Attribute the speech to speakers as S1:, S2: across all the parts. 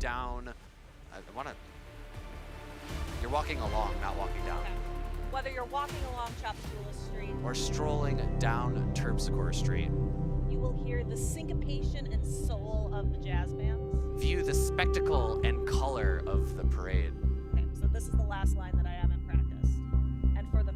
S1: down. I want to. You're walking along, not walking down.
S2: Okay. Whether you're walking along Chapsula Street
S1: Or strolling down Terpsichore Street.
S2: you will hear the syncopation and soul of the jazz bands.
S1: View the spectacle and color of the parade.
S2: Okay, so this is the last line that I haven't practiced. And for the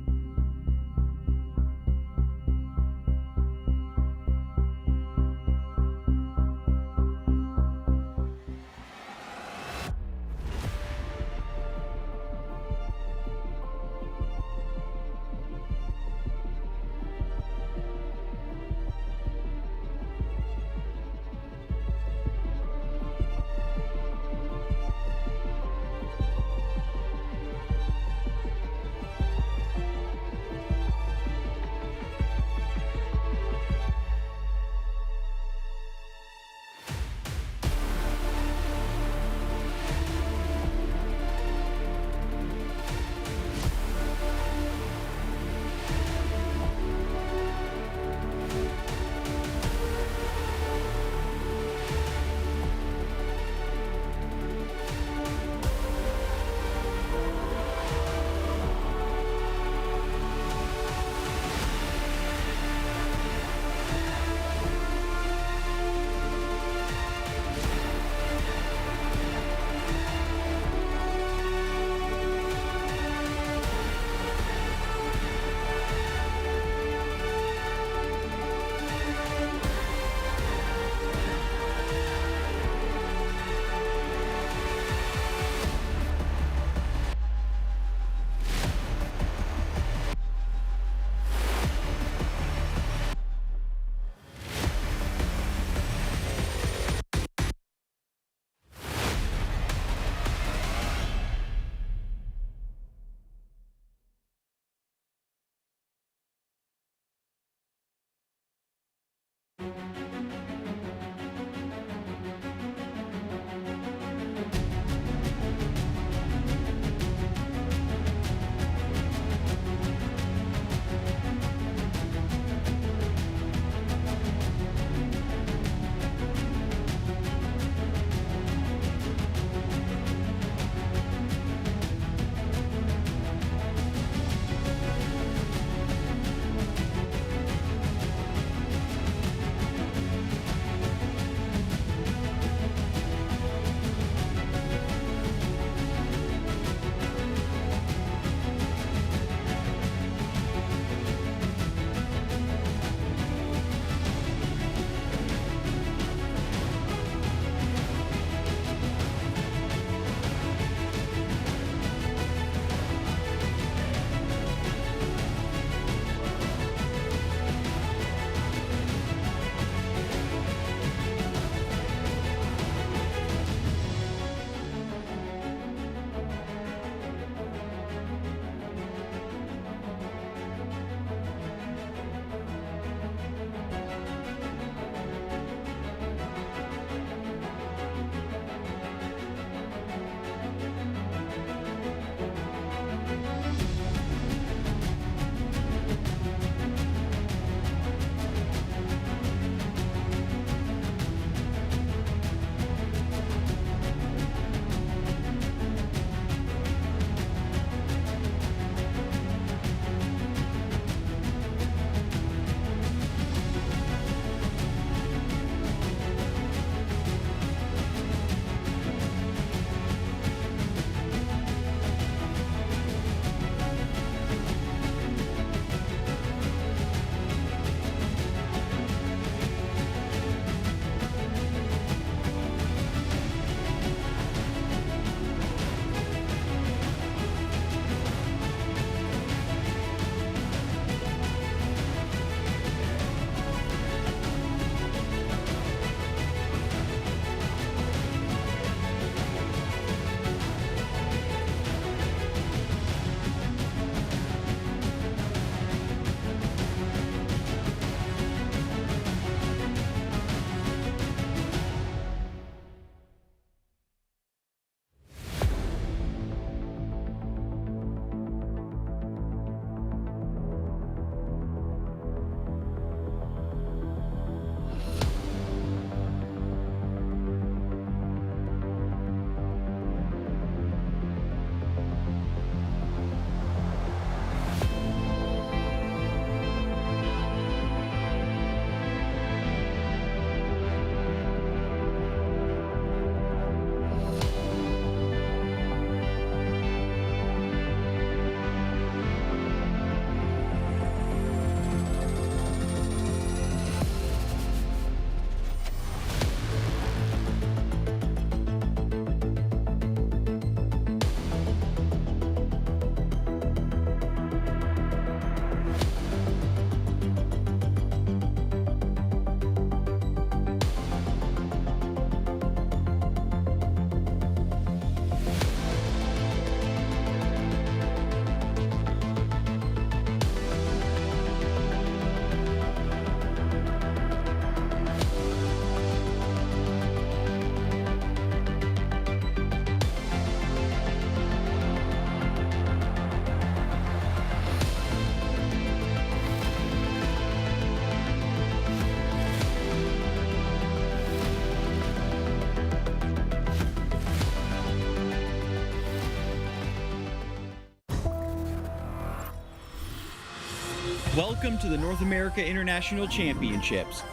S3: Welcome to the North America International Championships.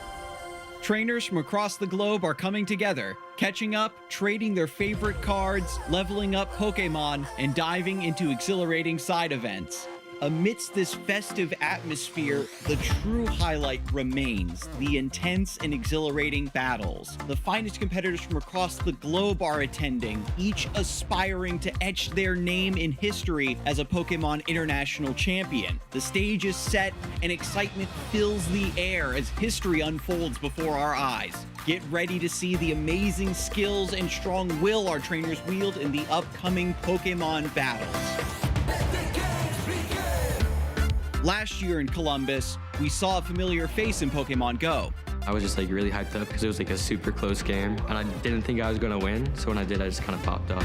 S3: Trainers from across the globe are coming together, catching up, trading their favorite cards, leveling up Pokémon, and diving into exhilarating side events. Amidst this festive atmosphere, the true highlight remains the intense and exhilarating battles. The finest competitors from across the globe are attending, each aspiring to etch their name in history as a Pokémon International Champion. The stage is set and excitement fills the air as history unfolds before our eyes. Get ready to see the amazing skills and strong will our trainers wield in the upcoming Pokémon battles. Last year in Columbus, we saw a familiar face in Pokemon Go.
S4: I was just like really hyped up because it was like a super close game and I didn't think I was gonna win. So when I did, I just kind of popped off.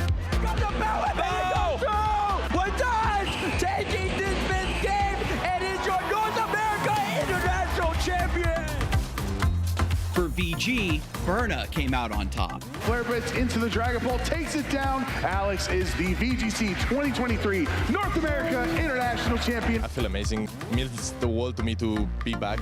S5: We're done taking this fifth game and is your North America International Champion.
S3: For VG, Berna came out on top.
S6: Flare Blitz into the Dragon Ball, takes it down. Alex is the VGC 2023 North America International Champion.
S7: I feel amazing. It means the world to me to be back.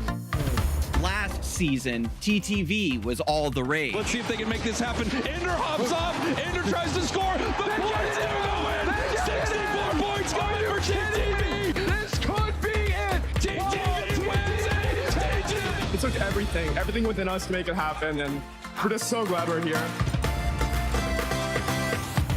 S3: Last season, TTV was all the rage.
S8: Let's see if they can make this happen. Ender hops off. Ender tries to score. The points never go in. 64 points going for TTV.
S6: This could be it.
S8: TTV wins it.
S9: It took everything within us to make it happen, and we're just so glad we're here.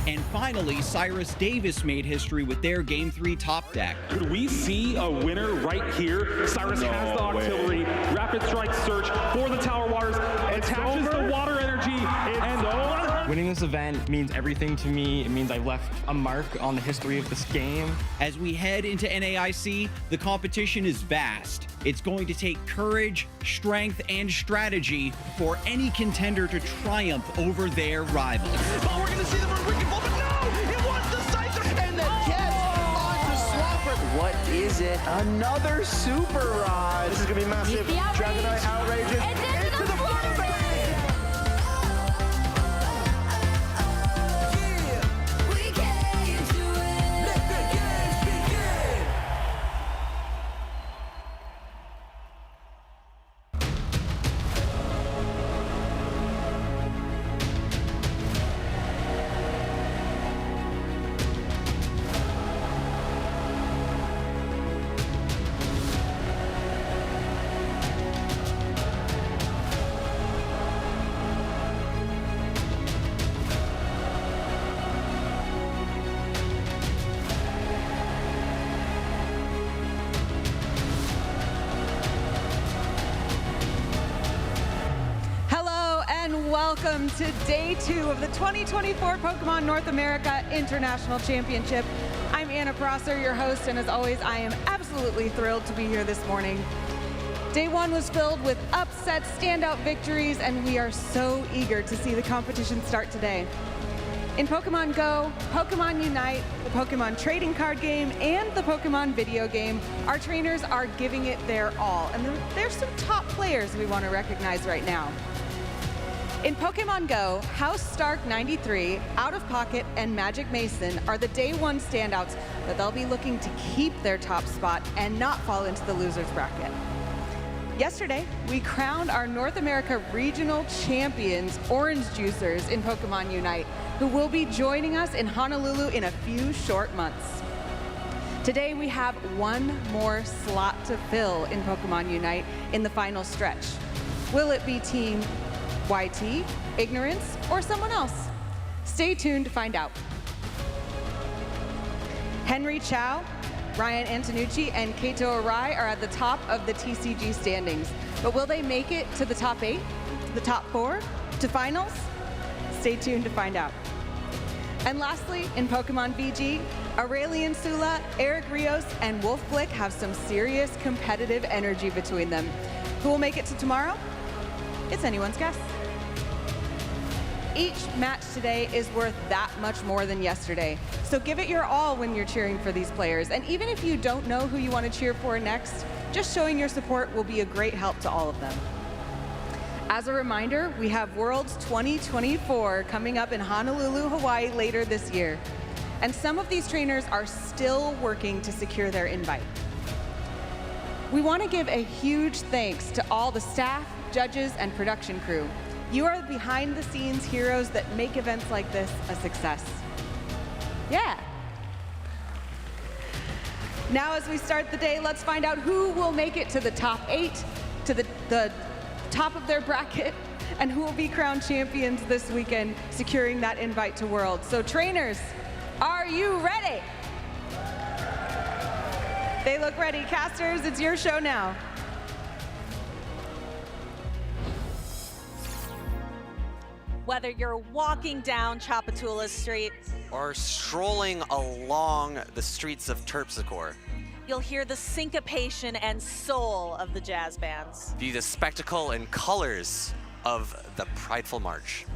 S3: And finally, Cyrus Davis made history with their Game 3 top deck.
S10: Could we see a winner right here? Cyrus has the artillery, rapid strike search for the Tower Waters, attaches the water energy, and
S11: winning this event means everything to me. It means I've left a mark on the history of this game.
S3: As we head into NAIC, the competition is vast. It's going to take courage, strength, and strategy for any contender to triumph over their rivals.
S5: But we're going to see the Wicked Ball, but no! It was the Scyther! And the catch onto Swampert. What is it? Another Super Rod. This is going to be massive. Dragonite outrages into the Flare Blitz.
S12: Welcome to day 2 of the 2024 Pokemon North America International Championship. I'm Anna Prosser, your host, and as always, I am absolutely thrilled to be here this morning. Day 1 was filled with upsets, standout victories, and we are so eager to see the competition start today. In Pokemon Go, Pokemon Unite, the Pokemon trading card game, and the Pokemon video game, our trainers are giving it their all, and there's some top players we want to recognize right now. In Pokemon Go, House Stark 93, Out of Pocket, and Magic Mason are the day 1 standouts that they'll be looking to keep their top spot and not fall into the losers bracket. Yesterday, we crowned our North America Regional Champions, Orange Juicers, in Pokemon Unite, who will be joining us in Honolulu in a few short months. Today, we have one more slot to fill in Pokemon Unite in the final stretch. Will it be Team YT, Ignorance, or someone else? Stay tuned to find out. Henry Chow, Ryan Antonucci, and Kato Arai are at the top of the TCG standings, but will they make it to the top 8, to the top 4, to finals? Stay tuned to find out. And lastly, in Pokemon VG, Aurelian Sula, Eric Rios, and Wolf Flick have some serious competitive energy between them. Who will make it to tomorrow? It's anyone's guess. Each match today is worth that much more than yesterday. So give it your all when you're cheering for these players. And even if you don't know who you want to cheer for next, just showing your support will be a great help to all of them. As a reminder, we have Worlds 2024 coming up in Honolulu, Hawaii later this year. And some of these trainers are still working to secure their invite. We want to give a huge thanks to all the staff, judges, and production crew. You are the behind-the-scenes heroes that make events like this a success. Yeah. Now as we start the day, let's find out who will make it to the top 8, to the top of their bracket, and who will be crowned champions this weekend, securing that invite to Worlds. So trainers, are you ready? They look ready. Casters, it's your show now.
S2: Whether you're walking down Chapatula Street
S1: or strolling along the streets of Terpsichore,
S2: you'll hear the syncopation and soul of the jazz bands.
S1: view the spectacle and colors of the Prideful March.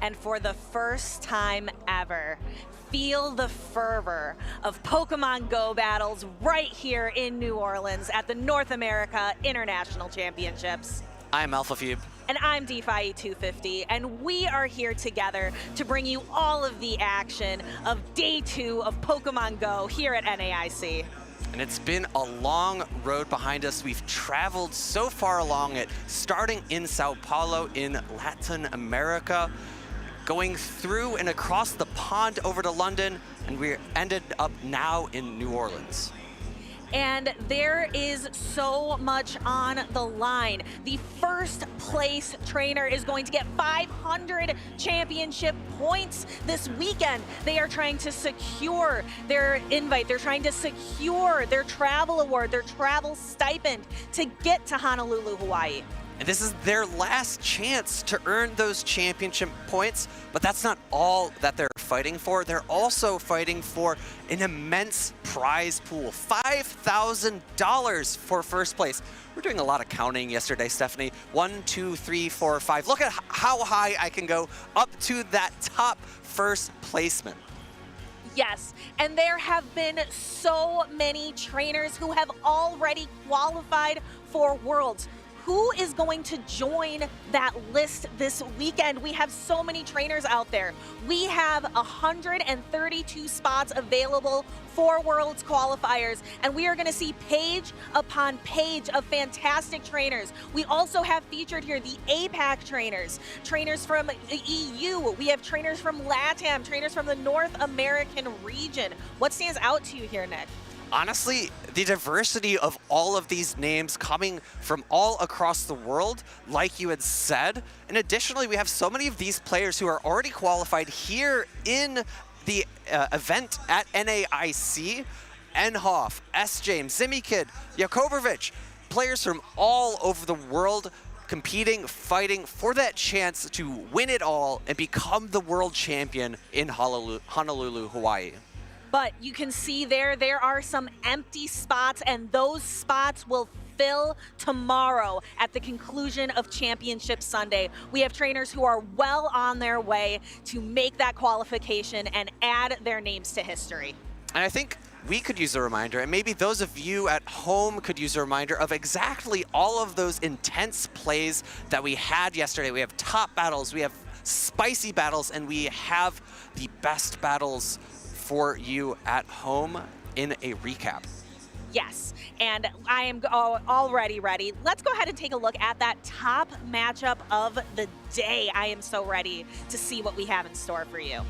S2: And for the first time ever, feel the fervor of Pokemon Go battles right here in New Orleans at the North America International Championships.
S1: I'm AlphaFube.
S2: And I'm DeFi 250, and we are here together to bring you all of the action of Day 2 of Pokemon Go here at NAIC.
S1: And it's been a long road behind us. We've traveled so far along it, starting in Sao Paulo in Latin America, going through and across the pond over to London, and we ended up now in New Orleans.
S2: And there is so much on the line. The first place trainer is going to get 500 championship points this weekend. They are trying to secure their invite. They're trying to secure their travel award, their travel stipend to get to Honolulu, Hawaii.
S1: And this is their last chance to earn those championship points, but that's not all that they're fighting for. They're also fighting for an immense prize pool, $5,000 for first place. We're doing a lot of counting yesterday, Stephanie. 1, 2, 3, 4, 5. Look at how high I can go up to that top first placement.
S2: Yes, and there have been so many trainers who have already qualified for Worlds. Who is going to join that list this weekend? We have so many trainers out there. We have 132 spots available for Worlds qualifiers, and we are going to see page upon page of fantastic trainers. We also have featured here the APAC trainers, trainers from the EU. We have trainers from LATAM, trainers from the North American region. What stands out to you here, Nick?
S1: Honestly, the diversity of all of these names coming from all across the world, like you had said. And additionally, we have so many of these players who are already qualified here in the event at NAIC. Enhoff, S-James, Zimikid, Jakobovic, players from all over the world competing, fighting for that chance to win it all and become the world champion in Honolulu, Hawaii.
S2: But you can see there are some empty spots, and those spots will fill tomorrow at the conclusion of Championship Sunday. We have trainers who are well on their way to make that qualification and add their names to history.
S1: And I think we could use a reminder, and maybe those of you at home could use a reminder of exactly all of those intense plays that we had yesterday. We have top battles, we have spicy battles, and we have the best battles for you at home in a recap.
S2: Yes, and I am already ready. Let's go ahead and take a look at that top matchup of the day. I am so ready to see what we have in store for you.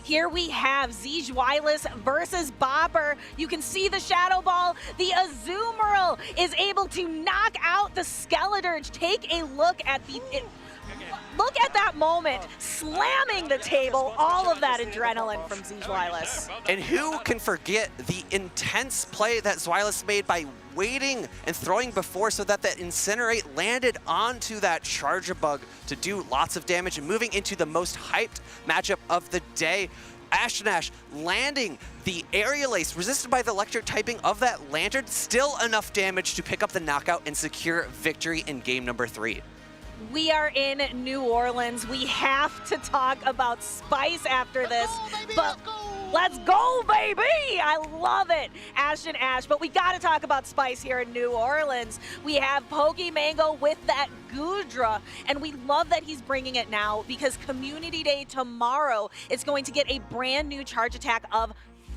S2: Here we have Zijwilis versus Bopper. You can see the Shadow Ball. The Azumarill is able to knock out the Skeledirge. Take a look at the... Look at that moment, slamming the table, all of that adrenaline from Zijwilis.
S1: And who can forget the intense play that Zweilous made by waiting and throwing before so that that Incinerate landed onto that Charger Bug to do lots of damage and moving into the most hyped matchup of the day. Ashton landing the Aerial Ace, resisted by the electric typing of that Lantern, still enough damage to pick up the knockout and secure victory in game number 3.
S2: We are in New Orleans. We have to talk about Spice after this. Let's go, baby! I love it, Ashton Ash. But we got to talk about Spice here in New Orleans. We have Pokemango with that Goodra, and we love that he's bringing it now because Community Day tomorrow is going to get a brand new charge attack of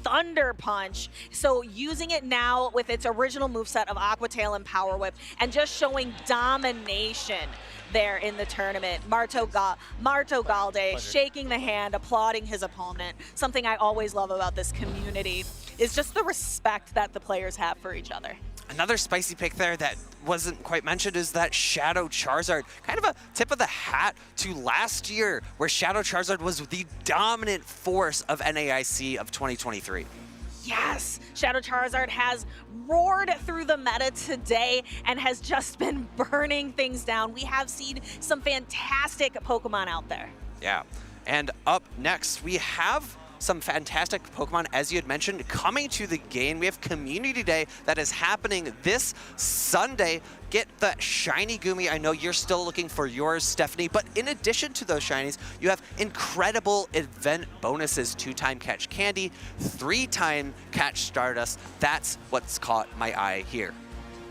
S2: Thunder Punch. So using it now with its original moveset of Aqua Tail and Power Whip and just showing domination there in the tournament. Marto Galde shaking the hand, applauding his opponent. Something I always love about this community is just the respect that the players have for each other.
S1: Another spicy pick there that wasn't quite mentioned is that Shadow Charizard. Kind of a tip of the hat to last year, where Shadow Charizard was the dominant force of NAIC of 2023.
S2: Yes, Shadow Charizard has roared through the meta today and has just been burning things down. We have seen some fantastic Pokemon out there.
S1: Yeah, and up next we have some fantastic Pokemon, as you had mentioned, coming to the game. We have Community Day that is happening this Sunday. Get the shiny Gumi. I know you're still looking for yours, Stephanie, but in addition to those shinies, you have incredible event bonuses: 2-time Catch Candy, 3-time Catch Stardust. That's what's caught my eye here.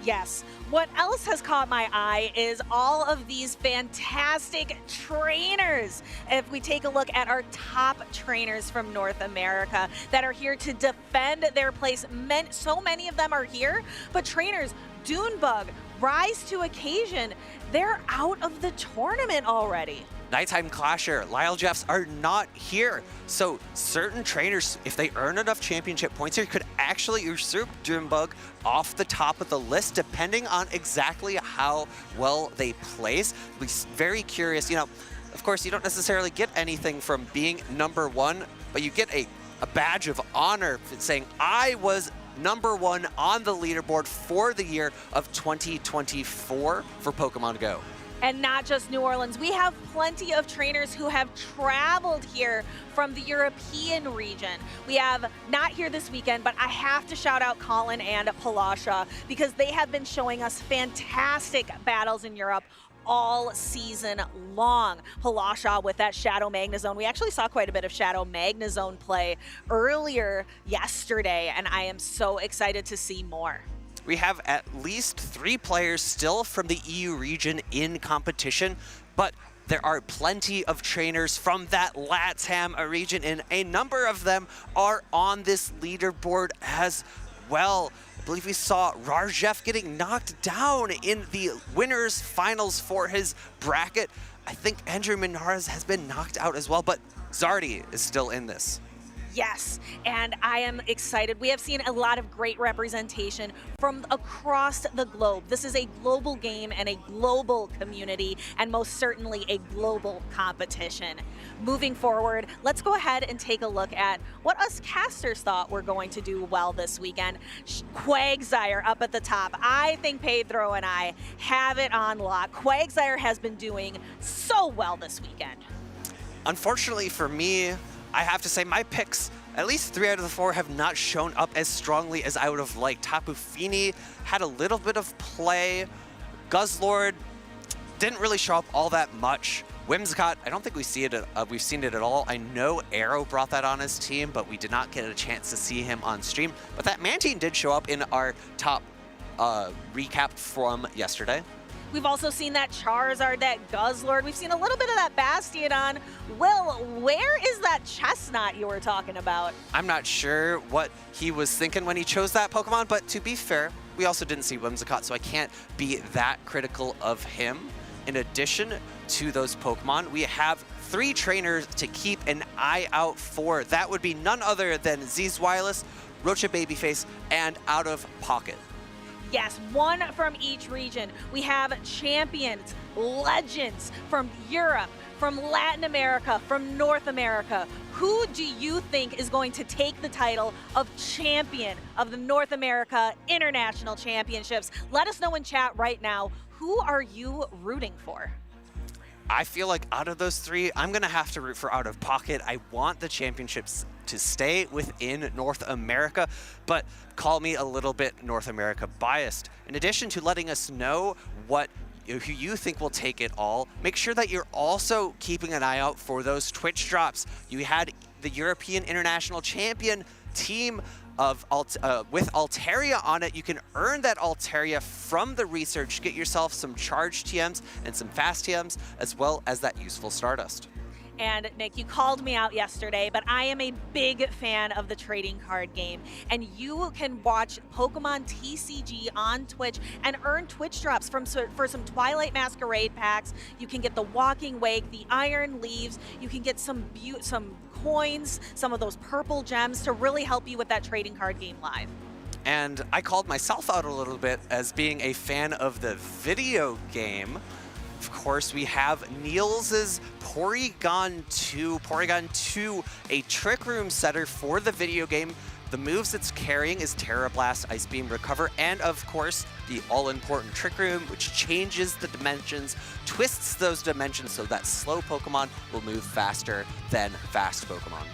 S2: Yes. What else has caught my eye is all of these fantastic trainers. If we take a look at our top trainers from North America that are here to defend their place, so many of them are here, but trainers, Dunebug, Rise to Occasion, they're out of the tournament already.
S1: Nighttime Clasher, Lyle Jeffs are not here. So certain trainers, if they earn enough championship points here, could actually usurp Dunebug off the top of the list, depending on exactly how well they place. We're very curious. You know, of course, you don't necessarily get anything from being #1, but you get a badge of honor saying, I was #1 on the leaderboard for the year of 2024 for Pokemon Go.
S2: And not just New Orleans. We have plenty of trainers who have traveled here from the European region. We have not here this weekend, but I have to shout out Colin and Palasha because they have been showing us fantastic battles in Europe all season long. Palasha with that Shadow Magnezone. We actually saw quite a bit of Shadow Magnezone play earlier yesterday, and I am so excited to see more.
S1: We have at least 3 players still from the EU region in competition, but there are plenty of trainers from that LATAM region, and a number of them are on this leaderboard as well. I believe we saw Rarjeff getting knocked down in the winners finals for his bracket. I think Andrew Minares has been knocked out as well, but Zardy is still in this.
S2: Yes, and I am excited. We have seen a lot of great representation from across the globe. This is a global game and a global community, and most certainly a global competition. Moving forward, let's go ahead and take a look at what us casters thought were going to do well this weekend. Quagsire up at the top. I think Pedro and I have it on lock. Quagsire has been doing so well this weekend.
S1: Unfortunately for me, I have to say my picks, at least 3 out of the 4, have not shown up as strongly as I would have liked. Tapu Fini had a little bit of play. Guzzlord didn't really show up all that much. Whimsicott, I don't think we've seen it at all. I know Arrow brought that on his team, but we did not get a chance to see him on stream. But that Mantine did show up in our top recap from yesterday.
S2: We've also seen that Charizard, that Guzzlord. We've seen a little bit of that Bastiodon. Will, where is that Chestnut you were talking about?
S1: I'm not sure what he was thinking when he chose that Pokemon, but to be fair, we also didn't see Whimsicott, so I can't be that critical of him. In addition to those Pokemon, we have 3 trainers to keep an eye out for. That would be none other than Zezwilus, Rocha Babyface, and Out of Pocket.
S2: Yes, 1 from each region. We have champions, legends from Europe, from Latin America, from North America. Who do you think is going to take the title of champion of the North America International Championships? Let us know in chat right now. Who are you rooting for?
S1: I feel like out of those 3, I'm going to have to root for Out of Pocket. I want the championships to stay within North America, but call me a little bit North America biased. In addition to letting us know who you think will take it all, make sure that you're also keeping an eye out for those Twitch drops. You had the European International Champion team with Altaria on it. You can earn that Altaria from the research, get yourself some charged TMs and some fast TMs, as well as that useful Stardust.
S2: And Nick, you called me out yesterday, but I am a big fan of the trading card game. And you can watch Pokemon TCG on Twitch and earn Twitch drops for some Twilight Masquerade packs. You can get the Walking Wake, the Iron Leaves. You can get some coins, some of those purple gems to really help you with that trading card game live.
S1: And I called myself out a little bit as being a fan of the video game. Of course, we have Niels' Porygon 2. Porygon 2, a Trick Room setter for the video game. The moves it's carrying is Terra Blast, Ice Beam, Recover, and of course, the all-important Trick Room, which changes the dimensions, twists those dimensions so that slow Pokemon will move faster than fast Pokemon.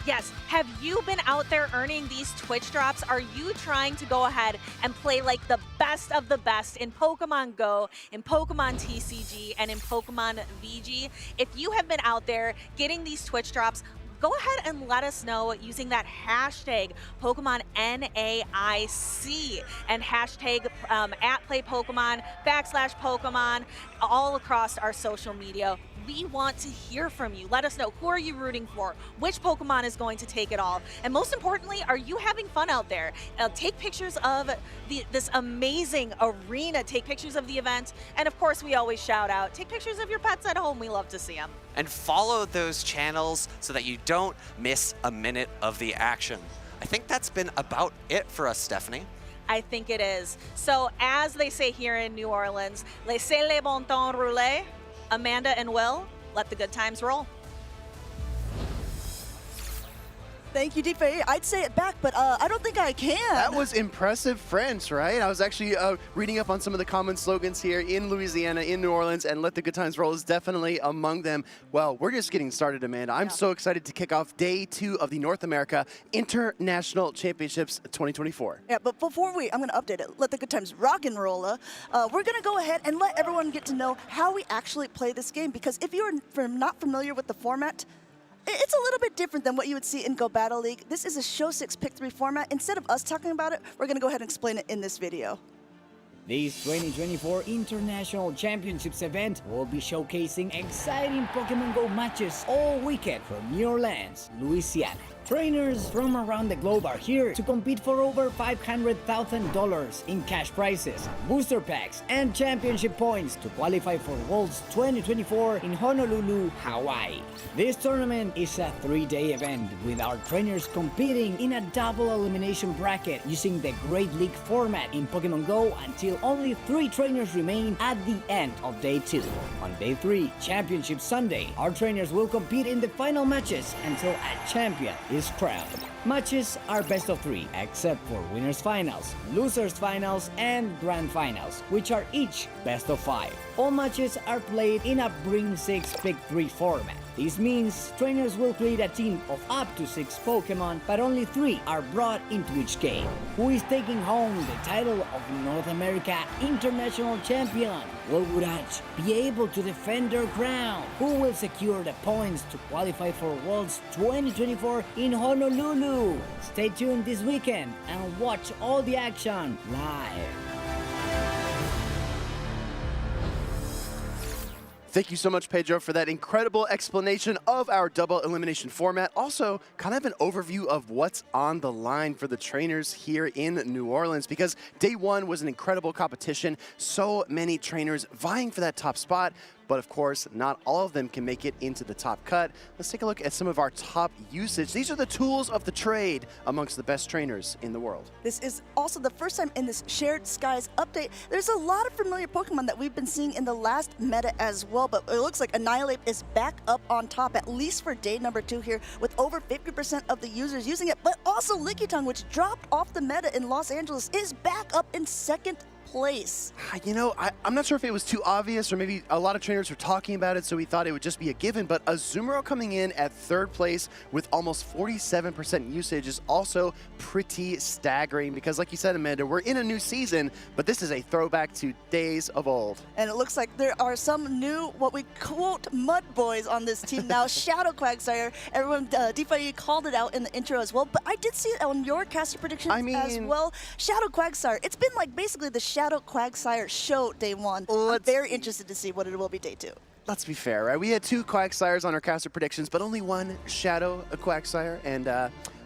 S2: Yes, have you been out there earning these Twitch drops? Are you trying to go ahead and play like the best of the best in Pokemon Go, in Pokemon TCG, and in Pokemon VG? If you have been out there getting these Twitch drops, go ahead and let us know using that hashtag Pokemon NAIC and hashtag @PlayPokemon, /Pokemon, all across our social media. We want to hear from you. Let us know, who are you rooting for? Which Pokemon is going to take it all? And most importantly, are you having fun out there? Take pictures of this amazing arena. Take pictures of the event. And of course, we always shout out, take pictures of your pets at home. We love to see them.
S1: And follow those channels so that you don't miss a minute of the action. I think that's been about it for us, Stephanie.
S2: I think it is. So as they say here in New Orleans, laissez le bon temps rouler. Amanda and Will, let the good times roll.
S13: Thank you, DFA. I'd say it back, but I don't think I can.
S5: That was impressive French, right? I was actually reading up on some of the common slogans here in Louisiana, in New Orleans, and let the good times roll is definitely among them. Well, we're just getting started, Amanda. I'm so excited to kick off day 2 of the North America International Championships 2024.
S13: Yeah, but before I'm going to update it, let the good times rock and roll. We're going to go ahead and let everyone get to know how we actually play this game, because if you're not familiar with the format, it's a little bit different than what you would see in Go Battle League. This is a Show 6 Pick 3 format. Instead of us talking about it, we're going to go ahead and explain it in this video.
S14: This 2024 International Championships event will be showcasing exciting Pokemon Go matches all weekend from New Orleans, Louisiana. Trainers from around the globe are here to compete for over $500,000 in cash prizes, booster packs, and championship points to qualify for Worlds 2024 in Honolulu, Hawaii. This tournament is a 3-day event with our trainers competing in a double elimination bracket using the Great League format in Pokemon Go until only 3 trainers remain at the end of day 2. On day 3, Championship Sunday, our trainers will compete in the final matches until a champion is crowned. Matches are best of 3, except for winners finals, losers finals, and grand finals, which are each best of 5. All matches are played in a Bring 6 Pick 3 format. This means trainers will create a team of up to 6 Pokemon, but only 3 are brought into each game. Who is taking home the title of North America International Champion? Will Wurach be able to defend their crown? Who will secure the points to qualify for Worlds 2024 in Honolulu? Stay tuned this weekend and watch all the action live.
S5: Thank you so much, Pedro, for that incredible explanation of our double elimination format. Also, kind of an overview of what's on the line for the trainers here in New Orleans, because day 1 was an incredible competition. So many trainers vying for that top spot. But of course, not all of them can make it into the top cut. Let's take a look at some of our top usage. These are the tools of the trade amongst the best trainers in the world.
S13: This is also the first time in this Shared Skies update. There's a lot of familiar Pokemon that we've been seeing in the last meta as well, but it looks like Annihilate is back up on top, at least for day number 2 here, with over 50% of the users using it. But also Lickitung, which dropped off the meta in Los Angeles, is back up in second place.
S5: You know, I'm not sure if it was too obvious, or maybe a lot of trainers were talking about it, so we thought it would just be a given, but Azumarill coming in at 3rd place with almost 47% usage is also pretty staggering, because like you said, Amanda, we're in a new season, but this is a throwback to days of old.
S13: And it looks like there are some new, what we quote, mud boys on this team now. Shadow Quagsire, everyone, DeFi called it out in the intro as well, but I did see it on your caster predictions as well. Shadow Quagsire, it's been like basically the Shadow Quagsire show day 1. I'm very interested to see what it will be day 2.
S15: let's be fair, right? We had 2 Quagsires on our caster predictions, but only 1 Shadow Quagsire. And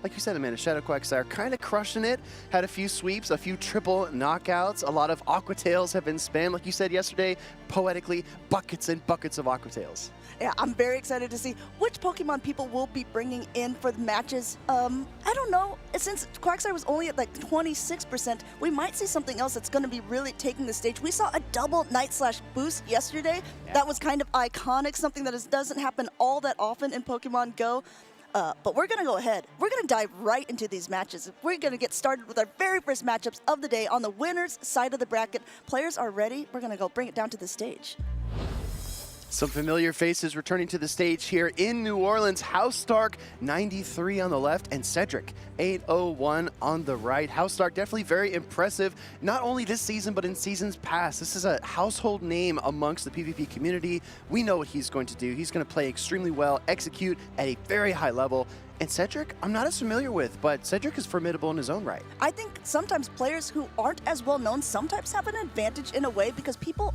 S15: like you said, Amanda, Shadow Quagsire kind of crushing it. Had a few sweeps, a few triple knockouts. A lot of Aqua Tails have been spammed. Like you said yesterday, poetically, buckets and buckets of Aqua Tails.
S13: Yeah, I'm very excited to see which Pokemon people will be bringing in for the matches. I don't know. Since Quagsire was only at like 26%, we might see something else that's going to be really taking the stage. We saw a double Night Slash boost yesterday. Yeah. That was kind of iconic, something that doesn't happen all that often in Pokemon Go. But we're going to go ahead. We're going to dive right into these matches. We're going to get started with our very first matchups of the day on the winner's side of the bracket. Players are ready. We're going to go bring it down to the stage.
S15: Some familiar faces returning to the stage here in New Orleans. House Stark, 93 on the left, and Cedric, 801 on the right. House Stark definitely very impressive, not only this season, but in seasons past. This is a household name amongst the PvP community. We know what he's going to do. He's going to play extremely well, execute at a very high level. And Cedric, I'm not as familiar with, but Cedric is formidable in his own right.
S13: I think sometimes players who aren't as well known sometimes have an advantage in a way because people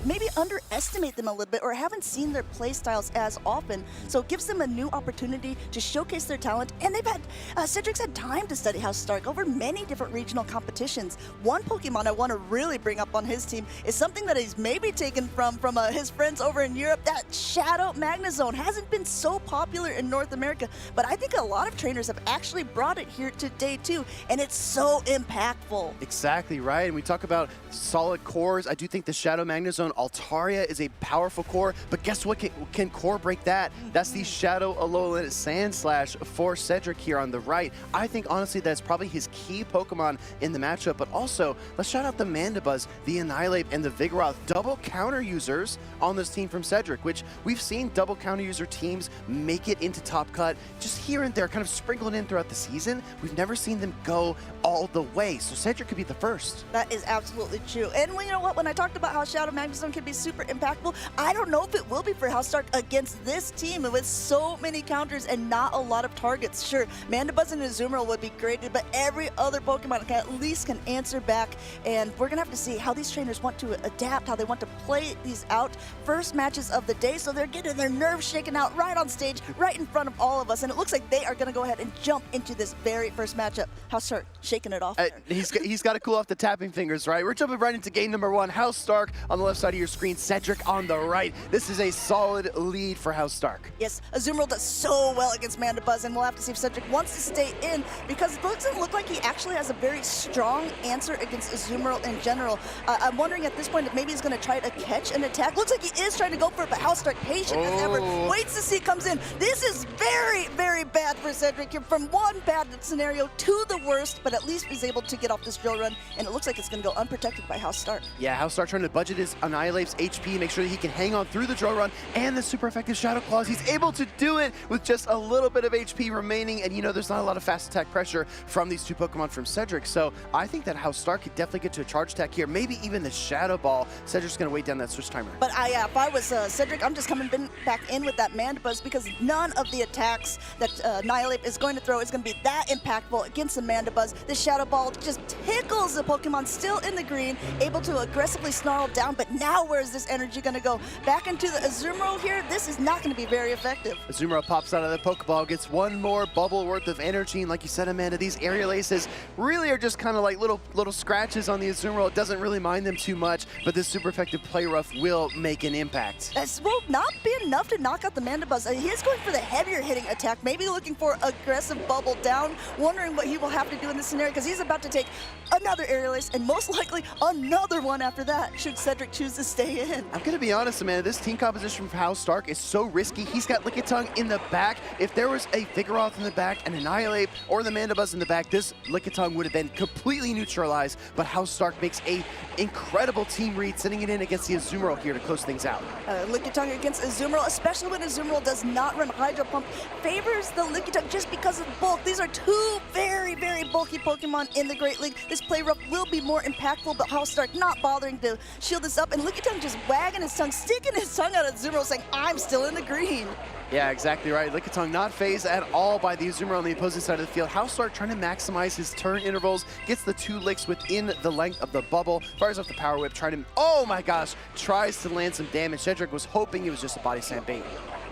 S13: maybe underestimate them a little bit or haven't seen their play styles as often. So it gives them a new opportunity to showcase their talent. And they've had, Cedric's had time to study House Stark over many different regional competitions. One Pokemon I want to really bring up on his team is something that he's maybe taken from his friends over in Europe. That Shadow Magnezone hasn't been so popular in North America, but I think a lot of trainers have actually brought it here to day 2, and it's so impactful.
S15: Exactly right. And we talk about solid cores. I do think the Shadow Magnezone Altaria is a powerful core, but guess what? Can core break that? That's the Shadow Alolan Sand Slash for Cedric here on the right. I think honestly that's probably his key Pokemon in the matchup, but also let's shout out the Mandibuzz, the Annihilate, and the Vigoroth, double counter users on this team from Cedric, which we've seen double counter user teams make it into Top Cut just here and there, kind of sprinkled in throughout the season. We've never seen them go all the way, so Cedric could be the first.
S13: That is absolutely true. And you know what? When I talked about how Shadow Magnezone can be super impactful, I don't know if it will be for House Stark against this team with so many counters and not a lot of targets. Sure, Mandibuzz and Azumarill would be great, but every other Pokemon at least can answer back, and we're going to have to see how these trainers want to adapt, how they want to play these out. First matches of the day, so they're getting their nerves shaken out right on stage, right in front of all of us, and it looks like they are going to go ahead and jump into this very first matchup. House Stark shaking it off.
S15: He's got to cool off the tapping fingers, right? We're jumping right into game number 1. House Stark on the left side of your screen, Cedric on the right. This is a solid lead for House Stark.
S13: Yes, Azumarill does so well against Mandibuzz, and we'll have to see if Cedric wants to stay in because it doesn't look like he actually has a very strong answer against Azumarill in general. I'm wondering at this point if maybe he's going to try to catch an attack. Looks like he is trying to go for it, but House Stark, patient as ever, waits to see it comes in. This is very, very bad for Cedric here. From one bad scenario to the worst, but at least he's able to get off this drill run, and it looks like it's going to go unprotected by House Stark.
S15: Yeah, House Stark trying to budget his Annihilate's HP, make sure that he can hang on through the drill run and the super effective Shadow Claws. He's able to do it with just a little bit of HP remaining, and you know there's not a lot of fast attack pressure from these 2 Pokemon from Cedric, so I think that House Stark could definitely get to a charge attack here, maybe even the Shadow Ball. Cedric's going to wait down that switch timer.
S13: But if I was Cedric, I'm just coming back in with that Mandibuzz because none of the attacks that Annihilate is going to throw is going to be that impactful against the Mandibuzz. The Shadow Ball just tickles the Pokemon still in the green, able to aggressively snarl down, but now where is this energy going to go? Back into the Azumarill here? This is not going to be very effective.
S15: Azumarill pops out of the Pokeball, gets 1 more bubble worth of energy, and like you said, Amanda, these aerial aces really are just kind of like little scratches on the Azumarill. It doesn't really mind them too much, but this super effective Play Rough will make an impact.
S13: This will not be enough to knock out the Mandibuzz. He is going for the heavier hitting attack, maybe looking for aggressive bubble down, wondering what he will have to do in this scenario because he's about to take another aerial ace and most likely another one after that should Cedric choose to stay in.
S15: I'm going to be honest, Amanda, this team composition for House Stark is so risky. He's got Lickitung in the back. If there was a Vigoroth in the back, an Annihilate, or the Mandibuzz in the back, this Lickitung would have been completely neutralized, but House Stark makes a incredible team read, sending it in against the Azumarill here to close things out.
S13: Lickitung against Azumarill, especially when Azumarill does not run Hydro Pump, favors the Lickitung just because of bulk. These are 2 very, very bulky Pokemon in the Great League. This Play Rough will be more impactful, but House Stark not bothering to shield this up, and Lickitung just wagging his tongue, sticking his tongue out at Azumarill saying, I'm still in the green.
S15: Yeah, exactly right. Lickitung not phased at all by the Azumarill on the opposing side of the field. Haustark trying to maximize his turn intervals, gets the 2 licks within the length of the bubble, fires off the power whip, trying to, oh my gosh, tries to land some damage. Cedric was hoping it was just a body slam bait.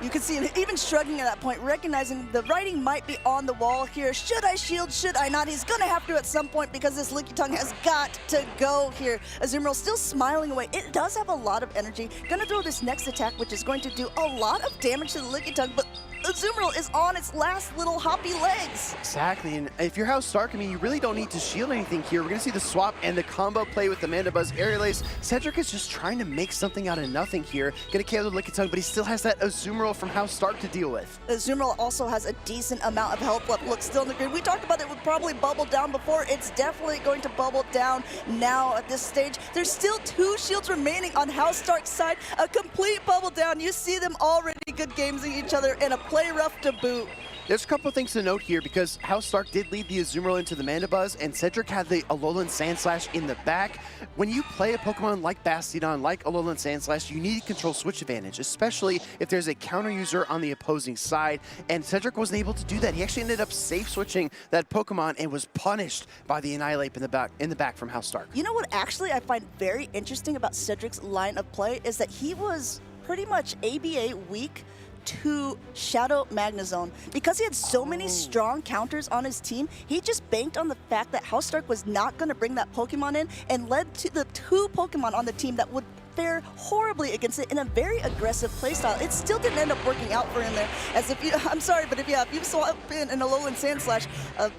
S13: You can see him even shrugging at that point, recognizing the writing might be on the wall here. Should I shield? Should I not? He's gonna have to at some point because this Lickitung has got to go here. Azumarill still smiling away. It does have a lot of energy. Gonna throw this next attack, which is going to do a lot of damage to the Lickitung, but Azumarill is on its last little hoppy legs.
S15: Exactly, and if you're Haustark, I mean, you really don't need to shield anything here. We're gonna see the swap and the combo play with the Mandibuzz Aerial Ace. Cedric is just trying to make something out of nothing here. Gonna KO the Lickitung, but he still has that Azumarill from Haustark to deal with.
S13: Azumarill also has a decent amount of health left. Look, still in the grid. We talked about it would probably bubble down before. It's definitely going to bubble down now at this stage. There's still 2 shields remaining on Haustark's side. A complete bubble down. You see them already good gamesing each other and a play rough to boot.
S15: There's a couple of things to note here because Haustark did lead the Azumarill into the Mandibuzz and Cedric had the Alolan Sandslash in the back. When you play a Pokemon like Bastiodon, like Alolan Sandslash, you need control switch advantage, especially if there's a counter user on the opposing side. And Cedric wasn't able to do that. He actually ended up safe switching that Pokemon and was punished by the Annihilate in the back from Haustark.
S13: You know what actually I find very interesting about Cedric's line of play is that he was pretty much ABA weak to Shadow Magnezone. Because he had so many strong counters on his team, he just banked on the fact that Haustark was not going to bring that Pokemon in and led to the 2 Pokemon on the team that would fare horribly against it in a very aggressive playstyle. It still didn't end up working out for him there. As if you, I'm sorry, but if you swap in an Alolan Sandslash,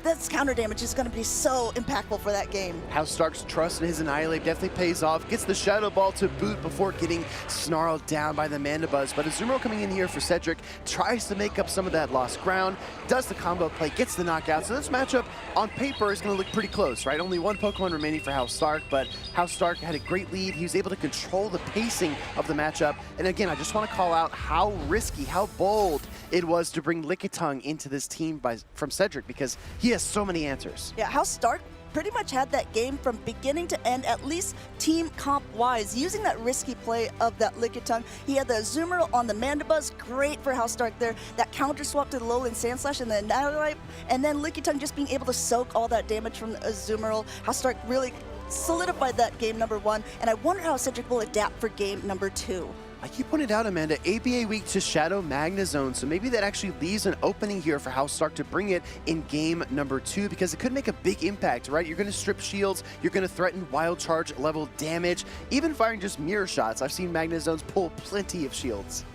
S13: that's counter damage is going to be so impactful for that game.
S15: Haustark's trust in his Annihilate definitely pays off. Gets the Shadow Ball to boot before getting snarled down by the Mandibuzz. But Azumarill coming in here for Cedric tries to make up some of that lost ground, does the combo play, gets the knockout. So this matchup on paper is going to look pretty close, right? Only 1 Pokemon remaining for Haustark, but Haustark had a great lead. He was able to control the pacing of the matchup. And again, I just want to call out how risky, how bold it was to bring Lickitung into this team from Cedric because he has so many answers.
S13: Yeah, Haustark pretty much had that game from beginning to end, at least team comp-wise, using that risky play of that Lickitung. He had the Azumarill on the Mandibuzz, great for Haustark there. That counter swap to the Alolan Sandslash and the Annihilate, and then Lickitung just being able to soak all that damage from the Azumarill. Haustark really solidified that game number 1, and I wonder how Cedric will adapt for game number 2.
S15: Like you pointed out, Amanda, ABA weak to Shadow Magnezone, so maybe that actually leaves an opening here for Haustark to bring it in game number 2 because it could make a big impact, right? You're going to strip shields, you're going to threaten wild charge level damage, even firing just mirror shots. I've seen Magnezones pull plenty of shields.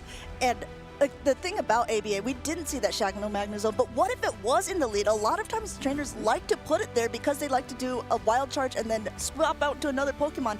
S13: And the thing about ABA, we didn't see that Shadow Magnezone, but what if it was in the lead? A lot of times trainers like to put it there because they like to do a wild charge and then swap out to another Pokemon.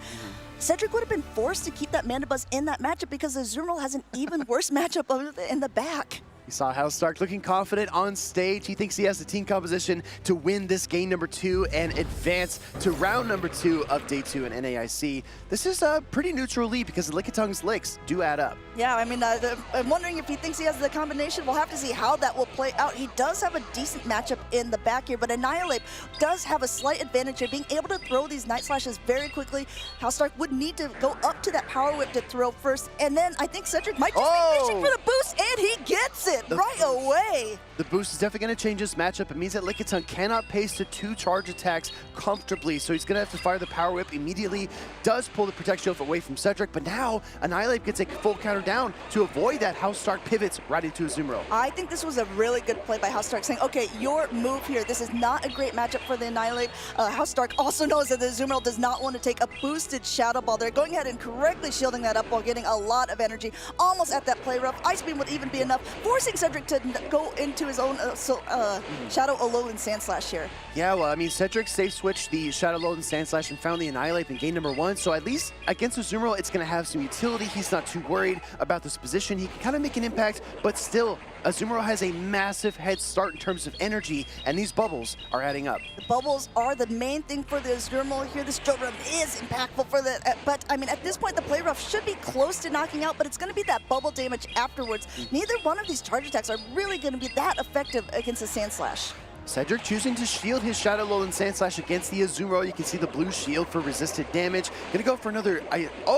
S13: Cedric would have been forced to keep that Mandibuzz in that matchup because Azumarill has an even worse matchup in the back.
S15: You saw Haustark looking confident on stage. He thinks he has the team composition to win this game number 2 and advance to round number 2 of day 2 in NAIC. This is a pretty neutral lead because the Lickitung licks do add up.
S13: Yeah, I mean, I'm wondering if he thinks he has the combination. We'll have to see how that will play out. He does have a decent matchup in the back here, but Annihilate does have a slight advantage here, being able to throw these Night Slashes very quickly. Haustark would need to go up to that Power Whip to throw first, and then I think Cedric might just be fishing for the boost, and he gets it right away.
S15: The boost is definitely going to change this matchup. It means that Lickitung cannot pace to 2 charge attacks comfortably, so he's going to have to fire the Power Whip immediately. Does pull the Protect Shield away from Cedric, but now Annihilate gets a full counter down to avoid that. Haustark pivots right into Azumarill.
S13: I think this was a really good play by Haustark, saying, okay, your move here, this is not a great matchup for the Annihilate. Haustark also knows that the Azumarill does not want to take a boosted Shadow Ball there, going ahead and correctly shielding that up while getting a lot of energy, almost at that play rough. Ice Beam would even be enough, forcing Cedric to go into his own Shadow Alolan Sandslash here.
S15: Yeah, well, I mean, Cedric safe switched the Shadow Alolan Sandslash and found the Annihilate in game number 1, so at least against Azumarill, it's going to have some utility. He's not too worried about this position. He can kind of make an impact, but still, Azumarill has a massive head start in terms of energy, and these bubbles are adding up.
S13: The bubbles are the main thing for the Azumarill here. This Drill Run is impactful for the, but I mean, at this point, the play rough should be close to knocking out, but it's going to be that bubble damage afterwards. Neither one of these charge attacks are really going to be that effective against the Sandslash.
S15: Cedric choosing to shield his Shadow Alolan Sandslash against the Azumarill. You can see the blue shield for resisted damage. Gonna go for another,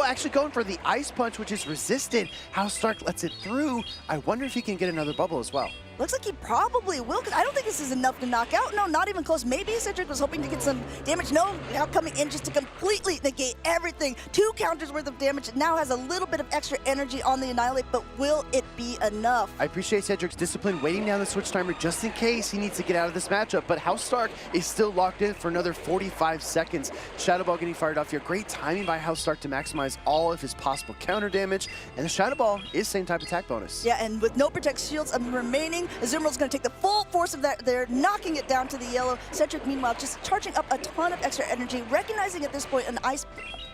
S15: actually going for the Ice Punch, which is resisted. House Stark lets it through. I wonder if he can get another bubble as well.
S13: Looks like he probably will, because I don't think this is enough to knock out. No, not even close. Maybe Cedric was hoping to get some damage. No, now coming in just to completely negate everything. 2 counters worth of damage. Now has a little bit of extra energy on the Annihilate, but will it be enough?
S15: I appreciate Cedric's discipline, waiting down the switch timer just in case he needs to get out of this matchup, but House Stark is still locked in for another 45 seconds. Shadow Ball getting fired off here. Great timing by House Stark to maximize all of his possible counter damage, and the Shadow Ball is same type attack bonus.
S13: Yeah, and with no Protect Shields remaining, Azumarill's going to take the full force of that there, knocking it down to the yellow. Cedric, meanwhile, just charging up a ton of extra energy, recognizing at this point an Ice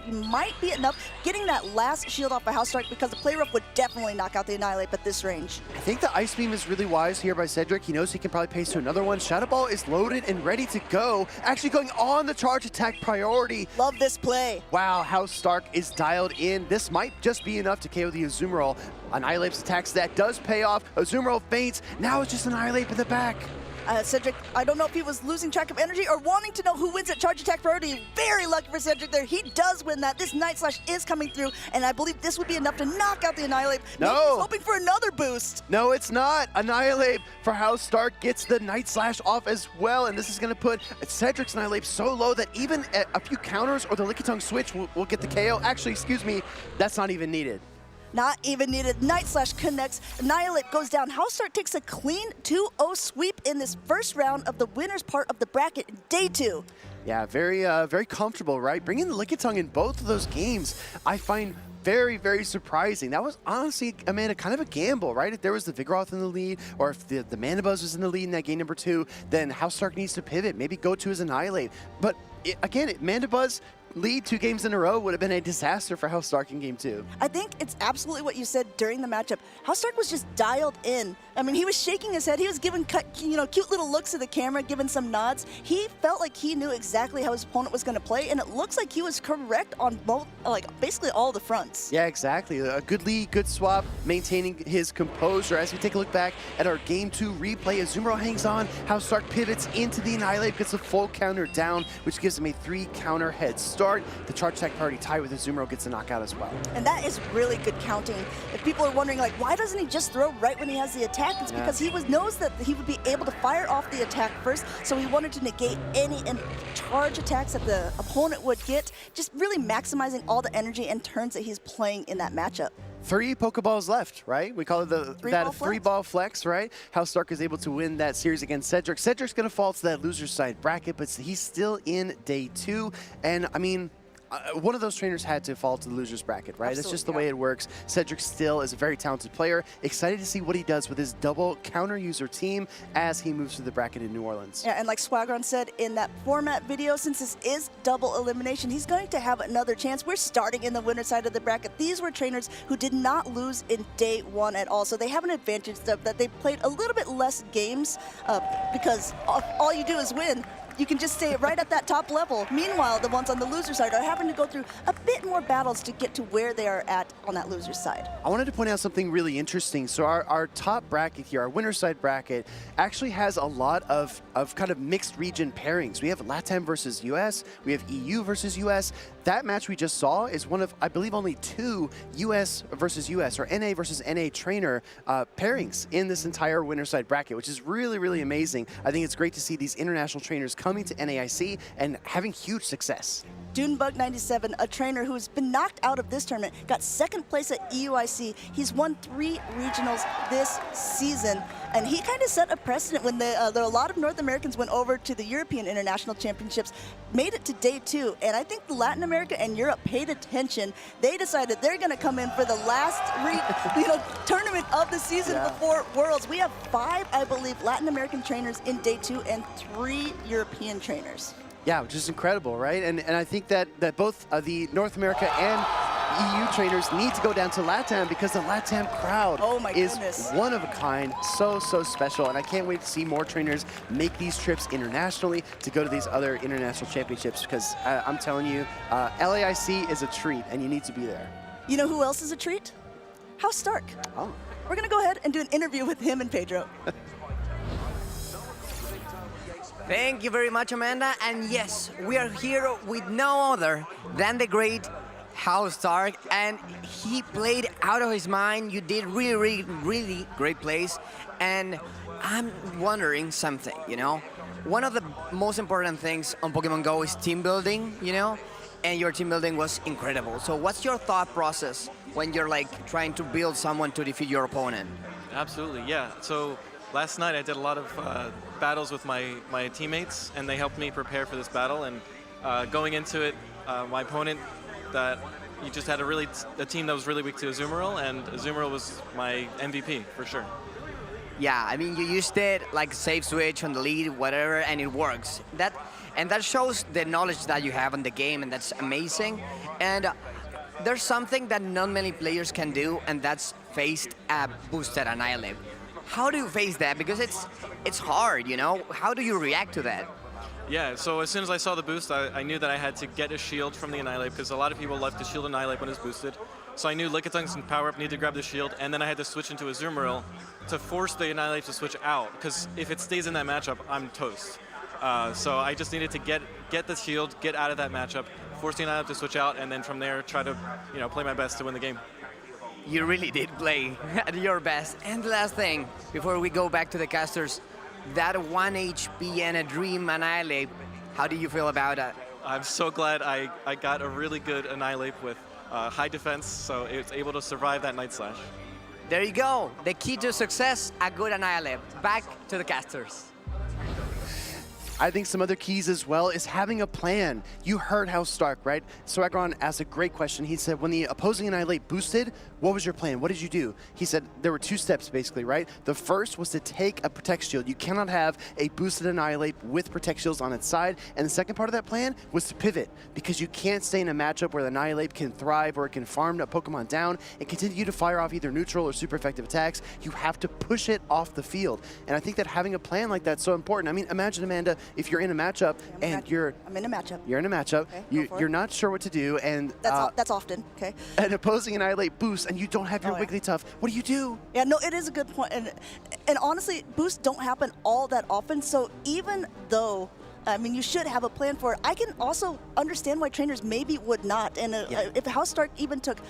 S13: might be enough, getting that last shield off by House Stark, because the Play Rough would definitely knock out the Annihilate at this range.
S15: I think the Ice Beam is really wise here by Cedric. He knows he can probably pace to another one. Shadow Ball is loaded and ready to go. Actually going on the charge attack priority.
S13: Love this play.
S15: Wow, House Stark is dialed in. This might just be enough to KO the Azumarill. Annihilate's attacks, that does pay off. Azumarill faints. Now it's just Annihilate in the back.
S13: Cedric, I don't know if he was losing track of energy or wanting to know who wins at charge attack priority. Very lucky for Cedric there. He does win that. This Night Slash is coming through, and I believe this would be enough to knock out the Annihilate.
S15: No.
S13: Maybe he's hoping for another boost.
S15: No, it's not. Annihilate for House Stark gets the Night Slash off as well, and this is going to put Cedric's Annihilate so low that even a few counters or the Lickitung switch will get the KO. Actually, excuse me, that's not even needed.
S13: Not even needed. Night Slash connects. Annihilate goes down. House Stark takes a clean 2-0 sweep in this first round of the winner's part of the bracket, day 2.
S15: Yeah, very comfortable, right? Bringing the Lickitung in both of those games, I find very, very surprising. That was honestly, Amanda, kind of a gamble, right? If there was the Vigoroth in the lead, or if the Mandibuzz was in the lead in that game number 2, then House Stark needs to pivot, maybe go to his Annihilate. But again, Mandibuzz lead 2 games in a row would have been a disaster for House Stark in game 2.
S13: I think it's absolutely what you said during the matchup. House Stark was just dialed in. I mean, he was shaking his head. He was giving cute little looks to the camera, giving some nods. He felt like he knew exactly how his opponent was going to play, and it looks like he was correct on both, basically all the fronts.
S15: Yeah, exactly. A good lead, good swap, maintaining his composure. As we take a look back at our game 2 replay, Azumarill hangs on. House Stark pivots into the Annihilate, gets a full counter down, which gives him a 3 counter head start. The charge attack priority tied with Azumarill gets a knockout as well.
S13: And that is really good counting. If people are wondering, why doesn't he just throw right when he has the attack? It's because he knows that he would be able to fire off the attack first, so he wanted to negate any charge attacks that the opponent would get, just really maximizing all the energy and turns that he's playing in that matchup.
S15: 3 Pokeballs left, right? We call it that 3-ball flex, right? House Stark is able to win that series against Cedric. Cedric's going to fall to that loser side bracket, but he's still in day 2. And I mean, one of those trainers had to fall to the loser's bracket, right? That's just the way it works. Cedric still is a very talented player. Excited to see what he does with his double counter user team as he moves through the bracket in New Orleans.
S13: Yeah, and like Swagron said in that format video, since this is double elimination, he's going to have another chance. We're starting in the winner side of the bracket. These were trainers who did not lose in day 1 at all, so they have an advantage that they played a little bit less games because all you do is win. You can just stay right at that top level. Meanwhile, the ones on the loser side are having to go through a bit more battles to get to where they are at on that loser side.
S15: I wanted to point out something really interesting. So our top bracket here, our winner side bracket, actually has a lot of kind of mixed region pairings. We have LATAM versus US, we have EU versus US. That match we just saw is one of, I believe, only 2 US versus US or NA versus NA trainer pairings in this entire winner side bracket, which is really, really amazing. I think it's great to see these international trainers coming to NAIC and having huge success.
S13: Dunebug97, a trainer who's been knocked out of this tournament, got 2nd place at EUIC. He's won 3 regionals this season, and he kind of set a precedent when a lot of North Americans went over to the European International Championships, made it to day 2, and I think Latin America and Europe paid attention. They decided they're going to come in for the last tournament of the season before Worlds. We have 5, I believe, Latin American trainers in day 2 and 3 European trainers.
S15: Yeah, which is incredible, right? And I think that both the North America and EU trainers need to go down to LATAM because the LATAM crowd is one of a kind, so special. And I can't wait to see more trainers make these trips internationally to go to these other international championships because I'm telling you, LAIC is a treat and you need to be there.
S13: You know who else is a treat? House Stark.
S15: Oh.
S13: We're going to go ahead and do an interview with him and Pedro.
S16: Thank you very much, Amanda. And yes, we are here with no other than the great Hal Stark, and he played out of his mind. You did really great plays, and I'm wondering something, you know? One of the most important things on Pokemon Go is team building, you know? And your team building was incredible. So what's your thought process when you're like trying to build someone to defeat your opponent?
S17: Absolutely, yeah. So last night I did a lot of battles with my teammates, and they helped me prepare for this battle. And going into it, my opponent he just had a team that was really weak to Azumarill, and Azumarill was my MVP for sure.
S16: Yeah, I mean, you used it like save switch on the lead, whatever, and it works. That shows the knowledge that you have on the game, and that's amazing. And there's something that not many players can do, and that's face a boosted Annihilate. How do you face that? Because it's hard, you know? How do you react to that?
S17: Yeah, so as soon as I saw the boost, I knew that I had to get a shield from the Annihilate, because a lot of people love to shield Annihilate when it's boosted. So I knew Lickitungs and Power Up need to grab the shield, and then I had to switch into Azumarill to force the Annihilate to switch out, because if it stays in that matchup, I'm toast. So I just needed to get the shield, get out of that matchup, force the Annihilate to switch out, and then from there try to play my best to win the game.
S16: You really did play at your best. And the last thing, before we go back to the casters, that 1 HP and a Dream Annihilate, how do you feel about it?
S17: I'm so glad I got a really good Annihilate with high defense, so it's able to survive that Night Slash.
S16: There you go. The key to success, a good Annihilate. Back to the casters.
S15: I think some other keys as well is having a plan. You heard Hal Stark, right? Swagron asked a great question. He said, when the opposing Annihilate boosted, what was your plan? What did you do? He said there were 2 steps basically, right? The first was to take a Protect Shield. You cannot have a boosted Annihilate with Protect Shields on its side. And the second part of that plan was to pivot, because you can't stay in a matchup where the Annihilate can thrive or it can farm a Pokemon down and continue to fire off either neutral or super effective attacks. You have to push it off the field. And I think that having a plan like that's so important. I mean, imagine, Amanda, if you're in a matchup and
S13: I'm in a matchup.
S15: You're in a matchup.
S13: Okay,
S15: you're not sure what to do, and
S13: that's often, okay.
S15: An opposing Annihilate boosts, and you don't have your Wigglytuff. What do you do?
S13: Yeah, no, it is a good point. And honestly, boosts don't happen all that often. So even though, I mean, you should have a plan for it, I can also understand why trainers maybe would not. And if Hal Stark even took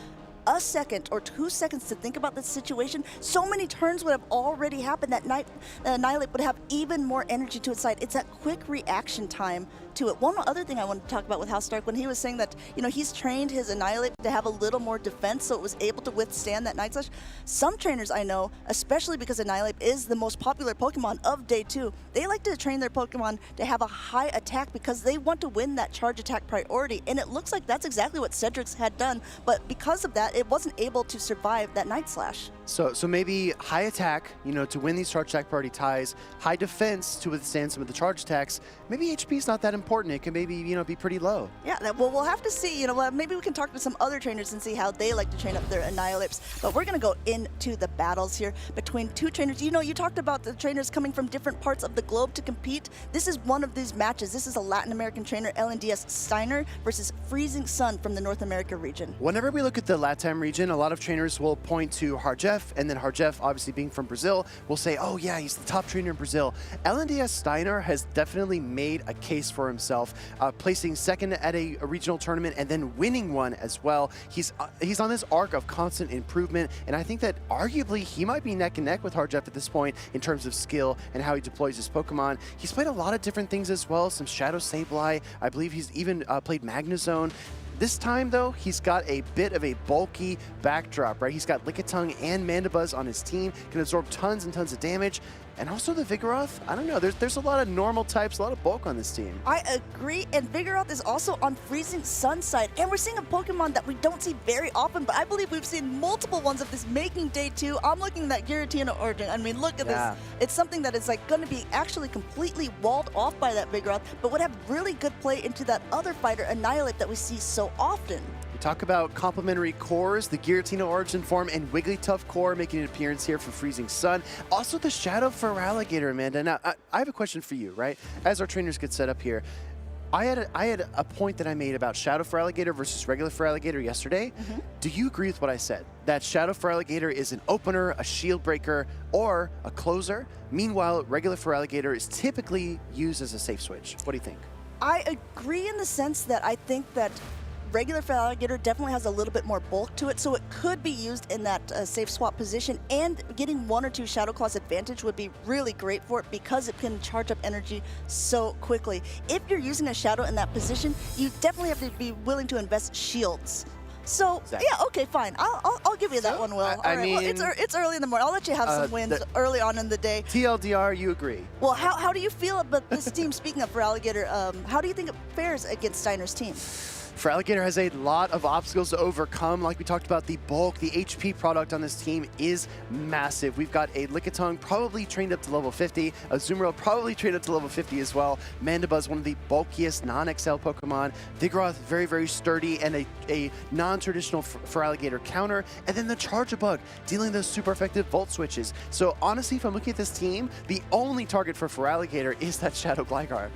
S13: a second or 2 seconds to think about this situation, so many turns would have already happened. That Annihilate would have even more energy to its side. It's that quick reaction time to it. One other thing I want to talk about with Hal Stark, when he was saying that, he's trained his Annihilate to have a little more defense so it was able to withstand that Night Slash. Some trainers I know, especially because Annihilate is the most popular Pokemon of Day 2, they like to train their Pokemon to have a high attack because they want to win that charge attack priority. And it looks like that's exactly what Cedric's had done, but because of that, it wasn't able to survive that Night Slash.
S15: So maybe high attack, to win these charge attack priority ties, high defense to withstand some of the charge attacks. Maybe HP is not that important. It can maybe, be pretty low.
S13: Yeah, well, we'll have to see. Maybe we can talk to some other trainers and see how they like to train up their Annihilates. But we're going to go into the battles here between 2 trainers. You talked about the trainers coming from different parts of the globe to compete. This is one of these matches. This is a Latin American trainer, LNDS Steiner, versus Freezing Sun from the North America region.
S15: Whenever we look at the LATAM region, a lot of trainers will point to Harjef, and then Harjef, obviously being from Brazil, will say, oh yeah, he's the top trainer in Brazil. LNDS Steiner has definitely made a case for himself, placing second at a regional tournament and then winning one as well. He's on this arc of constant improvement, and I think that arguably he might be neck and neck with Harjef at this point in terms of skill and how he deploys his Pokemon. He's played a lot of different things as well, some Shadow Sableye. I believe he's even played Magnezone. This time, though, he's got a bit of a bulky backdrop, right? He's got Lickitung and Mandibuzz on his team, can absorb tons and tons of damage. And also the Vigoroth, I don't know, there's a lot of normal types, a lot of bulk on this team.
S13: I agree, and Vigoroth is also on Freezing Sun side, and we're seeing a Pokemon that we don't see very often, but I believe we've seen multiple ones of this making Day 2. I'm looking at that Giratina origin. I mean, look at this. It's something that is going to be actually completely walled off by that Vigoroth, but would have really good play into that other fighter, Annihilate, that we see so often.
S15: We talk about complementary cores, the Giratina origin form and Wigglytuff core making an appearance here for Freezing Sun. Also the Shadow Feraligatr, Amanda. Now, I have a question for you, right? As our trainers get set up here, I had a point that I made about Shadow for Alligator versus regular for Alligator yesterday. Do you agree with what I said? That Shadow for Alligator is an opener, a shield breaker, or a closer? Meanwhile, regular for Alligator is typically used as a safe switch. What do you think?
S13: I agree in the sense that I think that regular for Alligator definitely has a little bit more bulk to it, so it could be used in that safe swap position, and getting 1 or 2 Shadow Claws advantage would be really great for it because it can charge up energy so quickly. If you're using a Shadow in that position, you definitely have to be willing to invest shields. So, yeah, okay, fine. I'll give you that one, Will.
S15: I mean,
S13: well, it's early in the morning. I'll let you have some wins early on in the day.
S15: TLDR, you agree?
S13: Well, how do you feel about this team, speaking of for Alligator, how do you think it fares against Steiner's team?
S15: For Alligator has a lot of obstacles to overcome. Like we talked about, the bulk, the HP product on this team is massive. We've got a Lickitung probably trained up to level 50, a Azumarill probably trained up to level 50 as well. Mandibuzz, one of the bulkiest non-XL Pokemon. Vigoroth, very, very sturdy and a non-traditional for Alligator counter. And then the Charjabug, dealing those super effective Volt switches. So honestly, if I'm looking at this team, the only target for Alligator is that Shadow Gligar.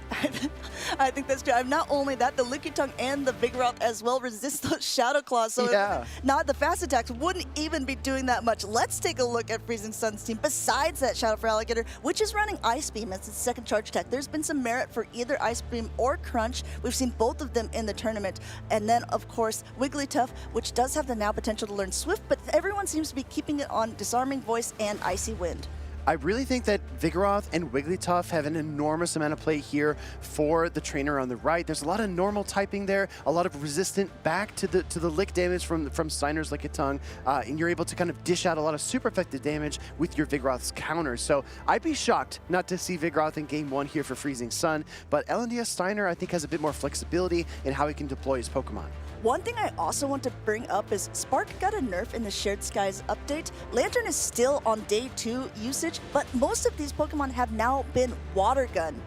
S13: I think that's true. Not only that, the Lickitung and the Vigoroth as well resist those Shadow Claws, so not the fast attacks wouldn't even be doing that much. Let's take a look at Freezing Sun's team. Besides that Shadow for Alligator, which is running Ice Beam as its second charge attack, there's been some merit for either Ice Beam or Crunch. We've seen both of them in the tournament. And then, of course, Wigglytuff, which does have the now potential to learn Swift, but everyone seems to be keeping it on Disarming Voice and Icy Wind.
S15: I really think that Vigoroth and Wigglytuff have an enormous amount of play here for the trainer on the right. There's a lot of normal typing there, a lot of resistant back to the lick damage from Steiner's Lickitung, and you're able to kind of dish out a lot of super effective damage with your Vigoroth's counters. So I'd be shocked not to see Vigoroth in Game 1 here for Freezing Sun, but LNDS Steiner I think has a bit more flexibility in how he can deploy his Pokemon.
S13: One thing I also want to bring up is Spark got a nerf in the Shared Skies update. Lantern is still on day 2 usage, but most of these Pokemon have now been Water Gun.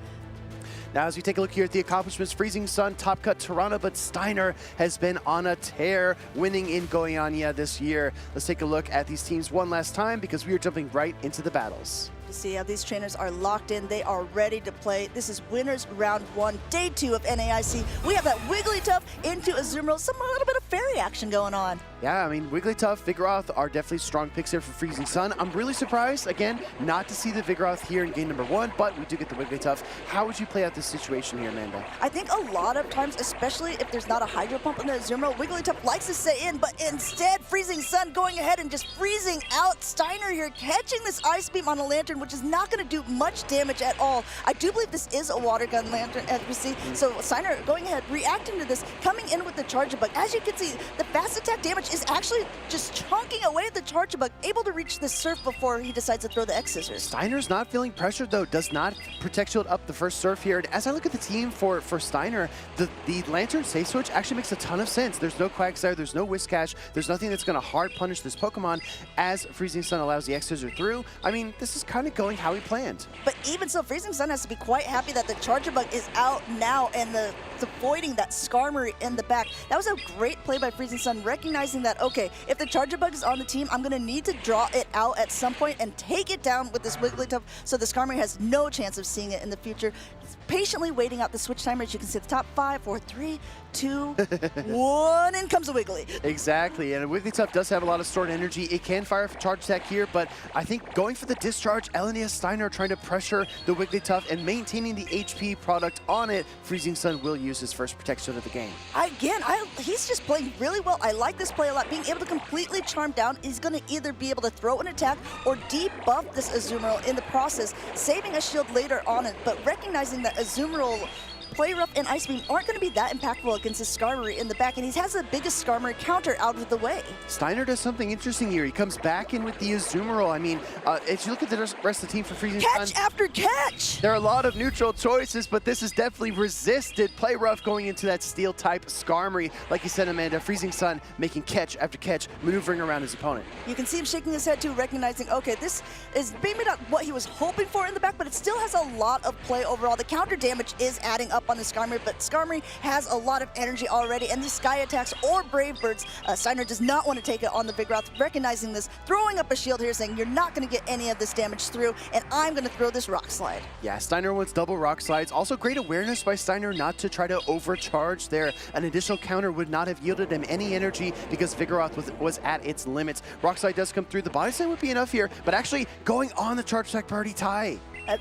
S15: Now, as we take a look here at the accomplishments, Freezing Sun, Top Cut, Tirana, but Steiner has been on a tear, winning in Goiânia this year. Let's take a look at these teams one last time because we are jumping right into the battles.
S13: See how these trainers are locked in. They are ready to play. This is winners round 1, day 2 of NAIC. We have that Wigglytuff into Azumarill. A little bit of fairy action going on.
S15: Yeah, I mean, Wigglytuff, Vigoroth are definitely strong picks here for Freezing Sun. I'm really surprised, again, not to see the Vigoroth here in game number 1, but we do get the Wigglytuff. How would you play out this situation here, Amanda?
S13: I think a lot of times, especially if there's not a Hydro Pump in the Azumarill, Wigglytuff likes to stay in, but instead, Freezing Sun going ahead and just freezing out Steiner here, catching this Ice Beam on a Lantern, which is not going to do much damage at all. I do believe this is a Water Gun Lantern, as we see. So Steiner going ahead, reacting to this, coming in with the Charjabug. As you can see, the fast attack damage is actually just chunking away at the Charjabug, able to reach the Surf before he decides to throw the X-Scissors.
S15: Steiner's not feeling pressured, though, does not Protect Shield up the first Surf here. And as I look at the team for Steiner, the Lantern Safe Switch actually makes a ton of sense. There's no Quagsire, there's no Whiscash, there's nothing that's going to hard punish this Pokemon as Freezing Sun allows the X-Scissor through. I mean, this is kind of going how he planned.
S13: But even so, Freezing Sun has to be quite happy that the Charjabug is out now and avoiding that Skarmory in the back. That was a great play by Freezing Sun, recognizing that, okay, if the Charjabug is on the team, I'm going to need to draw it out at some point and take it down with this Wigglytuff so the Skarmory has no chance of seeing it in the future. Patiently waiting out the switch timer. As you can see at the top, 5, 4, 3, 2, 1, in comes a Wiggly.
S15: Exactly, and Wigglytuff does have a lot of stored energy. It can fire for charge attack here, but I think going for the discharge, LNES Steiner trying to pressure the Wigglytuff and maintaining the HP product on it. Freezing Sun will use his first protection of the game.
S13: Again, he's just playing really well. I like this play a lot. Being able to completely charm down, he's going to either be able to throw an attack or debuff this Azumarill in the process, saving a shield later on it, but recognizing that Azumarill, Play Rough, and Ice Beam aren't going to be that impactful against his Skarmory in the back, and he has the biggest Skarmory counter out of the way.
S15: Steiner does something interesting here. He comes back in with the Azumarill. I mean, if you look at the rest of the team for Freezing Sun,
S13: catch after catch!
S15: There are a lot of neutral choices, but this is definitely resisted. Play Rough going into that Steel-type Skarmory. Like you said, Amanda, Freezing Sun making catch after catch, maneuvering around his opponent.
S13: You can see him shaking his head too, recognizing, okay, this is maybe not what he was hoping for in the back, but it still has a lot of play overall. The counter damage is adding up up on the Skarmory, but Skarmory has a lot of energy already, and these Sky Attacks or Brave Birds, Steiner does not want to take it on the Vigoroth, recognizing this, throwing up a shield here, saying you're not going to get any of this damage through, and I'm going to throw this Rock Slide.
S15: Yeah, Steiner wants double Rock Slides. Also great awareness by Steiner not to try to overcharge there. An additional counter would not have yielded him any energy because Vigoroth was at its limits. Rock Slide does come through. The body slam would be enough here, but actually going on the charge attack priority tie.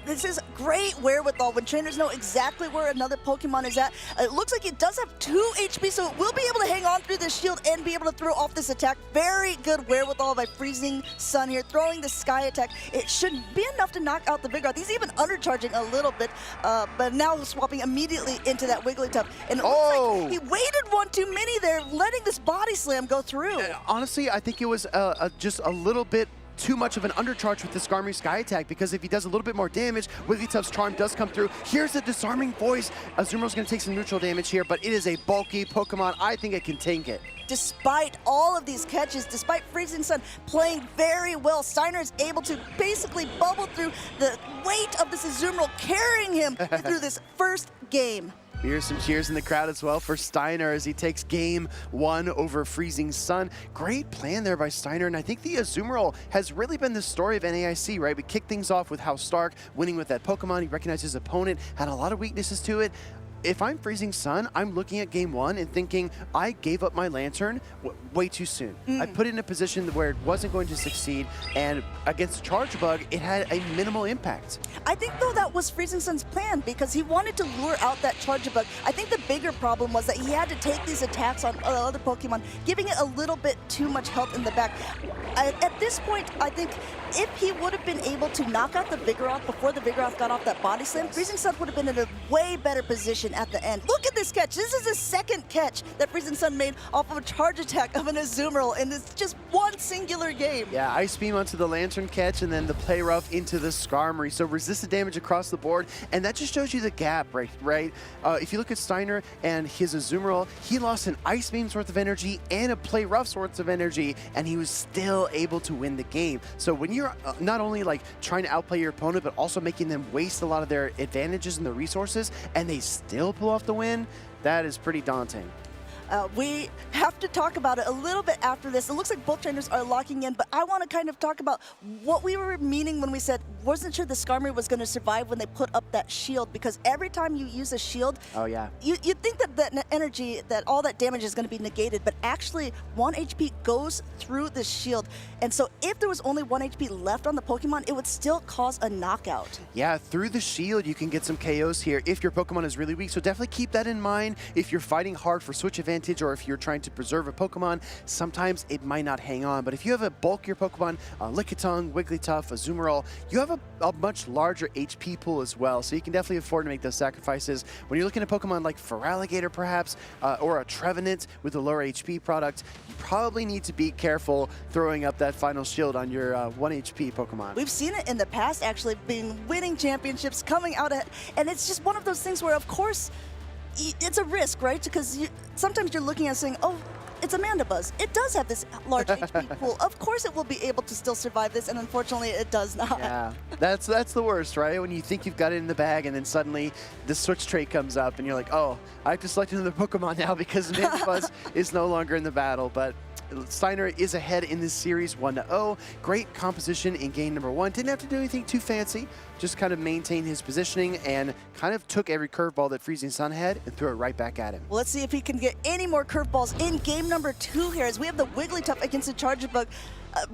S13: This is great wherewithal when trainers know exactly where another Pokemon is at. It looks like it does have 2 HP, so it will be able to hang on through the shield and be able to throw off this attack. Very good wherewithal by Freezing Sun here, throwing the Sky Attack. It should be enough to knock out the Vigoroth. He's even undercharging a little bit, but now swapping immediately into that Wigglytuff. And it looks like he waited one too many there, letting this Body Slam go through.
S15: Honestly, I think it was just a little bit too much of an undercharge with the Skarmory Sky Attack, because if he does a little bit more damage, Wigglytuff's Charm does come through. Here's the Disarming Voice. Azumarill's going to take some neutral damage here, but it is a bulky Pokemon. I think it can tank it.
S13: Despite all of these catches, despite Freezing Sun playing very well, Steiner is able to basically bubble through the weight of this Azumarill, carrying him through this first game.
S15: Here's some cheers in the crowd as well for Steiner as he takes game 1 over Freezing Sun. Great plan there by Steiner, and I think the Azumarill has really been the story of NAIC, right? We kicked things off with House Stark winning with that Pokemon. He recognized his opponent, had a lot of weaknesses to it. If I'm Freezing Sun, I'm looking at game 1 and thinking, I gave up my Lantern way too soon. I put it in a position where it wasn't going to succeed, and against Charge Bug, it had a minimal impact.
S13: I think, though, that was Freezing Sun's plan because he wanted to lure out that Charge Bug. I think the bigger problem was that he had to take these attacks on other Pokemon, giving it a little bit too much health in the back. At this point, I think if he would have been able to knock out the Vigoroth before the Vigoroth got off that Body Slam, Freezing Sun would have been in a way better position at the end. Look at this catch. This is the second catch that Freezing Sun made off of a charge attack of an Azumarill in this just one singular game.
S15: Yeah, Ice Beam onto the Lantern catch and then the Play Rough into the Skarmory. So resisted damage across the board, and that just shows you the gap, right? If you look at Steiner and his Azumarill, he lost an Ice Beam's worth of energy and a Play Rough's worth of energy, and he was still able to win the game. So when you're not only like trying to outplay your opponent, but also making them waste a lot of their advantages and their resources, and they still pull off the win, that is pretty daunting.
S13: We have to talk about it a little bit after this. It looks like both trainers are locking in, but I want to kind of talk about what we were meaning when we said wasn't sure the Skarmory was going to survive when they put up that shield, because every time you use a shield, you think that that energy, that all that damage is going to be negated, but actually 1 HP goes through the shield. And so if there was only 1 HP left on the Pokemon, it would still cause a knockout.
S15: Yeah, through the shield, you can get some KOs here if your Pokemon is really weak. So definitely keep that in mind. If you're fighting hard for switch advantage, or if you're trying to preserve a Pokemon, sometimes it might not hang on. But if you have a bulkier Pokemon, Lickitung, Wigglytuff, Azumarill, you have a much larger HP pool as well. So you can definitely afford to make those sacrifices. When you're looking at Pokemon like Feraligatr perhaps, or a Trevenant with a lower HP product, you probably need to be careful throwing up that final shield on your 1 HP Pokemon.
S13: We've seen it in the past, actually, winning championships, coming out ahead, and it's just one of those things where, of course, it's a risk, right? Because sometimes you're looking at saying, oh, it's a Mandibuzz. It does have this large HP pool. Of course it will be able to still survive this, and unfortunately it does not.
S15: Yeah, that's the worst, right? When you think you've got it in the bag, and then suddenly the switch trait comes up, and you're like, oh, I have to select another Pokemon now because Mandibuzz is no longer in the battle. But Steiner is ahead in this series 1-0. Great composition in game number 1. Didn't have to do anything too fancy. Just kind of maintain his positioning and kind of took every curveball that Freezing Sun had and threw it right back at him.
S13: Well, let's see if he can get any more curveballs in game number 2 here, as we have the Wigglytuff against the Charjabug.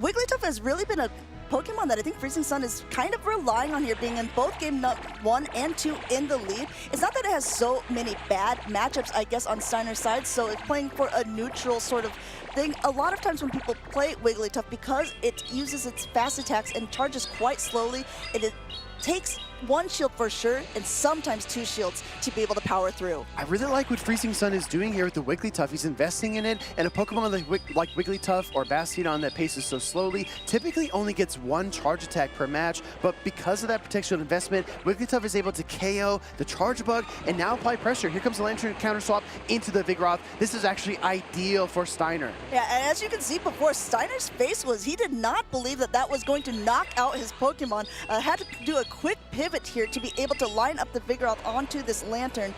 S13: Wigglytuff has really been a Pokemon that I think Freezing Sun is kind of relying on here, being in both game 1 and 2 in the lead. It's not that it has so many bad matchups, I guess, on Steiner's side, so it's playing for a neutral sort of thing. A lot of times when people play Wigglytuff, because it uses its fast attacks and charges quite slowly, it takes 1 shield for sure, and sometimes 2 shields to be able to power through.
S15: I really like what Freezing Sun is doing here with the Wigglytuff. He's investing in it, and a Pokemon like Wigglytuff or Bastiodon that paces so slowly typically only gets 1 charge attack per match, but because of that protection investment, Wigglytuff is able to KO the Charge Bug and now apply pressure. Here comes the Lantern counter swap into the Vigoroth. This is actually ideal for Steiner.
S13: Yeah, and as you can see before, Steiner's face was, he did not believe that that was going to knock out his Pokemon. Had to do a quick pivot here to be able to line up the Vigoroth onto this Lantern.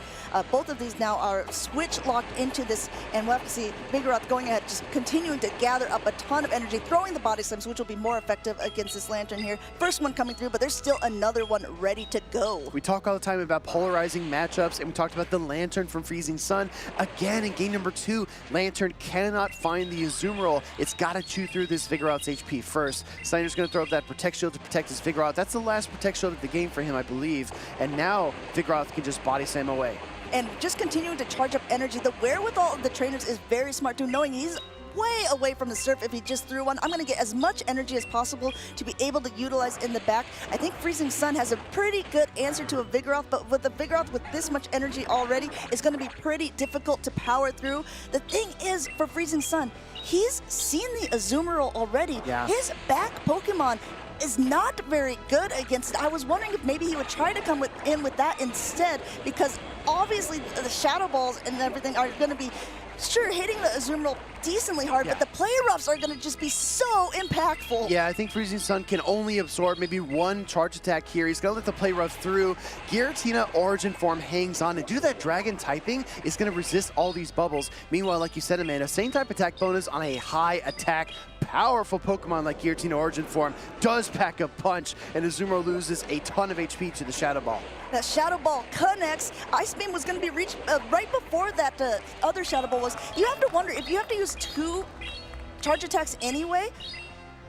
S13: Both of these now are switch locked into this, and we'll have to see Vigoroth going ahead, just continuing to gather up a ton of energy, throwing the Body Slams, which will be more effective against this Lantern here. First one coming through, but there's still another one ready to go.
S15: We talk all the time about polarizing matchups, and we talked about the Lantern from Freezing Sun. Again, in game number 2, Lantern cannot find the Azumarill. It's got to chew through this Vigoroth's HP first. Steiner's going to throw up that Protect Shield to protect his Vigoroth. That's the last Protect Shield of the game for him, I believe. And now Vigoroth can just Body Slam away.
S13: And just continuing to charge up energy. The wherewithal of the trainers is very smart too, knowing he's way away from the surf. If he just threw one, I'm going to get as much energy as possible to be able to utilize in the back. I think Freezing Sun has a pretty good answer to a Vigoroth, but with a Vigoroth with this much energy already, it's going to be pretty difficult to power through. The thing is, for Freezing Sun, he's seen the Azumarill already.
S15: Yeah.
S13: His back Pokemon is not very good against it. I was wondering if maybe he would try to come in with that instead, because obviously the Shadow Balls and everything are going to be hitting the Azumarill decently hard, but the Play Roughs are going to just be so impactful.
S15: Yeah, I think Freezing Sun can only absorb maybe one charge attack here. He's going to let the Play Rough through. Giratina Origin Form hangs on, and due to that Dragon typing, is going to resist all these bubbles. Meanwhile, like you said, Amanda, same type attack bonus on a high attack. Powerful Pokemon like Giratina Origin Form does pack a punch, and Azumarill loses a ton of HP to the Shadow Ball.
S13: That Shadow Ball connects. Ice Beam was going to be reached right before that other Shadow Ball was. You have to wonder, if you have to use 2 charge attacks anyway,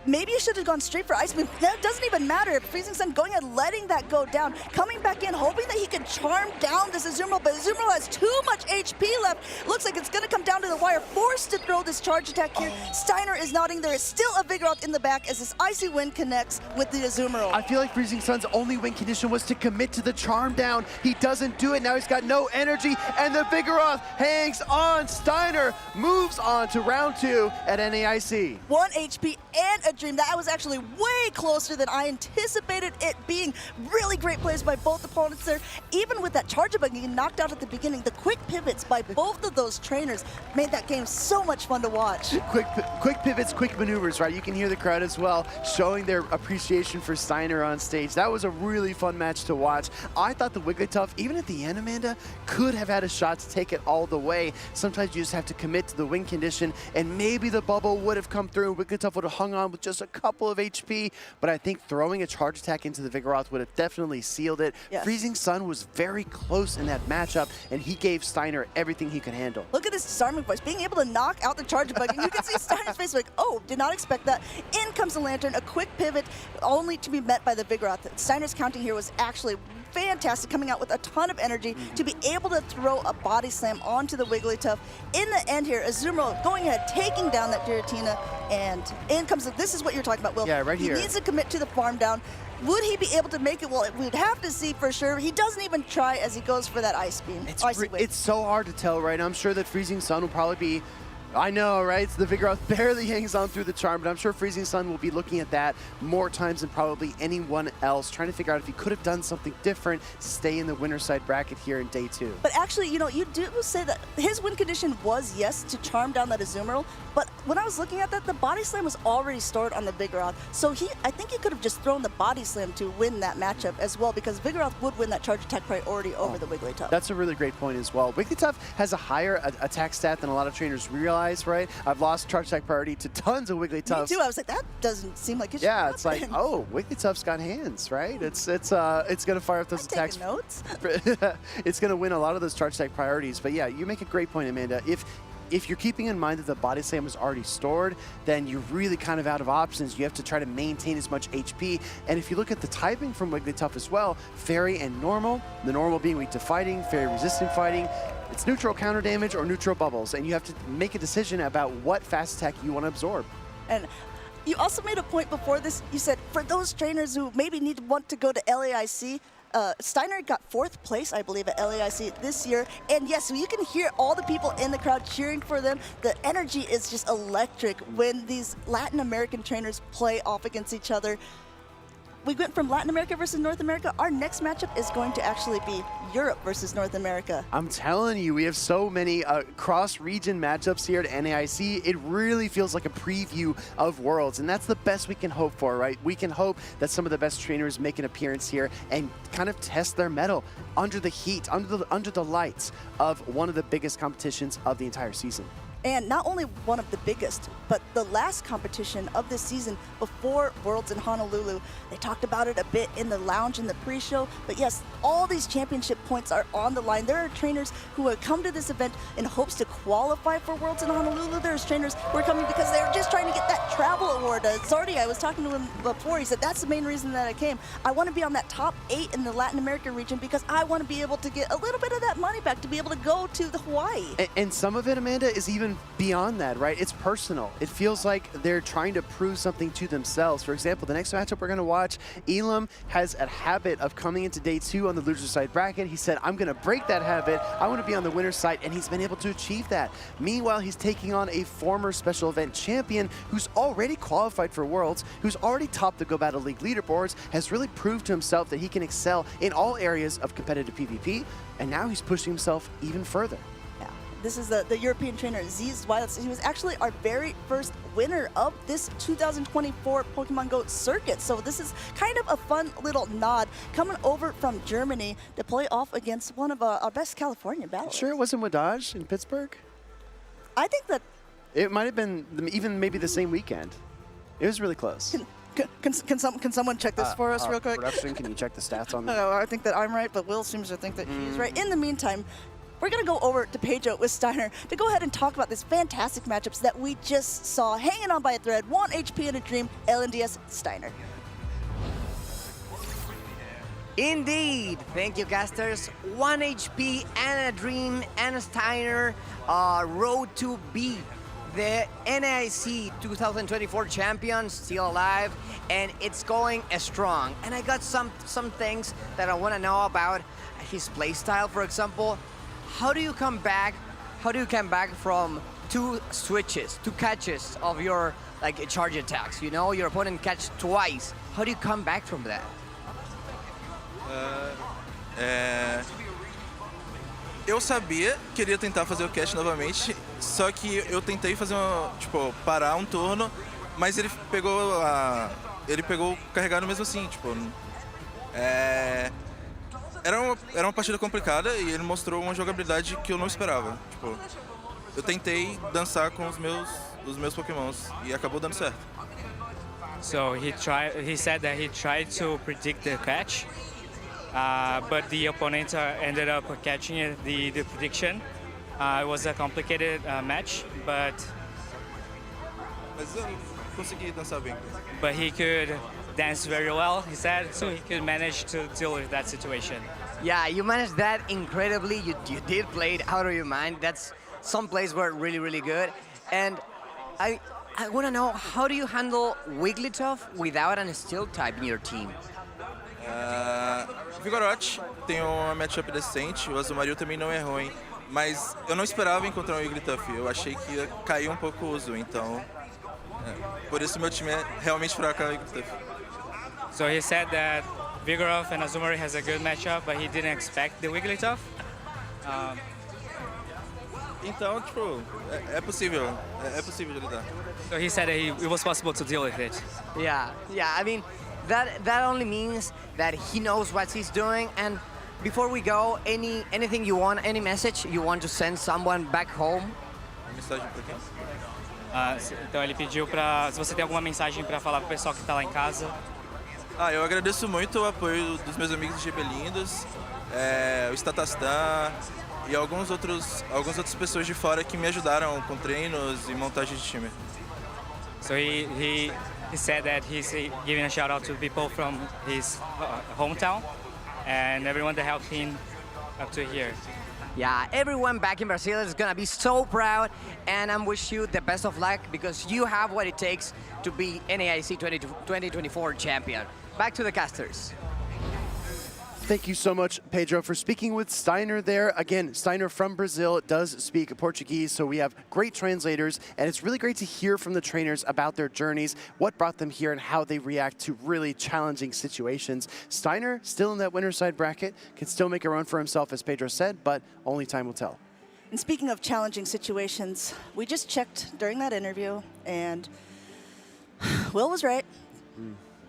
S13: maybe you should have gone straight for Ice Beam. That doesn't even matter. Freezing Sun going and letting that go down, coming back in, hoping that he can charm down this Azumarill, but Azumarill has too much HP left. Looks like it's going to come down to the wire, forced to throw this charge attack here. Steiner is nodding. There is still a Vigoroth in the back as this Icy Wind connects with the Azumarill.
S15: I feel like Freezing Sun's only win condition was to commit to the charm down. He doesn't do it. Now he's got no energy, and the Vigoroth hangs on. Steiner moves on to round 2 at NAIC.
S13: 1 HP and a Dream. That was actually way closer than I anticipated it being. Really great plays by both opponents there. Even with that charge up getting knocked out at the beginning, the quick pivots by both of those trainers made that game so much fun to watch.
S15: Quick pivots, quick maneuvers, right? You can hear the crowd as well showing their appreciation for Steiner on stage. That was a really fun match to watch. I thought the Wigglytuff, even at the end, Amanda, could have had a shot to take it all the way. Sometimes you just have to commit to the win condition, and maybe the bubble would have come through. Wigglytuff would have hung on with just a couple of HP, but I think throwing a charge attack into the Vigoroth would have definitely sealed it.
S13: Yes.
S15: Freezing Sun was very close in that matchup, and he gave Steiner everything he could handle.
S13: Look at this disarming voice, being able to knock out the charge bug, and you can see Steiner's face like, oh, did not expect that. In comes the Lantern, a quick pivot, only to be met by the Vigoroth. Steiner's counting here was actually fantastic, coming out with a ton of energy to be able to throw a Body Slam onto the Wigglytuff. In the end here, Azumarill going ahead, taking down that Giratina, and in comes this is what you're talking about, Will.
S15: Yeah, right here.
S13: He needs to commit to the farm down. Would he be able to make it? Well, we'd have to see for sure. He doesn't even try as he goes for that Ice Beam.
S15: It's so hard to tell, right? I'm sure that Freezing Sun will probably be, I know, right? So the Vigoroth barely hangs on through the charm, but I'm sure Freezing Sun will be looking at that more times than probably anyone else, trying to figure out if he could have done something different to stay in the winner's side bracket here in day 2.
S13: But actually, you know, you do say that his win condition was, yes, to charm down that Azumarill, but when I was looking at that, the Body Slam was already stored on the Vigoroth, so I think he could have just thrown the Body Slam to win that matchup as well, because Vigoroth would win that charge attack priority over the Wigglytuff.
S15: That's a really great point as well. Wigglytuff has a higher attack stat than a lot of trainers realize, right? I've lost charge attack priority to tons of Wigglytuffs.
S13: Me too. I was like, that doesn't seem like it should
S15: Yeah, it's
S13: happen.
S15: like, oh, Wigglytuff's got hands, right? It's gonna fire up those attacks.
S13: Notes.
S15: It's gonna win a lot of those charge attack priorities. But yeah, you make a great point, Amanda. If you're keeping in mind that the Body Slam was already stored, then you're really kind of out of options. You have to try to maintain as much HP. And if you look at the typing from Wigglytuff as well, Fairy and Normal, the Normal being weak to fighting, Fairy resistant fighting, it's neutral counter damage or neutral bubbles. And you have to make a decision about what fast attack you want to absorb.
S13: And you also made a point before this. You said for those trainers who maybe want to go to LAIC, Steiner got 4th place, I believe, at LAIC this year. And yes, you can hear all the people in the crowd cheering for them. The energy is just electric when these Latin American trainers play off against each other. we went from Latin America versus North America. Our next matchup is going to actually be Europe versus North America.
S15: I'm telling you, we have so many cross-region matchups here at NAIC. It really feels like a preview of Worlds, and that's the best we can hope for, right? We can hope that some of the best trainers make an appearance here and kind of test their mettle under the heat, under the lights of one of the biggest competitions of the entire season.
S13: And not only one of the biggest, but the last competition of this season before Worlds in Honolulu. They talked about it a bit in the lounge in the pre-show, but yes, all these championship points are on the line. There are trainers who have come to this event in hopes to qualify for Worlds in Honolulu. There's trainers who are coming because they're just trying to get that travel award. Zardy, I was talking to him before, he said that's the main reason that I came. I want to be on that top 8 in the Latin America region because I want to be able to get a little bit of that money back to be able to go to the Hawaii.
S15: And some of it, Amanda, is even beyond that, right? It's personal. It feels like they're trying to prove something to themselves. For example, the next matchup we're going to watch, Elam has a habit of coming into day 2 on the loser side bracket. He said, I'm going to break that habit. I want to be on the winner's side, and he's been able to achieve that. Meanwhile, he's taking on a former special event champion who's already qualified for Worlds, who's already topped the Go Battle League leaderboards, has really proved to himself that he can excel in all areas of competitive PvP, and now he's pushing himself even further.
S13: This is the European trainer, Ziz Wiles. He was actually our very first winner of this 2024 Pokemon Go circuit. So this is kind of a fun little nod coming over from Germany to play off against one of our best California battlers.
S15: Sure it wasn't Wadaj in Pittsburgh?
S13: I think that...
S15: It might have been even maybe the same weekend. It was really close.
S13: Can someone check this for us real quick?
S15: Production, can you check the stats on that?
S13: No, I think that I'm right, but Will seems to think that he's right. In the meantime, we're going to go over to Pedro with Steiner to go ahead and talk about this fantastic matchups that we just saw. Hanging on by a thread, 1 HP and a dream, LNDS Steiner.
S16: Indeed. Thank you, casters. 1 HP and a dream and Steiner, road to be the NAIC 2024 champion, still alive, and it's going strong. And I got some things that I want to know about his playstyle, for example. How do you come back? How do you come back from 2 switches, 2 catches of your charge attacks? You know, your opponent catch twice. How do you come back from that?
S18: Eu sabia que ele ia tentar fazer o catch novamente, só que eu tentei fazer parar um turno, mas ele pegou carregado mesmo assim, Era uma partida complicada e ele mostrou uma jogabilidade que eu não esperava. Eu tentei dançar com os meus Pokémons e acabou dando certo.
S19: So he said that he tried to predict the catch, but the opponent ended up catching the prediction. It was a complicated match, but
S18: eu consegui dançar bem.
S19: But he could dance very well, he said, so he could manage to deal with that situation.
S16: Yeah, you managed that incredibly. You did play it out of your mind. Some plays were really, really good. And I want to know, how do you handle Wigglytuff without a steel type in your team?
S18: Vigoroth tem uma matchup decente, o Azumarill também não é ruim, mas eu não esperava encontrar um Wigglytuff. Eu achei que ia cair um pouco o uso, então por isso meu time é realmente fraco a Wigglytuff.
S19: So he said that Vigoroth and Azumarill has a good matchup, but he didn't expect the Wigglytuff.
S18: Então, é possível de lidar.
S19: So he said that it was possible to deal with it.
S16: Yeah, I mean, that only means that he knows what he's doing. And before we go, anything you want, any message you want to send someone back home?
S18: Mensagem para quem?
S19: Então ele pediu se você tem alguma mensagem para falar pro pessoal que tá lá em casa.
S18: Eu agradeço muito o apoio dos meus amigos de Gebelindos, o Statastan e algumas outras pessoas de fora que me ajudaram com treinos e montagem de time.
S19: So he said that he's giving a shout out to people from his hometown and everyone that helped him up to here.
S16: Yeah, everyone back in Brazil is gonna be so proud, and I wish you the best of luck because you have what it takes to be NAIC 2024 champion. Back to the casters.
S15: Thank you so much, Pedro, for speaking with Steiner there. Again, Steiner from Brazil does speak Portuguese, so we have great translators, and it's really great to hear from the trainers about their journeys, what brought them here, and how they react to really challenging situations. Steiner, still in that winner's side bracket, can still make a run for himself, as Pedro said, but only time will tell.
S13: And speaking of challenging situations, we just checked during that interview, and Will was right.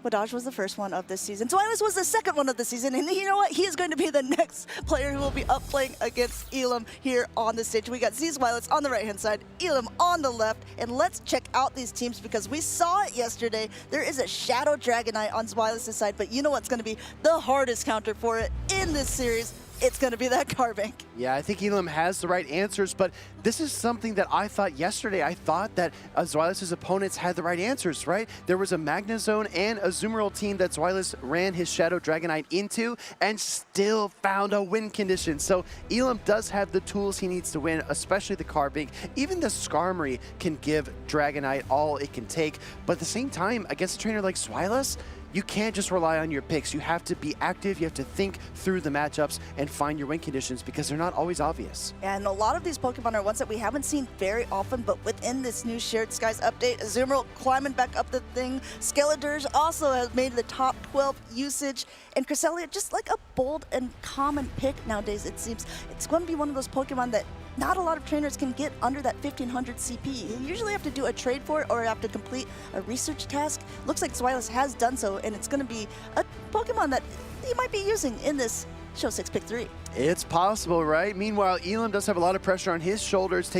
S13: Wadaj was the first one of this season. Zweilous was the second one of the season. And you know what? He is going to be the next player who will be up playing against Elam here on the stage. We got Zweilous on the right-hand side, Elam on the left. And let's check out these teams because we saw it yesterday. There is a Shadow Dragonite on Zweilous' side, but you know what's going to be the hardest counter for it in this series? It's going to be that Carbink.
S15: Yeah, I think Elam has the right answers, but this is something that I thought yesterday. I thought that Zweilous' opponents had the right answers, right? There was a Magnezone and a Azumarill team that Zweilous ran his Shadow Dragonite into and still found a win condition. So Elam does have the tools he needs to win, especially the Carbink. Even the Skarmory can give Dragonite all it can take, but at the same time, against a trainer like Zweilous, you can't just rely on your picks. You have to be active, you have to think through the matchups and find your win conditions because they're not always obvious.
S13: And a lot of these Pokemon are ones that we haven't seen very often, but within this new Shared Skies update, Azumarill climbing back up the thing, Skeledurge also has made the top 12 usage, and Cresselia just like a bold and common pick nowadays, it seems. It's going to be one of those Pokemon that not a lot of trainers can get under that 1500 CP. You usually have to do a trade for it or have to complete a research task. Looks like Zweilous has done so, and it's going to be a Pokemon that you might be using in this Show 6 Pick 3.
S15: It's possible, right? Meanwhile, Elam does have a lot of pressure on his shoulders,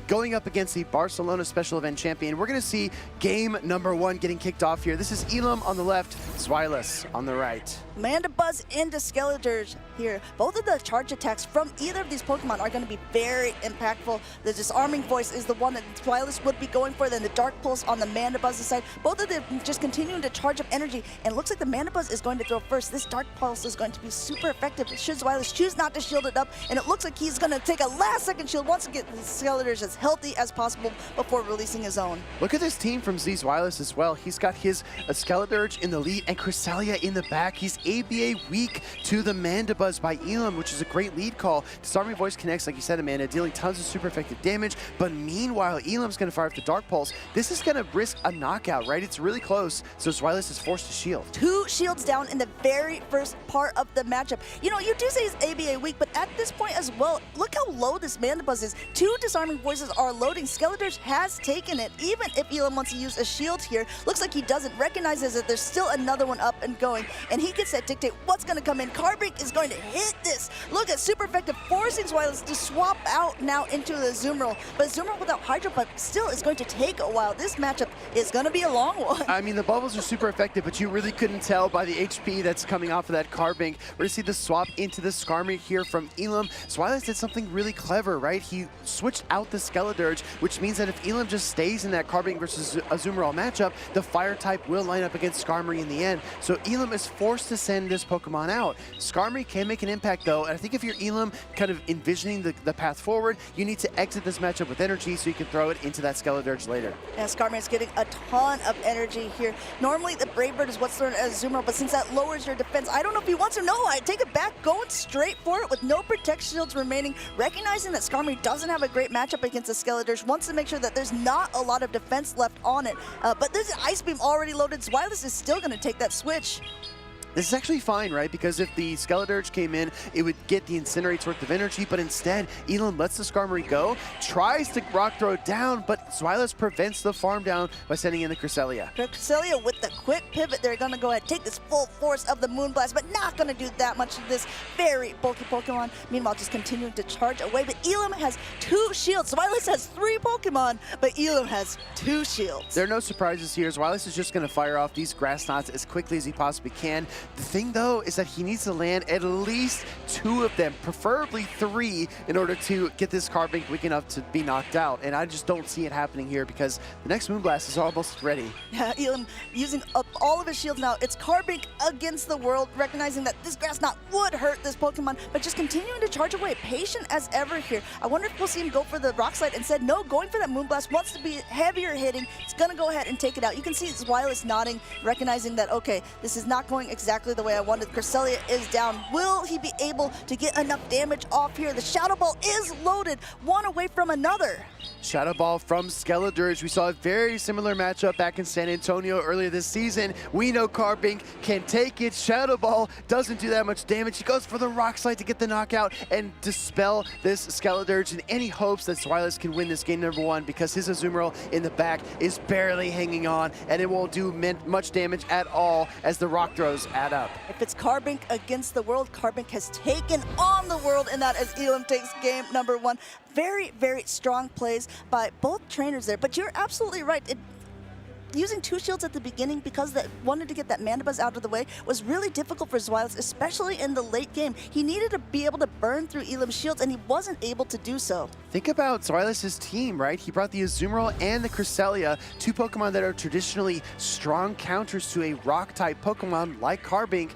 S15: going up against the Barcelona Special Event Champion. We're going to see game number 1 getting kicked off here. This is Elam on the left, Zweilous on the right.
S13: Mandibuzz into Skeledurge here. Both of the charge attacks from either of these Pokemon are going to be very impactful. The Disarming Voice is the one that Zweilous would be going for, then the Dark Pulse on the Mandibuzz's side. Both of them just continuing to charge up energy, and it looks like the Mandibuzz is going to throw first. This Dark Pulse is going to be super effective. Should Zweilous choose not to shield it up, and it looks like he's going to take a last-second shield once to get the Skeledurge as healthy as possible before releasing his own.
S15: Look at this team from Zweilous as well. He's got his Skeledurge in the lead and Cresselia in the back. He's ABA weak to the Mandibuzz by Elam, which is a great lead call. Disarming Voice connects, like you said, Amanda, dealing tons of super effective damage, but meanwhile, Elam's going to fire up the Dark Pulse. This is going to risk a knockout, right? It's really close, so Zweilous is forced to shield.
S13: 2 shields down in the very first part of the matchup. You know, you do say he's ABA weak, but at this point as well, look how low this Mandibuzz is. 2 Disarming Voices are loading. Skeledurge has taken it, even if Elam wants to use a shield here. Looks like he doesn't, recognizes that there's still another one up and going, and he gets that dictate what's going to come in. Carbink is going to hit this. Look at super effective, forcing Zweilous to swap out now into the Azumarill, but Azumarill without Hydro Pump still is going to take a while. This matchup is going to be a long one.
S15: I mean, the bubbles are super effective, but you really couldn't tell by the HP that's coming off of that Carbink. We're going to see the swap into the Skarmory here from Elam. Zweilous did something really clever, right? He switched out the Skeledurge, which means that if Elam just stays in that Carbink versus Azumarill matchup, the Fire type will line up against Skarmory in the end. So Elam is forced to send this Pokemon out. Skarmory can make an impact though, and I think if you're Elam kind of envisioning the path forward, you need to exit this matchup with energy so you can throw it into that Skeledurge later.
S13: Yeah, Skarmory is getting a ton of energy here. Normally the Brave Bird is what's thrown as Azumarill, but since that lowers your defense, I don't know if he wants to. No, I take it back, going straight for it with no Protect Shields remaining, recognizing that Skarmory doesn't have a great matchup against the Skeledurge, wants to make sure that there's not a lot of defense left on it. But there's an Ice Beam already loaded. Zweilous is still going to take that switch.
S15: This is actually fine, right? Because if the Skeledurge came in, it would get the Incinerate's worth of energy, but instead, Elam lets the Skarmory go, tries to Rock Throw down, but Zweilous prevents the farm down by sending in the Cresselia.
S13: Cresselia with the quick pivot, they're going to go ahead and take this full force of the Moonblast, but not going to do that much of this very bulky Pokemon. Meanwhile, just continuing to charge away, but Elam has 2 shields. Zweilous has 3 Pokemon, but Elam has 2 shields.
S15: There are no surprises here. Zweilous is just going to fire off these Grass Knots as quickly as he possibly can. The thing, though, is that he needs to land at least 2 of them, preferably 3, in order to get this Carbink weak enough to be knocked out. And I just don't see it happening here because the next Moonblast is almost ready.
S13: Yeah, Elam using up all of his shields now. It's Carbink against the world, recognizing that this Grass Knot would hurt this Pokemon, but just continuing to charge away, patient as ever here. I wonder if we'll see him go for the Rock Slide instead. No, going for that Moonblast, wants to be heavier hitting. It's going to go ahead and take it out. You can see Zweilous nodding, recognizing that, okay, this is not going exactly exactly the way I wanted. Cresselia is down. Will he be able to get enough damage off here? The Shadow Ball is loaded, one away from another.
S15: Shadow Ball from Skeledirge. We saw a very similar matchup back in San Antonio earlier this season. We know Carbink can take it. Shadow Ball doesn't do that much damage. He goes for the Rock Slide to get the knockout and dispel this Skeledirge in any hopes that Swilus can win this game number 1, because his Azumarill in the back is barely hanging on, and it won't do much damage at all as the rock throws add up.
S13: If it's Carbink against the world, Carbink has taken on the world, and that as Elam takes game number 1. Very, very strong plays by both trainers there, but you're absolutely right. Using 2 shields at the beginning because that wanted to get that Mana Buzz out of the way was really difficult for Zwilus, especially in the late game. He needed to be able to burn through Elam's shields, and he wasn't able to do so.
S15: Think about Zwilus' team, right? He brought the Azumarill and the Cresselia, 2 Pokemon that are traditionally strong counters to a rock-type Pokemon like Carbink,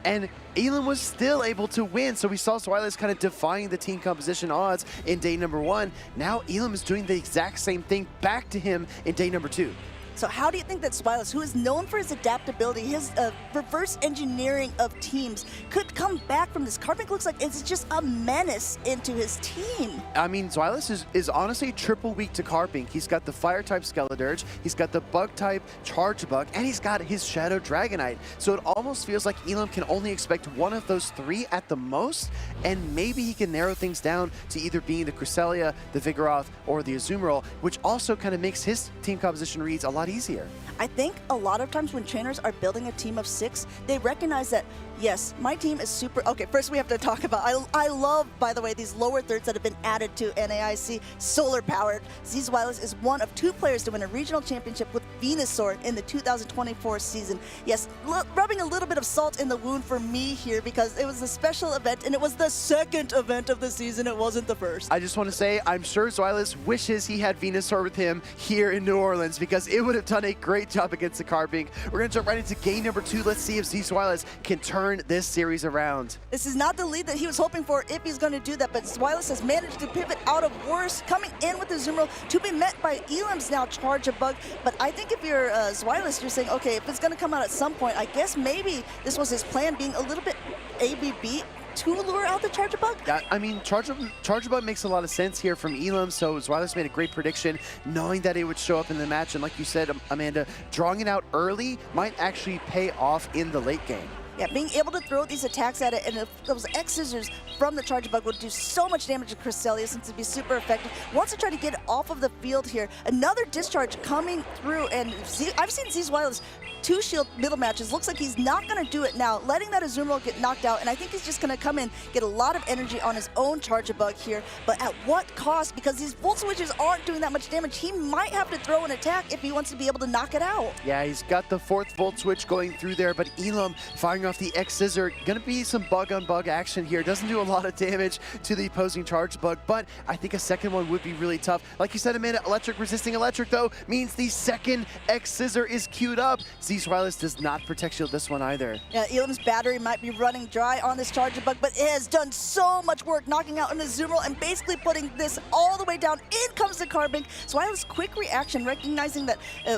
S15: and Elam was still able to win. So we saw Zwilus kind of defying the team composition odds in day number 1. Now Elam is doing the exact same thing back to him in day number 2.
S13: So how do you think that Zwilus, who is known for his adaptability, his reverse engineering of teams, could come back from this? Carbink looks like it's just a menace into his team.
S15: I mean, Zwilus is honestly triple weak to Carbink. He's got the Fire-type Skeledirge, he's got the Bug-type Chargebug, and he's got his Shadow Dragonite. So it almost feels like Elam can only expect one of those 3 at the most, and maybe he can narrow things down to either being the Cresselia, the Vigoroth, or the Azumarill, which also kind of makes his team composition reads a lot easier.
S13: I think a lot of times when trainers are building a team of 6, they recognize that, yes, my team is super... Okay, first we have to talk about... I love, by the way, these lower thirds that have been added to NAIC, solar-powered. Zwilus is one of 2 players to win a regional championship with Venusaur in the 2024 season. Yes, rubbing a little bit of salt in the wound for me here because it was a special event, and it was the 2nd event of the season. It wasn't the 1st.
S15: I just want to say, I'm sure Zwilus wishes he had Venusaur with him here in New Orleans, because it would have done a great job against the Carbink. We're going to jump right into game number 2. Let's see if Zwilus can turn this series around.
S13: This is not the lead that he was hoping for if he's going to do that, but Zwilus has managed to pivot out of worse, coming in with the Azumarill to be met by Elam's now Chargebug. But I think if you're Zwilus, you're saying, okay, if it's going to come out at some point, I guess maybe this was his plan, being a little bit ABB to lure out the Chargebug?
S15: Yeah, I mean, Chargebug makes a lot of sense here from Elam, so Zwilus made a great prediction, knowing that it would show up in the match, and like you said, Amanda, drawing it out early might actually pay off in the late game.
S13: Yeah, being able to throw these attacks at it, and if those X-Scissors from the Chargebug would do so much damage to Cresselia, since it'd be super effective. Wants to try to get it off of the field here. Another discharge coming through, and I've seen Zwilus 2 shield middle matches. Looks like he's not going to do it now, letting that Azumarill get knocked out, and I think he's just going to come in, get a lot of energy on his own Chargebug here, but at what cost? Because these Volt Switches aren't doing that much damage. He might have to throw an attack if he wants to be able to knock it out.
S15: Yeah, he's got the 4th Volt Switch going through there, but Elam firing off the X-Scissor. Gonna be some bug-on-bug action here. Doesn't do a lot of damage to the opposing Chargebug, but I think a second one would be really tough. Like you said, Amanda, electric resisting electric, though, means the second X-Scissor is queued up. Zwilus does not protect shield this one either.
S13: Yeah, Elam's battery might be running dry on this Chargebug, but it has done so much work, knocking out an Azumarill and basically putting this all the way down. In comes the Carbink. Zwilus' quick reaction, recognizing that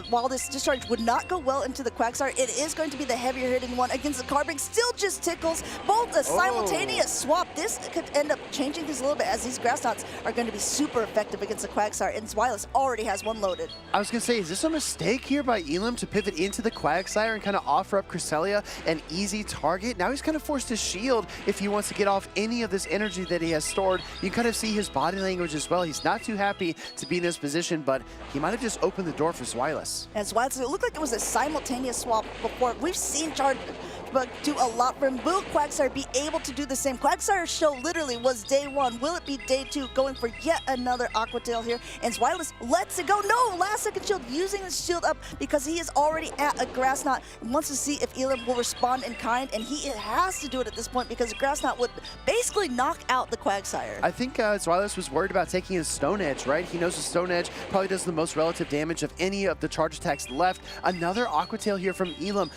S13: while this discharge would not go well into the Quagsire, it is going to be the heavier hitting one against the Carbink. Still just tickles. Both a simultaneous swap. This could end up changing things a little bit, as these Grass Knots are going to be super effective against the Quagsire, and Zwilus already has one loaded.
S15: I was going to say, is this a mistake here by Elam to pivot into the Quagsire and kind of offer up Cresselia an easy target? Now he's kind of forced to shield if he wants to get off any of this energy that he has stored. You kind of see his body language as well. He's not too happy to be in this position, but he might have just opened the door for Zwilus.
S13: And Zwilus, it looked like it was a simultaneous swap before. We've seen Chargebug do a lot for him. Will Quagsire be able to do the same? Quagsire's show literally was day 1. Will it be day 2, going for yet another Aqua Tail here? And Zwilus lets it go. No, last second shield, using his shield up because he is already at a Grass Knot and wants to see if Elam will respond in kind, and he has to do it at this point because Grass Knot would basically knock out the Quagsire.
S15: I think Zwilus was worried about taking his Stone Edge, right? He knows the Stone Edge probably does the most relative damage of any of the charge attacks left. Another Aqua Tail here from Elam.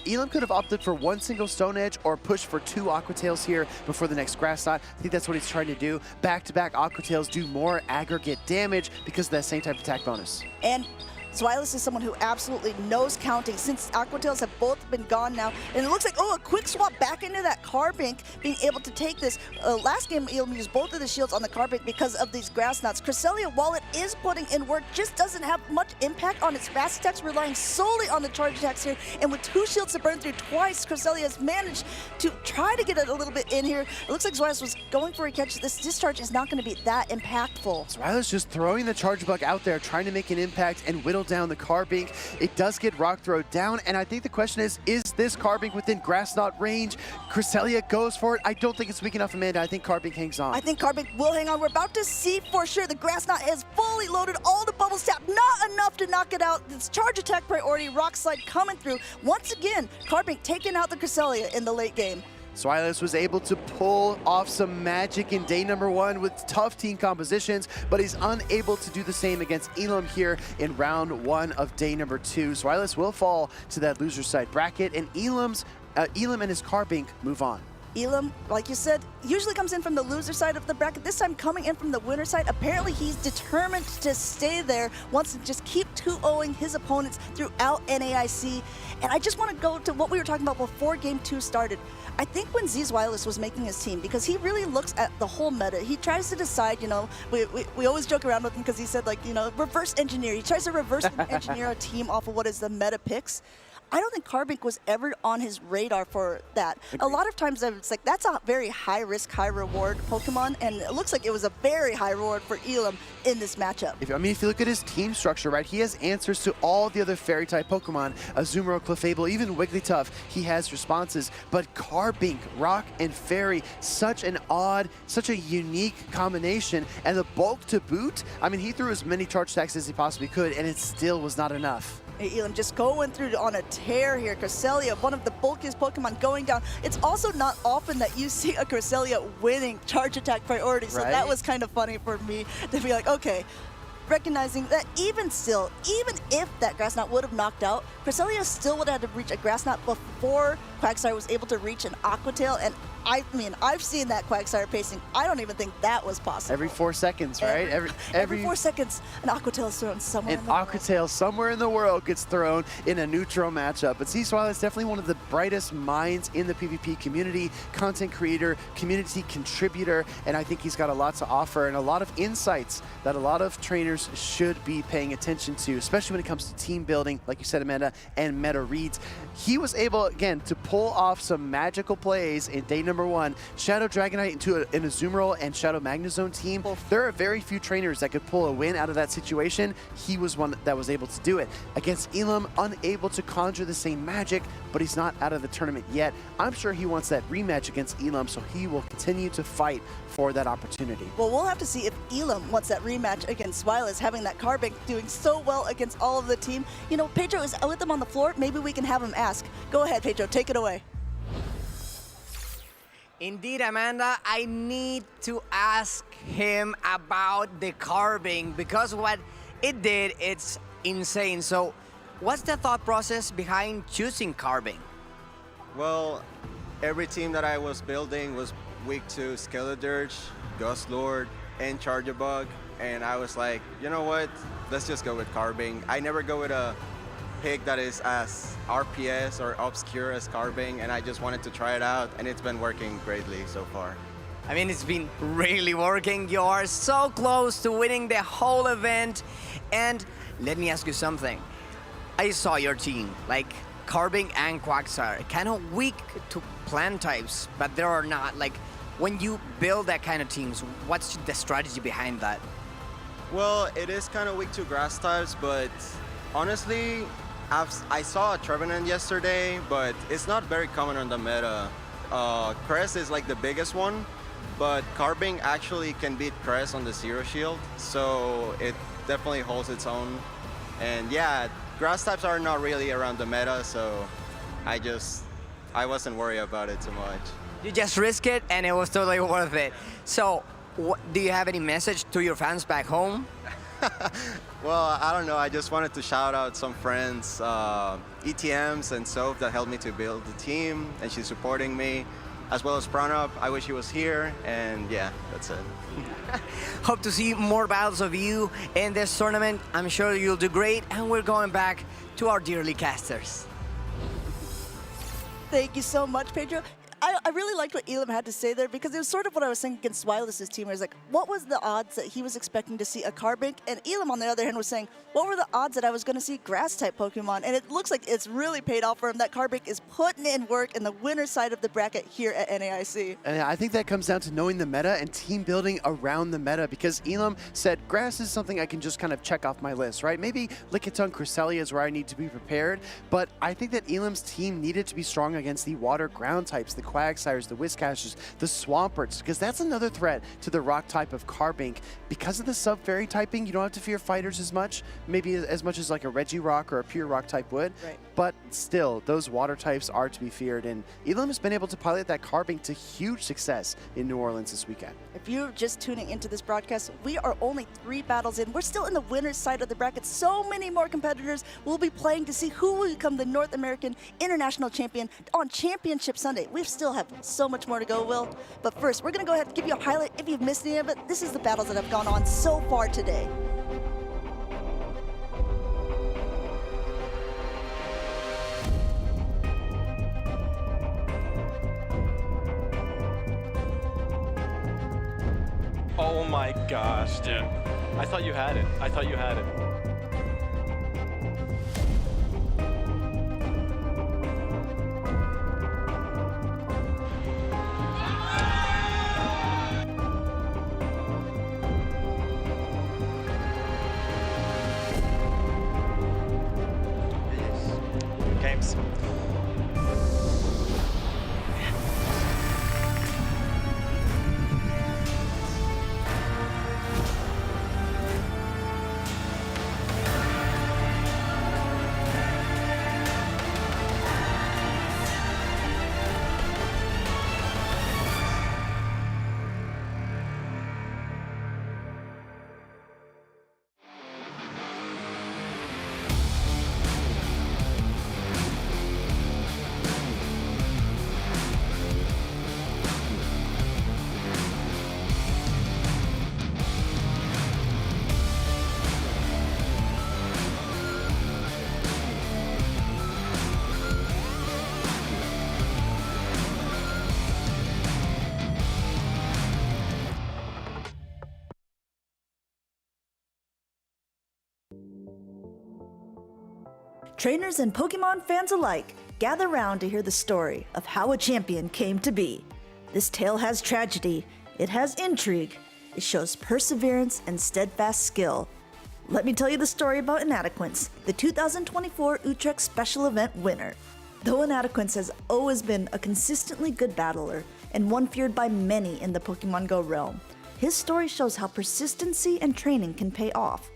S15: Elam could have opted for 1 single Stone Edge or push for 2 Aqua Tails here before the next Grass Knot. I think that's what he's trying to do. Back-to-back Aqua Tails do more aggregate damage because of that same type of attack bonus.
S13: And Zweilous is someone who absolutely knows counting since Aquatails have both been gone now. And it looks like, oh, a quick swap back into that Carbink, being able to take this. Last game, Elam used both of the shields on the Carbink because of these grass knots. Cresselia, while it is putting in work, just doesn't have much impact on its fast attacks, relying solely on the charge attacks here. And with 2 shields to burn through twice, Cresselia has managed to try to get it a little bit in here. It looks like Zweilous was going for a catch. This discharge is not going to be that impactful.
S15: Zweilous just throwing the charge bug out there, trying to make an impact and whittle down the Carbink. It does get rock throw down, and I think the question is this Carbink within grass knot range? Cresselia goes for it. I don't think it's weak enough, Amanda. I think Carbink hangs on.
S13: I think Carbink will hang on. We're about to see for sure. The grass knot is fully loaded. All the bubbles tapped. Not enough to knock it out. It's charge attack priority. Rock slide coming through. Once again, Carbink taking out the Cresselia in the late game.
S15: Zweilous was able to pull off some magic in day number 1 with tough team compositions, but he's unable to do the same against Elam here in round 1 of day number 2. Zweilous will fall to that loser side bracket, and Elam and his Carbink move on.
S13: Elam, like you said, usually comes in from the loser side of the bracket. This time coming in from the winner side. Apparently he's determined to stay there, wants to just keep 2-0ing his opponents throughout NAIC. And I just want to go to what we were talking about before game 2 started. I think when Zweilous was making his team, because he really looks at the whole meta, he tries to decide, you know, we always joke around with him because he said, like, you know, reverse engineer. He tries to reverse engineer a team off of what is the meta picks. I don't think Carbink was ever on his radar for that. A lot of times it's like, that's a very high risk, high reward Pokemon, and it looks like it was a very high reward for Elam in this matchup.
S15: If you look at his team structure, right, he has answers to all the other fairy type Pokemon, Azumarill, Clefable, even Wigglytuff, he has responses. But Carbink, Rock, and Fairy, such an odd, such a unique combination, and the bulk to boot. I mean, he threw as many charge attacks as he possibly could, and it still was not enough.
S13: Hey, Elam just going through on a tear here. Cresselia, one of the bulkiest Pokemon, going down. It's also not often that you see a Cresselia winning charge attack priority, so that was kind of funny for me to be like, okay, recognizing that even still, even if that grass knot would have knocked out, Cresselia still would have had to reach a grass knot before Quagsire was able to reach an Aquatail, and I mean, I've seen that Quagsire pacing. I don't even think that was possible.
S15: Every 4 seconds, right?
S13: Every 4 seconds, an Aquatail is thrown somewhere in the world.
S15: An Aquatail somewhere in the world gets thrown in a neutral matchup. But Zweilous is definitely one of the brightest minds in the PvP community, content creator, community contributor, and I think he's got a lot to offer and a lot of insights that a lot of trainers should be paying attention to, especially when it comes to team building, like you said, Amanda, and meta reads. He was able, again, to pull off some magical plays in day number 1. Shadow Dragonite into an Azumarill and Shadow Magnezone team. There are very few trainers that could pull a win out of that situation. He was one that was able to do it. Against Elam, unable to conjure the same magic, but he's not out of the tournament yet. I'm sure he wants that rematch against Elam, so he will continue to fight for that opportunity.
S13: Well, we'll have to see if Elam wants that rematch against Zweilous, having that Carbink doing so well against all of the team. You know, Pedro is with him on the floor. Maybe we can have him ask. Go ahead, Pedro, take it away.
S16: Indeed, Amanda, I need to ask him about the Carbink because what it did, it's insane. So what's the thought process behind choosing Carbink?
S20: Well, every team that I was building was weak to Skeledirge, Gustlord, and Charjabug, and I was like, you know what, let's just go with Carbink. I never go with a pick that is as RPS or obscure as Carbink, and I just wanted to try it out, and it's been working greatly so far.
S16: I mean, it's been really working. You are so close to winning the whole event. And let me ask you something. I saw your team, like Carbink and Quagsire, kind of weak to plant types, but there are not. Like, when you build that kind of teams, what's the strategy behind that?
S20: Well, it is kind of weak to grass types, but honestly, I saw a Trevenant yesterday, but it's not very common on the meta. Crest is like the biggest one, but Carbink actually can beat Crest on the Zero Shield, so it definitely holds its own. And yeah, grass types are not really around the meta, so I wasn't worried about it too much.
S16: You just risk it, and it was totally worth it. So, do you have any message to your fans back home?
S20: Well, I don't know. I just wanted to shout out some friends, ETMs and Soph that helped me to build the team, and she's supporting me. as well as Pranab. I wish he was here, and yeah, that's it.
S16: Hope to see more battles of you in this tournament. I'm sure you'll do great, and we're going back to our dearly casters.
S13: Thank you so much, Pedro. I really liked what Elam had to say there, because it was sort of what I was saying against Wireless's team. Where it's like, what was the odds that he was expecting to see a Carbink? And Elam, on the other hand, was saying, what were the odds that I was going to see grass-type Pokemon? And it looks like it's really paid off for him. That Carbink is putting in work in the winner's side of the bracket here at NAIC.
S15: And I think that comes down to knowing the meta and team building around the meta, because Elam said, grass is something I can just kind of check off my list, right? Maybe Lickitung, Cresselia is where I need to be prepared, but I think that Elam's team needed to be strong against the water ground types, the Quagsires, the Whiscasters, the Swamperts, because that's another threat to the rock type of Carbink. Because of the sub-fairy typing, you don't have to fear fighters as much, maybe as much as like a Regirock or a pure rock type would,
S13: right.
S15: But still, those water types are to be feared, and Elam has been able to pilot that Carbink to huge success in New Orleans this weekend.
S13: If you're just tuning into this broadcast, we are only 3 battles in. We're still in the winner's side of the bracket. So many more competitors will be playing to see who will become the North American International Champion on Championship Sunday. We still have so much more to go, Will. But first, we're going to go ahead and give you a highlight. If you've missed any of it, this is the battles that have gone on so far today.
S17: Oh my gosh, dude. I thought you had it. I thought you had it. Games.
S13: Trainers and Pokemon fans alike gather round to hear the story of how a champion came to be. This tale has tragedy, it has intrigue, it shows perseverance and steadfast skill. Let me tell you the story about Inadequance, the 2024 Utrecht Special Event winner. Though Inadequance has always been a consistently good battler and one feared by many in the Pokemon Go realm, his story shows how persistency and training can pay off.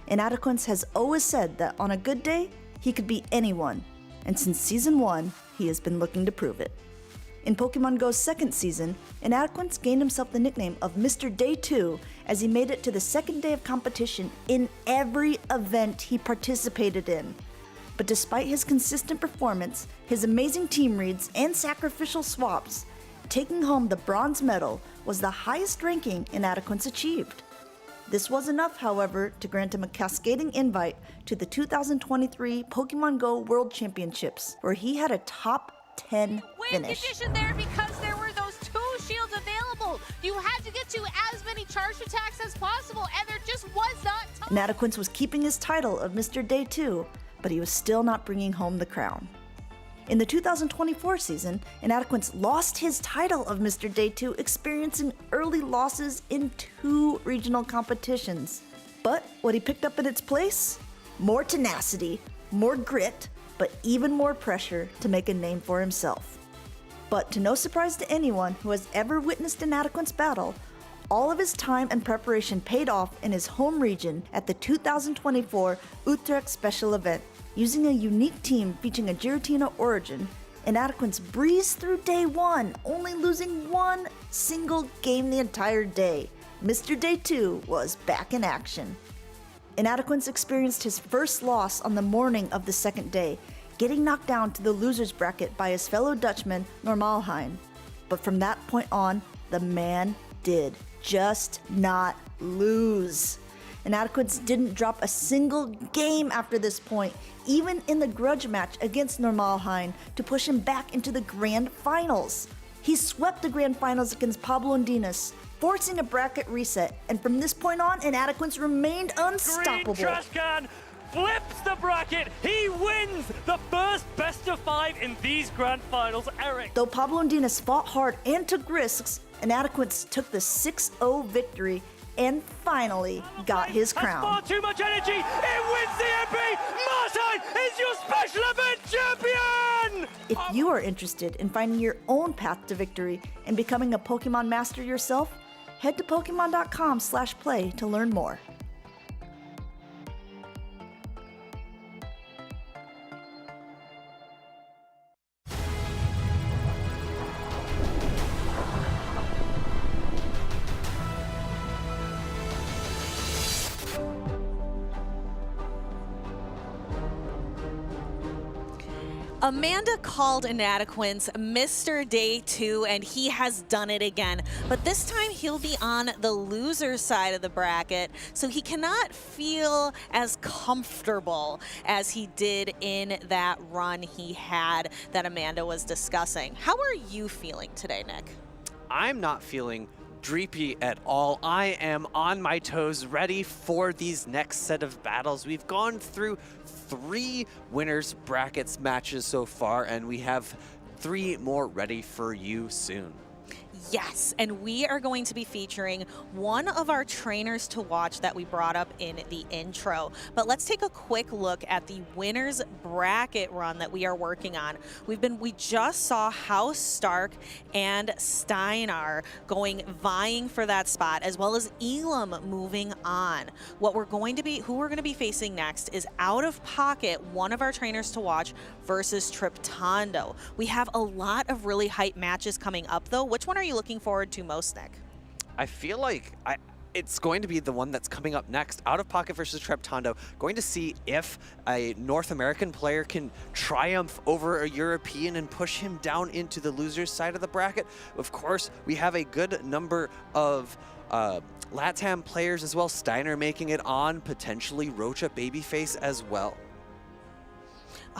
S13: Inadequance has always said that on a good day, he could be anyone, and since Season 1, he has been looking to prove it. In Pokemon Go's second season, Inadequance gained himself the nickname of Mr. Day 2 as he made it to the second day of competition in every event he participated in. But despite his consistent performance, his amazing team reads, and sacrificial swaps, taking home the bronze medal was the highest ranking Inadequance achieved. This was enough, however, to grant him a cascading invite to the 2023 Pokemon Go World Championships, where he had a top 10 finish.
S2: Condition there because there were those 2 shields available. You had to get to as many charged attacks as possible, and there just was not time.
S13: Inadequance was keeping his title of Mr. Day 2, but he was still not bringing home the crown. In the 2024 season, Inadequance lost his title of Mr. Day 2, experiencing early losses in 2 regional competitions. But what he picked up in its place? More tenacity, more grit, but even more pressure to make a name for himself. But to no surprise to anyone who has ever witnessed Inadequance battle, all of his time and preparation paid off in his home region at the 2024 Utrecht Special Event. Using a unique team featuring a Giratina origin, Inadequance breezed through day 1, only losing 1 single game the entire day. Mr. Day 2 was back in action. Inadequance experienced his first loss on the morning of the second day, getting knocked down to the loser's bracket by his fellow Dutchman, Normalheim. But from that point on, the man did just not lose. Inadequates didn't drop a single game after this point, even in the grudge match against Normalheim to push him back into the grand finals. He swept the grand finals against Pablo and Dinas, forcing a bracket reset, and from this point on, Inadequates remained unstoppable.
S21: Green trash can flips the bracket. He wins the first best of 5 in these grand finals, Eric.
S13: Though Pablo and Dinas fought hard and took risks, Inadequates took the 6-0 victory and finally got his crown.
S21: Far too much energy. It wins the MP. Martine is your special event champion.
S13: If you are interested in finding your own path to victory and becoming a Pokemon master yourself, head to Pokemon.com/play to learn more.
S2: Amanda called Inadequates Mr. Day 2, and he has done it again. But this time he'll be on the loser side of the bracket, so he cannot feel as comfortable as he did in that run he had that Amanda was discussing. How are you feeling today, Nick?
S1: I'm not feeling dreepy at all. I am on my toes, ready for these next set of battles. We've gone through 3 winners brackets matches so far, and we have 3 more ready for you soon.
S2: Yes, and we are going to be featuring one of our trainers to watch that we brought up in the intro. But let's take a quick look at the winners bracket run that we are working on. We just saw House Stark and Steinar vying for that spot, as well as Elam moving on. Who we're going to be facing next is Out of Pocket, one of our trainers to watch, versus Triptondo. We have a lot of really hype matches coming up though. Which one are you looking forward to most, Nick?
S1: I feel like it's going to be the one that's coming up next, Out of Pocket versus Triptondo. Going to see if a North American player can triumph over a European and push him down into the loser's side of the bracket. Of course, we have a good number of LATAM players as well. Steiner making it on, potentially Rocha Babyface as well.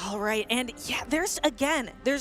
S2: All right, and yeah, there's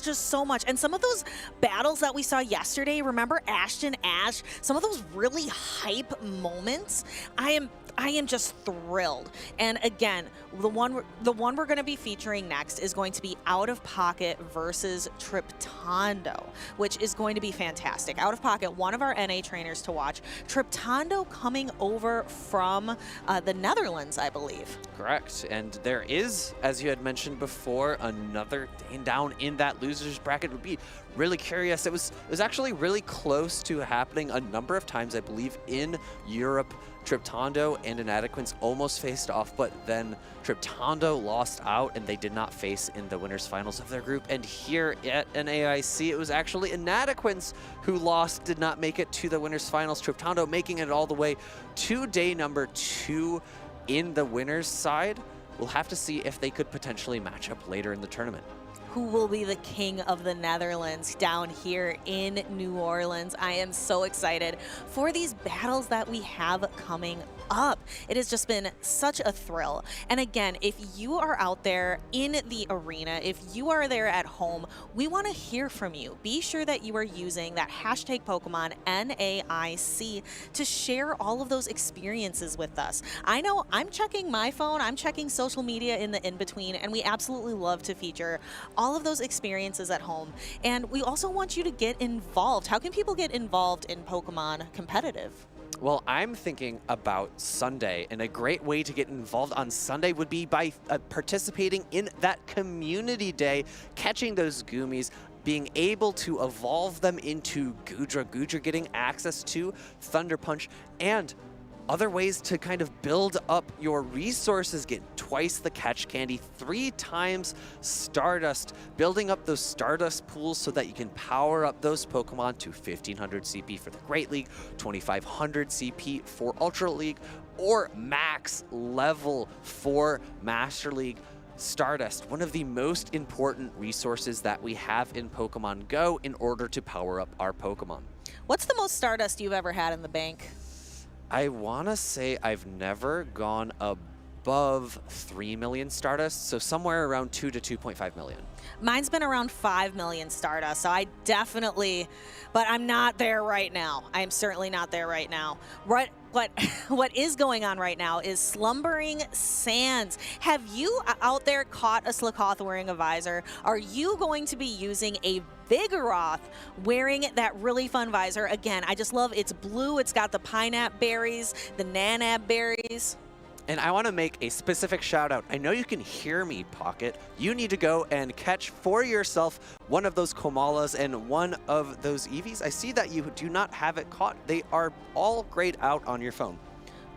S2: just so much. And some of those battles that we saw yesterday, remember Ashton Ash, some of those really hype moments, I am just thrilled. And again, the one we're going to be featuring next is going to be Out of Pocket versus Triptondo, which is going to be fantastic. Out of Pocket, one of our NA trainers to watch. Triptondo coming over from the Netherlands, I believe.
S1: Correct, and there is, as you had mentioned before, another down in that losers bracket. Would be really curious. It was actually really close to happening a number of times, I believe, in Europe. Triptondo and Inadequates almost faced off, but then Triptondo lost out and they did not face in the winners finals of their group. And here at NAIC, it was actually Inadequates who lost, did not make it to the winners finals. Triptondo making it all the way to day number 2 in the winners side. We'll have to see if they could potentially match up later in the tournament.
S2: Who will be the king of the Netherlands down here in New Orleans? I am so excited for these battles that we have coming up. It has just been such a thrill. And again, if you are out there in the arena, if you are there at home, we want to hear from you. Be sure that you are using that hashtag Pokemon NAIC to share all of those experiences with us. I know I'm checking my phone, I'm checking social media in the in-between, and we absolutely love to feature all of those experiences at home. And we also want you to get involved. How can people get involved in Pokemon competitive?
S1: Well, I'm thinking about Sunday, and a great way to get involved on Sunday would be by participating in that community day, catching those Goomies, being able to evolve them into Goodra, getting access to Thunder Punch, and other ways to kind of build up your resources, get twice the catch candy, 3 times Stardust, building up those Stardust pools so that you can power up those Pokemon to 1500 CP for the Great League, 2500 CP for Ultra League, or max level for Master League. Stardust, one of the most important resources that we have in Pokemon Go in order to power up our Pokemon.
S2: What's the most Stardust you've ever had in the bank?
S1: I want to say I've never gone above 3 million Stardust, so somewhere around 2 to 2.5 million.
S2: Mine's been around 5 million Stardust, so I definitely, but I'm not there right now. I'm certainly not there right now. What is going on right now is Slumbering Sands. Have you out there caught a Slakoth wearing a visor? Are you going to be using a Vigoroth wearing that really fun visor? Again, I just love it's blue. It's got the pineapple berries, the nanab berries.
S1: And I want to make a specific shout out. I know you can hear me, Pocket. You need to go and catch for yourself one of those Komalas and one of those Eevees. I see that you do not have it caught. They are all grayed out on your phone.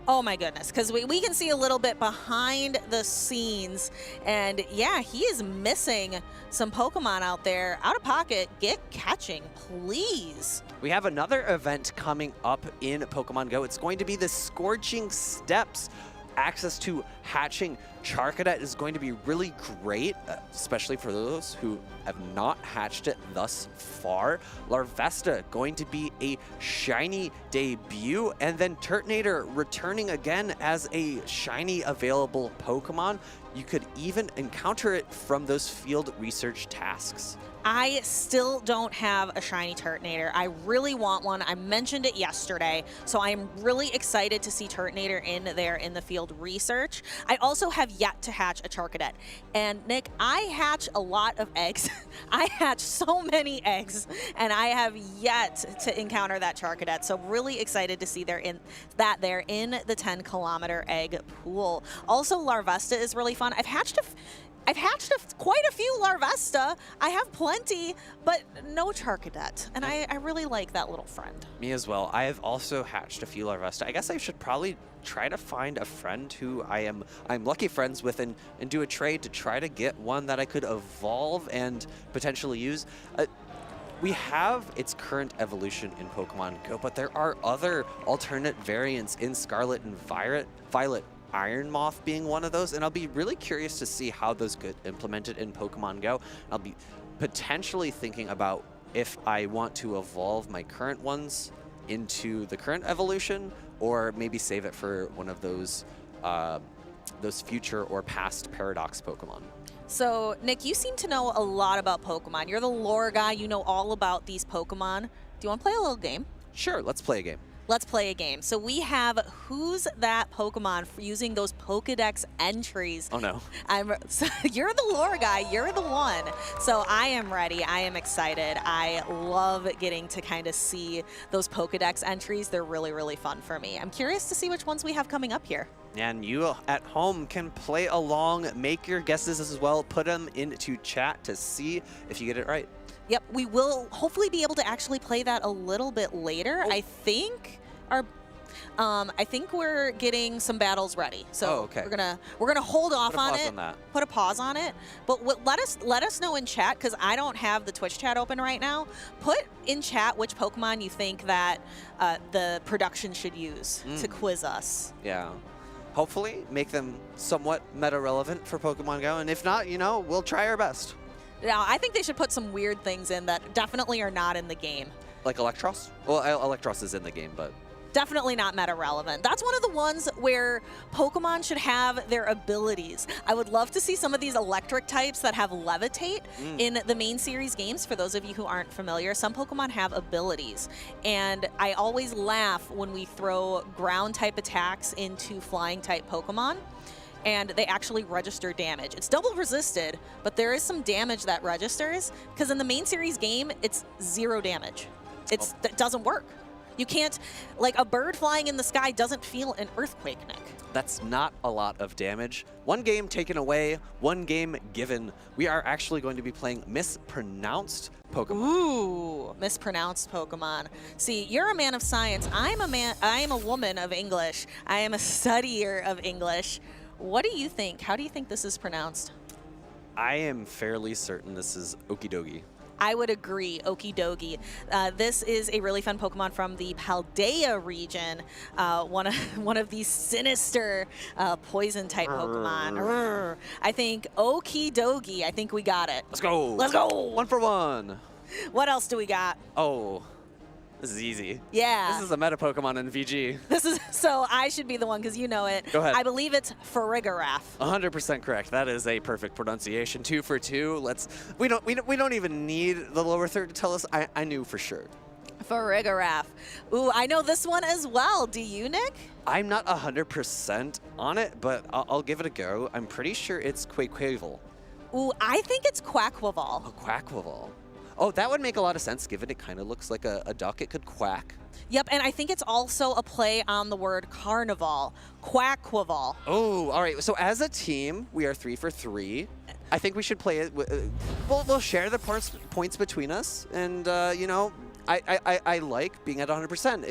S2: Oh my goodness, because we can see a little bit behind the scenes. And yeah, he is missing some Pokemon out there. Out of pocket, get catching, please.
S1: We have another event coming up in Pokemon Go. It's going to be the Scorching Steps. Access to hatching Charcadet is going to be really great, especially for those who have not hatched it thus far. Larvesta going to be a shiny debut, and then Turtonator returning again as a shiny available Pokemon. You could even encounter it from those field research tasks.
S2: I still don't have a shiny Turtonator. I really want one. I mentioned it yesterday, so I am really excited to see Turtonator in there in the field research. I also have yet to hatch a Charcadet. And Nick, I hatch a lot of eggs. I hatch so many eggs, and I have yet to encounter that Charcadet. So really excited to see they're in the 10-kilometer egg pool. Also, Larvesta is really fun. I've hatched quite a few Larvesta. I have plenty, but no Charcadet. And I really like that little friend.
S1: Me as well. I have also hatched a few Larvesta. I guess I should probably try to find a friend who I'm lucky friends with and do a trade to try to get one that I could evolve and potentially use. We have its current evolution in Pokemon Go, but there are other alternate variants in Scarlet and Violet. Iron Moth being one of those, and I'll be really curious to see how those get implemented in Pokemon Go. I'll be potentially thinking about if I want to evolve my current ones into the current evolution, or maybe save it for one of those future or past Paradox Pokemon.
S2: So, Nick, you seem to know a lot about Pokemon. You're the lore guy. You know all about these Pokemon. Do you want to play a little game?
S1: Sure, let's play a game.
S2: Let's play a game. So we have Who's That Pokemon using those Pokedex entries.
S1: Oh no.
S2: You're the lore guy. You're the one. So I am ready. I am excited. I love getting to kind of see those Pokedex entries. They're really, really fun for me. I'm curious to see which ones we have coming up here.
S1: And you at home can play along, make your guesses as well, put them into chat to see if you get it right.
S2: Yep, we will hopefully be able to actually play that a little bit later. I think we're getting some battles ready, so
S1: okay.
S2: we're gonna hold off on it.
S1: Put
S2: a pause on it. But let us know in chat, because I don't have the Twitch chat open right now. Put in chat which Pokemon you think that the production should use to quiz us.
S1: Yeah. Hopefully make them somewhat meta relevant for Pokemon Go, and if not, we'll try our best.
S2: Now, I think they should put some weird things in that definitely are not in the game.
S1: Like Electros? Well, Electros is in the game, but...
S2: Definitely not meta relevant. That's one of the ones where Pokemon should have their abilities. I would love to see some of these electric types that have Levitate in the main series games. For those of you who aren't familiar, some Pokemon have abilities. And I always laugh when we throw ground type attacks into flying type Pokemon, and they actually register damage. It's double resisted, but there is some damage that registers, because in the main series game, it's 0 damage. It doesn't work. You can't, like a bird flying in the sky doesn't feel an earthquake, Nick.
S1: That's not a lot of damage. One game taken away, one game given. We are actually going to be playing mispronounced Pokemon.
S2: Ooh, mispronounced Pokemon. See, you're a man of science. I am a woman of English. I am a studier of English. What do you think? How do you think this is pronounced?
S1: I am fairly certain this is Okidogi.
S2: I would agree, Okie dokie. This is a really fun Pokemon from the Paldea region, one of these sinister poison-type Pokemon. I think okie dokie, I think we got it.
S1: Let's go.
S2: Let's go.
S1: 1 for 1.
S2: What else do we got?
S1: Oh, this is easy.
S2: Yeah.
S1: This is a meta Pokemon in VG.
S2: So I should be the one because you know it.
S1: Go ahead.
S2: I believe it's Farigiraf.
S1: 100% correct. That is a perfect pronunciation. 2 for 2. We don't even need the lower third to tell us. I knew for sure.
S2: Farigiraf. Ooh, I know this one as well. Do you, Nick?
S1: I'm not 100% on it, but I'll give it a go. I'm pretty sure it's Quaquaval.
S2: Ooh, I think it's Quaquaval.
S1: Oh, Quaquaval. Oh, that would make a lot of sense, given it kind of looks like a duck. It could quack.
S2: Yep, and I think it's also a play on the word carnival. Quaquaval.
S1: Oh, all right. So as a team, we are 3 for 3. I think we should play it. We'll share the points between us, and you know, I like being at 100%.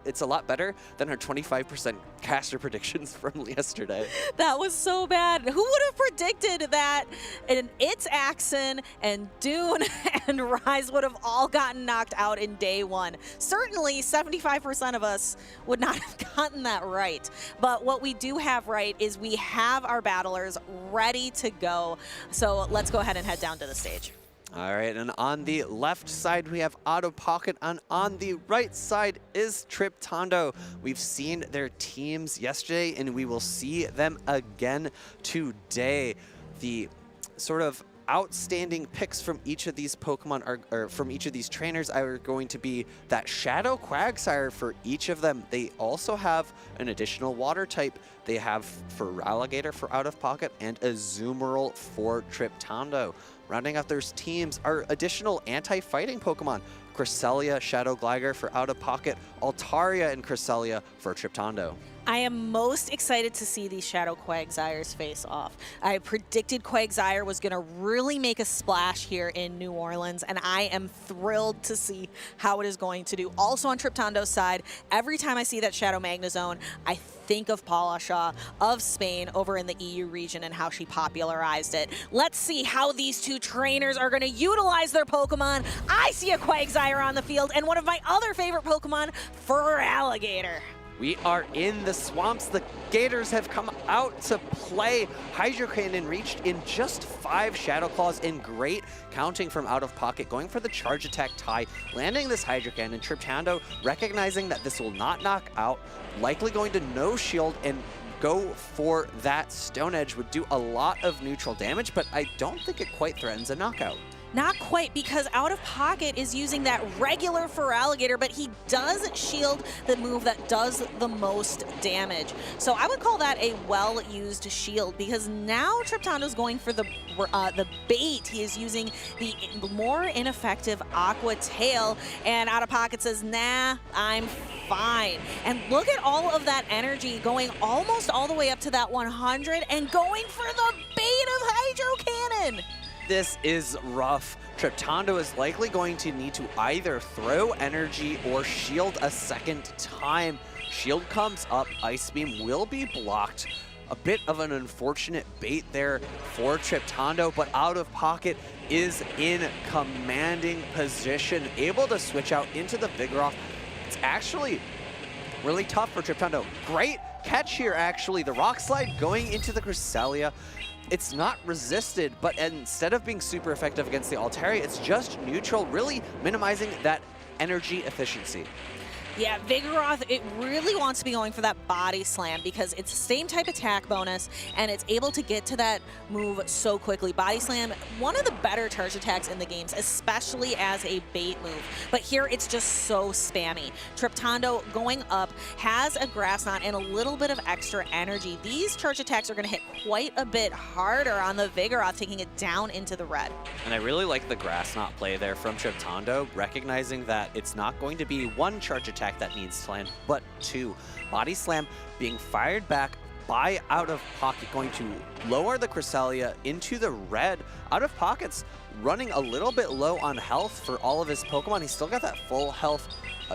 S1: It's a lot better than our 25% caster predictions from yesterday.
S2: That was so bad. Who would have predicted that It's Axon and Dune and Rise would have all gotten knocked out in day 1? Certainly 75% of us would not have gotten that right. But what we do have right is we have our battlers ready to go. So let's go ahead and head down to the stage.
S1: All right, and on the left side, we have Out of Pocket, and on the right side is Triptondo. We've seen their teams yesterday, and we will see them again today. The sort of outstanding picks from each of these Pokemon or from each of these trainers are going to be that Shadow Quagsire for each of them. They also have an additional water type. They have Feraligatr for Out of Pocket and Azumarill for Triptondo. Rounding out their teams are additional anti-fighting Pokemon. Cresselia, Shadow Gligar for Out of Pocket, Altaria and Cresselia for Triptondo.
S2: I am most excited to see these Shadow Quagsires face off. I predicted Quagsire was going to really make a splash here in New Orleans, and I am thrilled to see how it is going to do. Also on Triptondo's side, every time I see that Shadow Magnezone, I think of Paula Shaw of Spain over in the EU region and how she popularized it. Let's see how these two trainers are going to utilize their Pokemon. I see a Quagsire on the field, and one of my other favorite Pokemon, Feraligatr.
S1: We are in the swamps. The Gators have come out to play. Hydro Cannon reached in just 5 Shadow Claws in great counting from Out of Pocket, going for the charge attack tie, landing this Hydro Cannon. Triptondo recognizing that this will not knock out, likely going to no shield and go for that Stone Edge, would do a lot of neutral damage, but I don't think it quite threatens a knockout.
S2: Not quite, because Out of Pocket is using that regular Feraligatr, but he does shield the move that does the most damage. So I would call that a well-used shield, because now Triptondo's going for the bait. He is using the more ineffective Aqua Tail, and Out of Pocket says, nah, I'm fine. And look at all of that energy going almost all the way up to that 100 and going for the bait of Hydro Cannon.
S1: This is rough. Triptondo is likely going to need to either throw energy or shield a second time. Shield comes up, Ice Beam will be blocked. A bit of an unfortunate bait there for Triptondo, but Out of Pocket is in commanding position, able to switch out into the Vigoroth. It's actually really tough for Triptondo. Great catch here, actually. The Rock Slide going into the Cresselia. It's not resisted, but instead of being super effective against the Altaria, it's just neutral, really minimizing that energy efficiency.
S2: Yeah, Vigoroth, it really wants to be going for that body slam because it's the same type attack bonus and it's able to get to that move so quickly. Body slam, one of the better charge attacks in the games, especially as a bait move. But here it's just so spammy. Triptondo going up, has a Grass Knot and a little bit of extra energy. These charge attacks are going to hit quite a bit harder on the Vigoroth, taking it down into the red.
S1: And I really like the Grass Knot play there from Triptondo, recognizing that it's not going to be one charge attack that needs to land, but 2. Body Slam being fired back by Out of Pocket, going to lower the Cresselia into the red. Out of Pocket's running a little bit low on health for all of his Pokemon. He's still got that full health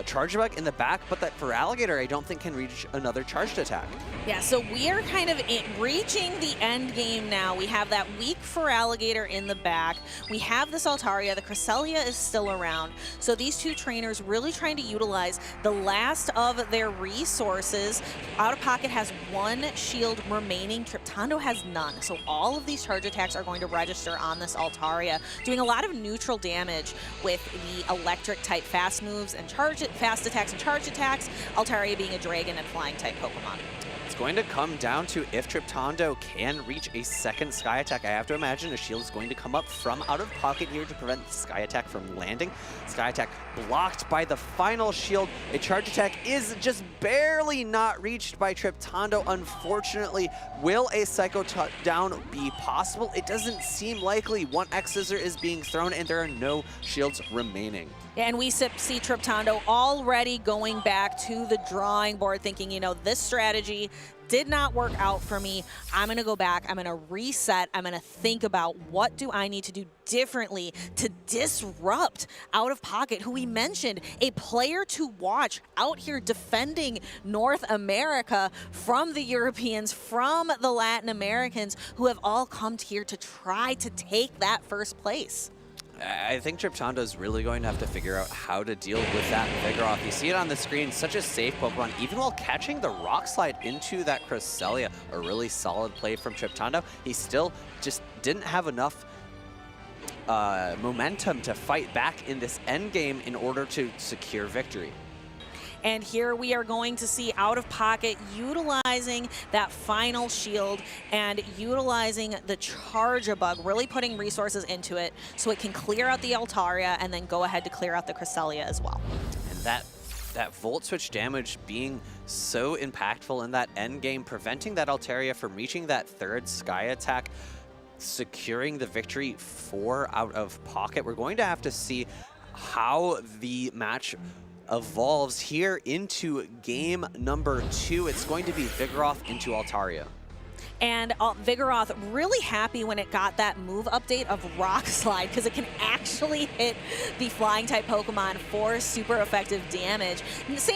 S1: Charge Bug in the back, but that for Alligator, I don't think can reach another charged attack.
S2: Yeah, so we are kind of reaching the end game now. We have that weak for Alligator in the back. We have this Altaria. The Cresselia is still around. So these two trainers really trying to utilize the last of their resources. Out of Pocket has one shield remaining. Triptando has none. So all of these charge attacks are going to register on this Altaria, doing a lot of neutral damage with the electric type fast moves and fast attacks and charge attacks. Altaria being a dragon and flying type Pokemon.
S1: It's going to come down to if Triptando can reach a second Sky Attack. I have to imagine a shield is going to come up from out of pocket here to prevent the Sky Attack from landing. Sky Attack blocked by the final shield. A charge attack is just barely not reached by Triptando. Unfortunately, will a Psycho down be possible? It doesn't seem likely. One X Scissor is being thrown and there are no shields remaining.
S2: And we see Triptando already going back to the drawing board thinking, you know, this strategy did not work out for me. I'm gonna go back, I'm gonna reset, I'm gonna think about what do I need to do differently to disrupt Out of Pocket, who we mentioned, a player to watch out here defending North America from the Europeans, from the Latin Americans, who have all come here to try to take that first place.
S1: I think Triptando is really going to have to figure out how to deal with that Vigoroth. You see it on the screen, such a safe Pokemon, even while catching the Rock Slide into that Cresselia. A really solid play from Triptando. He still just didn't have enough momentum to fight back in this end game in order to secure victory.
S2: And here we are going to see Out of Pocket utilizing that final shield and utilizing the Charge-a-Bug, really putting resources into it so it can clear out the Altaria and then go ahead to clear out the Cresselia as well.
S1: And that Volt Switch damage being so impactful in that end game, preventing that Altaria from reaching that third Sky Attack, securing the victory for Out of Pocket. We're going to have to see how the match evolves here into game number 2. It's going to be Vigoroth into Altaria.
S2: And Vigoroth really happy when it got that move update of Rock Slide because it can actually hit the flying type Pokemon for super effective damage.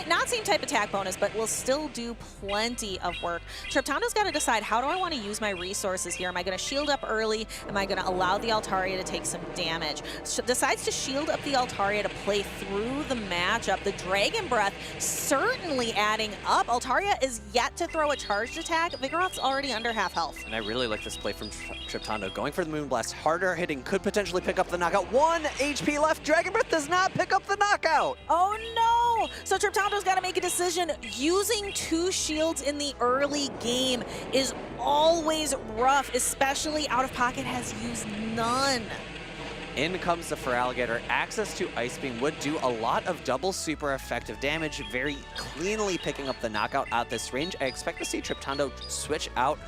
S2: Not same type attack bonus, but will still do plenty of work. Triptando's got to decide, how do I want to use my resources here? Am I going to shield up early? Am I going to allow the Altaria to take some damage? Decides to shield up the Altaria to play through the matchup. The Dragon Breath certainly adding up. Altaria is yet to throw a charged attack. Vigoroth's already under half health.
S1: And I really like this play from Triptando. Going for the Moonblast, harder hitting, could potentially pick up the knockout. 1 HP left. Dragon Breath does not pick up the knockout.
S2: Oh no! So Triptando's got to make a decision. Using 2 shields in the early game is always rough, especially Out of Pocket has used none.
S1: In comes the Feraligatr. Access to Ice Beam would do a lot of double super effective damage, very cleanly picking up the knockout at this range. I expect to see Triptando switch out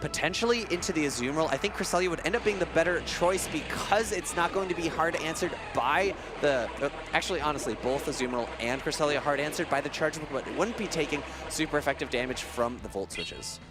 S1: potentially into the Azumarill. I think Cresselia would end up being the better choice because it's not going to be hard answered by the, actually honestly, both Azumarill and Cresselia hard answered by the Charge, but it wouldn't be taking super effective damage from the Volt Switches.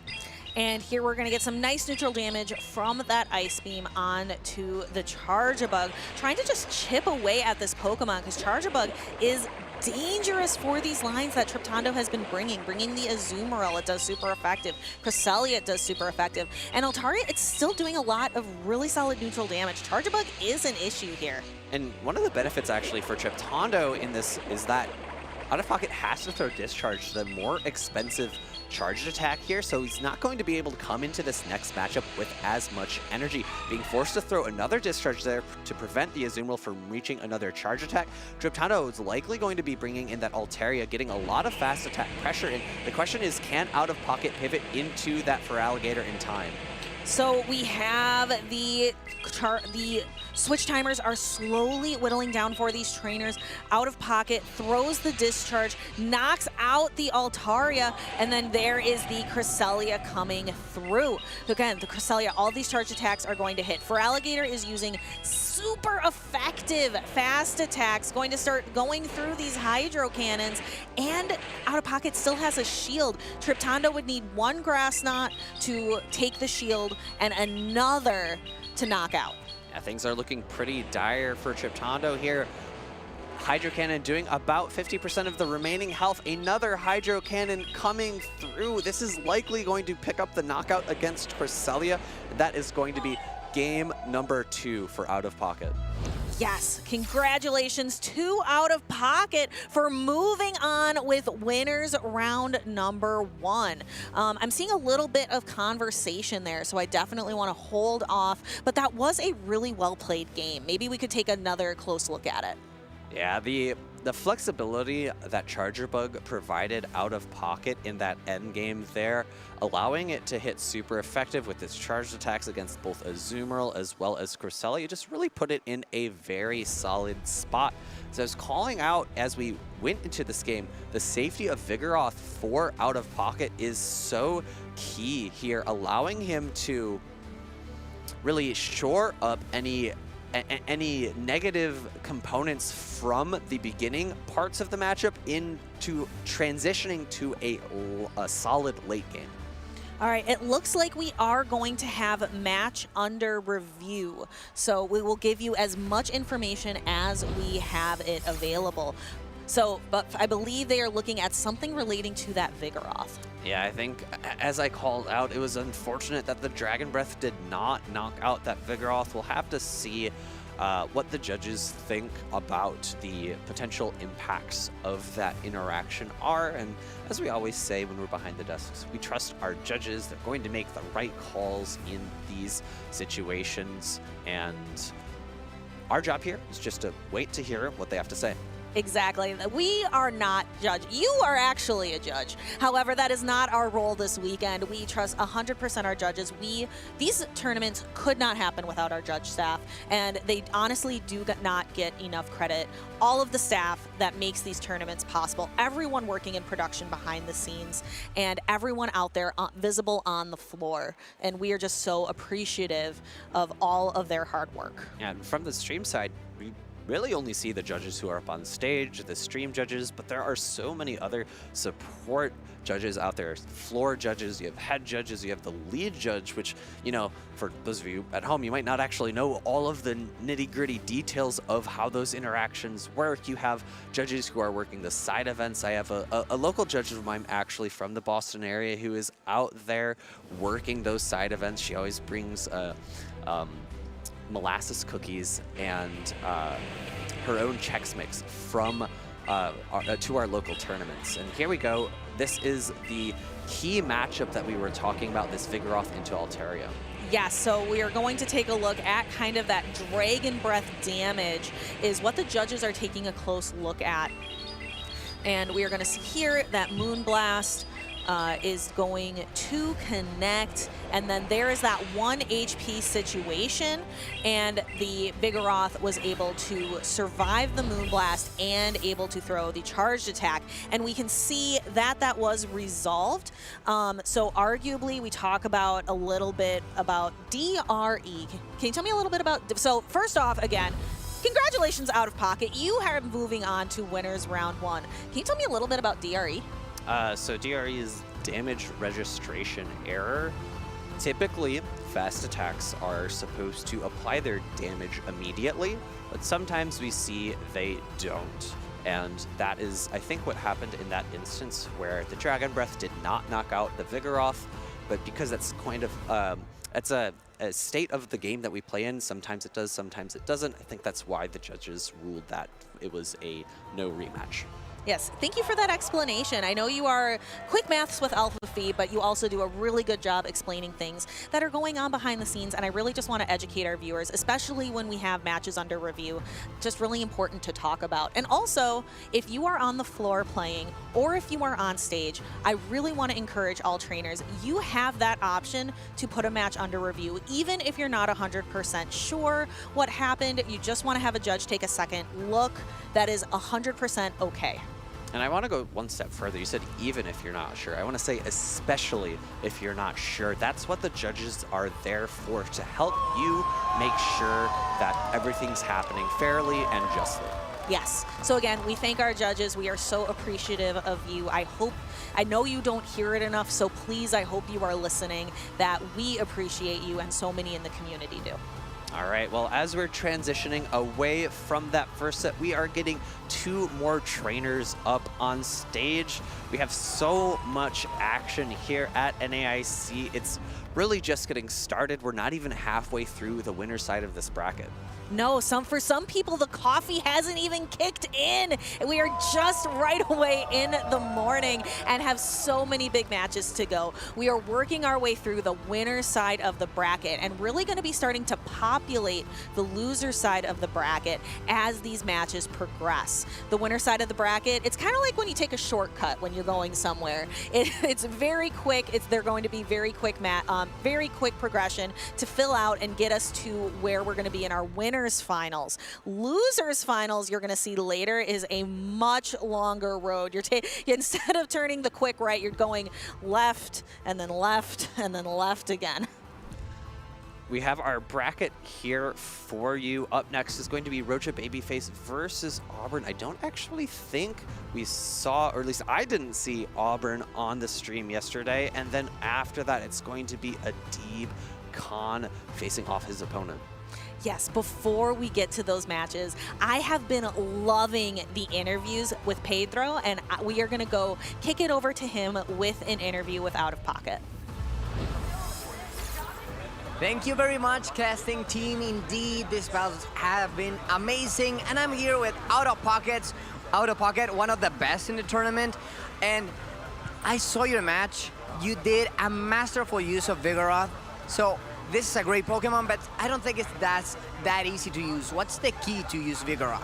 S2: And here we're going to get some nice neutral damage from that Ice Beam onto the Charge-a-Bug, trying to just chip away at this Pokemon because Charge-a-Bug is dangerous for these lines that Triptando has been bringing the Azumarill, it does super effective. Cresselia, it does super effective. And Altaria, it's still doing a lot of really solid neutral damage. Charge-a-Bug is an issue here.
S1: And one of the benefits actually for Triptando in this is that Out of Pocket has to throw Discharge, the more expensive charged attack here, so he's not going to be able to come into this next matchup with as much energy. Being forced to throw another Discharge there to prevent the Azumarill from reaching another charge attack, Triptando is likely going to be bringing in that Altaria, getting a lot of fast attack pressure in. The question is, can Out of Pocket pivot into that Feraligatr in time?
S2: So we have the switch timers are slowly whittling down for these trainers. Out of Pocket throws the Discharge, knocks out the Altaria, and then there is the Cresselia coming through. Again, the Cresselia, all these charge attacks are going to hit. Feraligatr is using super effective fast attacks, going to start going through these Hydro Cannons, and Out of Pocket still has a shield. Triptando would need 1 Grass Knot to take the shield and another to knock out.
S1: Yeah, things are looking pretty dire for Triptando here. Hydro Cannon doing about 50% of the remaining health. Another Hydro Cannon coming through. This is likely going to pick up the knockout against Cresselia. That is going to be game number 2 for Out of Pocket.
S2: Yes, congratulations to Out of Pocket for moving on with winners round number 1. I'm seeing a little bit of conversation there, so I definitely want to hold off, but that was a really well-played game. Maybe we could take another close look at it.
S1: Yeah, the flexibility that Charger Bug provided Out of Pocket in that end game there, allowing it to hit super effective with its charged attacks against both Azumarill as well as Cresselia, just really put it in a very solid spot. So I was calling out as we went into this game, the safety of Vigoroth for Out of Pocket is so key here, allowing him to really shore up any negative components from the beginning parts of the matchup into transitioning to a solid late game.
S2: All right, it looks like we are going to have match under review. So we will give you as much information as we have it available. So, but I believe they are looking at something relating to that Vigoroth.
S1: Yeah, I think, as I called out, it was unfortunate that the Dragon Breath did not knock out that Vigoroth. We'll have to see what the judges think about the potential impacts of that interaction are. And as we always say when we're behind the desks, we trust our judges. They're going to make the right calls in these situations. And our job here is just to wait to hear what they have to say.
S2: Exactly. We are not judge. You are actually a judge. However, that is not our role this weekend. We trust 100% our judges. These tournaments could not happen without our judge staff, and they honestly do not get enough credit. All of the staff that makes these tournaments possible, everyone working in production behind the scenes, and everyone out there visible on the floor. And we are just so appreciative of all of their hard work.
S1: And from the stream side, we really only see the judges who are up on stage, the stream judges, but there are so many other support judges out there. Floor judges, you have head judges, you have the lead judge, which, you know, for those of you at home, you might not actually know all of the nitty-gritty details of how those interactions work. You have judges who are working the side events. I have a local judge of mine actually from the Boston area who is out there working those side events. She always brings molasses cookies and her own Chex Mix from to our local tournaments. And here we go. This is the key matchup that we were talking about, this Vigoroth into Altaria.
S2: Yes, so we are going to take a look at kind of that Dragon Breath damage is what the judges are taking a close look at. And we are going to see here that Moonblast is going to connect, and then there is that 1 HP situation, and the Vigoroth was able to survive the Moonblast and able to throw the charged attack, and we can see that that was resolved. So arguably we talk about a little bit about DRE. Can you tell me a little bit about, so first off, again, congratulations Out of Pocket. You are moving on to winners round 1. Can you tell me a little bit about DRE?
S1: So DRE is damage registration error. Typically, fast attacks are supposed to apply their damage immediately, but sometimes we see they don't. And that is, I think, what happened in that instance where the Dragon Breath did not knock out the Vigoroth, but because that's kind of, it's a state of the game that we play in, sometimes it does, sometimes it doesn't. I think that's why the judges ruled that it was a no rematch.
S2: Yes, thank you for that explanation. I know you are quick maths with Alpha Phi, but you also do a really good job explaining things that are going on behind the scenes, and I really just want to educate our viewers, especially when we have matches under review. Just really important to talk about. And also, if you are on the floor playing, or if you are on stage, I really want to encourage all trainers, you have that option to put a match under review, even if you're not 100% sure what happened, you just want to have a judge take a second look. That is 100% okay.
S1: And I want to go one step further. You said even if you're not sure. I want to say especially if you're not sure. That's what the judges are there for, to help you make sure that everything's happening fairly and justly.
S2: Yes. So again, we thank our judges. We are so appreciative of you. I know you don't hear it enough, so please, I hope you are listening, that we appreciate you and so many in the community do.
S1: All right, well, as we're transitioning away from that first set, we are getting 2 more trainers up on stage. We have so much action here at NAIC. It's really just getting started. We're not even halfway through the winner's side of this bracket.
S2: No, for some people, the coffee hasn't even kicked in. We are just right away in the morning and have so many big matches to go. We are working our way through the winner's side of the bracket and really going to be starting to populate the loser side of the bracket as these matches progress. The winner's side of the bracket, it's kind of like when you take a shortcut when you're going somewhere. It's very quick. They're going to be very quick progression to fill out and get us to where we're going to be in our winners finals. Losers finals, you're going to see later, is a much longer road. Instead of turning the quick right, you're going left and then left and then left again.
S1: We have our bracket here for you. Up next is going to be Rocha Babyface versus Auburn. I don't actually think we saw, or at least I didn't see, Auburn on the stream yesterday. And then after that, it's going to be Adib Khan facing off his opponent.
S2: Yes, before we get to those matches, I have been loving the interviews with Pedro, and we are going to go kick it over to him with an interview with Out of Pocket.
S16: Thank you very much, casting team. Indeed, these battles have been amazing, and I'm here with Out of Pocket, one of the best in the tournament. And I saw your match. You did a masterful use of Vigoroth. So this is a great Pokemon, but I don't think it's that easy to use. What's the key to use Vigoroth?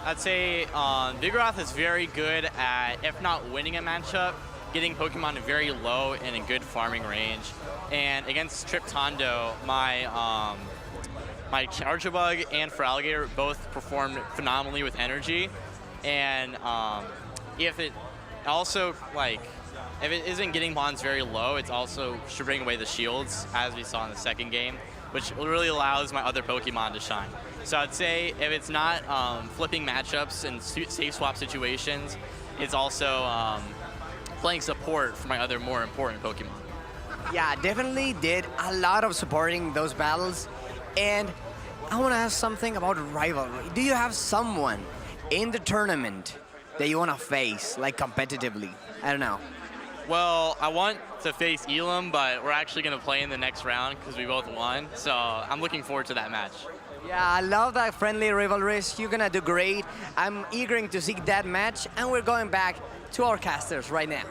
S4: I'd say Vigoroth is very good at, if not winning a matchup, getting Pokemon very low and in good farming range. And against Triptondo, my Charjabug and Feraligatr both performed phenomenally with energy. And if it also, if it isn't getting bonds very low, it's also stripping away the shields, as we saw in the second game, which really allows my other Pokemon to shine. So I'd say if it's not flipping matchups and safe swap situations, it's also playing support for my other more important Pokemon.
S16: Yeah, definitely did a lot of supporting those battles. And I want to ask something about rivalry. Do you have someone in the tournament that you want to face, competitively? I don't know.
S4: Well, I want to face Elam, but we're actually going to play in the next round because we both won. So I'm looking forward to that match.
S16: Yeah, I love that friendly rivalries. You're going to do great. I'm eager to see that match, and we're going back to our casters right now.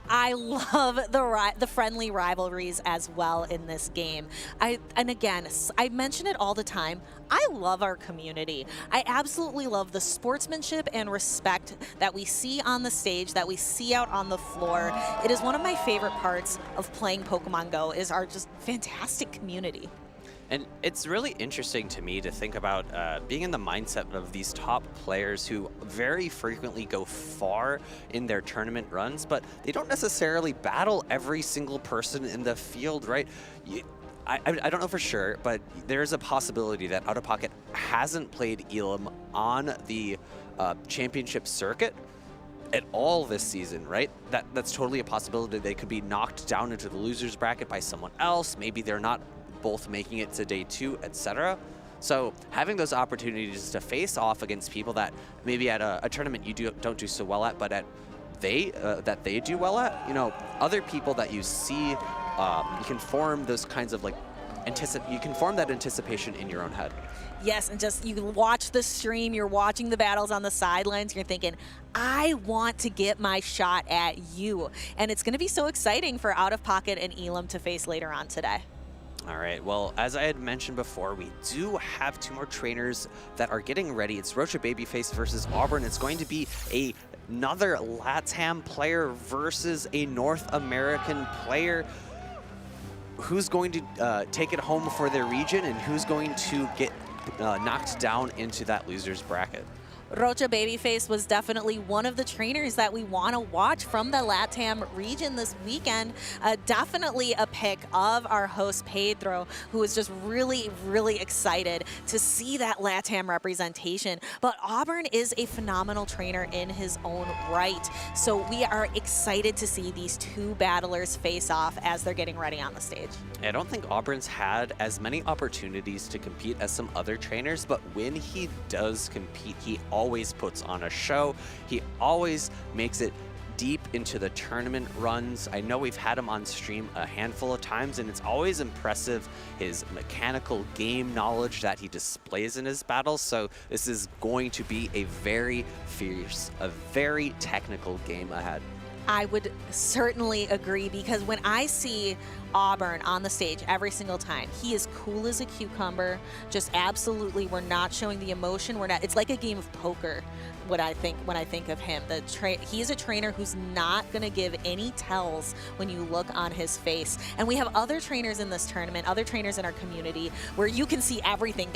S2: I love the friendly rivalries as well in this game. And again, I mention it all the time. I love our community. I absolutely love the sportsmanship and respect that we see on the stage, that we see out on the floor. It is one of my favorite parts of playing Pokemon Go, is our just fantastic community.
S1: And it's really interesting to me to think about being in the mindset of these top players who very frequently go far in their tournament runs, but they don't necessarily battle every single person in the field, right? I don't know for sure, but there's a possibility that Out of Pocket hasn't played Elam on the championship circuit at all this season, right? That's totally a possibility. They could be knocked down into the losers bracket by someone else. Maybe they're not both making it to day 2, etc. So having those opportunities to face off against people that maybe at a tournament you don't do so well at, but that they do well at, other people that you see, you can form those kinds of you can form that anticipation in your own head.
S2: Yes, and just you watch the stream, you're watching the battles on the sidelines, you're thinking, I want to get my shot at you. And it's going to be so exciting for Out of Pocket and Elam to face later on today.
S1: All right, well, as I had mentioned before, we do have 2 more trainers that are getting ready. It's Rocha Babyface versus Auburn. It's going to be another LATAM player versus a North American player. Who's going to take it home for their region and who's going to get knocked down into that loser's bracket?
S2: Rocha Babyface was definitely one of the trainers that we want to watch from the LATAM region this weekend. Definitely a pick of our host Pedro, who is just really, really excited to see that LATAM representation. But Auburn is a phenomenal trainer in his own right. So we are excited to see these two battlers face off as they're getting ready on the stage.
S1: I don't think Auburn's had as many opportunities to compete as some other trainers, but when he does compete, he always puts on a show. He always makes it deep into the tournament runs. I know we've had him on stream a handful of times, and it's always impressive his mechanical game knowledge that he displays in his battles. So this is going to be a very fierce, a very technical game ahead.
S2: I would certainly agree, because when I see Auburn on the stage every single time, he is cool as a cucumber. Just absolutely, we're not showing the emotion. We're not. It's like a game of poker. What I think when I think of him, he is a trainer who's not going to give any tells when you look on his face. And we have other trainers in this tournament, other trainers in our community, where you can see everything.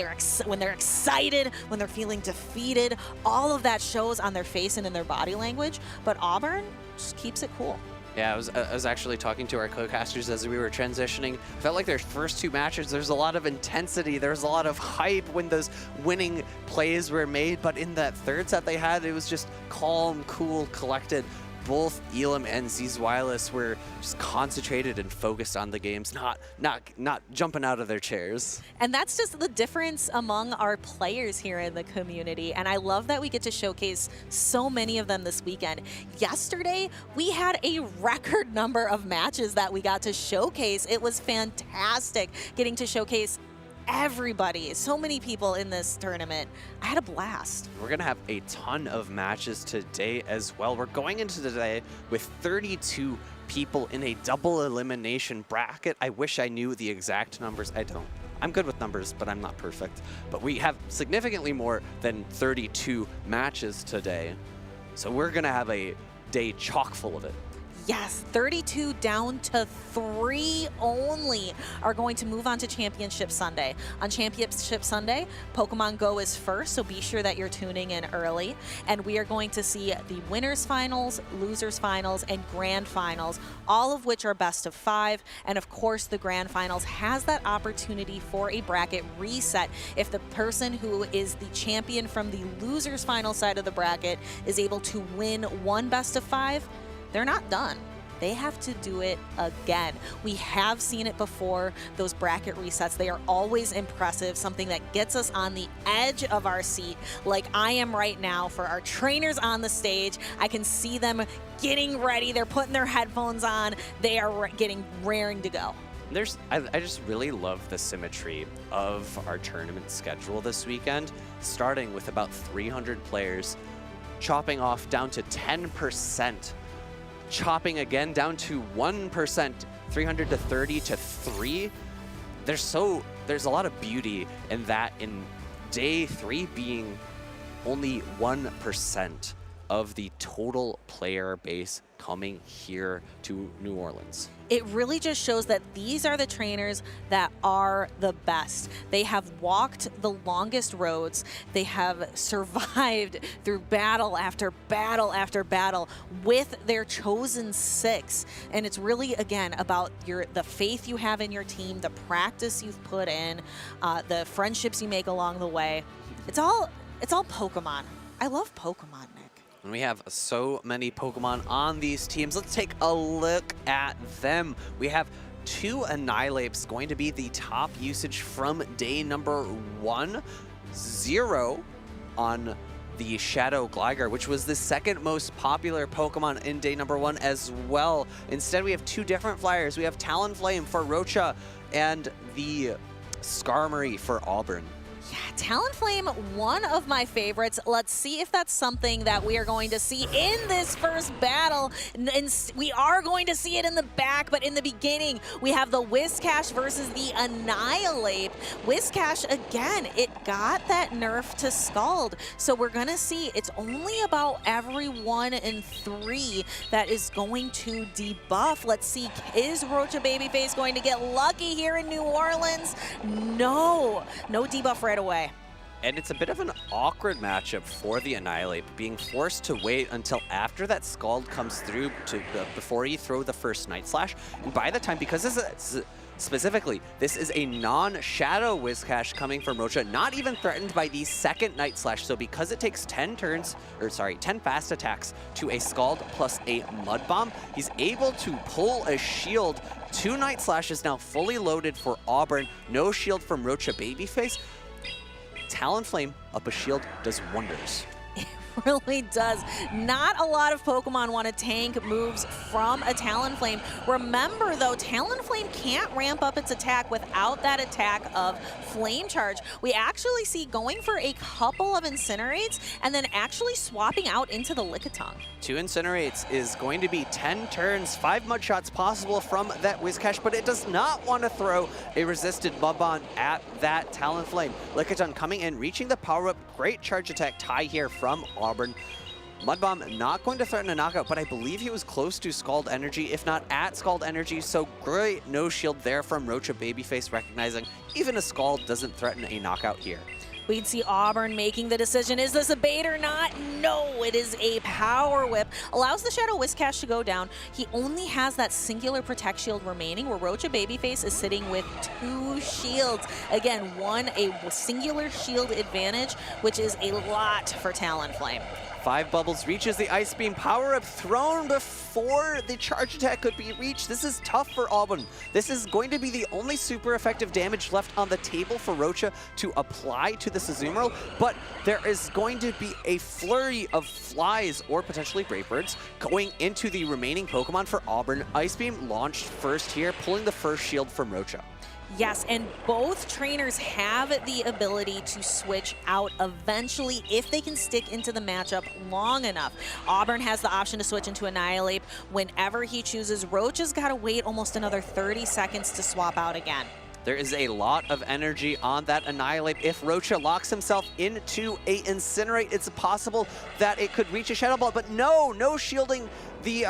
S2: When they're excited, when they're feeling defeated, all of that shows on their face and in their body language. But Auburn just keeps it cool.
S1: Yeah, I was actually talking to our co-casters as we were transitioning. I felt like their first two matches, there's a lot of intensity, there's a lot of hype when those winning plays were made, but in that third set they had, it was just calm, cool, collected. Both Elam and Z's Wireless were just concentrated and focused on the games, not jumping out of their chairs.
S2: And that's just the difference among our players here in the community. And I love that we get to showcase so many of them this weekend. Yesterday, we had a record number of matches that we got to showcase. It was fantastic getting to showcase everybody, so many people in this tournament. I had a blast.
S1: We're gonna have a ton of matches today as well. We're going into today with 32 people in a double elimination bracket. I wish I knew the exact numbers. I don't. I'm good with numbers, but I'm not perfect. But we have significantly more than 32 matches today. So we're gonna have a day chock full of it.
S2: Yes, 32 down to 3 only are going to move on to Championship Sunday. On Championship Sunday, Pokemon Go is first, so be sure that you're tuning in early. And we are going to see the winners finals, losers finals, and grand finals, all of which are best of 5. And of course, the grand finals has that opportunity for a bracket reset. If the person who is the champion from the losers final side of the bracket is able to win one best of 5, they're not done. They have to do it again. We have seen it before, those bracket resets. They are always impressive, something that gets us on the edge of our seat, like I am right now for our trainers on the stage. I can see them getting ready. They're putting their headphones on. They are getting raring to go.
S1: I just really love the symmetry of our tournament schedule this weekend, starting with about 300 players, chopping off down to 10%, chopping again down to 1%, 300 to 30 to 3. There's a lot of beauty in that, in day 3 being only 1% of the total player base coming here to New Orleans.
S2: It really just shows that these are the trainers that are the best. They have walked the longest roads. They have survived through battle after battle after battle with their chosen 6. And it's really, again, about the faith you have in your team, the practice you've put in, the friendships you make along the way. It's all Pokemon. I love Pokemon, Nick.
S1: And we have so many Pokemon on these teams. Let's take a look at them. We have 2 Annihilapes going to be the top usage from day number 1. 0 on the Shadow Gligar, which was the second most popular Pokemon in day number 1 as well. Instead, we have 2 different flyers. We have Talonflame for Rocha and the Skarmory for Auburn.
S2: Yeah, Talonflame, one of my favorites. Let's see if that's something that we are going to see in this first battle. And we are going to see it in the back, but in the beginning, we have the Whiscash versus the Annihilate. Whiscash, again, it got that nerf to Scald. So we're going to see it's only about every 1 in 3 that is going to debuff. Let's see, is Rocha Babyface going to get lucky here in New Orleans? No debuff right away.
S1: And it's a bit of an awkward matchup for the Annihilate, being forced to wait until after that Scald comes through before you throw the first Night Slash. And by the time, because this is specifically, this is a non-Shadow Whiscash coming from Rocha, not even threatened by the second Night Slash. So because it takes 10 fast attacks to a Scald plus a Mud Bomb, he's able to pull a shield. 2 Night Slashes now fully loaded for Auburn. No shield from Rocha Babyface. Talonflame up a shield does wonders.
S2: Really does. Not a lot of Pokemon want to tank moves from a Talonflame. Remember, though, Talonflame can't ramp up its attack without that attack of Flame Charge. We actually see going for a couple of Incinerates and then actually swapping out into the Lickitung.
S1: 2 Incinerates is going to be 10 turns, 5 Mud Shots possible from that Whiscash, but it does not want to throw a resisted Mud Bomb at that Talonflame. Lickitung coming in, reaching the power-up. Great charge attack tie here from Auburn. Mud Bomb not going to threaten a knockout, but I believe he was close to Scald Energy, if not at Scald Energy, so great no shield there from Rocha Babyface, recognizing even a Scald doesn't threaten a knockout here.
S2: We'd see Auburn making the decision. Is this a bait or not? No, it is a Power Whip. Allows the Shadow Whiscash to go down. He only has that singular Protect Shield remaining, where Rocha Babyface is sitting with 2 shields. Again, a singular shield advantage, which is a lot for Talonflame.
S1: 5 Bubbles reaches the Ice Beam, power-up thrown before the charge attack could be reached. This is tough for Auburn. This is going to be the only super effective damage left on the table for Rocha to apply to this Azumarill, but there is going to be a flurry of flies or potentially Brave Birds going into the remaining Pokemon for Auburn. Ice Beam launched first here, pulling the first shield from Rocha.
S2: Yes, and both trainers have the ability to switch out eventually if they can stick into the matchup long enough. Auburn has the option to switch into Annihilate whenever he chooses. Rocha's got to wait almost another 30 seconds to swap out again.
S1: There is a lot of energy on that Annihilate. If Rocha locks himself into a Incinerate, it's possible that it could reach a Shadow Ball, but no shielding the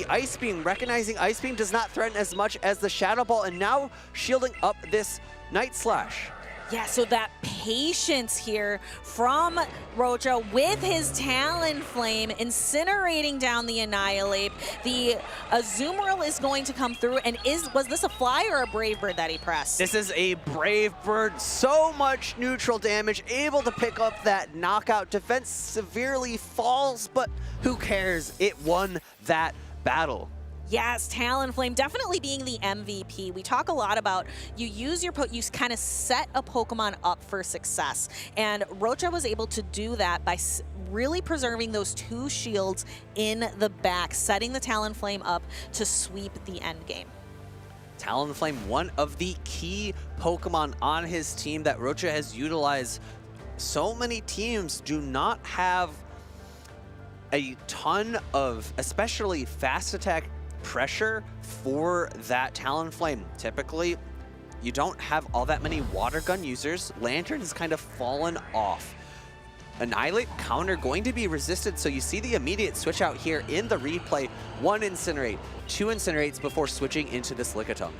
S1: Ice Beam. Recognizing Ice Beam does not threaten as much as the Shadow Ball, and now shielding up this Night Slash.
S2: Yeah, so that patience here from Rocha with his Talonflame, incinerating down the Annihilate. The Azumarill is going to come through, and was this a fly or a Brave Bird that he pressed?
S1: This is a Brave Bird. So much neutral damage, able to pick up that knockout. Defense severely falls, but who cares? It won that battle.
S2: Yes, Talonflame definitely being the MVP. We talk a lot about you kind of set a Pokemon up for success. And Rocha was able to do that by really preserving those 2 shields in the back, setting the Talonflame up to sweep the end game.
S1: Talonflame, one of the key Pokemon on his team that Rocha has utilized. So many teams do not have a ton of, especially fast attack pressure for that Talonflame. Typically, you don't have all that many water gun users. Lantern has kind of fallen off. Annihilate counter going to be resisted, so you see the immediate switch out here in the replay. 1 Incinerate, 2 Incinerates before switching into this Lickitung.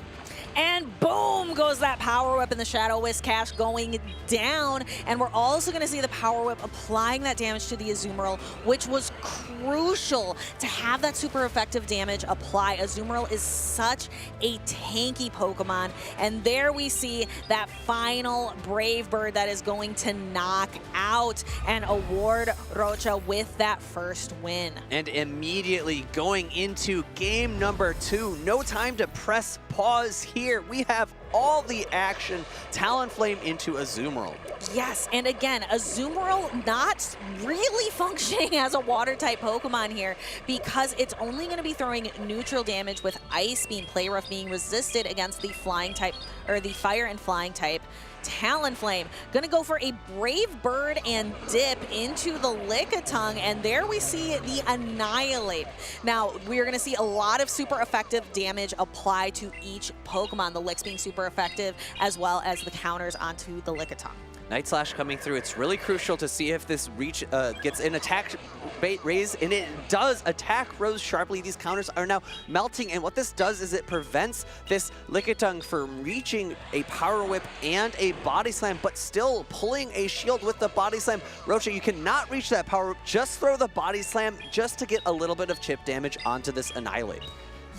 S2: And boom goes that Power Whip, and the Shadow Whiscash going down. And we're also going to see the Power Whip applying that damage to the Azumarill, which was crucial to have that super effective damage apply. Azumarill is such a tanky Pokemon. And there we see that final Brave Bird that is going to knock out and award Rocha with that first win.
S1: And immediately going into game number 2. No time to press pause here. We have all the action. Talonflame into Azumarill.
S2: Yes, and again, Azumarill not really functioning as a water-type Pokemon here because it's only going to be throwing neutral damage with Ice Beam. Play Rough being resisted against the flying type, or the fire and flying type. Talonflame gonna go for a Brave Bird and dip into the Lickitung, and there we see the Annihilate. Now, we're gonna see a lot of super effective damage apply to each Pokemon, the Licks being super effective, as well as the counters onto the Lickitung.
S1: Night Slash coming through. It's really crucial to see if this reach gets an attack bait raise, and it does. Attack rose sharply. These counters are now melting, and what this does is it prevents this Lickitung from reaching a power whip and a body slam, but still pulling a shield with the body slam. Rocha, you cannot reach that power whip. Just throw the body slam just to get a little bit of chip damage onto this Annihilate.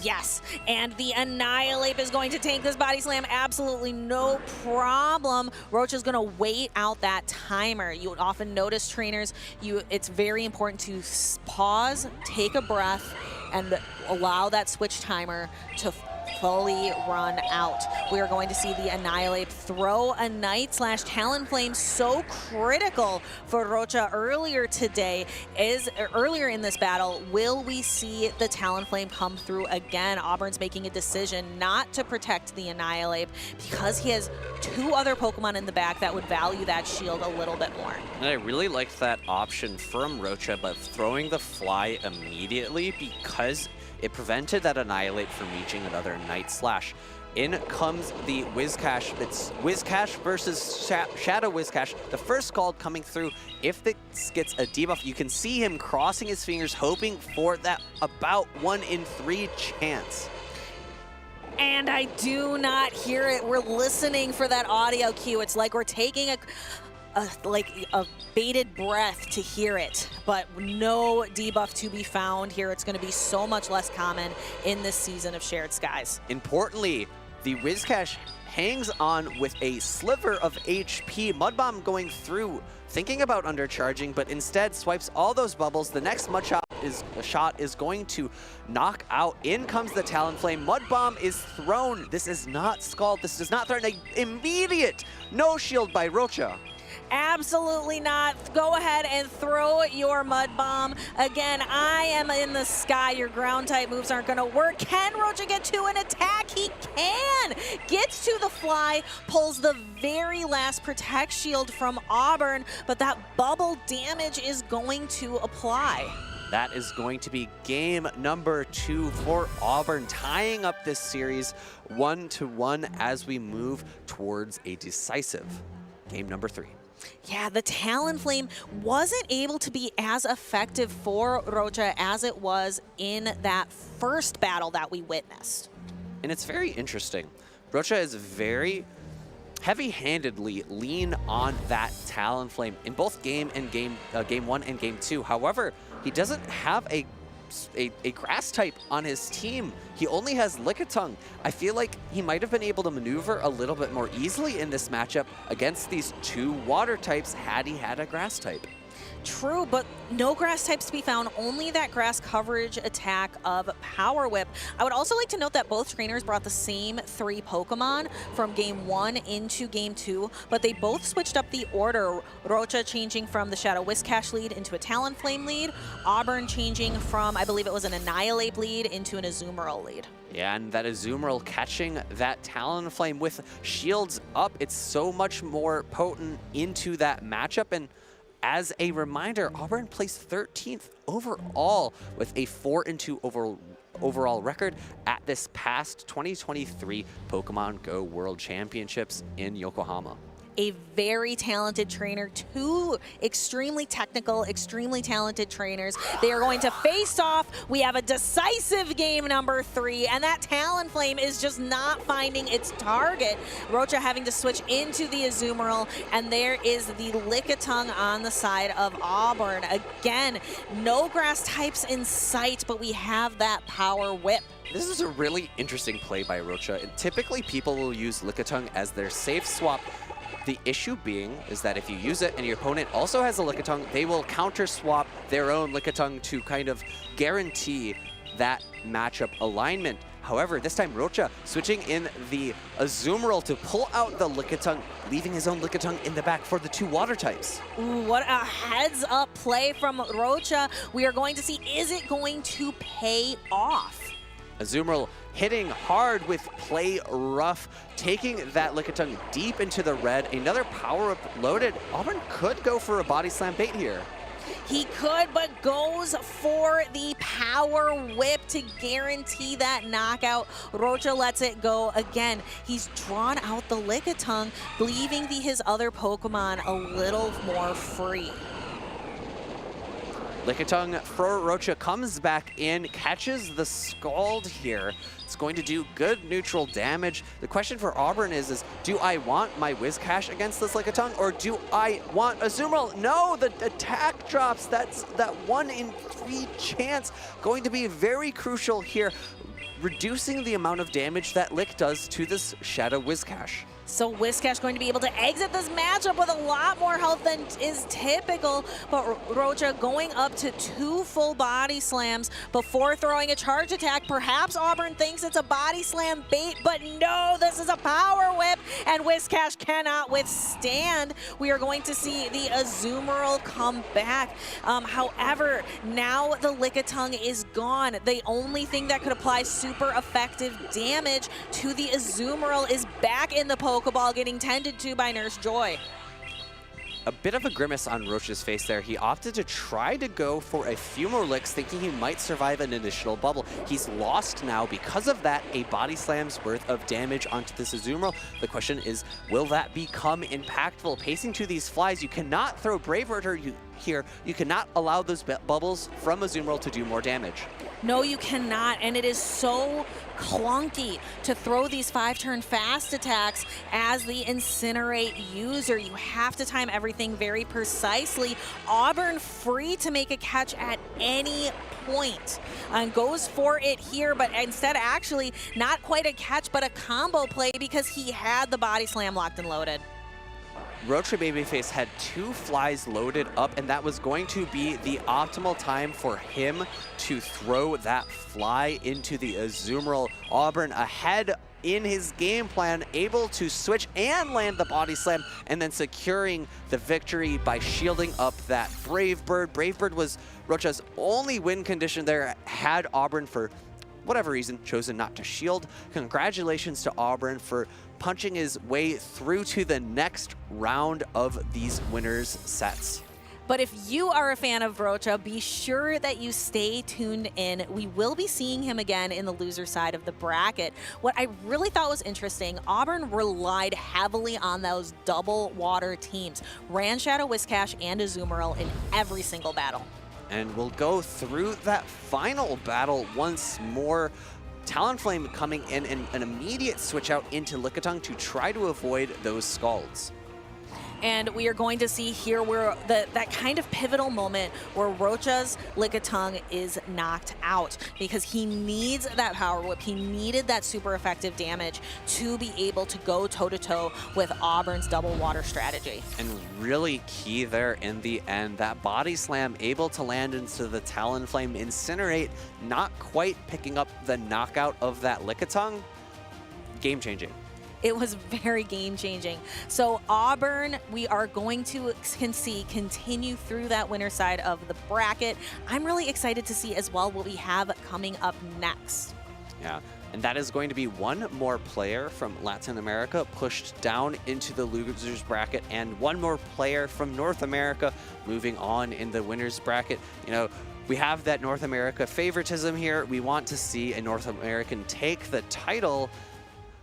S2: Yes, and the Annihilate is going to tank this body slam, absolutely no problem. Rocha's gonna wait out that timer. You would often notice trainers, it's very important to pause, take a breath, and allow that switch timer to fully run out. We are going to see the Annihilate throw a Night Slash. Talonflame so critical for Rocha earlier today. Earlier in this battle, will we see the Talonflame come through again? Auburn's making a decision not to protect the Annihilate because he has 2 other Pokemon in the back that would value that shield a little bit more.
S1: And I really liked that option from Rocha, but throwing the Fly immediately because it prevented that Annihilate from reaching another Night Slash. In comes the Whiscash. It's Whiscash versus Shadow Whiscash. The first Scald coming through. If this gets a debuff, you can see him crossing his fingers, hoping for that about 1 in 3 chance.
S2: And I do not hear it. We're listening for that audio cue. It's like we're taking a bated breath to hear it, but no debuff to be found here. It's going to be so much less common in this season of Shared Skies.
S1: Importantly, the Whiscash hangs on with a sliver of HP. Mud Bomb going through, thinking about undercharging, but instead swipes all those bubbles. The next Mud shot is going to knock out. In comes the Talonflame. Mud Bomb is thrown. This is not Scald. This does not threaten an immediate no shield by Rocha.
S2: Absolutely not. Go ahead and throw your Mud Bomb. Again, I am in the sky. Your ground type moves aren't going to work. Can Rocha get to an attack? He can. Gets to the Fly, pulls the very last Protect Shield from Auburn, but that bubble damage is going to apply.
S1: That is going to be game number 2 for Auburn, tying up this series 1-1 as we move towards a decisive game number 3.
S2: Yeah, the Talonflame wasn't able to be as effective for Rocha as it was in that first battle that we witnessed.
S1: And it's very interesting. Rocha is very heavy-handedly lean on that Talonflame in both game 1 and game 2. However, he doesn't have a grass type on his team. He only has Lickitung. I feel like he might have been able to maneuver a little bit more easily in this matchup against these 2 water types had he had a grass type.
S2: True, but no grass types to be found, only that grass coverage attack of Power Whip. I would also like to note that both trainers brought the same 3 Pokemon from game 1 into game 2, but they both switched up the order. Rocha changing from the Shadow Whiscash lead into a Talonflame lead, Auburn changing from, I believe it was an Annihilate lead into an Azumarill lead.
S1: Yeah, and that Azumarill catching that Talonflame with shields up, it's so much more potent into that matchup. And as a reminder, Auburn placed 13th overall with a 4-2 overall record at this past 2023 Pokemon Go World Championships in Yokohama.
S2: A very talented trainer, 2 extremely technical, extremely talented trainers. They are going to face off. We have a decisive game number 3, and that Talonflame is just not finding its target. Rocha having to switch into the Azumarill, and there is the Lickitung on the side of Auburn. Again, no grass types in sight, but we have that Power Whip.
S1: This is a really interesting play by Rocha. And typically, people will use Lickitung as their safe swap. The issue being is that if you use it and your opponent also has a Lickitung, they will counter swap their own Lickitung to kind of guarantee that matchup alignment. However, this time Rocha switching in the Azumarill to pull out the Lickitung, leaving his own Lickitung in the back for the 2 water types.
S2: Ooh, what a heads-up play from Rocha. We are going to see, is it going to pay off?
S1: Azumarill hitting hard with Play Rough, taking that Lickitung deep into the red. Another power-up loaded. Auburn could go for a body slam bait here.
S2: He could, but goes for the power whip to guarantee that knockout. Rocha lets it go again. He's drawn out the Lickitung, leaving his other Pokemon a little more free.
S1: Lickitung for Rocha comes back in, catches the Scald here. It's going to do good neutral damage. The question for Auburn is do I want my Whiscash against this Lickitung, or do I want a Azumarill? No, the attack drops. That's that 1 in 3 chance. Going to be very crucial here, reducing the amount of damage that Lick does to this Shadow Whiscash.
S2: So Whiscash going to be able to exit this matchup with a lot more health than is typical, but Rocha going up to 2 full body slams before throwing a charge attack. Perhaps Auburn thinks it's a body slam bait, but no, this is a power whip, and Whiscash cannot withstand. We are going to see the Azumarill come back. However, now the Lickitung is gone. The only thing that could apply super effective damage to the Azumarill is back in the Pokeball, getting tended to by Nurse Joy.
S1: A bit of a grimace on Rocha's face there. He opted to try to go for a few more licks, thinking he might survive an initial bubble. He's lost now, because of that, a body slam's worth of damage onto this Azumarill. The question is, will that become impactful? Pacing to these flies, you cannot throw Brave Bird here. You cannot allow those bubbles from Azumarill to do more damage.
S2: No, you cannot, and it is so clunky to throw these 5-turn fast attacks as the Incinerate user. You have to time everything very precisely. Auburn free to make a catch at any point, and goes for it here, but instead actually not quite a catch, but a combo play because he had the body slam locked and loaded.
S1: Rocha Babyface had 2 flies loaded up, and that was going to be the optimal time for him to throw that fly into the Azumarill. Auburn ahead in his game plan, able to switch and land the body slam, and then securing the victory by shielding up that Brave Bird. Brave Bird was Rocha's only win condition there, had Auburn, for whatever reason, chosen not to shield. Congratulations to Auburn for punching his way through to the next round of these winners sets.
S2: But if you are a fan of Rocha, be sure that you stay tuned in. We will be seeing him again in the loser side of the bracket. What I really thought was interesting, Auburn relied heavily on those double water teams. Ran Shadow Whiscash and Azumarill in every single battle.
S1: And we'll go through that final battle once more. Talonflame coming in and an immediate switch out into Lickitung to try to avoid those Scalds.
S2: And we are going to see here where that kind of pivotal moment where Rocha's Lickitung is knocked out because he needs that power whip. He needed that super effective damage to be able to go toe-to-toe with Auburn's double water strategy.
S1: And really key there in the end, that body slam able to land into the Talonflame. Incinerate not quite picking up the knockout of that Lickitung. Game-changing.
S2: It was very game-changing. So Auburn, we are going to see continue through that winner side of the bracket. I'm really excited to see as well what we have coming up next.
S1: Yeah, and that is going to be one more player from Latin America pushed down into the losers bracket, and one more player from North America moving on in the winners bracket. You know, we have that North America favoritism here. We want to see a North American take the title.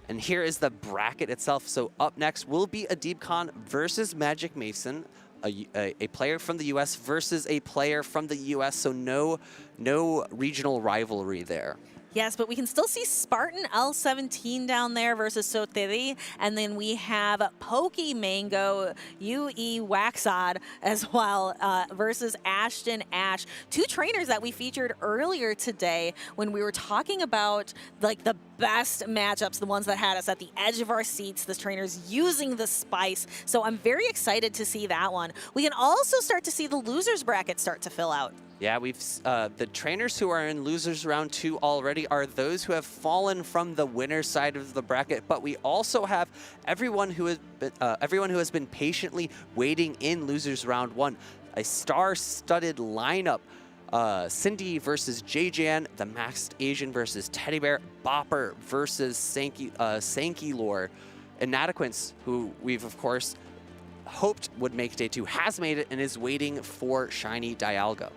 S1: And here is the bracket itself. So up next will be Adibcon versus Magic Mason, a player from the US versus a player from the US. So no regional rivalry there.
S2: Yes, but we can still see Spartan L17 down there versus Soteri. And then we have Pokemango UE Waxod as well versus Ashton Ash. 2 trainers that we featured earlier today when we were talking about like the best matchups, the ones that had us at the edge of our seats, the trainers using the spice. So I'm very excited to see that one. We can also start to see the losers bracket start to fill out.
S1: Yeah, we've the trainers who are in losers round 2 already are those who have fallen from the winner side of the bracket, but we also have everyone who has been patiently waiting in losers round 1. A star-studded lineup. Cindy versus JJN, the Maxed Asian versus Teddy Bear, Bopper versus Sankey Lore, and Nataquince, who we've of course hoped would make day 2 has made it and is waiting for Shiny Dialga.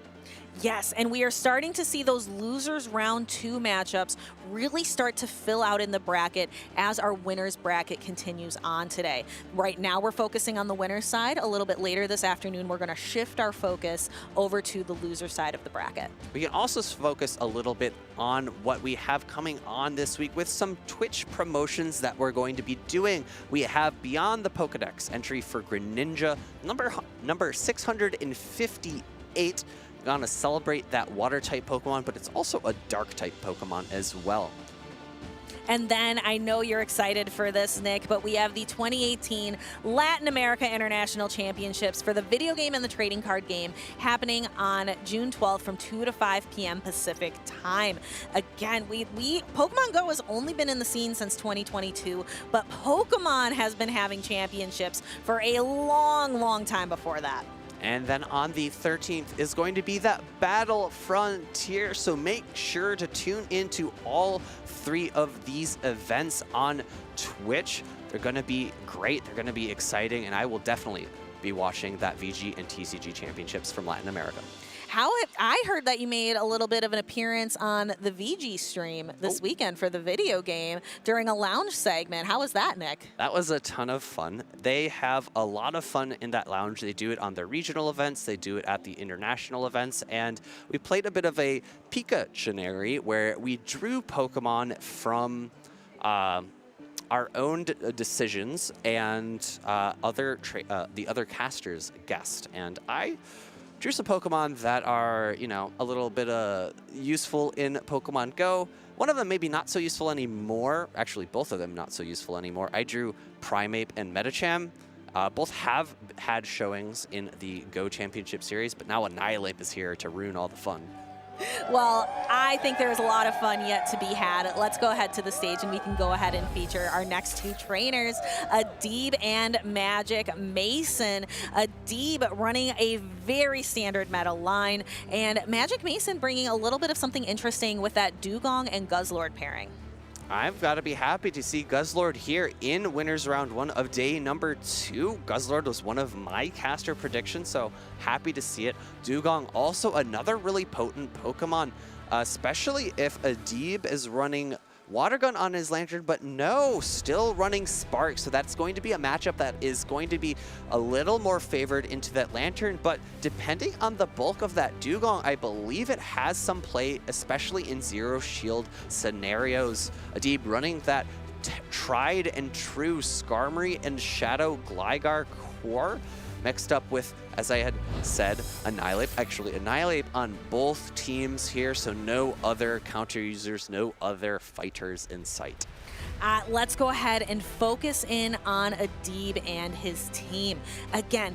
S2: Yes, and we are starting to see those losers round 2 matchups really start to fill out in the bracket as our winners bracket continues on today. Right now we're focusing on the winner's side. A little bit later this afternoon, we're going to shift our focus over to the loser side of the bracket.
S1: We can also focus a little bit on what we have coming on this week with some Twitch promotions that we're going to be doing. We have Beyond the Pokedex entry for Greninja, number 658. Gonna celebrate that water type Pokemon, but it's also a dark type Pokemon as well.
S2: And then I know you're excited for this, Nick, but we have the 2018 Latin America International Championships for the video game and the trading card game happening on June 12th from 2 to 5 p.m. Pacific time. Again, Pokemon Go has only been in the scene since 2022, but Pokemon has been having championships for a long, long time before that.
S1: And then on the 13th is going to be that Battle Frontier, so make sure to tune into all 3 of these events on Twitch. They're going to be great, they're going to be exciting, and I will definitely be watching that VG and TCG championships from Latin America.
S2: I heard that you made a little bit of an appearance on the VG stream this weekend for the video game during a lounge segment. How was that, Nick?
S1: That was a ton of fun. They have a lot of fun in that lounge. They do it on their regional events. They do it at the international events. And we played a bit of a Pikachu where we drew Pokemon from our own decisions and the other casters guessed. And I drew some Pokemon that are, you know, a little bit useful in Pokemon Go. One of them maybe not so useful anymore. Actually, both of them not so useful anymore. I drew Primeape and Medicham. Both have had showings in the Go Championship Series, but now Annihilape is here to ruin all the fun.
S2: Well, I think there's a lot of fun yet to be had. Let's go ahead to the stage and we can go ahead and feature our next 2 trainers, Adib and Magic Mason. Adib running a very standard meta line, and Magic Mason bringing a little bit of something interesting with that Dugong and Guzzlord pairing.
S1: I've got to be happy to see Guzzlord here in winners round 1 of day number 2. Guzzlord was one of my caster predictions, so happy to see it. Dugong also another really potent Pokemon, especially if Adib is running Water Gun on his Lantern, but no, still running Spark. So that's going to be a matchup that is going to be a little more favored into that Lantern, but depending on the bulk of that Dugong, I believe it has some play, especially in Zero Shield scenarios. Adib running that tried and true Skarmory and Shadow Gligar core, mixed up with, as I had said, Annihilape. Actually, Annihilape on both teams here, so no other counter users, no other fighters in sight.
S2: Let's go ahead and focus in on Adib and his team. Again,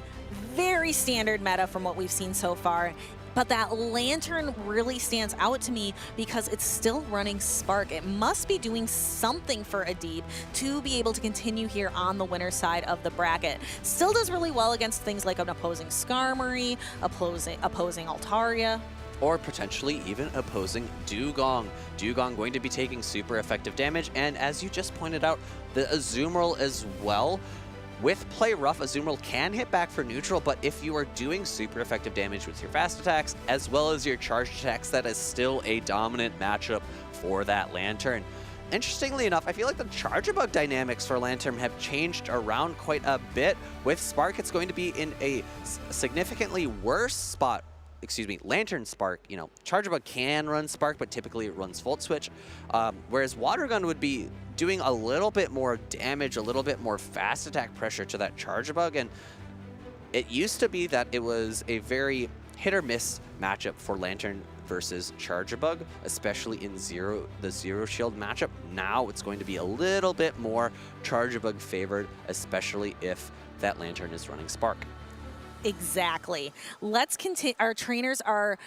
S2: very standard meta from what we've seen so far. But that Lantern really stands out to me because it's still running Spark. It must be doing something for Adib to be able to continue here on the winner side of the bracket. Still does really well against things like an opposing Skarmory, opposing Altaria.
S1: Or potentially even opposing Dugong. Dugong going to be taking super effective damage, and as you just pointed out, the Azumarill as well. With Play Rough, Azumarill can hit back for neutral, but if you are doing super effective damage with your fast attacks as well as your charged attacks, that is still a dominant matchup for that Lantern. Interestingly enough, I feel like the Charjabug dynamics for Lantern have changed around quite a bit. With Spark, it's going to be in a significantly worse spot. Excuse me, Lantern Spark, you know, Charjabug can run Spark, but typically it runs Volt Switch. Whereas Water Gun would be doing a little bit more damage, a little bit more fast attack pressure to that Charjabug. And it used to be that it was a very hit or miss matchup for Lantern versus Charjabug, especially in the Zero Shield matchup. Now it's going to be a little bit more Charjabug favored, especially if that Lantern is running Spark.
S2: Exactly. Let's continue. Our trainers are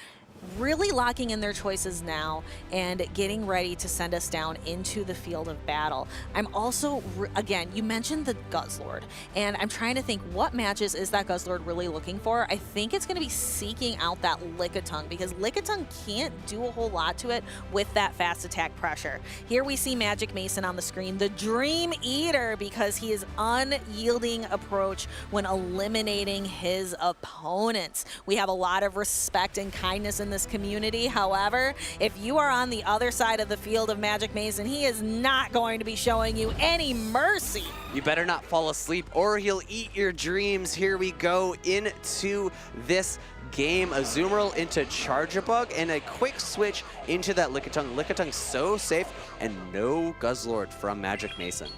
S2: really locking in their choices now and getting ready to send us down into the field of battle. I'm also, again, you mentioned the Guzzlord, and I'm trying to think what matches is that Guzzlord really looking for. I think it's going to be seeking out that Lickitung, because Lickitung can't do a whole lot to it with that fast attack pressure. Here we see Magic Mason on the screen, the Dream Eater, because he is unyielding approach when eliminating his opponents. We have a lot of respect and kindness in this community. However, if you are on the other side of the field of Magic Mason, he is not going to be showing you any mercy.
S1: You better not fall asleep or he'll eat your dreams. Here we go into this game. Azumarill into Charjabug and a quick switch into that Lickitung. Lickitung so safe and no Guzzlord from Magic Mason.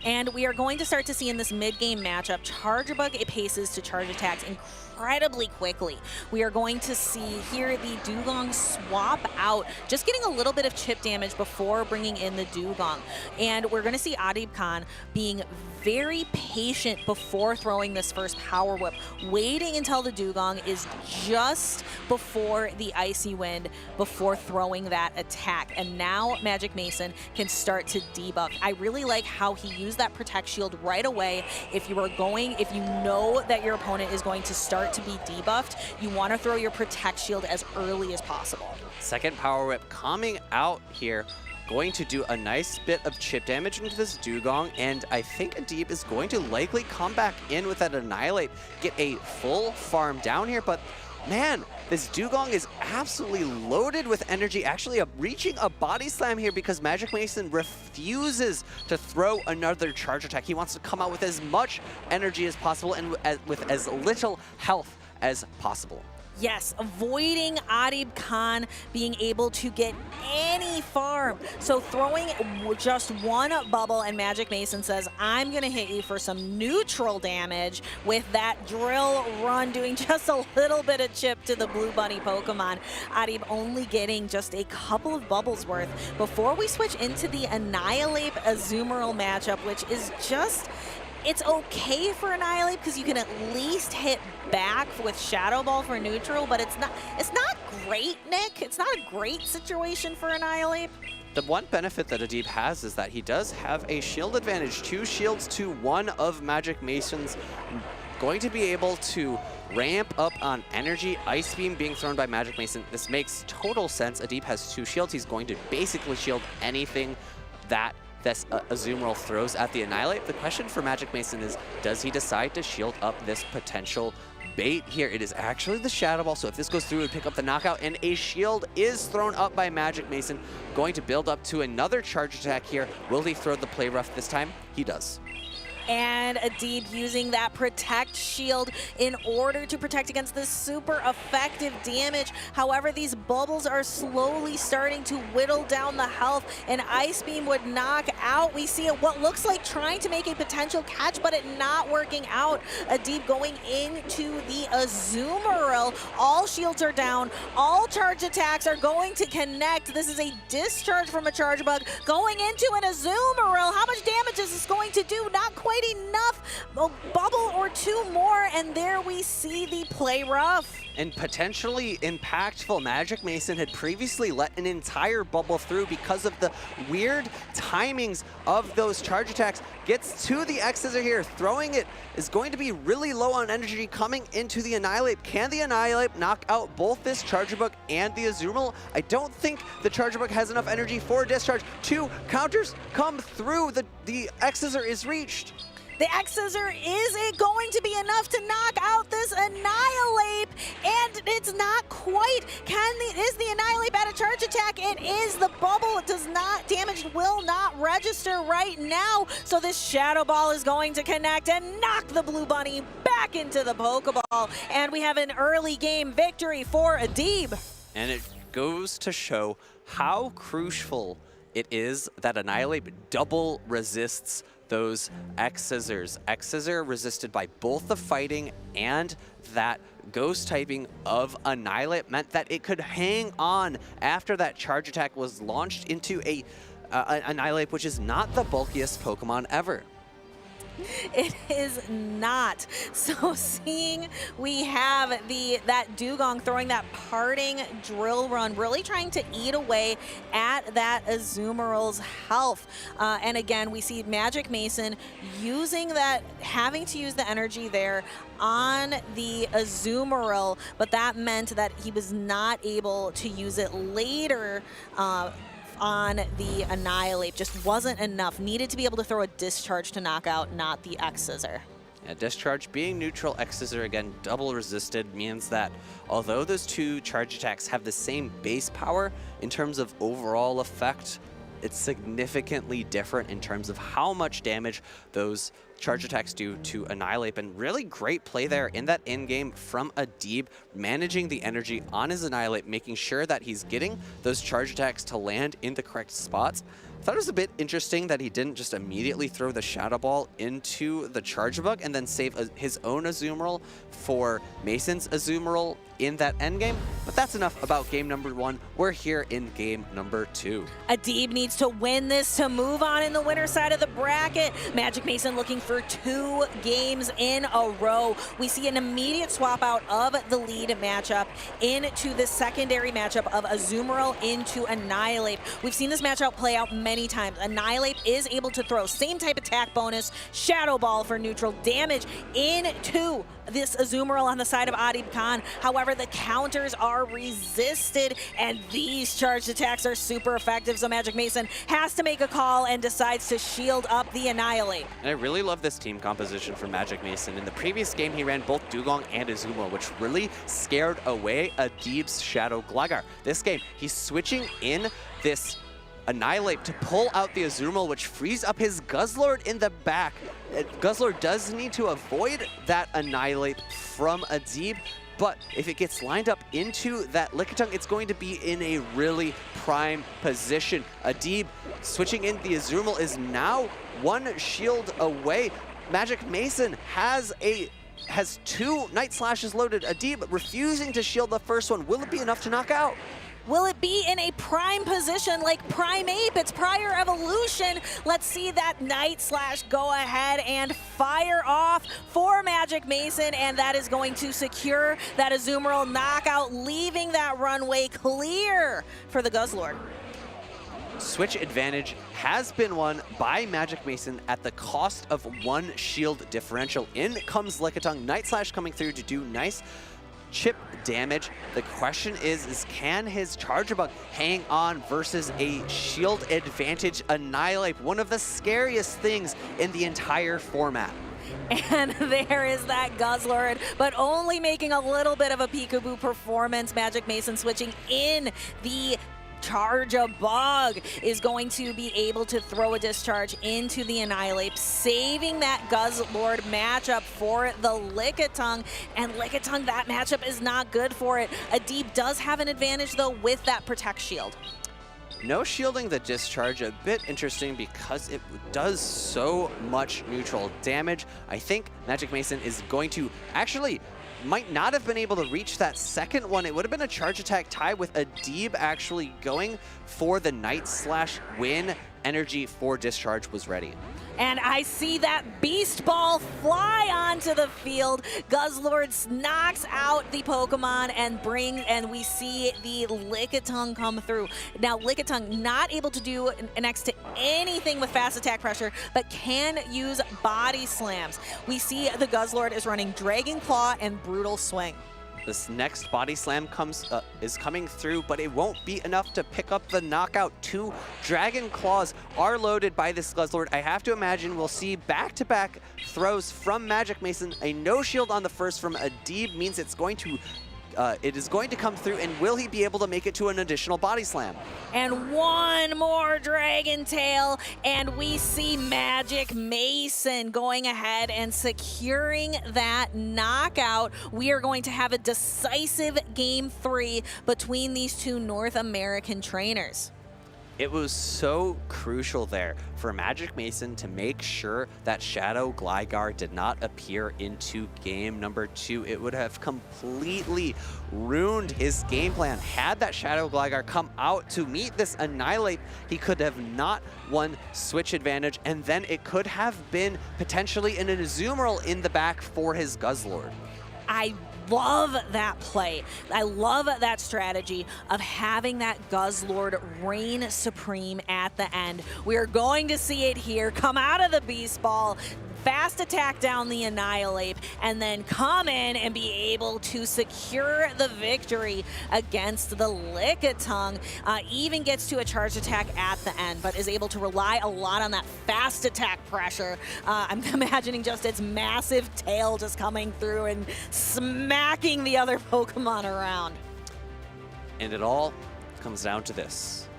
S2: And we are going to start to see in this mid-game matchup, Charjabug paces to charge attacks incredibly quickly. We are going to see here the Dugong swap out, just getting a little bit of chip damage before bringing in the Dugong. And we're going to see Adib Khan being very patient before throwing this first Power Whip, waiting until the Dugong is just before the Icy Wind before throwing that attack. And now Magic Mason can start to debuff. I really like how he used that Protect Shield right away. If you know that your opponent is going to start to be debuffed, you want to throw your Protect Shield as early as possible.
S1: Second Power Whip coming out here, going to do a nice bit of chip damage into this Dugong, and I think Adib is going to likely come back in with that Annihilate, get a full farm down here, but man, this Dugong is absolutely loaded with energy, actually reaching a body slam here because Magic Mason refuses to throw another charge attack. He wants to come out with as much energy as possible and with as little health as possible.
S2: Yes, avoiding Adib Khan being able to get any farm. So throwing just one bubble, and Magic Mason says, I'm going to hit you for some neutral damage with that Drill Run, doing just a little bit of chip to the Blue Bunny Pokemon. Adib only getting just a couple of bubbles worth before we switch into the Annihilate Azumarill matchup, which is just... It's okay for Annihilate because you can at least hit back with Shadow Ball for neutral, but it's not great, Nick. It's not a great situation for Annihilate.
S1: The one benefit that Adib has is that he does have a shield advantage. 2 shields to 1 of Magic Mason's. Going to be able to ramp up on energy. Ice Beam being thrown by Magic Mason. This makes total sense. Adib has 2 shields. He's going to basically shield anything that this Azumarill throws at the Annihilate. The question for Magic Mason is, does he decide to shield up this potential bait here? It is actually the Shadow Ball, so if this goes through, it would pick up the knockout, and a shield is thrown up by Magic Mason, going to build up to another charge attack here. Will he throw the Play Rough this time? He does.
S2: And Adib using that Protect Shield in order to protect against this super effective damage. However, these bubbles are slowly starting to whittle down the health, and Ice Beam would knock out. We see it, what looks like trying to make a potential catch, but it not working out. Adib going into the Azumarill. All shields are down. All charge attacks are going to connect. This is a discharge from a Charjabug going into an Azumarill. How much damage is this going to do? Not quite enough. A bubble or 2 more, and there we see the Play Rough.
S1: And potentially impactful. Magic Mason had previously let an entire bubble through because of the weird timings of those charge attacks. Gets to the X-Scissor here. Throwing it is going to be really low on energy coming into the Annihilate. Can the Annihilate knock out both this Charjabug and the Azumarill? I don't think the Charjabug has enough energy for discharge. 2 counters come through. The X-Scissor is reached.
S2: The X-Scissor, is it going to be enough to knock out this Annihilate? And it's not quite. Is the Annihilate at a charge attack? It is. The bubble does not, damage will not register right now. So this Shadow Ball is going to connect and knock the Blue Bunny back into the Pokeball. And we have an early game victory for Adib.
S1: And it goes to show how crucial it is that Annihilate double resists those X-Scissors. X-Scissor resisted by both the fighting and that ghost typing of Annihilate meant that it could hang on after that charge attack was launched into a Annihilate, which is not the bulkiest Pokemon ever.
S2: It is not. So seeing we have that Dugong throwing that parting drill run, really trying to eat away at that Azumarill's health. And again, we see Magic Mason using that, having to use the energy there on the Azumarill, but that meant that he was not able to use it later on the Annihilate. Just wasn't enough. Needed to be able to throw a discharge to knock out, not the X-Scissor.
S1: Yeah, discharge being neutral, X-Scissor again double resisted means that although those two charge attacks have the same base power in terms of overall effect, it's significantly different in terms of how much damage those charge attacks do to Annihilate. And really great play there in that in-game from Adib, managing the energy on his Annihilate, making sure that he's getting those charge attacks to land in the correct spots. I thought it was a bit interesting that he didn't just immediately throw the Shadow Ball into the Charge Bug and then save his own Azumarill for Mason's Azumarill in that endgame. But that's enough about game number 1. We're here in game number 2.
S2: Adib needs to win this to move on in the winner's side of the bracket. Magic Mason looking for 2 games in a row. We see an immediate swap out of the lead matchup into the secondary matchup of Azumarill into Annihilate. We've seen this matchup play out many times. Annihilate is able to throw same type attack bonus, Shadow Ball for neutral damage into this Azumarill on the side of Adib Khan. However, the counters are resisted, and these charged attacks are super effective, so Magic Mason has to make a call and decides to shield up the Annihilate.
S1: And I really love this team composition for Magic Mason. In the previous game, he ran both Dugong and Azumarill, which really scared away Adib's Shadow Gligar. This game, he's switching in this Annihilate to pull out the Azumarill, which frees up his Guzzlord in the back. Guzzlord does need to avoid that Annihilate from Adib, but if it gets lined up into that Lickitung, it's going to be in a really prime position. Adib switching in the Azumarill is now 1 shield away. Magic Mason has 2 Night Slashes loaded. Adib refusing to shield the first one. Will it be enough to knock out?
S2: Will it be in a prime position like Primeape? It's prior evolution. Let's see that Night Slash go ahead and fire off for Magic Mason, and that is going to secure that Azumarill knockout, leaving that runway clear for the Guzzlord.
S1: Switch advantage has been won by Magic Mason at the cost of 1 shield differential. In comes Lickitung, Night Slash coming through to do nice chip damage. The question is can his Charger Bug hang on versus a shield advantage Annihilate, one of the scariest things in the entire format.
S2: And there is that Guzzlord, but only making a little bit of a peekaboo performance. Magic Mason switching in the Charge-a-Bug is going to be able to throw a discharge into the Annihilate, saving that Guzzlord matchup for the Lickitung. And Lickitung, that matchup is not good for it. Adib does have an advantage, though, with that Protect Shield.
S1: No shielding the discharge, a bit interesting because it does so much neutral damage. I think Magic Mason is going to actually might not have been able to reach that second one. It would have been a charge attack tie with Adib actually going for the Night Slash win. Energy for discharge was ready.
S2: And I see that Beast Ball fly onto the field. Guzzlord knocks out the Pokemon and we see the Lickitung come through. Now Lickitung not able to do next to anything with fast attack pressure, but can use body slams. We see the Guzzlord is running Dragon Claw and Brutal Swing.
S1: This next body slam is coming through, but it won't be enough to pick up the knockout. 2 Dragon Claws are loaded by this Guzzlord. I have to imagine we'll see back-to-back throws from Magic Mason. A no shield on the first from Adib means it is going to come through, and will he be able to make it to an additional body slam?
S2: And 1 more Dragon Tail, and we see Magic Mason going ahead and securing that knockout. We are going to have a decisive Game 3 between these 2 North American trainers.
S1: It was so crucial there for Magic Mason to make sure that Shadow Gligar did not appear into game number 2. It would have completely ruined his game plan. Had that Shadow Gligar come out to meet this Annihilate, he could have not won switch advantage, and then it could have been potentially an Azumarill in the back for his Guzzlord.
S2: I love that play. I love that strategy of having that Guzzlord reign supreme at the end. We are going to see it here. Come out of the Beast Ball, fast attack down the Annihilate, and then come in and be able to secure the victory against the Lickitung. Even gets to a charge attack at the end, but is able to rely a lot on that fast attack pressure. I'm imagining just its massive tail just coming through and smacking the other Pokemon around.
S1: And it all comes down to this.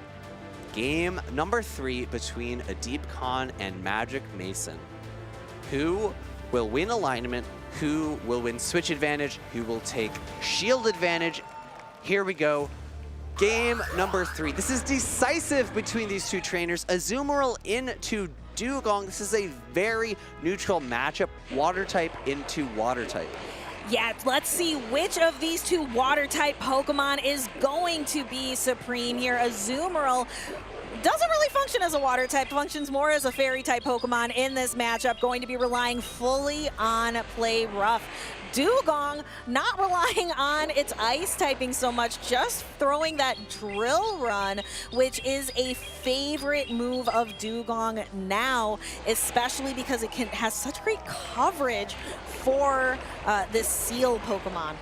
S1: Game number 3 between Adib Khan and Magic Mason. Who will win alignment? Who will win switch advantage? Who will take shield advantage? Here we go. Game number 3. This is decisive between these two trainers. Azumarill into Dugong. This is a very neutral matchup. Water type into water type.
S2: Yeah, let's see which of these two water-type Pokemon is going to be supreme here. Azumarill doesn't really function as a water type, functions more as a fairy type Pokemon in this matchup, going to be relying fully on Play Rough. Dugong not relying on its ice typing so much, just throwing that Drill Run, which is a favorite move of Dugong now, especially because it has such great coverage for this Seal Pokemon.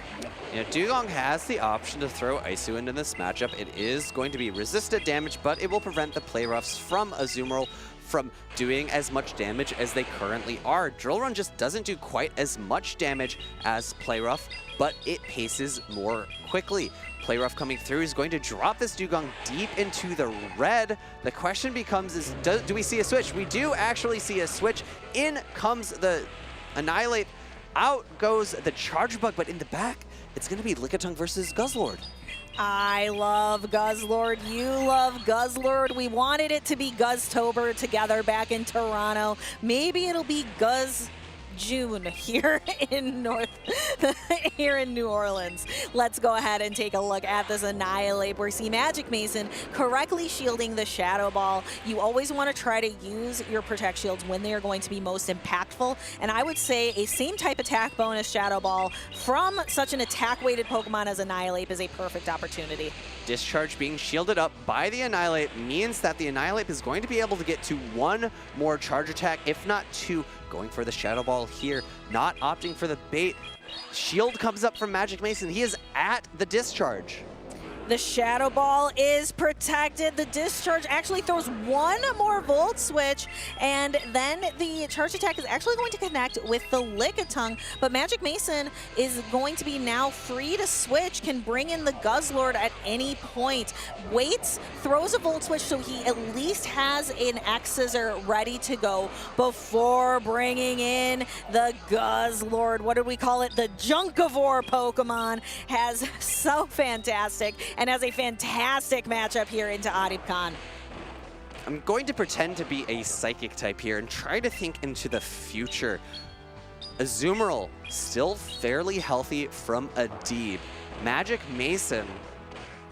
S1: You know, Dugong has the option to throw Icy Wind in this matchup. It is going to be resisted damage, but it will prevent the Play Roughs from Azumarill from doing as much damage as they currently are. Drill Run just doesn't do quite as much damage as Play Rough, but it paces more quickly. Play Rough coming through is going to drop this Dugong deep into the red. The question becomes do we see a switch? We do actually see a switch. In comes the Annihilate. Out goes the Charge Bug, but in the back, it's going to be Lickitung versus Guzzlord.
S2: I love Guzzlord. You love Guzzlord. We wanted it to be Guzztober together back in Toronto. Maybe it'll be Guzz June here in New Orleans. Let's go ahead and take a look at this Annihilate. We see Magic Mason correctly shielding the Shadow Ball. You always want to try to use your Protect Shields when they are going to be most impactful, and I would say a same type attack bonus Shadow Ball from such an attack-weighted Pokemon as Annihilate is a perfect opportunity.
S1: Discharge being shielded up by the Annihilate means that the Annihilate is going to be able to get to one more charge attack, if not two. Going for the Shadow Ball here, not opting for the bait. Shield comes up from Magic Mason. He is at the discharge.
S2: The Shadow Ball is protected. The Discharge actually throws one more Volt Switch, and then the Charge Attack is actually going to connect with the Lickitung, but Magic Mason is going to be now free to switch, can bring in the Guzzlord at any point. Waits, throws a Volt Switch so he at least has an X-Scissor ready to go before bringing in the Guzzlord. What did we call it? The Junkivore Pokemon has so fantastic and has a fantastic matchup here into Adib Khan.
S1: I'm going to pretend to be a Psychic type here and try to think into the future. Azumarill still fairly healthy from Adib. Magic Mason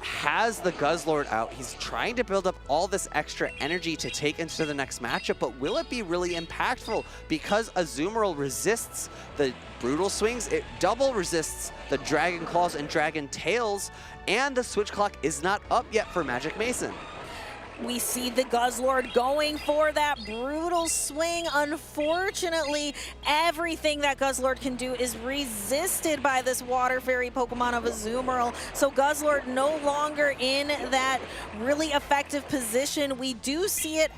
S1: has the Guzzlord out. He's trying to build up all this extra energy to take into the next matchup, but will it be really impactful? Because Azumarill resists the Brutal Swings, it double resists the Dragon Claws and Dragon Tails, and the switch clock is not up yet for Magic Mason.
S2: We see the Guzzlord going for that Brutal Swing. Unfortunately, everything that Guzzlord can do is resisted by this Water Fairy Pokemon of Azumarill. So Guzzlord no longer in that really effective position. We do see it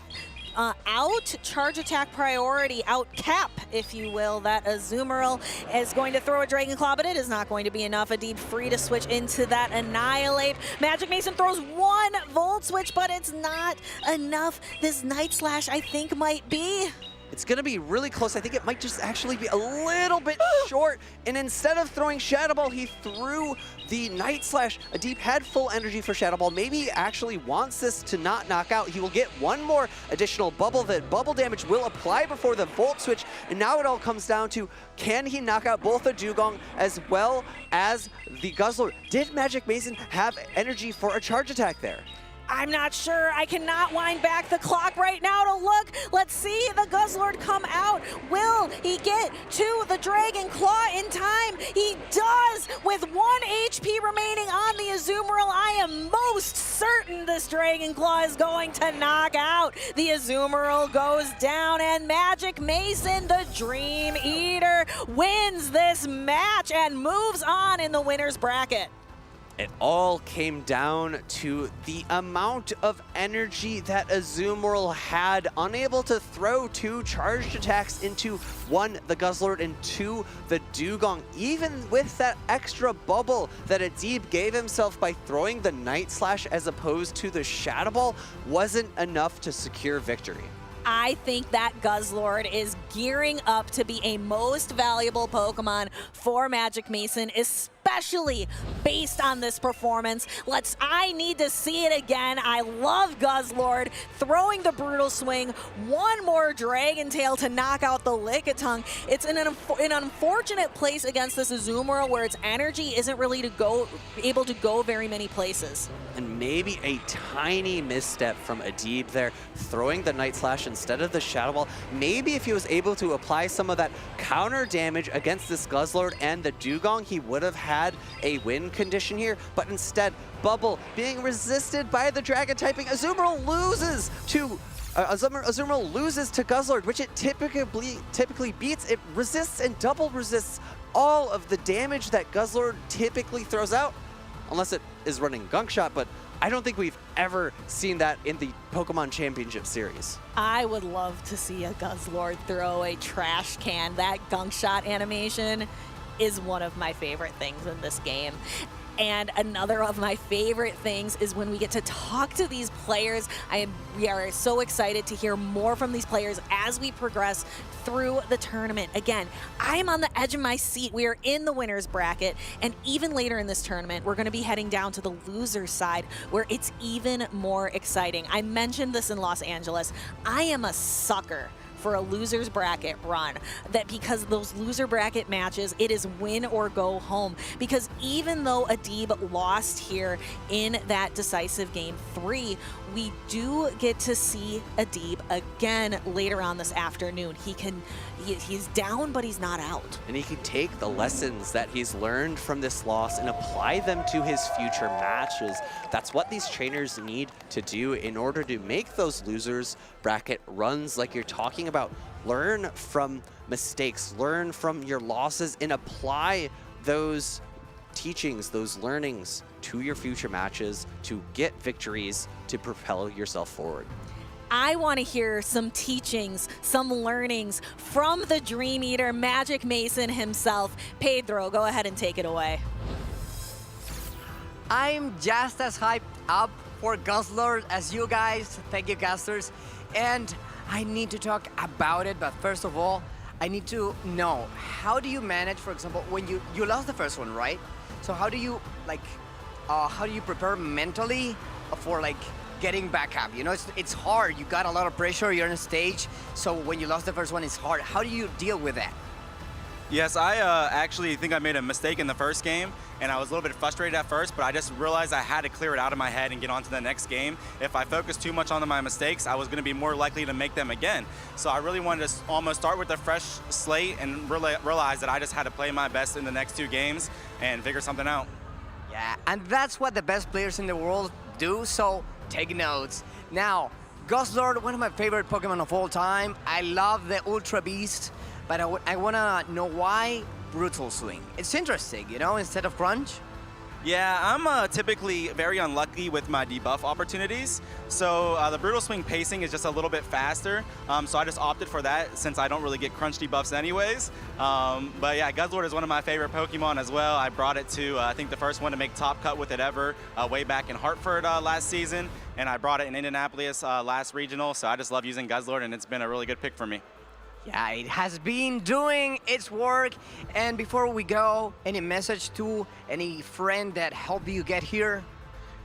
S2: out charge attack priority, out cap, if you will, that Azumarill is going to throw a Dragon Claw, but it is not going to be enough. Adib free to switch into that Annihilate. Magic Mason throws one Volt Switch, but it's not enough. This Night Slash, I think, might be.
S1: It's going to be really close. I think it might just actually be a little bit short. And instead of throwing Shadow Ball, he threw the Night Slash. Adib had full energy for Shadow Ball. Maybe he actually wants this to not knock out. He will get one more additional bubble. The bubble damage will apply before the Volt Switch. And now it all comes down to, can he knock out both the Dugong as well as the Guzzlord? Did Magic Mason have energy for a charge attack there?
S2: I'm not sure. I cannot wind back the clock right now to look. Let's see the Guzzlord come out. Will he get to the Dragon Claw in time? He does with 1 HP remaining on the Azumarill. I am most certain this Dragon Claw is going to knock out. The Azumarill goes down, and Magic Mason, the Dream Eater, wins this match and moves on in the winner's bracket.
S1: It all came down to the amount of energy that Azumarill had, unable to throw 2 charged attacks into 1, the Guzzlord, and 2, the Dugong. Even with that extra bubble that Adib gave himself by throwing the Night Slash as opposed to the Shadow Ball, wasn't enough to secure victory.
S2: I think that Guzzlord is gearing up to be a most valuable Pokemon for Magic Mason, especially based on this performance. I need to see it again. I love Guzzlord throwing the Brutal Swing, one more Dragon Tail to knock out the Lickitung. It's in an unfortunate place against this Azumarill where its energy isn't really able to go very many places.
S1: And maybe a tiny misstep from Adib there, throwing the Night Slash instead of the Shadow Ball. Maybe if he was able to apply some of that counter damage against this Guzzlord and the Dugong, he would have had a win condition here. But instead, Bubble being resisted by the Dragon typing, Azumarill loses to Azumarill loses to Guzzlord, which it typically beats. It resists and double resists all of the damage that Guzzlord typically throws out, unless it is running Gunk Shot, but I don't think we've ever seen that in the Pokemon Championship Series.
S2: I would love to see a Guzzlord throw a trash can. That Gunk Shot animation is one of my favorite things in this game. And another of my favorite things is when we get to talk to these players. We are so excited to hear more from these players as we progress through the tournament. Again, I'm on the edge of my seat. We are in the winner's bracket, and even later in this tournament, we're going to be heading down to the loser's side, where it's even more exciting. I mentioned this in Los Angeles. I am a sucker for a loser's bracket run, because those loser bracket matches, it is win or go home. Because even though Adib lost here in that decisive game 3, we do get to see Adib again later on this afternoon. He's down, but he's not out.
S1: And he can take the lessons that he's learned from this loss and apply them to his future matches. That's what these trainers need to do in order to make those losers bracket runs like you're talking about. Learn from mistakes, learn from your losses, and apply those teachings, those learnings to your future matches to get victories to propel yourself forward.
S2: I want to hear some teachings, some learnings from the Dream Eater, Magic Mason himself. Pedro, go ahead and take it away.
S16: I'm just as hyped up for Guzzlord as you guys. Thank you, casters. And I need to talk about it, but first of all, I need to know, how do you manage, for example, when you lost the first one, right? So how do you prepare mentally for getting back up? You know, it's hard. You got a lot of pressure. You're on a stage. So when you lost the first one, it's hard. How do you deal with that?
S7: Yes, I actually think I made a mistake in the first game, and I was a little bit frustrated at first, but I just realized I had to clear it out of my head and get on to the next game. If I focused too much on my mistakes, I was going to be more likely to make them again. So I really wanted to almost start with a fresh slate and realize that I just had to play my best in the next 2 games and figure something out.
S16: Yeah, and that's what the best players in the world do, so take notes. Now, Guzzlord, one of my favorite Pokemon of all time. I love the Ultra Beast, but I want to know why Brutal Swing. It's interesting, you know, instead of Crunch.
S7: Yeah, I'm typically very unlucky with my debuff opportunities. So the Brutal Swing pacing is just a little bit faster. So I just opted for that since I don't really get crunch debuffs anyways. But yeah, Guzzlord is one of my favorite Pokemon as well. I brought it to, I think the first one to make top cut with it ever way back in Hartford last season. And I brought it in Indianapolis last regional. So I just love using Guzzlord, and it's been a really good pick for me.
S16: Yeah, it has been doing its work. And before we go, any message to any friend that helped you get here?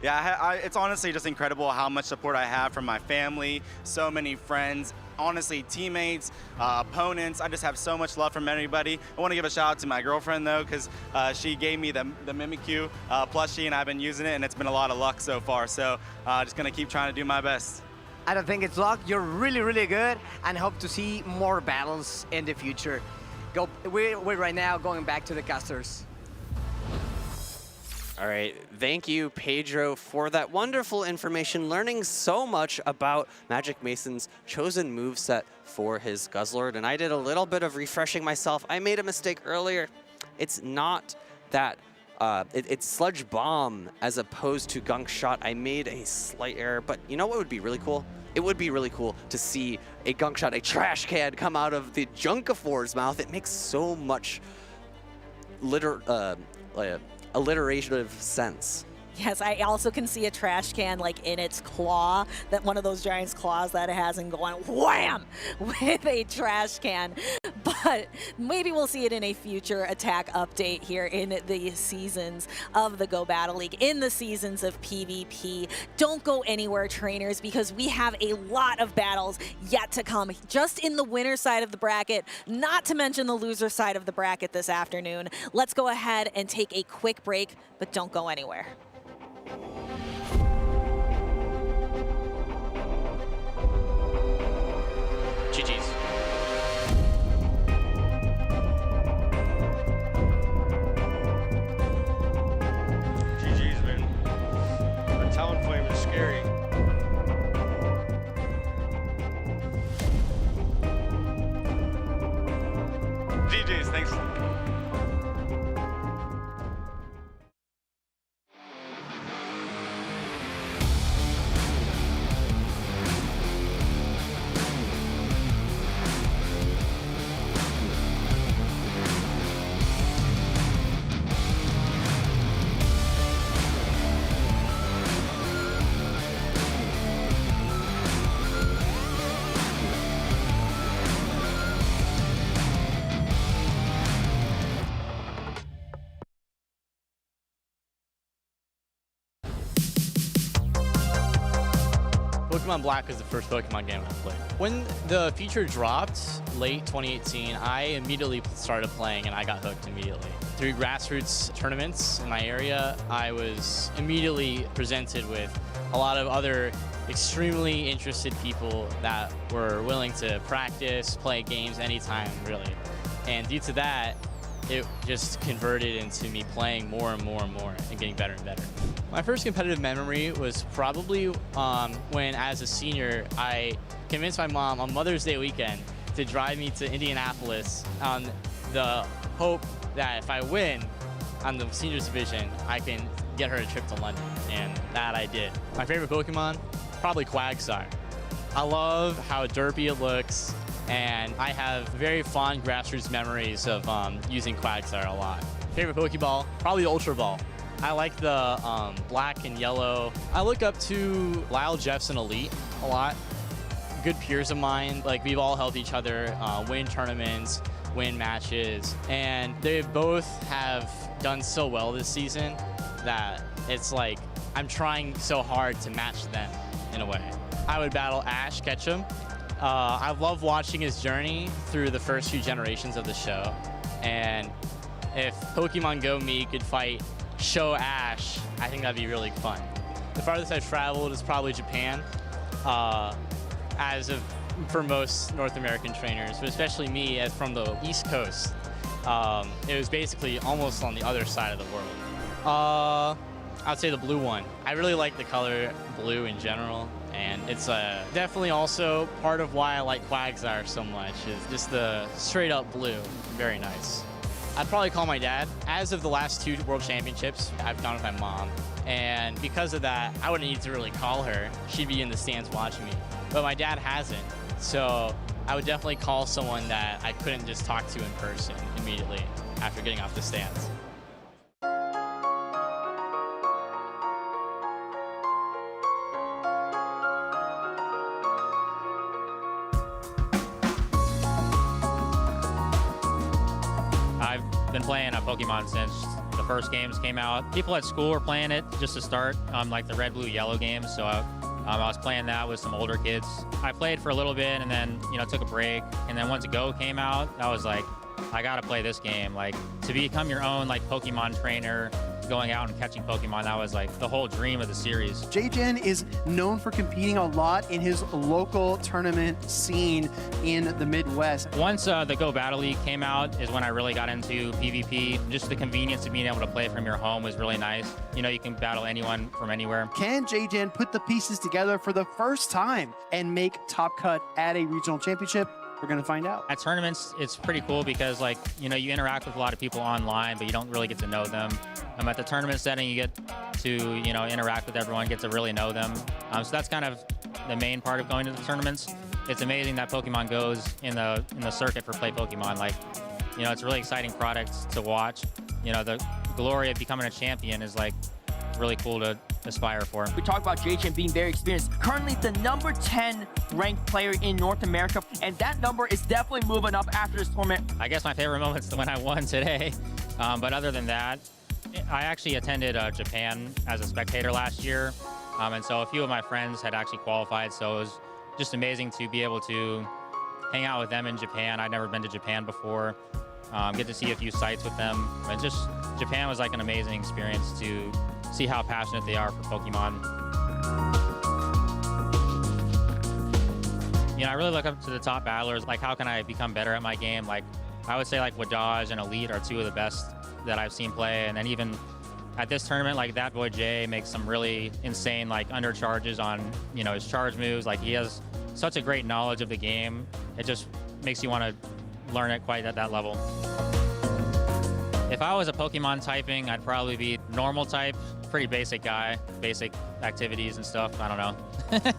S7: Yeah, it's honestly just incredible how much support I have from my family, so many friends, honestly, teammates, opponents. I just have so much love from everybody. I want to give a shout out to my girlfriend, though, because she gave me the Mimikyu plushie, and I've been using it, and it's been a lot of luck so far. So just going to keep trying to do my best.
S16: I don't think it's luck. You're really, really good, and hope to see more battles in the future. We're right now going back to the casters.
S1: All right, thank you, Pedro, for that wonderful information, learning so much about Magic Mason's chosen moveset for his Guzzlord. And I did a little bit of refreshing myself. I made a mistake earlier. It's not that, it's Sludge Bomb as opposed to Gunk Shot. I made a slight error, but you know what would be really cool? It would be really cool to see a Gunk Shot, a trash can, come out of the Junkifor's mouth. It makes so much alliterative sense.
S2: Yes, I also can see a trash can like in its claw, that one of those giant claws that it has, and going wham with a trash can. But maybe we'll see it in a future attack update here in the seasons of the Go Battle League, in the seasons of PvP. Don't go anywhere, trainers, because we have a lot of battles yet to come just in the winner side of the bracket, not to mention the loser side of the bracket this afternoon. Let's go ahead and take a quick break, but don't go anywhere.
S4: GG's.
S6: GG's, man. The Talonflame is scary. GG's, thanks.
S4: Pokemon Black was the first Pokemon game I played. When the feature dropped, late 2018, I immediately started playing and I got hooked immediately. Through grassroots tournaments in my area, I was immediately presented with a lot of other extremely interested people that were willing to practice, play games anytime, really. And due to that, it just converted into me playing more and more and more and getting better and better. My first competitive memory was probably when, as a senior, I convinced my mom on Mother's Day weekend to drive me to Indianapolis on the hope that if I win on the seniors division, I can get her a trip to London, and that I did. My favorite Pokemon? Probably Quagsire. I love how derpy it looks, and I have very fond grassroots memories of using Quagsire a lot. Favorite Pokeball? Probably Ultra Ball. I like the black and yellow. I look up to Lyle Jeffson Elite a lot. Good peers of mine. Like, we've all helped each other win tournaments, win matches, and they both have done so well this season that it's like I'm trying so hard to match them in a way. I would battle Ash Ketchum. I love watching his journey through the first few generations of the show, and if Pokemon Go me could fight Show Ash, I think that'd be really fun. The farthest I've traveled is probably Japan, for most North American trainers, but especially me as from the East Coast. It was basically almost on the other side of the world. I'd say the blue one. I really like the color blue in general, and it's definitely also part of why I like Quagsire so much, is just the straight up blue. Very nice. I'd probably call my dad. As of the last 2 World Championships, I've gone with my mom. And because of that, I wouldn't need to really call her. She'd be in the stands watching me. But my dad hasn't. So I would definitely call someone that I couldn't just talk to in person immediately after getting off the stands.
S8: been playing Pokemon since the first games came out. People at school were playing it just to start, like the red, blue, yellow games. So I was playing that with some older kids. I played for a little bit and then, took a break. And then once Go came out, I was like, I gotta play this game. Like, to become your own Pokemon trainer, going out and catching Pokemon, that was the whole dream of the series.
S15: JGen is known for competing a lot in his local tournament scene in the Midwest.
S8: Once the Go Battle League came out is when I really got into PvP. Just the convenience of being able to play from your home was really nice. You can battle anyone from anywhere.
S15: Can JGen put the pieces together for the first time and make top cut at a regional championship? We're going to find out.
S8: At tournaments, it's pretty cool because you interact with a lot of people online, but you don't really get to know them. At the tournament setting, you get to, interact with everyone, get to really know them. So that's kind of the main part of going to the tournaments. It's amazing that Pokemon goes in the circuit for Play Pokemon. It's a really exciting product to watch. The glory of becoming a champion is really cool to aspire for.
S22: We talked about JGen being very experienced. Currently the number 10 ranked player in North America, and that number is definitely moving up after this tournament.
S8: I guess my favorite moment's when I won today. But other than that, I actually attended Japan as a spectator last year. And so a few of my friends had actually qualified, so it was just amazing to be able to hang out with them in Japan. I'd never been to Japan before. Get to see a few sites with them. And just Japan was an amazing experience to see how passionate they are for Pokemon. I really look up to the top battlers. How can I become better at my game? I would say Wadaj and Elite are two of the best that I've seen play. And then even at this tournament, that boy Jay makes some really insane undercharges on his charge moves. He has such a great knowledge of the game. It just makes you want to learn it quite at that level. If I was a Pokemon typing, I'd probably be normal type, pretty basic guy, basic activities and stuff. I don't know.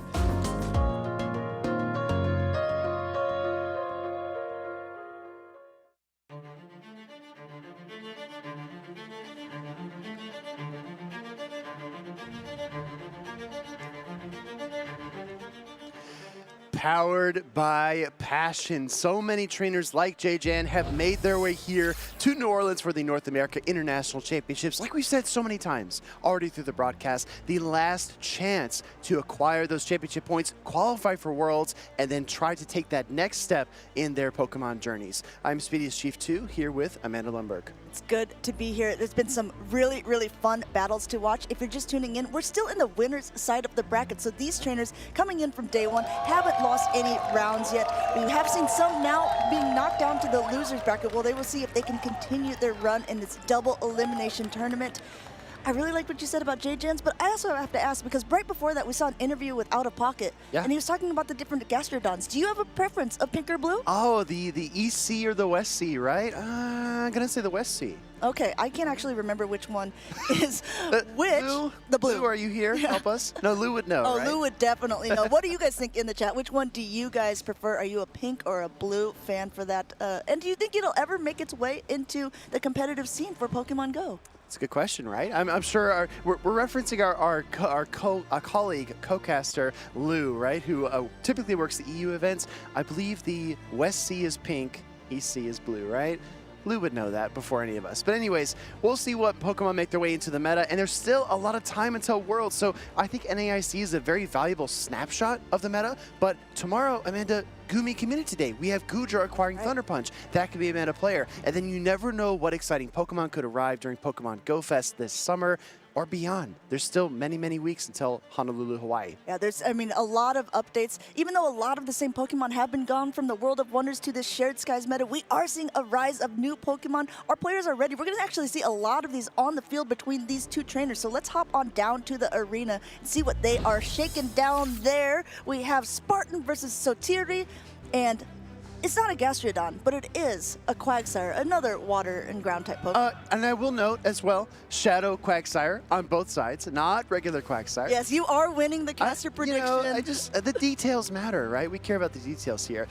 S15: Powered by passion. So many trainers like JGen have made their way here to New Orleans for the North America International Championships. Like we've said so many times already through the broadcast, the last chance to acquire those championship points, qualify for Worlds, and then try to take that next step in their Pokemon journeys. I'm Speedy's Chief 2 here with Amanda Lundberg.
S13: It's good to be here. There's been some really, really fun battles to watch. If you're just tuning in, we're still in the winner's side of the bracket. So these trainers coming in from day one haven't lost any rounds yet. We have seen some now being knocked down to the loser's bracket. Well, they will see if they can continue their run in this double elimination tournament. I really like what you said about JGens, but I also have to ask, because right before that we saw an interview with Out of Pocket, and he was talking about the different Gastrodons. Do you have a preference of pink or blue?
S15: Oh, the East Sea or the West Sea, right? I'm going to say the West Sea.
S13: Okay, I can't actually remember which one is which.
S15: Lou?
S13: The blue.
S15: Lou, are you here? Help us. No, Lou would know,
S13: Oh,
S15: right?
S13: Lou would definitely know. What do you guys think in the chat? Which one do you guys prefer? Are you a pink or a blue fan for that? And do you think it'll ever make its way into the competitive scene for Pokemon Go?
S15: It's a good question, right? I'm sure we're referencing our colleague, co-caster, Lou, right, who typically works the EU events. I believe the West Sea is pink, East Sea is blue, right? Lou would know that before any of us. But anyways, we'll see what Pokemon make their way into the meta, and there's still a lot of time until Worlds, so I think NAIC is a very valuable snapshot of the meta. But tomorrow, Amanda, Gumi Community Day, we have Goodra acquiring Thunder Punch. That could be a meta player. And then you never know what exciting Pokemon could arrive during Pokemon Go Fest this summer or beyond. There's still many, many weeks until Honolulu, Hawaii.
S13: Yeah, there's, a lot of updates. Even though a lot of the same Pokemon have been gone from the World of Wonders to this Shared Skies meta, we are seeing a rise of new Pokemon. Our players are ready. We're going to actually see a lot of these on the field between these two trainers. So let's hop on down to the arena and see what they are shaking down there. We have Spartan versus Sotiri, and it's not a Gastrodon, but it is a Quagsire, another water and ground type Pokemon.
S15: And I will note as well, Shadow Quagsire on both sides, not regular Quagsire.
S13: Yes, you are winning the caster prediction.
S15: The details matter, right? We care about the details here.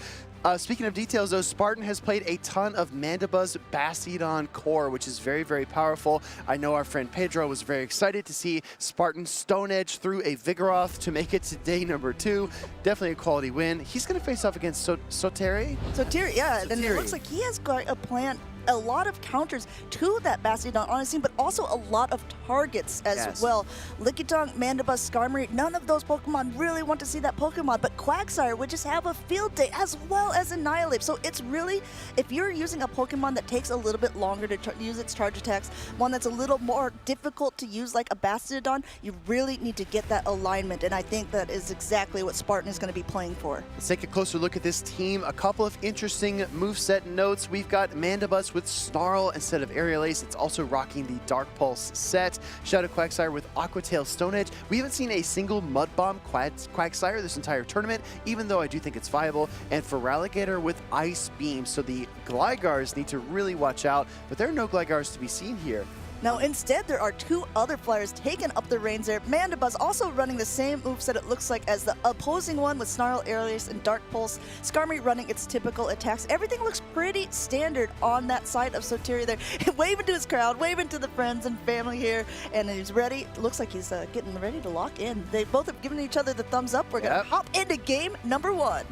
S15: Speaking of details, though, Spartan has played a ton of Mandibuzz Bastiodon core, which is very, very powerful. I know our friend Pedro was very excited to see Spartan Stone Edge through a Vigoroth to make it to day number 2. Definitely a quality win. He's going to face off against Sotiri.
S13: Sotiri, yeah. And it looks like he has got a plant a lot of counters to that Bastiodon on his team, but also a lot of targets as well. Lickitung, Mandibuzz, Skarmory, none of those Pokemon really want to see that Pokemon, but Quagsire would just have a field day as well as Annihilate. So it's really, if you're using a Pokemon that takes a little bit longer to use its charge attacks, one that's a little more difficult to use like a Bastiodon, you really need to get that alignment, and I think that is exactly what Spartan is going to be playing for.
S15: Let's take a closer look at this team. A couple of interesting moveset notes. We've got Mandibuzz with Snarl instead of Aerial Ace. It's also rocking the Dark Pulse set. Shadow Quagsire with Aqua Tail Stone Edge. We haven't seen a single Mud Bomb Quagsire this entire tournament, even though I do think it's viable. And Feraligatr with Ice Beam. So the Glygars need to really watch out, but there are no Glygars to be seen here.
S13: Now, instead, there are two other flyers taking up the reins there. Mandibuzz also running the same moveset, it looks like, as the opposing one with Snarl, Aerial Ace, and Dark Pulse. Skarmory running its typical attacks. Everything looks pretty standard on that side of Soteria there. Waving to his crowd, waving to the friends and family here, and he's ready. Looks like he's getting ready to lock in. They both have given each other the thumbs up. We're going to hop into game number 1.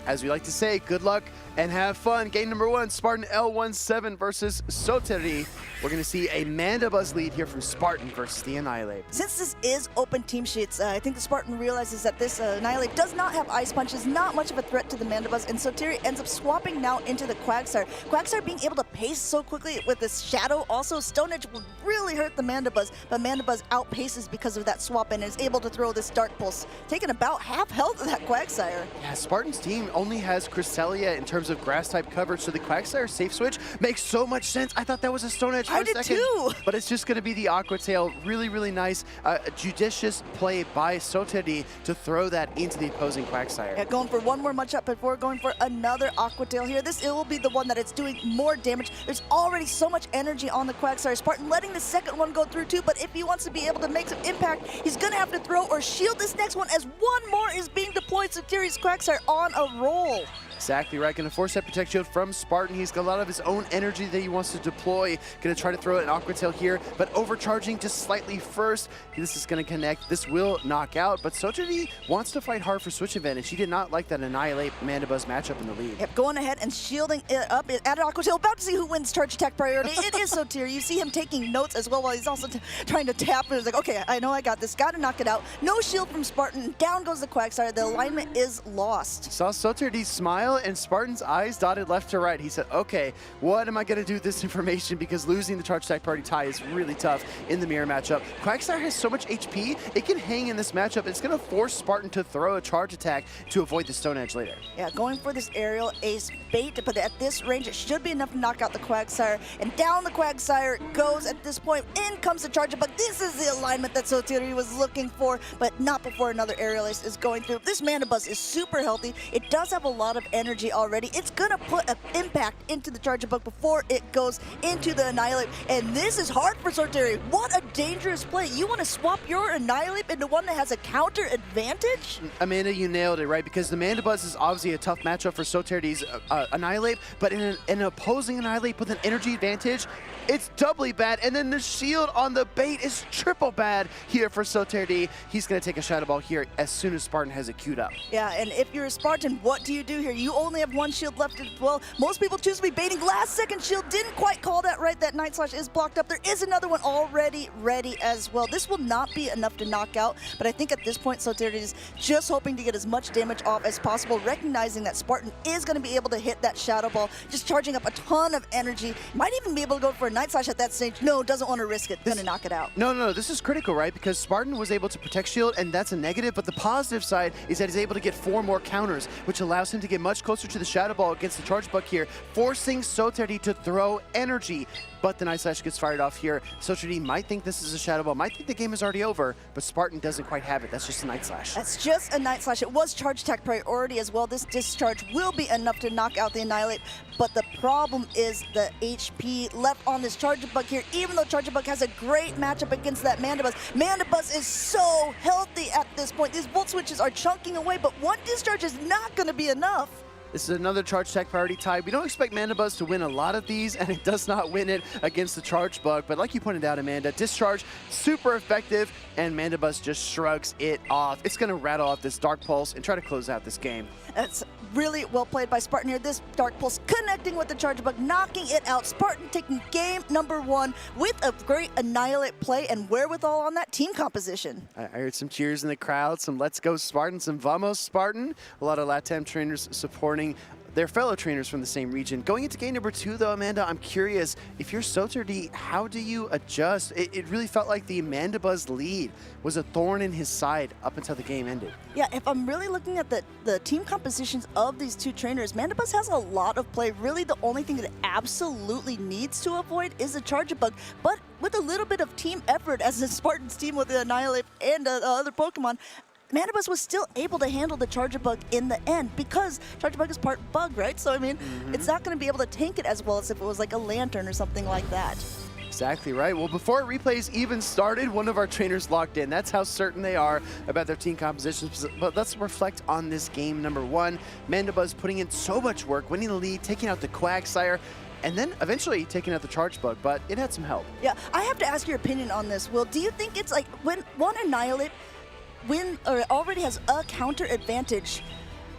S15: As we like to say, good luck and have fun. Game number 1, Spartan L17 versus Soteria. We're going to see a Mandibuzz lead here from Spartan versus the Annihilate.
S13: Since this is open team sheets, I think the Spartan realizes that this Annihilate does not have Ice Punch, is not much of a threat to the Mandibuzz, and Soteria ends up swapping now into the Quagsire. Quagsire being able to pace so quickly with this Shadow, also Stone Edge will really hurt the Mandibuzz, but Mandibuzz outpaces because of that swap and is able to throw this Dark Pulse, taking about half health of that Quagsire.
S15: Yeah, Spartan's team only has Cresselia in terms of grass type coverage, so the Quagsire safe switch makes so much sense. I thought that was a Stone Edge for a second. I did too! But it's just going to be the Aqua Tail. Really, really nice, judicious play by Soteria to throw that into the opposing Quagsire.
S13: Yeah, going for one more matchup before going for another Aqua Tail here. It will be the one that it's doing more damage. There's already so much energy on the Quagsire. Spartan letting the second one go through too, but if he wants to be able to make some impact, he's going to have to throw or shield this next one as one more is being deployed. Soteria's Quagsire on a roll.
S15: Exactly right. Going to force that Protect Shield from Spartan. He's got a lot of his own energy that he wants to deploy. Going to try to throw an Aqua Tail here, but overcharging just slightly first. This is going to connect. This will knock out, but Soteria wants to fight hard for switch advantage. He did not like that Annihilate Mandibuzz matchup in the lead.
S13: Yep, going ahead and shielding it up. Added Aqua Tail, about to see who wins charge attack priority. It is Soteria. You see him taking notes as well while he's also trying to tap. He's like, okay, I know I got this. Got to knock it out. No shield from Spartan. Down goes the Quagsire. The alignment is lost.
S15: Saw Soteria smile and Spartan's eyes dotted left to right. He said, okay, what am I going to do with this information? Because losing the charge attack priority tie is really tough in the mirror matchup. Quagsire has so much HP, it can hang in this matchup. It's going to force Spartan to throw a charge attack to avoid the Stone Edge later.
S13: Yeah, going for this Aerial Ace bait, but at this range, it should be enough to knock out the Quagsire. And down the Quagsire goes at this point. In comes the charge, but this is the alignment that Soteria was looking for, but not before another Aerial Ace is going through. This Mandibuzz is super healthy. It does have a lot of energy already. It's going to put an impact into the charge bug before it goes into the Annihilate. And this is hard for Soteria. What a dangerous play. You want to swap your Annihilate into one that has a counter advantage?
S15: Amanda, you nailed it, right? Because the Mandibuzz is obviously a tough matchup for Soteria's Annihilate, but in an opposing Annihilate with an energy advantage, it's doubly bad. And then the shield on the bait is triple bad here for Soteria. He's going to take a Shadow Ball here as soon as Spartan has it queued up.
S13: Yeah, and if you're a Spartan, what do you do here? You only have one shield left as well. Most people choose to be baiting. Last second shield, didn't quite call that right. That Night Slash is blocked up. There is another one already ready as well. This will not be enough to knock out, but I think at this point Soteria is just hoping to get as much damage off as possible, recognizing that Spartan is going to be able to hit that Shadow Ball, just charging up a ton of energy. Might even be able to go for a Night Slash at that stage. No, doesn't want to risk it. Going to knock it out.
S15: No, this is critical, right? Because Spartan was able to Protect Shield, and that's a negative, but the positive side is that he's able to get 4 more counters, which allows him to get much closer to the Shadow Ball against the Charge Bug here, forcing Soteria to throw energy. But the Night Slash gets fired off here. Soteria might think this is a Shadow Ball, might think the game is already over, but Spartan doesn't quite have it. That's just a Night Slash.
S13: That's just a Night Slash. It was charge attack priority as well. This discharge will be enough to knock out the Annihilate, but the problem is the HP left on this Charge Bug here. Even though Charge Bug has a great matchup against that Mandibuzz, Mandibuzz is so healthy at this point. These Volt Switches are chunking away, but one discharge is not going to be enough.
S15: This is another Charge Tech priority tie. We don't expect Mandibuzz to win a lot of these, and it does not win it against the Charge Bug. But like you pointed out, Amanda, Discharge, super effective, and Mandibuzz just shrugs it off. It's going to rattle off this Dark Pulse and try to close out this game.
S13: That's really well played by Spartan here. This Dark Pulse connecting with the Charge Bug, knocking it out. Spartan taking game number 1 with a great Annihilate play and wherewithal on that team composition.
S15: I heard some cheers in the crowd, some Let's Go Spartan, some Vamos Spartan. A lot of LATAM trainers supporting their fellow trainers from the same region. Going into game number 2, though, Amanda, I'm curious, if you're Soterdy, how do you adjust? It really felt like the Mandibuzz lead was a thorn in his side up until the game ended.
S13: Yeah, if I'm really looking at the team compositions of these two trainers, Mandibuzz has a lot of play. Really, the only thing that it absolutely needs to avoid is the Charge Bug, but with a little bit of team effort as the Spartans team with the Annihilate and other Pokemon, Mandibuzz was still able to handle the Charge Bug in the end because Charge Bug is part bug, right? So, I mean, it's not going to be able to tank it as well as if it was like a Lantern or something like that.
S15: Exactly right. Well, before replays even started, one of our trainers locked in. That's how certain they are about their team compositions. But let's reflect on this game number 1. Mandibuzz putting in so much work, winning the lead, taking out the Quagsire, and then eventually taking out the Charge Bug, but it had some help.
S13: Yeah, I have to ask your opinion on this, Will. Do you think it's like when one Annihilate already has a counter advantage,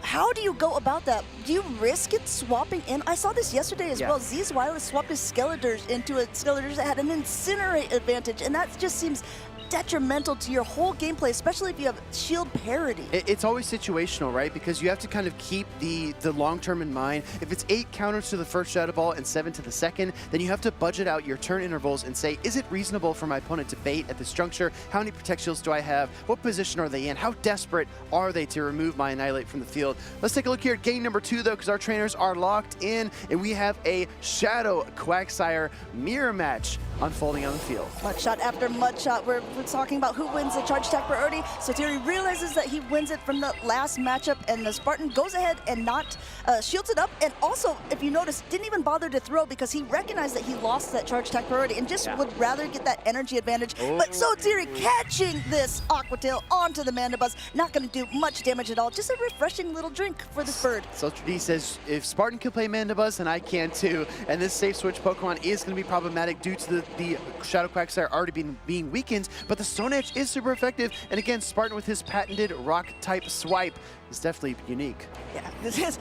S13: how do you go about that? Do you risk it swapping in? I saw this yesterday as well. Z's Wireless swapped his Skeletors into a Skeletors that had an Incinerate advantage, and that just seems detrimental to your whole gameplay, especially if you have shield parity.
S15: It's always situational, right? Because you have to kind of keep the long term in mind. If it's 8 counters to the first Shadow Ball and 7 to the second, then you have to budget out your turn intervals and say, is it reasonable for my opponent to bait at this juncture? How many Protect Shields do I have? What position are they in? How desperate are they to remove my Annihilate from the field? Let's take a look here at game number 2, though, because our trainers are locked in, and we have a Shadow Quagsire mirror match unfolding on the field.
S13: Mud shot after mud shot. We're talking about who wins the Charge Tech priority. Soterdy realizes that he wins it from the last matchup, and the Spartan goes ahead and not shields it up. And also, if you notice, didn't even bother to throw because he recognized that he lost that Charge Tech priority and just would rather get that energy advantage. But Soterdy catching this Aqua Tail onto the Mandibuzz, not going to do much damage at all. Just a refreshing little drink for this bird.
S15: Soterdy says, if Spartan can play Mandibuzz, then I can too. And this safe switch Pokemon is going to be problematic due to the Shadow Quagsire already being weakened, but the Stone Edge is super effective. And again, Spartan with his patented Rock-type swipe is definitely unique.
S13: Yeah, this is,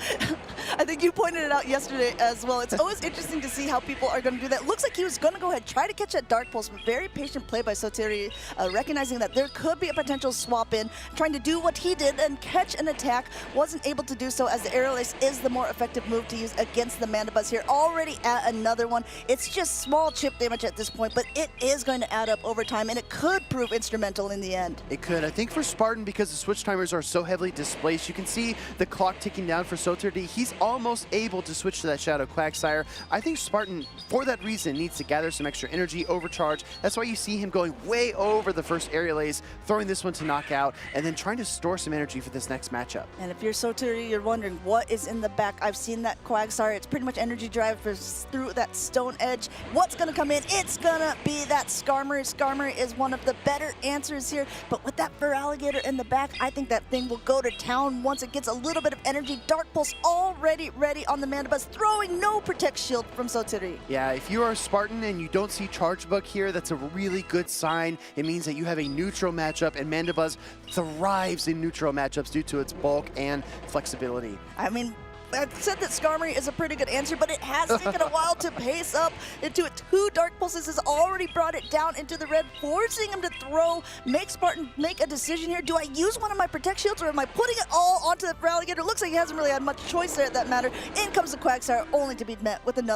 S13: I think you pointed it out yesterday as well. It's always interesting to see how people are going to do that. Looks like he was going to go ahead, try to catch that Dark Pulse, but very patient play by Soterdy, recognizing that there could be a potential swap in, trying to do what he did and catch an attack. Wasn't able to do so as the Aerial Ace is the more effective move to use against the Mandibuzz here. Already at another one. It's just small chip damage at this point, but it is going to add up over time, and it could prove instrumental in the end.
S15: It could. I think for Spartan, because the switch timers are so heavily displaced, you can see the clock ticking down for Soterdy. He's almost able to switch to that Shadow Quagsire. I think Spartan, for that reason, needs to gather some extra energy, overcharge. That's why you see him going way over the first Aerial Ace, throwing this one to knock out, and then trying to store some energy for this next matchup.
S13: And if you're Soterdy, you're wondering what is in the back. I've seen that Quagsire. It's pretty much energy drive through that Stone Edge. What's going to come in? It's going to be that Skarmory. Skarmory is one of the better answers here, but with that Feraligatr in the back, I think that thing will go to town once it gets a little bit of energy. Dark Pulse already ready on the Mandibuzz, throwing no Protect Shield from Soterdy.
S15: Yeah, if you are a Spartan and you don't see Charge Bug here, that's a really good sign. It means that you have a neutral matchup, and Mandibuzz thrives in neutral matchups due to its bulk and flexibility.
S13: I mean, I said that Skarmory is a pretty good answer, but it has taken a while to pace up into it. 2 Dark Pulses has already brought it down into the red, forcing him to throw. Make Spartan make a decision here. Do I use one of my Protect Shields, or am I putting it all onto the Feraligatr? Looks like he hasn't really had much choice there at that matter. In comes the Quagsire, only to be met with an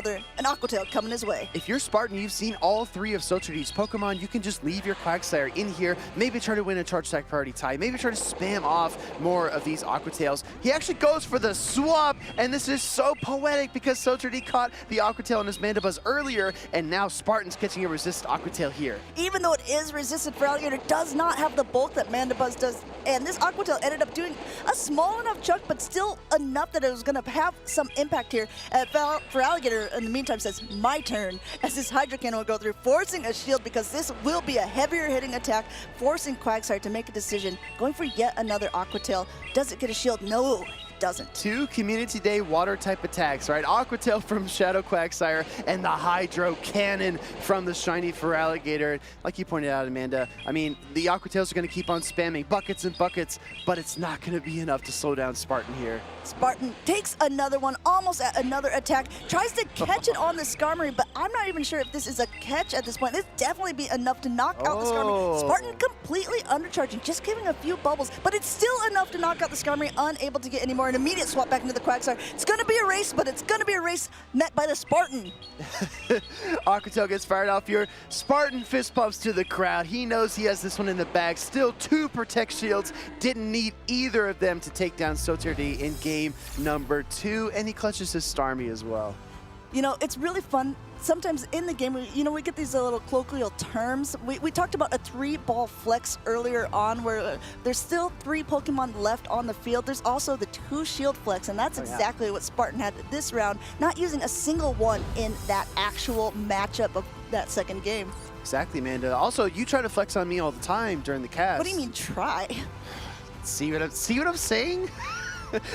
S13: Aqua Tail coming his way.
S15: If you're Spartan, you've seen all 3 of Soterdy's Pokemon, you can just leave your Quagsire in here, maybe try to win a Charge Tech priority tie, maybe try to spam off more of these Aqua Tails. He actually goes for the swap, and this is so poetic because Soterdy caught the Aqua Tail on his Mandibuzz earlier, and now Spartan's catching a resisted Aqua Tail here.
S13: Even though it is resisted, Feraligatr does not have the bulk that Mandibuzz does, and this Aqua Tail ended up doing a small enough chunk, but still enough that it was going to have some impact here. Feraligatr, in the meantime, says, my turn, as this Hydro Cannon will go through, forcing a shield because this will be a heavier hitting attack, forcing Quagsire to make a decision, going for yet another Aqua Tail. Does it get a shield? No. doesn't.
S15: 2 Community Day water type attacks, right? Aqua Tail from Shadow Quagsire and the Hydro Cannon from the Shiny Feraligatr. Like you pointed out, Amanda, I mean, the Aqua Tails are going to keep on spamming buckets and buckets, but it's not going to be enough to slow down Spartan here.
S13: Spartan takes another one, almost at another attack, tries to catch it on the Skarmory, but I'm not even sure if this is a catch at this point. This definitely be enough to knock out the Skarmory. Spartan completely undercharging, just giving a few bubbles, but it's still enough to knock out the Skarmory, unable to get any more. An immediate swap back into the Quagsire. It's going to be a race, but it's going to be a race met by the Spartan.
S15: Aqua Tail gets fired off here. Spartan fist pumps to the crowd. He knows he has this one in the bag. Still 2 Protect Shields. Didn't need either of them to take down Soterdi in game number 2, and he clutches his Starmie as well.
S13: You know, it's really fun. Sometimes in the game, we get these little colloquial terms. We talked about a 3-ball flex earlier on where there's still 3 Pokemon left on the field. There's also the 2 shield flex, and that's exactly what Spartan had this round, not using a single one in that actual matchup of that second game.
S15: Exactly, Amanda. Also, you try to flex on me all the time during the cast.
S13: What do you mean try?
S15: See what I'm saying?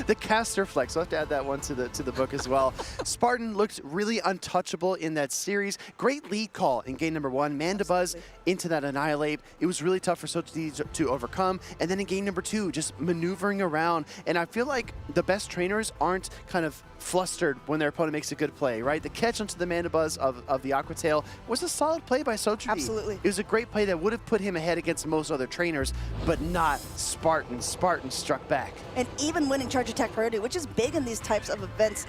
S15: The caster flex. I'll have to add that one to the book as well. Spartan looked really untouchable in that series. Great lead call in game number 1. Mandibuzz into that Annihilate. It was really tough for Sochi to overcome. And then in game number 2, just maneuvering around. And I feel like the best trainers aren't kind of flustered when their opponent makes a good play, right? The catch onto the Mandibuzz of the Aqua Tail was a solid play by Sochi.
S13: Absolutely.
S15: It was a great play that would have put him ahead against most other trainers, but not Spartan. Spartan struck back.
S13: And even winning charge attack priority, which is big in these types of events.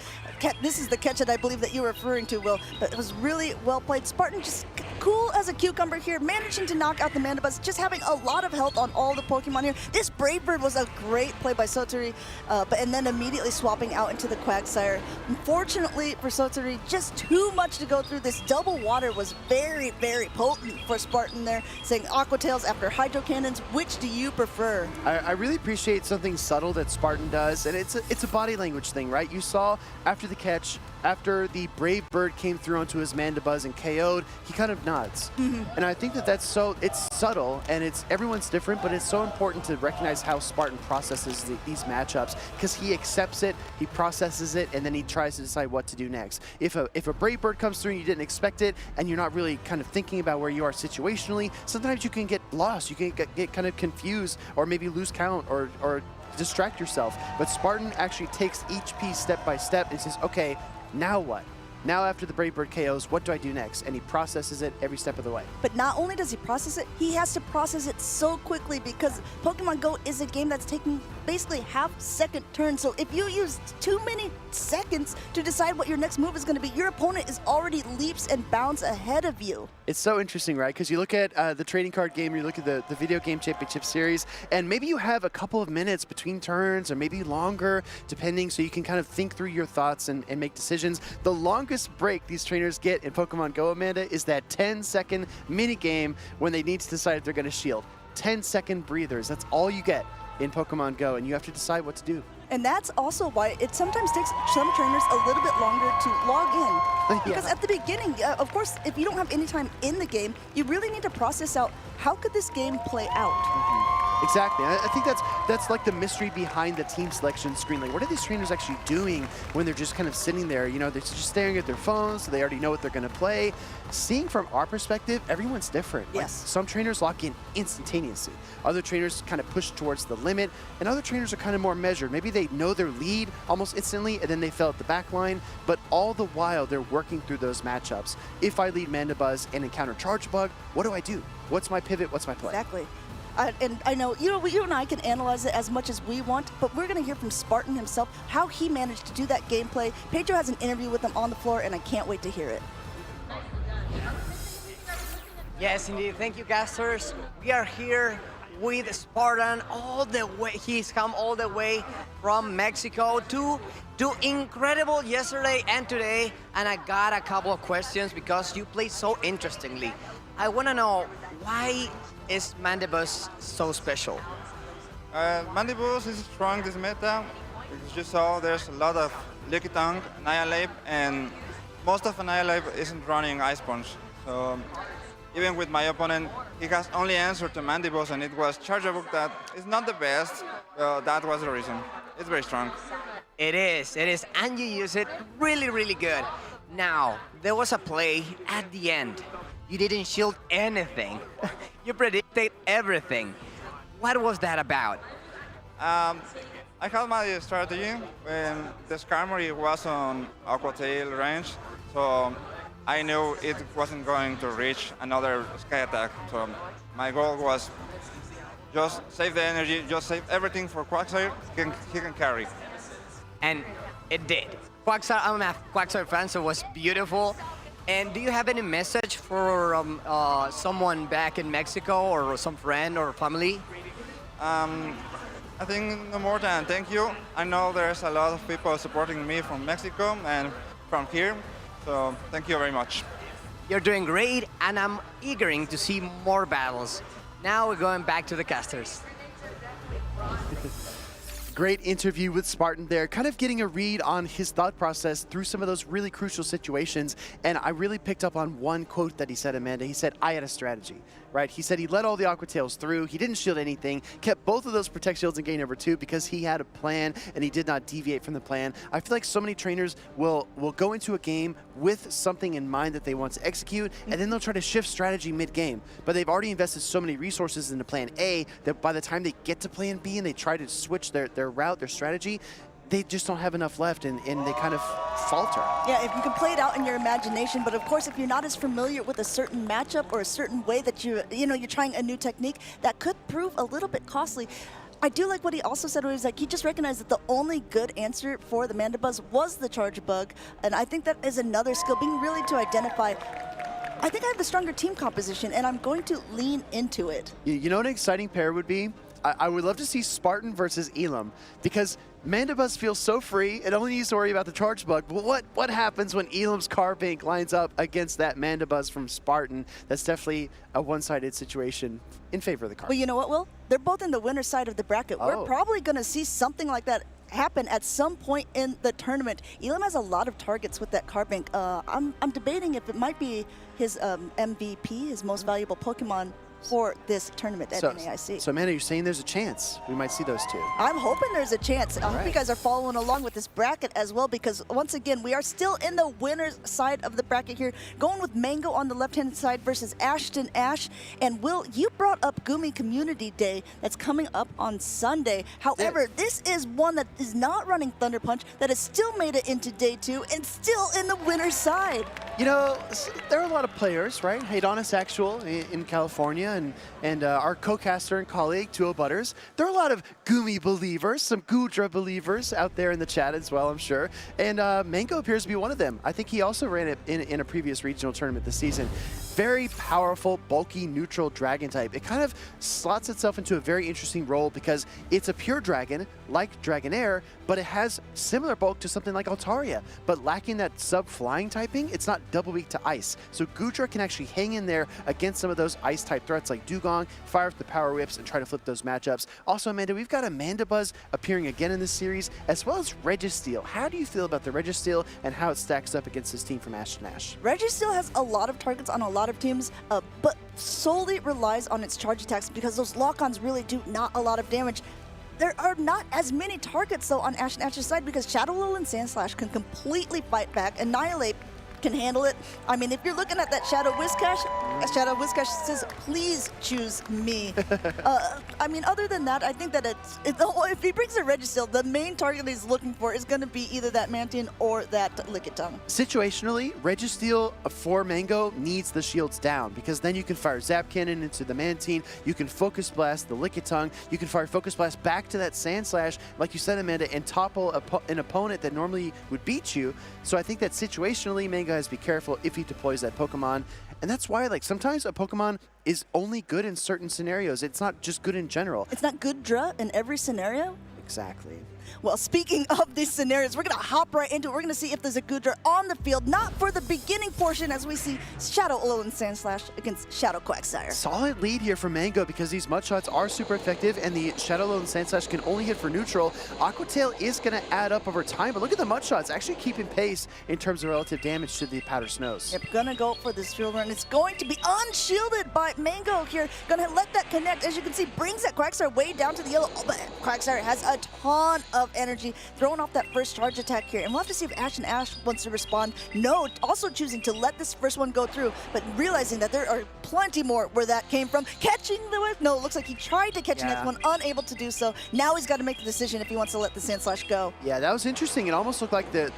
S13: This is the catch that I believe that you were referring to, Will, but it was really well played. Spartan just cool as a cucumber here, managing to knock out the Mandibuzz, just having a lot of health on all the Pokemon here. This Brave Bird was a great play by Sotori, and then immediately swapping out into the Quagsire. Unfortunately for Sotori, just too much to go through. This double water was very, very potent for Spartan there, saying Aqua Tails after Hydro Cannons, which do you prefer?
S15: I really appreciate something subtle that Spartan does, and it's a body language thing, right? You saw after the catch, after the Brave Bird came through onto his Mandibuzz and KO'd, he kind of nods. And I think it's subtle, and everyone's different, but it's so important to recognize how Spartan processes these matchups, because he accepts it, he processes it, and then he tries to decide what to do next. If a Brave Bird comes through and you didn't expect it, and you're not really kind of thinking about where you are situationally, sometimes you can get lost, you can get kind of confused, or maybe lose count, or distract yourself. But Spartan actually takes each piece step by step and says, okay, now what? Now after the Brave Bird KOs, what do I do next? And he processes it every step of the way.
S13: But not only does he process it, he has to process it so quickly, because Pokemon Go is a game that's taking basically half-second turns. So if you use too many seconds to decide what your next move is going to be, your opponent is already leaps and bounds ahead of you.
S15: It's so interesting, right? Because you look at the trading card game, you look at the video game championship series, and maybe you have a couple of minutes between turns, or maybe longer, depending, so you can kind of think through your thoughts and make decisions. The longest break these trainers get in Pokemon Go, Amanda, is that 10-second mini game when they need to decide if they're going to shield. 10-second breathers. That's all you get in Pokemon Go, and you have to decide what to do.
S13: And that's also why it sometimes takes some trainers a little bit longer to log in. Because at the beginning, of course, if you don't have any time in the game, you really need to process out, how could this game play out?
S15: Exactly. I think that's like the mystery behind the team selection screen. Like, what are these trainers actually doing when they're just kind of sitting there? You know, they're just staring at their phones, so they already know what they're going to play. Seeing from our perspective, everyone's different.
S13: Yes.
S15: Like, some trainers lock in instantaneously. Other trainers kind of push towards the limit, and other trainers are kind of more measured. Maybe they know their lead almost instantly, and then they fill out the back line, but all the while they're working through those matchups. If I lead Mandibuzz and encounter Charge Bug, what do I do? What's my pivot? What's my play?
S13: Exactly. And I know, you and I can analyze it as much as we want, but we're going to hear from Spartan himself how he managed to do that gameplay. Pedro has an interview with him on the floor, and I can't wait to hear it.
S16: Yes, indeed. Thank you, casters. We are here with Spartan all the way. He's come all the way from Mexico to do incredible yesterday and today. And I got a couple of questions because you played so interestingly. I want to know, why is Mandibuzz so special?
S9: Mandibuzz is strong this meta. As you saw, there's a lot of Lickitung, Annihilate, and most of Annihilate isn't running Ice Punch. So even with my opponent, he has only answered to Mandibles, and it was Charger Book that is not the best. That was the reason. It's very strong.
S16: It is, and you use it really, really good. Now, there was a play at the end. You didn't shield anything. You predicted everything. What was that about?
S9: I had my strategy when the Skarmory was on Aqua Tail range, so I knew it wasn't going to reach another Sky Attack. So my goal was just save the energy, just save everything for Quagsire. He can carry.
S16: And it did. Quagsire, I'm a Quagsire fan, so it was beautiful. And do you have any message for someone back in Mexico or some friend or family?
S9: I think no more than thank you. I know there's a lot of people supporting me from Mexico and from here, so thank you very much.
S16: You're doing great, and I'm eager to see more battles. Now we're going back to the casters.
S15: Great interview with Spartan there, kind of getting a read on his thought process through some of those really crucial situations. And I really picked up on one quote that he said, Amanda. He said, I had a strategy, right? He said he let all the Aqua Tails through. He didn't shield anything, kept both of those Protect Shields in game number 2 because he had a plan and he did not deviate from the plan. I feel like so many trainers will go into a game with something in mind that they want to execute, and then they'll try to shift strategy mid-game. But they've already invested so many resources into plan A that by the time they get to plan B and they try to switch their route, their strategy, they just don't have enough left, and they kind of falter.
S13: Yeah, if you can play it out in your imagination, but of course, if you're not as familiar with a certain matchup or a certain way that you're trying a new technique, that could prove a little bit costly. I do like what he also said, where he's like, he just recognized that the only good answer for the Mandibuzz was the Charge Bug, and I think that is another skill, being really to identify, I think I have the stronger team composition, and I'm going to lean into it.
S15: You know what an exciting pair would be? I would love to see Spartan versus Elam, because Mandibuzz feels so free, it only needs to worry about the Charge Bug. But what happens when Elam's Carbink lines up against that Mandibuzz from Spartan? That's definitely a one-sided situation in favor of the Carbink.
S13: Well, you know what, Will? They're both in the winner's side of the bracket.
S15: Oh.
S13: We're probably going to see something like that happen at some point in the tournament. Elam has a lot of targets with that Carbink. I'm debating if it might be his MVP, his most valuable Pokemon, for this tournament at NAIC.
S15: So, Amanda, you're saying there's a chance we might see those two?
S13: I'm hoping there's a chance. I hope you guys are following along with this bracket as well, because once again, we are still in the winner's side of the bracket here, going with Mango on the left-hand side versus Ashton Ash. And Will, you brought up Gumi Community Day that's coming up on Sunday. However, this is one that is not running Thunder Punch, that has still made it into day 2 and still in the winner's side.
S15: You know, there are a lot of players, right? Adonis Actual in California, and our co-caster and colleague, Tuo Butters. There are a lot of Gumi believers, some Gudra believers out there in the chat as well, I'm sure. And Mango appears to be one of them. I think he also ran it in a previous regional tournament this season. Very powerful, bulky, neutral dragon type. It kind of slots itself into a very interesting role because it's a pure dragon, like Dragonair, but it has similar bulk to something like Altaria, but lacking that sub-flying typing, it's not double weak to ice. So Gudra can actually hang in there against some of those ice-type threats like Dugong, fire up the Power Whips, and try to flip those matchups. Also, Amanda, we've got a Mandibuzz appearing again in this series, as well as Registeel. How do you feel about the Registeel and how it stacks up against this team from Ashton Ash?
S13: Registeel has a lot of targets on a lot of teams, but solely relies on its charge attacks because those lock-ons really do not a lot of damage. There are not as many targets, though, on Ashton Ash's side because Shadow Lil and Sandslash can completely fight back. Annihilate can handle it. I mean, if you're looking at that Shadow Whiscash says, please choose me. I mean, other than that, I think that if he brings a Registeel, the main target he's looking for is going to be either that Mantine or that Lickitung.
S15: Situationally, Registeel for Mango needs the shields down because then you can fire Zap Cannon into the Mantine, you can Focus Blast the Lickitung, you can fire Focus Blast back to that Sandslash, like you said, Amanda, and topple an opponent that normally would beat you. So I think that situationally, Mango has to be careful if he deploys that Pokemon. And that's why, like, sometimes a Pokemon is only good in certain scenarios. It's not just good in general.
S13: It's not good draw in every scenario?
S15: Exactly.
S13: Well, speaking of these scenarios, we're going to hop right into it. We're going to see if there's a Goodra on the field, not for the beginning portion, as we see Shadow Alolan Sandslash against Shadow Quagsire.
S15: Solid lead here for Mango because these mud shots are super effective and the Shadow Alolan Sandslash can only hit for neutral. Aqua Tail is going to add up over time, but look at the mud shots actually keeping pace in terms of relative damage to the powder snows.
S13: Yep, gonna go for this field run. It's going to be unshielded by Mango here. Gonna let that connect. As you can see, brings that Quagsire way down to the yellow. Oh, but Quagsire has a ton of energy, throwing off that first charge attack here. And we'll have to see if Ash and Ash wants to respond. No, also choosing to let this first one go through, but realizing that there are plenty more where that came from. Catching the whip. No, it looks like he tried to catch the next one, unable to do so. Now he's got to make the decision if he wants to let the Sandslash go.
S15: Yeah, that was interesting. It almost looked like the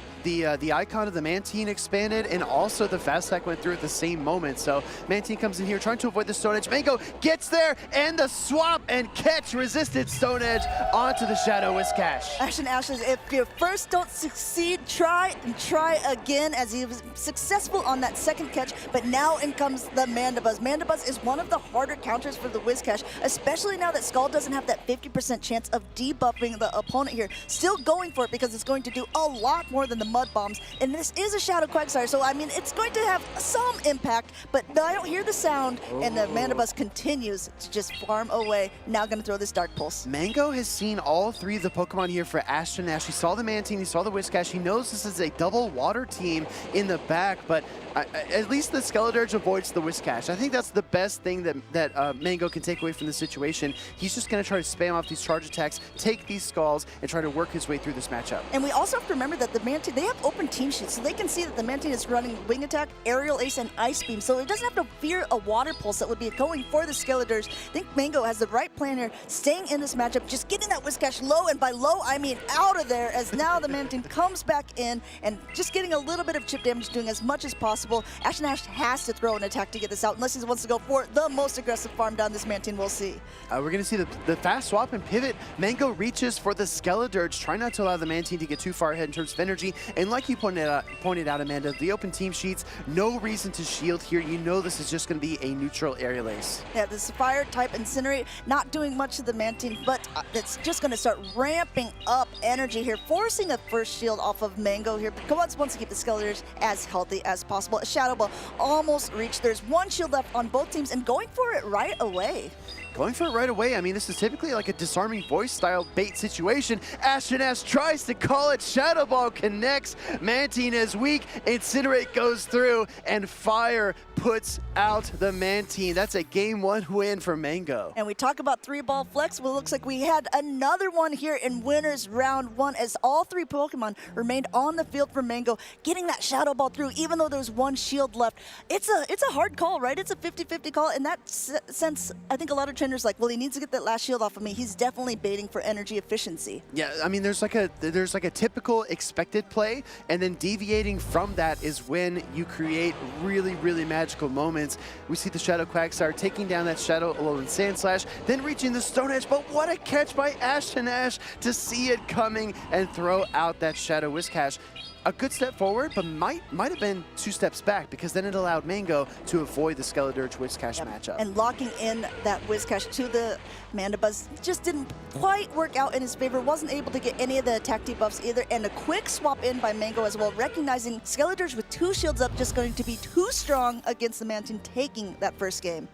S15: icon of the Mantine expanded, and also the fast attack went through at the same moment. So Mantine comes in here trying to avoid the Stone Edge. Mango gets there, and the swap and catch resisted Stone Edge onto the Shadow Whiscash.
S13: Ash and Ashes, if you first don't succeed, try and try again, as he was successful on that second catch, but now in comes the Mandibuzz. Mandibuzz is one of the harder counters for the Whiscash, especially now that Skull doesn't have that 50% chance of debuffing the opponent here. Still going for it because it's going to do a lot more than the Mud Bombs, and this is a Shadow Quagsire, so I mean, it's going to have some impact, but I don't hear the sound, and the Mandibuzz continues to just farm away. Now going to throw this Dark Pulse.
S15: Mango has seen all three of the Pokemon here for Ash and Ash. He saw the Mantine, he saw the Whiscash. He knows this is a double water team in the back, but at least the Skeledirge avoids the Whiscash. I think that's the best thing that Mango can take away from the situation. He's just going to try to spam off these charge attacks, take these Skulls, and try to work his way through this matchup.
S13: And we also have to remember that the Mantine, they have open team sheets, so they can see that the Mantine is running Wing Attack, Aerial Ace, and Ice Beam, so it doesn't have to fear a Water Pulse that would be going for the Skeledirge. I think Mango has the right plan here, staying in this matchup, just getting that Whiscash low, and by low, I mean out of there, as now the Mantine comes back in, and just getting a little bit of chip damage, doing as much as possible. Ash and Ash has to throw an attack to get this out, unless he wants to go for the most aggressive farm down this Mantine. We'll see.
S15: We're going to see the fast swap and pivot. Mango reaches for the Skeledirge, trying not to allow the Mantine to get too far ahead in terms of energy, and like you pointed out, Amanda, the open team sheets, no reason to shield here. You know this is just going to be a neutral Aerial Ace.
S13: Yeah, this Fire type Incinerate not doing much to the Mantine, but it's just going to start ramping up energy here, forcing a first shield off of Mango here. But Kowats wants to keep the Skeledirge as healthy as possible. A Shadow Ball almost reached. There's one shield left on both teams, and going for it right away.
S15: Going for it right away. I mean, this is typically like a Disarming Voice style bait situation. Ash and Ash tries to call it. Shadow Ball connects. Mantine is weak. Incinerate goes through, and Fire puts out the Mantine. That's a game one win for Mango.
S13: And we talk about 3-ball flex. Well, it looks like we had another one here in winners round 1, as all 3 Pokemon remained on the field for Mango, getting that Shadow Ball through, even though there's one shield left. It's a hard call, right? It's a 50-50 call. In that sense, I think a lot of trainers like, well, he needs to get that last shield off of me. He's definitely baiting for energy efficiency.
S15: Yeah, I mean, there's like a typical expected play, and then deviating from that is when you create really, really magical moments. We see the Shadow Quagsire taking down that Shadow Alolan Sandslash, then reaching the Stone Edge, but what a catch by Ash and Ash to see it coming and throw out that Shadow Whiscash. A good step forward, but might have been 2 steps back, because then it allowed Mango to avoid the Skeledirge Whiscash matchup.
S13: And locking in that Whiscash to the Mandibuzz just didn't quite work out in his favor. Wasn't able to get any of the attack debuffs either, and a quick swap in by Mango as well, recognizing Skeledirge with 2 shields up just going to be too strong against the Mantine, taking that first game.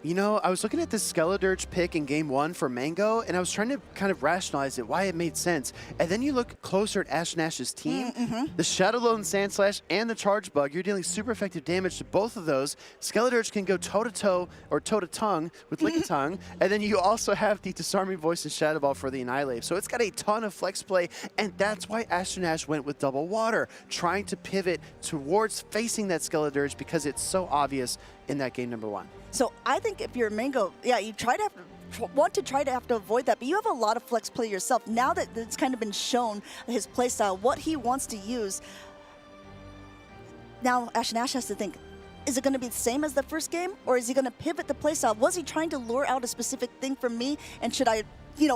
S15: You know, I was looking at this Skeledirge pick in game 1 for Mango, and I was trying to kind of rationalize it, why it made sense. And then you look closer at Ash and Ash's team, the Shadow Alolan Sandslash and the Charge Bug, you're dealing super effective damage to both of those. Skeledirge can go toe-to-toe or toe-to-tongue with Lickitung, and then you also have the Disarming Voice and Shadow Ball for the Annihilate. So it's got a ton of flex play, and that's why Ash and Ash went with Double Water, trying to pivot towards facing that Skeledirge because it's so obvious in that game number 1.
S13: So I think if you're Mango, yeah, you want to try to have to avoid that, but you have a lot of flex play yourself. Now that it's kind of been shown his playstyle, what he wants to use, now Ash and Ash has to think, is it going to be the same as the first game, or is he going to pivot the playstyle? Was he trying to lure out a specific thing from me, and should I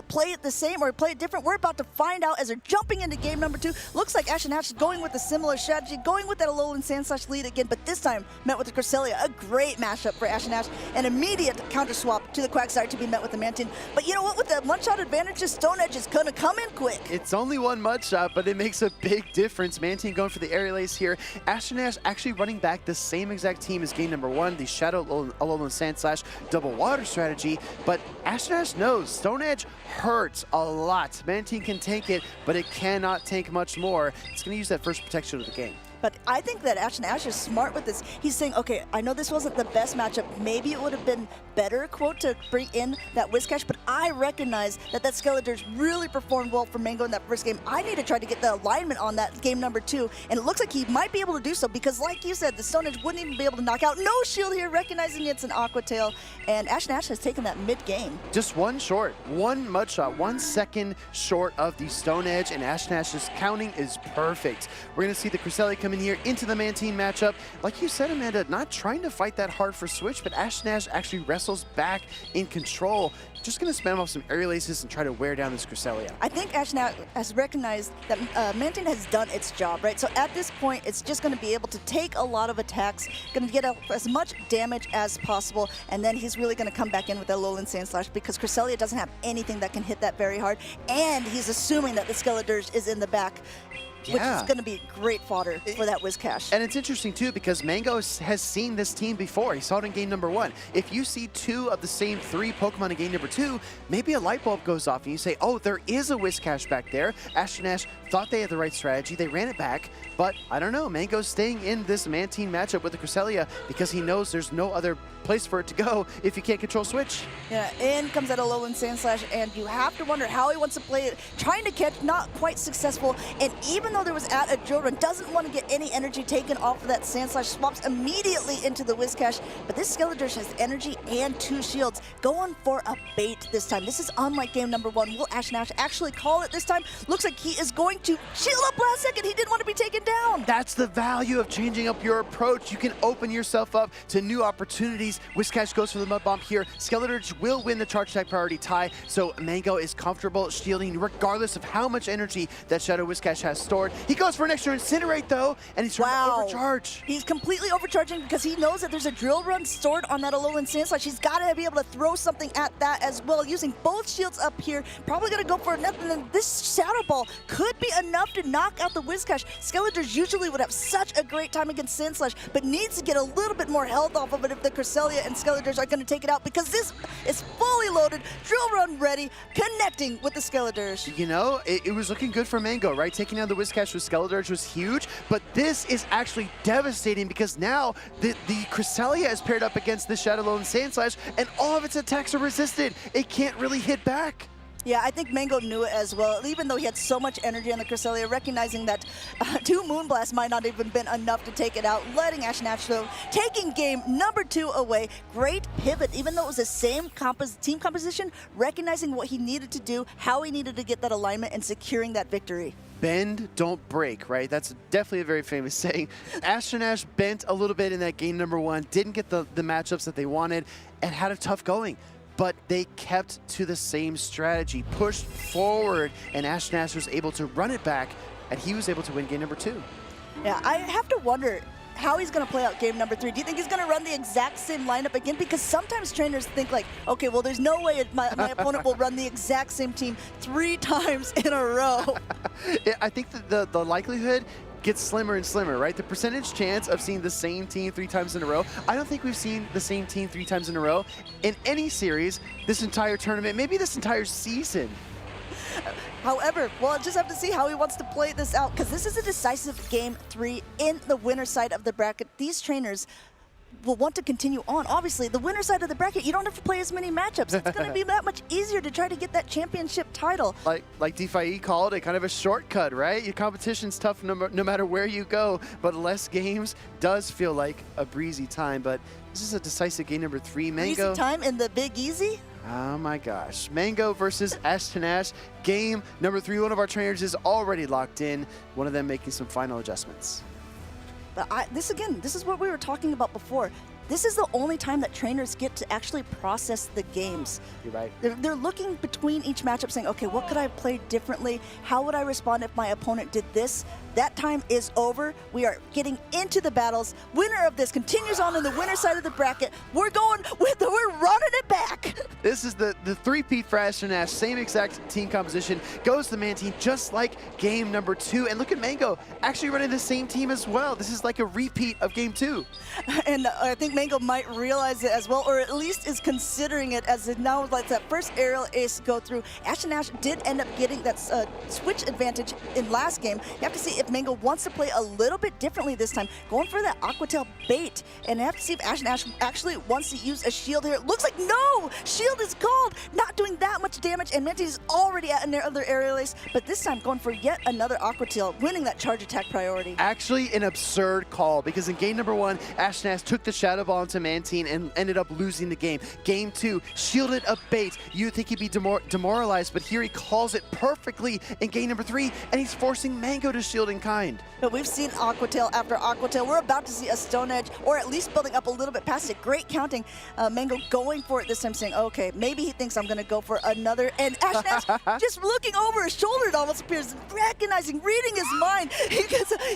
S13: play it the same or play it different? We're about to find out as they're jumping into game number 2. Looks like Ash and Ash is going with a similar strategy, going with that Alolan Sandslash lead again, but this time met with the Cresselia. A great matchup for Ash and Ash. An immediate counter swap to the Quagsire to be met with the Mantine. But you know what? With the one-shot advantage, Stone Edge is going to come in quick.
S15: It's only one mud shot, but it makes a big difference. Mantine going for the aerial ace here. Ash and Ash actually running back the same exact team as game number 1, the Shadow Alolan Sandslash double water strategy. But Ash and Ash knows Stone Edge hurts a lot. Mantine can tank it, but it cannot tank much more. It's going to use that first protection of the game.
S13: But I think that Ash and Ash is smart with this. He's saying, okay, I know this wasn't the best matchup. Maybe it would have been better, quote, to bring in that Whiscash, but I recognize that Skeletor's really performed well for Mango in that first game. I need to try to get the alignment on that game number 2, and it looks like he might be able to do so because, like you said, the Stone Edge wouldn't even be able to knock out. No shield here, recognizing it's an Aqua Tail, and Ash has taken that mid-game.
S15: Just one short, one mud shot, 1 second short of the Stone Edge, and Ash's counting is perfect. We're going to see the Cresselia come in here into the Mantine matchup. Like you said, Amanda, not trying to fight that hard for Switch, but Ash actually wrestles back in control. Just going to spam off some aerial aces and try to wear down this Cresselia.
S13: I think Ash has recognized that Mantine has done its job, right? So at this point, it's just going to be able to take a lot of attacks, going to get as much damage as possible, and then he's really going to come back in with that Alolan Sandslash because Cresselia doesn't have anything that can hit that very hard, and he's assuming that the Skeledirge is in the back. Which is going to be great fodder for that Whiscash.
S15: And it's interesting, too, because Mango has seen this team before. He saw it in game number 1. If you see 2 of the same 3 Pokemon in game number 2, maybe a light bulb goes off and you say, oh, there is a Whiscash back there. Ash and Ash thought they had the right strategy. They ran it back. But I don't know. Mango's staying in this Mantine matchup with the Cresselia because he knows there's no other place for it to go if you can't control Switch.
S13: Yeah, in comes that Alolan Sandslash, and you have to wonder how he wants to play it. Trying to catch, not quite successful, and even though there was at a drill run, doesn't want to get any energy taken off of that Sandslash, swaps immediately into the Whiscash, but this Skeledirge has energy and 2 shields, going for a bait this time. This is unlike game number 1. Will Ash and Ash actually call it this time? Looks like he is going to shield up last second. He didn't want to be taken down.
S15: That's the value of changing up your approach. You can open yourself up to new opportunities. Whiscash goes for the Mud Bomb here. Skeledirge will win the charge attack priority tie, so Mango is comfortable shielding regardless of how much energy that Shadow Whiscash has stored. He goes for an extra Incinerate though, and he's trying to overcharge.
S13: He's completely overcharging because he knows that there's a drill run stored on that Alolan Sandslash. He's got to be able to throw something at that as well, using both shields up here. Probably going to go for nothing, and this Shadow Ball could be enough to knock out the Whiscash. Skeledirge usually would have such a great time against Sandslash, but needs to get a little bit more health off of it if the Cresselia and Skeledirge are going to take it out, because this is fully loaded, drill run ready, connecting with the Skeledirge.
S15: You know, it was looking good for Mango, right? Taking down the Whiscash with Skeledirge was huge, but this is actually devastating because now the Cresselia is paired up against the Shadow Alolan Sandslash, and all of its attacks are resisted. It can't really hit back.
S13: Yeah, I think Mango knew it as well, even though he had so much energy on the Cresselia, recognizing that 2 Moonblasts might not even been enough to take it out, letting Ash though, taking game number 2 away. Great pivot, even though it was the same team composition, recognizing what he needed to do, how he needed to get that alignment, and securing that victory.
S15: Bend, don't break, right? That's definitely a very famous saying. Ash and Ash bent a little bit in that game number 1, didn't get the matchups that they wanted, and had a tough going. But they kept to the same strategy, pushed forward, and Ash was able to run it back, and he was able to win game number 2.
S13: Yeah, I have to wonder how he's going to play out game number 3. Do you think he's going to run the exact same lineup again? Because sometimes trainers think like, okay, well, there's no way my opponent will run the exact same team 3 times in a row.
S15: I think that the likelihood gets slimmer and slimmer, right? The percentage chance of seeing the same team 3 times in a row, I don't think we've seen the same team 3 times in a row in any series this entire tournament, maybe this entire season.
S13: However, we'll just have to see how he wants to play this out, because this is a decisive game 3 in the winner side of the bracket. These trainers will want to continue on. Obviously, the winner side of the bracket, you don't have to play as many matchups. It's going to be that much easier to try to get that championship title.
S15: Like DeFi called it, kind of a shortcut, right? Your competition's tough no matter where you go, but less games does feel like a breezy time. But this is a decisive game number 3. Mango.
S13: Breezy time in the Big Easy?
S15: Oh my gosh. Mango versus Ash and Ash. Game number 3. One of our trainers is already locked in. One of them making some final adjustments.
S13: But this is what we were talking about before. this is the only time that trainers get to actually process the games.
S15: You're right.
S13: They're looking between each matchup saying, okay, what could I have played differently? How would I respond if my opponent did this? That time is over. We are getting into the battles. Winner of this continues on in the winner side of the bracket. We're running it back.
S15: This is the three-peat for Ash and Ash. Same exact team composition. Goes the man team just like game number 2. And look at Mango actually running the same team as well. This is like a repeat of game 2.
S13: And I think Mango might realize it as well, or at least is considering it, as it now lets that first aerial ace go through. Ash and Ash did end up getting that switch advantage in last game. You have to see if Mango wants to play a little bit differently this time, going for that Aqua Tail bait. And I have to see if Ash and Ash actually wants to use a shield here. It looks like no! Shield is called, not doing that much damage, and Mantis is already at another aerial ace, but this time going for yet another Aqua Tail, winning that charge attack priority.
S15: Actually an absurd call, because in game number 1, Ash and Ash took the Shadow Ball into Mantine and ended up losing the game. Game 2, shielded a bait. You'd think he'd be demoralized, but here he calls it perfectly in game number 3, and he's forcing Mango to shield in kind.
S13: But we've seen Aqua Tail after Aqua Tail. We're about to see a Stone Edge, or at least building up a little bit past it. Great counting. Mango going for it this time, saying, okay, maybe he thinks I'm going to go for another. And Ash just looking over his shoulder, it almost appears, recognizing, reading his mind.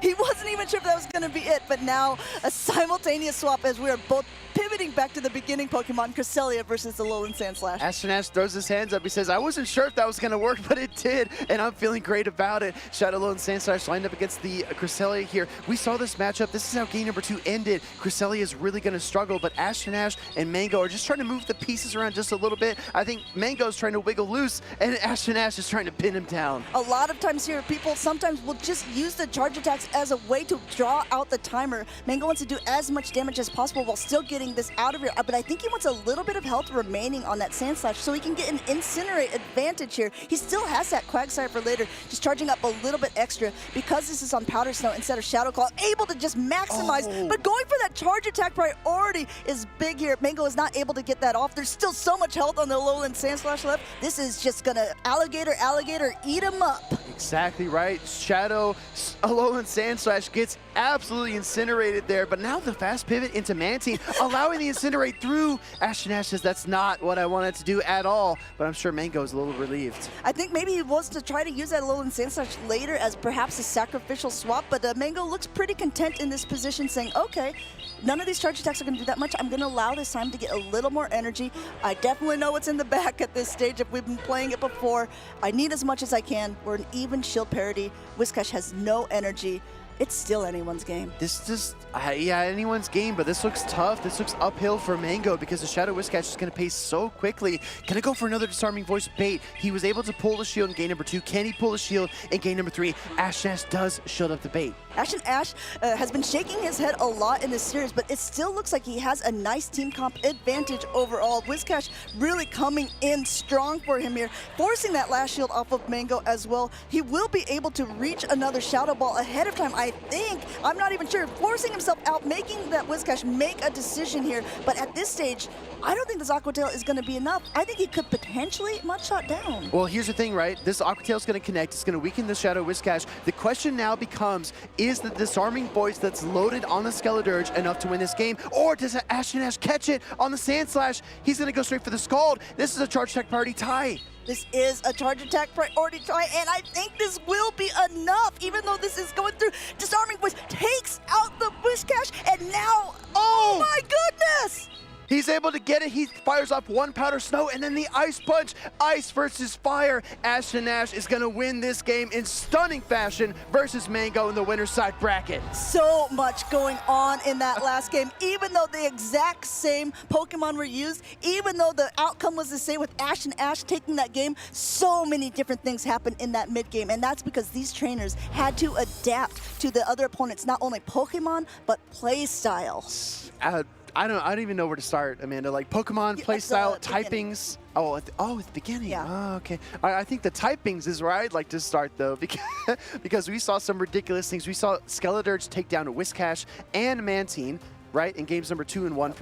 S13: He wasn't even sure if that was going to be it. But now a simultaneous swap as we are both pivoting back to the beginning Pokemon, Cresselia versus the Alolan Sandslash.
S15: Ash and Ash throws his hands up. He says, I wasn't sure if that was going to work, but it did, and I'm feeling great about it. Shadow Alolan Sandslash lined up against the Cresselia here. We saw this matchup. This is how game number 2 ended. Cresselia is really going to struggle, but Ash and Mango are just trying to move the pieces around just a little bit. I think Mango's trying to wiggle loose, and Ash is trying to pin him down.
S13: A lot of times here, people sometimes will just use the charge attacks as a way to draw out the timer. Mango wants to do as much damage as possible while still getting this out of here, but I think he wants a little bit of health remaining on that Sandslash so he can get an Incinerate advantage here. He still has that Quagsire for later, just charging up a little bit extra because this is on Powder Snow instead of Shadow Claw, able to just maximize, but going for that charge attack priority is big here. Mango is not able to get that off. There's still so much health on the Alolan Sandslash left. This is just gonna alligator, eat him up.
S15: Exactly right. Shadow Alolan Sandslash gets absolutely incinerated there, but now the fast pivot into Mantine, allowing the Incinerate through. Ash and Ash says, that's not what I wanted to do at all, but I'm sure Mango is a little relieved.
S13: I think maybe he was to try to use that Alolan Sandslash later as perhaps a sacrificial swap, but Mango looks pretty content in this position, saying, okay, none of these charge attacks are going to do that much. I'm going to allow this time to get a little more energy. I definitely know what's in the back at this stage if we've been playing it before. I need as much as I can. We're an even shield parity. Whiscash has no energy. It's still anyone's game.
S15: This just, yeah, anyone's game, but this looks tough. This looks uphill for Mango because the Shadow Whiscash is going to pace so quickly. Can I go for another Disarming Voice bait? He was able to pull the shield in game number 2. Can he pull the shield in game number 3? Ash and Ash does shield up the bait.
S13: Ash and Ash has been shaking his head a lot in this series, but it still looks like he has a nice team comp advantage overall. Whiscash really coming in strong for him here, forcing that last shield off of Mango as well. He will be able to reach another Shadow Ball ahead of time, I think. I'm not even sure. Forcing himself out, making that Whiscash make a decision here. But at this stage, I don't think this Aqua Tail is going to be enough. I think he could potentially Mudshot down.
S15: Well, here's the thing, right? This Aqua Tail is going to connect. It's going to weaken the Shadow Whiscash. The question now becomes, is the Disarming Voice that's loaded on the Skeledirge enough to win this game? Or does Ash and Ash catch it on the Sandslash? He's going to go straight for the Scald. This is a charge attack priority tie.
S13: This is a charge attack priority try, and I think this will be enough, even though this is going through. Disarming Voice takes out the Whiscash, and now, oh my goodness!
S15: He's able to get it. He fires off one Powder Snow and then the Ice Punch. Ice versus Fire. Ash and Ash is going to win this game in stunning fashion versus Mango in the winner's side bracket.
S13: So much going on in that last game. Even though the exact same Pokemon were used, even though the outcome was the same with Ash and Ash taking that game, so many different things happened in that mid-game. And that's because these trainers had to adapt to the other opponents, not only Pokemon, but play style.
S15: I don't even know where to start, Amanda. Like Pokemon playstyle, typings. Oh, at the beginning.
S13: Yeah.
S15: Oh, okay. I think the typings is where I'd like to start though, because we saw some ridiculous things. We saw Skeledirge take down a Whiscash and Mantine. right, in games number 2 and 1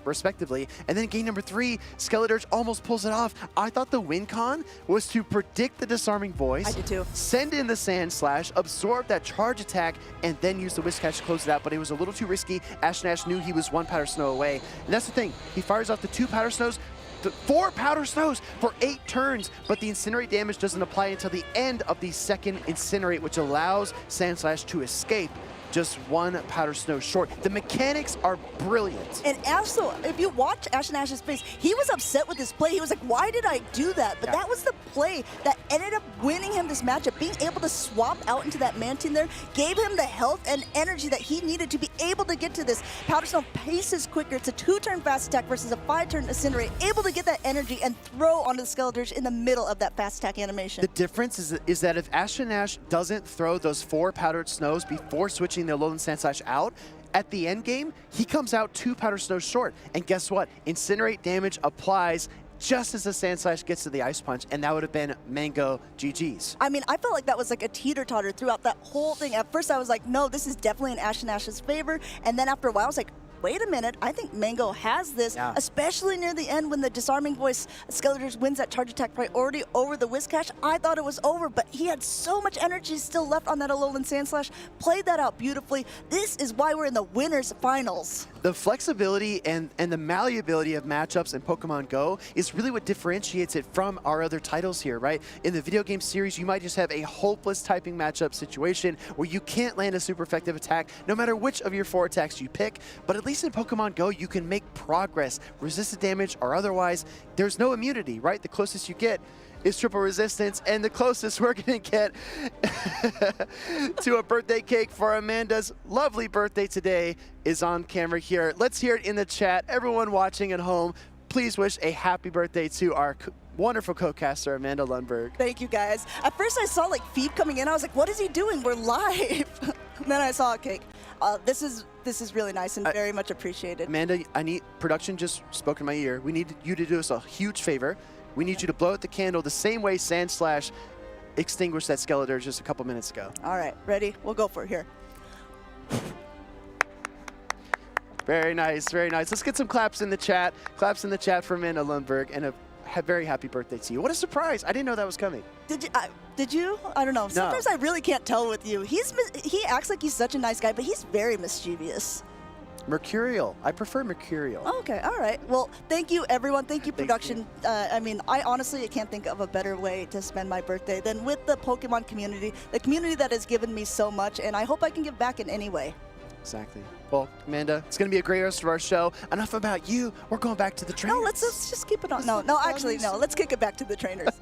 S15: respectively. And then game number 3, Skeletor's almost pulls it off. I thought the win con was to predict the disarming voice.
S13: I did too.
S15: Send in the Sand Slash, absorb that charge attack, and then use the Whisk Catch to close it out. But it was a little too risky. Ashness knew he was 1 Powder Snow away. And that's the thing. He fires off the 2 Powder Snows, 4 Powder Snows for 8 turns, but the Incinerate damage doesn't apply until the end of the second Incinerate, which allows Sand Slash to escape just 1 Powder Snow short. The mechanics are brilliant.
S13: And also, if you watch Ashness's face, he was upset with his play. He was like, why did I do that? But that was the play that ended up winning him this matchup. Being able to swap out into that Mantine there gave him the health and energy that he needed to be able to get to this. Powder Snow paces quicker. It's a 2-turn fast attack versus a 5-turn Incinerate. Able to get that energy and throw onto the Skeletor's in the middle of that fast attack animation.
S15: The difference is that if Ashness doesn't throw those 4 Powdered Snows before switching the Alolan Sand Slash out, at the end game, he comes out 2 Powder Snows short. And guess what? Incinerate damage applies just as the Sand Slash gets to the Ice Punch, and that would have been Mango GG's.
S13: I mean, I felt like that was like a teeter-totter throughout that whole thing. At first, I was like, no, this is definitely in Ashness's favor. And then after a while, I was like, wait a minute, I think Mango has this, especially near the end when the Disarming Voice Skeletor's wins that charge attack priority over the Whisk Catch. I thought it was over, but he had so much energy still left on that Alolan Sand Slash. Played that out beautifully. This is why we're in the winners finals.
S15: The flexibility and the malleability of matchups in Pokemon Go is really what differentiates it from our other titles here, right? In the video game series, you might just have a hopeless typing matchup situation where you can't land a super effective attack no matter which of your 4 attacks you pick, but at least in Pokemon Go, you can make progress, resisted damage or otherwise. There's no immunity, right? The closest you get is triple resistance, and the closest we're gonna get to a birthday cake for Amanda's lovely birthday today is on camera here. Let's hear it in the chat. Everyone watching at home, please wish a happy birthday to our wonderful co-caster, Amanda Lundberg.
S13: Thank you, guys. At first, I saw like Phoebe coming in. I was like, what is he doing? We're live. And then I saw a cake. This is really nice and very much appreciated.
S15: Amanda, I need production just spoke in my ear. We need you to do us a huge favor. We need you to blow out the candle the same way Sand Slash extinguished that Skeletor just a couple minutes ago.
S13: All right, ready? We'll go for it here.
S15: Very nice, very nice. Let's get some claps in the chat. Claps in the chat for Amanda Lundberg, and a very happy birthday to you. What a surprise. I didn't know that was coming.
S13: Did you? I don't know.
S15: No.
S13: Sometimes I really can't tell with you. He acts like he's such a nice guy, but he's very mischievous.
S15: Mercurial. I prefer Mercurial.
S13: Okay, all right. Well, thank you, everyone. Thank you, production. I mean, I honestly can't think of a better way to spend my birthday than with the Pokemon community, the community that has given me so much, and I hope I can give back in any way.
S15: Exactly. Well, Amanda, it's going to be a great rest of our show. Enough about you. We're going back to the trainers.
S13: No, let's just keep it on. No, actually, no. Let's kick it back to the trainers.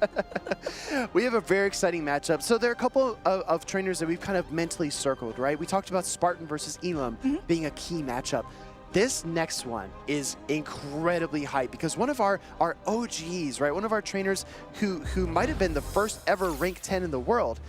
S15: We have a very exciting matchup. So there are a couple of trainers that we've kind of mentally circled, right? We talked about Spartan versus Elam being a key matchup. This next one is incredibly hype because one of our OGs, right? One of our trainers who might have been the first ever rank 10 in the world,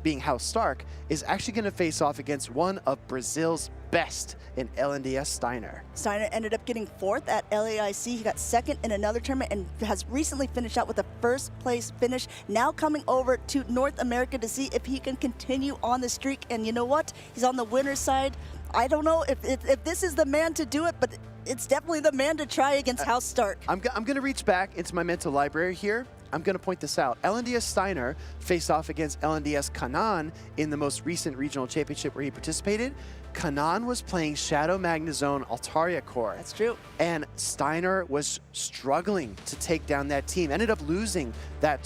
S15: being House Stark, is actually going to face off against one of Brazil's best in LNDS Steiner.
S13: Steiner ended up getting 4th at LAIC. He got 2nd in another tournament and has recently finished out with a 1st place finish. Now coming over to North America to see if he can continue on the streak. And you know what? He's on the winner's side. I don't know if this is the man to do it, but it's definitely the man to try against House Stark.
S15: I'm going to reach back into my mental library here. I'm going to point this out. LNDS Steiner faced off against LNDS Kanan in the most recent regional championship where he participated. Kanan was playing Shadow Magnezone Altaria Core.
S13: That's true.
S15: And Steiner was struggling to take down that team. Ended up losing that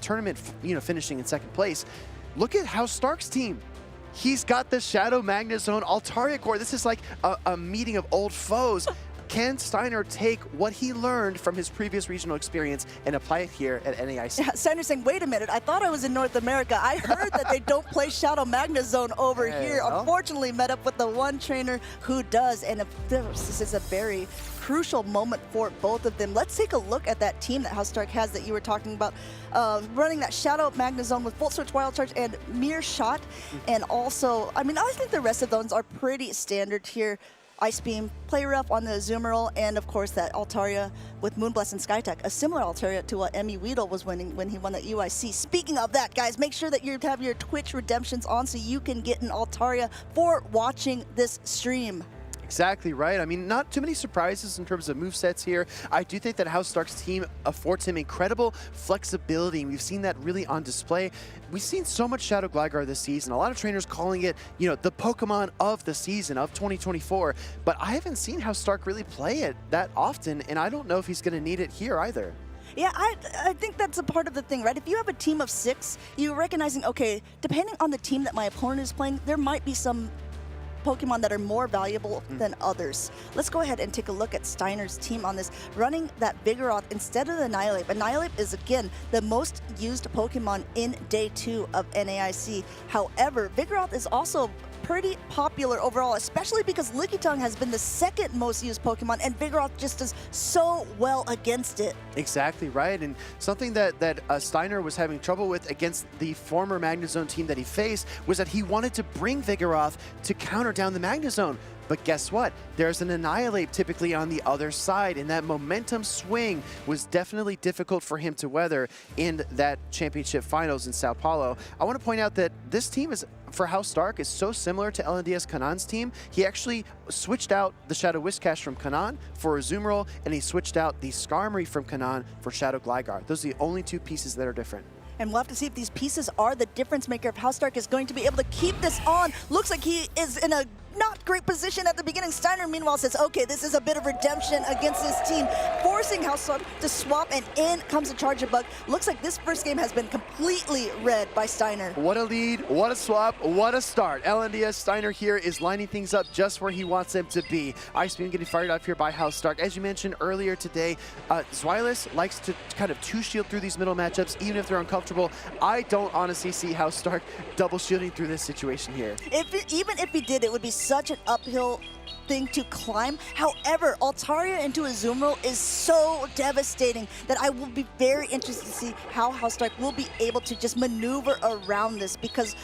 S15: tournament, finishing in 2nd place. Look at House Stark's team. He's got the Shadow Magnezone Altaria Core. This is like a meeting of old foes. Can Steiner take what he learned from his previous regional experience and apply it here at NAIC?
S13: Yeah, Steiner's saying, wait a minute, I thought I was in North America. I heard that they don't play Shadow Magnezone over here.
S15: Well.
S13: Unfortunately, met up with the one trainer who does, and this is a very crucial moment for both of them. Let's take a look at that team that House Stark has that you were talking about, running that Shadow Magnezone with Volt Switch, Wild Charge, and Mere Shot. And also, I mean, I think the rest of those are pretty standard here. Ice Beam, Play Rough on the Azumarill, and of course that Altaria with Moonblast and Skytech, a similar Altaria to what Emmy Weedle was winning when he won the UIC. Speaking of that, guys, make sure that you have your Twitch redemptions on so you can get an Altaria for watching this stream.
S15: Exactly right. I mean, not too many surprises in terms of movesets here. I do think that House Stark's team affords him incredible flexibility. We've seen that really on display. We've seen so much Shadow Gligar this season. A lot of trainers calling it, the Pokemon of the season of 2024. But I haven't seen House Stark really play it that often, and I don't know if he's going to need it here either.
S13: Yeah, I think that's a part of the thing, right? If you have a team of 6, you're recognizing, okay, depending on the team that my opponent is playing, there might be some Pokemon that are more valuable than others. Let's go ahead and take a look at Steiner's team on this, running that Vigoroth instead of the Annihilape. Annihilape is, again, the most used Pokemon in Day 2 of NAIC. However, Vigoroth is also pretty popular overall, especially because Lickitung has been the second most used Pokemon, and Vigoroth just does so well against it.
S15: Exactly right, and something that Steiner was having trouble with against the former Magnezone team that he faced was that he wanted to bring Vigoroth to counter down the Magnezone. But guess what? There's an Annihilape typically on the other side, and that momentum swing was definitely difficult for him to weather in that championship finals in Sao Paulo. I want to point out that this team for House Stark is so similar to LNDS Kanan's team. He actually switched out the Shadow Whiscash from Kanan for Azumarill, and he switched out the Skarmory from Kanan for Shadow Gligar. Those are the only two pieces that are different.
S13: And we'll have to see if these pieces are the difference maker, if House Stark is going to be able to keep this on. Looks like he is in a not great position at the beginning. Steiner, meanwhile, says, okay, this is a bit of redemption against this team, forcing House Stark to swap, and in comes a Charger Bug. Looks like this first game has been completely read by Steiner.
S15: What a lead, what a swap, what a start. LNDS Steiner here is lining things up just where he wants them to be. Ice Beam getting fired off here by House Stark. As you mentioned earlier today, Zweilous likes to kind of two-shield through these middle matchups, even if they're uncomfortable. I don't honestly see House Stark double shielding through this situation here.
S13: Even if he did, it would be such an uphill thing to climb. However, Altaria into Azumarill is so devastating that I will be very interested to see how House Stark will be able to just maneuver around this, because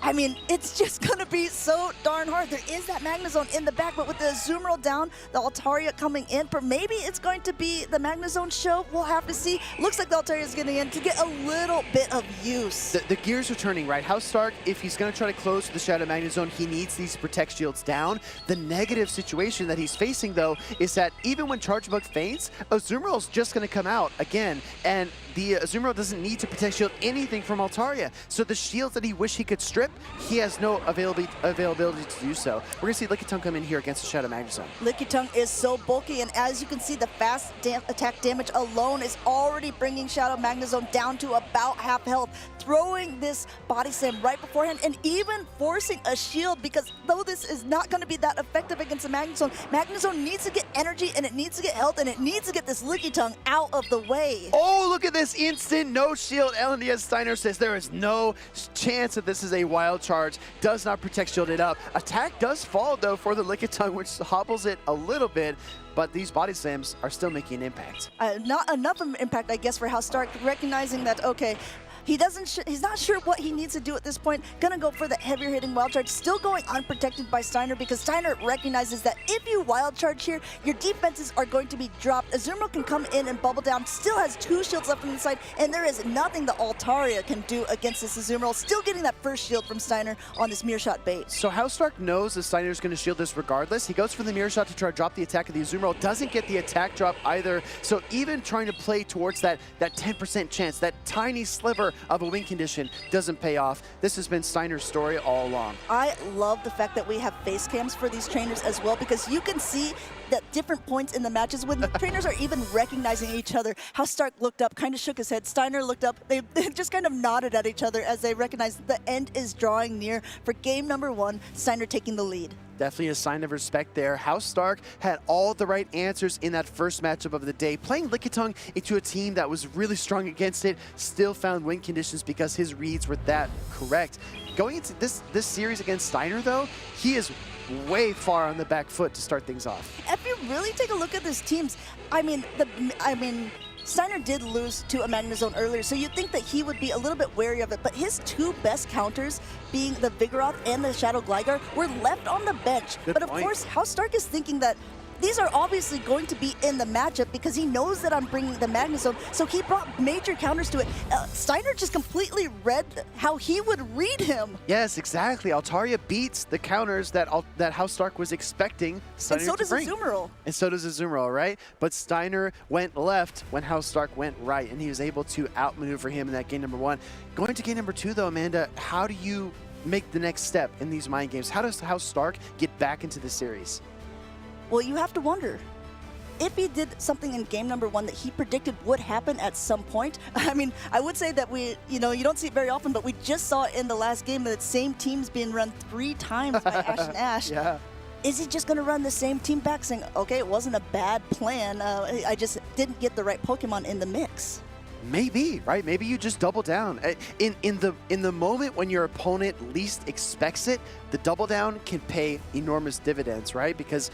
S13: I mean, it's just going to be so darn hard. There is that Magnezone in the back, but with the Azumarill down, the Altaria coming in, for maybe it's going to be the Magnezone show. We'll have to see. Looks like the Altaria is getting in to get a little bit of use.
S15: The gears are turning, right? House Stark, if he's going to try to close the Shadow Magnezone, he needs these Protect Shields down. The negative situation that he's facing, though, is that even when Charge Bug faints, Azumarill's just going to come out again, and the Azumarill doesn't need to Protect Shield anything from Altaria. So the shields that he wished he could strip, he has no availability to do so. We're going to see Lickitung come in here against the Shadow Magnezone.
S13: Lickitung is so bulky, and as you can see, the fast attack damage alone is already bringing Shadow Magnezone down to about half health, throwing this Body Slam right beforehand and even forcing a shield, because though this is not going to be that effective against the Magnezone, Magnezone needs to get energy, and it needs to get health, and it needs to get this Lickitung out of the way.
S15: Oh, look at this instant no shield. LNDS Steiner says there is no chance that this is a wild charge. Does not Protect Shield it up. Attack does fall, though, for the Lickitung, which hobbles it a little bit, but these Body Slams are still making an impact.
S13: Not enough of an impact, I guess, for House Stark, recognizing that, okay, he's not sure what he needs to do at this point. Gonna go for the heavier hitting wild charge, still going unprotected by Steiner, because Steiner recognizes that if you wild charge here, your defenses are going to be dropped. Azumarill can come in and bubble down, still has 2 shields left on the side, and there is nothing the Altaria can do against this Azumarill. Still getting that first shield from Steiner on this Mirror Shot bait.
S15: So House Stark knows that Steiner's going to shield this regardless. He goes for the Mirror Shot to try to drop the attack of the Azumarill, doesn't get the attack drop either. So even trying to play towards that 10% chance, that tiny sliver of a win condition, doesn't pay off. This has been Steiner's story all along.
S13: I love the fact that we have face cams for these trainers as well, because you can see that different points in the matches when the trainers are even recognizing each other. How Stark looked up, kind of shook his head. Steiner looked up. They just kind of nodded at each other as they recognized the end is drawing near for game number 1, Steiner taking the lead.
S15: Definitely a sign of respect there. House Stark had all the right answers in that first matchup of the day. Playing Lickitung into a team that was really strong against it, still found win conditions because his reads were that correct. Going into this series against Steiner, though, he is way far on the back foot to start things off.
S13: If you really take a look at these teams, I mean, Steiner did lose to a Magnezone earlier, so you'd think that he would be a little bit wary of it, but his 2 best counters, being the Vigoroth and the Shadow Gligar, were left on the bench.
S15: Good
S13: but of
S15: point.
S13: course, House Stark is thinking that these are obviously going to be in the matchup because he knows that I'm bringing the Magnezone, so he brought major counters to it. Steiner just completely read how he would read him.
S15: Yes, exactly. Altaria beats the counters that House Stark was expecting Steiner
S13: and so
S15: to
S13: does
S15: bring.
S13: Azumarill.
S15: And so does Azumarill, right? But Steiner went left when House Stark went right, and he was able to outmaneuver him in that game number 1. Going to game number 2, though, Amanda, how do you make the next step in these mind games? How does House Stark get back into the series?
S13: Well, you have to wonder. If he did something in game number 1 that he predicted would happen at some point, I mean, I would say that you don't see it very often, but we just saw in the last game that same team's being run 3 times by Ash and Ash.
S15: Yeah.
S13: Is he just going to run the same team back saying, okay, it wasn't a bad plan, I just didn't get the right Pokemon in the mix?
S15: Maybe, right? Maybe you just double down. In the moment when your opponent least expects it, the double down can pay enormous dividends, right? Because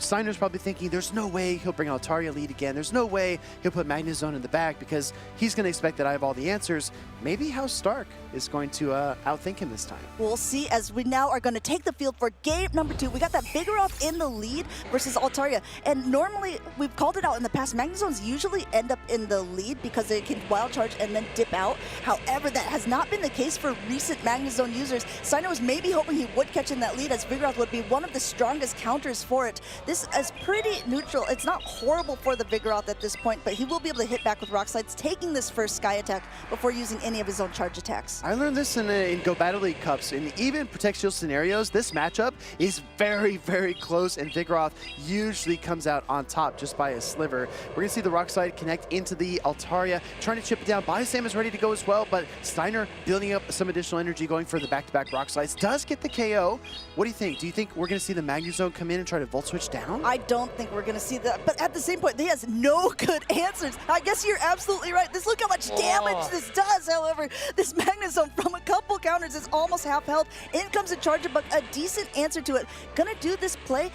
S15: Steiner's probably thinking there's no way he'll bring Altaria lead again. There's no way he'll put Magnezone in the back because he's going to expect that I have all the answers. Maybe House Stark is going to outthink him this time.
S13: We'll see as we now are going to take the field for game number 2. We got that Vigoroth in the lead versus Altaria. And normally, we've called it out in the past, Magnezones usually end up in the lead because they can wild charge and then dip out. However, that has not been the case for recent Magnezone users. Steiner was maybe hoping he would catch in that lead as Vigoroth would be one of the strongest counters for it. This is pretty neutral. It's not horrible for the Vigoroth at this point, but he will be able to hit back with Rock Slides, taking this first Sky attack before using any of his own charge attacks.
S15: I learned this in Go Battle League Cups. In even Protect Shield scenarios, this matchup is very, very close, and Vigoroth usually comes out on top just by a sliver. We're going to see the Rock Slide connect into the Altaria, trying to chip it down. Biosam is ready to go as well, but Steiner building up some additional energy, going for the back-to-back Rock Slides. Does get the KO. What do you think? Do you think we're going to see the Magnezone come in and try to Volt Switch down?
S13: I don't think we're going to see that, but at the same point, he has no good answers. I guess you're absolutely right. Look how much damage this does. However, this Magnezone from a couple counters is almost half health. In comes a Charjabug, a decent answer to it. Gonna do this play.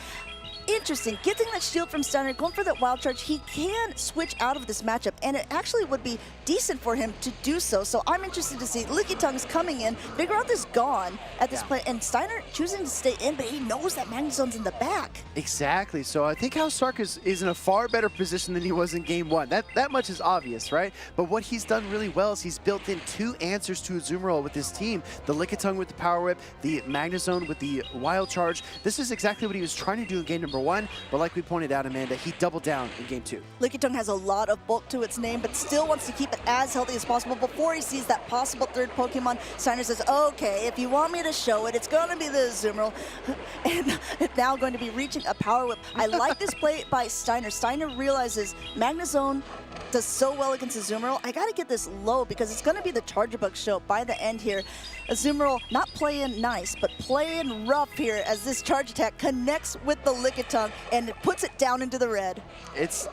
S13: Interesting, getting that shield from Steiner, going for that wild charge, he can switch out of this matchup, and it actually would be decent for him to do so. So I'm interested to see. Lickitungu's coming in, Vigoroth is gone at this point, and Steiner choosing to stay in, but he knows that Magnezone's in the back.
S15: Exactly, so I think House Stark is in a far better position than he was in game 1. That much is obvious, right? But what he's done really well is he's built in 2 answers to Azumarill with his team. The Lickitung with the Power Whip, the Magnezone with the Wild Charge. This is exactly what he was trying to do in game number 1, but like we pointed out, Amanda, he doubled down in game 2.
S13: Lickitung has a lot of bulk to its name, but still wants to keep it as healthy as possible before he sees that possible third Pokemon. Steiner says, okay, if you want me to show it, it's going to be the Azumarill, and now going to be reaching a Power Whip. I like this play by Steiner. Steiner realizes Magnezone does so well against Azumarill. I got to get this low because it's going to be the Charjabug show by the end here. Azumarill not playing nice, but playing rough here as this charge attack connects with the Lickitung and it puts it down into the red.
S15: It's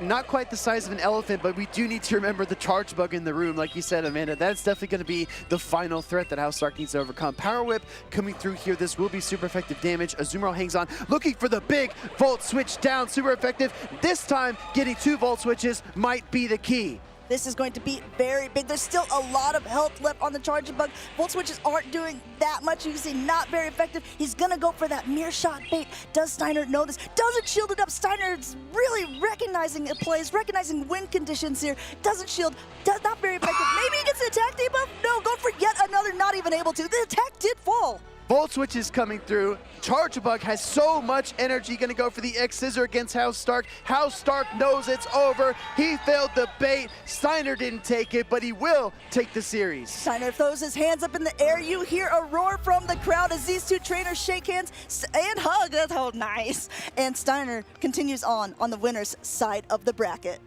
S15: not quite the size of an elephant, but we do need to remember the Charjabug in the room. Like you said, Amanda, that's definitely going to be the final threat that House Stark needs to overcome. Power Whip coming through here. This will be super effective damage. Azumarill hangs on, looking for the big Volt Switch down. Super effective. This time, getting 2 Volt Switches might be the key.
S13: This is going to be very big. There's still a lot of health left on the Charjabug. Volt Switches aren't doing that much. You can see not very effective. He's going to go for that Mirror Shot bait. Does Steiner know this? Doesn't shield it up. Steiner's really recognizing it plays, recognizing win conditions here. Doesn't shield. Not very effective. Maybe he gets an attack debuff? No, going for yet another, not even able to. The attack did fall.
S15: Volt Switch is coming through. Charjabug has so much energy, gonna go for the X-Scissor against House Stark. House Stark knows it's over. He failed the bait. Steiner didn't take it, but he will take the series.
S13: Steiner throws his hands up in the air. You hear a roar from the crowd as these 2 trainers shake hands and hug. That's how nice. And Steiner continues on the winner's side of the bracket.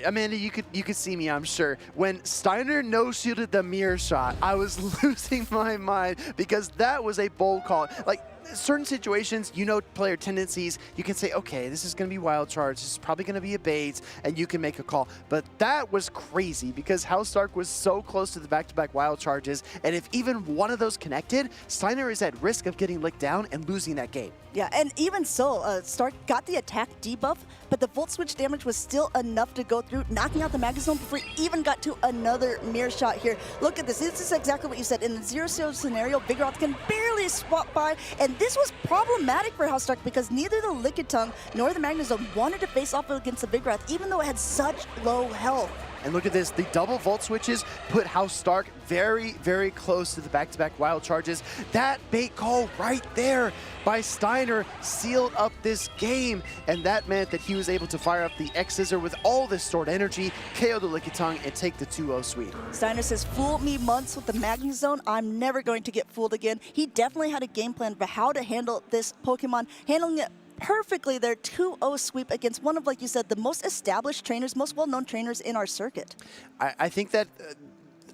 S15: Amanda, you could see me, I'm sure. When Steiner no-shielded the Mirror Shot, I was losing my mind because that was a bold call. Like, certain situations, you know player tendencies, you can say, okay, this is going to be wild charge, this is probably going to be a bait, and you can make a call. But that was crazy because House Stark was so close to the back-to-back wild charges, and if even one of those connected, Steiner is at risk of getting licked down and losing that game.
S13: Yeah, and even so, Stark got the attack debuff, but the Volt Switch damage was still enough to go through, knocking out the Magnezone before he even got to another Mirror Shot here. Look at this. This is exactly what you said. In the 0-0 scenario, Vigoroth can barely swap by, and And this was problematic for House Stark because neither the Lickitung nor the Magnezone wanted to face off against the Big Wrath, even though it had such low health.
S15: And look at this, the double Volt switches put House Stark very, very close to the back-to-back wild charges. That bait call right there by Steiner sealed up this game, and that meant that he was able to fire up the X-Scissor with all this stored energy, KO the Lickitung, and take the 2-0 sweep.
S13: Steiner says, fool me once with the Magnezone, I'm never going to get fooled again. He definitely had a game plan for how to handle this Pokemon, handling it perfectly their 2-0 sweep against one of, like you said, the most established trainers, most well-known trainers in our circuit.
S15: I think that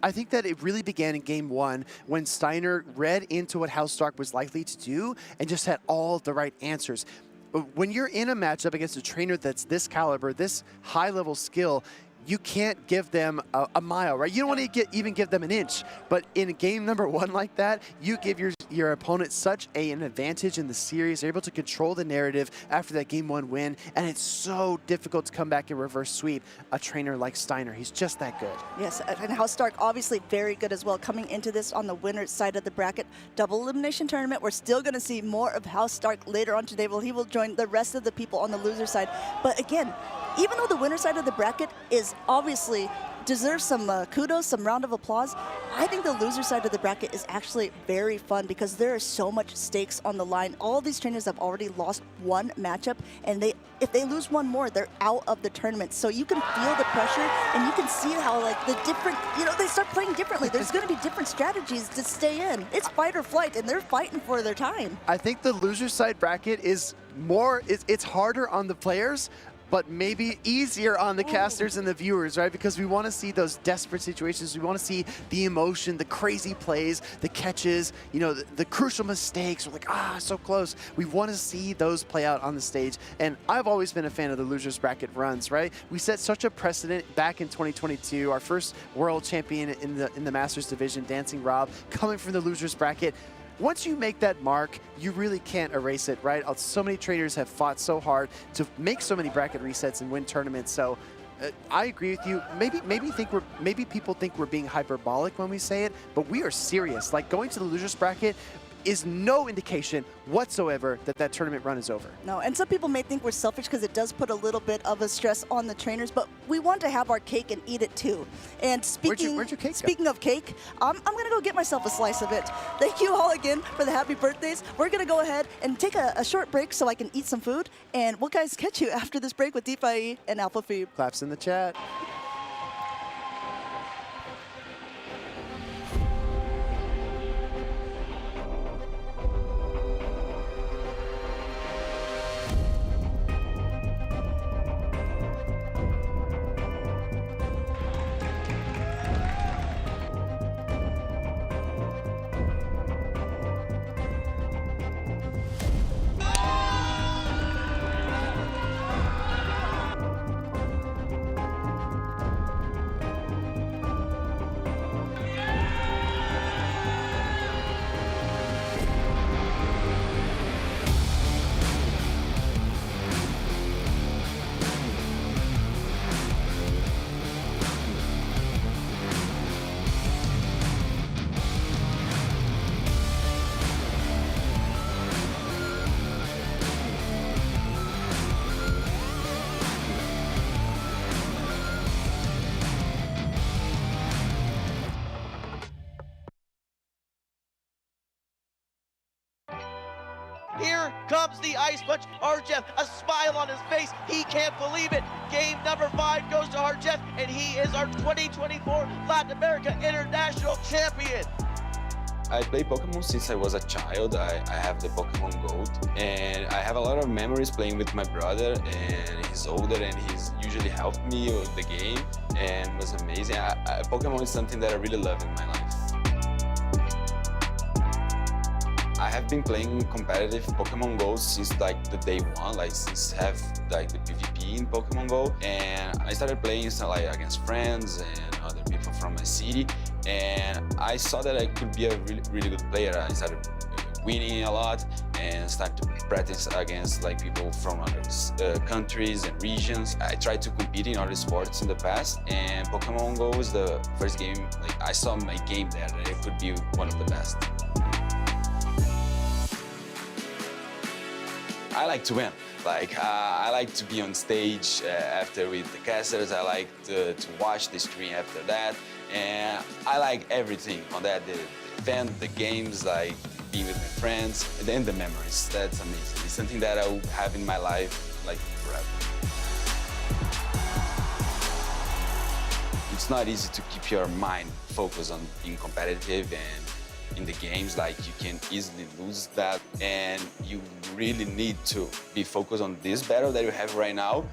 S15: it really began in game one when Steiner read into what House Stark was likely to do and just had all the right answers. When you're in a matchup against a trainer that's this caliber, this high-level skill, you can't give them a mile, right? You don't want to even give them an inch. But in game number one like that, you give your opponent such an advantage in the series. They're able to control the narrative after that game one win, and it's so difficult to come back and reverse sweep a trainer like Steiner. He's just that good.
S13: Yes, and House Stark obviously very good as well. Coming into this on the winner's side of the bracket, double elimination tournament. We're still going to see more of House Stark later on today. Well, he will join the rest of the people on the loser side. But again, even though the winner side of the bracket is obviously deserves some kudos, some round of applause, I think the loser side of the bracket is actually very fun because there is so much stakes on the line. All these trainers have already lost one matchup, and if they lose one more, they're out of the tournament. So you can feel the pressure, and you can see how like the different, they start playing differently. There's going to be different strategies to stay in. It's fight or flight, and they're fighting for their time.
S15: I think the loser side bracket is more, it's harder on the players, but maybe easier on the casters and the viewers, right? Because we want to see those desperate situations. We want to see the emotion, the crazy plays, the catches, the crucial mistakes. We're like, so close. We want to see those play out on the stage. And I've always been a fan of the losers bracket runs, right? We set such a precedent back in 2022. Our first world champion in the Masters division, Dancing Rob, coming from the losers bracket. Once you make that mark, you really can't erase it, right? So many trainers have fought so hard to make so many bracket resets and win tournaments. So I agree with you. Maybe people think we're being hyperbolic when we say it, but we are serious. Like going to the losers bracket is no indication whatsoever that tournament run is over.
S13: No, and some people may think we're selfish because it does put a little bit of a stress on the trainers, but we want to have our cake and eat it too. And
S15: where'd your cake
S13: speaking of cake, I'm going to go get myself a slice of it. Thank you all again for the happy birthdays. We're going to go ahead and take a short break so I can eat some food, and we'll guys catch you after this break with DeFi and Alpha Phoebe.
S15: Claps in the chat.
S10: Here comes the Ice Punch. Harjeff, a smile on his face. He can't believe it. Game number 5 goes to Harjeff, and he is our 2024 Latin America International Champion.
S11: I play Pokemon since I was a child. I have the Pokemon Gold, and I have a lot of memories playing with my brother, and he's older and he's usually helped me with the game, and it was amazing. Pokemon is something that I really love in my life. I have been playing competitive Pokemon Go since like the day one, like since have like the PvP in Pokemon Go, and I started playing like against friends and other people from my city, and I saw that I could be a really good player. I started winning a lot and started to practice against like people from other countries and regions. I tried to compete in other sports in the past, and Pokemon Go was the first game. Like I saw my game there that it could be one of the best. I like to win. Like, I like to be on stage after with the casters. I like to watch the stream after that. And I like everything on that, the event, the games, like being with my friends, and then the memories. That's amazing. It's something that I will have in my life, like, forever. It's not easy to keep your mind focused on being competitive and in the games, like you can easily lose that, and you really need to be focused on this battle that you have right now,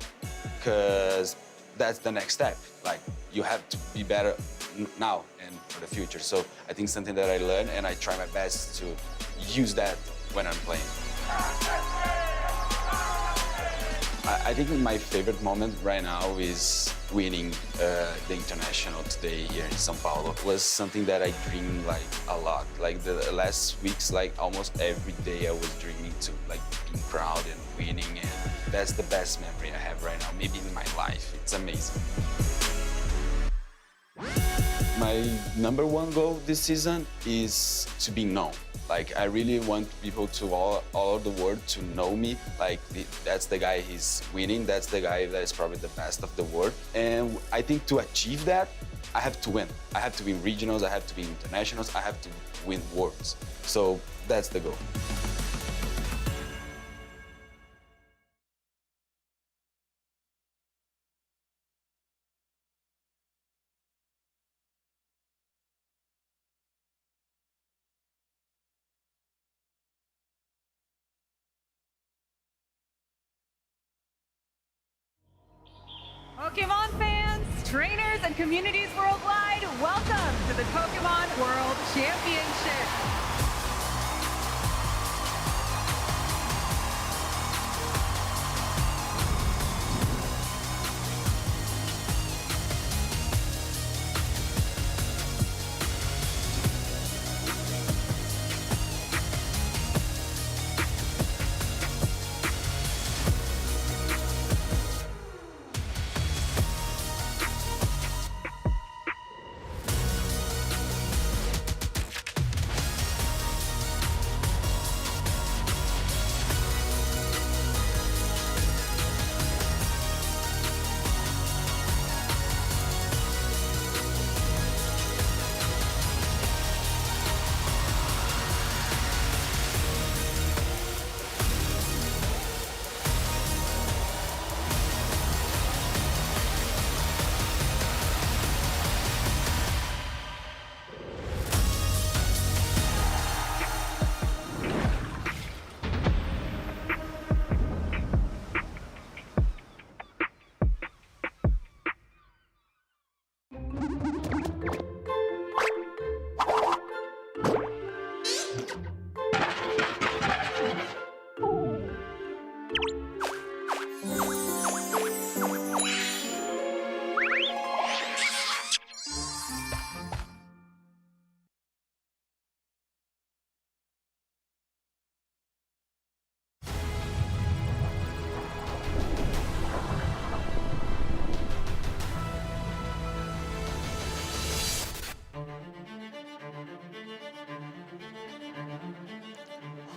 S11: because that's the next step. Like, you have to be better now and for the future. So I think something that I learned, and I try my best to use that when I'm playing. I think my favorite moment right now is winning the international today here in São Paulo. It was something that I dreamed like a lot. Like the last weeks, like almost every day I was dreaming to like being proud and winning, and that's the best memory I have right now, maybe in my life. It's amazing. My #1 goal this season is to be known. Like, I really want people to all over the world to know me. Like, that's the guy he's winning. That's the guy that is probably the best of the world. And I think to achieve that, I have to win. I have to win regionals. I have to win internationals. I have to win worlds. So that's the goal.
S3: Pokemon fans, trainers, and communities worldwide, welcome to the Pokemon World Championship.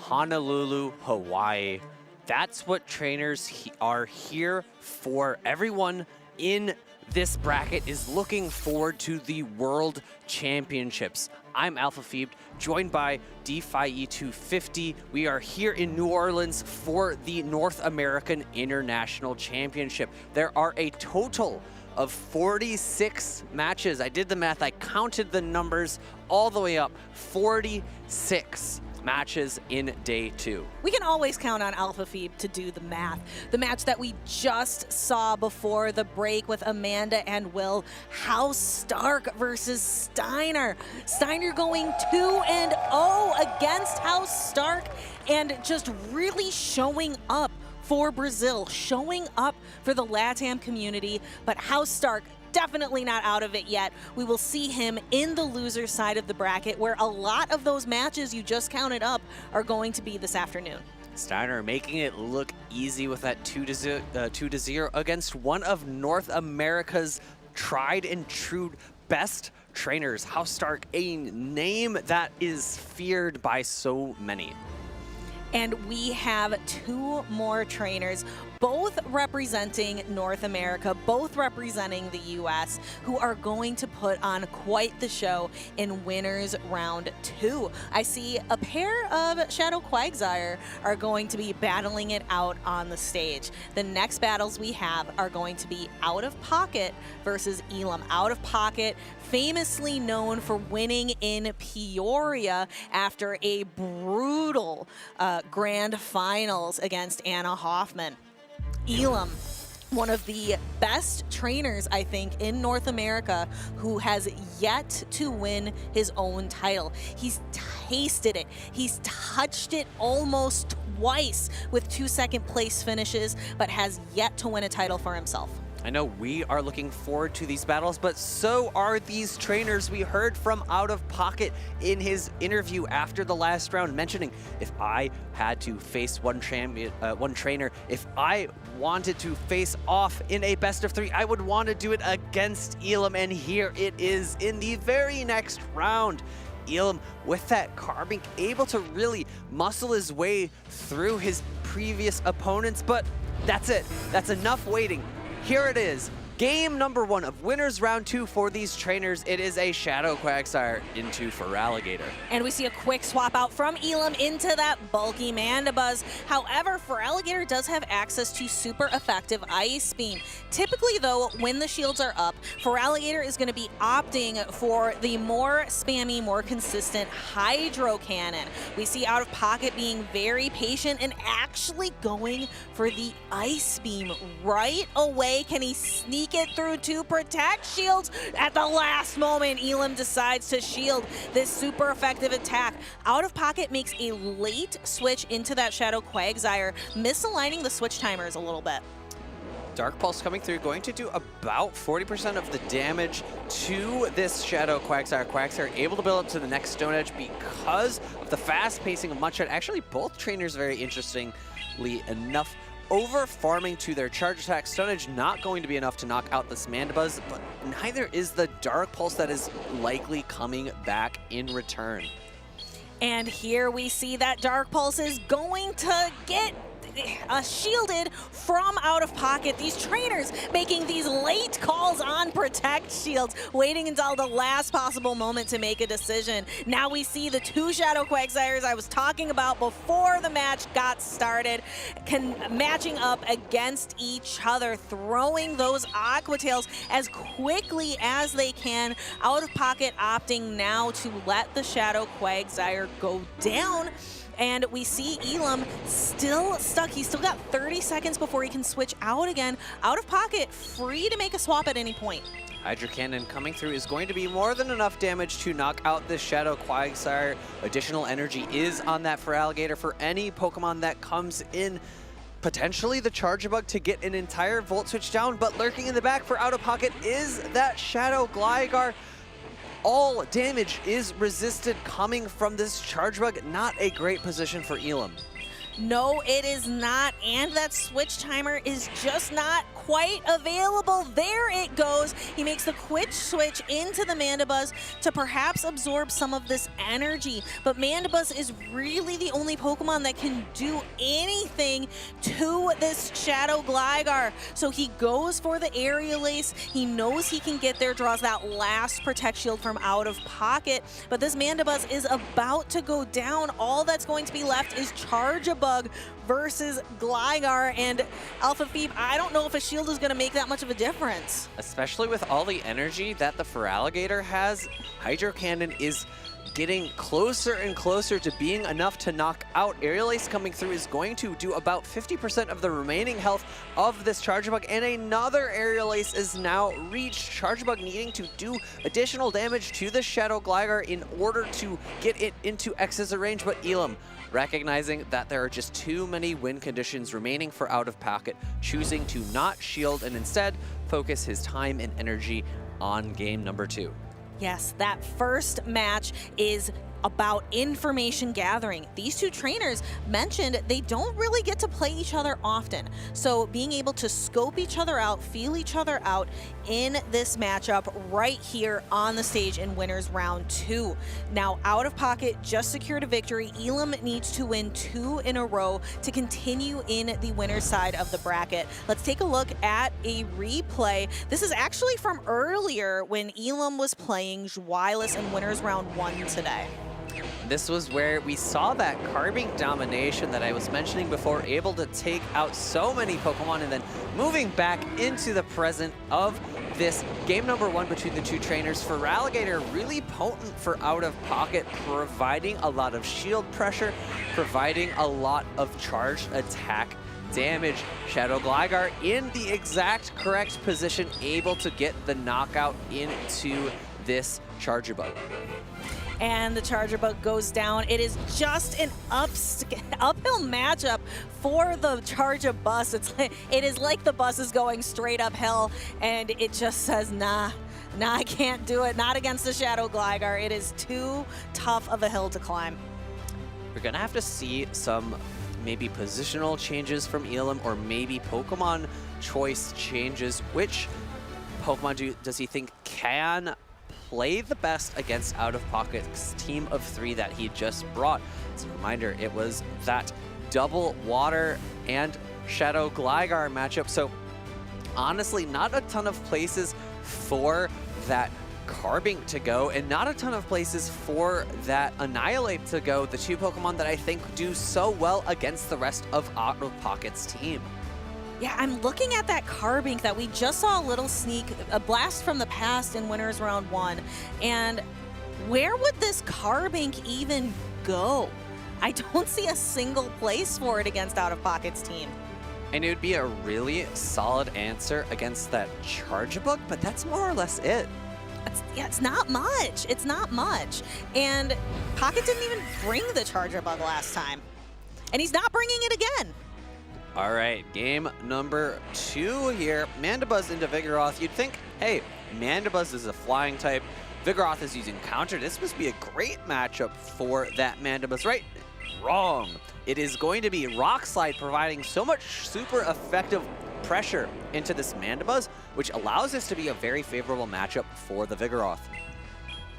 S1: Honolulu, Hawaii. That's what trainers are here for. Everyone in this bracket is looking forward to the World Championships. I'm Alpha Phoebe, joined by DeFi E250. We are here in New Orleans for the North American International Championship. There are a total of 46 matches. I did the math, I counted the numbers all the way up. 46 matches in day 2.
S2: We can always count on Alpha Phoebe to do the math. The match that we just saw before the break with Amanda and Will, House Stark versus Steiner. Steiner going 2-0 against House Stark and just really showing up for Brazil, showing up for the LATAM community, but House Stark definitely not out of it yet. We will see him in the loser side of the bracket, where a lot of those matches you just counted up are going to be this afternoon.
S1: Steiner making it look easy with that 2-0 against one of North America's tried and true best trainers. House Stark, a name that is feared by so many.
S2: And we have 2 more trainers, both representing North America, both representing the US, who are going to put on quite the show in winners round 2. I see a pair of Shadow Quagsire are going to be battling it out on the stage. The next battles we have are going to be Out of Pocket versus Elam. Out of Pocket, famously known for winning in Peoria after a brutal grand finals against Anna Hoffman. Elam, one of the best trainers, I think, in North America, who has yet to win his own title. He's tasted it. He's touched it almost twice with 2 second place finishes, but has yet to win a title for himself.
S1: I know we are looking forward to these battles, but so are these trainers. We heard from Out of Pocket in his interview after the last round mentioning, if I had to face one trainer, if I wanted to face off in a best of 3, I would want to do it against Elam, and here it is in the very next round. Elam, with that Carbink, able to really muscle his way through his previous opponents, but that's it. That's enough waiting. Here it is, game number 1 of winners round 2 for these trainers. It is a Shadow Quagsire into Feraligatr.
S2: And we see a quick swap out from Elam into that bulky Mandibuzz. However, Feraligatr does have access to super effective Ice Beam. Typically though, when the shields are up, Feraligatr is going to be opting for the more spammy, more consistent Hydro Cannon. We see Out of Pocket being very patient and actually going for the Ice Beam right away. Can he sneak it through to protect shields? At the last moment, Elam decides to shield this super effective attack. Out of Pocket makes a late switch into that Shadow Quagsire, misaligning the switch timers a little bit.
S1: Dark Pulse coming through, going to do about 40% of the damage to this Shadow Quagsire. Quagsire able to build up to the next Stone Edge because of the fast pacing of Mudshot. Actually, both trainers, very interestingly enough, over farming to their charge attack. Stone Edge not going to be enough to knock out this Mandibuzz, but neither is the Dark Pulse that is likely coming back in return.
S2: And here we see that Dark Pulse is going to get shielded from Out of Pocket. These trainers making these late calls on protect shields, waiting until the last possible moment to make a decision. Now we see the 2 Shadow Quagsires I was talking about before the match got started, matching up against each other, throwing those Aqua Tails as quickly as they can. Out of Pocket opting now to let the Shadow Quagsire go down. And we see Elam still stuck. He's still got 30 seconds before he can switch out again. Out of Pocket, free to make a swap at any point.
S1: Hydro Cannon coming through is going to be more than enough damage to knock out this Shadow Quagsire. Additional energy is on that Feraligatr for any Pokemon that comes in. Potentially the Charjabug to get an entire Volt Switch down, but lurking in the back for Out of Pocket is that Shadow Gligar. All damage is resisted coming from this Charjabug. Not a great position for Elam.
S2: No, it is not, and that switch timer is just not quite available. There it goes. He makes the quick switch into the Mandibuzz to perhaps absorb some of this energy, but Mandibuzz is really the only Pokemon that can do anything to this Shadow Gligar. So he goes for the Aerial Ace. He knows he can get there, draws that last Protect Shield from Out of Pocket, but this Mandibuzz is about to go down. All that's going to be left is Charjabug versus Gligar, and Alpha Phoebe, I don't know if a shield is going to make that much of a difference.
S1: Especially with all the energy that the Feraligatr has, Hydro Cannon is getting closer and closer to being enough to knock out. Aerial Ace coming through is going to do about 50% of the remaining health of this Charjabug, and another Aerial Ace is now reached. Charjabug needing to do additional damage to the Shadow Gligar in order to get it into X's range, but Elam, recognizing that there are just too many win conditions remaining for Out of Pocket, choosing to not shield and instead focus his time and energy on game number 2.
S2: Yes, that first match is about information gathering. These two trainers mentioned they don't really get to play each other often. So being able to scope each other out, feel each other out in this matchup right here on the stage in winners round 2. Now, Out of Pocket just secured a victory. Elam needs to win 2 in a row to continue in the winner's side of the bracket. Let's take a look at a replay. This is actually from earlier when Elam was playing Zweilous in winners round 1 today.
S1: This was where we saw that Carbink domination that I was mentioning before, able to take out so many Pokemon and then moving back into the present of this game number 1 between the two trainers. For Ralligator, really potent for Out of Pocket, providing a lot of shield pressure, providing a lot of charged attack damage. Shadow Gligar in the exact correct position, able to get the knockout into this Charger Bug.
S2: And the Charger Bug goes down. It is just an uphill matchup for the Charger bus. It is like the bus is going straight uphill, and it just says, nah, I can't do it. Not against the Shadow Gligar. It is too tough of a hill to climb.
S1: We're gonna have to see some maybe positional changes from Elam, or maybe Pokemon choice changes. Which Pokemon does he think can play the best against Out of Pocket's team of 3 that he just brought? As a reminder, it was that double Water and Shadow Gligar matchup. So honestly, not a ton of places for that Carbink to go, and not a ton of places for that Annihilate to go, the two Pokemon that I think do so well against the rest of Out of Pocket's team.
S2: Yeah, I'm looking at that Carbink that we just saw a little sneak, a blast from the past in winners round 1. And where would this Carbink even go? I don't see a single place for it against Out of Pocket's team.
S1: And it would be a really solid answer against that Charge Bug, but that's more or less it.
S2: It's not much. It's not much. And Pocket didn't even bring the Charger Bug last time. And he's not bringing it again.
S1: All right, game number 2 here. Mandibuzz into Vigoroth. You'd think, hey, Mandibuzz is a flying type. Vigoroth is using counter. This must be a great matchup for that Mandibuzz, right? Wrong. It is going to be Rock Slide, providing so much super effective pressure into this Mandibuzz, which allows this to be a very favorable matchup for the Vigoroth.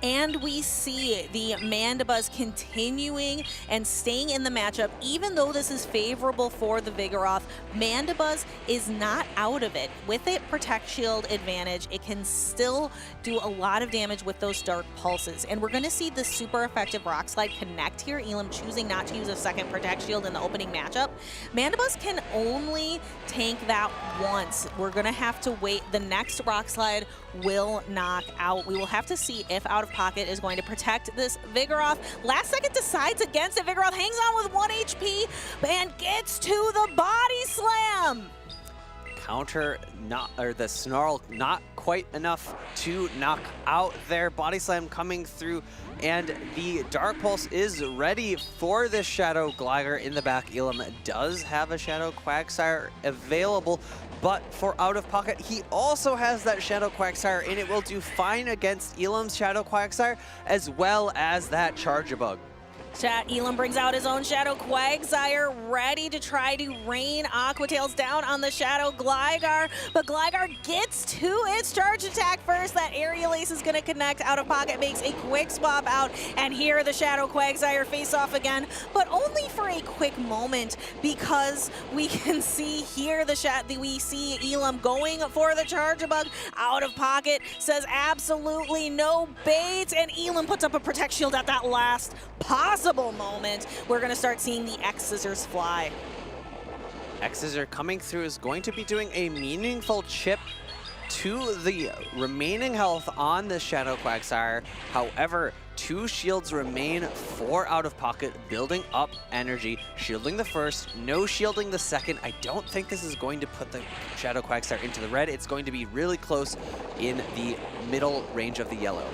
S2: And we see the Mandibuzz continuing and staying in the matchup. Even though this is favorable for the Vigoroth, Mandibuzz is not out of it. With it Protect Shield advantage, it can still do a lot of damage with those Dark Pulses. And we're going to see the super effective Rock Slide connect here. Elam choosing not to use a second Protect Shield in the opening matchup. Mandibuzz can only tank that once. We're going to have to wait. The next Rock Slide will knock out. We will have to see if Out of Pocket is going to protect this Vigoroth. Last second decides against it. Vigoroth hangs on with 1 HP and gets to the Body Slam.
S1: Counter, the Snarl not quite enough to knock out their Body Slam coming through, and the Dark Pulse is ready for the Shadow Gligar in the back. Elam does have a Shadow Quagsire available, but for Out of Pocket, he also has that Shadow Quagsire, and it will do fine against Elam's Shadow Quagsire, as well as that Charger Bug.
S2: Elam brings out his own Shadow Quagsire, ready to try to rain Aqua Tails down on the Shadow Gligar, but Gligar gets to its charge attack first. That Aerial Ace is going to connect. Out of Pocket makes a quick swap out, and here the Shadow Quagsire face off again, but only for a quick moment, because we can see here we see Elam going for the Charger Bug. Out of Pocket says absolutely no bait, and Elam puts up a Protect Shield at that last possible moment. We're going to start seeing the X-Scissors fly.
S1: X-Scissor coming through is going to be doing a meaningful chip to the remaining health on the Shadow Quagsire. However, 2 shields remain for Out of Pocket, building up energy, shielding the first, no shielding the second. I don't think this is going to put the Shadow Quagsire into the red. It's going to be really close in the middle range of the yellow.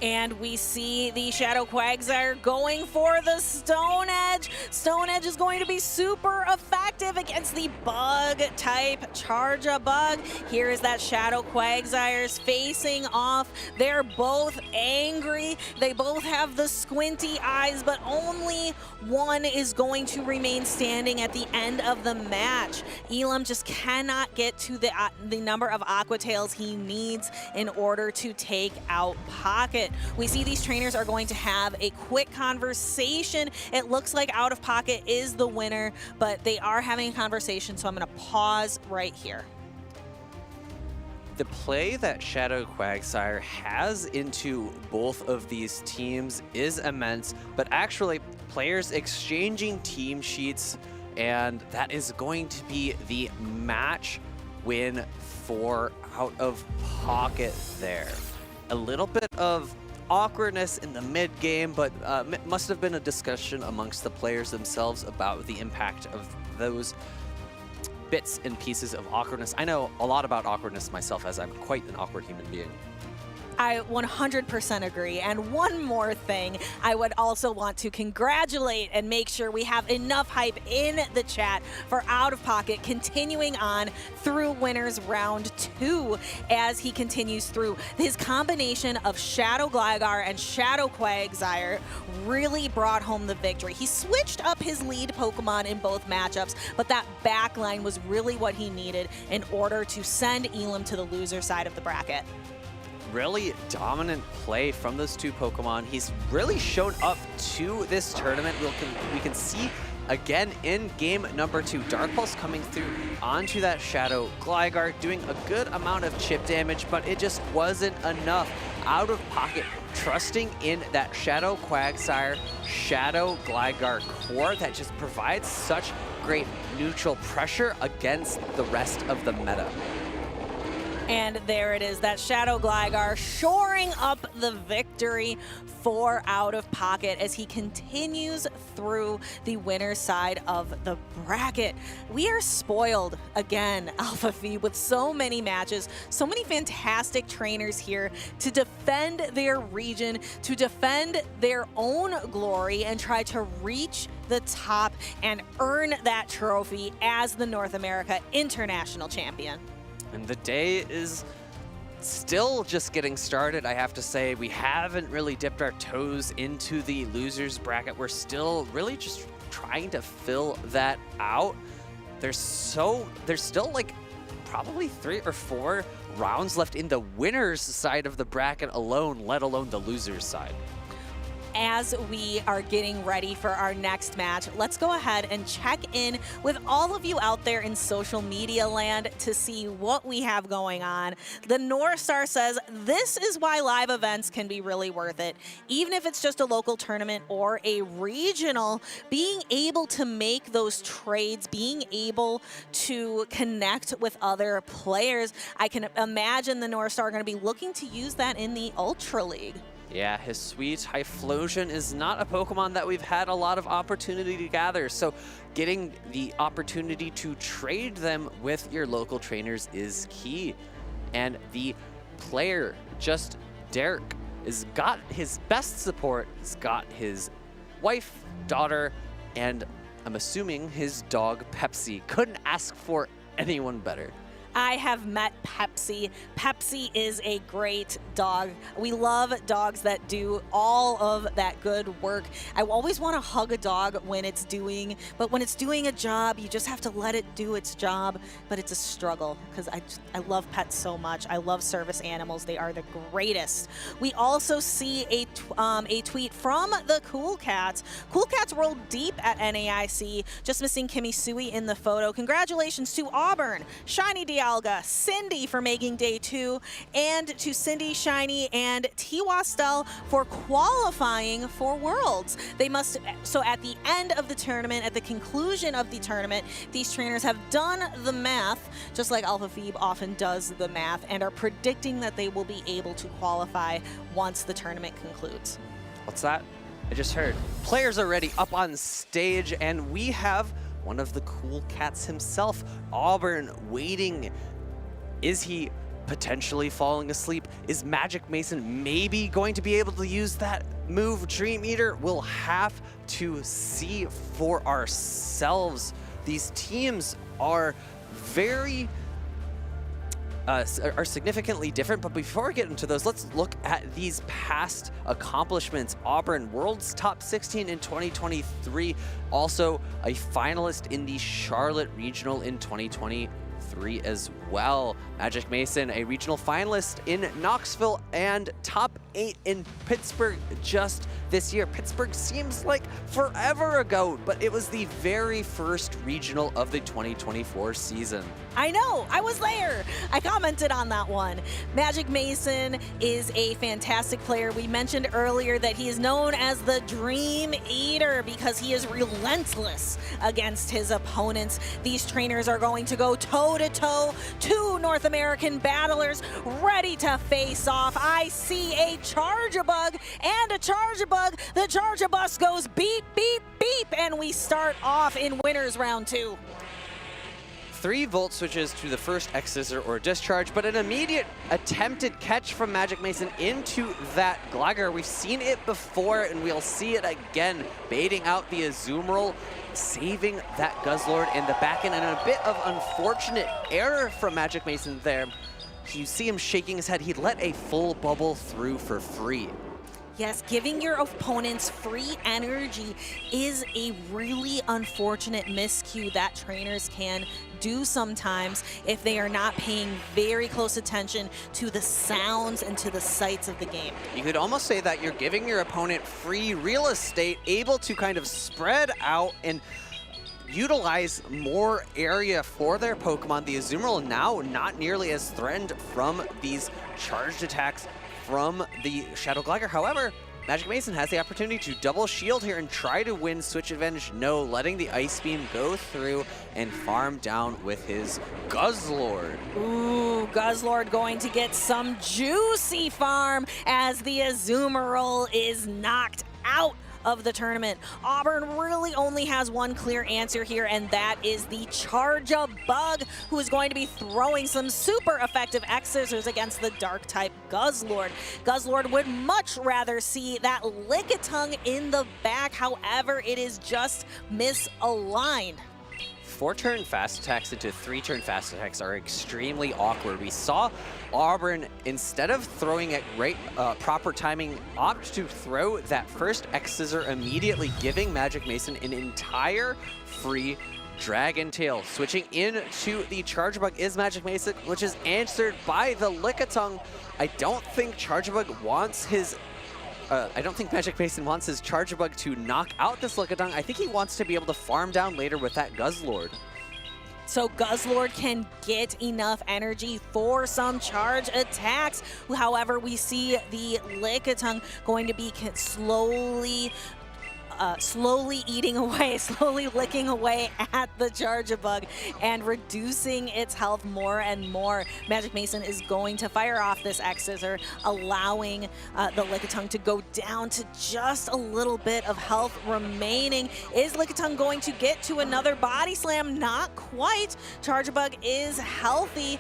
S2: And we see the Shadow Quagsire going for the Stone Edge. Stone Edge is going to be super effective against the bug type Charge-a-Bug. Here is that Shadow Quagsires facing off. They're both angry. They both have the squinty eyes, but only one is going to remain standing at the end of the match. Elam just cannot get to the number of Aqua Tails he needs in order to take out Pocket. We see these trainers are going to have a quick conversation. It looks like Out of Pocket is the winner, but they are having a conversation, so I'm going to pause right here.
S1: The play that Shadow Quagsire has into both of these teams is immense, but actually players exchanging team sheets, and that is going to be the match win for Out of Pocket there. A little bit of awkwardness in the mid game, but must have been a discussion amongst the players themselves about the impact of those bits and pieces of awkwardness. I know a lot about awkwardness myself, as I'm quite an awkward human being.
S2: I 100% agree. And one more thing, I would also want to congratulate and make sure we have enough hype in the chat for Out of Pocket continuing on through winners round 2 as he continues through. His combination of Shadow Gligar and Shadow Quagsire really brought home the victory. He switched up his lead Pokemon in both matchups, but that back line was really what he needed in order to send Elam to the loser side of the bracket.
S1: Really dominant play from those two Pokemon. He's really shown up to this tournament. We can see again in game number 2, Dark Pulse coming through onto that Shadow Gligar, doing a good amount of chip damage, but it just wasn't enough. Out of Pocket, trusting in that Shadow Quagsire, Shadow Gligar core that just provides such great neutral pressure against the rest of the meta.
S2: And there it is, that Shadow Gligar shoring up the victory for Out of Pocket as he continues through the winner's side of the bracket. We are spoiled again, Alpha Phi, with so many matches, so many fantastic trainers here to defend their region, to defend their own glory, and try to reach the top and earn that trophy as the North America International Champion.
S1: And the day is still just getting started, I have to say. We haven't really dipped our toes into the losers bracket. We're still really just trying to fill that out. There's still like probably 3 or 4 rounds left in the winners side of the bracket alone, let alone the losers side.
S2: As we are getting ready for our next match, let's go ahead and check in with all of you out there in social media land to see what we have going on. The North Star says, this is why live events can be really worth it. Even if it's just a local tournament or a regional, being able to make those trades, being able to connect with other players, I can imagine the North Star are going to be looking to use that in the Ultra League.
S1: Yeah, his sweet Typhlosion is not a Pokemon that we've had a lot of opportunity to gather, so getting the opportunity to trade them with your local trainers is key. And the player, just Derek, has got his best support. He's got his wife, daughter, and I'm assuming his dog, Pepsi. Couldn't ask for anyone better.
S2: I have met Pepsi. Pepsi is a great dog. We love dogs that do all of that good work. I always want to hug a dog when it's doing a job, you just have to let it do its job, but it's a struggle because I love pets so much. I love service animals. They are the greatest. We also see a tweet from the Cool Cats. Cool Cats rolled deep at NAIC, just missing Kimmy Sui in the photo. Congratulations to Auburn, Shiny Dialga, Cindy for making day 2, and to Cindy, Shiny, and Tiwastel for qualifying for Worlds. So at the end of the tournament, at the conclusion of the tournament, these trainers have done the math, just like Alpha Phoebe often does the math, and are predicting that they will be able to qualify once the tournament concludes.
S1: What's that? I just heard. Players are ready up on stage, and we have one of the Cool Cats himself, Auburn, waiting. Is he potentially falling asleep. Is Magic Mason maybe going to be able to use that move, Dream Eater? We'll have to see for ourselves. These teams are very are significantly different, but before we get into those, let's look at these past accomplishments. Auburn, World's Top 16 in 2023, also a finalist in the Charlotte Regional in 2023 as well. Magic Mason, a regional finalist in Knoxville and top 8 in Pittsburgh just this year. Pittsburgh seems like forever ago, but it was the very first regional of the 2024 season.
S2: I know, I was there. I commented on that one. Magic Mason is a fantastic player. We mentioned earlier that he is known as the Dream Eater because he is relentless against his opponents. These trainers are going to go toe-to-toe, two North American battlers ready to face off. I see a Charge-a-Bug and a Charge-a-Bug. The Charge-a-Bus goes beep, beep, beep, and we start off in winners round 2.
S1: 3 volt switches to the first X Scissor or Discharge, but an immediate attempted catch from Magic Mason into that Gligar. We've seen it before, and we'll see it again, baiting out the Azumarill, saving that Guzzlord in the back end, and a bit of unfortunate error from Magic Mason there. You see him shaking his head. He let a full bubble through for free.
S2: Yes, giving your opponents free energy is a really unfortunate miscue that trainers can do sometimes if they are not paying very close attention to the sounds and to the sights of the game.
S1: You could almost say that you're giving your opponent free real estate, able to kind of spread out and utilize more area for their Pokemon. The Azumarill now not nearly as threatened from these charged attacks from the Shadow Gligar. However, Magic Mason has the opportunity to double shield here and try to win switch advantage. No, letting the Ice Beam go through and farm down with his Guzzlord.
S2: Ooh, Guzzlord going to get some juicy farm as the Azumarill is knocked out of the tournament. Auburn really only has one clear answer here, and that is the Charge-a-Bug, who is going to be throwing some super effective X-Scissors against the Dark-type Guzzlord. Guzzlord would much rather see that Lickitung in the back, however, it is just misaligned.
S1: 4-turn fast attacks into 3-turn fast attacks are extremely awkward. We saw Auburn, instead of throwing at proper timing, opt to throw that first X-Scissor immediately, giving Magic Mason an entire free Dragon Tail. Switching into the Charge-a-Bug is Magic Mason, which is answered by the Lickitung. I don't think Charge-a-Bug wants his I don't think Magic Mason wants his Charge-a-Bug to knock out this Lickitung. I think he wants to be able to farm down later with that Guzzlord.
S2: So Guzzlord can get enough energy for some charge attacks. However, we see the Lickitung going to be slowly eating away, slowly licking away at the Charge-a-Bug and reducing its health more and more. Magic Mason is going to fire off this X-Scissor, allowing the Lickitung to go down to just a little bit of health remaining. Is Lickitung going to get to another Body Slam? Not quite. Charge-a-Bug is healthy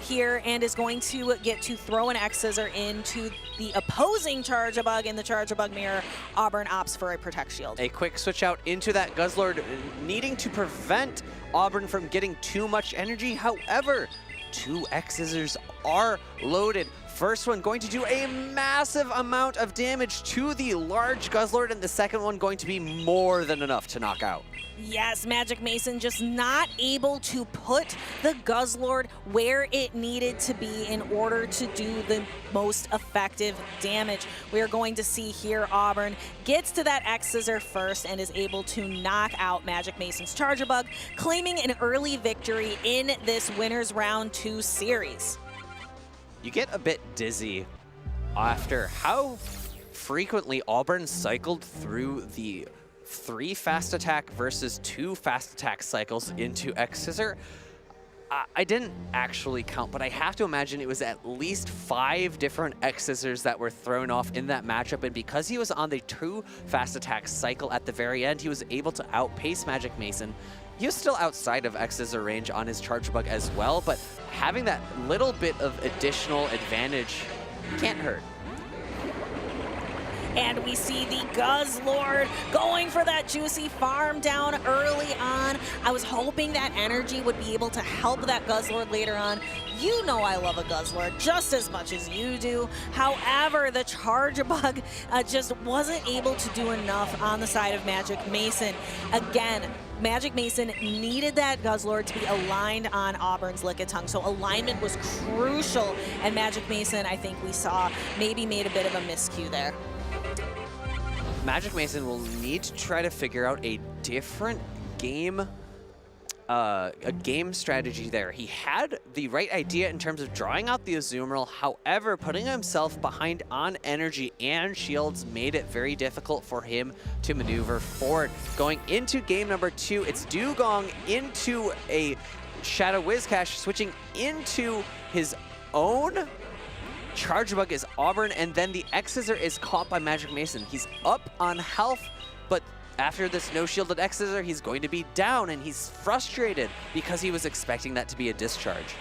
S2: here and is going to get to throw an X-Scissor into the opposing Charge-a-Bug in the Charge-a-Bug mirror. Auburn opts for a Protect Shield.
S1: A quick switch out into that Guzzlord, needing to prevent Auburn from getting too much energy. However, 2 X-Scissors are loaded. First one going to do a massive amount of damage to the large Guzzlord, and the second one going to be more than enough to knock out.
S2: Yes, Magic Mason just not able to put the Guzzlord where it needed to be in order to do the most effective damage. We are going to see here Auburn gets to that X-Scissor first and is able to knock out Magic Mason's Charge-a-Bug, claiming an early victory in this Winners Round 2 series.
S1: You get a bit dizzy after how frequently Auburn cycled through the 3 fast attack versus 2 fast attack cycles into X-Scissor. I didn't actually count, but I have to imagine it was at least 5 different X-Scissors that were thrown off in that matchup, and because he was on the 2 fast attack cycle at the very end, he was able to outpace Magic Mason he was still outside of X's range on his Charge Bug as well, but having that little bit of additional advantage can't hurt.
S2: And we see the Guzzlord going for that juicy farm down early on. I was hoping that energy would be able to help that Guzzlord later on. You know I love a Guzzlord just as much as you do. However, the Charge Bug just wasn't able to do enough on the side of Magic Mason. Again, Magic Mason needed that Guzzlord to be aligned on Auburn's Lickitung. So alignment was crucial, and Magic Mason, I think we saw, maybe made a bit of a miscue there.
S1: Magic Mason will need to try to figure out a different game, a game strategy there. He had the right idea in terms of drawing out the Azumarill. However, putting himself behind on energy and shields made it very difficult for him to maneuver forward. Going into game number 2, it's Dugong into a Shadow Whiscash, switching into his own Charge Bug is Auburn, and then the X-Scissor is caught by Magic Mason. He's up on health, but after this no-shielded X-Scissor, he's going to be down, and he's frustrated because he was expecting that to be a discharge.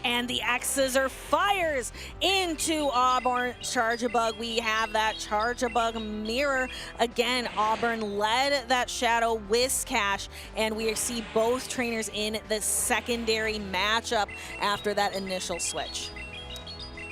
S2: And the X-Scissor fires into Auburn's Charge Bug. We have that Charge Bug mirror. Again, Auburn led that Shadow Whiscash, and we see both trainers in the secondary matchup after that initial switch.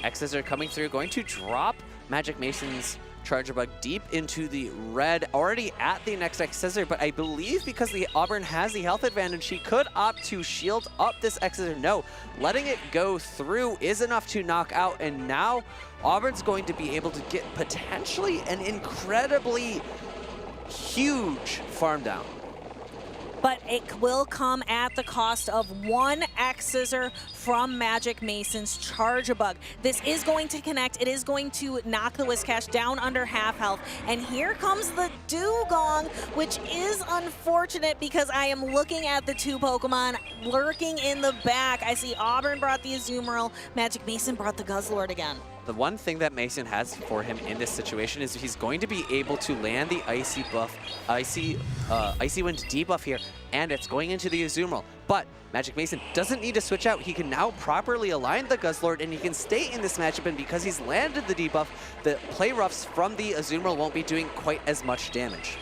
S1: X-Scissor coming through, going to drop Magic Mason's Charge Bug deep into the red, already at the next X-Scissor, but I believe because the Auburn has the health advantage, he could opt to shield up this X-Scissor. No, letting it go through is enough to knock out, and now Auburn's going to be able to get potentially an incredibly huge farm down.
S2: But it will come at the cost of one X-Scissor from Magic Mason's Charge Bug. This is going to connect. It is going to knock the Whiscash down under half health. And here comes the Dugong, which is unfortunate because I am looking at the two Pokemon lurking in the back. I see Auburn brought the Azumarill. Magic Mason brought the Guzzlord again.
S1: The one thing that Mason has for him in this situation is he's going to be able to land the Icy buff, Icy Wind debuff here, and it's going into the Azumarill. But Magic Mason doesn't need to switch out. He can now properly align the Guzzlord, and he can stay in this matchup, and because he's landed the debuff, the play roughs from the Azumarill won't be doing quite as much damage.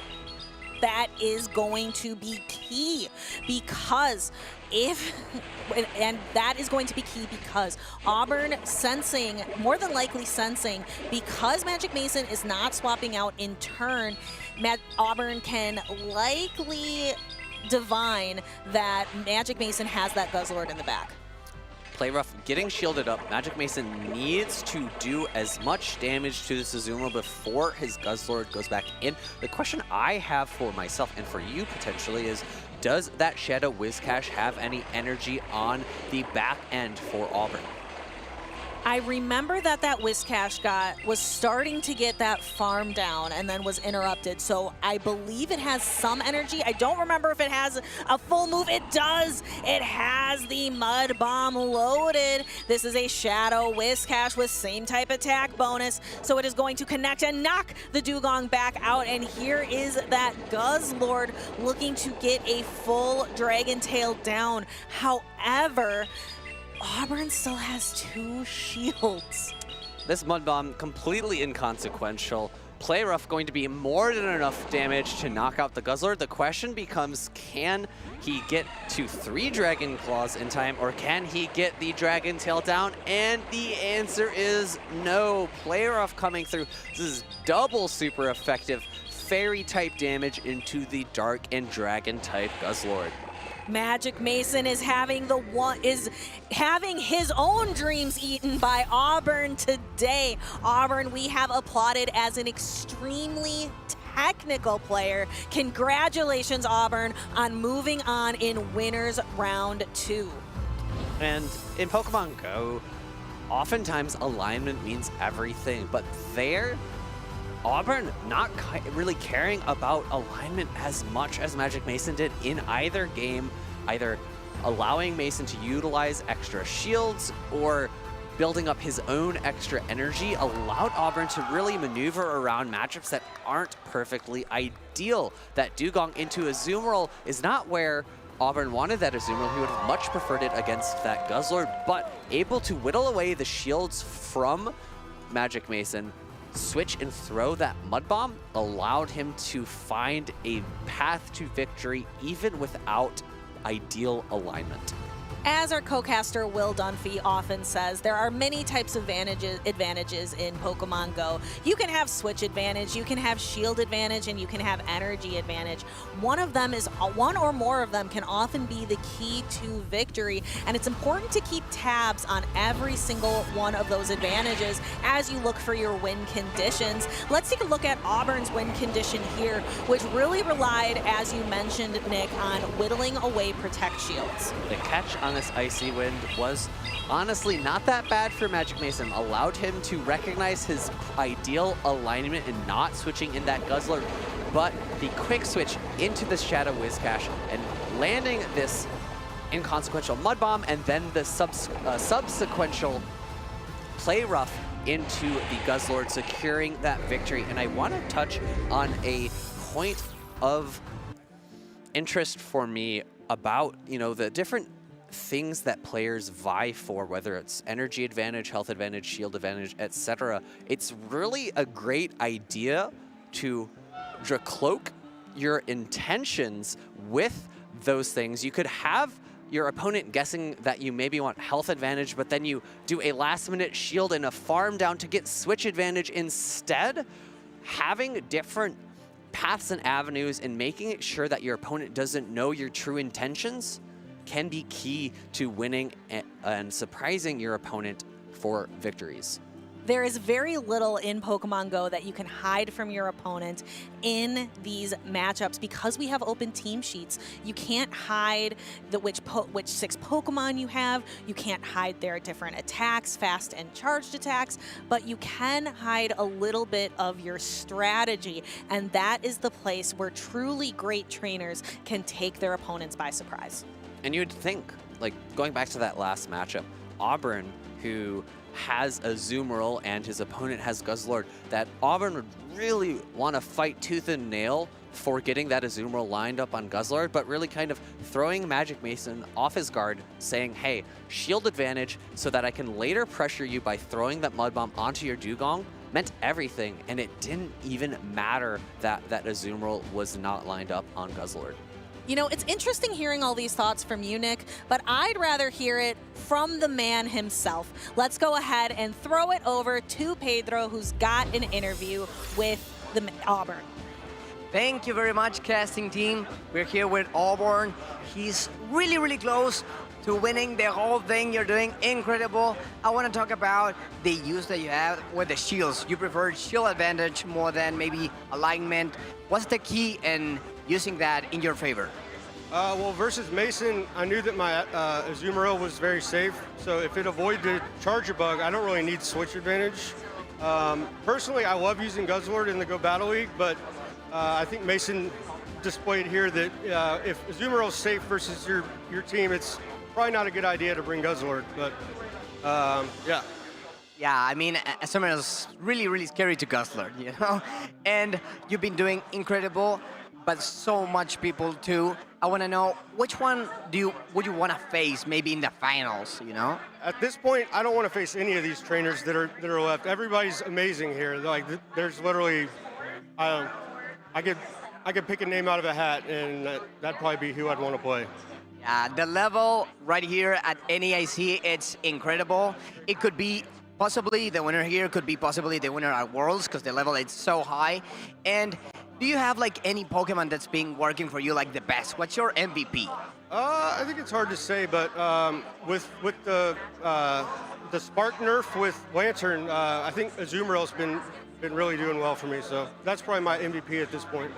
S2: That is going to be key because that is going to be key because Auburn sensing, more than likely sensing, because Magic Mason is not swapping out in turn, Auburn can likely divine that Magic Mason has that Guzzlord in the back.
S1: Play rough getting shielded up. Magic Mason needs to do as much damage to this Azumarill before his Guzzlord goes back in. The question I have for myself and for you potentially is, does that Shadow Whiscash have any energy on the back end for Auburn?
S2: I remember that Whiscash was starting to get that farm down and then was interrupted. So I believe it has some energy. I don't remember if it has a full move. It does. It has the Mud Bomb loaded. This is a Shadow Whiscash with same type attack bonus. So it is going to connect and knock the Dugong back out. And here is that Guzzlord looking to get a full Dragon Tail down. However, Auburn still has 2 shields.
S1: This Mud Bomb completely inconsequential. Play rough going to be more than enough damage to knock out the Guzzlord. The question becomes, can he get to 3 Dragon Claws in time, or can he get the Dragon Tail down? And the answer is no. Play rough coming through. This is double super effective fairy type damage into the Dark and Dragon type Guzzlord.
S2: Magic Mason is having his own dreams eaten by Auburn today. Auburn, we have applauded as an extremely technical player. Congratulations, Auburn, on moving on in winners round 2.
S1: And in Pokemon Go, oftentimes alignment means everything, but there, Auburn not really caring about alignment as much as Magic Mason did in either game, either allowing Mason to utilize extra shields or building up his own extra energy allowed Auburn to really maneuver around matchups that aren't perfectly ideal. That Dugong into Azumarill is not where Auburn wanted that Azumarill. He would have much preferred it against that Guzzlord, but able to whittle away the shields from Magic Mason, switch and throw that Mud Bomb allowed him to find a path to victory even without ideal alignment.
S2: As our co-caster Will Dunphy often says, there are many types of advantages in Pokemon Go. You can have switch advantage, you can have shield advantage, and you can have energy advantage. One or more of them can often be the key to victory, and it's important to keep tabs on every single one of those advantages as you look for your win conditions. Let's take a look at Auburn's win condition here, which really relied, as you mentioned, Nick, on whittling away Protect Shields.
S1: The catch on this Icy Wind was honestly not that bad for Magic Mason. Allowed him to recognize his ideal alignment and not switching in that Guzzler, but the quick switch into the Shadow Whiscash and landing this inconsequential Mud Bomb and then the subsequential Play Rough into the Guzzlord, securing that victory. And I want to touch on a point of interest for me about, the different things that players vie for, whether it's energy advantage, health advantage, shield advantage, etc. It's really a great idea to cloak your intentions with those things. You could have your opponent guessing that you maybe want health advantage, but then you do a last-minute shield and a farm down to get switch advantage instead. Having different paths and avenues and making it sure that your opponent doesn't know your true intentions can be key to winning and surprising your opponent for victories.
S2: There is very little in Pokemon Go that you can hide from your opponent in these matchups because we have open team sheets. You can't hide which 6 Pokemon you have. You can't hide their different attacks, fast and charged attacks, but you can hide a little bit of your strategy, and that is the place where truly great trainers can take their opponents by surprise.
S1: And you'd think, like, going back to that last matchup, Auburn, who has Azumarill and his opponent has Guzzlord, that Auburn would really want to fight tooth and nail for getting that Azumarill lined up on Guzzlord, but really kind of throwing Magic Mason off his guard, saying, hey, shield advantage so that I can later pressure you by throwing that Mud Bomb onto your Dugong, meant everything, and it didn't even matter that that Azumarill was not lined up on Guzzlord.
S2: It's interesting hearing all these thoughts from you, Nick, but I'd rather hear it from the man himself. Let's go ahead and throw it over to Pedro, who's got an interview with the Auburn.
S16: Thank you very much, casting team. We're here with Auburn. He's really, really close to winning the whole thing. You're doing incredible. I want to talk about the use that you have with the shields. You prefer shield advantage more than maybe alignment. What's the key in using that in your favor?
S6: Well, versus Mason, I knew that my Azumarill was very safe, so if it avoided the Charger bug, I don't really need switch advantage. Personally, I love using Guzzlord in the Go Battle League, but I think Mason displayed here that if Azumarill's safe versus your team, it's probably not a good idea to bring Guzzlord, but yeah.
S16: Yeah, I mean, Azumarill's really, really scary to Guzzlord, And you've been doing incredible, but so much people too. I want to know, which one would you want to face maybe in the finals,
S6: At this point, I don't want to face any of these trainers that are left. Everybody's amazing here. Like, there's literally, I could pick a name out of a hat, and that'd probably be who I'd want to play.
S16: Yeah, the level right here at NAIC, it's incredible. It could be possibly the winner here, could be possibly the winner at Worlds, because the level is so high. And do you have like any Pokemon that's been working for you like the best? What's your MVP?
S6: I think it's hard to say, but with the Spark nerf with Lantern, I think Azumarill's been really doing well for me. So that's probably my MVP at this point.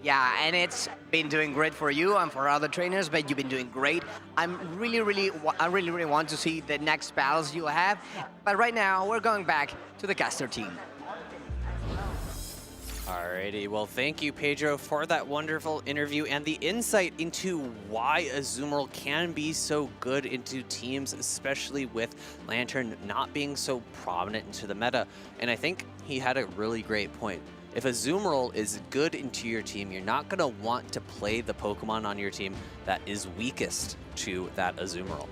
S16: Yeah, and it's been doing great for you and for other trainers, but you've been doing great. I really want to see the next battles you have. But right now, we're going back to the caster team.
S1: Alrighty, well thank you Pedro for that wonderful interview and the insight into why Azumarill can be so good into teams, especially with Lantern not being so prominent into the meta. And I think he had a really great point. If Azumarill is good into your team, you're not going to want to play the Pokemon on your team that is weakest to that Azumarill.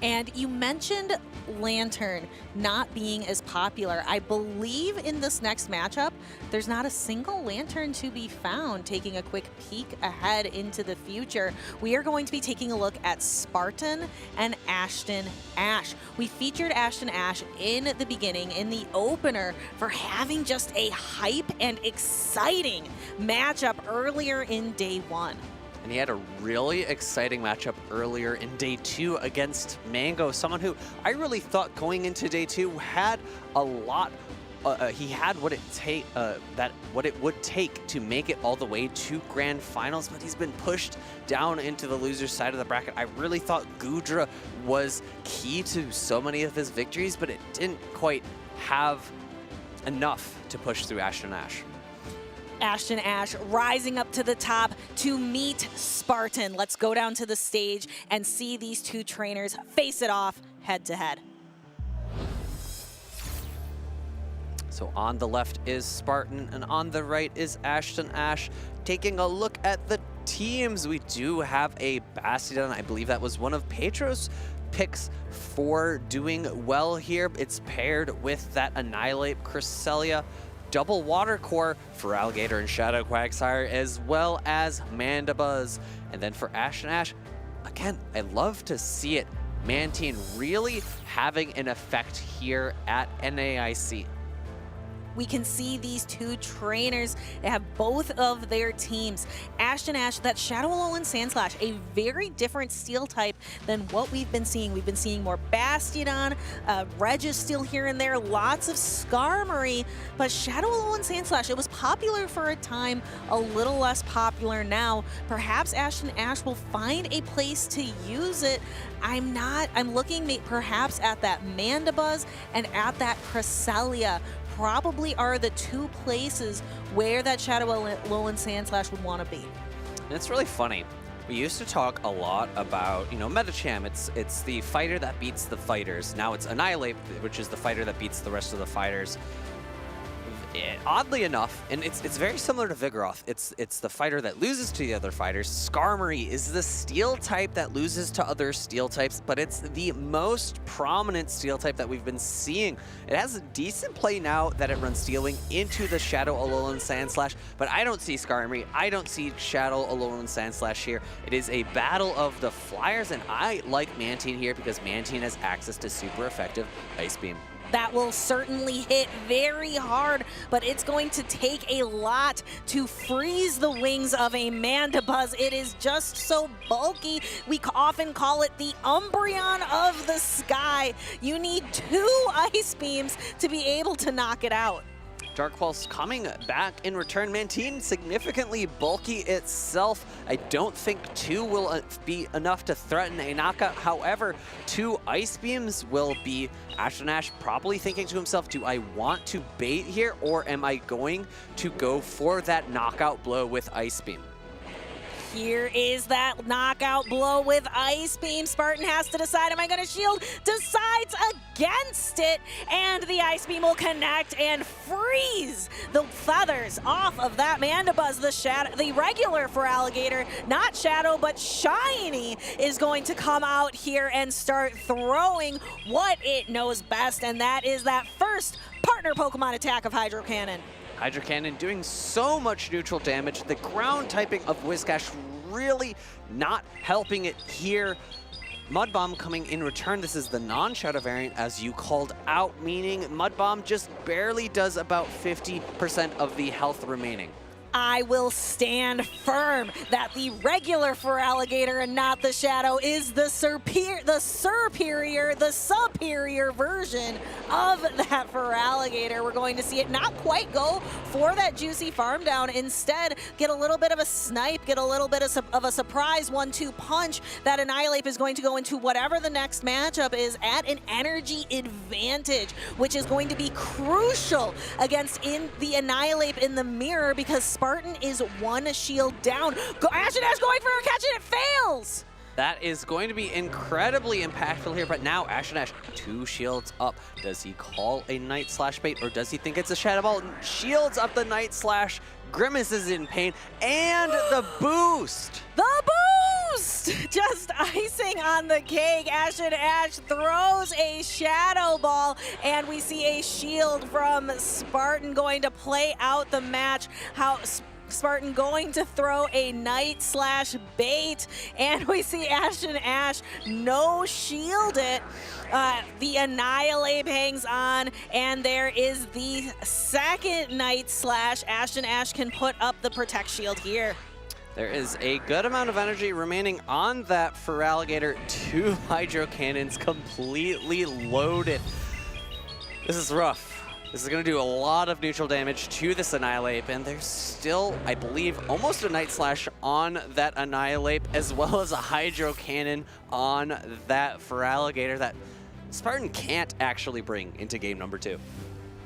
S2: And you mentioned Lantern not being as popular. I believe in this next matchup, there's not a single Lantern to be found. Taking a quick peek ahead into the future, we are going to be taking a look at Spartan and Ashton Ash. We featured Ashton Ash in the beginning, in the opener, for having just a hype and exciting matchup earlier in day one.
S1: And he had a really exciting matchup earlier in day 2 against Mango, someone who I really thought going into day 2 had a lot. He had what it would take to make it all the way to grand finals, but he's been pushed down into the loser's side of the bracket. I really thought Goodra was key to so many of his victories, but it didn't quite have enough to push through Ashton Ash.
S2: Ashton Ash rising up to the top to meet Spartan. Let's go down to the stage and see these two trainers face it off head to head.
S1: So on the left is Spartan and on the right is Ashton Ash. Taking a look at the teams, we do have a Bastiodon. I believe that was one of Pedro's picks for doing well here. It's paired with that Annihilate Cresselia. Double Water Core for Alligator and Shadow Quagsire, as well as Mandibuzz. And then for Ashton Ash, again, I love to see it. Mantine really having an effect here at NAIC.
S2: We can see these two trainers have both of their teams. Ashton Ash, that Shadow Alolan Sandslash, a very different steel type than what we've been seeing. We've been seeing more Bastiodon, Regis still here and there, lots of Skarmory, but Shadow Alolan Sandslash, it was popular for a time, a little less popular now. Perhaps Ashton Ash will find a place to use it. I'm looking perhaps at that Mandibuzz and at that Cresselia. Probably are the two places where that Shadow Alolan Sandslash would want to be.
S1: And it's really funny. We used to talk a lot about, Medicham. It's the fighter that beats the fighters. Now it's Annihilate, which is the fighter that beats the rest of the fighters. Oddly enough, and it's very similar to Vigoroth, it's the fighter that loses to the other fighters. Skarmory is the steel type that loses to other steel types, but it's the most prominent steel type that we've been seeing. It has a decent play now that it runs Steel Wing into the Shadow Alolan Sandslash, but I don't see Skarmory, I don't see Shadow Alolan Sandslash here. It is a battle of the flyers, and I like Mantine here because Mantine has access to super effective Ice Beam.
S2: That will certainly hit very hard, but it's going to take a lot to freeze the wings of a Mandibuzz. It is just so bulky. We often call it the Umbreon of the sky. You need 2 Ice Beams to be able to knock it out.
S1: Dark Pulse coming back in return. Mantine significantly bulky itself. I don't think 2 will be enough to threaten a knockout. However, 2 Ice Beams will be Ashton Ash probably thinking to himself, do I want to bait here or am I going to go for that knockout blow with Ice Beam?
S2: Here is that knockout blow with Ice Beam. Spartan has to decide, am I going to shield? Decides against it, and the Ice Beam will connect and freeze the feathers off of that Mandibuzz. The regular for Alligator, not Shadow, but Shiny, is going to come out here and start throwing what it knows best, and that is that first partner Pokemon attack of Hydro Cannon.
S1: Hydro Cannon doing so much neutral damage. The ground typing of Whiscash really not helping it here. Mud Bomb coming in return. This is the non-Shadow variant, as you called out, meaning Mud Bomb just barely does about 50% of the health remaining.
S2: I will stand firm that the regular Feraligatr and not the Shadow is the superior version of that Feraligatr. We're going to see it not quite go for that juicy farm down. Instead, get a little bit of a snipe, get a little bit of a surprise 1-2 punch. That Annihilape is going to go into whatever the next matchup is at an energy advantage, which is going to be crucial against the Annihilape in the mirror, because Spartan is 1 shield down. Ash and Ash going for a catch and it fails!
S1: That is going to be incredibly impactful here, but now Ash and Ash 2 shields up. Does he call a Night Slash bait, or does he think it's a Shadow Ball? Shields up the Night Slash. Grimace is in pain, and the boost!
S2: The boost! Just icing on the cake. Ash and Ash throws a Shadow Ball, and we see a shield from Spartan going to play out the match. How Spartan going to throw a Night Slash bait, and we see Ash and Ash no shield it. The Annihilape hangs on, and there is the second Night Slash. Ash and Ash can put up the Protect Shield here.
S1: There is a good amount of energy remaining on that Feraligatr. 2 Hydro Cannons completely loaded. This is rough. This is going to do a lot of neutral damage to this Annihilape, and there's still, I believe, almost a Night Slash on that Annihilape, as well as a Hydro Cannon on that Feraligatr that Spartan can't actually bring into game number 2.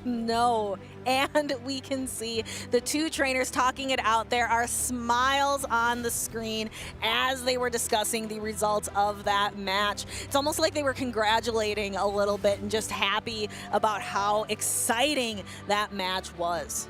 S2: No, and we can see the 2 trainers talking it out. There are smiles on the screen as they were discussing the results of that match. It's almost like they were congratulating a little bit and just happy about how exciting that match was.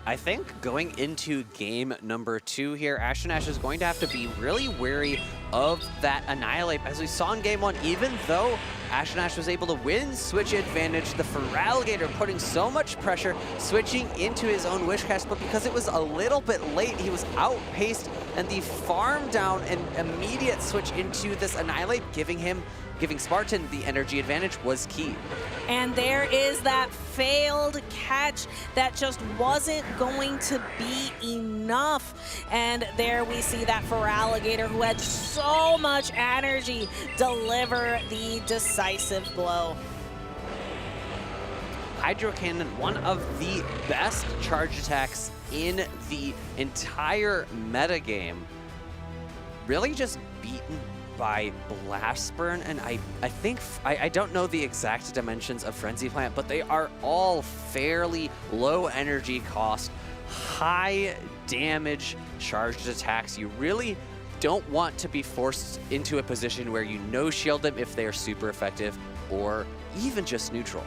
S1: I think going into game number 2 here, Ash and Ash is going to have to be really wary of that Annihilape. As we saw in game 1, even though Ash and Ash was able to win switch advantage, the Feraligatr putting so much pressure, switching into his own Wishcast, but because it was a little bit late, he was outpaced, and the farm down and immediate switch into this Annihilape, giving Spartan the energy advantage was key.
S2: And there is that failed catch that just wasn't going to be enough. And there we see that Feraligatr, who had so much energy, deliver the decisive blow.
S1: Hydro Cannon, one of the best charge attacks in the entire metagame, really just beaten by Blast Burn, and I think, I don't know the exact dimensions of Frenzy Plant, but they are all fairly low energy cost, high damage charged attacks. You really don't want to be forced into a position where you no-shield them if they are super effective, or even just neutral.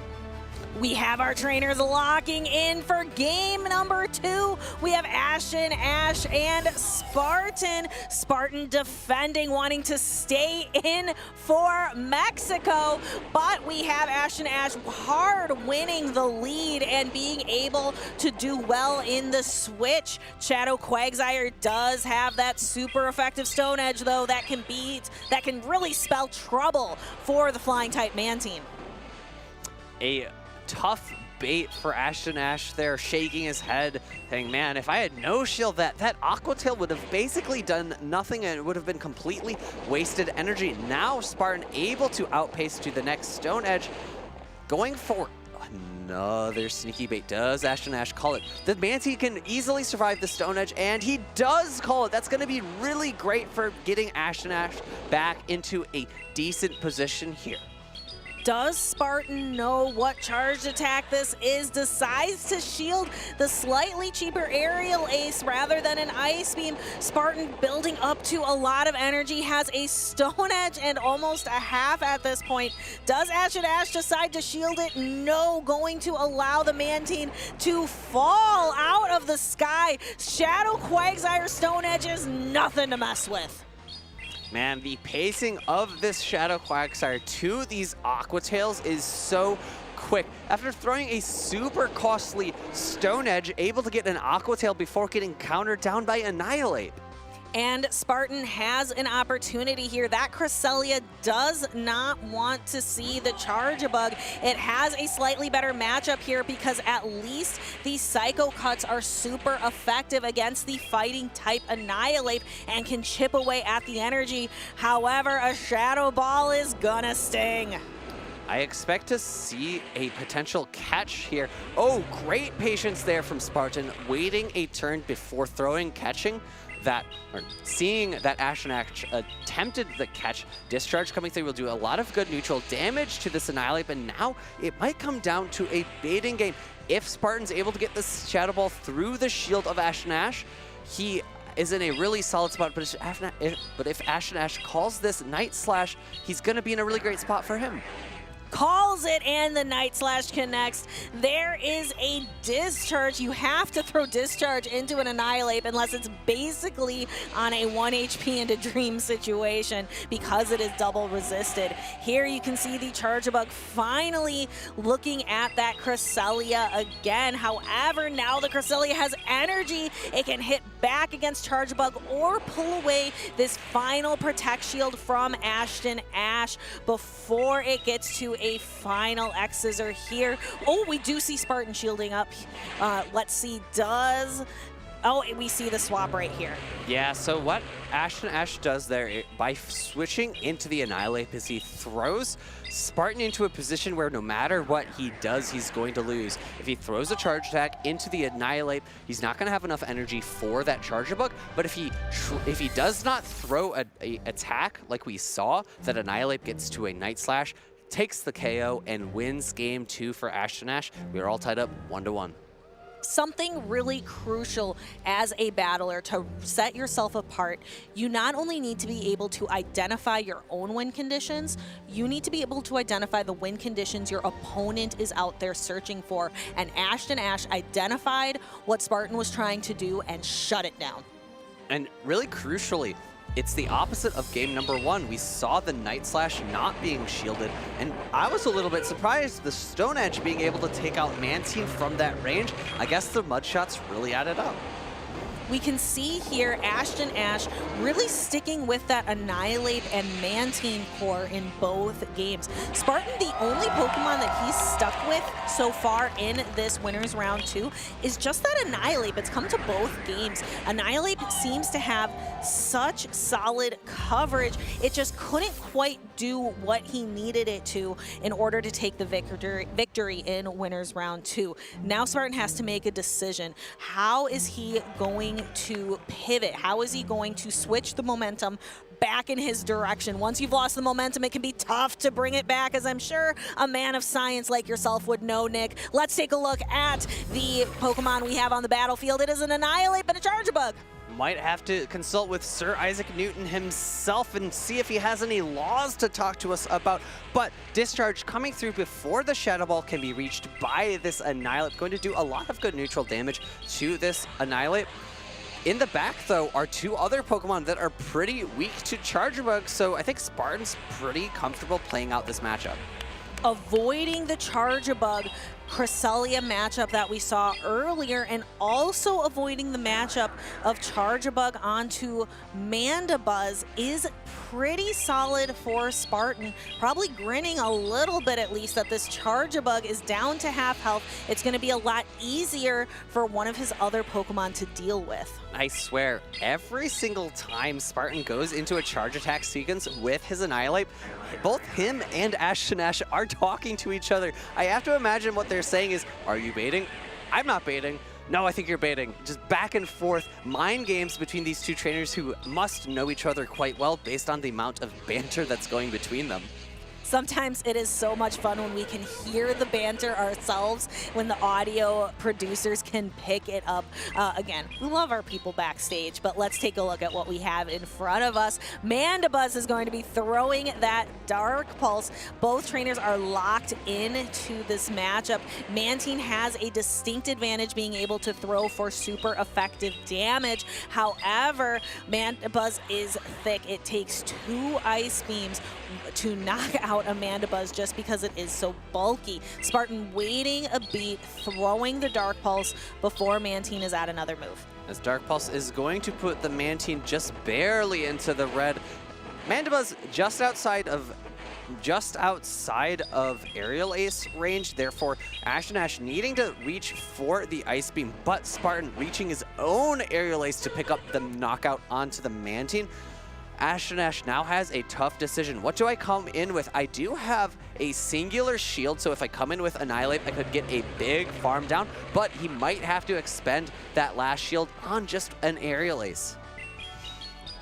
S2: We have our trainers locking in for game number 2. We have Ash and Ash and Spartan. Spartan defending, wanting to stay in for Mexico. But we have Ash and Ash hard winning the lead and being able to do well in the switch. Shadow Quagsire does have that super effective Stone Edge, though, that can really spell trouble for the Flying type man team.
S1: A tough bait for Ash and Ash there, shaking his head, saying, man, if I had no shield, that Aqua Tail would have basically done nothing, and it would have been completely wasted energy. Now Spartan able to outpace to the next Stone Edge, going for another sneaky bait. Does Ash and Ash call it? The Manti can easily survive the Stone Edge, and he does call it. That's going to be really great for getting Ash and Ash back into a decent position here.
S2: Does Spartan know what charged attack this is? Decides to shield the slightly cheaper aerial ace rather than an ice beam. Spartan building up to a lot of energy, has a Stone Edge and almost a half at this point. Does Ash and Ash decide to shield it? No, going to allow the Mantine to fall out of the sky. Shadow Quagsire Stone Edge is nothing to mess with.
S1: Man, the pacing of this Shadow Quagsire to these Aqua Tails is so quick. After throwing a super costly Stone Edge, able to get an Aqua Tail before getting countered down by Annihilape.
S2: And Spartan has an opportunity here. That Cresselia does not want to see the Charge-a-Bug. It has a slightly better matchup here because at least the Psycho Cuts are super effective against the fighting type Annihilate and can chip away at the energy. However, a Shadow Ball is gonna sting.
S1: I expect to see a potential catch here. Oh, great patience there from Spartan, waiting a turn before throwing, catching that, or seeing that Ash and Ash attempted the catch. Discharge coming through will do a lot of good neutral damage to this Annihilate, but now it might come down to a baiting game. If Spartan's able to get this Shadow Ball through the shield of Ash and Ash, he is in a really solid spot, but if Ash and Ash calls this Night Slash, he's gonna be in a really great spot for him.
S2: Calls it, and the Night Slash connects. There is a Discharge. You have to throw Discharge into an Annihilate unless it's basically on a 1 HP into Dream situation because it is double resisted. Here you can see the Charge-a-Bug finally looking at that Cresselia again. However, now the Cresselia has energy. It can hit back against Charge-a-Bug or pull away this final Protect Shield from Ashton Ash before it gets to a final X-Scissor here. Oh, we do see Spartan shielding up. Let's see, oh, we see the swap right here.
S1: Yeah, so what Ashton Ash does there by switching into the Annihilate is he throws Spartan into a position where no matter what he does, he's going to lose. If he throws a charge attack into the Annihilate, he's not going to have enough energy for that Charge-a-Bug, but if he does not throw a attack like we saw, that Annihilate gets to a Night Slash, takes the KO, and wins game 2 for Ashton Ash. We are all tied up 1-1.
S2: Something really crucial as a battler to set yourself apart. You not only need to be able to identify your own win conditions, you need to be able to identify the win conditions your opponent is out there searching for. And Ashton Ash identified what Spartan was trying to do and shut it down.
S1: And really crucially, it's the opposite of game number 1. We saw the Night Slash not being shielded, and I was a little bit surprised the Stone Edge being able to take out Mantine from that range. I guess the mud shots really added up.
S2: We can see here Ashton Ash really sticking with that Annihilate and Mantine core in both games. Spartan, the only Pokemon that he's stuck with so far in this Winners Round 2 is just that Annihilate. It's come to both games. Annihilate seems to have such solid coverage. It just couldn't quite do what he needed it to in order to take the victory in Winners Round 2. Now Spartan has to make a decision. How is he going to pivot? How is he going to switch the momentum back in his direction? Once you've lost the momentum, it can be tough to bring it back, as I'm sure a man of science like yourself would know, Nick. Let's take a look at the Pokemon we have on the battlefield. It is an Annihilate, but a Charge-a-Bug.
S1: Might have to consult with Sir Isaac Newton himself and see if he has any laws to talk to us about. But Discharge coming through before the Shadow Ball can be reached by this Annihilate, going to do a lot of good neutral damage to this Annihilate. In the back, though, are 2 other Pokemon that are pretty weak to Charge-a-Bug, so I think Spartan's pretty comfortable playing out this matchup.
S2: Avoiding the Charge-a-Bug Cresselia matchup that we saw earlier, and also avoiding the matchup of Charge-a-Bug onto Mandibuzz is pretty solid for Spartan. Probably grinning a little bit, at least, that this Charge-a-Bug is down to half health. It's going to be a lot easier for one of his other Pokemon to deal with.
S1: I swear, every single time Spartan goes into a charge attack sequence with his Annihilate, both him and Ashton Ash are talking to each other. I have to imagine what they're saying is, are you baiting? I'm not baiting. No, I think you're baiting. Just back and forth mind games between these 2 trainers who must know each other quite well based on the amount of banter that's going between them.
S2: Sometimes it is so much fun when we can hear the banter ourselves, when the audio producers can pick it up. Again, we love our people backstage, but let's take a look at what we have in front of us. Mandibuzz is going to be throwing that Dark Pulse. Both trainers are locked into this matchup. Mantine has a distinct advantage being able to throw for super effective damage. However, Mandibuzz is thick. It takes 2 Ice Beams to knock out out Amanda Buzz just because it is so bulky. Spartan waiting a beat, throwing the Dark Pulse before Mantine is at another move.
S1: As Dark Pulse is going to put the Mantine just barely into the red. Mandibuzz just outside of Aerial Ace range, therefore Ash needing to reach for the Ice Beam, but Spartan reaching his own Aerial Ace to pick up the knockout onto the Mantine. Ash now has a tough decision. What do I come in with? I do have a singular shield, so if I come in with Annihilate, I could get a big farm down, but he might have to expend that last shield on just an Aerial Ace.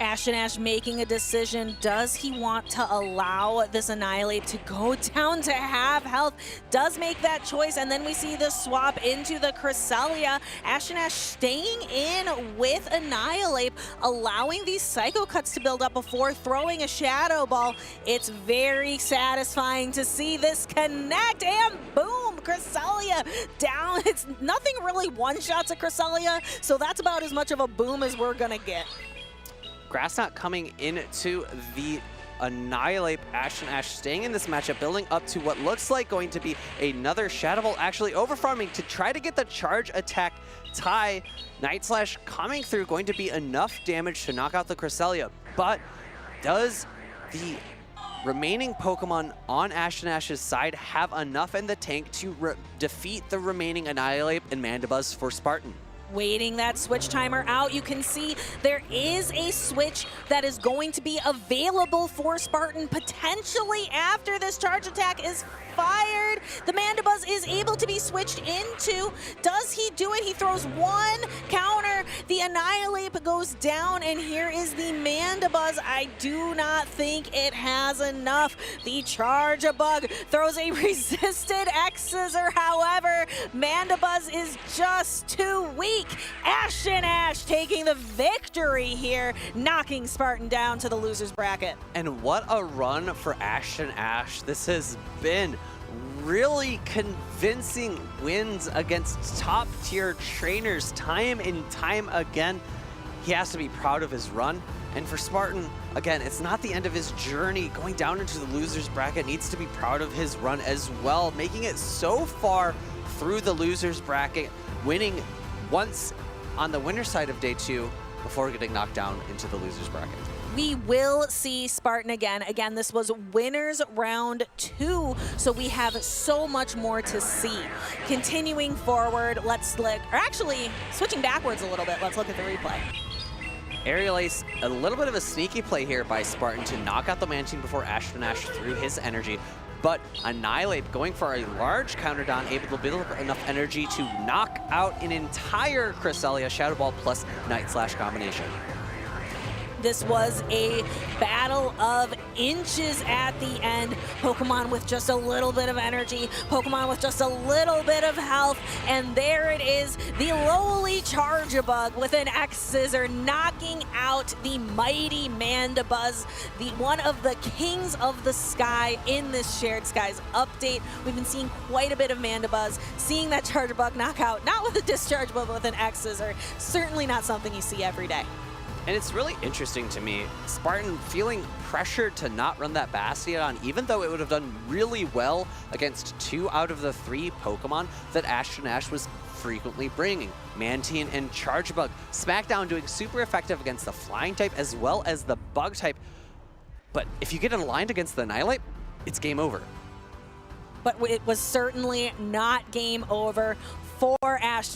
S2: Ash making a decision. Does he want to allow this Annihilate to go down to half health? Does make that choice, and then we see the swap into the Cresselia. Ash staying in with Annihilate, allowing these Psycho Cuts to build up before throwing a Shadow Ball. It's very satisfying to see this connect, and boom, Cresselia down. It's nothing really one-shots a Cresselia, so that's about as much of a boom as we're gonna get.
S1: Grassnot coming into the Annihilate. Ash staying in this matchup, building up to what looks like going to be another Shadow Ball, actually overfarming to try to get the charge attack tie. Night Slash coming through, going to be enough damage to knock out the Cresselia, but does the remaining Pokemon on Ash's side have enough in the tank to defeat the remaining Annihilate and Mandibuzz for Spartan?
S2: Waiting that switch timer out, you can see there is a switch that is going to be available for Spartan potentially after this charge attack is fired. The Mandibuzz is able to be switched into. Does he do it? He throws one counter. The Annihilate goes down, and here is the Mandibuzz. I do not think it has enough. The Charge Bug throws a resisted X-Scissor. However, Mandibuzz is just too weak. Ash taking the victory here, knocking Spartan down to the loser's bracket.
S1: And what a run for Ash. This has been really convincing wins against top-tier trainers time and time again. He has to be proud of his run. And for Spartan, again, it's not the end of his journey. Going down into the loser's bracket, needs to be proud of his run as well, making it so far through the loser's bracket, winning once on the winner's side of day 2 before getting knocked down into the loser's bracket.
S2: We will see Spartan again. Again, this was winners round 2, so we have so much more to see. Continuing forward, let's look, or actually switching backwards a little bit, let's look at the replay.
S1: Aerial Ace, a little bit of a sneaky play here by Spartan to knock out the Mantine before Ash threw his energy. But Annihilate going for a large counter down, able to build up enough energy to knock out an entire Cresselia Shadow Ball plus Night Slash combination.
S2: This was a battle of inches at the end. Pokemon with just a little bit of energy, Pokemon with just a little bit of health, and there it is, the lowly Charjabug with an X-Scissor knocking out the mighty Mandibuzz, one of the kings of the sky in this Shared Skies update. We've been seeing quite a bit of Mandibuzz, seeing that Charjabug knockout, not with a discharge, but with an X-Scissor. Certainly not something you see every day.
S1: And it's really interesting to me, Spartan feeling pressured to not run that Bastion, even though it would have done really well against 2 out of the 3 Pokemon that Ash was frequently bringing. Mantine and Charjabug. Smackdown doing super effective against the Flying type as well as the Bug type. But if you get it aligned against the Annihilate, it's game over.
S2: But it was certainly not game over for Ash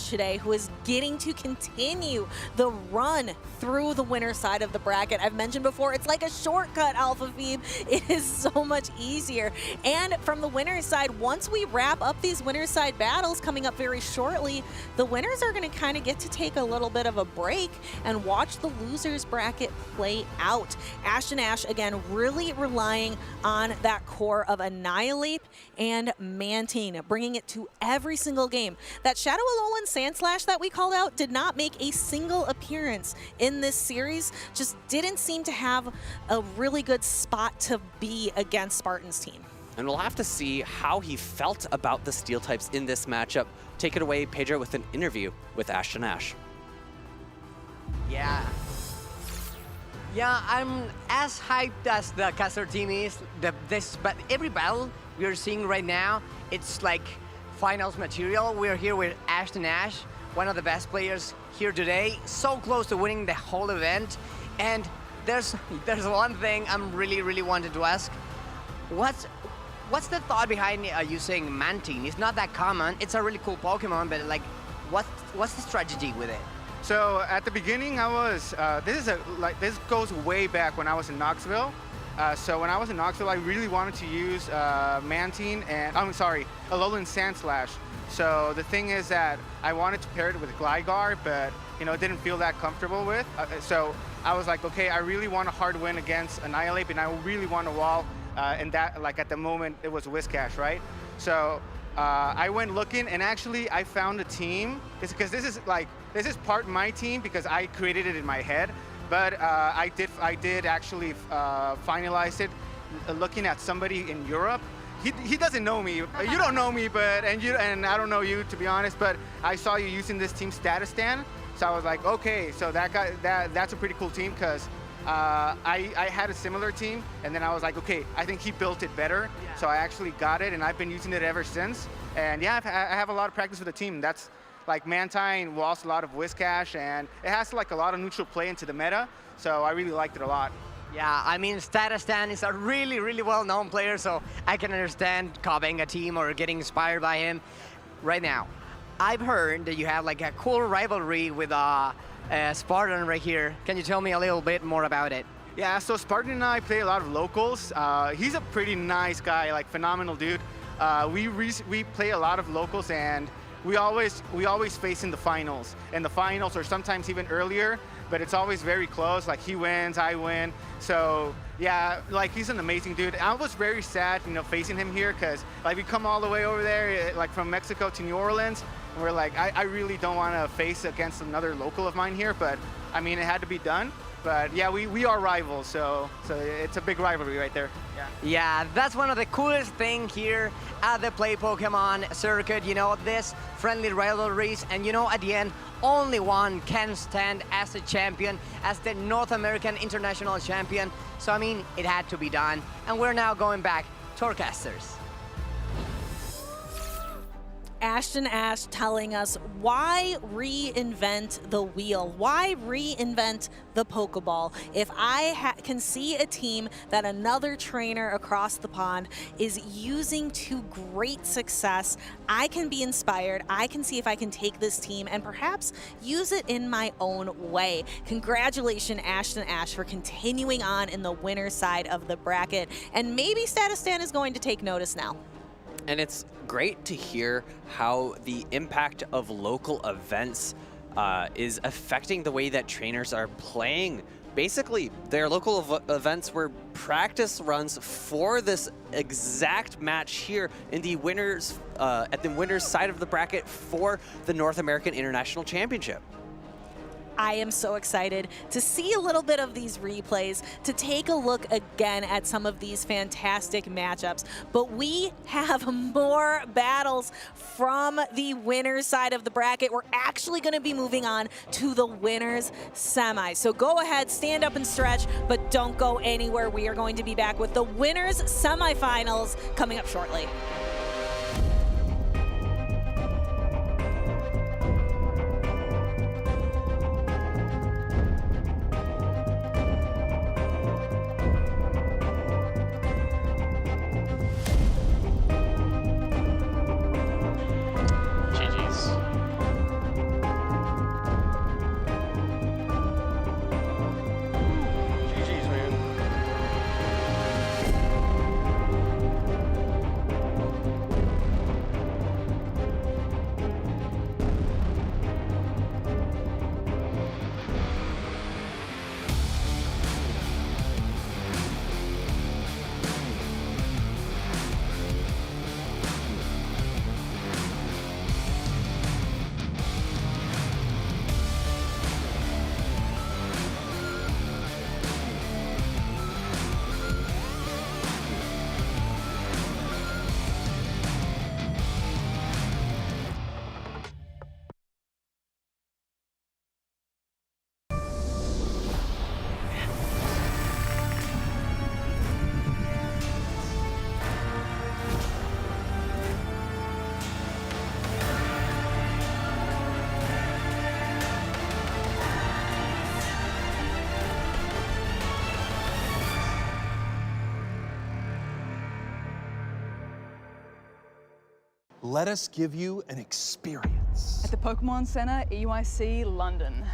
S2: today, who is getting to continue the run through the winner's side of the bracket. I've mentioned before, it's like a shortcut, Alpha Phoebe. It is so much easier. And from the winner's side, once we wrap up these winner's side battles coming up very shortly, the winners are going to kind of get to take a little bit of a break and watch the loser's bracket play out. Ash, again, really relying on that core of Annihilate and Mantine, bringing it to every single game. That Shadow Alolan Sandslash that we called out did not make a single appearance in this series, just didn't seem to have a really good spot to be against Spartan's team.
S1: And we'll have to see how he felt about the Steel types in this matchup. Take it away, Pedro, with an interview with Ash.
S16: Yeah, I'm as hyped as the caster team is. But every battle we are seeing right now, it's like finals material. We're here with Ashton Ash, one of the best players here today, so close to winning the whole event. And there's one thing I'm really wanted to ask. What's the thought behind using Mantine? It's not that common. It's a really cool Pokemon, but like, what's the strategy with it?
S12: So at the beginning, I was this goes way back when I was in Knoxville. So when I was in Knoxville, I really wanted to use Mantine and Alolan Sandslash. So the thing is that I wanted to pair it with Gligar, but it didn't feel that comfortable with. So I was like, okay, I really want a hard win against Annihilate, and I really want a wall. And that, like at the moment, it was Whiscash, right? So I went looking, and actually I found a team. Because this is part my team because I created it in my head. But I did actually finalize it looking at somebody in Europe. He doesn't know me. You don't know me, and I don't know you, to be honest. But I saw you using this team Statistan, so I was like, okay, so that's a pretty cool team because I had a similar team, and then I was like, okay, I think he built it better. Yeah. So I actually got it, and I've been using it ever since. And yeah, I have a lot of practice with the team. That's like Mantine lost a lot of Whiscash, and it has like a lot of neutral play into the meta. So I really liked it a lot.
S16: Yeah, I mean, Statistan is a really well-known player, so I can understand copying a team or getting inspired by him. Right now, I've heard that you have like a cool rivalry with Spartan right here. Can you tell me a little bit more about it?
S12: Yeah, so Spartan and I play a lot of locals. He's a pretty nice guy, like phenomenal dude. We play a lot of locals, and we always face in the finals. And the finals, or sometimes even earlier, but it's always very close. Like he wins, I win. So yeah, like he's an amazing dude. I was very sad, facing him here because like we come all the way over there, like from Mexico to New Orleans. And we're like, I really don't want to face against another local of mine here, but I mean, it had to be done. But yeah, we are rivals, so it's a big rivalry right there.
S16: Yeah, that's one of the coolest things here at the Play Pokemon circuit, this friendly rivalries, and at the end, only one can stand as a champion, as the North American International Champion. So I mean, it had to be done, and we're now going back to our casters.
S2: Ashton Ash telling us why reinvent the wheel? Why reinvent the Pokeball? If I can see a team that another trainer across the pond is using to great success, I can be inspired. I can see if I can take this team and perhaps use it in my own way. Congratulations, Ashton Ash, for continuing on in the winner's side of the bracket. And maybe Statistan is going to take notice now.
S1: And it's great to hear how the impact of local events is affecting the way that trainers are playing. Basically, their local events were practice runs for this exact match here in the winners at the winners side of the bracket for the North American International Championship.
S2: I am so excited to see a little bit of these replays, to take a look again at some of these fantastic matchups. But we have more battles from the winner's side of the bracket. We're actually going to be moving on to the winner's semi. So go ahead, stand up and stretch, but don't go anywhere. We are going to be back with the winner's semifinals coming up shortly.
S5: let us give you an experience.
S3: At the Pokemon Center, EYC London.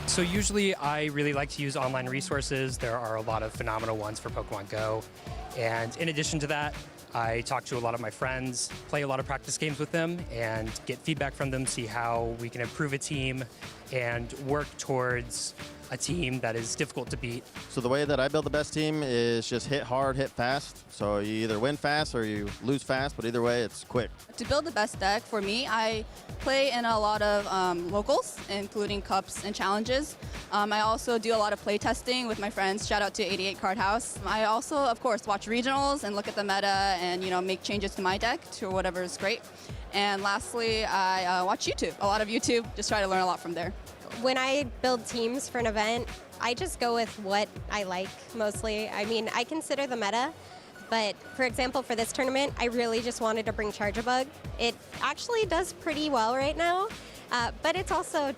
S14: So usually I really like to use online resources. There are a lot of phenomenal ones for Pokemon Go. And in addition to that, I talk to a lot of my friends, play a lot of practice games with them, and get feedback from them, see how we can improve a team and work towards a team that is difficult to beat.
S23: So the way that I build the best team is just hit hard, hit fast. So you either win fast or you lose fast, but either way, it's quick.
S24: To build the best deck, for me, I play in a lot of locals, including cups and challenges. I also do a lot of play testing with my friends. Shout out to 88 Card House. I also, of course, watch regionals and look at the meta and make changes to my deck to whatever is great. And lastly, I watch YouTube. A lot of YouTube. Just try to learn a lot from there.
S25: When I build teams for an event, I just go with what I like mostly. I mean, I consider the meta, but for example, for this tournament, I really just wanted to bring Charge-a-Bug. It actually does pretty well right now, but it's also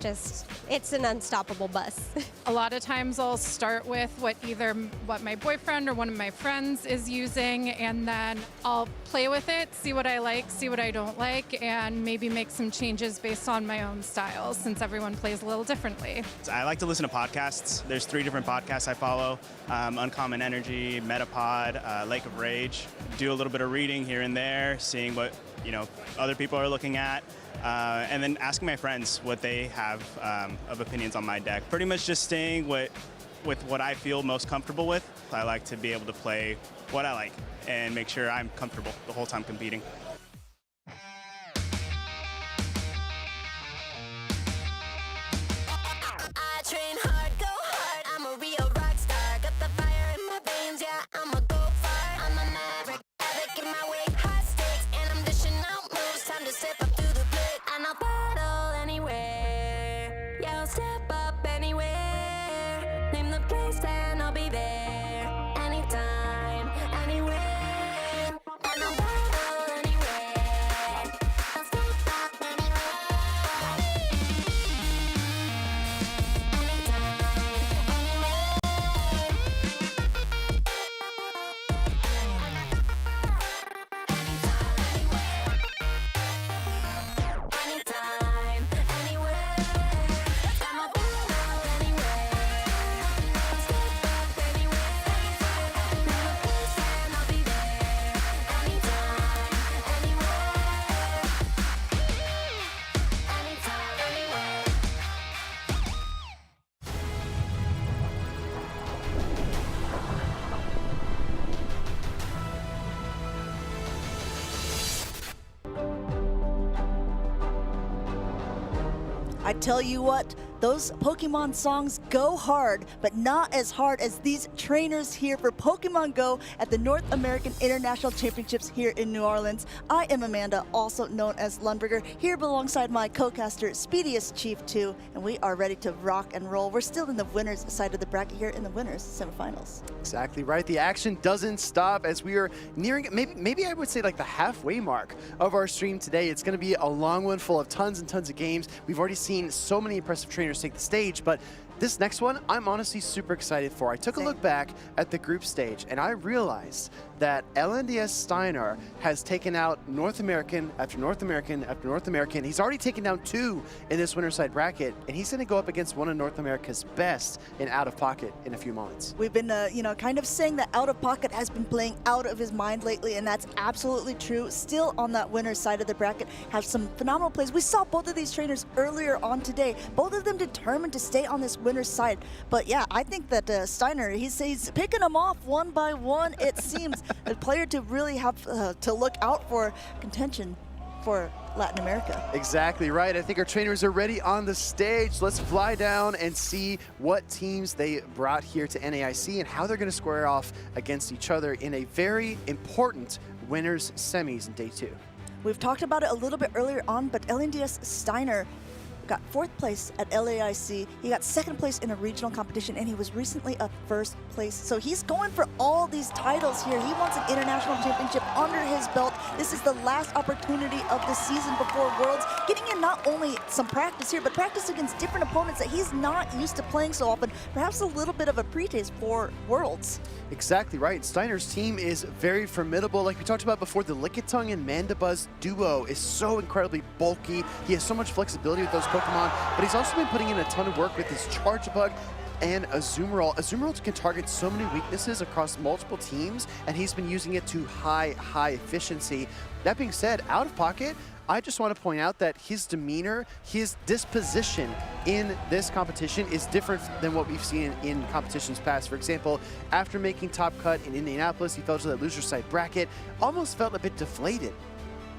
S25: it's an unstoppable bus.
S26: A lot of times I'll start with what my boyfriend or one of my friends is using, and then I'll play with it, see what I like, see what I don't like, and maybe make some changes based on my own style, since everyone plays a little differently.
S27: I like to listen to podcasts. There's 3 different podcasts I follow: Uncommon Energy, Metapod, Lake of Rage. Do a little bit of reading here and there, seeing what other people are looking at. And then asking my friends what they have of opinions on my deck. Pretty much just staying with what I feel most comfortable with. I like to be able to play what I like and make sure I'm comfortable the whole time competing.
S28: I train hard, go hard, I'm a real rock star. Got the fire in my veins, yeah, I'ma go far. I'm a maverick, havoc in my way, high stakes, and I'm dishing out moves. Time to step up through the plate, and I'll battle anywhere. Yeah, I'll step up anywhere. Name the place and I'll be there. Anytime, anywhere. And I'll battle anywhere.
S13: I tell you what, those Pokemon songs go hard, but not as hard as these trainers here for Pokemon Go at the North American International Championships here in New Orleans. I am Amanda, also known as Lundberger, here alongside my co-caster, Speediest Chief 2, and we are ready to rock and roll. We're still in the winners side of the bracket here in the winners semifinals.
S15: Exactly right. The action doesn't stop as we are nearing, maybe I would say like the halfway mark of our stream today. It's going to be a long one full of tons and tons of games. We've already seen so many impressive trainers take the stage, but this next one, I'm honestly super excited for. I took a look back at the group stage and I realized that LNDS Steiner has taken out North American after North American after North American. He's already taken down 2 in this winner side bracket, and he's going to go up against one of North America's best in Out of Pocket in a few moments.
S13: We've been, kind of saying that Out of Pocket has been playing out of his mind lately, and that's absolutely true. Still on that winner's side of the bracket, have some phenomenal plays. We saw both of these trainers earlier on today. Both of them determined to stay on this winner's side. But yeah, I think that Steiner, he's picking them off one by one, it seems. A player to really have to look out for contention for Latin America.
S15: Exactly right. I think our trainers are ready on the stage. Let's fly down and see what teams they brought here to NAIC and how they're going to square off against each other in a very important winners semis in day 2.
S13: We've talked about it a little bit earlier on, but LNDS Steiner got 4th place at LAIC. He got 2nd place in a regional competition, and he was recently a 1st place. So he's going for all these titles here. He wants an international championship under his belt. This is the last opportunity of the season before Worlds, getting in not only some practice here, but practice against different opponents that he's not used to playing so often. Perhaps a little bit of a pre-taste for Worlds.
S15: Exactly right. Steiner's team is very formidable. Like we talked about before, the Lickitung and Mandibuzz duo is so incredibly bulky. He has so much flexibility with those Pokemon, but he's also been putting in a ton of work with his Charjabug and Azumarill. Azumarill can target so many weaknesses across multiple teams, and he's been using it to high efficiency. That being said, Out of Pocket, I just want to point out that his demeanor, his disposition in this competition is different than what we've seen in competitions past. For example, after making top cut in Indianapolis, he fell to that loser side bracket, almost felt a bit deflated.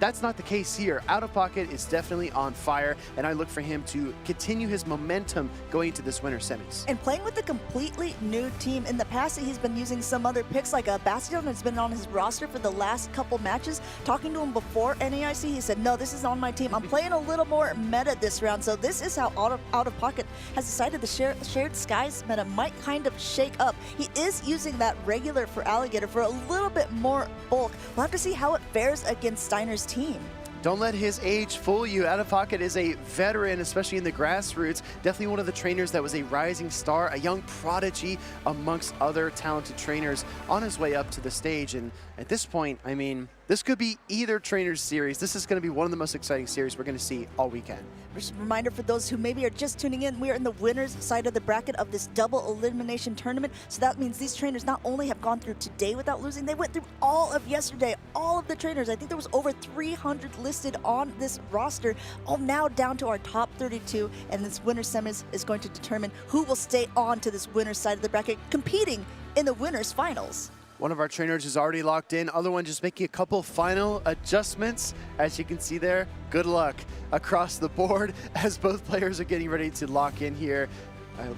S15: That's not the case here. Out of Pocket is definitely on fire, and I look for him to continue his momentum going into this winter semis.
S13: And playing with a completely new team. In the past, he's been using some other picks, like Bastion has been on his roster for the last couple matches. Talking to him before NAIC, he said, no, this is on my team. I'm playing a little more meta this round. So this is how Out of Pocket has decided the shared skies meta might kind of shake up. He is using that regular for Alligator for a little bit more bulk. We'll have to see how it fares against Steiner's team.
S15: Don't let his age fool you. Out of Pocket is a veteran, especially in the grassroots. Definitely one of the trainers that was a rising star, a young prodigy amongst other talented trainers on his way up to the stage. And at this point, I mean, this could be either trainer's series. This is going to be one of the most exciting series we're going to see all weekend.
S13: Just a reminder for those who maybe are just tuning in, we are in the winner's side of the bracket of this double elimination tournament. So that means these trainers not only have gone through today without losing, they went through all of yesterday. All of the trainers, I think there was over 300 listed on this roster, all now down to our top 32. And this winner's semis is going to determine who will stay on to this winner's side of the bracket, competing in the winner's finals.
S15: One of our trainers is already locked in. Other one just making a couple final adjustments. As you can see there, good luck across the board as both players are getting ready to lock in here.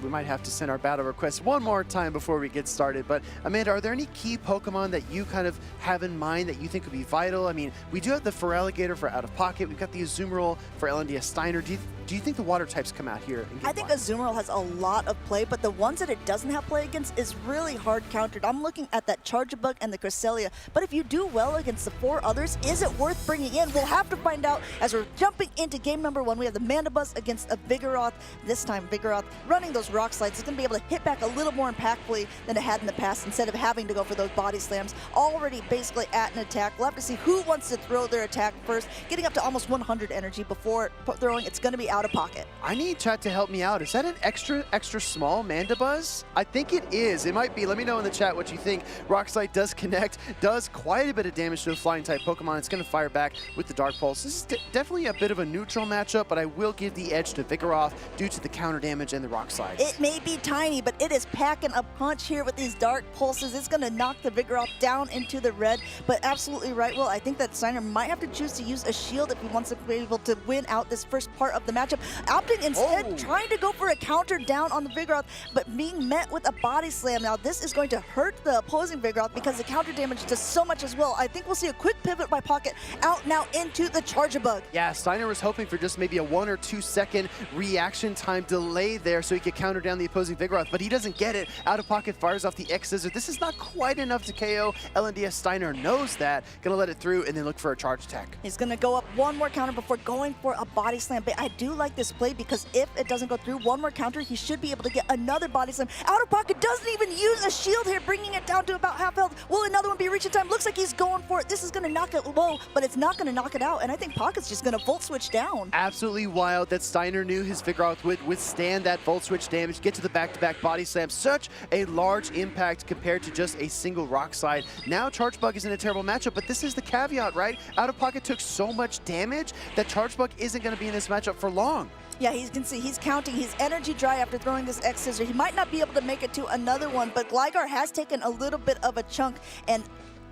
S15: We might have to send our battle request one more time before we get started. But Amanda, are there any key Pokemon that you kind of have in mind that you think would be vital? I mean, we do have the Feraligatr for Out of Pocket. We've got the Azumarill for LNDS Steiner. Do you think the water types come out here?
S13: I think Azumarill has a lot of play, but the ones that it doesn't have play against is really hard countered. I'm looking at that Charjabug and the Cresselia, but if you do well against the 4 others, is it worth bringing in? We'll have to find out as we're jumping into game number 1. We have the Mandibuzz against a Vigoroth. This time, Vigoroth running those rock slides. It's going to be able to hit back a little more impactfully than it had in the past instead of having to go for those body slams. Already basically at an attack. We'll have to see who wants to throw their attack first, getting up to almost 100 energy before throwing. It's going to be Out of Pocket.
S15: I need chat to help me out. Is that an extra small Mandibuzz? I think it is. It might be. Let me know in the chat what you think. Rock Slide does connect, does quite a bit of damage to a flying type Pokemon. It's going to fire back with the Dark Pulse. This is definitely a bit of a neutral matchup, but I will give the edge to Vigoroth due to the counter damage and the Rock sides.
S13: It may be tiny, but it is packing a punch here with these dark pulses. It's going to knock the Vigoroth down into the red, but absolutely right, Will. I think that Steiner might have to choose to use a shield if he wants to be able to win out this first part of the matchup. Opting instead, trying to go for a counter down on the Vigoroth, but being met with a body slam. Now, this is going to hurt the opposing Vigoroth because the counter damage does so much as well. I think we'll see a quick pivot by Pocket out now into the Charge-a-Bug.
S15: Yeah, Steiner was hoping for just maybe a 1 or 2 second reaction time delay there so he could counter down the opposing Vigoroth, but he doesn't get it. Out of Pocket fires off the X-Scissor. This is not quite enough to KO. LNDS Steiner knows that. Gonna let it through and then look for a charge attack.
S13: He's gonna go up one more counter before going for a body slam, but I do like this play because if it doesn't go through, one more counter, he should be able to get another body slam. Out of Pocket doesn't even use a shield here, bringing it down to about half health. Will another one be reaching time? Looks like he's going for it. This is gonna knock it low, but it's not gonna knock it out, and I think Pocket's just gonna volt switch down.
S15: Absolutely wild that Steiner knew his Vigoroth would withstand that volt switch damage, get to the back-to-back body slam. Such a large impact compared to just a single rock slide. Now Charge-Bug is in a terrible matchup, but this is the caveat, right? Out of Pocket took so much damage that Charge-Bug isn't going to be in this matchup for long.
S13: Yeah, you can see he's counting. He's energy dry after throwing this X-Scissor. He might not be able to make it to another one, but Gligar has taken a little bit of a chunk, and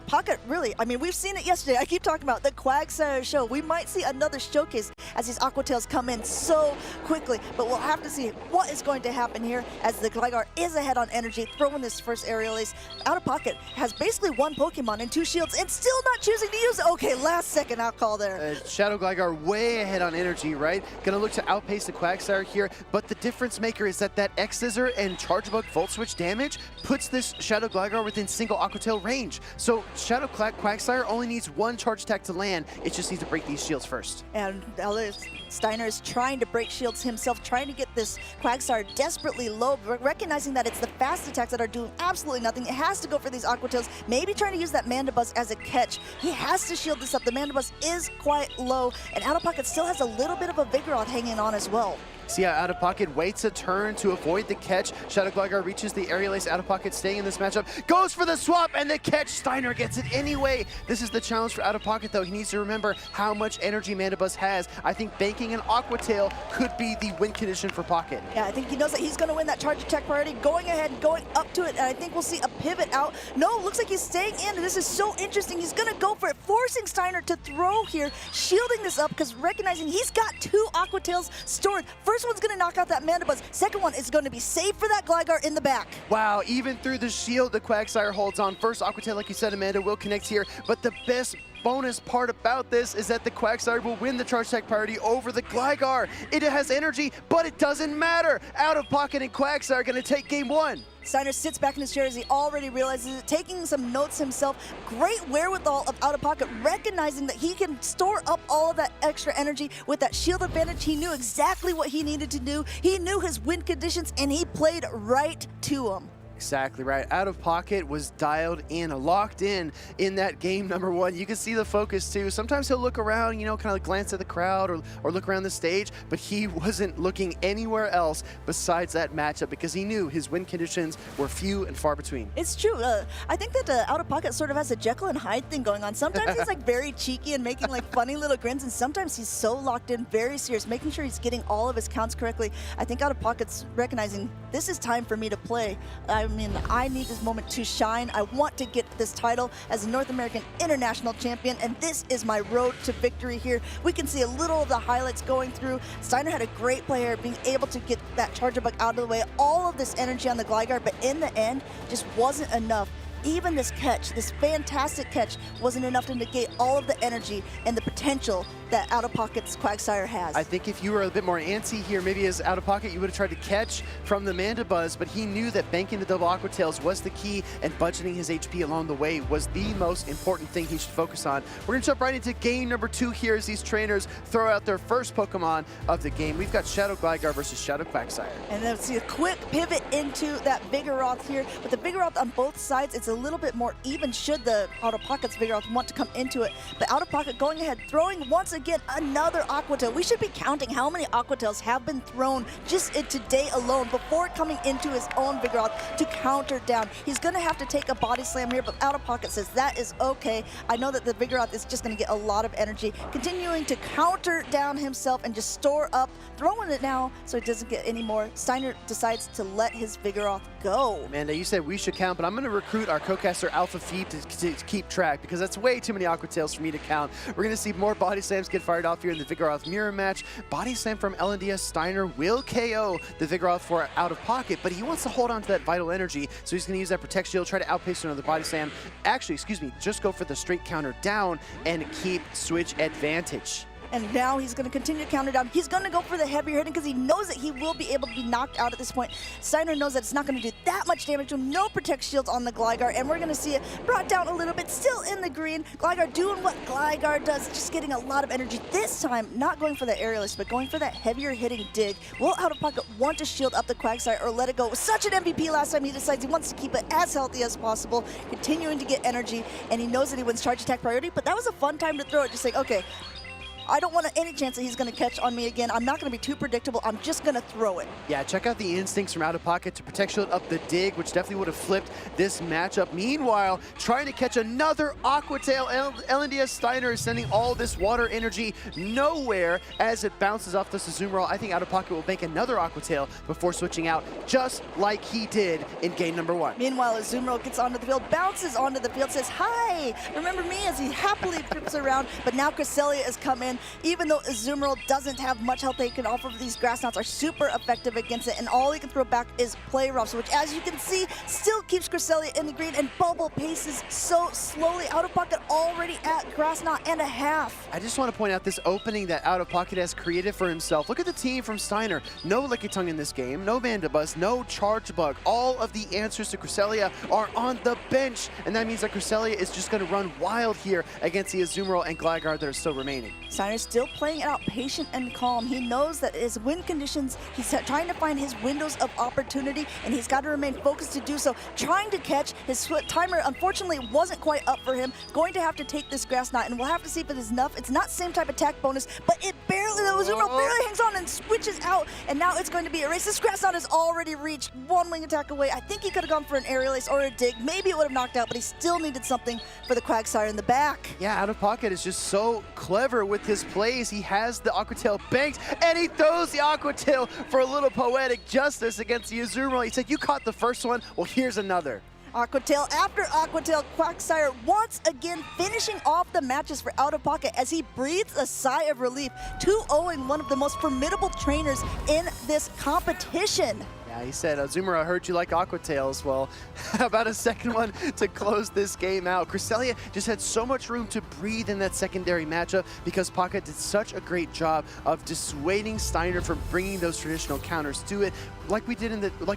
S13: Pocket really, I mean, we've seen it yesterday. I keep talking about the Quagsire show. We might see another showcase as these Aqua Tails come in so quickly, but we'll have to see what is going to happen here as the Gligar is ahead on energy, throwing this first Aerial Ace. Out of Pocket has basically one Pokemon and 2 shields and still not choosing to use it. Okay, last second out call there.
S15: Shadow Gligar way ahead on energy, right? Gonna look to outpace the Quagsire here, but the difference maker is that X-Scissor and Charge-Bug Volt Switch damage puts this Shadow Gligar within single Aqua Tail range. So Shadow Quagsire only needs 1 charge attack to land. It just needs to break these shields first.
S13: And Steiner is trying to break shields himself, trying to get this Quagsire desperately low, recognizing that it's the fast attacks that are doing absolutely nothing. It has to go for these Aqua Tails, maybe trying to use that Mandibuzz as a catch. He has to shield this up. The Mandibuzz is quite low, and Out of Pocket still has a little bit of a Vigoroth hanging on as well.
S15: See how Out of Pocket waits a turn to avoid the catch. Shadow Gligar reaches the Aerial Ace. Out of Pocket staying in this matchup. Goes for the swap and the catch. Steiner gets it anyway. This is the challenge for Out of Pocket though. He needs to remember how much energy Mandibuzz has. I think banking an Aqua Tail could be the win condition for Pocket.
S13: Yeah, I think he knows that he's going to win that charge attack priority. Going ahead and going up to it, and I think we'll see a pivot out. No, looks like he's staying in. This is so interesting. He's going to go for it, forcing Steiner to throw here, shielding this up because recognizing he's got 2 Aqua Tails stored. First one's going to knock out that Mandibuzz. Second one is going to be safe for that Gligar in the back.
S15: Wow, even through the shield, the Quagsire holds on. First Aqua Tail, like you said, Amanda, will connect here, but the best bonus part about this is that the Quagsire will win the charge attack priority over the Gligar. It has energy, but it doesn't matter. Out of Pocket and Quagsire are going to take game 1.
S13: Steiner sits back in his chair as he already realizes it, taking some notes himself. Great wherewithal of Out of Pocket, recognizing that he can store up all of that extra energy with that shield advantage. He knew exactly what he needed to do. He knew his win conditions, and he played right to them.
S15: Exactly right. Out of Pocket was dialed in, locked in that game number 1. You can see the focus too. Sometimes he'll look around, you know, kind of glance at the crowd or look around the stage, but he wasn't looking anywhere else besides that matchup because he knew his win conditions were few and far between.
S13: It's true. I think that Out of Pocket sort of has a Jekyll and Hyde thing going on. Sometimes he's like very cheeky and making like funny little grins, and sometimes he's so locked in, very serious, making sure he's getting all of his counts correctly. I think Out of Pocket's recognizing this is time for me to play. I mean, I need this moment to shine. I want to get this title as a North American International Champion, and this is my road to victory here. We can see a little of the highlights going through. Steiner had a great play here, being able to get that Charge-a-Bug out of the way, all of this energy on the Gligar, but in the end, just wasn't enough. Even this catch, this fantastic catch, wasn't enough to negate all of the energy and the potential that Out of Pocket's Quagsire has.
S15: I think if you were a bit more antsy here, maybe as Out of Pocket, you would have tried to catch from the Mandibuzz, but he knew that banking the double Aqua Tails was the key, and budgeting his HP along the way was the most important thing he should focus on. We're gonna jump right into game number 2 here as these trainers throw out their first Pokemon of the game. We've got Shadow Gligar versus Shadow Quagsire.
S13: And then see a quick pivot into that Vigoroth here. With the Vigoroth on both sides, it's a little bit more even should the Out of Pocket's Vigoroth want to come into it. But Out of Pocket going ahead, throwing once again again, another Aqua Tail. We should be counting how many Aqua Tails have been thrown just in today alone before coming into his own Vigoroth to counter down. He's going to have to take a body slam here, but Out of Pocket says that is okay. I know that the Vigoroth is just going to get a lot of energy, continuing to counter down himself and just store up, throwing it now so he doesn't get any more. Steiner decides to let his Vigoroth go.
S15: Amanda, you said we should count, but I'm going to recruit our co-caster Alpha Phoebe to keep track because that's way too many Aqua Tails for me to count. We're going to see more body slams get fired off here in the Vigoroth mirror match. Body slam from LNDS Steiner will KO the Vigoroth for Out of Pocket, but he wants to hold on to that vital energy, so he's going to use that Protect Shield, try to outpace another body slam. Actually, excuse me, just go for the straight counter down and keep switch advantage.
S13: And now he's going to continue to counter down. He's going to go for the heavier hitting because he knows that he will be able to be knocked out at this point. Steiner knows that it's not going to do that much damage to him. No Protect Shields on the Gligar, and we're going to see it brought down a little bit, still in the green. Gligar doing what Gligar does, just getting a lot of energy. This time, not going for the aerialist, but going for that heavier hitting dig. Will Out of Pocket want to shield up the Quagsire or let it go? It was such an MVP last time. He decides he wants to keep it as healthy as possible, continuing to get energy, and he knows that he wins charge attack priority, but that was a fun time to throw it. Just like, okay, I don't want any chance that he's going to catch on me again. I'm not going to be too predictable. I'm just going to throw it.
S15: Yeah, check out the instincts from Out of Pocket to Protect Shield up the dig, which definitely would have flipped this matchup. Meanwhile, trying to catch another Aqua Tail. LNDS Steiner is sending all this water energy nowhere as it bounces off the Azumarill. I think Out of Pocket will make another Aqua Tail before switching out, just like he did in game number 1.
S13: Meanwhile, Azumarill gets onto the field, bounces onto the field, says, "Hi, remember me?" as he happily trips around. But now Cresselia has come in. Even though Azumarill doesn't have much health they can offer, these Grass Knots are super effective against it, and all he can throw back is Play Roughs, which, as you can see, still keeps Cresselia in the green, and Bubble paces so slowly. Out of Pocket already at Grass Knot and a half.
S15: I just want to point out this opening that Out of Pocket has created for himself. Look at the team from Steiner. No Lickitung in this game, no Mandibuzz, no Charge Bug. All of the answers to Cresselia are on the bench, and that means that Cresselia is just going to run wild here against the Azumarill and Gligar that are still remaining.
S13: Steiner's still playing it out patient and calm. He knows that his win conditions, he's trying to find his windows of opportunity, and he's got to remain focused to do so. Trying to catch his timer, unfortunately, wasn't quite up for him. Going to have to take this Grass Knot, and we'll have to see if it is enough. It's not same type attack bonus, but it barely, the Azumarill barely hangs on and switches out, and now it's going to be a race. This Grass Knot has already reached one wing attack away. I think he could have gone for an aerial ace or a dig. Maybe it would have knocked out, but he still needed something for the Quagsire in the back.
S15: Yeah, Out of Pocket is just so clever with his plays. He has the Aqua Tail banked, and he throws the Aqua Tail for a little poetic justice against the Azumarill. He said, "You caught the first one, well, here's another."
S13: Aqua Tail after Aqua Tail, Quagsire once again finishing off the matches for Out of Pocket as he breathes a sigh of relief, 2-0ing one of the most formidable trainers in this competition.
S15: Yeah, he said, Azumarill, I heard you like Aqua Tails. Well, how about a second one to close this game out? Cresselia just had so much room to breathe in that secondary matchup because Pocket did such a great job of dissuading Steiner from bringing those traditional counters to it. Like we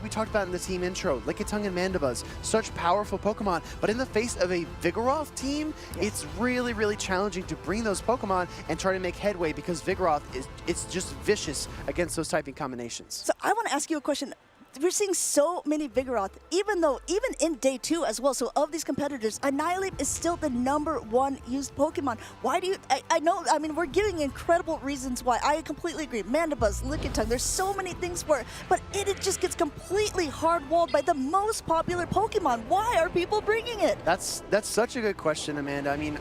S15: talked about in the team intro, Lickitung and Mandibuzz, such powerful Pokemon. But in the face of a Vigoroth team, it's really, really challenging to bring those Pokemon and try to make headway because Vigoroth it's just vicious against those typing combinations.
S13: So I want to ask you a question. We're seeing so many Vigoroth, even in day 2 as well. So of these competitors, Annihilape is still the #1 used Pokemon. Why do you, I know, I mean, we're giving incredible reasons why. I completely agree. Mandibuzz, Lickitung, there's so many things for it, but it just gets completely hard-walled by the most popular Pokemon. Why are people bringing it?
S15: That's such a good question, Amanda. I mean,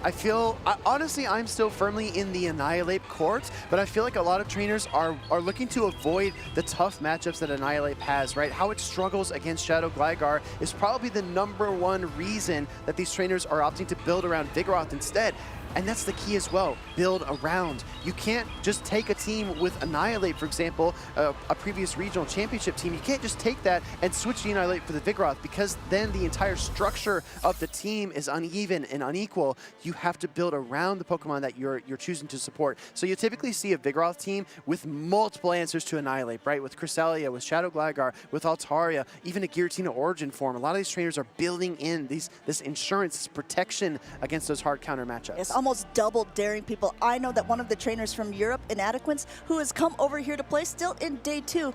S15: honestly, I'm still firmly in the Annihilape court, but I feel like a lot of trainers are looking to avoid the tough matchups that Annihilape has, right? How it struggles against Shadow Gligar is probably the #1 reason that these trainers are opting to build around Vigoroth instead. And that's the key as well, build around. You can't just take a team with Annihilape, for example, a previous regional championship team. You can't just take that and switch the Annihilape for the Vigoroth because then the entire structure of the team is uneven and unequal. You have to build around the Pokemon that you're choosing to support. So you typically see a Vigoroth team with multiple answers to Annihilape, right? With Cresselia, with Shadow Gligar, with Altaria, even a Giratina Origin form. A lot of these trainers are building in this insurance, this protection against those hard counter matchups.
S13: Yes, almost double daring people. I know that one of the trainers from Europe, Inadequance, who has come over here to play still in day 2,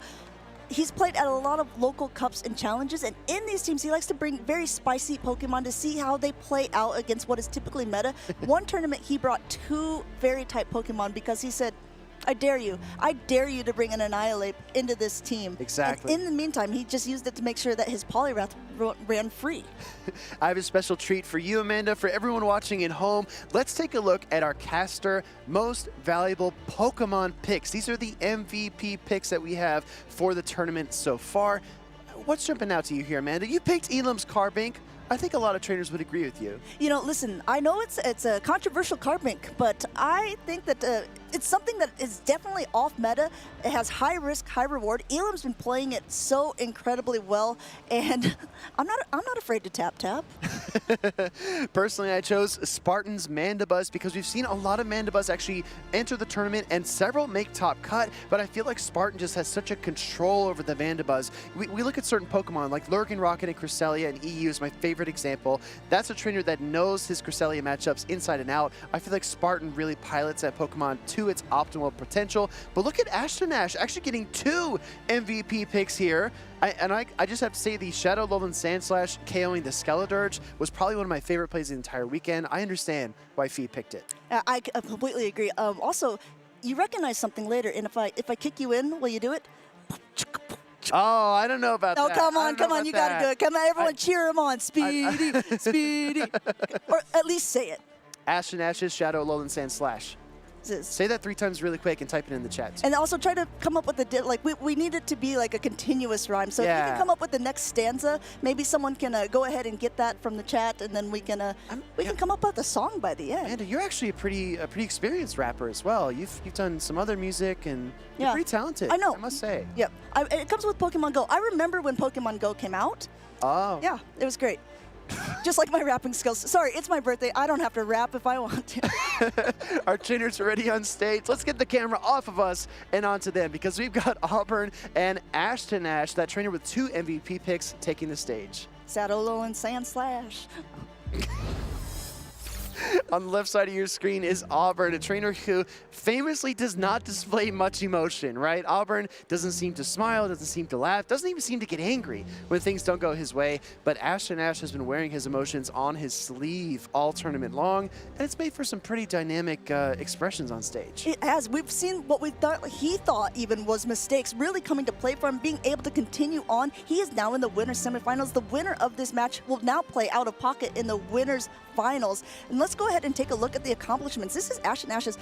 S13: he's played at a lot of local cups and challenges, and in these teams, he likes to bring very spicy Pokemon to see how they play out against what is typically meta. One tournament, he brought 2 Fairy-type Pokemon because he said, I dare you. I dare you to bring an Annihilate into this team.
S15: Exactly.
S13: And in the meantime, he just used it to make sure that his Poliwrath ran free.
S15: I have a special treat for you, Amanda, for everyone watching at home. Let's take a look at our caster most valuable Pokemon picks. These are the MVP picks that we have for the tournament so far. What's jumping out to you here, Amanda? You picked Elam's Carbink. I think a lot of trainers would agree with you.
S13: You know, listen, I know it's a controversial Carbink, but I think that it's something that is definitely off meta. It has high risk, high reward. Elam's been playing it so incredibly well, and I'm not afraid to tap.
S15: Personally, I chose Spartan's Mandibuzz because we've seen a lot of Mandibuzz actually enter the tournament and several make top cut, but I feel like Spartan just has such a control over the Mandibuzz. We look at certain Pokemon like Lurgan Rocket and Cresselia, and EU is my favorite example. That's a trainer that knows his Cresselia matchups inside and out. I feel like Spartan really pilots that Pokemon to its optimal potential. But look at Ashton Ash actually getting 2 MVP picks here. I just have to say the Shadow Alolan Sandslash KOing the Skeledirge was probably one of my favorite plays the entire weekend. I understand why Fee picked it.
S13: I completely agree. Also, you recognize something later, and if I kick you in, will you do it?
S15: Oh, I don't know about that.
S13: Oh, come on, you gotta do it. Come on, everyone cheer him on. Speedy, Speedy. Or at least say it.
S15: Ashton Ash's Shadow Alolan Sandslash. Say that 3 times really quick and type it in the chat.
S13: And also try to come up with we need it to be like a continuous rhyme. So if you can come up with the next stanza, maybe someone can go ahead and get that from the chat, and then we can come up with a song by the end.
S15: Amanda, you're actually a pretty experienced rapper as well. You've done some other music, and you're pretty talented.
S13: I know.
S15: I must say.
S13: Yep. It comes with Pokemon Go. I remember when Pokemon Go came out.
S15: Oh.
S13: Yeah, it was great. Just like my rapping skills. Sorry, it's my birthday. I don't have to rap if I want to.
S15: Our trainers are ready on stage. Let's get the camera off of us and onto them because we've got Auburn and Ashton Ash, that trainer with 2 MVP picks, taking the stage.
S13: Shadow Alolan Sandslash.
S15: On the left side of your screen is Auburn, a trainer who famously does not display much emotion, right? Auburn doesn't seem to smile, doesn't seem to laugh, doesn't even seem to get angry when things don't go his way. But Ashton Ash has been wearing his emotions on his sleeve all tournament long, and it's made for some pretty dynamic expressions on stage.
S13: It has. We've seen what he thought even was mistakes really coming to play for him, being able to continue on. He is now in the winner's semifinals. The winner of this match will now play out of pocket in the winner's finals. And let's go ahead and take a look at the accomplishments. This is Ashton Ash's,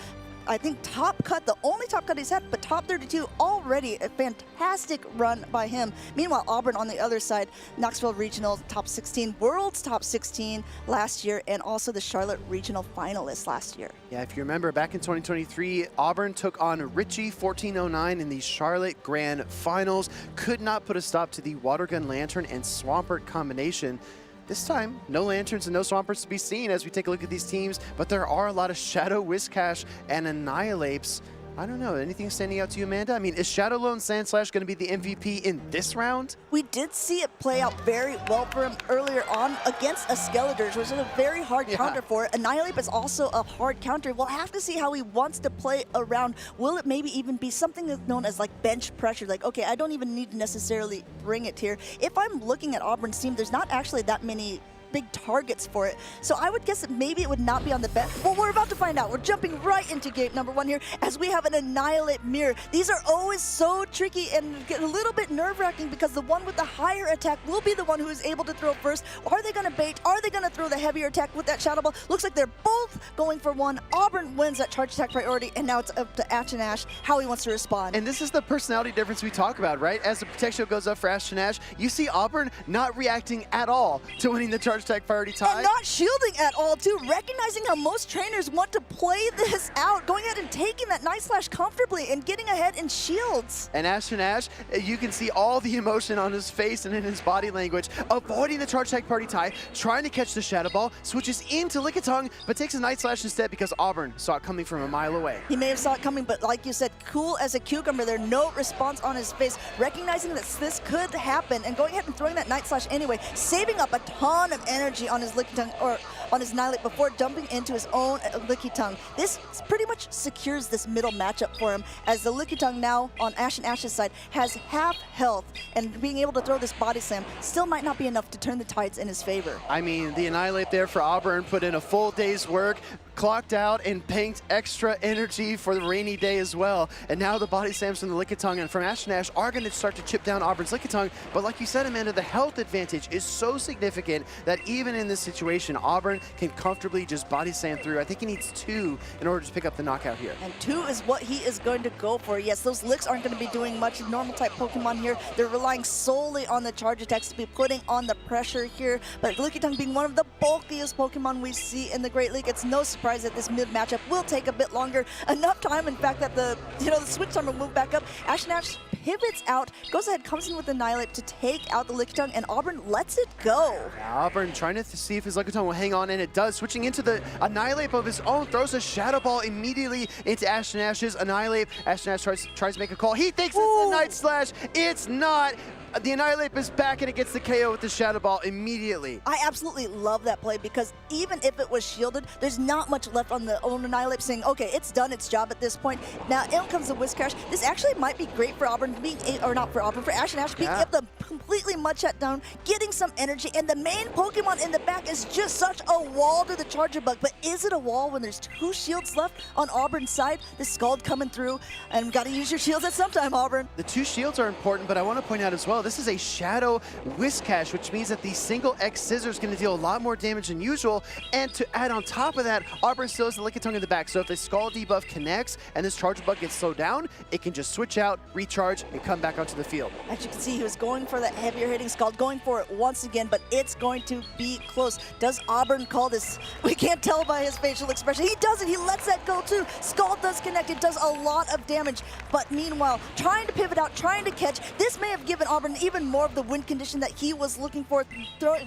S13: I think, top cut, the only top cut he's had, but top 32 already. A fantastic run by him. Meanwhile, Auburn on the other side, Knoxville Regional top 16, World's top 16 last year, and also the Charlotte Regional finalist last year.
S15: Yeah, if you remember, back in 2023, Auburn took on Richie 1409 in the Charlotte Grand Finals. Could not put a stop to the Water Gun Lantern and Swampert combination. This time, no Lanterns and no Swamperts to be seen as we take a look at these teams, but there are a lot of Shadow Whiscash and Annihilapes. I don't know, anything standing out to you, Amanda? I mean, is Shadow Alolan Sandslash going to be the MVP in this round?
S13: We did see it play out very well for him earlier on against a Skeledirge, which is a very hard counter for it. Annihilate is also a hard counter. We'll have to see how he wants to play around. Will it maybe even be something that's known as like bench pressure? Like, okay, I don't even need to necessarily bring it here. If I'm looking at Auburn's team, there's not actually that many big targets for it. So I would guess that maybe it would not be on the bench. Well, we're about to find out. We're jumping right into game number 1 here as we have an Annihilate Mirror. These are always so tricky and get a little bit nerve-wracking because the one with the higher attack will be the one who is able to throw first. Are they going to bait? Are they going to throw the heavier attack with that Shadow Ball? Looks like they're both going for one. Auburn wins that charge attack priority, and now it's up to Ashton Ash how he wants to respond.
S15: And this is the personality difference we talk about, right? As the protection goes up for Ashton Ash, you see Auburn not reacting at all to winning the charge attack priority tie.
S13: And not shielding at all, too. Recognizing how most trainers want to play this out. Going ahead and taking that Night Slash comfortably and getting ahead in shields.
S15: And Ashton Ash, you can see all the emotion on his face and in his body language. Avoiding the charge attack party tie, trying to catch the Shadow Ball, switches into Lickitung, but takes a Night Slash instead because Auburn saw it coming from a mile away.
S13: He may have saw it coming, but like you said, cool as a cucumber there. No response on his face. Recognizing that this could happen and going ahead and throwing that Night Slash anyway, saving up a ton of energy on his Lickitung, or on his Annihilate before jumping into his own Lickitung. This pretty much secures this middle matchup for him, as the Lickitung now on Ash and Ash's side has half health, and being able to throw this body slam still might not be enough to turn the tides in his favor.
S15: I mean, the Annihilate there for Auburn put in a full day's work, clocked out and banked extra energy for the rainy day as well. And now the body slams from the Lickitung and from Ash and Ash are going to start to chip down Auburn's Lickitung. But like you said, Amanda, the health advantage is so significant that even in this situation, Auburn can comfortably just body slam through. I think he needs 2 in order to pick up the knockout here.
S13: And 2 is what he is going to go for. Yes, those licks aren't going to be doing much. Normal type Pokemon here, they're relying solely on the charge attacks to be putting on the pressure here. But Lickitung being one of the bulkiest Pokemon we see in the Great League, it's no surprise that this mid matchup will take a bit longer. Enough time, in fact, that the switch time will move back up. Ash and Ash pivots out, goes ahead, comes in with Annihilate to take out the Lickitung, and Auburn lets it go.
S15: Auburn trying to see if his Lickitung will hang on, and it does. Switching into the Annihilate of his own, throws a Shadow Ball immediately into Ash and Ash's Annihilate. Ash and Ash tries to make a call. He thinks it's a Night Slash. It's not. The Annihilate is back, and it gets the KO with the Shadow Ball immediately.
S13: I absolutely love that play, because even if it was shielded, there's not much left on the own Annihilate saying, okay, it's done its job at this point. Now, in comes the Whiscash. This actually might be great for Auburn, or not for Auburn, for Ash and Ash being able to completely mud shut down, getting some energy, and the main Pokemon in the back is just such a wall to the Charger Bug. But is it a wall when there's 2 shields left on Auburn's side? The Scald coming through, and got to use your shields at some time, Auburn.
S15: The 2 shields are important, but I want to point out as well, this is a Shadow Whiscash, which means that the single X Scissor is going to deal a lot more damage than usual. And to add on top of that, Auburn still has the Lickitung in the back. So if the Scald debuff connects and this Charger Bug gets slowed down, it can just switch out, recharge, and come back onto the field.
S13: As you can see, he was going for that heavier hitting Scald, going for it once again, but it's going to be close. Does Auburn call this? We can't tell by his facial expression. He doesn't. He lets that go too. Scald does connect. It does a lot of damage. But meanwhile, trying to pivot out, trying to catch, this may have given Auburn even more of the win condition that he was looking for,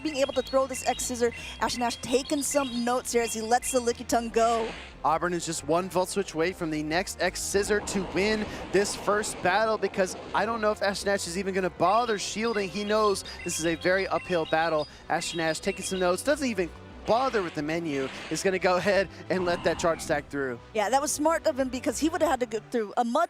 S13: being able to throw this X Scissor. Ash and Ash taking some notes here as he lets the Lickitung go.
S15: Auburn is just 1 Volt Switch away from the next X Scissor to win this first battle, because I don't know if Ash and Ash is even going to bother shielding. He knows this is a very uphill battle. Ash and Ash taking some notes, doesn't even bother with the menu, is going to go ahead and let that charge stack through.
S13: Yeah, that was smart of him, because he would have had to go through a Mud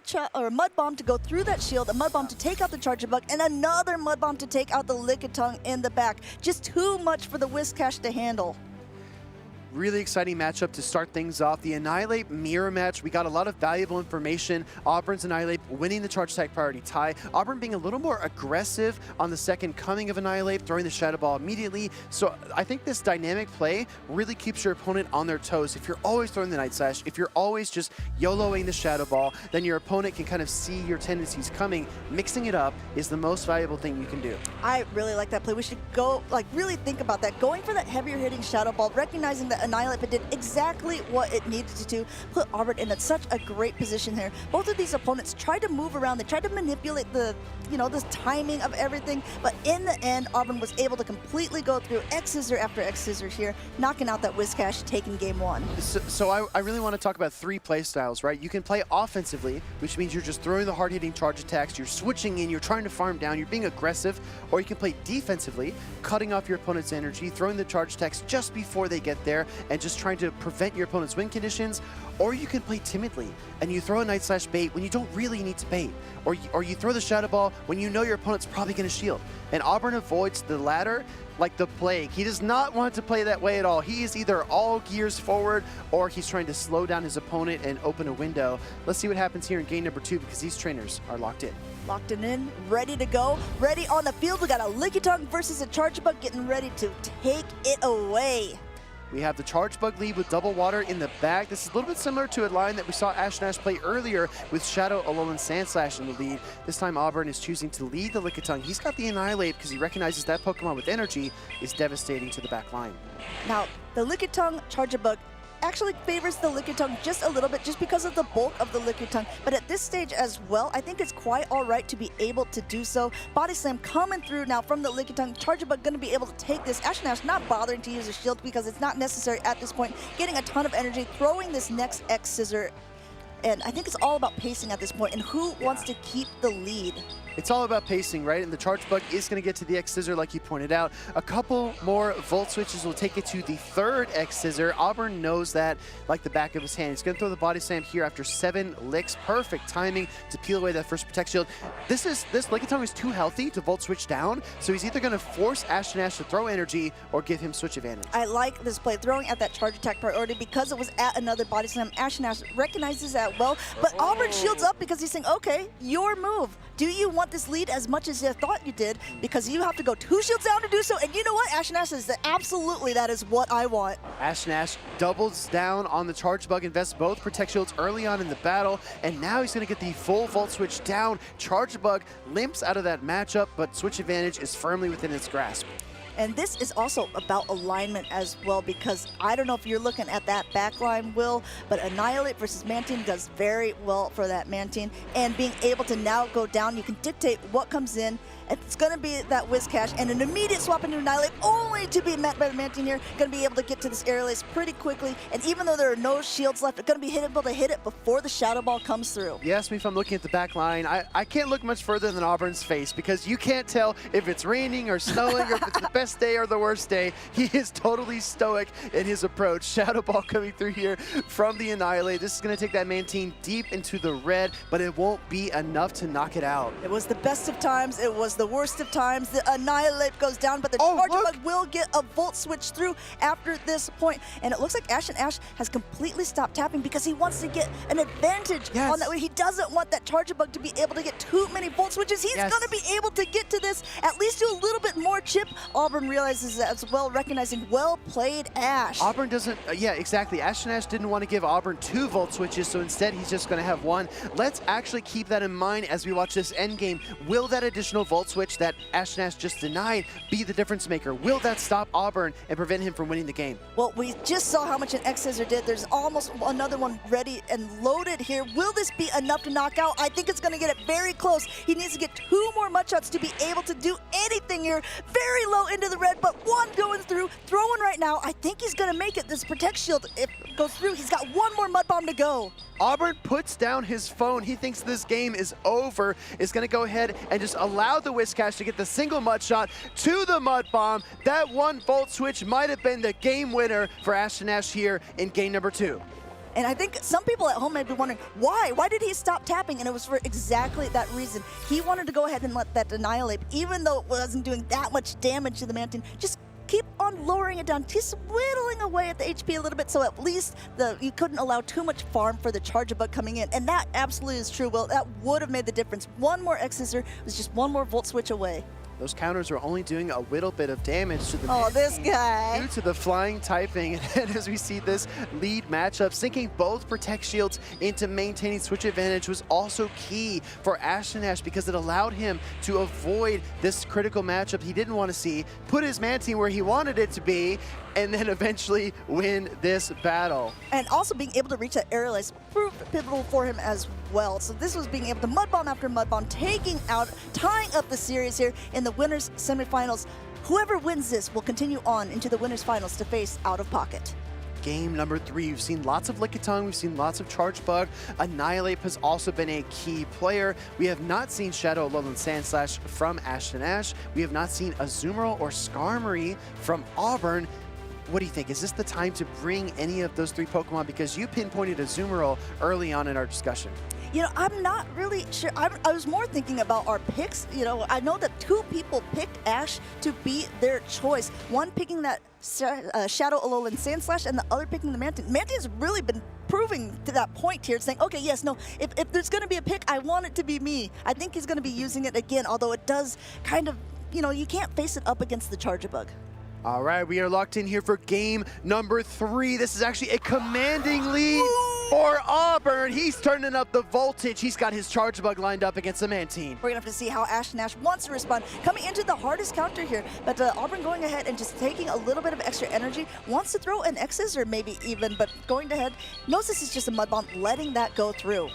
S13: Bomb to go through that shield, a Mud Bomb to take out the Charger Bug, and another Mud Bomb to take out the Lickitung in the back. Just too much for the Whiscash to handle.
S15: Really exciting matchup to start things off. The Annihilate mirror match, we got a lot of valuable information. Auburn's Annihilate winning the charge attack priority tie. Auburn being a little more aggressive on the second coming of Annihilate, throwing the Shadow Ball immediately. So I think this dynamic play really keeps your opponent on their toes. If you're always throwing the Night Slash, if you're always just YOLOing the Shadow Ball, then your opponent can kind of see your tendencies coming. Mixing it up is the most valuable thing you can do.
S13: I really like that play. We should go, really think about that. Going for that heavier hitting Shadow Ball, recognizing that Annihilate did exactly what it needed to do, put Auburn in such a great position here. Both of these opponents tried to move around, they tried to manipulate the timing of everything, but in the end, Auburn was able to completely go through X Scissor after X Scissor here, knocking out that Whiscash, taking game 1.
S15: So I really want to talk about 3 play styles, right? You can play offensively, which means you're just throwing the hard-hitting charge attacks, you're switching in, you're trying to farm down, you're being aggressive, or you can play defensively, cutting off your opponent's energy, throwing the charge attacks just before they get there, and just trying to prevent your opponent's win conditions. Or you can play timidly, and you throw a Night Slash bait when you don't really need to bait. Or you throw the Shadow Ball when you know your opponent's probably going to shield. And Auburn avoids the latter like the plague. He does not want to play that way at all. He is either all gears forward, or he's trying to slow down his opponent and open a window. Let's see what happens here in game number 2, because these trainers are locked in.
S13: Locked in, ready to go, ready on the field. We got a Lickitung versus a Charge Bug getting ready to take it away.
S15: We have the Charge Bug lead with Double Water in the back. This is a little bit similar to a line that we saw Ash and Ash play earlier with Shadow, Alolan Sandslash in the lead. This time Auburn is choosing to lead the Lickitung. He's got the Annihilate because he recognizes that Pokemon with energy is devastating to the back line.
S13: Now, the Lickitung Charger Bug actually favors the Lickitung just a little bit, just because of the bulk of the Lickitung. But at this stage as well, I think it's quite all right to be able to do so. Body Slam coming through now from the Lickitung. Charger Bug going to be able to take this. Ash and Ash not bothering to use a shield because it's not necessary at this point. Getting a ton of energy, throwing this next X Scissor. And I think it's all about pacing at this point and who wants to keep the lead.
S15: It's all about pacing, right? And the charge bug is going to get to the X Scissor, like you pointed out. A couple more Volt Switches will take it to the third X Scissor. Auburn knows that like the back of his hand. He's going to throw the body slam here after 7 licks. Perfect timing to peel away that first Protect Shield. This Lickitung is too healthy to Volt Switch down, so he's either going to force Ashton Ash to throw energy or give him switch advantage.
S13: I like this play, throwing at that charge attack priority because it was at another body slam. Ashton Ash recognizes that well, but Auburn shields up because he's saying, okay, your move. Do you want this lead as much as you thought you did? Because you have to go 2 shields down to do so. And you know what? Ashton Ash says that absolutely that is what I want.
S15: Ashton Ash doubles down on the charge bug, invests both Protect Shields early on in the battle, and now he's going to get the full Volt Switch down. Charge bug limps out of that matchup, but switch advantage is firmly within its grasp.
S13: And this is also about alignment as well, because I don't know if you're looking at that backline, Will, but Annihilate versus Mantine does very well for that Mantine. And being able to now go down, you can dictate what comes in. It's going to be that Whiz Cash and an immediate swap into Annihilate, only to be met by the Mantine here. Going to be able to get to this air lace pretty quickly. And even though there are no shields left, they're going to be able to hit it before the Shadow Ball comes through.
S15: You asked me if I'm looking at the back line. I can't look much further than Auburn's face, because you can't tell if it's raining or snowing or if it's the best day or the worst day. He is totally stoic in his approach. Shadow Ball coming through here from the Annihilate. This is going to take that Mantine deep into the red, but it won't be enough to knock it out.
S13: It was the best of times. It was the worst of times. The Annihilate goes down, but the Charge Bug will get a Volt Switch through after this point. And it looks like Ashton Ash has completely stopped tapping because he wants to get an advantage on that. He doesn't want that Charge Bug to be able to get too many Volt Switches. He's going to be able to get to this, at least do a little bit more chip. Auburn realizes that as well, recognizing well played, Ash.
S15: Auburn doesn't, yeah, exactly. Ashton Ash didn't want to give Auburn 2 Volt Switches, so instead he's just going to have 1. Let's actually keep that in mind as we watch this end game. Will that additional Volt Switch that Ashton Ash just denied be the difference maker? Will that stop Auburn and prevent him from winning the game?
S13: Well, we just saw how much an X Scissor did. There's almost another one ready and loaded here. Will this be enough to knock out? I think it's going to get it very close. He needs to get 2 more mud shots to be able to do anything here. Very low into the red, but 1 going through, throwing right now. I think he's going to make it. This Protect Shield, if it goes through, he's got 1 more mud bomb to go.
S15: Auburn puts down his phone. He thinks this game is over. Is going to go ahead and just allow the Whiz Cash to get the single mud shot to the mud bomb. That 1 Volt Switch might have been the game winner for Ashton Ash here in game number 2.
S13: And I think some people at home may be wondering, why? Why did he stop tapping? And it was for exactly that reason. He wanted to go ahead and let that Annihilate, even though it wasn't doing that much damage to the Mantine, just keep on lowering it down, just whittling away at the HP a little bit, so at least you couldn't allow too much farm for the Charge Bug coming in. And that absolutely is true, Will. That would have made the difference. 1 more X Scissor was just 1 more Volt Switch away.
S15: Those counters are only doing a little bit of damage to the
S13: this guy.
S15: due to the flying typing. And as we see this lead matchup, sinking both Protect Shields into maintaining switch advantage was also key for Ashton Ash because it allowed him to avoid this critical matchup he didn't want to see, put his Mantine where he wanted it to be, and then eventually win this battle.
S13: And also being able to reach that aerial ace proved pivotal for him as well. So this was being able to mud bomb after mud bomb, tying up the series here in the winners semifinals. Whoever wins this will continue on into the winners finals to face Out of Pocket.
S15: Game number 3, we've seen lots of Lickitung, we've seen lots of Charge Bug. Annihilate has also been a key player. We have not seen Shadow Alolan Sandslash from Ashton Ash. We have not seen Azumarill or Skarmory from Auburn. What do you think? Is this the time to bring any of those 3 Pokemon? Because you pinpointed Azumarill early on in our discussion.
S13: You know, I'm not really sure. I was more thinking about our picks. You know, I know that 2 people picked Ash to be their choice. One picking that Shadow Alolan Sandslash and the other picking the Mantine. Mantine's really been proving to that point here, saying, okay, yes, no, if there's going to be a pick, I want it to be me. I think he's going to be using it again, although it does kind of, you know, you can't face it up against the Charge Bug.
S15: All right, we are locked in here for game number 3. This is actually a commanding lead for Auburn. He's turning up the voltage. He's got his Charge Bug lined up against the Mantine.
S13: We're going to have to see how Ashton Ash wants to respond. Coming into the hardest counter here, but Auburn going ahead and just taking a little bit of extra energy. Wants to throw an X Scissor maybe even, but going ahead. Knows this is just a Mud Bomb, letting that go through.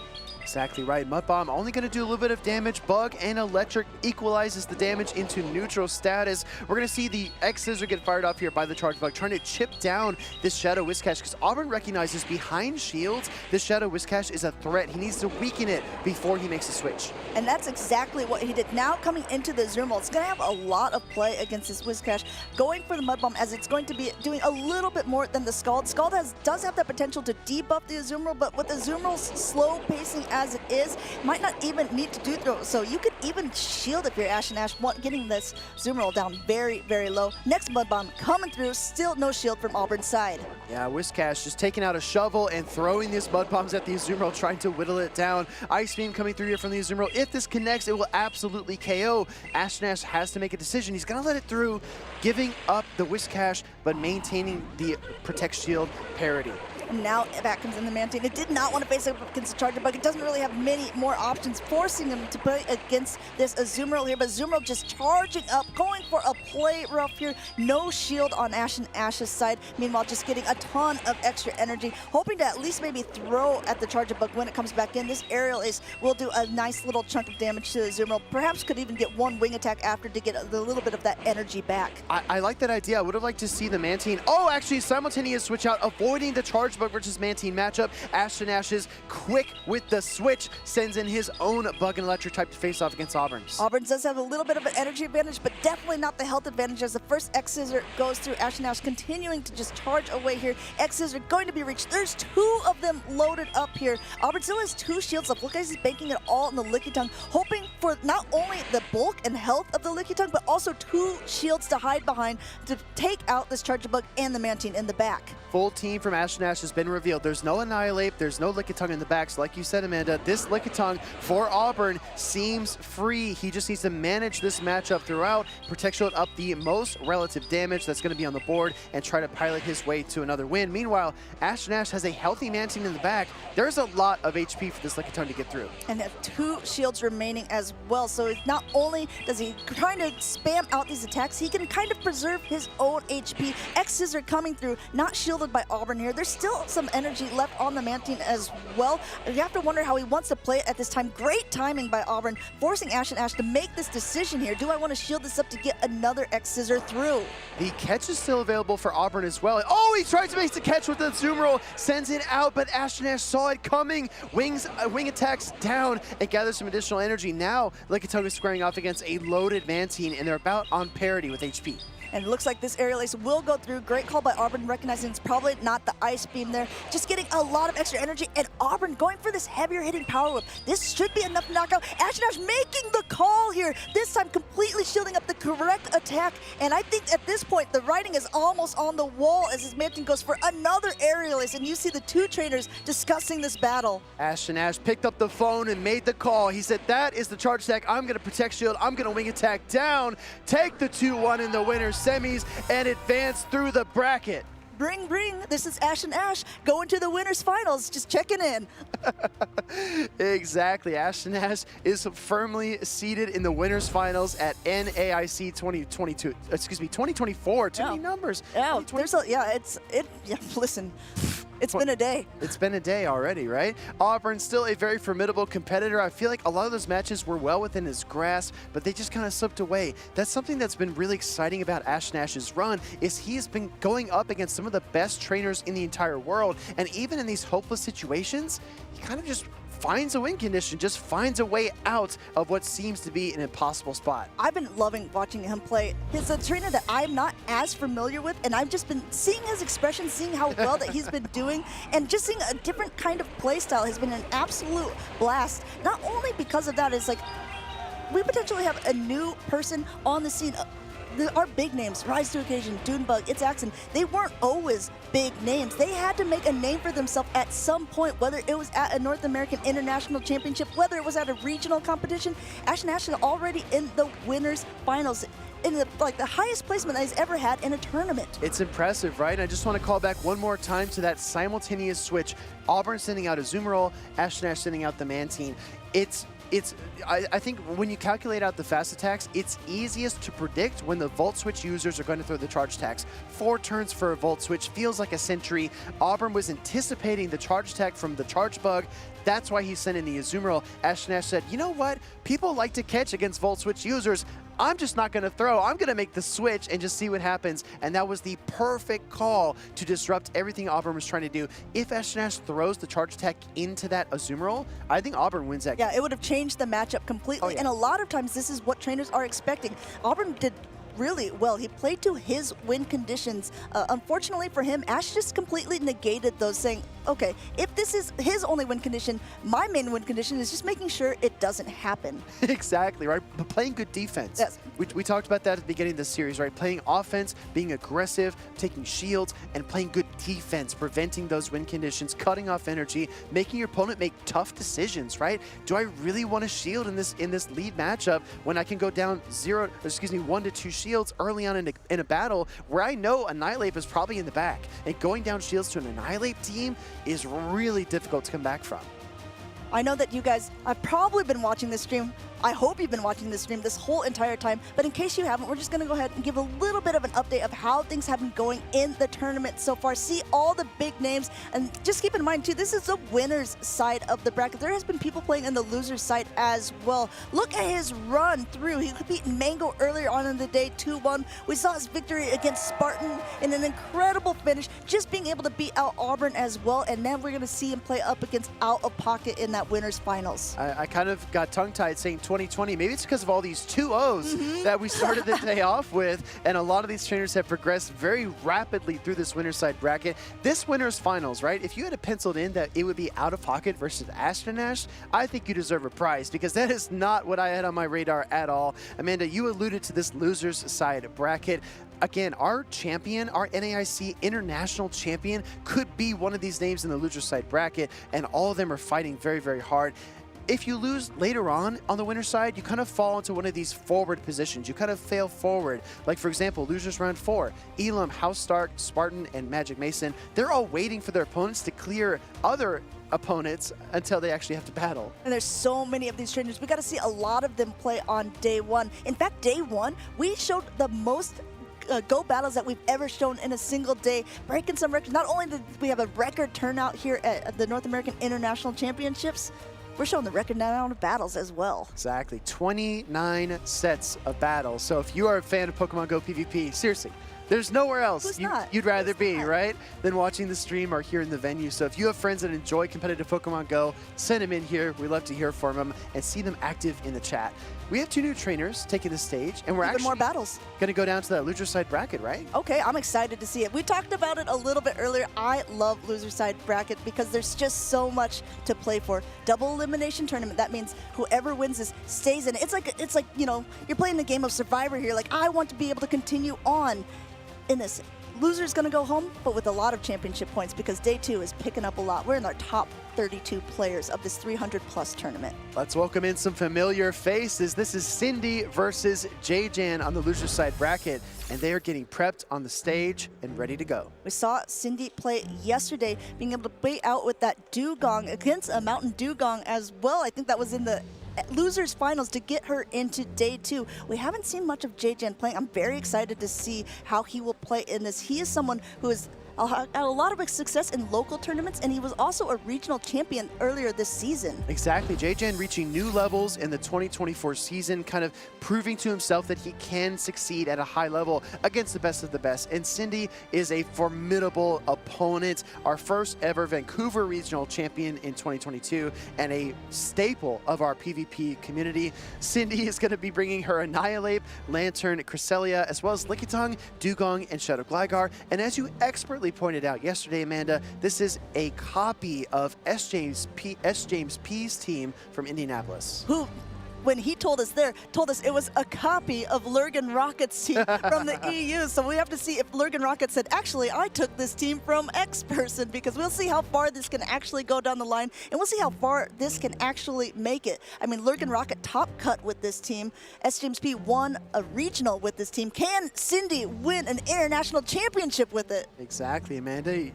S15: Exactly right. Mud Bomb only going to do a little bit of damage. Bug and Electric equalizes the damage into neutral status. We're going to see the X-Scissor get fired off here by the Charge Bug, trying to chip down this Shadow Whiscash, because Auburn recognizes behind shields, this Shadow Whiscash is a threat. He needs to weaken it before he makes a switch.
S13: And that's exactly what he did. Now coming into the Azumarill, it's going to have a lot of play against this Whiscash, going for the Mud Bomb, as it's going to be doing a little bit more than the Scald. Scald does have that potential to debuff the Azumarill, but with Azumarill's slow pacing as it is, might not even need to do throw. So you could even shield if you're Ash and Ash, getting this Azumarill down very, very low. Next Mud Bomb coming through, still no shield from Auburn's side.
S15: Yeah, Whiscash just taking out a shovel and throwing these Mud Bombs at the Azumarill, trying to whittle it down. Ice Beam coming through here from the Azumarill. If this connects, it will absolutely KO. Ash and Ash has to make a decision. He's going to let it through, giving up the Whiscash, but maintaining the Protect Shield parity.
S13: And now back comes in the Mantine. It did not want to face up against the Charger Bug. It doesn't really have many more options, forcing him to play against this Azumarill here. But Azumarill just charging up, going for a play rough here. No shield on Ash and Ash's side. Meanwhile, just getting a ton of extra energy, hoping to at least maybe throw at the Charger Bug when it comes back in. This Aerial Ace will do a nice little chunk of damage to the Azumarill. Perhaps could even get one wing attack after to get a little bit of that energy back.
S15: I like that idea. I would have liked to see the Mantine. Oh, actually, simultaneous switch out, avoiding the Charge Bug versus Mantine matchup. Ash and Ash is quick with the switch, sends in his own Bug and Electric type to face off against Auburn's.
S13: Auburn does have a little bit of an energy advantage, but definitely not the health advantage, as the first X-Scissor goes through. Ash and Ash continuing to just charge away here. X-Scissor going to be reached. There's two of them loaded up here. Auburn still has two shields up. Look, guys, he's banking it all in the Lickitung, hoping for not only the bulk and health of the Lickitung, but also two shields to hide behind to take out this Charger Bug and the Mantine in the back.
S15: Full team from Ash and Ash has been revealed. There's no Annihilate, there's no Lickitung in the back. So like you said, Amanda, this Lickitung for Auburn seems free. He just needs to manage this matchup throughout, Protect Shield up the most relative damage that's going to be on the board, and try to pilot his way to another win. Meanwhile, Ash and Ash has a healthy Mantine in the back. There's a lot of HP for this Lickitung to get through.
S13: And have two shields remaining as well. So not only does he trying to spam out these attacks, he can kind of preserve his own HP. X-Scissor coming through, not shielded by Auburn here. There's still some energy left on the Mantine as well. You have to wonder how he wants to play it at this time. Great timing by Auburn, forcing Ash and Ash to make this decision here. Do I want to shield this up to get another X-Scissor through?
S15: The catch is still available for Auburn as well. Oh, he tries to make the catch with the Azumarill, sends it out, but Ash and Ash saw it coming. Wing attacks down and gathers some additional energy. Now, Lickitung is squaring off against a loaded Mantine, and they're about on parity with HP.
S13: And it looks like this Aerial Ace will go through. Great call by Auburn, recognizing it's probably not the Ice Beam there. Just getting a lot of extra energy, and Auburn going for this heavier hitting Power Whip. This should be enough to knock out. Ash and Ash making the call here. This time completely shielding up the correct attack. And I think at this point, the writing is almost on the wall as his Mantine goes for another Aerial Ace. And you see the two trainers discussing this battle.
S15: Ash and Ash picked up the phone and made the call. He said, that is the charge attack. I'm going to Protect Shield. I'm going to wing attack down. Take the 2-1 in the winner's semis and advance through the bracket.
S13: Bring. This is Ash and Ash going to the winners finals. Just checking in.
S15: Exactly. Ash and Ash is firmly seated in the winners finals at NAIC 2022. Excuse me, 2024. Too many numbers.
S13: Yeah, listen. It's been a day.
S15: It's been a day already, right? Auburn still a very formidable competitor. I feel like a lot of those matches were well within his grasp, but they just kind of slipped away. That's something that's been really exciting about Ash and Ash's run, is he's been going up against some of the best trainers in the entire world, and even in these hopeless situations, he kind of just finds a win condition, just finds a way out of what seems to be an impossible spot.
S13: I've been loving watching him play. He's a trainer that I'm not as familiar with, and I've just been seeing his expression, seeing how well that he's been doing, and just seeing a different kind of play style has been an absolute blast. Not only because of that, it's like we potentially have a new person on the scene. Our big names, Rise to Occasion, Dunebug, It's Axon, they weren't always big names. They had to make a name for themselves at some point, whether it was at a North American International Championship, whether it was at a regional competition. Ash and Ash is already in the winners finals, in the highest placement that he's ever had in a tournament.
S15: It's impressive, right? I just want to call back one more time to that simultaneous switch. Auburn sending out Azumarill, Ash and Ash sending out the Mantine. It's I think when you calculate out the fast attacks, it's easiest to predict when the Volt Switch users are going to throw the charge attacks. 4 turns for a Volt Switch feels like a century. Auburn was anticipating the charge attack from the charge bug. That's why he sent in the Azumarill. Ashton said, you know what? People like to catch against Volt Switch users. I'm just not going to throw. I'm going to make the switch and just see what happens. And that was the perfect call to disrupt everything Auburn was trying to do. If Ashton throws the charge attack into that Azumarill, I think Auburn wins that game.
S13: Yeah, it would have changed the matchup completely. And a lot of times this is what trainers are expecting. Auburn did really well. He played to his win conditions. Unfortunately for him, Ash just completely negated those, saying, okay, if this is his only win condition, my main win condition is just making sure it doesn't happen.
S15: Exactly, right? But playing good defense.
S13: Yes.
S15: We talked about that at the beginning of the series, right? Playing offense, being aggressive, taking shields, and playing good defense, preventing those win conditions, cutting off energy, making your opponent make tough decisions, right? Do I really want to shield in this lead matchup when I can go down 1 to 2 shields early on in a battle where I know Annihilate is probably in the back, and going down shields to an Annihilate team is really difficult to come back from.
S13: I know that you guys have probably been watching this stream. I hope you've been watching this stream this whole entire time, but in case you haven't, we're just going to go ahead and give a little bit of an update of how things have been going in the tournament so far. See all the big names, and just keep in mind too, this is the winner's side of the bracket. There has been people playing in the loser's side as well. Look at his run through. He beat Mango earlier on in the day, 2-1. We saw his victory against Spartan in an incredible finish, just being able to beat out Auburn as well, and then we're going to see him play up against Out of Pocket in that winner's finals.
S15: I kind of got tongue-tied saying 2020. Maybe it's because of all these 2-0s that we started the day off with, and a lot of these trainers have progressed very rapidly through this winner's side bracket. This winner's finals, right? If you had it penciled in that it would be Out of Pocket versus Ashton Ash, I think you deserve a prize, because that is not what I had on my radar at all. Amanda, you alluded to this loser's side bracket. Again, our champion, our NAIC international champion, could be one of these names in the loser side bracket, and all of them are fighting very, very hard. If you lose later on the winner's side, you kind of fall into one of these forward positions. You kind of fail forward. Like, for example, losers round 4, Elam, House Stark, Spartan, and Magic Mason, they're all waiting for their opponents to clear other opponents until they actually have to battle.
S13: And there's so many of these trainers. We got to see a lot of them play on day 1. In fact, day 1, we showed the most Go battles that we've ever shown in a single day, breaking some records. Not only did we have a record turnout here at the North American International Championships, we're showing the record amount of battles as well.
S15: Exactly, 29 sets of battles. So if you are a fan of Pokemon Go PvP, seriously, there's nowhere else you'd rather be, right, than watching the stream or here in the venue. So if you have friends that enjoy competitive Pokemon Go, send them in here. We love to hear from them and see them active in the chat. We have 2 new trainers taking the stage, and we're
S13: Even
S15: actually
S13: more battles.
S15: Going to go down to that loser side bracket, right?
S13: Okay, I'm excited to see it. We talked about it a little bit earlier. I love loser side bracket because there's just so much to play for. Double elimination tournament. That means whoever wins this stays in it. It's like, you know, you're playing the game of Survivor here. Like, I want to be able to continue on in this. Loser's going to go home, but with a lot of championship points, because day 2 is picking up a lot. We're in our top 32 players of this 300-plus tournament.
S15: Let's welcome in some familiar faces. This is Cindy versus J-Jan on the loser side bracket, and they are getting prepped on the stage and ready to go.
S13: We saw Cindy play yesterday, being able to bait out with that Dugong against a Mountain Dugong as well. I think that was in the losers finals to get her into day 2. We haven't seen much of J-Jan playing. I'm very excited to see how he will play in this. He is someone who is had a lot of success in local tournaments, and he was also a regional champion earlier this season.
S15: Exactly. J-Jan reaching new levels in the 2024 season, kind of proving to himself that he can succeed at a high level against the best of the best. And Cindy is a formidable opponent, our first ever Vancouver regional champion in 2022, and a staple of our PvP community. Cindy is going to be bringing her Annihilate, Lantern, Cresselia, as well as Lickitung, Dugong, and Shadow Gligar. And as you expertly pointed out yesterday, Amanda, this is a copy of S. James P's team from Indianapolis.
S13: Who when he told us it was a copy of Lurgan Rocket's team from the EU. So we have to see if Lurgan Rocket said, actually, I took this team from X person, because we'll see how far this can actually go down the line, and we'll see how far this can actually make it. I mean, Lurgan Rocket top cut with this team. SGMSP won a regional with this team. Can Cindy win an international championship with it?
S15: Exactly, Amanda.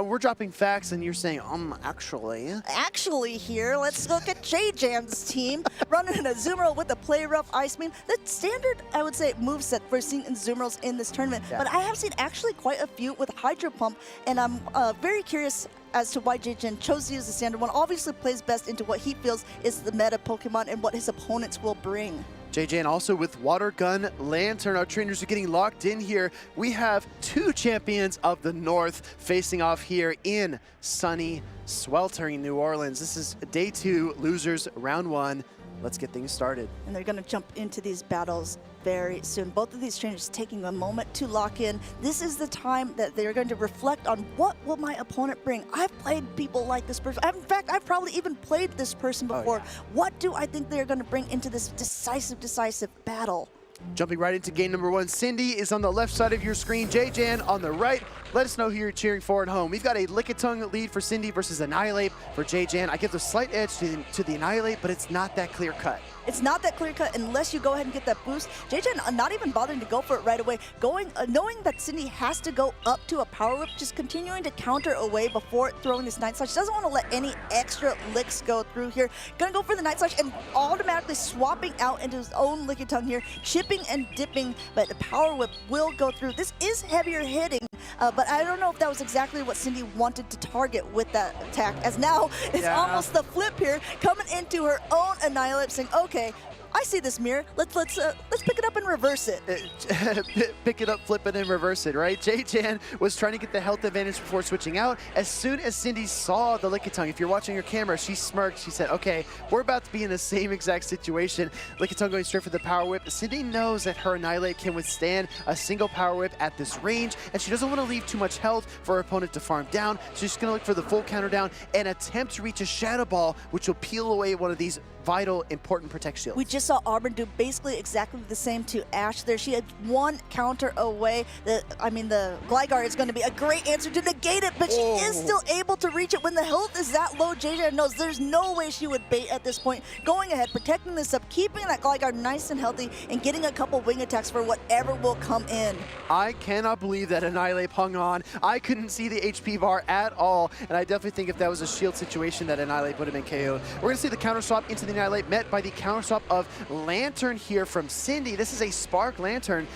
S15: We're dropping facts, and you're saying, actually.
S13: Actually here, let's look at J-Jan's team. Running a Zoomer with a Play Rough Ice Beam. The standard, I would say, moveset we're seeing in Zoomerals in this tournament.
S15: Yeah.
S13: But I have seen actually quite a few with Hydro Pump, and I'm very curious as to why J-Jan chose to use the standard one. Obviously plays best into what he feels is the meta Pokemon and what his opponents will bring.
S15: JJ, also with Water Gun Lantern, our trainers are getting locked in here. We have 2 champions of the North facing off here in sunny, sweltering New Orleans. This is day 2, losers, round 1. Let's get things started.
S13: And they're going to jump into these battles very soon. Both of these trainers taking a moment to lock in. This is the time that they're going to reflect on what will my opponent bring. I've played people like this person. In fact, I've probably even played this person before.
S15: Oh, yeah.
S13: What do I think they're going to bring into this decisive battle?
S15: Jumping right into game number 1, Cindy is on the left side of your screen, J-Jan on the right. Let us know who you're cheering for at home. We've got a Lickitung lead for Cindy versus Annihilate for J-Jan. I give the slight edge to the Annihilate, but it's not that clear cut.
S13: It's not that clear cut unless you go ahead and get that boost. J-Jan not even bothering to go for it right away. Knowing that Cindy has to go up to a Power Whip, just continuing to counter away before throwing this Night Slash. Doesn't want to let any extra licks go through here. Gonna go for the Night Slash and automatically swapping out into his own Lickitung here. Chipping and dipping, but the Power Whip will go through. This is heavier hitting, but I don't know if that was exactly what Cindy wanted to target with that attack, as now it's almost the flip here, coming into her own Annihilate, saying, okay, I see this mirror. Let's pick it up and reverse it.
S15: Pick it up, flip it, and reverse it, right? J-Jan was trying to get the health advantage before switching out. As soon as Cindy saw the Lickitung, if you're watching your camera, she smirked. She said, okay, we're about to be in the same exact situation. Lickitung going straight for the Power Whip. Cindy knows that her Annihilate can withstand a single Power Whip at this range, and she doesn't want to leave too much health for her opponent to farm down. She's just going to look for the full counter down and attempt to reach a Shadow Ball, which will peel away one of these vital, important Protect Shields.
S13: We just saw Auburn do basically exactly the same to Ash there. She had one counter away. The Gligar is going to be a great answer to negate it, but she is still able to reach it when the health is that low. J-Jan knows there's no way she would bait at this point. Going ahead, protecting this up, keeping that Gligar nice and healthy, and getting a couple wing attacks for whatever will come in.
S15: I cannot believe that Annihilate hung on. I couldn't see the HP bar at all, and I definitely think if that was a shield situation that Annihilate would have been KO'd. We're going to see the counter swap into the Annihilate, met by the counter swap of Lantern here from Cindy. This is a Spark Lantern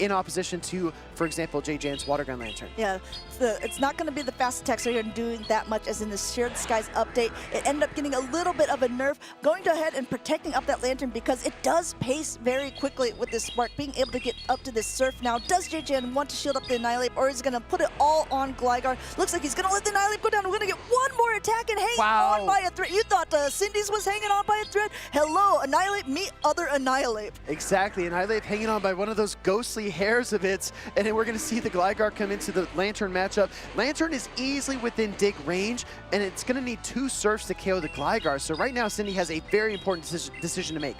S15: in opposition to, for example, J-Jan's Water Gun Lantern.
S13: Yeah, it's not going to be the fast attacks that you're doing that much as in the Shared Skies update. It ended up getting a little bit of a nerf, going to ahead and protecting up that Lantern because it does pace very quickly with this Spark, being able to get up to this Surf now. Does J-Jan want to shield up the Annihilate, or is he going to put it all on Gligar? Looks like he's going to let the Annihilate go down. We're going to get one more attack and hang on by a thread. You thought Cindy's was hanging on by a thread? Hello, Annihilate, meet other Annihilate.
S15: Exactly, Annihilate hanging on by one of those ghostly hairs of its, and then we're going to see the Gligar come into the Lantern matchup. Lantern is easily within dig range, and it's going to need 2 Surfs to KO the Gligar. So right now, Cindy has a very important decision to make.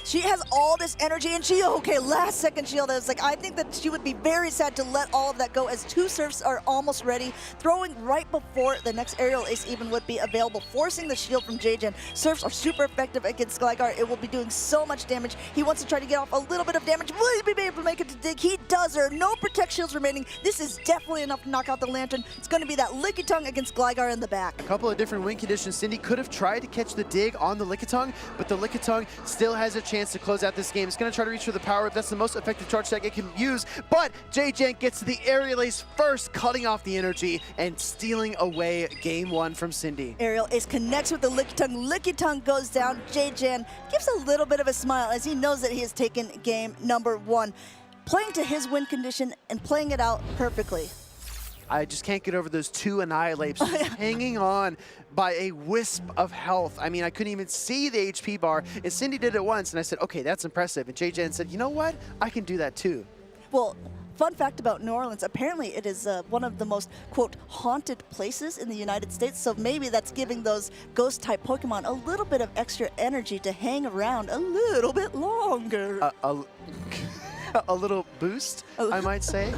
S13: She has all this energy, and last second shield. I was like, I think that she would be very sad to let all of that go as 2 Surfs are almost ready, throwing right before the next Aerial Ace even would be available, forcing the shield from J-Jan. Surfs are super effective against Gligar. It will be doing so much damage. He wants to try to get off a little bit of damage. Will he be able to make it to dig? He does. There are no Protect Shields remaining. This is definitely enough to knock out the Lantern. It's going to be that Lickitung against Gligar in the back.
S15: A couple of different win conditions. Cindy could have tried to catch the dig on the Lickitung, but the Lickitung still has a chance to close out this game. It's going to try to reach for the Power Whip. That's the most effective charge tag it can use, but J-Jan gets to the Aerial Ace first, cutting off the energy and stealing away game 1 from Cindy.
S13: Aerial Ace connects with the Lickitung. Lickitung goes down. J-Jan gives a little bit of a smile as he knows that he has taken game number 1. Playing to his win condition and playing it out perfectly.
S15: I just can't get over those 2 Annihilates hanging on by a wisp of health. I mean, I couldn't even see the HP bar, and Cindy did it once, and I said, okay, that's impressive. And J-Jan said, you know what? I can do that too.
S13: Well, fun fact about New Orleans, apparently it is one of the most, quote, haunted places in the United States, so maybe that's giving those ghost-type Pokemon a little bit of extra energy to hang around a little bit longer.
S15: A little boost, I might say.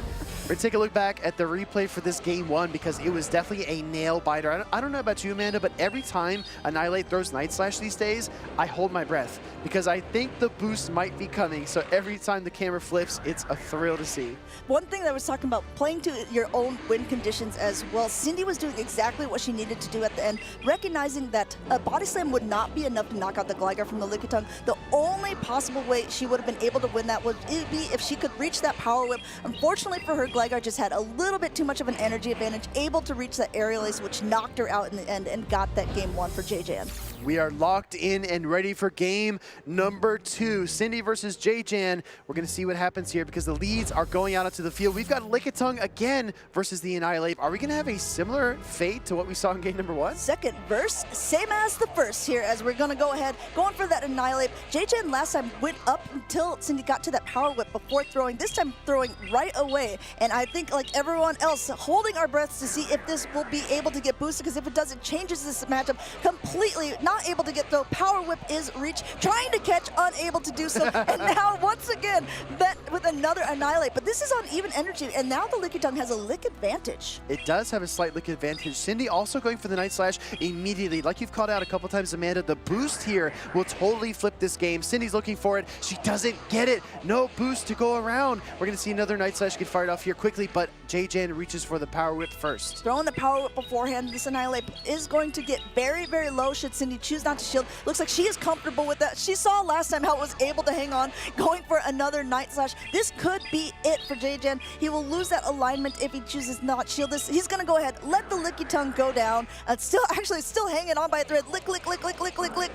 S15: We're going to take a look back at the replay for this game one because it was definitely a nail biter. I don't know about you, Amanda, but every time Annihilate throws Night Slash these days, I hold my breath because I think the boost might be coming. So every time the camera flips, it's a thrill to see.
S13: One thing that I was talking about, playing to your own win conditions as well. Cindy was doing exactly what she needed to do at the end, recognizing that a Body Slam would not be enough to knock out the Gligar from the Lickitung. The only possible way she would have been able to win that would be if she could reach that Power Whip. Unfortunately for her, Gligar just had a little bit too much of an energy advantage, able to reach that Aerial Ace, which knocked her out in the end and got that game one for J-Jan.
S15: We are locked in and ready for game number 2. Cindy versus J-Jan. We're going to see what happens here because the leads are going out onto the field. We've got Lickitung again versus the Annihilate. Are we going to have a similar fate to what we saw in game number 1?
S13: Second verse, same as the first here, as we're going to go ahead, going for that Annihilate. J-Jan last time went up until Cindy got to that Power Whip before throwing, this time throwing right away. And I think, like everyone else, holding our breaths to see if this will be able to get boosted, because if it does, it changes this matchup completely. Not able to get through. Power Whip is reach, trying to catch, unable to do so. And now, once again, met with another Annihilate. But this is on even energy, and now the Lickitung has a lick advantage.
S15: It does have a slight lick advantage. Cindy also going for the Night Slash immediately. Like you've called out a couple times, Amanda, the boost here will totally flip this game. Cindy's looking for it. She doesn't get it. No boost to go around. We're going to see another Night Slash get fired off here quickly, but J-Jan reaches for the Power Whip first.
S13: Throwing the Power Whip beforehand, this Annihilate is going to get very, very low should Cindy choose not to shield. Looks like she is comfortable with that. She saw last time how it was able to hang on, going for another Night Slash. This could be it for J-Jan. He will lose that alignment if he chooses not shield this. He's going to go ahead, let the Lickitung go down. Still hanging on by a thread. Lick, lick, lick, lick, lick, lick, lick.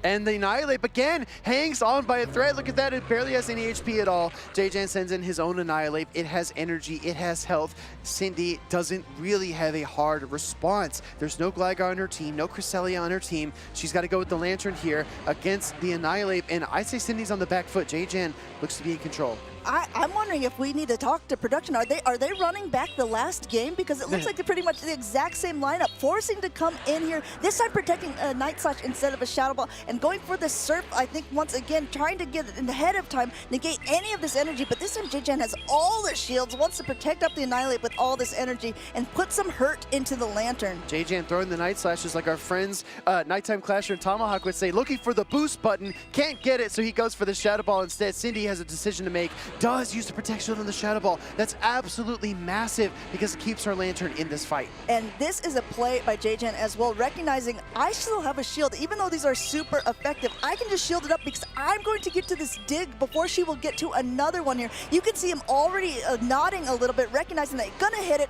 S15: And the Annihilate again hangs on by a thread. Look at that, it barely has any HP at all. J-Jan sends in his own Annihilate. It has energy, it has health. Cindy doesn't really have a hard response. There's no Gligar on her team, no Cresselia on her team. She's got to go with the Lantern here against the Annihilate, and I'd say Cindy's on the back foot. J-Jan looks to be in control.
S13: I'm wondering if we need to talk to production. Are they running back the last game? Because it looks like they're pretty much the exact same lineup, forcing to come in here, this time protecting a Night Slash instead of a Shadow Ball, and going for the Surf, I think, once again, trying to get it ahead of time, negate any of this energy, but this time J-Jan has all the shields, wants to protect up the Annihilate with all this energy, and put some hurt into the Lantern.
S15: J-Jan throwing the Night Slashes like our friends Nighttime Clasher and Tomahawk would say, looking for the boost button, can't get it, so he goes for the Shadow Ball instead. Cindy has a decision to make, does use the protection on the Shadow Ball. That's absolutely massive because it keeps her Lantern in this fight.
S13: And this is a play by J-Jan as well, recognizing I still have a shield. Even though these are super effective, I can just shield it up because I'm going to get to this dig before she will get to another one here. You can see him already nodding a little bit, recognizing that he's gonna hit it.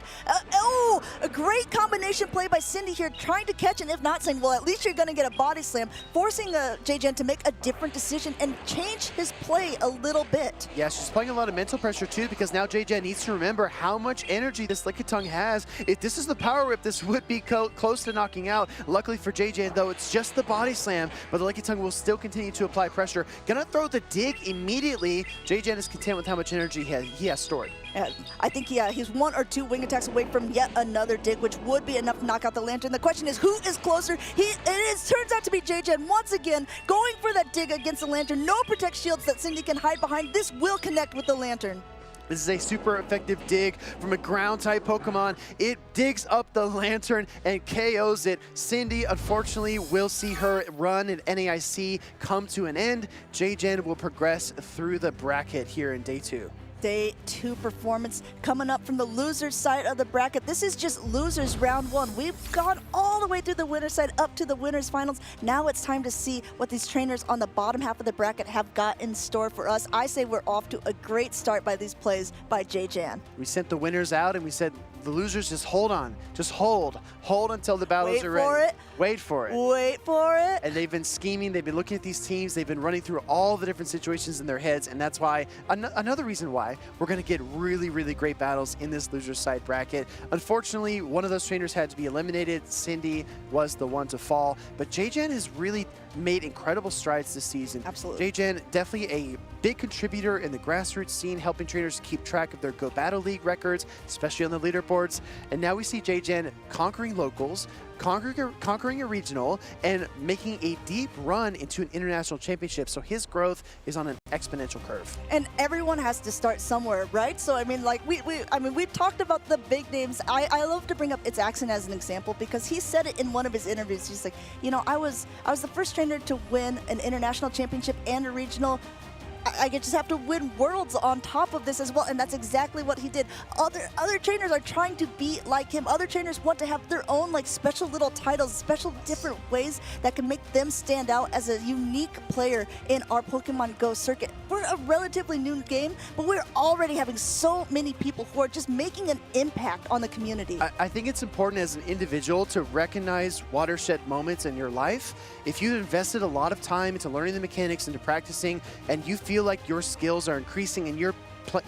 S13: A great combination play by Cindy here, trying to catch, and if not, saying, well, at least you're gonna get a Body Slam, forcing J-Jan to make a different decision and change his play a little bit.
S15: Yeah, she's playing a lot of mental pressure too, because now J-Jan needs to remember how much energy this Lickitung has. If this is the Power Whip, this would be close to knocking out. Luckily for J-Jan, though, it's just the Body Slam, but the Lickitung will still continue to apply pressure. Gonna throw the dig immediately. J-Jan is content with how much energy he has stored.
S13: I think he's one or two wing attacks away from yet another dig, which would be enough to knock out the Lantern. The question is, who is closer? Turns out to be J-Jan once again, going for that dig against the Lantern. No Protect shields that Cindy can hide behind. This will connect with the Lantern.
S15: This is a super effective dig from a ground-type Pokemon. It digs up the Lantern and KOs it. Cindy, unfortunately, will see her run in NAIC come to an end. J-Jan will progress through the bracket here in Day 2.
S13: Day 2 performance coming up from the loser side of the bracket. This is just losers round 1. We've gone all the way through the winner's side up to the winner's finals. Now it's time to see what these trainers on the bottom half of the bracket have got in store for us. I say we're off to a great start by these plays by J-Jan.
S15: We sent the winners out and we said, the losers, just hold on. Just hold. Hold until the battles are ready. Wait for it.
S13: Wait for it.
S15: And they've been scheming. They've been looking at these teams. They've been running through all the different situations in their heads. And that's why, another reason why, we're going to get really, really great battles in this loser side bracket. Unfortunately, one of those trainers had to be eliminated. Cindy was the one to fall. But J-Jan has really made incredible strides this season.
S13: Absolutely.
S15: J-Jan, definitely a big contributor in the grassroots scene, helping trainers keep track of their Go Battle League records, especially on the leaderboards. And now we see JJan conquering locals, conquering a regional, and making a deep run into an international championship. So his growth is on an exponential curve.
S13: And everyone has to start somewhere, right? So I mean, like we've talked about the big names. I love to bring up It's Axon as an example because he said it in one of his interviews. He's like, you know, I was the first trainer to win an international championship and a regional. I just have to win worlds on top of this as well, and that's exactly what he did. Other trainers are trying to be like him. Other trainers want to have their own like special little titles, special different ways that can make them stand out as a unique player in our Pokemon Go circuit. We're a relatively new game, but we're already having so many people who are just making an impact on the community.
S15: I think it's important as an individual to recognize watershed moments in your life. If you've invested a lot of time into learning the mechanics, into practicing, and you feel like your skills are increasing and you're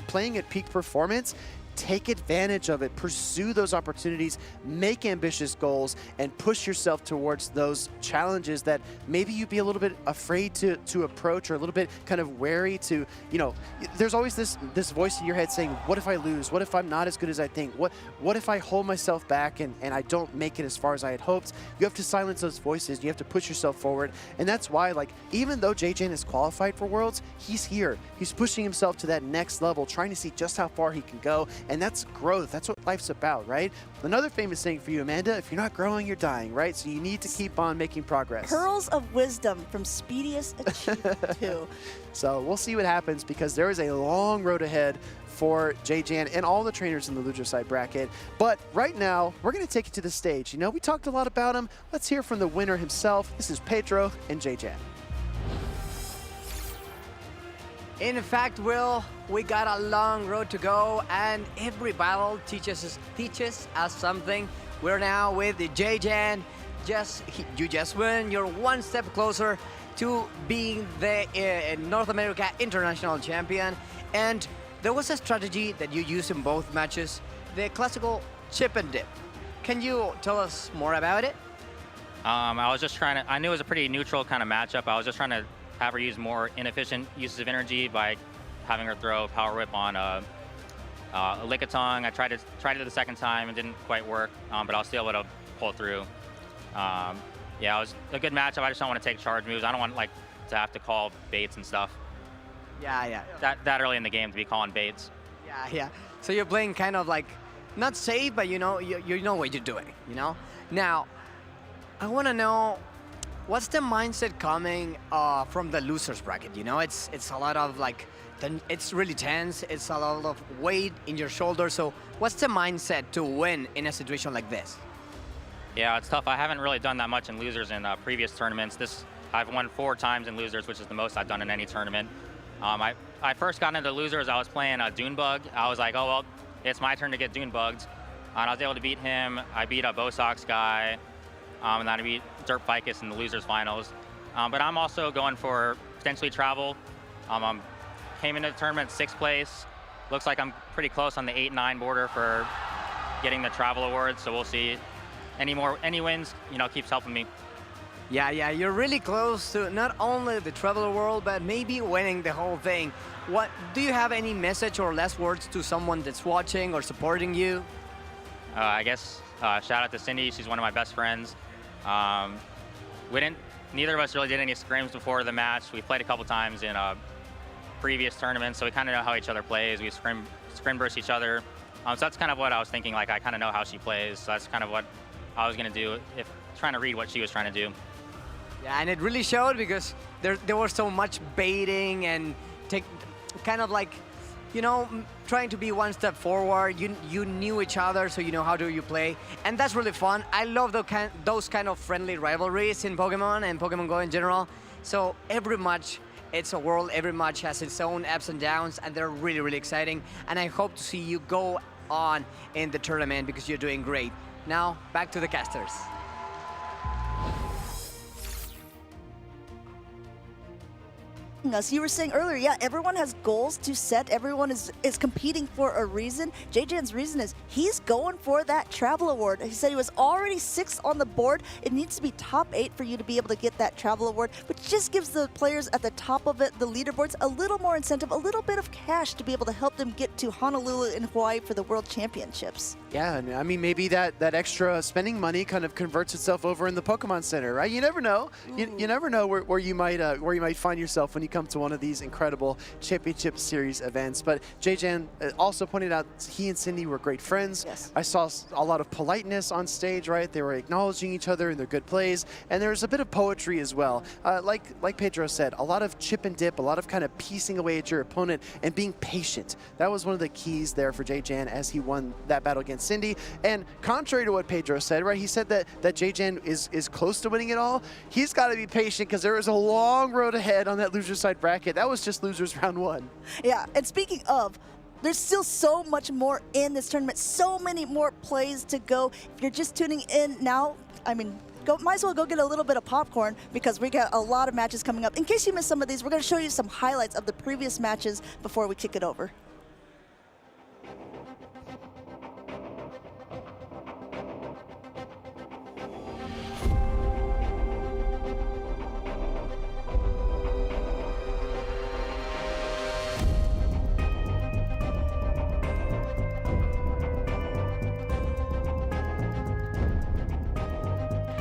S15: playing at peak performance, take advantage of it, pursue those opportunities, make ambitious goals, and push yourself towards those challenges that maybe you'd be a little bit afraid to approach or a little bit kind of wary to, you know, there's always this voice in your head saying, what if I lose? What if I'm not as good as I think? What if I hold myself back and I don't make it as far as I had hoped? You have to silence those voices. You have to push yourself forward. And that's why, like, even though JJan is qualified for Worlds, he's here. He's pushing himself to that next level, trying to see just how far he can go. And that's growth. That's what life's about, right? Another famous saying for you, Amanda, if you're not growing, you're dying, right? So you need to keep on making progress.
S13: Pearls of wisdom from Speediest Achievement 2.
S15: So we'll see what happens because there is a long road ahead for JJan and all the trainers in the loser side bracket. But right now, we're going to take you to the stage. You know, we talked a lot about him. Let's hear from the winner himself. This is Pedro and JJan.
S16: In fact, Will, we got a long road to go, and every battle teaches us something. We're now with the JJan. You just win. You're one step closer to being the North America International Champion. And there was a strategy that you used in both matches, the classical chip and dip. Can you tell us more about it?
S8: I was just trying to, I knew it was a pretty neutral kind of matchup. I was just trying to have her use more inefficient uses of energy by having her throw Power Whip on a Lickitung. I tried it the second time. It didn't quite work, but I was still able to pull through. Yeah, it was a good matchup. I just don't want to take charge moves. I don't want like to have to call baits and stuff.
S16: Yeah.
S8: That early in the game to be calling baits.
S16: Yeah. So you're playing kind of like, not safe, but you know what you're doing, you know? Now, I want to know, what's the mindset coming from the losers bracket? You know, it's a lot of like, it's really tense. It's a lot of weight in your shoulders. So what's the mindset to win in a situation like this?
S8: Yeah, it's tough. I haven't really done that much in losers in previous tournaments. I've won 4 times in losers, which is the most I've done in any tournament. I first got into losers. I was playing Dunebug. I was like, oh well, it's my turn to get Dunebugged, and I was able to beat him. I beat a Bosox guy. And then I beat Derp Ficus in the losers finals. But I'm also going for potentially travel. I came into the tournament 6th place. Looks like I'm pretty close on the 8-9 border for getting the travel award. So we'll see. Any wins, you know, keeps helping me.
S16: Yeah, you're really close to not only the travel world, but maybe winning the whole thing. What do you have any message or last words to someone that's watching or supporting you?
S8: I guess shout out to Cindy. She's one of my best friends. Neither of us really did any scrims before the match. We played a couple times in previous tournaments, so we kind of know how each other plays. We scrim burst each other. So that's kind of what I was thinking. Like, I kind of know how she plays. So that's kind of what I was going to do, trying to read what she was trying to do.
S16: Yeah, and it really showed because there was so much baiting and kind of like, you know, trying to be one step forward. You knew each other, so you know how do you play. And that's really fun. I love those kind of friendly rivalries in Pokemon and Pokemon Go in general. So every match, it's a world. Every match has its own ups and downs, and they're really, really exciting. And I hope to see you go on in the tournament because you're doing great. Now, back to the casters.
S13: us. You were saying earlier, yeah, everyone has goals to set. Everyone is competing for a reason. JJ's reason is he's going for that travel award. He said he was already 6th on the board. It needs to be top 8 for you to be able to get that travel award, which just gives the players at the top of it, the leaderboards, a little more incentive, a little bit of cash to be able to help them get to Honolulu in Hawaii for the World Championships.
S15: Yeah, and I mean, maybe that extra spending money kind of converts itself over in the Pokemon Center, right? You never know. You never know where you might find yourself when you come to one of these incredible Championship Series events. But JJ also pointed out he and Cindy were great friends.
S13: Yes.
S15: I saw a lot of politeness on stage, right? They were acknowledging each other in their good plays, and there was a bit of poetry as well. Like Pedro said, a lot of chip and dip, a lot of kind of piecing away at your opponent and being patient. That was one of the keys there for JJ as he won that battle against Cindy. And contrary to what Pedro said, right? He said that JJ is close to winning it all. He's got to be patient because there is a long road ahead on that loser side bracket. That was just losers round 1.
S13: Yeah, and speaking of, there's still so much more in this tournament, so many more plays to go. If you're just tuning in now, I mean, might as well go get a little bit of popcorn because we got a lot of matches coming up. In case you missed some of these, we're going to show you some highlights of the previous matches before we kick it over.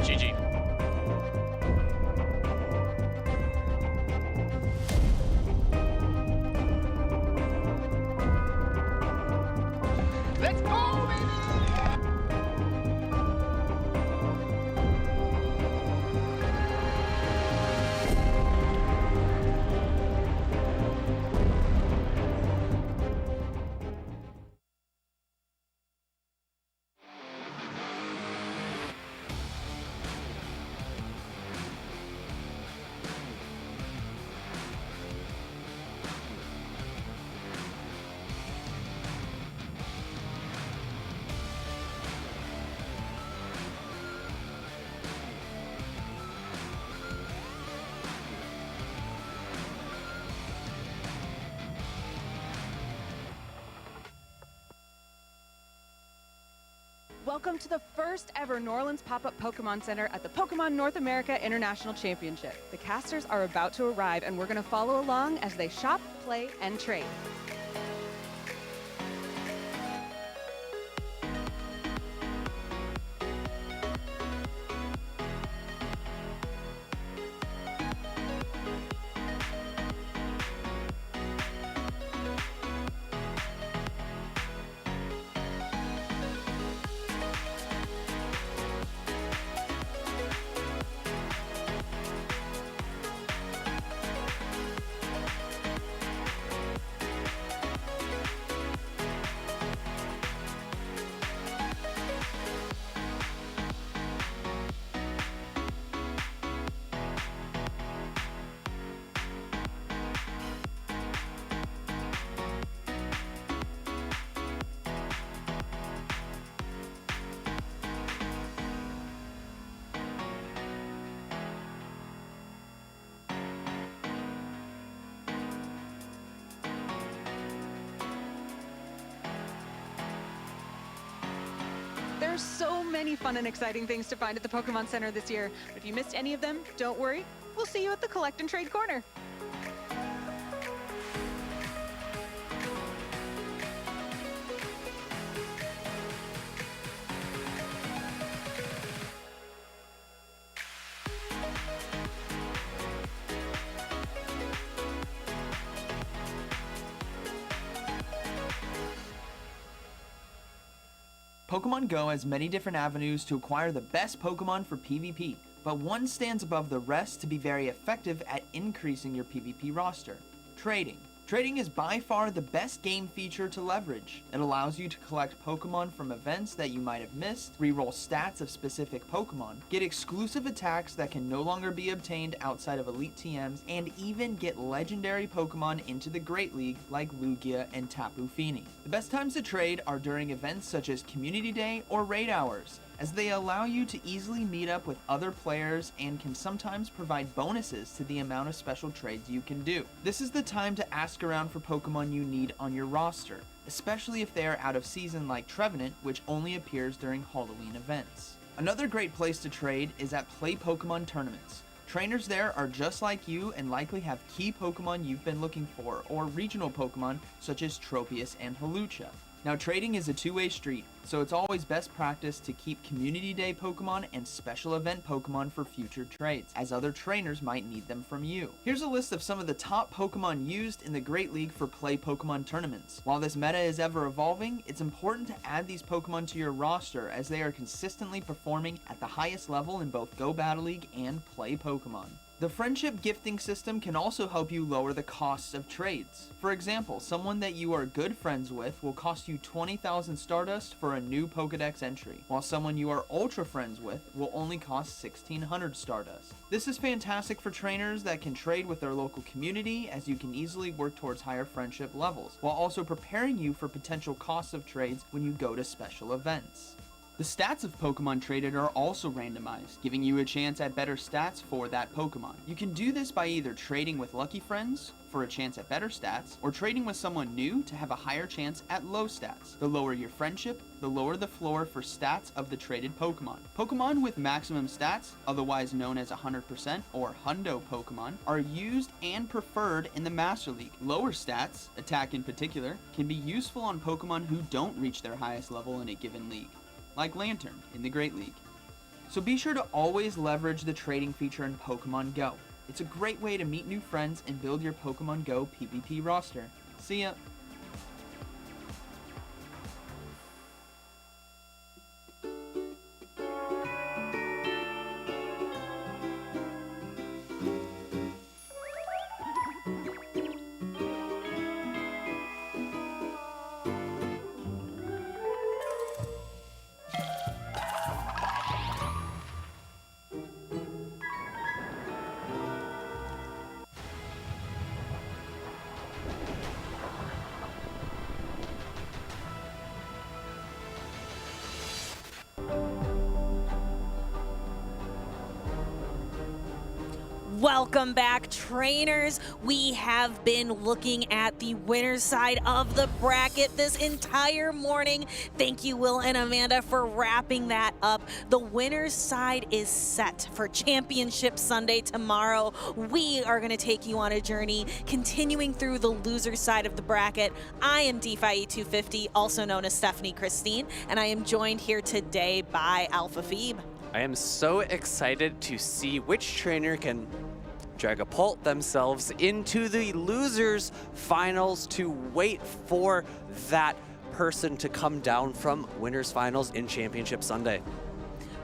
S4: GG.
S12: Let's go, baby!
S3: Welcome to the first ever New Orleans pop-up Pokemon Center at the Pokemon North America International Championship. The casters are about to arrive and we're going to follow along as they shop, play, and trade. There's so many fun and exciting things to find at the Pokemon Center this year. But if you missed any of them, don't worry. We'll see you at the Collect and Trade Corner.
S7: Pokemon Go has many different avenues to acquire the best Pokemon for PvP, but one stands above the rest to be very effective at increasing your PvP roster: trading. Trading is by far the best game feature to leverage. It allows you to collect Pokemon from events that you might have missed, reroll stats of specific Pokemon, get exclusive attacks that can no longer be obtained outside of Elite TMs, and even get legendary Pokemon into the Great League like Lugia and Tapu Fini. The best times to trade are during events such as Community Day or Raid Hours. as they allow you to easily meet up with other players and can sometimes provide bonuses to the amount of special trades you can do. This is the time to ask around for Pokemon you need on your roster, especially if they are out of season like Trevenant, which only appears during Halloween events. Another great place to trade is at Play Pokemon tournaments. Trainers there are just like you and likely have key Pokemon you've been looking for, or regional Pokemon such as Tropius and Hawlucha. Now, trading is a two-way street, so it's always best practice to keep Community Day Pokemon and special event Pokemon for future trades, as other trainers might need them from you. Here's a list of some of the top Pokemon used in the Great League for Play Pokemon tournaments. While this meta is ever evolving, it's important to add these Pokemon to your roster as they are consistently performing at the highest level in both Go Battle League and Play Pokemon. The friendship gifting system can also help you lower the costs of trades. For example, someone that you are good friends with will cost you 20,000 Stardust for a new Pokedex entry, while someone you are ultra friends with will only cost 1,600 Stardust. This is fantastic for trainers that can trade with their local community, as you can easily work towards higher friendship levels, while also preparing you for potential costs of trades when you go to special events. The stats of Pokemon traded are also randomized, giving you a chance at better stats for that Pokemon. You can do this by either trading with lucky friends for a chance at better stats, or trading with someone new to have a higher chance at low stats. The lower your friendship, the lower the floor for stats of the traded Pokemon. Pokemon with maximum stats, otherwise known as 100% or Hundo Pokemon, are used and preferred in the Master League. Lower stats, attack in particular, can be useful on Pokemon who don't reach their highest level in a given league, like Lantern in the Great League. So be sure to always leverage the trading feature in Pokemon Go. It's a great way to meet new friends and build your Pokemon Go PvP roster. See ya!
S2: Welcome back, trainers. We have been looking at the winner's side of the bracket this entire morning. Thank you, Will and Amanda, for wrapping that up. The winner's side is set for Championship Sunday tomorrow. We are going to take you on a journey, continuing through the loser's side of the bracket. I am DeFi250, also known as Stephanie Christine, and I am joined here today by Alpha Phoebe.
S1: I am so excited to see which trainer can dragapult themselves into the losers finals to wait for that person to come down from winners finals in Championship Sunday.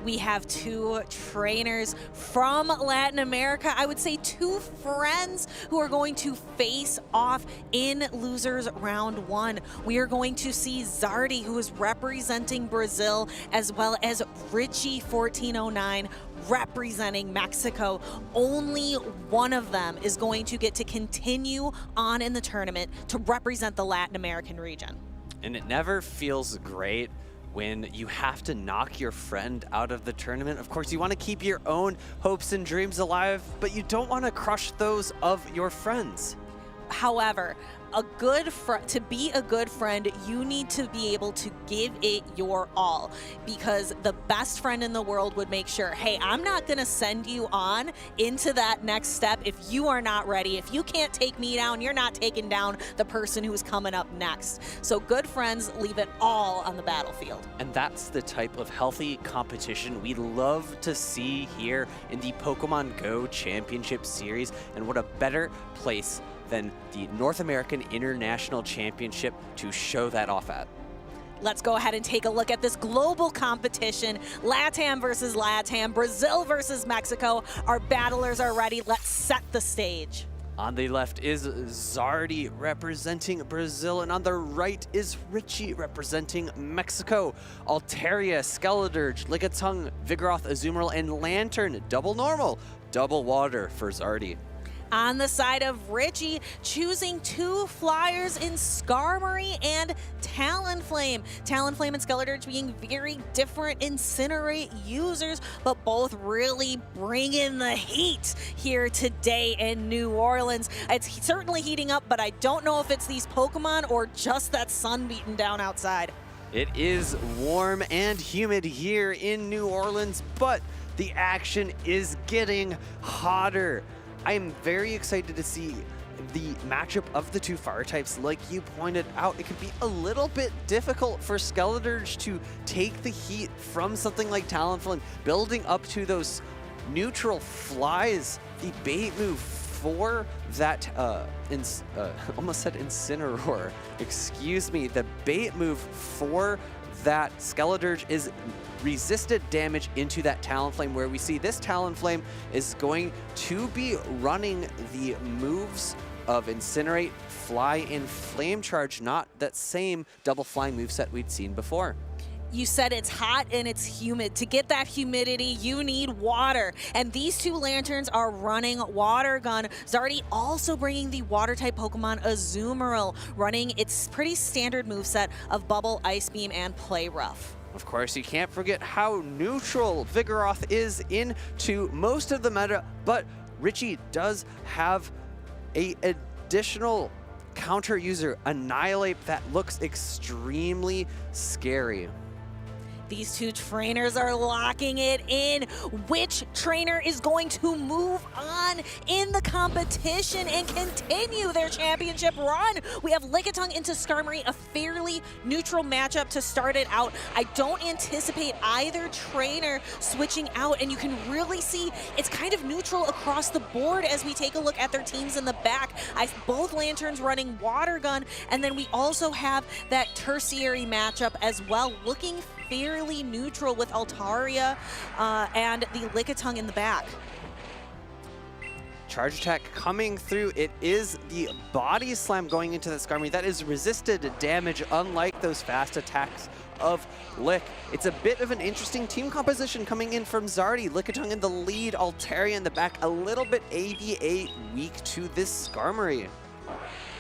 S2: We have two trainers from Latin America, I would say two friends who are going to face off in losers round one. We are going to see Zardy, who is representing Brazil, as well as Richie 1409 representing Mexico. Only one of them is going to get to continue on in the tournament to represent the Latin American region.
S1: And it never feels great when you have to knock your friend out of the tournament. Of course, you want to keep your own hopes and dreams alive, but you don't want to crush those of your friends.
S2: However, to be a good friend, you need to be able to give it your all, because the best friend in the world would make sure, hey, I'm not going to send you on into that next step if you are not ready. If you can't take me down, you're not taking down the person who's coming up next. So good friends leave it all on the battlefield.
S1: And that's the type of healthy competition we love to see here in the Pokemon Go Championship Series. And what a better place than the North American International Championship to show that off at.
S2: Let's go ahead and take a look at this global competition. LATAM versus LATAM, Brazil versus Mexico. Our battlers are ready. Let's set the stage.
S1: On the left is Zardy representing Brazil, and on the right is Richie representing Mexico. Altaria, Skeledirge, Lickitung, Vigoroth, Azumarill, and Lantern. Double normal, double water for Zardy.
S2: On the side of Richie, choosing 2 flyers in Skarmory and Talonflame. Talonflame and Skeledirge being very different Incinerate users, but both really bringing the heat here today in New Orleans. It's certainly heating up, but I don't know if it's these Pokemon or just that sun beating down outside.
S1: It is warm and humid here in New Orleans, but the action is getting hotter. I am very excited to see the matchup of the 2 fire types. Like you pointed out, it could be a little bit difficult for Skeledirge to take the heat from something like Talonflame, building up to those neutral flies. The bait move for that, almost said Incineroar, excuse me, the bait move for that Skeledirge is resisted damage into that Talonflame, where we see this Talonflame is going to be running the moves of Incinerate, Fly, and Flame Charge, not that same double flying moveset we'd seen before.
S2: You said it's hot and it's humid. To get that humidity, you need water. And these 2 Lanturns are running Water Gun. Zardy also bringing the Water-type Pokemon Azumarill, running its pretty standard moveset of Bubble, Ice Beam, and Play Rough.
S1: Of course, you can't forget how neutral Vigoroth is into most of the meta, but Richie does have a additional counter user, Annihilate, that looks extremely scary.
S2: These 2 trainers are locking it in. Which trainer is going to move on in the competition and continue their championship run? We have Lickitung into Skarmory, a fairly neutral matchup to start it out. I don't anticipate either trainer switching out, and you can really see it's kind of neutral across the board as we take a look at their teams in the back. Both Lanturns running Water Gun, and then we also have that tertiary matchup as well, looking fairly neutral with Altaria and the Lickitung in the back.
S1: Charge attack coming through. It is the Body Slam going into the Skarmory that is resisted damage, unlike those fast attacks of Lick. It's a bit of an interesting team composition coming in from Zardy. Lickitung in the lead, Altaria in the back, a little bit ABA weak to this Skarmory.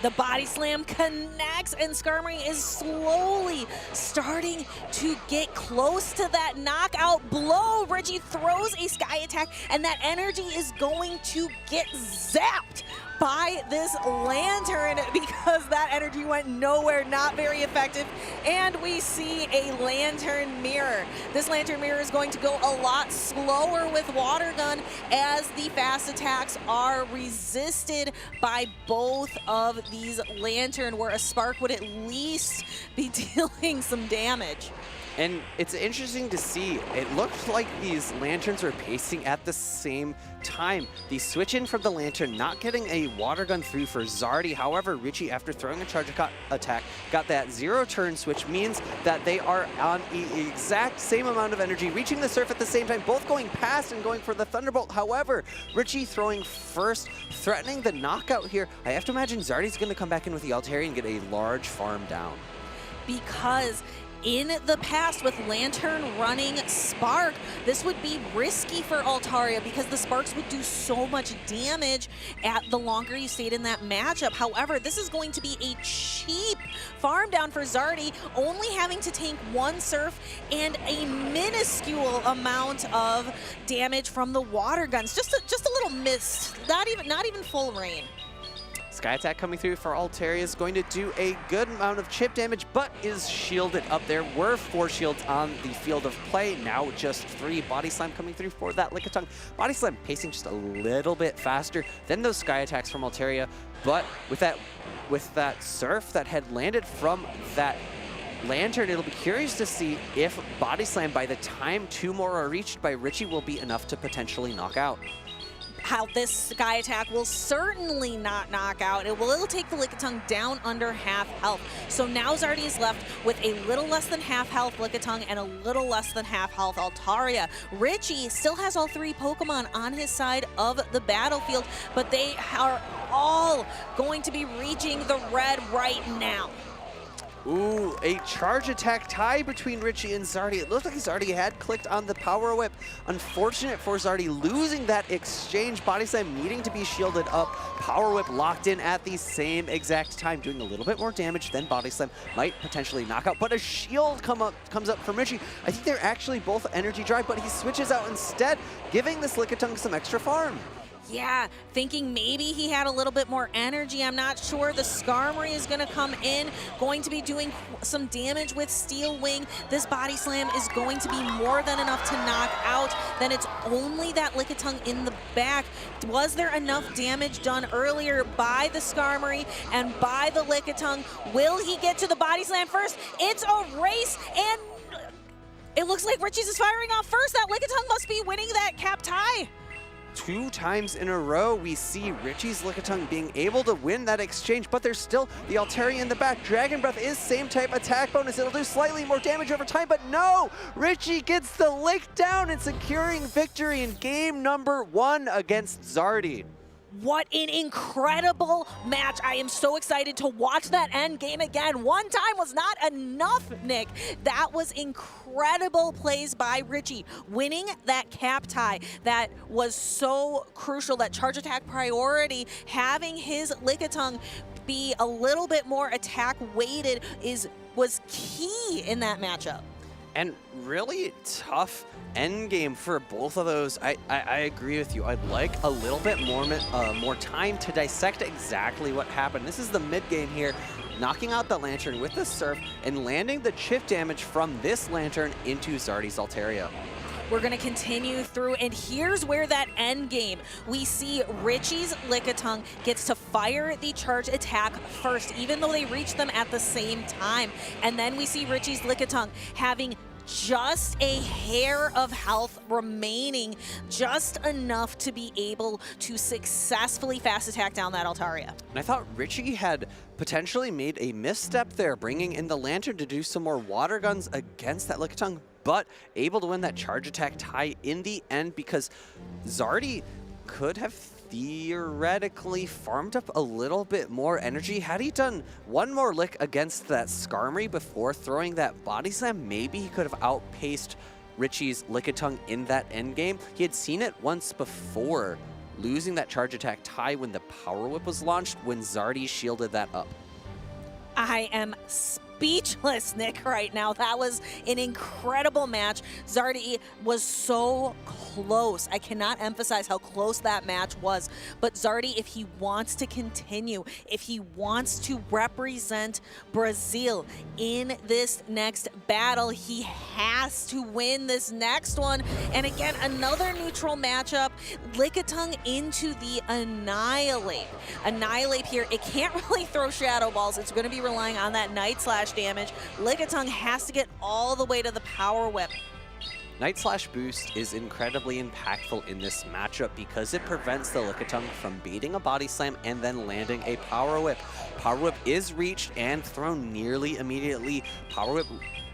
S2: The Body Slam connects, and Skarmory is slowly starting to get close to that knockout blow. Reggie throws a Sky Attack, and that energy is going to get zapped by this Lantern because that energy went nowhere, not very effective. And we see a Lantern Mirror. This Lantern Mirror is going to go a lot slower with Water Gun as the fast attacks are resisted by both of these Lantern, where a Spark would at least be dealing some damage.
S1: And it's interesting to see, it looked like these Lanturns were pacing at the same time. The switch in from the Lantern, not getting a Water Gun through for Zardy. However, Richie, after throwing a charge attack, got that 0-turn switch, means that they are on the exact same amount of energy, reaching the surf at the same time, both going past and going for the Thunderbolt. However, Richie throwing first, threatening the knockout here. I have to imagine Zardy's going to come back in with the Altaria and get a large farm down.
S2: Because in the past, with Lantern running Spark, this would be risky for Altaria because the Sparks would do so much damage the longer you stayed in that matchup. However, this is going to be a cheap farm down for Zardy, only having to tank 1 Surf and a minuscule amount of damage from the Water Guns. Just a little mist, not even full rain.
S1: Sky Attack coming through for Altaria is going to do a good amount of chip damage, but is shielded up. There were 4 shields on the field of play, now just 3. Body Slam coming through for that Lickitung. Body Slam pacing just a little bit faster than those Sky Attacks from Altaria, but with that Surf that had landed from that Lantern, it'll be curious to see if Body Slam, by the time 2 more are reached by Richie, will be enough to potentially knock out.
S2: How this Sky Attack will certainly not knock out. It'll take the Lickitung down under half health. So now Zardy is left with a little less than half health Lickitung and a little less than half health Altaria. Richie still has all 3 Pokemon on his side of the battlefield, but they are all going to be reaching the red right now.
S1: Ooh, a charge attack tie between Richie and Zardy. It looked like Zardy had clicked on the power whip. Unfortunate for Zardy losing that exchange. Body slam needing to be shielded up. Power whip locked in at the same exact time, doing a little bit more damage than body slam. Might potentially knock out, but a shield comes up from Richie. I think they're actually both energy drive, but he switches out instead, giving this Lickitung some extra farm.
S2: Yeah, thinking maybe he had a little bit more energy. I'm not sure. The Skarmory is going to come in, going to be doing some damage with Steel Wing. This body slam is going to be more than enough to knock out. Then it's only that Lickitung in the back. Was there enough damage done earlier by the Skarmory and by the Lickitung? Will he get to the body slam first? It's a race, and it looks like Richie's is firing off first. That Lickitung must be winning that cap tie.
S1: 2 times in a row, we see Richie's Lickitung being able to win that exchange, but there's still the Altaria in the back. Dragon Breath is same type attack bonus. It'll do slightly more damage over time, but no! Richie gets the lick down and securing victory in game number 1 against Zardy.
S2: What an incredible match. I am so excited to watch that end game again. One time was not enough, Nick. That was incredible plays by Richie, winning that cap tie. That was so crucial, that charge attack priority, having his Lickitung be a little bit more attack weighted was key in that matchup.
S1: And really tough end game for both of those. I agree with you. I'd like a little bit more time to dissect exactly what happened. This is the mid game here, knocking out the Lantern with the Surf and landing the chip damage from this Lantern into Zardy's Altaria.
S2: We're going to continue through, and here's where that end game. We see Richie's Lickitung gets to fire the charge attack first, even though they reach them at the same time. And then we see Richie's Lickitung having just a hair of health remaining, just enough to be able to successfully fast attack down that Altaria.
S1: And I thought Richie had potentially made a misstep there, bringing in the Lantern to do some more water guns against that Lickitung, but able to win that charge attack tie in the end because Zardy could have theoretically farmed up a little bit more energy. Had he done one more lick against that Skarmory before throwing that body slam, maybe he could have outpaced Richie's Lickitung in that endgame. He had seen it once before, losing that charge attack tie when the Power Whip was launched, when Zardy shielded that up.
S2: I am speechless, Nick, right now. That was an incredible match. Zardy was so close. I cannot emphasize how close that match was. But Zardy, if he wants to continue, if he wants to represent Brazil in this next battle, he has to win this next one. And again, another neutral matchup. Lickitung into the Annihilate. Annihilate here, it can't really throw Shadow Balls. It's going to be relying on that Night Slash damage. Lickitung has to get all the way to the Power Whip.
S1: Night Slash Boost is incredibly impactful in this matchup because it prevents the Lickitung from beating a Body Slam and then landing a Power Whip. Power Whip is reached and thrown nearly immediately. Power Whip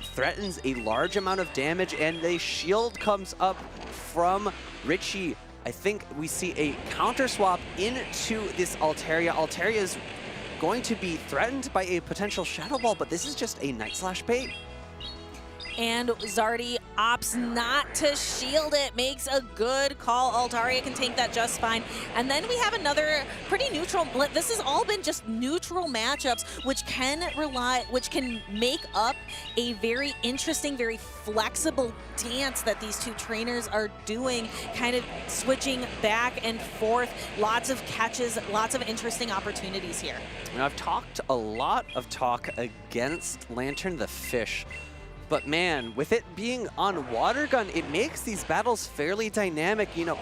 S1: threatens a large amount of damage, and a shield comes up from Richie. I think we see a counter swap into this Altaria. Altaria is going to be threatened by a potential Shadow Ball, but this is just a Night Slash bait.
S2: And Zardy opts not to shield it, makes a good call. Altaria can take that just fine. And then we have another pretty neutral, this has all been just neutral matchups, which can make up a very interesting, very flexible dance that these two trainers are doing, kind of switching back and forth. Lots of catches, lots of interesting opportunities here.
S1: Now, I've talked a lot of talk against Lantern the Fish, but man, with it being on Water Gun, it makes these battles fairly dynamic. You know,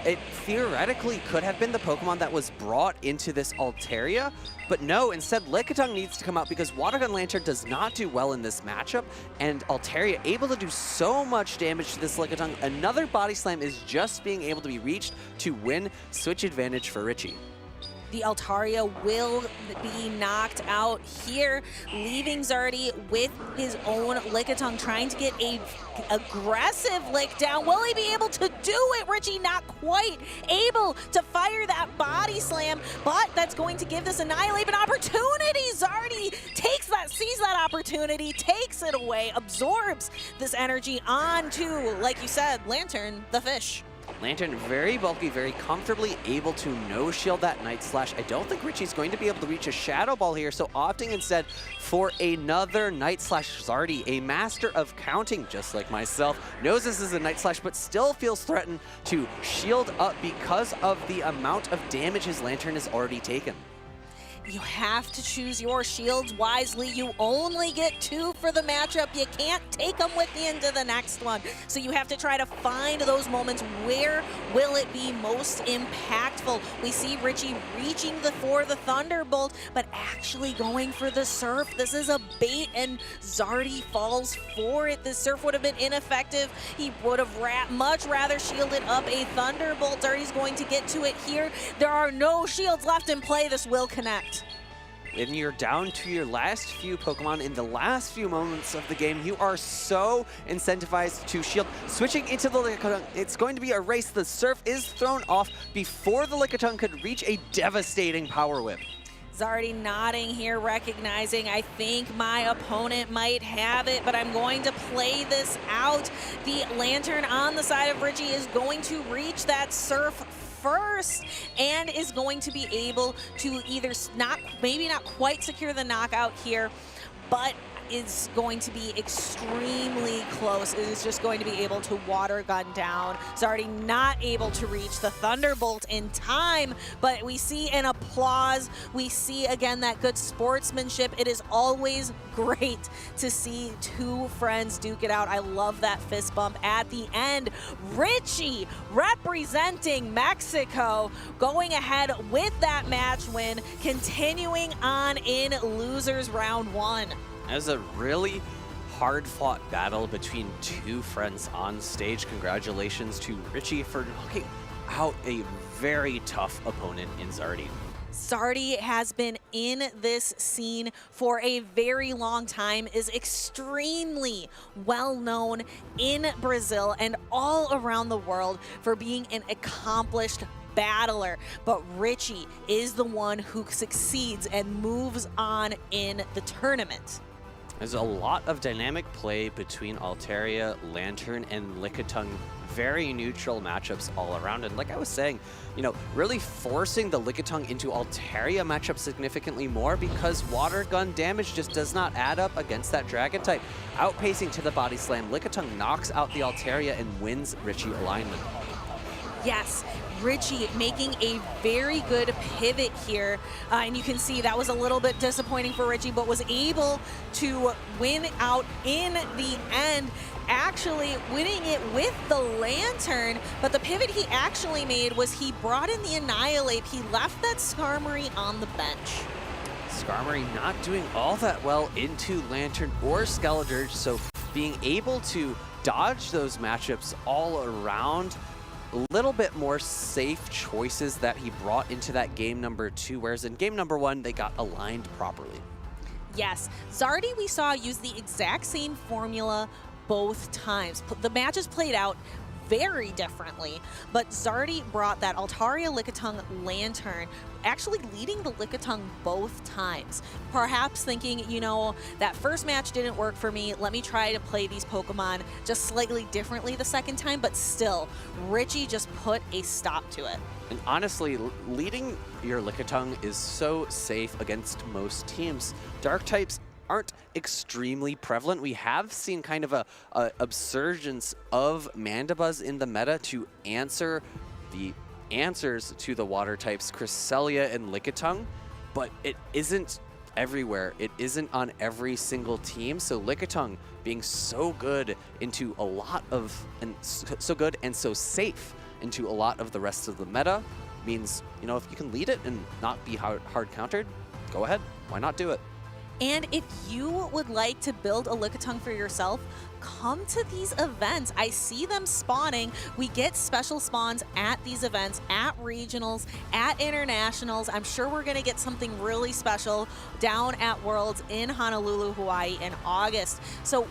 S1: it theoretically could have been the Pokemon that was brought into this Altaria, but no, instead Lickitung needs to come out because Water Gun Lantern does not do well in this matchup, and Altaria able to do so much damage to this Lickitung. Another Body Slam is just being able to be reached to win. Switch advantage for Richie.
S2: The Altaria will be knocked out here, leaving Zardy with his own Lickitung, trying to get a aggressive lick down. Will he be able to do it? Richie not quite able to fire that body slam, but that's going to give this Annihilate an opportunity. Zardy sees that opportunity, takes it away, absorbs this energy onto, like you said, Lantern, the fish.
S1: Lantern very bulky, very comfortably able to no-shield that Night Slash. I don't think Richie's going to be able to reach a Shadow Ball here, so opting instead for another Night Slash. Zardy, a master of counting, just like myself, knows this is a Night Slash, but still feels threatened to shield up because of the amount of damage his Lantern has already taken.
S2: You have to choose your shields wisely. You only get 2 for the matchup. You can't take them with you into the next one. So you have to try to find those moments. Where will it be most impactful? We see Richie reaching for the Thunderbolt, but actually going for the Surf. This is a bait, and Zardy falls for it. The Surf would have been ineffective. He would have much rather shielded up a Thunderbolt. Zardy's going to get to it here. There are no shields left in play. This will connect.
S1: When you're down to your last few Pokemon in the last few moments of the game, you are so incentivized to shield. Switching into the Lickitung, it's going to be a race. The Surf is thrown off before the Lickitung could reach a devastating Power Whip.
S2: Zardy nodding here, recognizing I think my opponent might have it, but I'm going to play this out. The Lantern on the side of Richie is going to reach that Surf first and is going to be able to either maybe not quite secure the knockout here, but is going to be extremely close. It is just going to be able to water gun down. Zardy not able to reach the Thunderbolt in time, but we see an applause. We see again that good sportsmanship. It is always great to see 2 friends duke it out. I love that fist bump at the end. Richie representing Mexico going ahead with that match win, continuing on in losers round 1.
S1: It was a really hard-fought battle between 2 friends on stage. Congratulations to Richie for knocking out a very tough opponent in Zardy.
S2: Zardy has been in this scene for a very long time, is extremely well known in Brazil and all around the world for being an accomplished battler, but Richie is the one who succeeds and moves on in the tournament.
S1: There's a lot of dynamic play between Altaria, Lantern, and Lickitung. Very neutral matchups all around. And like I was saying, you know, really forcing the Lickitung into Altaria matchup significantly more because water gun damage just does not add up against that Dragon type. Outpacing to the body slam, Lickitung knocks out the Altaria and wins Richie alignment.
S2: Yes, Richie making a very good pivot here. And you can see that was a little bit disappointing for Richie, but was able to win out in the end, actually winning it with the Lantern. But the pivot he actually made was he brought in the Annihilate. He left that Skarmory on the bench.
S1: Skarmory not doing all that well into Lantern or Skeledirge, so being able to dodge those matchups all around. A little bit more safe choices that he brought into that game number 2, whereas in game number 1, they got aligned properly.
S2: Yes, Zardy we saw use the exact same formula both times. The matches played out very differently, but Zardy brought that Altaria Lickitung Lantern, actually leading the Lickitung both times. Perhaps thinking, you know, that first match didn't work for me, let me try to play these Pokemon just slightly differently the second time, but still, Richie just put a stop to it.
S1: And honestly, leading your Lickitung is so safe against most teams. Dark types aren't extremely prevalent. We have seen kind of a upsurgence of Mandibuzz in the meta to answer the answers to the water types, Cresselia and Lickitung, but it isn't everywhere. It isn't on every single team. So Lickitung being so good into a lot of, and so good and so safe into a lot of the rest of the meta means, you know, if you can lead it and not be hard countered, go ahead. Why not do it?
S2: And if you would like to build a Lickitung for yourself, come to these events. I see them spawning. We get special spawns at these events, at regionals, at internationals. I'm sure we're going to get something really special down at Worlds in Honolulu, Hawaii in August. So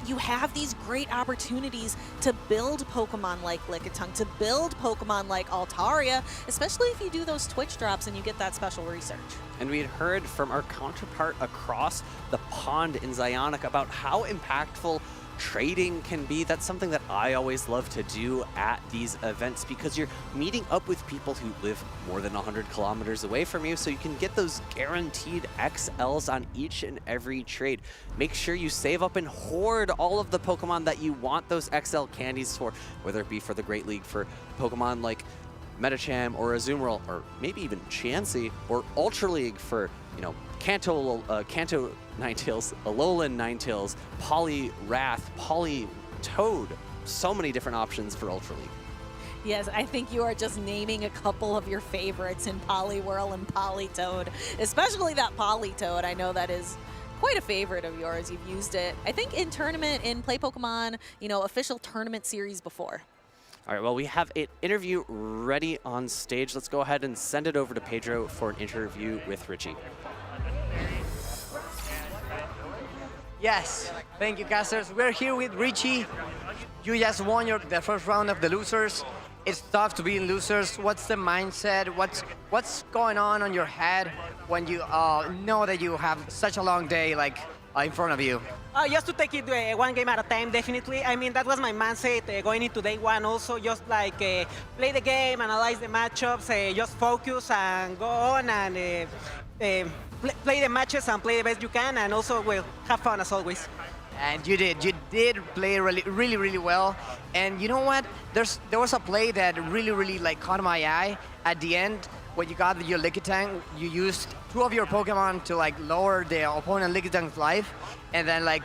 S2: you have these great opportunities to build Pokemon like Lickitung, to build Pokemon like Altaria, especially if you do those Twitch drops and you get that special research.
S1: And we had heard from our counterpart across the pond in Zionic about how impactful trading can be. That's something that I always love to do at these events because you're meeting up with people who live more than 100 kilometers away from you, so you can get those guaranteed XLs on each and every trade. Make sure you save up and hoard all of the Pokemon that you want those XL candies for, whether it be for the Great League, for Pokemon like Medicham or Azumarill, or maybe even Chansey, or Ultra League for, you know, Kanto Ninetales, Alolan Ninetales, Poliwrath, Politoed. So many different options for Ultra League.
S2: Yes, I think you are just naming a couple of your favorites in Poliwhirl and Politoed, especially that Politoed. I know that is quite a favorite of yours. You've used it, I think, in tournament, in Play Pokemon, you know, official tournament series before.
S1: All right, well, we have an interview ready on stage. Let's go ahead and send it over to Pedro for an interview with Richie.
S16: Yes, thank you, casters. We're here with Richie. You just won the first round of the losers. It's tough to be in losers. What's the mindset? What's going on your head when you know that you have such a long day like in front of you?
S4: Just to take it one game at a time, definitely. I mean, that was my mindset going into day one also. Just like play the game, analyze the matchups, just focus and go on and play the matches and play the best you can, and also, well, have fun as always.
S16: And you did play really well. And you know what? There was a play that really like caught my eye at the end. When you got your Lickitung, you used 2 of your Pokemon to like lower the opponent Lickitung's life, and then like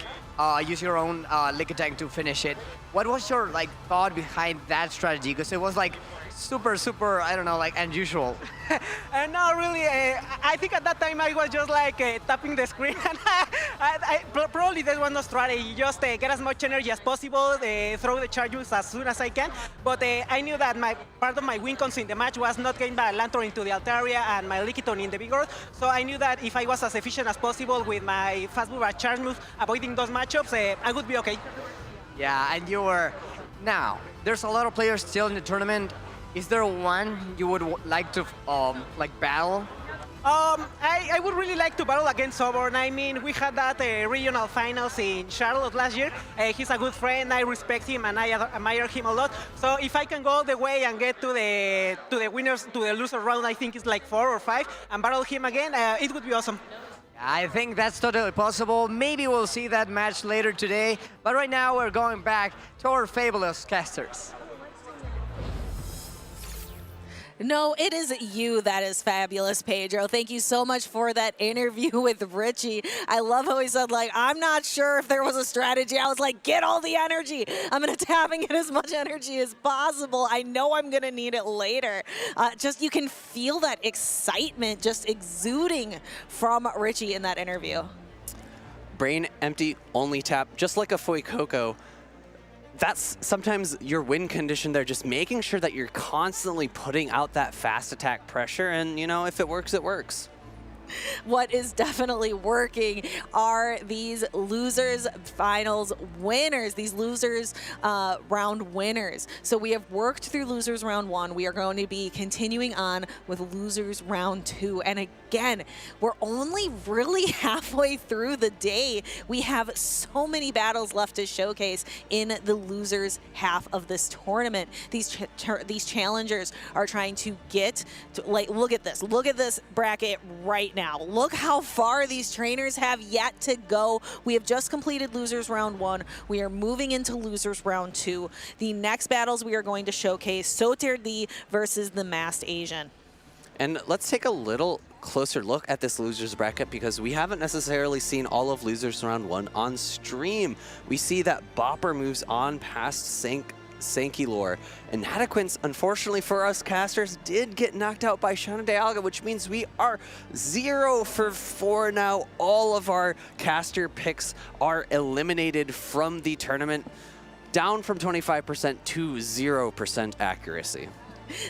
S16: use your own Lickitung to finish it. What was your like thought behind that strategy? Because it was like super, I don't know, like unusual.
S4: No, really, I think at that time I was just like tapping the screen. Probably that was no strategy. Just get as much energy as possible, throw the charges as soon as I can. But I knew that part of my win cons in the match was not getting my Lantern into the Altaria and my Lickitung in the big Earth. So I knew that if I was as efficient as possible with my fast move and charge move, avoiding those matchups, I would be okay.
S16: Yeah, and you were. Now, there's a lot of players still in the tournament. Is there one you would like to like battle?
S4: I would really like to battle against Soborn. I mean, we had that regional finals in Charlotte last year. He's a good friend. I respect him and I admire him a lot. So if I can go all the way and get to the winners, to the loser round, I think it's like 4 or 5, and battle him again, it would be awesome.
S16: I think that's totally possible. Maybe we'll see that match later today. But right now we're going back to our fabulous casters.
S2: No, it is you that is fabulous, Pedro. Thank you so much for that interview with Richie. I love how he said, like, I'm not sure if there was a strategy. I was like, get all the energy. I'm going to tap and get as much energy as possible. I know I'm going to need it later. Just you can feel that excitement just exuding from Richie in that interview.
S1: Brain empty, only tap, just like a Fuecoco. That's sometimes your win condition there, just making sure that you're constantly putting out that fast attack pressure, and, you know, if it works, it works.
S2: What is definitely working are these losers finals winners, these losers round winners. So we have worked through losers round 1. We are going to be continuing on with losers round 2. And again, we're only really halfway through the day. We have so many battles left to showcase in the losers half of this tournament. These challengers are trying to get to, like, look at this bracket right now. Look how far these trainers have yet to go. We have just completed losers round 1. We are moving into losers round 2. The next battles we are going to showcase Sotir Lee versus the Masked Asian.
S1: And let's take a little closer look at this losers bracket, because we haven't necessarily seen all of losers round 1 on stream. We see that Bopper moves on past Sync Sankey-Lore. And Nataquince, unfortunately for us casters, did get knocked out by Shana Dialga, which means we are 0 for 4 now. All of our caster picks are eliminated from the tournament, down from 25% to 0% accuracy.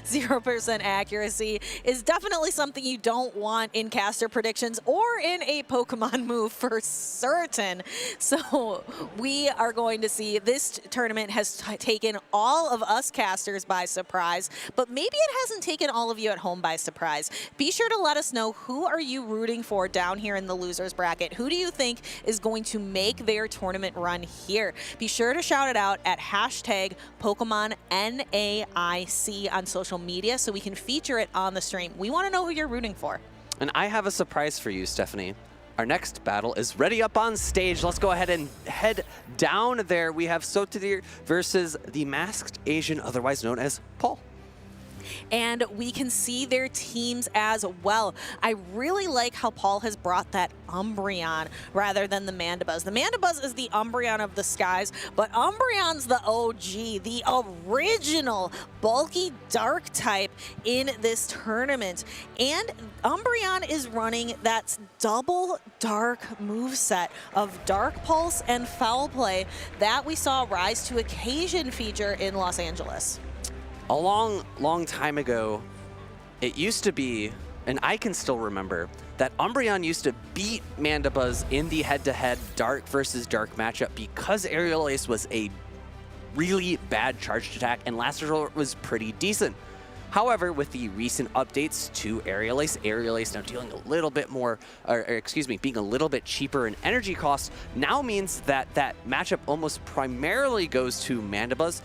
S2: 0% accuracy is definitely something you don't want in caster predictions or in a Pokemon move for certain. So we are going to see this tournament has taken all of us casters by surprise, but maybe it hasn't taken all of you at home by surprise. Be sure to let us know, who are you rooting for down here in the losers bracket? Who do you think is going to make their tournament run here? Be sure to shout it out at hashtag Pokemon NAIC on social media so we can feature it on the stream. We want to know who you're rooting for.
S1: And I have a surprise for you, Stephanie. Our next battle is ready up on stage. Let's go ahead and head down there. We have Sotir versus the Masked Asian, otherwise known as Paul.
S2: And we can see their teams as well. I really like how Paul has brought that Umbreon rather than the Mandibuzz. The Mandibuzz is the Umbreon of the skies, but Umbreon's the OG, the original bulky dark type in this tournament. And Umbreon is running that double dark moveset of Dark Pulse and Foul Play that we saw rise to occasion feature in Los Angeles.
S1: A long time ago, it used to be, and I can still remember, that Umbreon used to beat Mandibuzz in the head-to-head dark versus dark matchup because Aerial Ace was a really bad charged attack and Last Resort was pretty decent. However, with the recent updates to Aerial Ace now dealing a little bit more, or excuse me, being a little bit cheaper in energy cost, now means that that matchup almost primarily goes to Mandibuzz,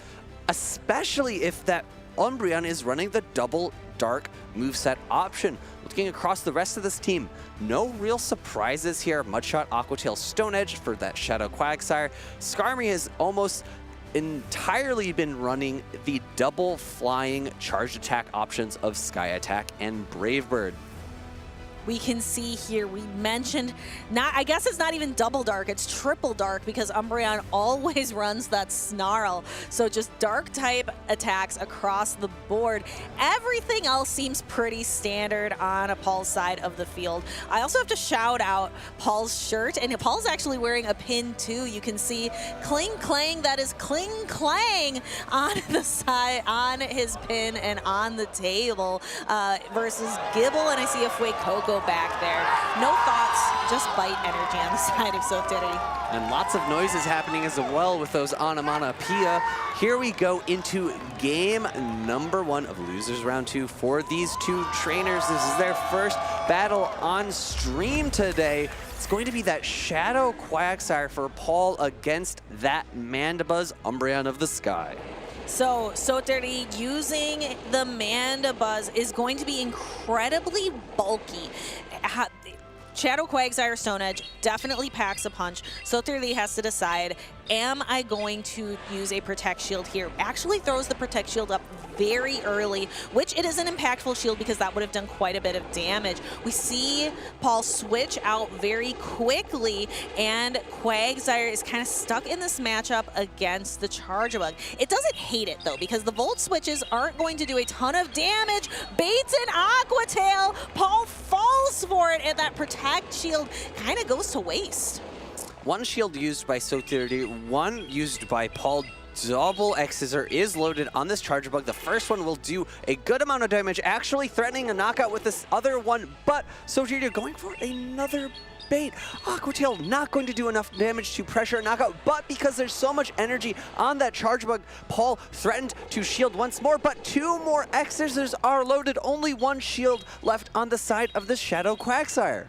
S1: especially if that Umbreon is running the double dark moveset option. Looking across the rest of this team, no real surprises here. Mudshot, Aqua Tail, Stone Edge for that Shadow Quagsire. Skarmory has almost entirely been running the double flying charged attack options of Sky Attack and Brave Bird.
S2: We can see here, we mentioned, I guess it's not even double dark, it's triple dark because Umbreon always runs that Snarl. So just dark type attacks across the board. Everything else seems pretty standard on Paul's side of the field. I also have to shout out Paul's shirt, and Paul's actually wearing a pin too. You can see Cling Clang, that is Cling Clang on the side, on his pin and on the table versus Gibble, and I see a Fuecoco back there. No thoughts, just bite energy on the side of Sotirity.
S1: And lots of noises happening as well with those onomatopoeia. Here we go into game number 1 of Losers Round 2 for these two trainers. This is their first battle on stream today. It's going to be that Shadow Quagsire for Paul against that Mandibuzz Umbreon of the Sky.
S2: So Sotirity using the Mandibuzz is going to be incredibly bulky. Shadow Quagsire Stone Edge definitely packs a punch. Sotirity has to decide, am I going to use a Protect Shield here? Actually throws the Protect Shield up very early, which it is an impactful shield because that would have done quite a bit of damage. We see Paul switch out very quickly, and Quagsire is kind of stuck in this matchup against the Charjabug. It doesn't hate it though, because the Volt switches aren't going to do a ton of damage. Baits an Aqua Tail, Paul falls for it, and that Protect Shield kind of goes to waste.
S1: One shield used by Sotirity, one used by Paul. Double X-Scissor is loaded on this Charjabug. The first one will do a good amount of damage, actually threatening a knockout with this other one, but Sotirity going for another bait. Aqua Tail not going to do enough damage to pressure a knockout, but because there's so much energy on that Charjabug, Paul threatened to shield once more, but 2 more X-Scissors are loaded. Only 1 shield left on the side of the Shadow Quagsire.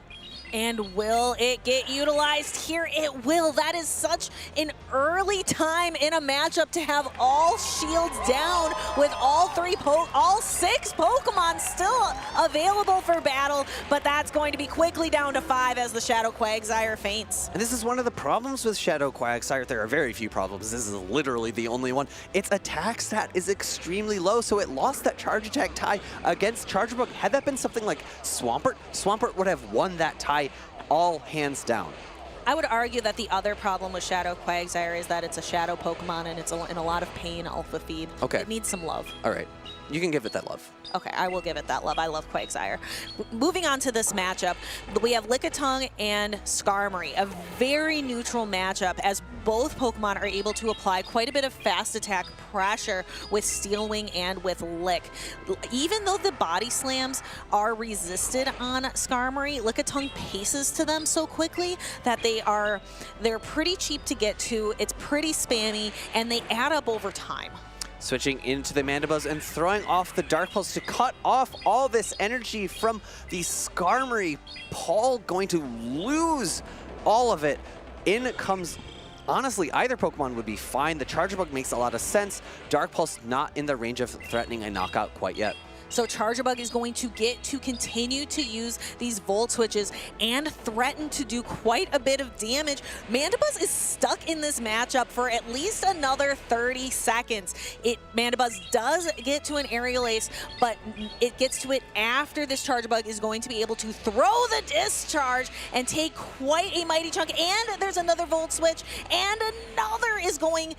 S2: And will it get utilized here? It will. That is such an early time in a matchup to have all shields down with all 6 Pokemon still available for battle, but that's going to be quickly down to 5 as the Shadow Quagsire faints.
S1: And this is one of the problems with Shadow Quagsire. There are very few problems. This is literally the only one. Its attack stat is extremely low, so it lost that charge attack tie against Charjabug. Had that been something like Swampert, Swampert would have won that tie all hands down.
S2: I would argue that the other problem with Shadow Quagsire is that it's a Shadow Pokemon and it's in a lot of pain alpha feed.
S1: Okay.
S2: It needs some love.
S1: All right. You can give it that love.
S2: Okay, I will give it that love. I love Quagsire. Moving on to this matchup, we have Lickitung and Skarmory, a very neutral matchup as both Pokemon are able to apply quite a bit of fast attack pressure with Steel Wing and with Lick. Even though the body slams are resisted on Skarmory, Lickitung paces to them so quickly that they're pretty cheap to get to, it's pretty spammy, and they add up over time.
S1: Switching into the Mandibuzz and throwing off the Dark Pulse to cut off all this energy from the Skarmory. Paul going to lose all of it. In comes, honestly, either Pokemon would be fine. The Charger Bug makes a lot of sense. Dark Pulse not in the range of threatening a knockout quite yet.
S2: So Charger Bug is going to get to continue to use these Volt Switches and threaten to do quite a bit of damage. Mandibuzz is stuck in this matchup for at least another 30 seconds. Mandibuzz does get to an Aerial Ace, but it gets to it after this Charger Bug is going to be able to throw the Discharge and take quite a mighty chunk. And there's another Volt Switch, and another is going,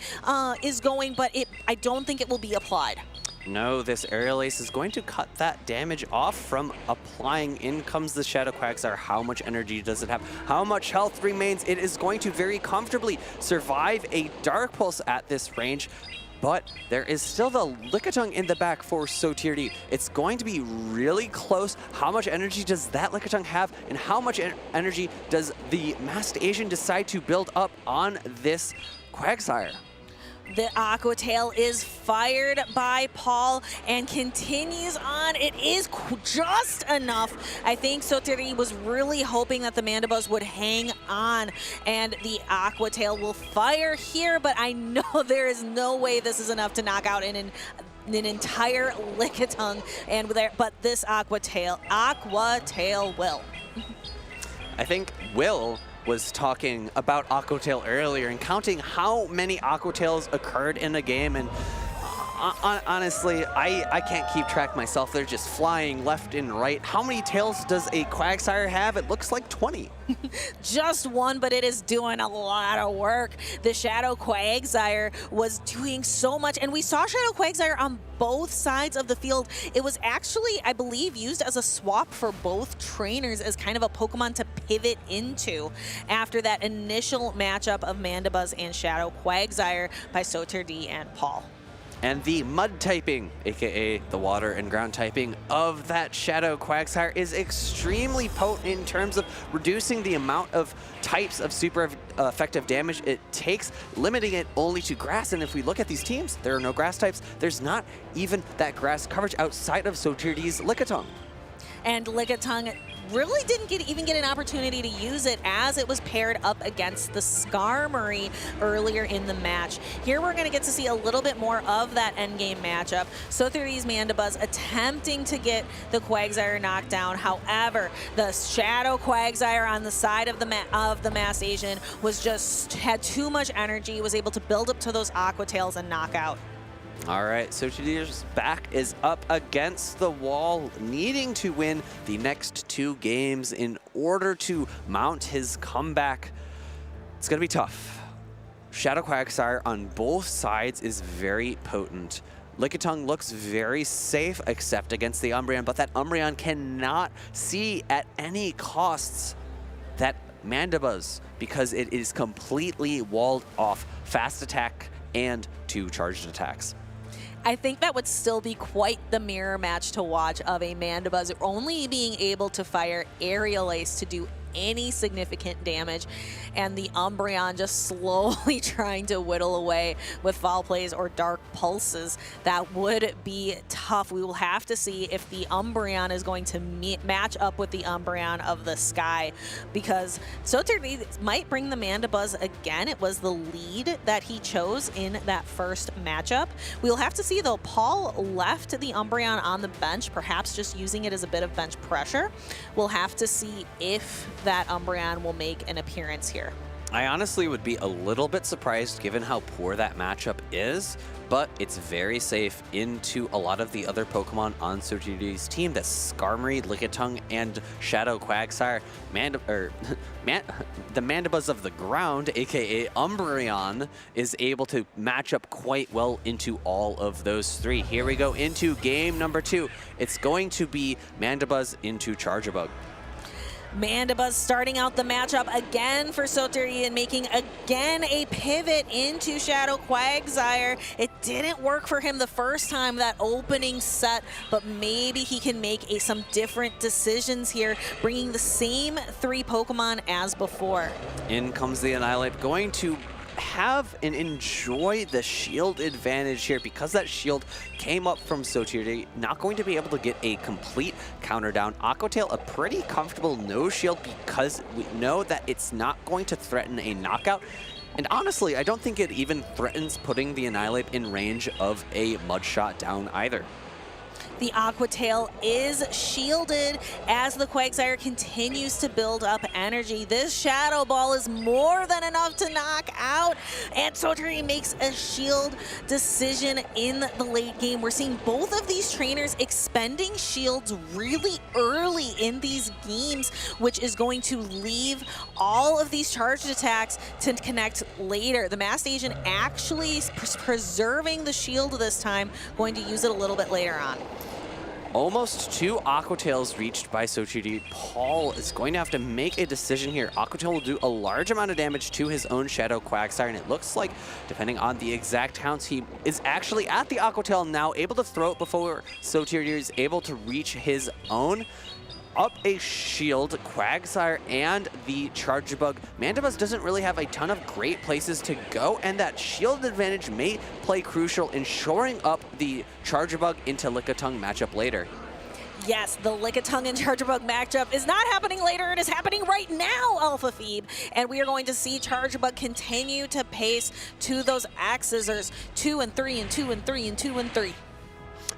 S2: but I don't think it will be applied.
S1: No, this Aerial Ace is going to cut that damage off from applying. In comes the Shadow Quagsire. How much energy does it have? How much health remains? It is going to very comfortably survive a Dark Pulse at this range, but there is still the Lickitung in the back for Sotirdi. It's going to be really close. How much energy does that Lickitung have, and how much energy does the Masked Asian decide to build up on this Quagsire?
S2: The Aqua Tail is fired by Paul and continues on. It is just enough. I think Sotirdi was really hoping that the Mandibuzz would hang on, and the Aqua Tail will fire here, but I know there is no way this is enough to knock out an entire Lickitung, but this Aqua Tail will.
S1: I think Will was talking about Aqua Tail earlier and counting how many Aqua Tails occurred in a game, and honestly, I can't keep track myself. They're just flying left and right. How many tails does a Quagsire have? It looks like 20.
S2: Just one, but it is doing a lot of work. The Shadow Quagsire was doing so much, and we saw Shadow Quagsire on both sides of the field. It was actually, I believe, used as a swap for both trainers as kind of a Pokemon to pivot into after that initial matchup of Mandibuzz and Shadow Quagsire by Sotirdi and Paul.
S1: And the mud typing, aka the water and ground typing of that Shadow Quagsire, is extremely potent in terms of reducing the amount of types of super effective damage it takes, limiting it only to grass. And if we look at these teams, there are no grass types. There's not even that grass coverage outside of Sotirdi's Lickitung.
S2: And Lickitung really didn't even get an opportunity to use it as it was paired up against the Skarmory earlier in the match. Here we're going to get to see a little bit more of that endgame matchup. Sotirdi's Mandibuzz attempting to get the Quagsire knocked down. However, the Shadow Quagsire on the side of the Masked Asian had too much energy, was able to build up to those Aqua Tails and knock out.
S1: All right, Sotirdi's back is up against the wall, needing to win the next 2 games in order to mount his comeback. It's going to be tough. Shadow Quagsire on both sides is very potent. Lickitung looks very safe, except against the Umbreon, but that Umbreon cannot see at any costs that Mandibuzz, because it is completely walled off fast attack and 2 charged attacks.
S2: I think that would still be quite the mirror match to watch of a Mandibuzz only being able to fire Aerial Ace to do any significant damage, and the Umbreon just slowly trying to whittle away with Foul Plays or Dark Pulses. That would be tough. We will have to see if the Umbreon is going to match up with the Umbreon of the sky, because Sotirdi might bring the Mandibuzz again. It was the lead that he chose in that first matchup. We'll have to see, though. Paul left the Umbreon on the bench, perhaps just using it as a bit of bench pressure. We'll have to see if that Umbreon will make an appearance here.
S1: I honestly would be a little bit surprised given how poor that matchup is, but it's very safe into a lot of the other Pokemon on Sochiri's team. That's Skarmory, Lickitung, and Shadow Quagsire. The Mandibuzz of the ground, aka Umbreon, is able to match up quite well into all of those three. Here we go into game number 2. It's going to be Mandibuzz into Charjabug.
S2: Mandibuzz starting out the matchup again for Soteria and making again a pivot into Shadow Quagsire. It didn't work for him the first time, that opening set, but maybe he can make some different decisions here, bringing the same 3 Pokemon as before.
S1: In comes the Annihilate, going to have and enjoy the shield advantage here because that shield came up from Sochiri. Not going to be able to get a complete counter down. Aqua Tail, a pretty comfortable no shield because we know that it's not going to threaten a knockout. And honestly, I don't think it even threatens putting the Annihilate in range of a Mud Shot down either.
S2: The Aqua Tail is shielded as the Quagsire continues to build up energy. This Shadow Ball is more than enough to knock out, and Soteria makes a shield decision in the late game. We're seeing both of these trainers expending shields really early in these games, which is going to leave all of these charged attacks to connect later. The Masked Agent actually preserving the shield this time, going to use it a little bit later on.
S1: Almost 2 Aqua Tails reached by Sochiri. Paul is going to have to make a decision here. Aqua Tail will do a large amount of damage to his own Shadow Quagsire, and it looks like, depending on the exact counts, he is actually at the Aqua Tail now, able to throw it before Sochiri is able to reach his own. Up a shield, Quagsire and the Charjabug. Mandibuzz doesn't really have a ton of great places to go, and that shield advantage may play crucial in shoring up the Charjabug into Lickitung matchup later.
S2: Yes, the Lickitung and Charjabug matchup is not happening later, it is happening right now, Alpha Phoebe. And we are going to see Charjabug continue to pace to those Axe Scissors. 2 and 3 and 2 and 3 and 2 and 3.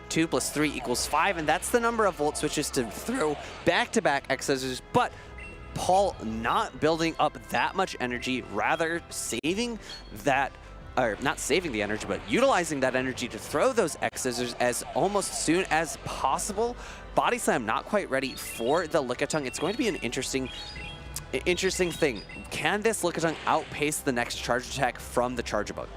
S1: 2 plus 3 equals 5, and that's the number of Volt Switches to throw back-to-back X Scissors, but Paul not building up that much energy, rather saving that, or not saving the energy, but utilizing that energy to throw those X Scissors as almost soon as possible. Body Slam not quite ready for the Lickitung. It's going to be an interesting thing. Can this Lickitung outpace the next charge attack from the Charjabug?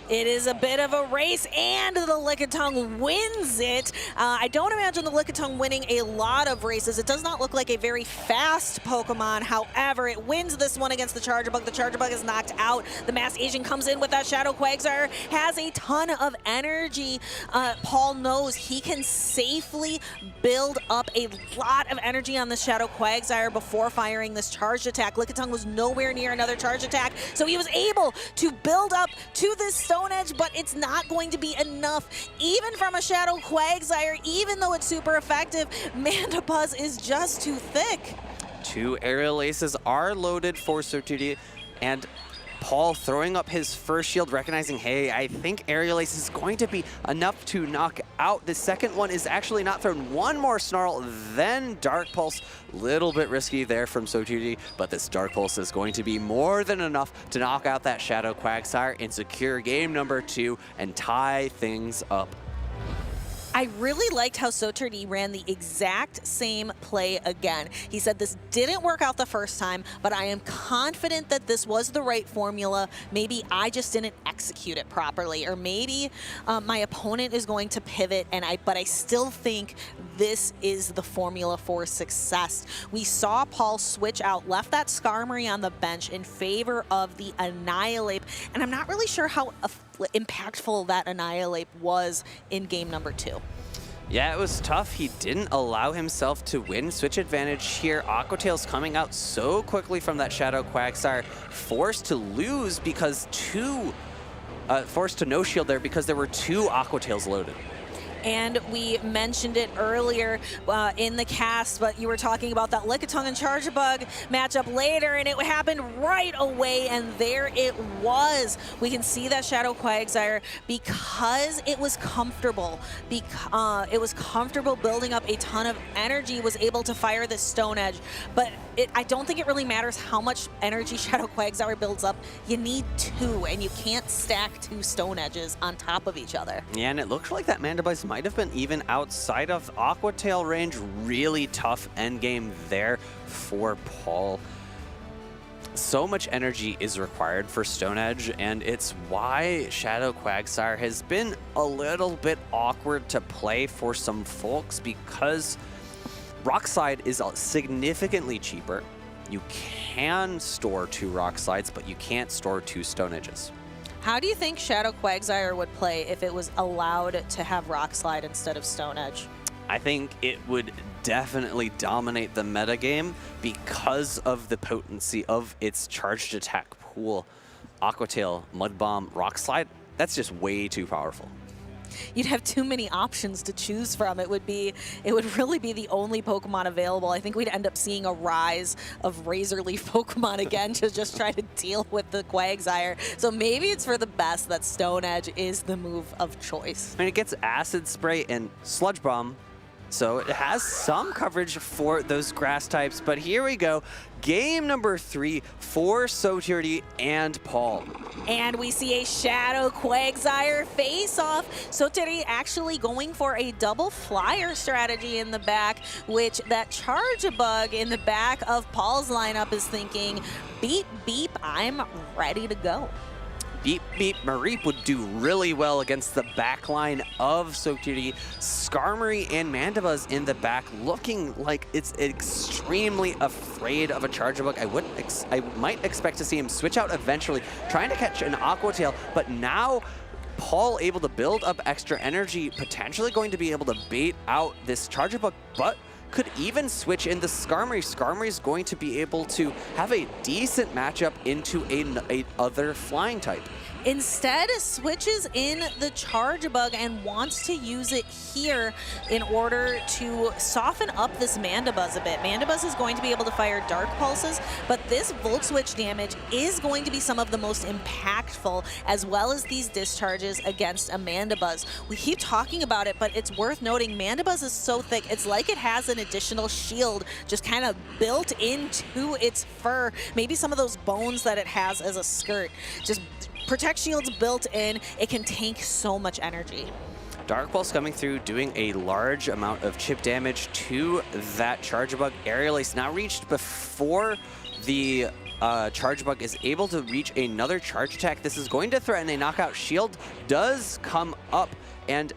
S2: It is a bit of a race, and the Lickitung wins it. I don't imagine the Lickitung winning a lot of races. It does not look like a very fast Pokemon. However, it wins this one against the Charjabug. The Charjabug is knocked out. The Masked Agent comes in with that Shadow Quagsire, has a ton of energy. Paul knows he can safely build up a lot of energy on the Shadow Quagsire before firing this charged attack. Lickitung was nowhere near another charge attack, so he was able to build up to this Stone Edge, but it's not going to be enough. Even from a Shadow Quagsire, even though it's super effective, Mandibuzz is just too thick.
S1: 2 Aerial Aces are loaded for Soteria, and Paul throwing up his first shield, recognizing, hey, I think Aerial Ace is going to be enough to knock out. The second one is actually not thrown. One more Snarl, then Dark Pulse. Little bit risky there from Soteria, but this Dark Pulse is going to be more than enough to knock out that Shadow Quagsire and secure game number 2 and tie things up.
S2: I really liked how Soteria ran the exact same play again. He said this didn't work out the first time, but I am confident that this was the right formula. Maybe I just didn't execute it properly, or maybe my opponent is going to pivot, but I still think this is the formula for success. We saw Paul switch out, left that Skarmory on the bench in favor of the Annihilate, and I'm not really sure how impactful that Annihilate was in game number 2.
S1: Yeah, it was tough. He didn't allow himself to win. Switch advantage here. Aqua Tail's coming out so quickly from that Shadow Quagsire, forced to lose because forced to no shield there because there were 2 Aqua Tails loaded.
S2: And we mentioned it earlier in the cast, but you were talking about that Lickitung and Charjabug matchup later, and it happened right away, and there it was. We can see that Shadow Quagsire, because it was comfortable, building up a ton of energy, was able to fire the Stone Edge. But I don't think it really matters how much energy Shadow Quagsire builds up. You need 2, and you can't stack 2 Stone Edges on top of each other.
S1: Yeah, and it looks like that Mandibuzz might have been even outside of Aqua Tail range. Really tough endgame there for Paul. So much energy is required for Stone Edge, and it's why Shadow Quagsire has been a little bit awkward to play for some folks, because Rock Slide is significantly cheaper. You can store 2 Rock Slides, but you can't store 2 Stone Edges.
S2: How do you think Shadow Quagsire would play if it was allowed to have Rock Slide instead of Stone Edge?
S1: I think it would definitely dominate the metagame because of the potency of its charged attack pool. Aqua Tail, Mud Bomb, Rock Slide, that's just way too powerful.
S2: You'd have too many options to choose from. It would really be the only Pokemon available. I think we'd end up seeing a rise of Razor Leaf Pokemon again to just try to deal with the Quagsire. So maybe it's for the best that Stone Edge is the move of choice.
S1: I mean, it gets Acid Spray and Sludge Bomb, so it has some coverage for those grass types. But here we go. Game number 3 for Soturity and Paul.
S2: And we see a Shadow Quagsire face-off. Soturity actually going for a double flyer strategy in the back, which that Charge-a-Bug in the back of Paul's lineup is thinking, beep, beep, I'm ready to go.
S1: Beep Beep Mareep would do really well against the back line of Soturity. Skarmory and Mandibuzz in the back looking like it's extremely afraid of a Charge-a-Bug. I might expect to see him switch out eventually, trying to catch an Aqua Tail, but now Paul able to build up extra energy, potentially going to be able to bait out this Charge-a-Bug, but could even switch in the Skarmory. Skarmory is going to be able to have a decent matchup into a other flying type.
S2: Instead, switches in the Charge-a-Bug and wants to use it here in order to soften up this Mandibuzz a bit. Mandibuzz is going to be able to fire Dark Pulses, but this Volt Switch damage is going to be some of the most impactful, as well as these discharges against a Mandibuzz. We keep talking about it, but it's worth noting Mandibuzz is so thick, it's like it has an additional shield just kind of built into its fur. Maybe some of those bones that it has as a skirt. Just Protect Shield's built in. It can tank so much energy.
S1: Dark Pulse coming through, doing a large amount of chip damage to that Charge-a-Bug. Aerial Ace now reached before the Charge-a-Bug is able to reach another charge attack. This is going to threaten a knockout. Shield does come up, and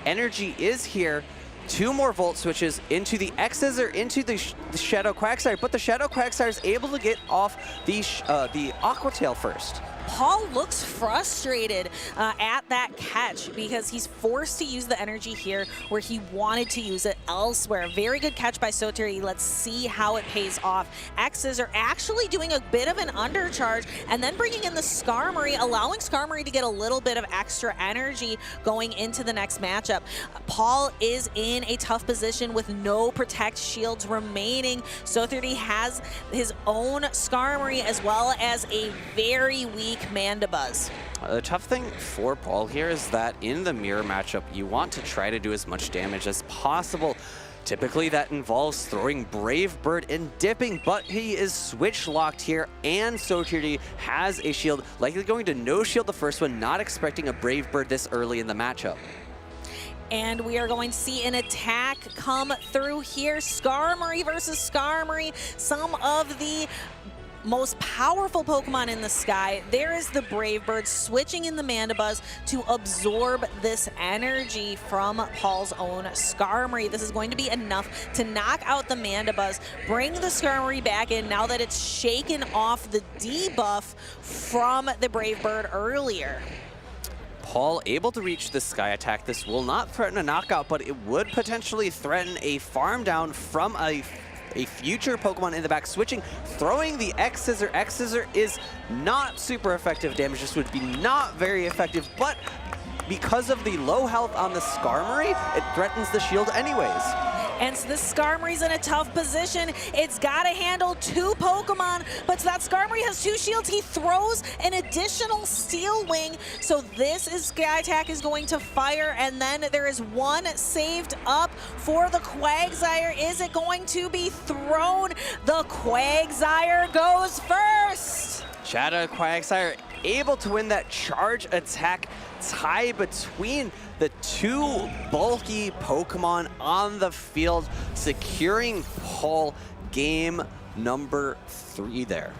S1: energy is here. 2 more Volt Switches into the X-Scissor, into the Shadow Quagsire, but the Shadow Quagsire is able to get off the Aqua Tail first.
S2: Paul looks frustrated at that catch because he's forced to use the energy here where he wanted to use it elsewhere. Very good catch by Soturity. Let's see how it pays off. X-Scissor actually doing a bit of an undercharge and then bringing in the Skarmory, allowing Skarmory to get a little bit of extra energy going into the next matchup. Paul is in a tough position with no Protect Shields remaining. Soturity has his own Skarmory as well as a very weak Mandibuzz.
S1: The tough thing for Paul here is that in the mirror matchup, you want to try to do as much damage as possible. Typically that involves throwing Brave Bird and dipping, but he is switch locked here, and Soturity has a shield, likely going to no shield the first one, not expecting a Brave Bird this early in the matchup.
S2: And we are going to see an attack come through here. Skarmory versus Skarmory, some of the most powerful Pokemon in the sky. There is the Brave Bird switching in the Mandibuzz to absorb this energy from Paul's own Skarmory. This is going to be enough to knock out the Mandibuzz, bring the Skarmory back in now that it's shaken off the debuff from the Brave Bird earlier.
S1: Paul able to reach the Sky Attack. This will not threaten a knockout, but it would potentially threaten a farm down from a future Pokemon in the back, switching, throwing the X-Scissor. X-Scissor is not super effective damage. This would be not very effective, but because of the low health on the Skarmory, it threatens the shield anyways.
S2: And so this Skarmory's in a tough position. It's got to handle 2 Pokemon, but that Skarmory has 2 shields. He throws an additional Steel Wing, so this is Sky Attack is going to fire, and then there is 1 saved up for the Quagsire. Is it going to be thrown? The Quagsire goes first.
S1: Shadow Quagsire able to win that charge attack tie between the 2 bulky Pokemon on the field, securing Paul game number 3 there.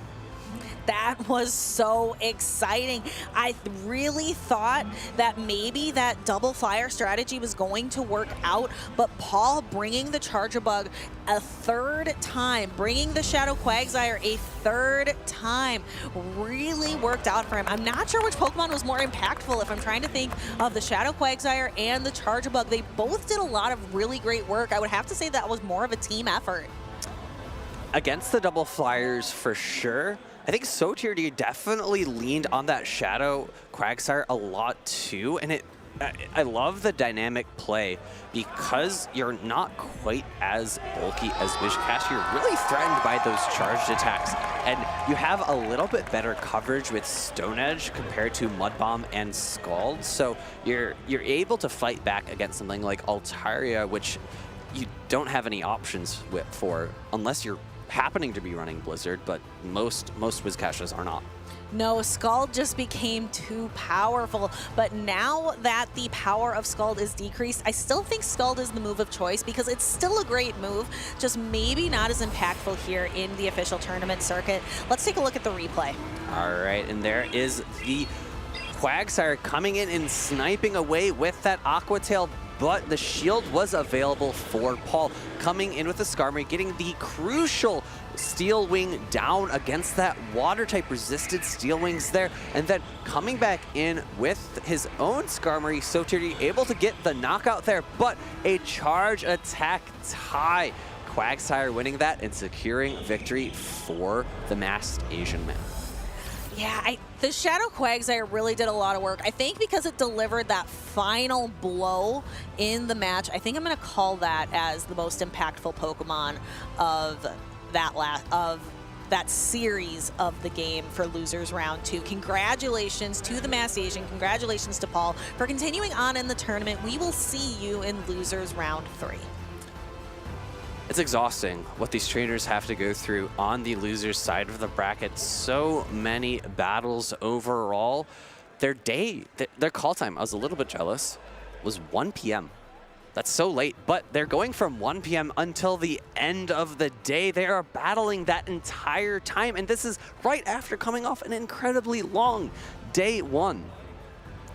S2: That was so exciting. I really thought that maybe that double flyer strategy was going to work out, but Paul bringing the Charger Bug a 3rd time, bringing the Shadow Quagsire a 3rd time, really worked out for him. I'm not sure which Pokemon was more impactful if I'm trying to think of the Shadow Quagsire and the Charger Bug. They both did a lot of really great work. I would have to say that was more of a team effort.
S1: Against the double flyers for sure. I think Sotirdi definitely leaned on that Shadow Quagsire a lot too, and I love the dynamic play because you're not quite as bulky as Wishcash. You're really threatened by those charged attacks, and you have a little bit better coverage with Stone Edge compared to Mud Bomb and Scald, so you're able to fight back against something like Altaria, which you don't have any options for unless you're happening to be running Blizzard, but most Whiscashes are not.
S2: No, Scald just became too powerful, but now that the power of Scald is decreased, I still think Scald is the move of choice because it's still a great move, just maybe not as impactful here in the official tournament circuit. Let's take a look at the replay.
S1: All right, and there is the Quagsire coming in and sniping away with that Aqua Tail, but the shield was available for Paul. Coming in with the Skarmory, getting the crucial Steel Wing down against that Water-type resisted Steel Wings there, and then coming back in with his own Skarmory, Sotirdi able to get the knockout there, but a charge attack tie. Quagsire winning that and securing victory for the masked Asian man.
S2: Yeah, the Shadow Quagsire really did a lot of work. I think because it delivered that final blow in the match, I think I'm going to call that as the most impactful Pokemon of that series of the game for Losers Round 2. Congratulations to the Masked Asian. Congratulations to Paul for continuing on in the tournament. We will see you in Losers Round 3.
S1: It's exhausting what these trainers have to go through on the losers side of the bracket. So many battles overall. Their call time, I was a little bit jealous, was 1 p.m. That's so late, but they're going from 1 p.m. until the end of the day. They are battling that entire time, and this is right after coming off an incredibly long day 1.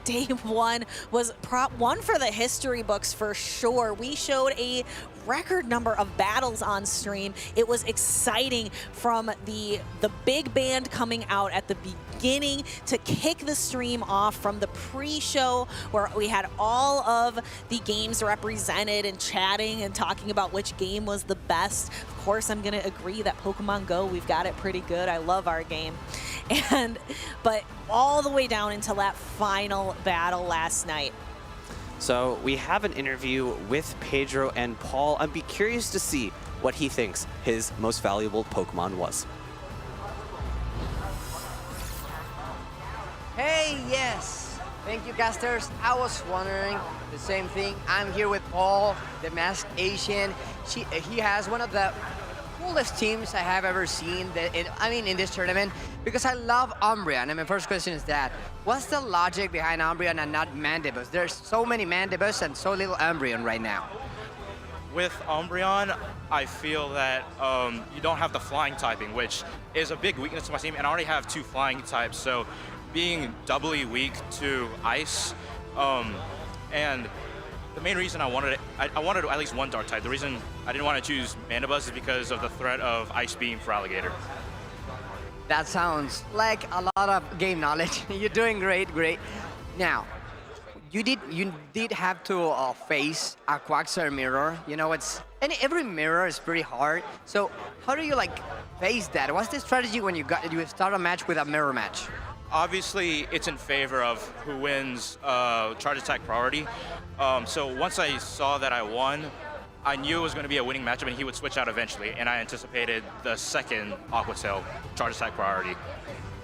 S2: Day 1 was prop 1 for the history books for sure. We showed a record number of battles on stream. It was exciting from the big band coming out at the beginning to kick the stream off, from the pre-show where we had all of the games represented and chatting and talking about which game was the best. Of course, I'm going to agree that Pokemon Go, we've got it pretty good. I love our game. But all the way down until that final battle last night.
S1: So we have an interview with Pedro and Paul. I'd be curious to see what he thinks his most valuable Pokemon was.
S16: Hey, yes. Thank you, casters. I was wondering the same thing. I'm here with Paul, the Masked Asian. He has one of the coolest teams I have ever seen in this tournament, because I love Umbreon. And my first question is that, what's the logic behind Umbreon and not Mandibus? There's so many Mandibus and so little Umbreon right now.
S9: With Umbreon, I feel that you don't have the flying typing, which is a big weakness to my team, and I already have 2 flying types, so being doubly weak to ice, and the main reason I wanted at least 1 dark type. The reason I didn't want to choose Mandibus is because of the threat of Ice Beam for Alligator.
S16: That sounds like a lot of game knowledge. You're doing great. Now, you did have to face a Quagsire mirror. You know, and every mirror is pretty hard. So how do you face that? What's the strategy when you start a match with a mirror match?
S9: Obviously, it's in favor of who wins charge attack priority. So once I saw that I won, I knew it was going to be a winning matchup and he would switch out eventually, and I anticipated the second Aqua Tail charge attack priority.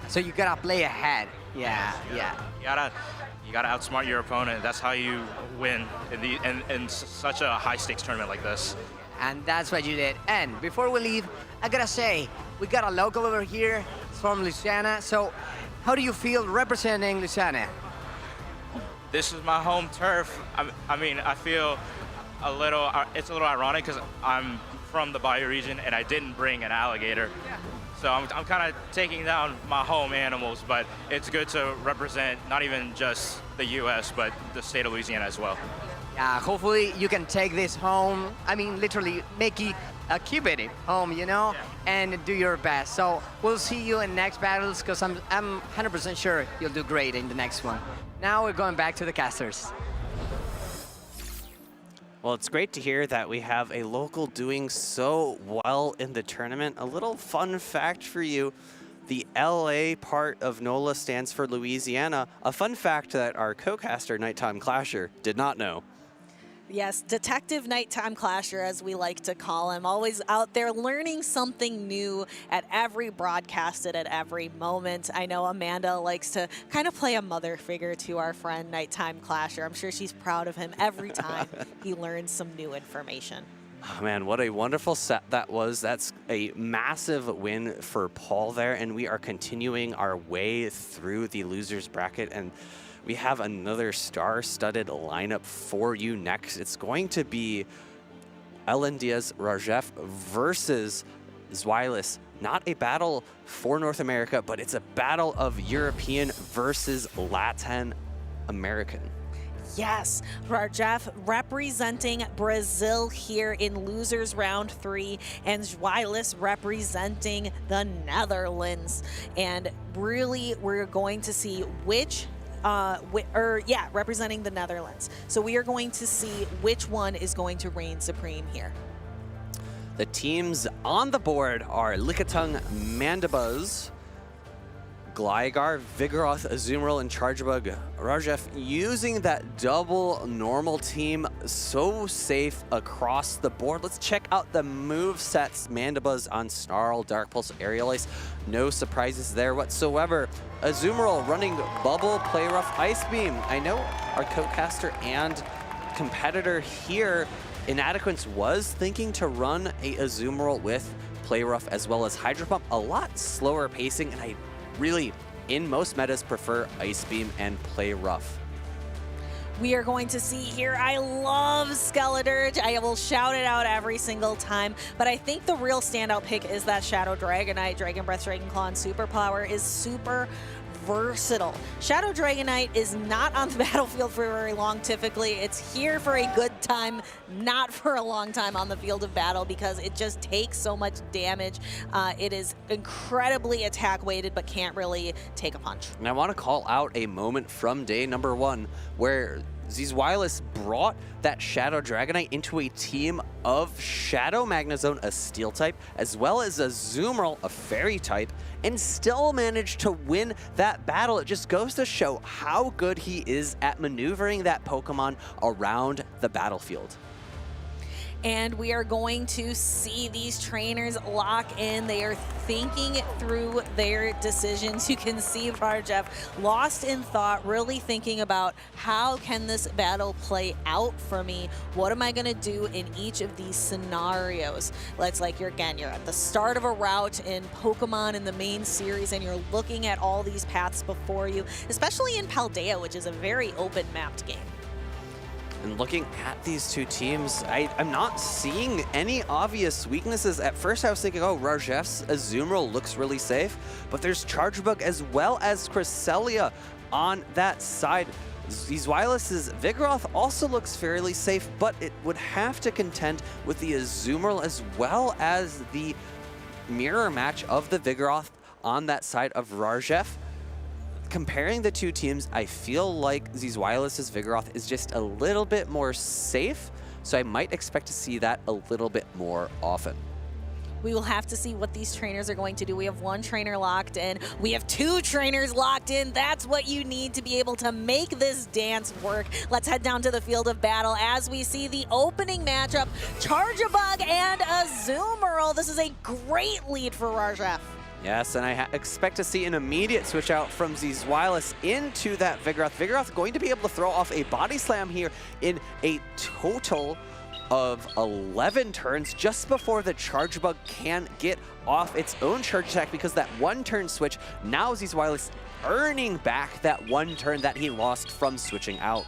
S16: So you gotta play ahead. Yeah.
S9: You gotta outsmart your opponent. That's how you win in such a high stakes tournament like this.
S16: And that's what you did. And before we leave, I gotta say, we got a local over here from Louisiana. So how do you feel representing Louisiana?
S9: This is my home turf. I mean, I feel it's a little ironic because I'm from the Bayou region and I didn't bring an alligator. So I'm kind of taking down my home animals, but it's good to represent not even just the U.S., but the state of Louisiana as well.
S16: Yeah, hopefully you can take this home. I mean, literally make it keep it home, you know, and do your best. So we'll see you in next battles because I'm 100% sure you'll do great in the next one. Now we're going back to the casters.
S1: Well, it's great to hear that we have a local doing so well in the tournament. A little fun fact for you, the LA part of NOLA stands for Louisiana. A fun fact that our co-caster, Nighttime Clasher, did not know.
S2: Yes, Detective Nighttime Clasher, as we like to call him, always out there learning something new at every broadcast and at every moment. I know Amanda likes to kind of play a mother figure to our friend Nighttime Clasher. I'm sure she's proud of him every time he learns some new information.
S1: Oh man, what a wonderful set that was. That's a massive win for Paul there, and we are continuing our way through the losers bracket, and we have another star-studded lineup for you next. It's going to be Ellen Diaz-Rajef versus Zweilous. Not a battle for North America, but it's a battle of European versus Latin American.
S2: Yes, Rajef representing Brazil here in losers round 3, and Zweilous representing the Netherlands. And really, we're going to see which representing the Netherlands. So we are going to see which one is going to reign supreme here.
S1: The teams on the board are Lickitung, Mandibuzz, Gligar, Vigoroth, Azumarill, and Charjabug. Rajef using that double normal team, so safe across the board. Let's check out the move sets. Mandibuzz on Snarl, Dark Pulse, Aerial Ace. No surprises there whatsoever. Azumarill running Bubble, Play Rough, Ice Beam. I know our co-caster and competitor here, Inadequance, was thinking to run a Azumarill with Play Rough as well as Hydro Pump. A lot slower pacing, and I really, in most metas, prefer Ice Beam and Play Rough.
S2: We are going to see here, I love Skeledirge. I will shout it out every single time, but I think the real standout pick is that Shadow Dragonite. Dragon Breath, Dragon Claw, and Superpower is super versatile. Shadow Dragonite is not on the battlefield for very long typically. It's here for a good time, not for a long time on the field of battle because it just takes so much damage. It is incredibly attack weighted but can't really take a punch.
S1: And I want to call out a moment from day number 1 where Zweilous brought that Shadow Dragonite into a team of Shadow Magnezone, a Steel type, as well as a Azumarill, a Fairy type, and still managed to win that battle. It just goes to show how good he is at maneuvering that Pokemon around the battlefield.
S2: And we are going to see these trainers lock in. They are thinking through their decisions. You can see Rajef lost in thought, really thinking about how can this battle play out for me? What am I gonna do in each of these scenarios? It's like you're at the start of a route in Pokemon in the main series and you're looking at all these paths before you, especially in Paldea, which is a very open mapped game.
S1: And looking at these two teams, I'm not seeing any obvious weaknesses. At first I was thinking, oh, Rajef's Azumarill looks really safe, but there's Charjabug as well as Cresselia on that side. Zweilous' Vigoroth also looks fairly safe, but it would have to contend with the Azumarill as well as the mirror match of the Vigoroth on that side of Rajef. Comparing the two teams, I feel like Zweilous' Vigoroth is just a little bit more safe, so I might expect to see that a little bit more often.
S2: We will have to see what these trainers are going to do. We have one trainer locked in. We have two trainers locked in. That's what you need to be able to make this dance work. Let's head down to the field of battle as we see the opening matchup, Charjabug and Azumarill. This is a great lead for Rajef.
S1: Yes, and I expect to see an immediate switch out from Zizwilis into that Vigoroth. Vigoroth going to be able to throw off a body slam here in a total of 11 turns just before the Charjabug can get off its own charge attack, because that one turn switch, now Zizwilis earning back that one turn that he lost from switching out.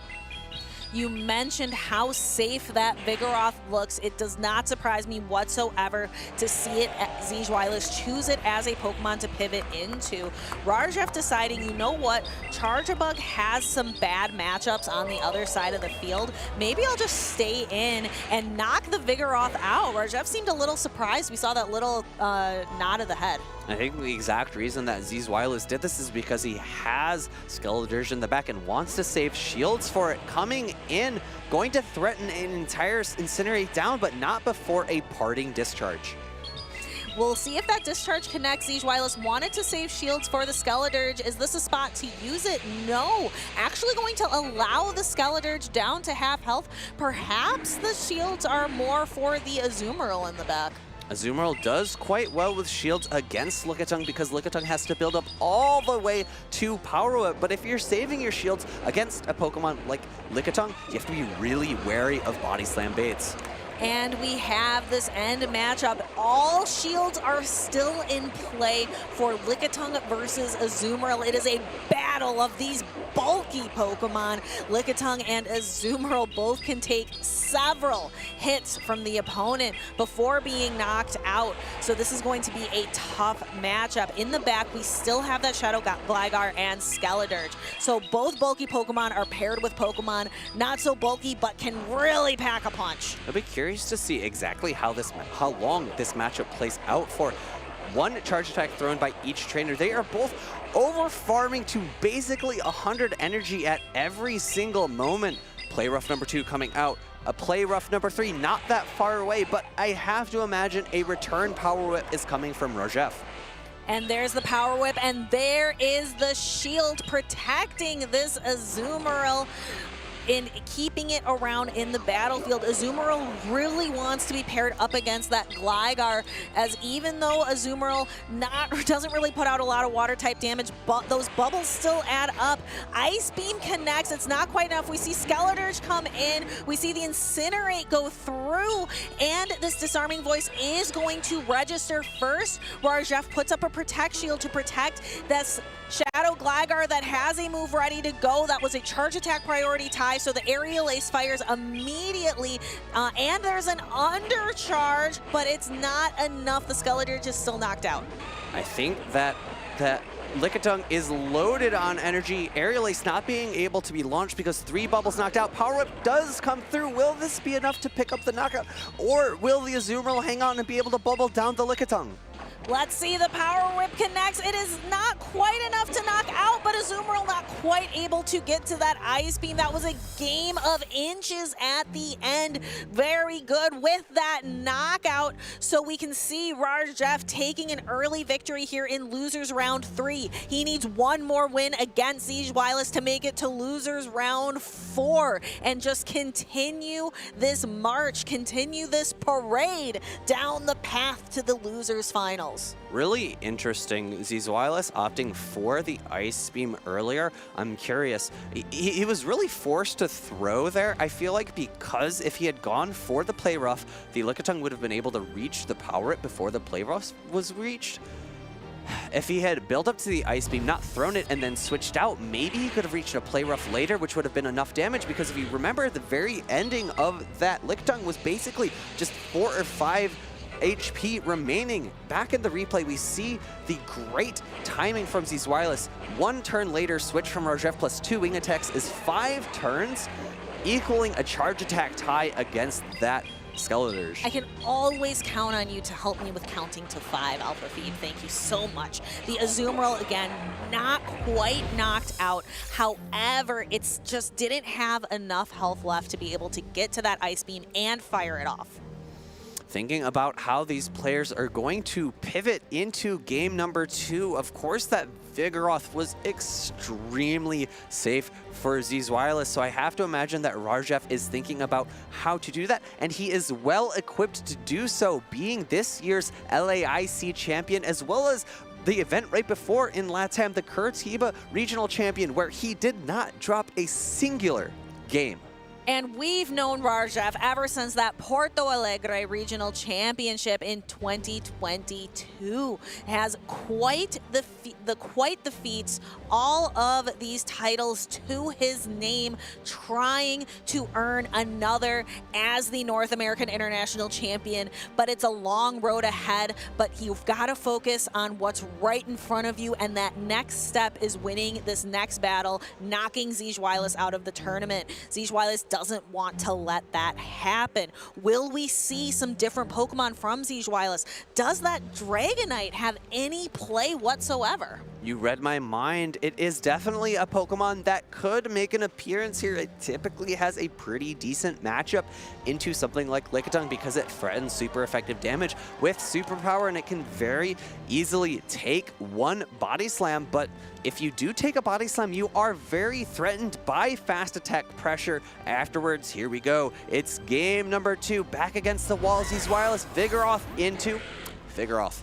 S2: You mentioned how safe that Vigoroth looks. It does not surprise me whatsoever to see it, Zizwilis choose it as a Pokemon to pivot into. Rajef deciding, you know what, Charjabug has some bad matchups on the other side of the field. Maybe I'll just stay in and knock the Vigoroth out. Rajef seemed a little surprised. We saw that little nod of the head.
S1: I think the exact reason that Zizwilis did this is because he has Skeledirge in the back and wants to save shields for it. Coming in, going to threaten an entire Incinerate down, but not before a parting discharge.
S2: We'll see if that discharge connects. Zizwilis wanted to save shields for the Skeledirge. Is this a spot to use it? No. Actually going to allow the Skeledirge down to half health. Perhaps the shields are more for the Azumarill in the back.
S1: Azumarill does quite well with shields against Lickitung because Lickitung has to build up all the way to Power Whip. But if you're saving your shields against a Pokemon like Lickitung, you have to be really wary of Body Slam baits.
S2: And we have this end matchup. All shields are still in play for Lickitung versus Azumarill. It is a battle of these bulky Pokemon. Lickitung and Azumarill both can take several hits from the opponent before being knocked out. So this is going to be a tough matchup. In the back, we still have that Shadow Gligar and Skeledirge. So both bulky Pokemon are paired with Pokemon not so bulky, but can really pack a punch.
S1: I'll be curious to see exactly how long this matchup plays out for. One charge attack thrown by each trainer. They are both over farming to basically 100 energy at every single moment. Play rough number 2 coming out. A play rough number 3 not that far away, but I have to imagine a return Power Whip is coming from Rajef.
S2: And there's the Power Whip, and there is the shield protecting this Azumarill in keeping it around in the battlefield. Azumarill really wants to be paired up against that Gligar, as even though Azumarill doesn't really put out a lot of water type damage, but those bubbles still add up. Ice Beam connects, it's not quite enough. We see Skeledirge come in, we see the Incinerate go through, and this Disarming Voice is going to register first. Rajef puts up a Protect Shield to protect this Shadow Gligar that has a move ready to go. That was a charge attack priority tie, so the Aerial Ace fires immediately, and there's an undercharge, but it's not enough. The Skeledirge is still knocked out.
S1: I think that Lickitung is loaded on energy. Aerial Ace not being able to be launched because 3 bubbles knocked out. Power Whip does come through. Will this be enough to pick up the knockout? Or will the Azumarill hang on and be able to bubble down the Lickitung?
S2: Let's see, the Power Whip connects. It is not quite enough to knock out, but Azumarill not quite able to get to that Ice Beam. That was a game of inches at the end. Very good with that knockout. So we can see Rajef taking an early victory here in Losers Round 3. He needs one more win against Zizwilis to make it to Losers Round 4 and just continue this march, continue this parade down the path to the Losers Finals.
S1: Really interesting. Zizwilis opting for the Ice Beam earlier. I'm curious. He was really forced to throw there. I feel like because if he had gone for the Play Rough, the Lickitung would have been able to reach the Power Whip before the Play Rough was reached. If he had built up to the Ice Beam, not thrown it, and then switched out, maybe he could have reached a Play Rough later, which would have been enough damage, because if you remember, the very ending of that Lickitung was basically just 4 or 5 HP remaining. Back in the replay, we see the great timing from Zizwilis. 1 turn later, switch from Rajef plus 2 wing attacks is 5 turns, equaling a charge attack tie against that Skeledirge.
S2: I can always count on you to help me with counting to 5, Alpha Feed. Thank you so much. The Azumarill, again, not quite knocked out. However, it's just didn't have enough health left to be able to get to that Ice Beam and fire it off.
S1: thinking about how these players are going to pivot into game number 2. Of course, that Vigoroth was extremely safe for Zizwilus, so I have to imagine that Rajev is thinking about how to do that, and he is well equipped to do so, being this year's LAIC champion, as well as the event right before in LATAM, the Curitiba regional champion, where he did not drop a singular game.
S2: And we've known Rajev ever since that Porto Alegre Regional Championship in 2022. Has quite the feats, all of these titles to his name, trying to earn another as the North American International Champion. But it's a long road ahead, but you've got to focus on what's right in front of you, and that next step is winning this next battle, knocking Zizwilus out of the tournament. Zizwilus doesn't want to let that happen. Will we see some different Pokemon from Zizwilus? Does that Dragonite have any play whatsoever?
S1: You read my mind. It is definitely a Pokemon that could make an appearance here. It typically has a pretty decent matchup into something like Lickitung because it threatens super effective damage with superpower, and it can very easily take one Body Slam. But if you do take a Body Slam, you are very threatened by fast attack pressure afterwards. Here we go. It's game number 2. Back against the wall. Zizwilus, Vigoroth into Vigoroth.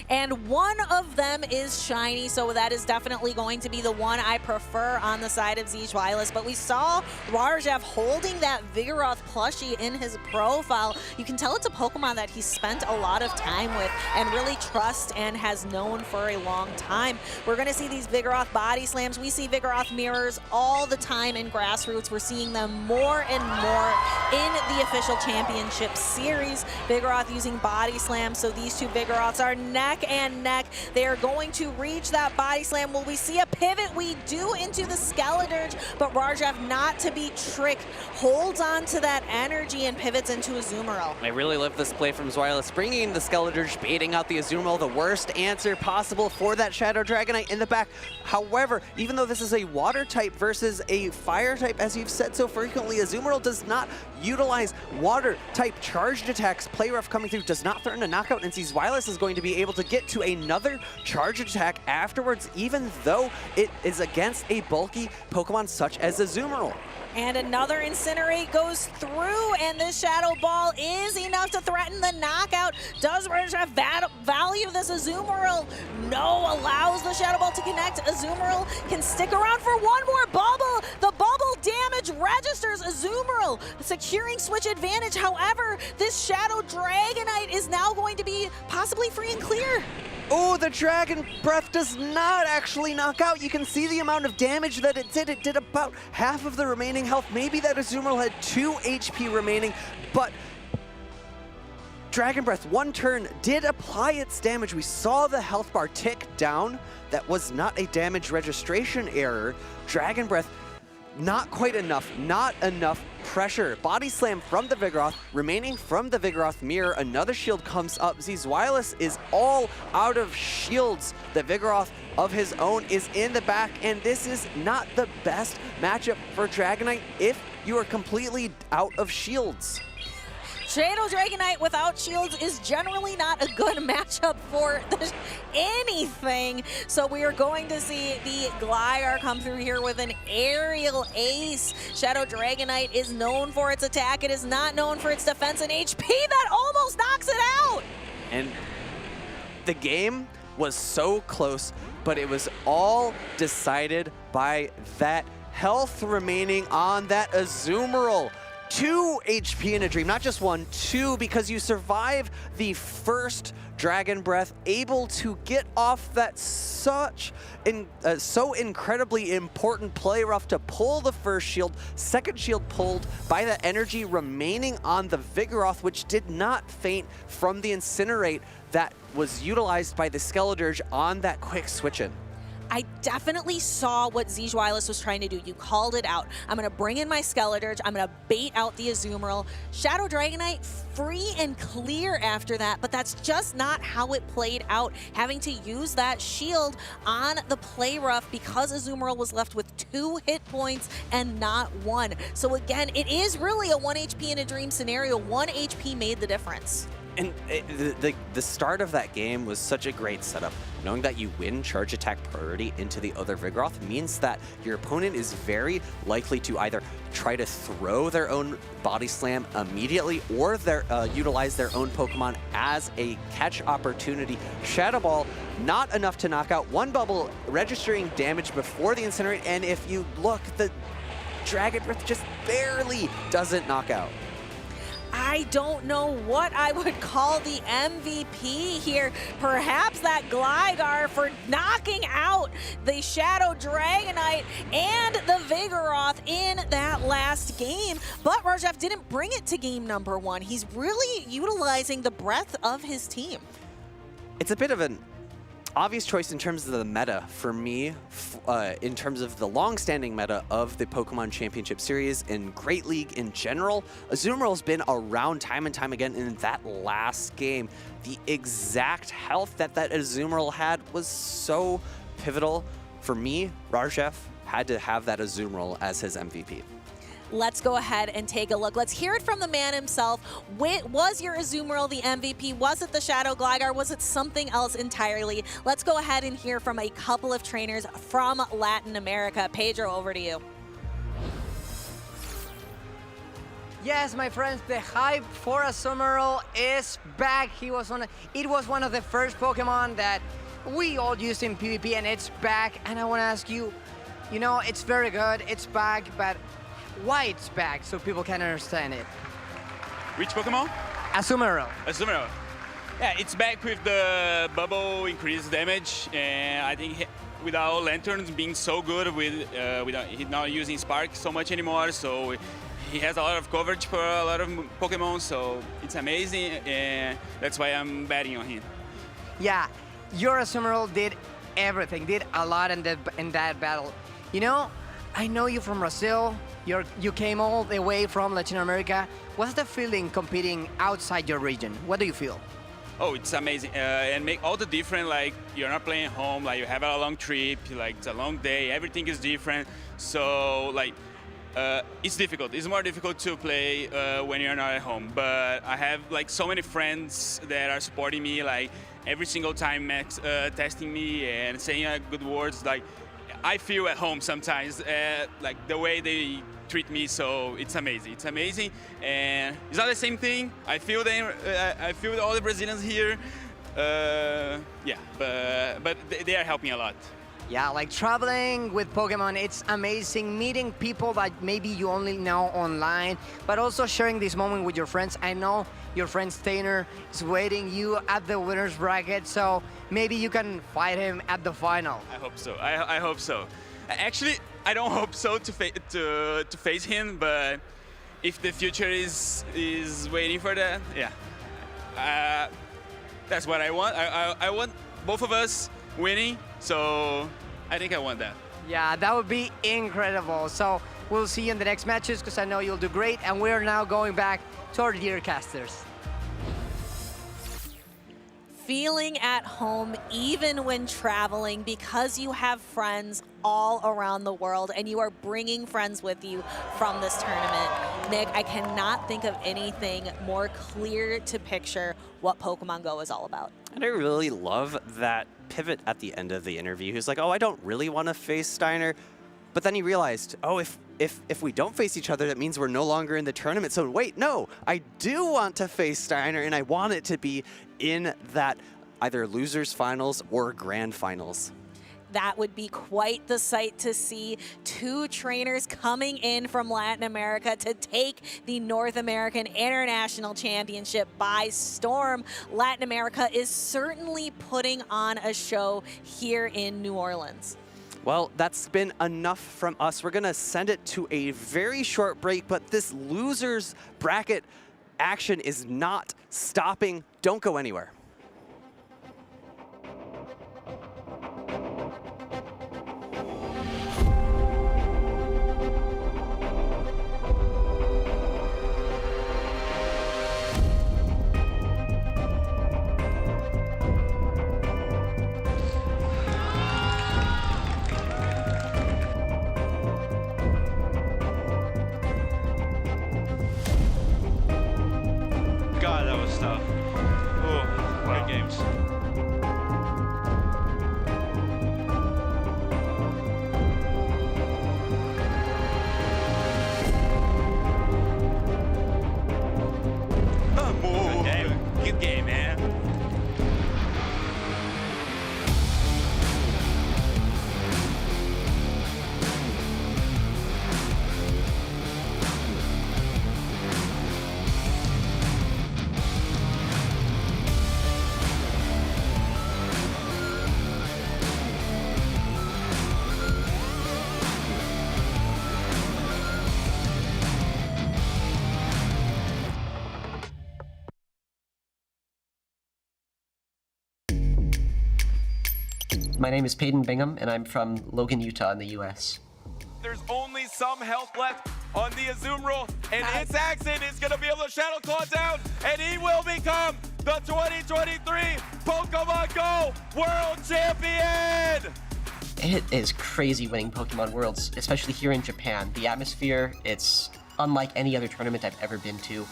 S2: And one of them is shiny, so that is definitely going to be the one I prefer on the side of Zizwilus. But we saw Rajev holding that Vigoroth plushie in his profile. You can tell it's a Pokemon that he spent a lot of time with and really trusts and has known for a long time. We're going to see these Vigoroth body slams. We see Vigoroth mirrors all the time in Grassroots. We're seeing them more and more in the official championship series. Vigoroth using body slams, so these two Vigoroths are neck and neck. They are going to reach that body slam. Will we see a pivot? We do into the Skeledirge, but Rajev, not to be tricked, holds on to that energy and pivots into Azumarill.
S1: I really love this play from Zizwilus, bringing in the Skeledirge, baiting out the Azumarill, the worst answer possible for that Shadow Dragonite in the back. However, even though this is a water type versus a fire type, as you've said so frequently, Azumarill does not utilize water type charged attacks. Play Rough coming through does not threaten a knockout, and Zizwilus is going to be able to get to another charge attack afterwards, even though it is against a bulky Pokemon such as Azumarill.
S2: And another Incinerate goes through, and this Shadow Ball is enough to threaten the knockout. Does Rajev value this Azumarill? No, allows the Shadow Ball to connect. Azumarill can stick around for one more bubble. The bubble damage registers. Azumarill securing switch advantage. However, this Shadow Dragonite is now going to be possibly free and clear.
S1: Oh, the Dragon Breath does not actually knock out. You can see the amount of damage that it did. It did about half of the remaining health. Maybe that Azumarill had 2 HP remaining, but Dragon Breath, one turn, did apply its damage. We saw the health bar tick down. That was not a damage registration error. Dragon Breath, not quite enough, not enough pressure. Body slam from the Vigoroth, remaining from the Vigoroth mirror. Another shield comes up. Zizwilus is all out of shields. The Vigoroth of his own is in the back, and this is not the best matchup for Dragonite if you are completely out of shields.
S2: Shadow Dragonite without shields is generally not a good matchup for anything. So we are going to see the Gligar come through here with an aerial ace. Shadow Dragonite is known for its attack. It is not known for its defense and HP. That almost knocks it out.
S1: And the game was so close, but it was all decided by that health remaining on that Azumarill. 2 HP in a dream, not just 1, 2, because you survive the first Dragon Breath, able to get off that so incredibly important Play Rough to pull the first shield, second shield pulled by the energy remaining on the Vigoroth, which did not faint from the Incinerate that was utilized by the Skeledirge on that quick switch-in.
S2: I definitely saw what Zizwilus was trying to do. You called it out. I'm going to bring in my Skeledirge. I'm going to bait out the Azumarill. Shadow Dragonite free and clear after that, but that's just not how it played out. Having to use that shield on the Play Rough because Azumarill was left with 2 hit points and not 1. So again, it is really a 1 HP in a dream scenario. 1 HP made the difference.
S1: And the start of that game was such a great setup. Knowing that you win charge attack priority into the other Vigoroth means that your opponent is very likely to either try to throw their own body slam immediately or utilize their own Pokemon as a catch opportunity. Shadow Ball, not enough to knock out. One bubble registering damage before the Incinerate, and if you look, the Dragon Breath just barely doesn't knock out.
S2: I don't know what I would call the MVP here. Perhaps that Gligar for knocking out the Shadow Dragonite and the Vigoroth in that last game. But Rajev didn't bring it to game number 1. He's really utilizing the breadth of his team.
S1: It's a bit of an obvious choice in terms of the meta for me, in terms of the long-standing meta of the Pokemon Championship Series and Great League in general. Azumarill's been around time and time again in that last game. The exact health that Azumarill had was so pivotal. For me, Rajev had to have that Azumarill as his MVP.
S2: Let's go ahead and take a look. Let's hear it from the man himself. Was your Azumarill the MVP? Was it the Shadow Gligar? Was it something else entirely? Let's go ahead and hear from a couple of trainers from Latin America. Pedro, over to you.
S16: Yes, my friends, the hype for Azumarill is back. It was one of the first Pokemon that we all used in PvP, and it's back. And I want to ask you, you know, it's very good, it's back, but why it's back so people can understand it?
S10: Which Pokemon?
S16: Azumarill.
S10: Azumarill. Yeah, it's back with the bubble increased damage, and I think without Lanturns being so good, without he's not using Spark so much anymore, so he has a lot of coverage for a lot of Pokemon, so it's amazing, and that's why I'm betting on him.
S16: Yeah, your Azumarill did everything, did a lot in that battle. You know, I know you from Brazil. You came all the way from Latin America. What's the feeling competing outside your region? What do you feel?
S10: Oh, it's amazing, and make all the difference. Like, you're not playing home, like you have a long trip, like it's a long day, everything is different. So like, it's difficult. It's more difficult to play when you're not at home. But I have like so many friends that are supporting me, like every single time testing me and saying good words. Like, I feel at home sometimes, like the way they treat me, so it's amazing. It's amazing, and it's not the same thing. I feel them. I feel all the Brazilians here. Yeah, but they are helping a lot.
S16: Yeah, like traveling with Pokemon, it's amazing. Meeting people that maybe you only know online, but also sharing this moment with your friends. I know your friend Steiner is waiting you at the winner's bracket, so maybe you can fight him at the final.
S10: I hope so. I hope so. Actually, I don't hope so to face him, but if the future is waiting for that, yeah, that's what I want. I want both of us winning, so I think I want that.
S16: Yeah, that would be incredible. So we'll see you in the next matches, because I know you'll do great, and we're now going back to our dear casters.
S2: Feeling at home even when traveling, because you have friends all around the world and you are bringing friends with you from this tournament. Nick, I cannot think of anything more clear to picture what Pokemon Go is all about.
S1: And I really love that pivot at the end of the interview. He's like, oh, I don't really want to face Steiner. But then he realized, oh, if we don't face each other, that means we're no longer in the tournament. So wait, no, I do want to face Steiner, and I want it to be in that either losers finals or grand finals.
S2: That would be quite the sight to see. Two trainers coming in from Latin America to take the North American International Championship by storm. Latin America is certainly putting on a show here in New Orleans.
S1: Well, that's been enough from us. We're going to send it to a very short break, but this losers bracket action is not stopping. Don't go anywhere.
S10: God, that was tough.
S6: Good games.
S10: Good game. Good game, man.
S11: My name is Peyton Bingham, and I'm from Logan, Utah in the U.S.
S17: There's only some health left on the Azumarill, and Isaacson is going to be able to Shadow Claw down, and he will become the 2023 Pokemon Go World Champion!
S11: It is crazy winning Pokemon Worlds, especially here in Japan. The atmosphere, it's unlike any other tournament I've ever been to.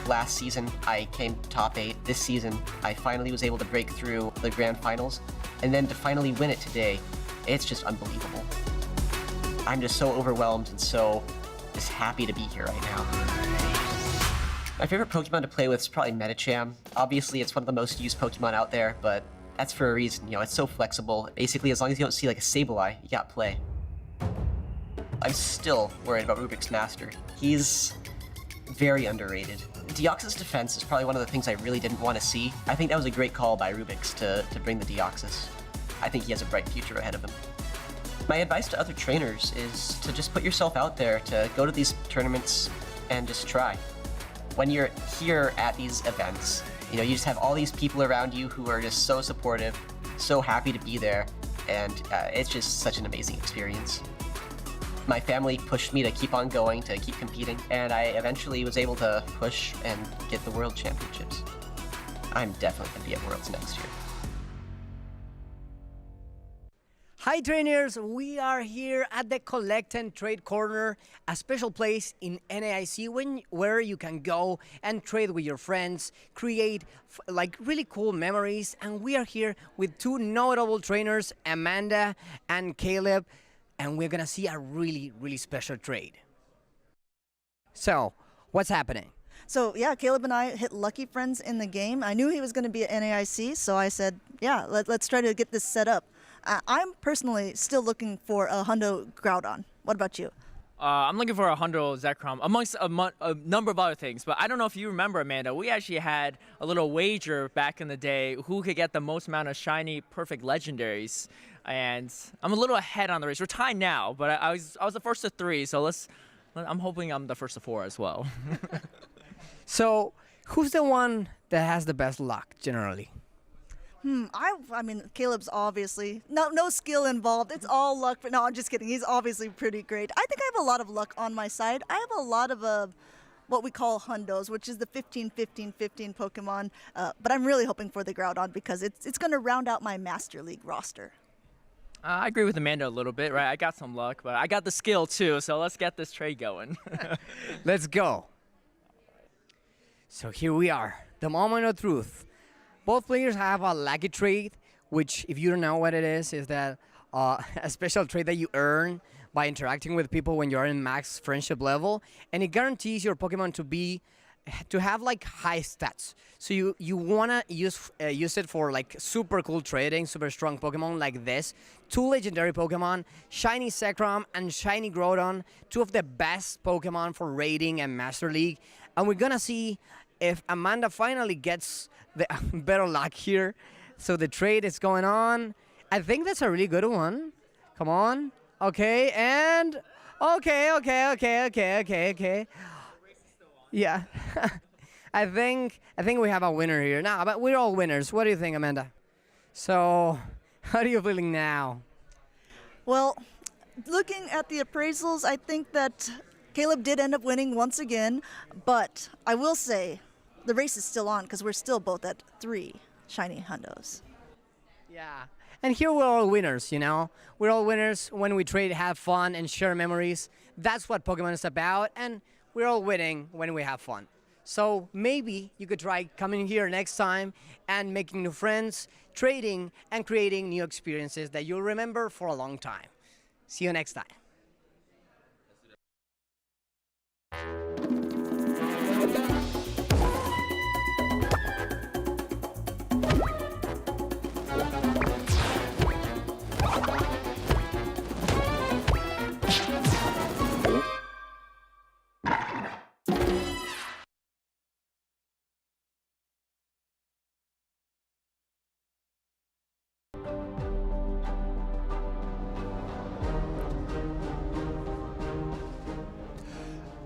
S11: Last season, I came top 8. This season, I finally was able to break through the grand finals, and then to finally win it today, it's just unbelievable. I'm just so overwhelmed and so just happy to be here right now. My favorite Pokemon to play with is probably Medicham. Obviously, it's one of the most used Pokemon out there, but that's for a reason. You know, it's so flexible. Basically, as long as you don't see like a Sableye, you got play. I'm still worried about Rubik's Master. He's very underrated. Deoxys defense is probably one of the things I really didn't want to see. I think that was a great call by Rubik's to bring the Deoxys. I think he has a bright future ahead of him. My advice to other trainers is to just put yourself out there, to go to these tournaments and just try. When you're here at these events, you know, you just have all these people around you who are just so supportive, so happy to be there, and it's just such an amazing experience. My family pushed me to keep on going, to keep competing, and I eventually was able to push and get the World Championships. I'm definitely going to be at Worlds next year.
S16: Hi trainers, we are here at the Collect and Trade Corner, a special place in NAIC where you can go and trade with your friends, create like really cool memories, and we are here with two notable trainers, Amanda and Caleb, and we're gonna see a really, really special trade. So, what's happening?
S13: So yeah, Caleb and I hit Lucky Friends in the game. I knew he was going to be at NAIC, so I said, yeah, let's try to get this set up. I'm personally still looking for a Hundo Groudon. What about you?
S18: I'm looking for a Hundo Zekrom, amongst a number of other things. But I don't know if you remember, Amanda, we actually had a little wager back in the day who could get the most amount of shiny perfect legendaries. And I'm a little ahead on the race. We're tied now, but I was the first of 3, so I'm hoping I'm the first of 4 as well.
S16: So, who's the one that has the best luck generally?
S13: I mean, Caleb's obviously no skill involved. It's all luck. But no, I'm just kidding. He's obviously pretty great. I think I have a lot of luck on my side. I have a lot of what we call Hundos, which is the 15-15-15 Pokemon. But I'm really hoping for the Groudon because it's going to round out my Master League roster.
S18: I agree with Amanda a little bit, right? I got some luck, but I got the skill too. So let's get this trade going.
S16: Let's go. So here we are, the moment of truth. Both players have a lucky trade, which, if you don't know what it is that a special trade that you earn by interacting with people when you're in max friendship level, and it guarantees your Pokemon to have like high stats. So you wanna use it for like super cool trading, super strong Pokemon like this. 2 legendary Pokemon, Shiny Zekrom and Shiny Groudon, 2 of the best Pokemon for rating and Master League. And we're gonna see if Amanda finally gets the better luck here. So the trade is going on. I think that's a really good one. Come on. Okay, and okay. Yeah. I think we have a winner here. Nah, but we're all winners. What do you think, Amanda? So, how are you feeling now?
S13: Well, looking at the appraisals, I think that Caleb did end up winning once again, but I will say the race is still on because we're still both at 3 shiny Hundos.
S16: Yeah. And here we're all winners, you know? We're all winners when we trade, have fun, and share memories. That's what Pokemon is about, and we're all winning when we have fun. So maybe you could try coming here next time and making new friends, trading, and creating new experiences that you'll remember for a long time. See you next time.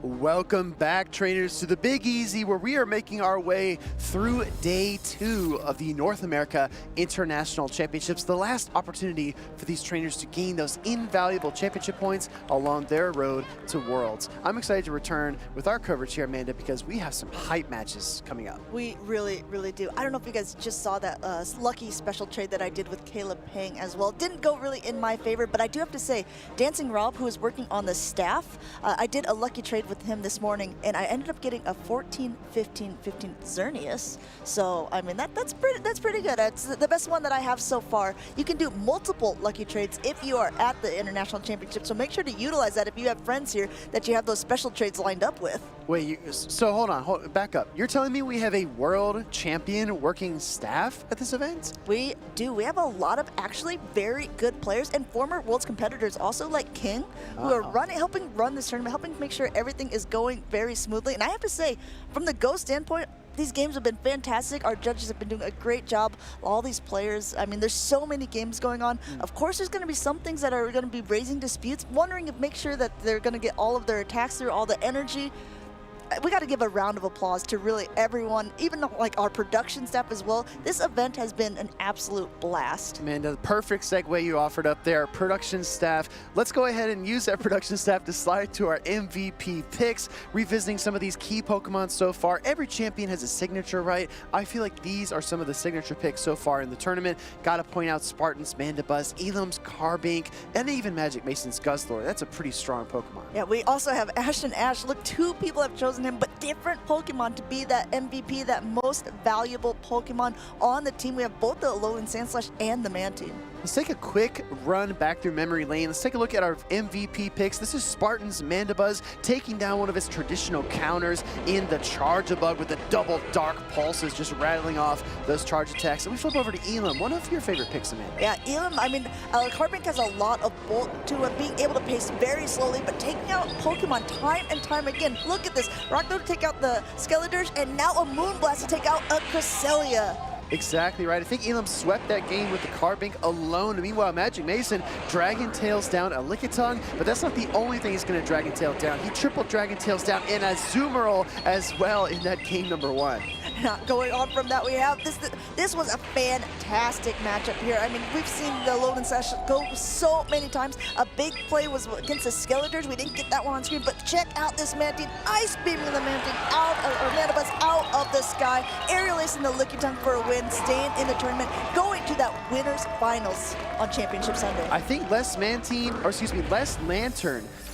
S15: Welcome back, trainers, to the Big Easy, where we are making our way through day 2 of the North America International Championships, the last opportunity for these trainers to gain those invaluable championship points along their road to Worlds. I'm excited to return with our coverage here, Amanda, because we have some hype matches coming up.
S13: We really, really do. I don't know if you guys just saw that lucky special trade that I did with Caleb Pang as well. Didn't go really in my favor, but I do have to say, Dancing Rob, who is working on the staff, I did a lucky trade with him this morning, and I ended up getting a 14, 15, 15 Xerneas. So, I mean, that's pretty good. It's the best one that I have so far. You can do multiple lucky trades if you are at the International Championship, so make sure to utilize that if you have friends here that you have those special trades lined up with.
S15: Wait, so hold on, back up. You're telling me we have a world champion working staff at this event?
S13: We do. We have a lot of actually very good players and former Worlds competitors also, like King, who are helping run this tournament, helping make sure everything is going very smoothly. And I have to say, from the Go standpoint, these games have been fantastic. Our judges have been doing a great job. All these players, I mean, there's so many games going on. Of course, there's going to be some things that are going to be raising disputes, wondering if make sure that they're going to get all of their attacks through, all the energy. We got to give a round of applause to really everyone, even like our production staff as well. This event has been an absolute blast.
S15: Amanda, the perfect segue you offered up there, production staff. Let's go ahead and use that production staff to slide to our MVP picks, revisiting some of these key Pokemon so far. Every champion has a signature, right? I feel like these are some of the signature picks so far in the tournament. Got to point out Spartan's Mandibuzz, Elam's Carbink, and even Magic Mason's Guzzlord. That's a pretty strong Pokemon.
S13: Yeah, we also have Ash and Ash. Look, 2 people have chosen him, but different Pokemon to be that MVP, that most valuable Pokemon on the team. We have both the Alolan Sandslash and the Mantine.
S15: Let's take a quick run back through memory lane. Let's take a look at our MVP picks. This is Spartan's Mandibuzz taking down one of his traditional counters in the Charge-a-Bug with the double dark pulses just rattling off those charge attacks. And we flip over to Elam, one of your favorite picks, Amanda.
S13: Yeah, Elam, I mean, Carbink has a lot of bulk to it, being able to pace very slowly, but taking out Pokemon time and time again. Look at this. Rockdale to take out the Skeletors, and now a Moonblast to take out a Cresselia.
S15: Exactly right. I think Elam swept that game with the Carbink alone. Meanwhile, Magic Mason Dragon Tails down a Lickitung, but that's not the only thing he's going to Dragon Tail down. He triple Dragon Tails down in a Azumarill as well in that game number 1.
S13: Going on from that, we have this was a fantastic matchup here. I mean, we've seen the Alolan Sash go so many times. A big play was against the Skeletors. We didn't get that one on screen, but check out this Mantine, ice beaming the Mantine out, or Mandibuzz out of the sky, aerial acing the Lickitung for a win, staying in the tournament, going to that winners finals on Championship Sunday.
S15: I think less Lantern.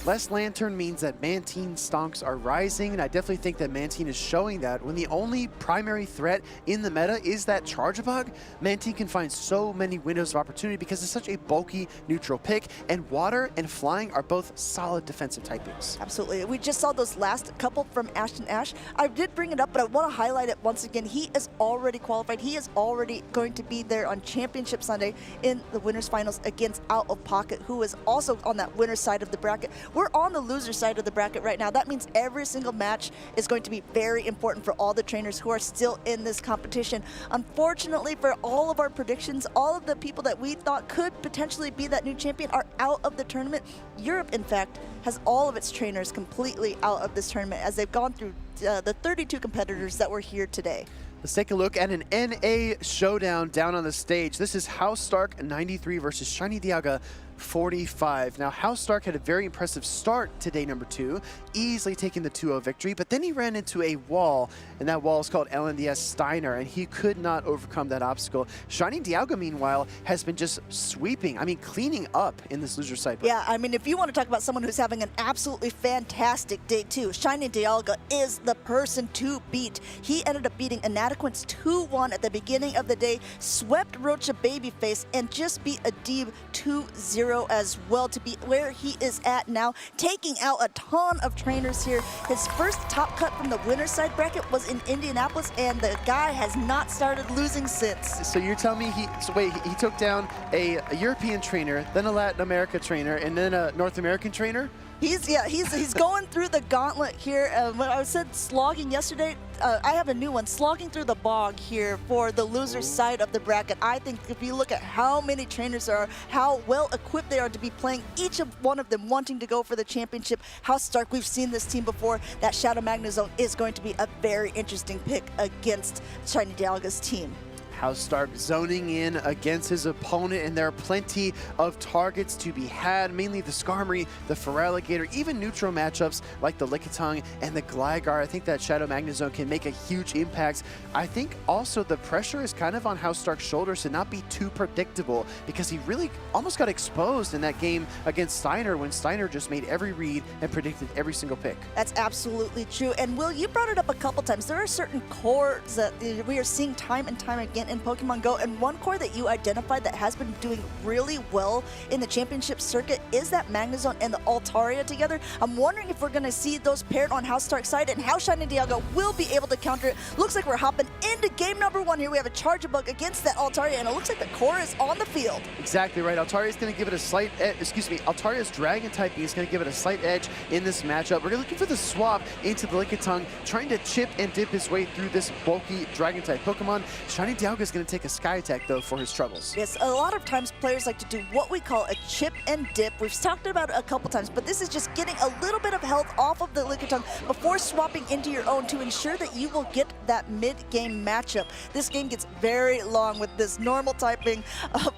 S15: Less Lantern means that Mantine stonks are rising, and I definitely think that Mantine is showing that. When the only primary threat in the meta is that Charge-a-Bug, Mantine can find so many windows of opportunity because it's such a bulky neutral pick, and Water and Flying are both solid defensive typings.
S13: Absolutely. We just saw those last couple from Ash and Ash. I did bring it up, but I want to highlight it once again. He is already qualified. He is already going to be there on Championship Sunday in the winners finals against Out of Pocket, who is also on that winner's side of the bracket. We're on the loser side of the bracket right now. That means every single match is going to be very important for all the trainers who are still in this competition. Unfortunately, for all of our predictions, all of the people that we thought could potentially be that new champion are out of the tournament. Europe, in fact, has all of its trainers completely out of this tournament as they've gone through the 32 competitors that were here today.
S15: Let's take a look at an NA showdown down on the stage. This is House Stark 93 versus Shiny Dialga 45. Now, House Stark had a very impressive start to day number 2, easily taking the 2-0 victory, but then he ran into a wall, and that wall is called LNDS Steiner, and he could not overcome that obstacle. Shining Dialga, meanwhile, has been just sweeping, I mean, cleaning up in this loser side.
S13: Yeah, I mean, if you want to talk about someone who's having an absolutely fantastic day too, Shining Dialga is the person to beat. He ended up beating Inadequates 2-1 at the beginning of the day, swept Rocha Babyface, and just beat Adib 2-0 as well to be where he is at now, taking out a ton of trainers here. His first top cut from the winner's side bracket was in Indianapolis, and the guy has not started losing since.
S15: So you're telling me he took down a European trainer, then a Latin America trainer, and then a North American trainer?
S13: He's going through the gauntlet here. When I said slogging yesterday, I have a new one, slogging through the bog here for the loser's side of the bracket. I think if you look at how many trainers there are, how well equipped they are to be playing, each of one of them wanting to go for the championship. House Stark, we've seen this team before. That Shadow Magnezone is going to be a very interesting pick against Shiny Dialga's team.
S15: House Stark zoning in against his opponent, and there are plenty of targets to be had, mainly the Skarmory, the Feraligatr, even neutral matchups like the Lickitung and the Gligar. I think that Shadow Magnezone can make a huge impact. I think also the pressure is kind of on House Stark's shoulders to not be too predictable, because he really almost got exposed in that game against Steiner when Steiner just made every read and predicted every single pick.
S13: That's absolutely true. And Will, you brought it up a couple times. There are certain cores that we are seeing time and time again in Pokemon Go, and one core that you identified that has been doing really well in the championship circuit is that Magnezone and the Altaria together. I'm wondering if we're going to see those paired on House Stark's side and how Shiny Dialga will be able to counter it. Looks like we're hopping into game number 1 here. We have a Charge-a-Bug against that Altaria, and it looks like the core is on the field.
S15: Exactly right. Altaria is going to give it a slight edge. Altaria's Dragon typing is going to give it a slight edge in this matchup. We're looking for the swap into the Lickitung, trying to chip and dip his way through this bulky Dragon type Pokemon. Shiny Dialga is going to take a Sky Attack, though, for his troubles.
S13: Yes, a lot of times players like to do what we call a chip and dip. We've talked about it a couple times, but this is just getting a little bit of health off of the Lickitung before swapping into your own to ensure that you will get that mid-game matchup. This game gets very long with this normal typing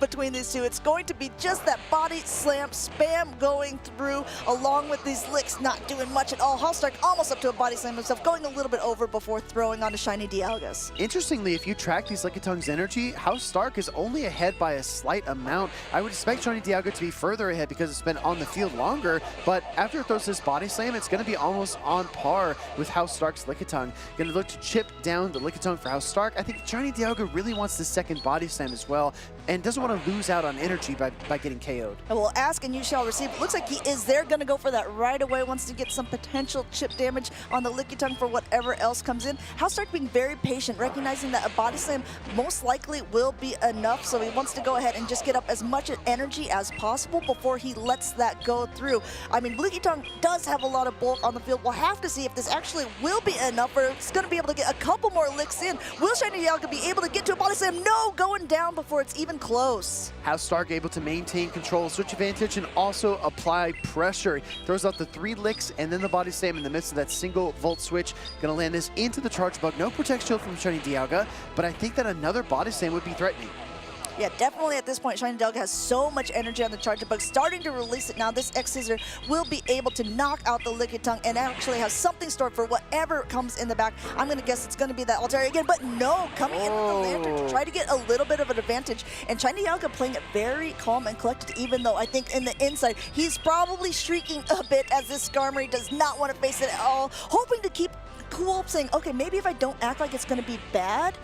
S13: between these two. It's going to be just that body slam spam going through, along with these licks not doing much at all. House Stark almost up to a body slam himself, going a little bit over before throwing on to Shiny Dialga's.
S15: Interestingly, if you track these Lickitung's energy, House Stark is only ahead by a slight amount. I would expect Shiny Dialga to be further ahead because it's been on the field longer, but after it throws this body slam, it's going to be almost on par with House Stark's Lickitung. Going to look to chip down the Lickitung for House Stark. I think Shiny Dialga really wants the second body slam as well, and doesn't want to lose out on energy by getting KO'd.
S13: And we'll ask and you shall receive. It looks like he is there, going to go for that right away, wants to get some potential chip damage on the Lickitung for whatever else comes in. House Stark being very patient, recognizing that a body slam most likely will be enough, so he wants to go ahead and just get up as much energy as possible before he lets that go through. I mean, Lickitung does have a lot of bulk on the field. We'll have to see if this actually will be enough, or it's going to be able to get a couple more licks in. Will Shiny Dialga be able to get to a body slam? No, going down before it's even close.
S15: House Stark able to maintain control, switch advantage, and also apply pressure. Throws out the 3 licks and then the body slam in the midst of that single volt switch. Gonna land this into the Charge Bug. No Protect Shield from Shiny Dialga, but I think that another body slam would be threatening.
S13: Yeah, definitely at this point, Shiny Dialga has so much energy on the Charge-a-Bug, starting to release it now. This X-Scissor will be able to knock out the Lickitung and actually have something stored for whatever comes in the back. I'm going to guess it's going to be that Altaria again, but no, coming in with the Lantern to try to get a little bit of an advantage. And Shiny Dialga playing it very calm and collected, even though I think in the inside, he's probably shrieking a bit as this Skarmory does not want to face it at all, hoping to keep cool, saying, okay, maybe if I don't act like it's going to be bad,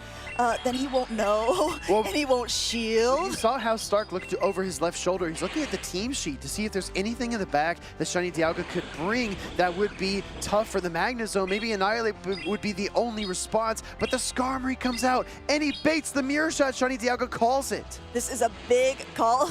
S13: then he won't know, and he won't shield.
S15: You saw how Stark looked over his left shoulder. He's looking at the team sheet to see if there's anything in the back that Shiny Dialga could bring that would be tough for the Magnezone. Maybe Annihilate would be the only response, but the Skarmory comes out, and he baits the mirror shot. Shiny Dialga calls it.
S13: This is a big call.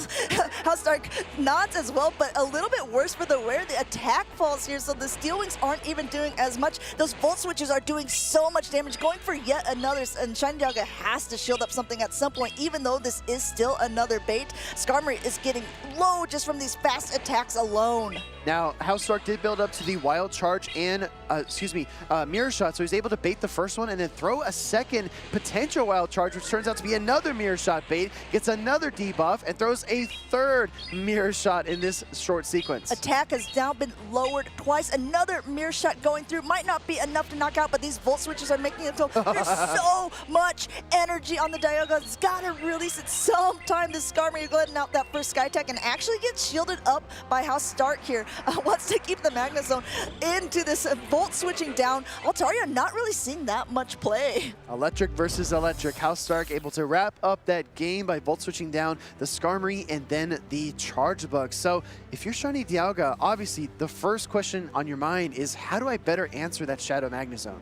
S13: House Stark nods as well, but a little bit worse for the wear. The attack falls here, so the Steel Wings aren't even doing as much. Those Volt Switches are doing so much damage, going for yet another, and Shiny Dialga has to shield up something at some point, even though this is still another bait. Skarmory is getting low just from these fast attacks alone.
S15: Now, House Stark did build up to the Wild Charge and, Mirror Shot, so he's able to bait the first one and then throw a second potential Wild Charge, which turns out to be another Mirror Shot bait, gets another debuff, and throws a third Mirror Shot in this short sequence.
S13: Attack has now been lowered twice. Another Mirror Shot going through. Might not be enough to knock out, but these Volt Switches are making it so there's so much energy on the Dialga. It's got to release it sometime. This Skarmory letting out that first Sky Attack and actually gets shielded up by House Stark here. Wants to keep the Magna Zone into this Volt switching down. Altaria not really seeing that much play.
S15: Electric versus electric. House Stark able to wrap up that game by Volt switching down the Skarmory and then the Charge Bug. So if you're Shiny Dialga, obviously the first question on your mind is, how do I better answer that Shadow Magna Zone?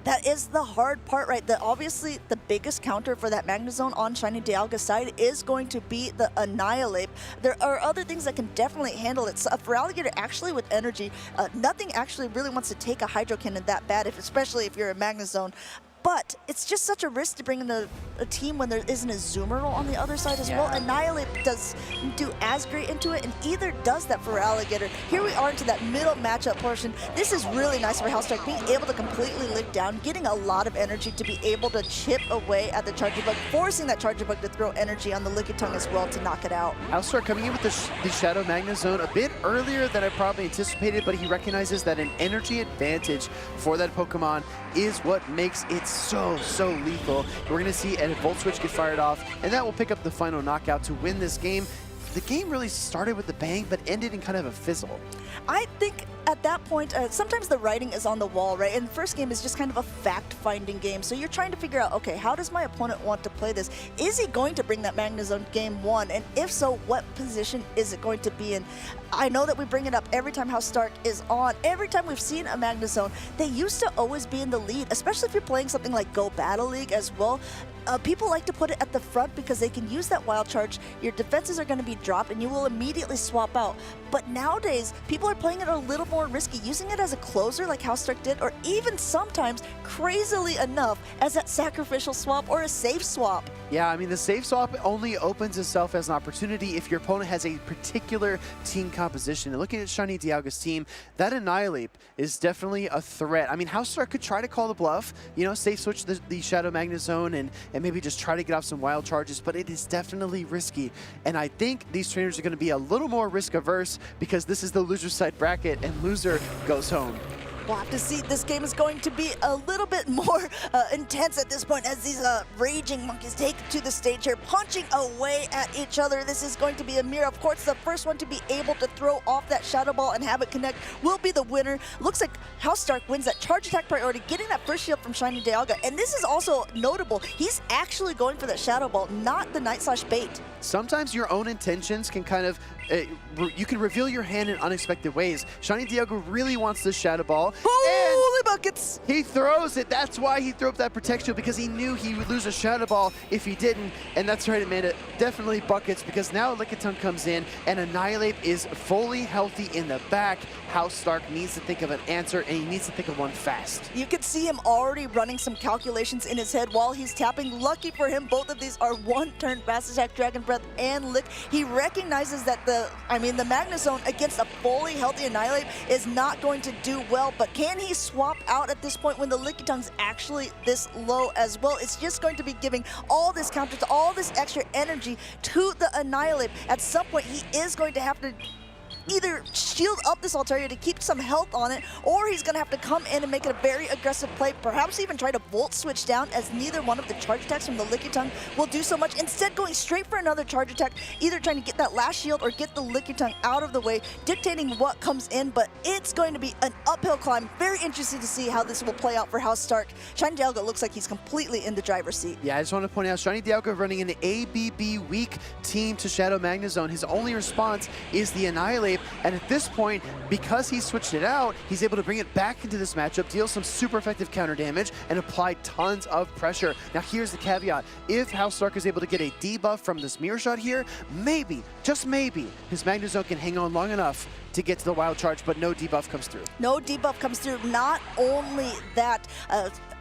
S13: That is the hard part, right? Obviously, the biggest counter for that Magna Zone on Shiny Dialga's side is going to be the Annihilate. There are other things that can definitely handle it. So for Alligator, actually with energy, nothing actually really wants to take a Hydro Cannon that bad, especially if you're a Magna Zone. But it's just such a risk to bring in a team when there isn't a Zoomer on the other side as well. Annihilate does do as great into it, and either does that for Alligator. Here we are into that middle matchup portion. This is really nice for House Stark, being able to completely lick down, getting a lot of energy to be able to chip away at the Charger Bug, forcing that Charger Bug to throw energy on the Lickitung as well to knock it out.
S15: House Stark coming in with the Shadow Magna Zone a bit earlier than I probably anticipated, but he recognizes that an energy advantage for that Pokemon is what makes it so lethal. We're going to see a Volt Switch get fired off, and that will pick up the final knockout to win this game. The game really started with a bang, but ended in kind of a fizzle.
S13: I think at that point, sometimes the writing is on the wall, right? And the first game is just kind of a fact-finding game. So you're trying to figure out, okay, how does my opponent want to play this? Is he going to bring that Magna Zone game one? And if so, what position is it going to be in? I know that we bring it up every time House Stark is on. Every time we've seen a Magna Zone, they used to always be in the lead, especially if you're playing something like Go Battle League as well. People like to put it at the front because they can use that Wild Charge. Your defenses are going to be dropped and you will immediately swap out. But nowadays, people are playing it a little more risky, using it as a closer like House Stark did, or even sometimes, crazily enough, as that sacrificial swap or a safe swap.
S15: Yeah, I mean, the safe swap only opens itself as an opportunity if your opponent has a particular team composition. And looking at Shiny Dialga's team, that Annihilate is definitely a threat. I mean, House Stark could try to call the bluff, you know, safe switch the Shadow Magna Zone and maybe just try to get off some wild charges, but it is definitely risky. And I think these trainers are going to be a little more risk averse because this is the loser side bracket and loser goes home.
S13: We'll have to see. This game is going to be a little bit more intense at this point as these raging monkeys take to the stage here, punching away at each other. This is going to be a mirror. Of course, the first one to be able to throw off that Shadow Ball and have it connect will be the winner. Looks like House Stark wins that charge attack priority, getting that first shield from Shiny Dialga. And this is also notable. He's actually going for that Shadow Ball, not the Night Slash bait.
S15: Sometimes your own intentions can kind of, you can reveal your hand in unexpected ways. Shiny Dialga really wants this Shadow Ball.
S13: Holy buckets!
S15: He throws it. That's why he threw up that protection, because he knew he would lose a Shadow Ball if he didn't. And that's right, Amanda. Definitely buckets, because now Lickitung comes in and Annihilate is fully healthy in the back. House Stark needs to think of an answer, and he needs to think of one fast.
S13: You can see him already running some calculations in his head while he's tapping. Lucky for him, both of these are one-turn Fast Attack, Dragon Breath, and Lick. He recognizes that the Magna Zone against a fully healthy Annihilate is not going to do well, but can he swap out at this point when the Lickitung's actually this low as well? It's just going to be giving all this counter to all this extra energy to the Annihilate. At some point, he is going to have to either shield up this Altaria to keep some health on it, or he's going to have to come in and make it a very aggressive play, perhaps even try to Volt Switch down, as neither one of the charge attacks from the Lickitung will do so much. Instead, going straight for another charge attack, either trying to get that last shield or get the Lickitung out of the way, dictating what comes in, but it's going to be an uphill climb. Very interesting to see how this will play out for House Stark. Shiny Dialga looks like he's completely in the driver's seat.
S15: Yeah, I just want to point out, Shiny Dialga running an ABB weak team to Shadow Magna Zone. His only response is the Annihilate. And at this point, because he switched it out, he's able to bring it back into this matchup, deal some super effective counter damage, and apply tons of pressure. Now here's the caveat. If House Stark is able to get a debuff from this Mirror Shot here, maybe, just maybe, his Magna Zone can hang on long enough to get to the Wild Charge, but no debuff comes through.
S13: No debuff comes through. Not only that,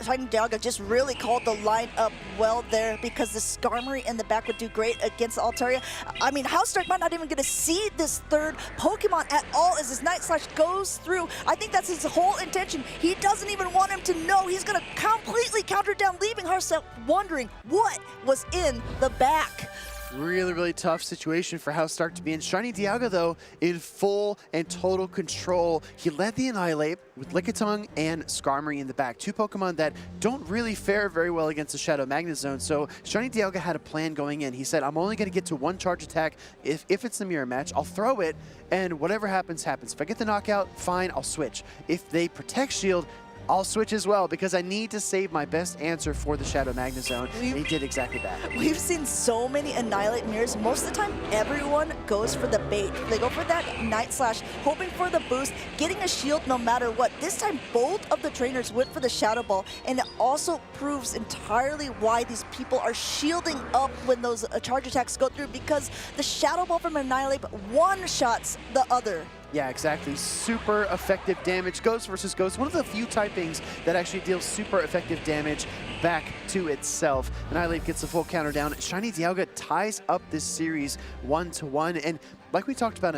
S13: Shiny Dialga just really called the line up well there, because the Skarmory in the back would do great against Altaria. I mean, House Stark might not even get to see this third Pokemon at all as this Night Slash goes through. I think that's his whole intention. He doesn't even want him to know. He's going to completely counter down, leaving herself wondering what was in the back.
S15: Really, really tough situation for House Stark to be in. Shiny Dialga, though, in full and total control. He led the Annihilate with Lickitung and Skarmory in the back. Two Pokemon that don't really fare very well against the Shadow Magnezone. So Shiny Dialga had a plan going in. He said, I'm only going to get to one charge attack. If it's the mirror match, I'll throw it, and whatever happens, happens. If I get the knockout, fine, I'll switch. If they Protect Shield, I'll switch as well because I need to save my best answer for the Shadow Magnezone, and he did exactly that.
S13: We've seen so many Annihilate mirrors. Most of the time, everyone goes for the bait. They go for that Night Slash, hoping for the boost, getting a shield no matter what. This time, both of the trainers went for the Shadow Ball, and it also proves entirely why these people are shielding up when those charge attacks go through, because the Shadow Ball from Annihilate one-shots the other.
S15: Yeah, exactly. Super effective damage. Ghost versus Ghost. One of the few typings that actually deals super effective damage back to itself. Annihilate gets the full counter down. Shiny Dialga ties up this series 1-1. And like we talked about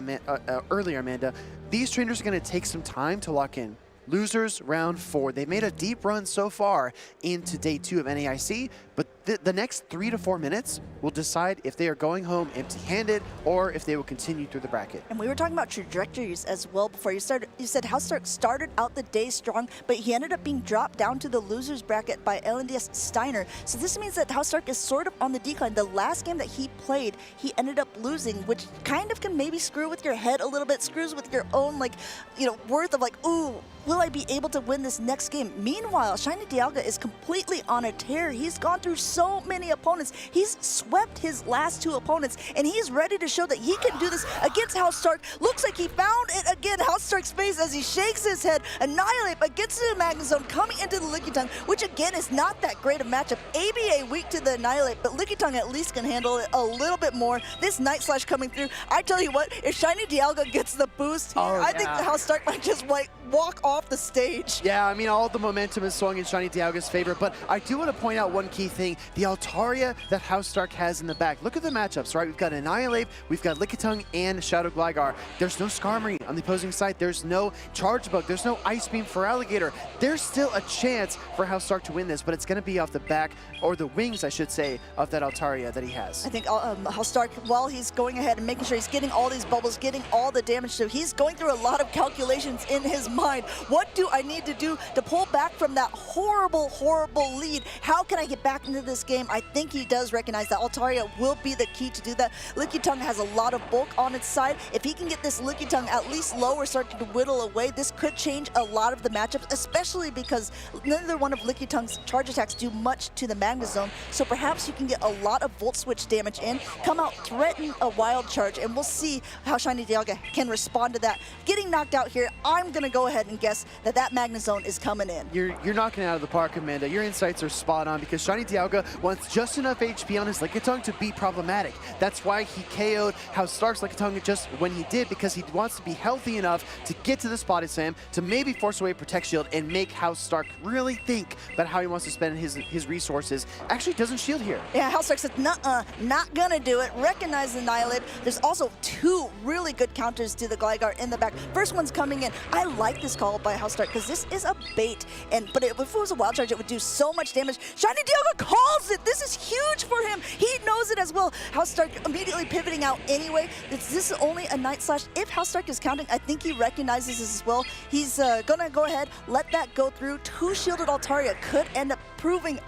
S15: earlier, Amanda, these trainers are going to take some time to lock in. Losers, round 4. They made a deep run so far into day 2 of NAIC, but the next 3 to 4 minutes will decide if they are going home empty-handed or if they will continue through the bracket.
S13: And we were talking about trajectories as well before. You said House Stark started out the day strong, but he ended up being dropped down to the losers bracket by LNDS Steiner. So this means that House Stark is sort of on the decline. The last game that he played, he ended up losing, which kind of can maybe screw with your head a little bit, screws with your own, like, you know, worth of like, ooh, will I be able to win this next game? Meanwhile, Shiny Dialga is completely on a tear. He's gone through so many opponents. He's swept his last 2 opponents, and he's ready to show that he can do this against House Stark. Looks like he found it again. House Stark's face as he shakes his head. Annihilate, but gets to the Magnezone, coming into the Lickitung, which again is not that great a matchup. ABA weak to the Annihilate, but Lickitung at least can handle it a little bit more. This Night Slash coming through. I tell you what, if Shiny Dialga gets the boost here, I think House Stark might just like walk off the stage.
S15: Yeah, I mean, all the momentum is swung in Shiny Dialga's favor, but I do want to point out one key thing. The Altaria that House Stark has in the back. Look at the matchups, right? We've got Annihilate, we've got Lickitung, and Shadow Gligar. There's no Skarmory on the opposing side. There's no Charge Bug. There's no Ice Beam for Alligator. There's still a chance for House Stark to win this, but it's going to be off the back, or the wings, I should say, of that Altaria that he has.
S13: I think House Stark, while he's going ahead and making sure he's getting all these bubbles, getting all the damage, so he's going through a lot of calculations in his mind. What do I need to do to pull back from that horrible, horrible lead? How can I get back into this game? I think he does recognize that Altaria will be the key to do that. Lickitung has a lot of bulk on its side. If he can get this Lickitung at least lower, starting to whittle away, this could change a lot of the matchups, especially because neither one of Lickitung's charge attacks do much to the Magnezone. So perhaps you can get a lot of Volt Switch damage in, come out, threaten a Wild Charge, and we'll see how Shiny Dialga can respond to that. Getting knocked out here, I'm going to go ahead and guess that Magnezone is coming in.
S15: You're knocking it out of the park, Amanda. Your insights are spot on because Shiny Dialga wants just enough HP on his Lickitung to be problematic. That's why he KO'd House Stark's Lickitung just when he did, because he wants to be healthy enough to get to the Spotted Slam, to maybe force away Protect Shield and make House Stark really think about how he wants to spend his resources. Actually doesn't shield here.
S13: Yeah, House Stark said, nuh-uh, not gonna do it. Recognize the Annihilate. There's also 2 really good counters to the Gligar in the back. First one's coming in. I like this call by House Stark because this is a bait, but if it was a Wild Charge, it would do so much damage. Shiny Dialga calls it. This is huge for him. He knows it as well. House Stark immediately pivoting out anyway. This is only a Night Slash. If House Stark is counting, I think he recognizes this as well. He's gonna go ahead, let that go through. 2 shielded Altaria could end up proving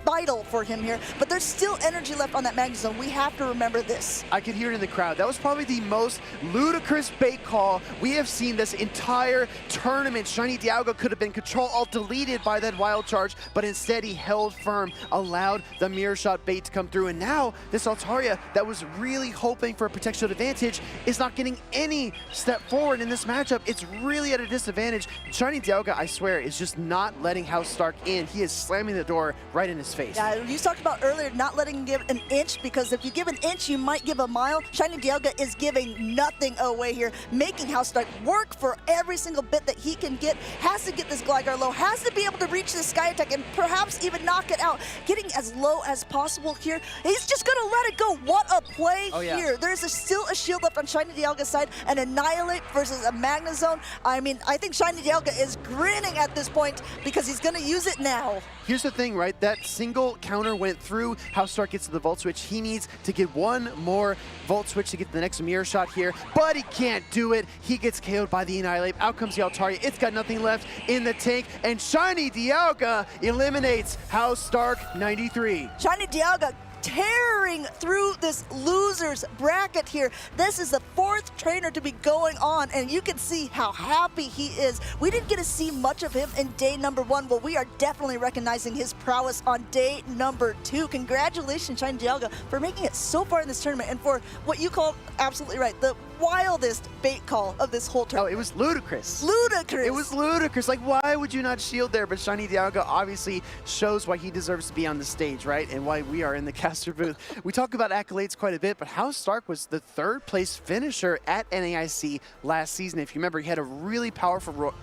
S13: vital for him here, but there's still energy left on that Magnezone. We have to remember this.
S15: I could hear it in the crowd. That was probably the most ludicrous bait call we have seen this entire tournament. Shiny Dialga could have been Control Alt deleted by that Wild Charge, but instead he held firm, allowed the Mirror Shot bait to come through, and now this Altaria that was really hoping for a protection advantage is not getting any step forward in this matchup. It's really at a disadvantage. Shiny Dialga, I swear, is just not letting House Stark in. He is slamming the door right in his his face.
S13: Yeah, you talked about earlier not letting him give an inch, because if you give an inch, you might give a mile. Shiny Dialga is giving nothing away here, making Housedark work for every single bit that he can get. Has to get this Gligar low, has to be able to reach the Sky Attack and perhaps even knock it out. Getting as low as possible here. He's just going to let it go. What a play here. There's still a shield left on Shiny Dialga's side. An Annihilate versus a Magnezone. I mean, I think Shiny Dialga is grinning at this point because he's going to use it now.
S15: Here's the thing, right? That single counter went through. Housedark gets to the Volt Switch. He needs to get one more Volt Switch to get the next Mirror Shot here, but he can't do it. He gets KO'd by the Annihilate. Out comes the Altaria. It's got nothing left in the tank, and Shiny Dialga eliminates Housedark 93.
S13: Shiny Dialga tearing through this loser's bracket here. This is the 4th trainer to be going on, and you can see how happy he is. We didn't get to see much of him in day number 1, but we are definitely recognizing his prowess on day number 2. Congratulations, Shiny Dialga, for making it so far in this tournament, and for what you called, absolutely right, the wildest bait call of this whole tournament.
S15: Oh, it was ludicrous.
S13: Ludicrous.
S15: It was ludicrous. Like, why would you not shield there? But Shiny Dialga obviously shows why he deserves to be on the stage, right? And why we are in the caster booth. We talk about accolades quite a bit, but Housedark was the 3rd place finisher at NAIC last season. If you remember, he had a really powerful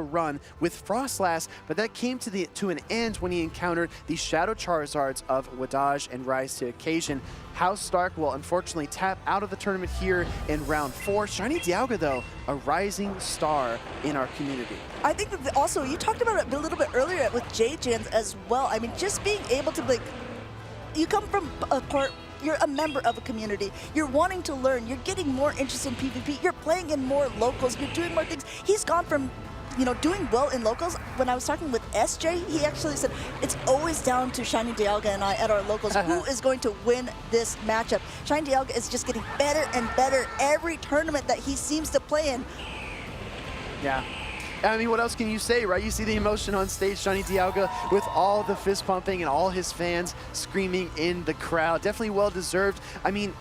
S15: run with Frostlass, but that came to an end when he encountered the Shadow Charizards of Wadaj and Rise to Occasion. Housedark will unfortunately tap out of the tournament here in round 4. Shiny Dialga, though, a rising star in our community.
S13: I think that also, you talked about it a little bit earlier with J-Jans as well. I mean, just being able to, like, you come from a part, you're a member of a community, you're wanting to learn, you're getting more interest in PvP, you're playing in more locals, you're doing more things. He's gone from, you know, doing well in locals. When I was talking with SJ, he actually said it's always down to Shiny Dialga and I at our locals. Who is going to win this matchup? Shiny Dialga is just getting better and better every tournament that he seems to play in.
S15: Yeah. I mean, what else can you say, right? You see the emotion on stage, Shiny Dialga with all the fist pumping and all his fans screaming in the crowd. Definitely well-deserved. I mean,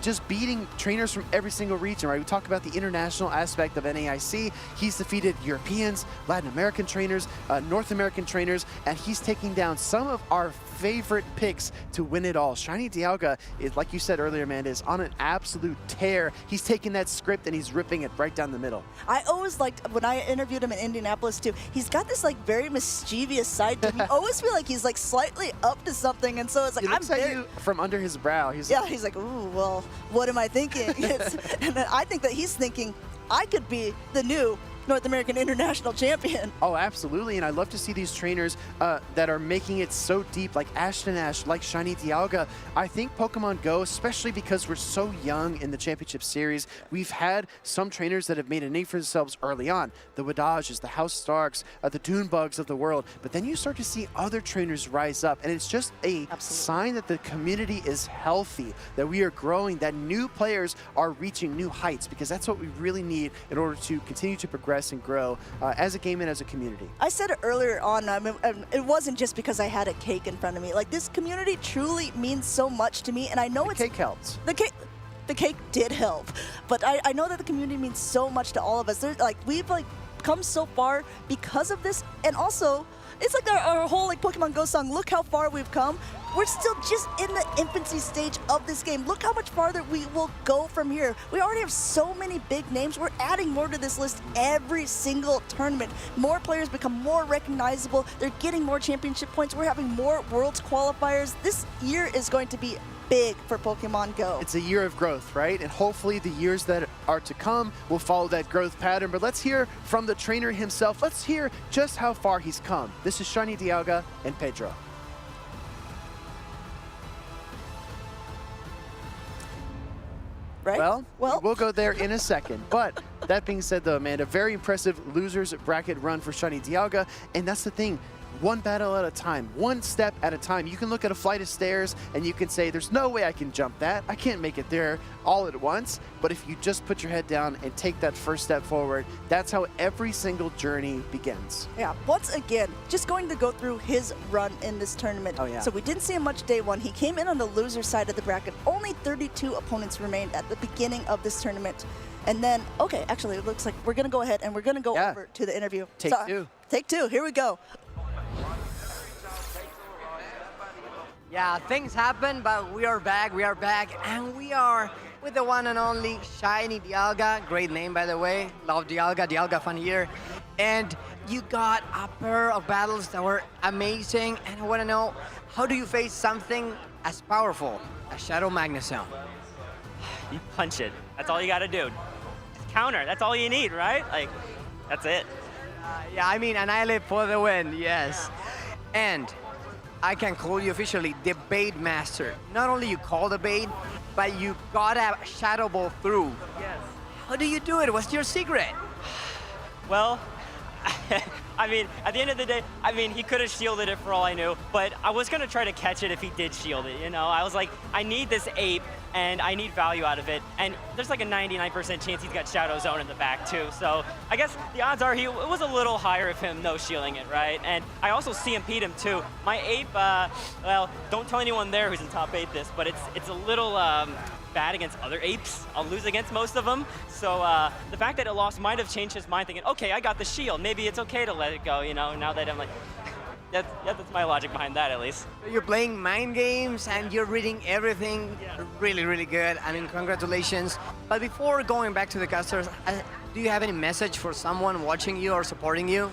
S15: just beating trainers from every single region, right? We talk about the international aspect of NAIC. He's defeated Europeans, Latin American trainers, North American trainers, and he's taking down some of our favorite picks to win it all. Shiny Dialga is, like you said earlier, Amanda, is on an absolute tear. He's taking that script and he's ripping it right down the middle.
S13: I always liked, when I interviewed him in Indianapolis too, he's got this like very mischievous side to him. You always feel like he's like slightly up to something, and so it's like,
S15: he looks at you from under his brow. He's
S13: like, ooh, well, what am I thinking? And then I think that he's thinking, I could be the new North American International Champion.
S15: Oh, absolutely, and I love to see these trainers that are making it so deep, like Ashton Ash, like Shiny Dialga. I think Pokemon Go, especially because we're so young in the Championship Series, we've had some trainers that have made a name for themselves early on. The Wadages, the Housedarks, the Dunebugs of the world, but then you start to see other trainers rise up, and it's just a sign that the community is healthy, that we are growing, that new players are reaching new heights, because that's what we really need in order to continue to progress and grow as a game and as a community.
S13: I said it earlier on, it wasn't just because I had a cake in front of me. Like, this community truly means so much to me, and I know
S15: the cake helps.
S13: The cake did help, but I know that the community means so much to all of us. We've come so far because of this, and also it's like our whole Pokemon Go song, look how far we've come. We're still just in the infancy stage of this game. Look how much farther we will go from here. We already have so many big names. We're adding more to this list every single tournament. More players become more recognizable. They're getting more championship points. We're having more Worlds qualifiers. This year is going to be big for Pokemon Go.
S15: It's a year of growth, right? And hopefully the years that are to come will follow that growth pattern. But let's hear from the trainer himself. Let's hear just how far he's come. This is Shiny Dialga and Pedro.
S13: Right?
S15: Well, we'll go there in a second. But that being said, though, Amanda, very impressive losers bracket run for Shiny Dialga. And that's the thing. One battle at a time, one step at a time. You can look at a flight of stairs and you can say, there's no way I can jump that. I can't make it there all at once. But if you just put your head down and take that first step forward, that's how every single journey begins.
S13: Yeah, once again, just going to go through his run in this tournament.
S15: Oh, yeah.
S13: So we didn't see him much day one. He came in on the loser side of the bracket. Only 32 opponents remained at the beginning of this tournament. And then, okay, actually, it looks like we're going to go ahead and we're going to go over to the interview.
S15: Take two.
S13: Take two. Here we go.
S16: Yeah, things happen, but we are back, and we are with the one and only Shiny Dialga. Great name, by the way. Love Dialga fan here. And you got a pair of battles that were amazing, and I want to know, how do you face something as powerful as Shadow Magnezone?
S5: You punch it. That's all you got to do. Just counter. That's all you need, right? Like, that's it.
S16: Yeah, I mean, Annihilate for the win, yes. And I can call you officially the bait master. Not only you call the bait, but you got a Shadow Ball through.
S5: Yes.
S16: How do you do it? What's your secret?
S5: Well, I mean, at the end of the day, I mean, he could have shielded it for all I knew, but I was going to try to catch it if he did shield it, you know? I was like, I need this ape, and I need value out of it, and there's like a 99% chance he's got Shadow Zone in the back, too. So I guess the odds are it was a little higher of him no shielding it, right? And I also CMP'd him, too. My ape, well, don't tell anyone there who's in top 8 this, but it's a little bad against other apes. I'll lose against most of them. So the fact that it lost might have changed his mind, thinking, okay, I got the shield. Maybe it's okay to let it go, you know, now that I'm like, that's my logic behind that, at least.
S16: You're playing mind games and you're reading everything. Really, really good. I mean, congratulations. But before going back to the casters, do you have any message for someone watching you or supporting you?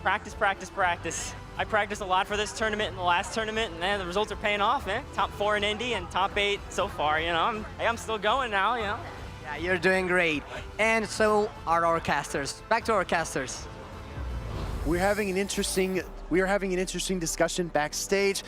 S5: Practice, practice, practice. I practiced a lot for this tournament and the last tournament, and the results are paying off, man. Top 4 in Indy and top 8 so far, you know. I'm still going now, you know.
S16: Yeah, you're doing great. And so are our casters. Back to our casters.
S15: We are having an interesting discussion backstage.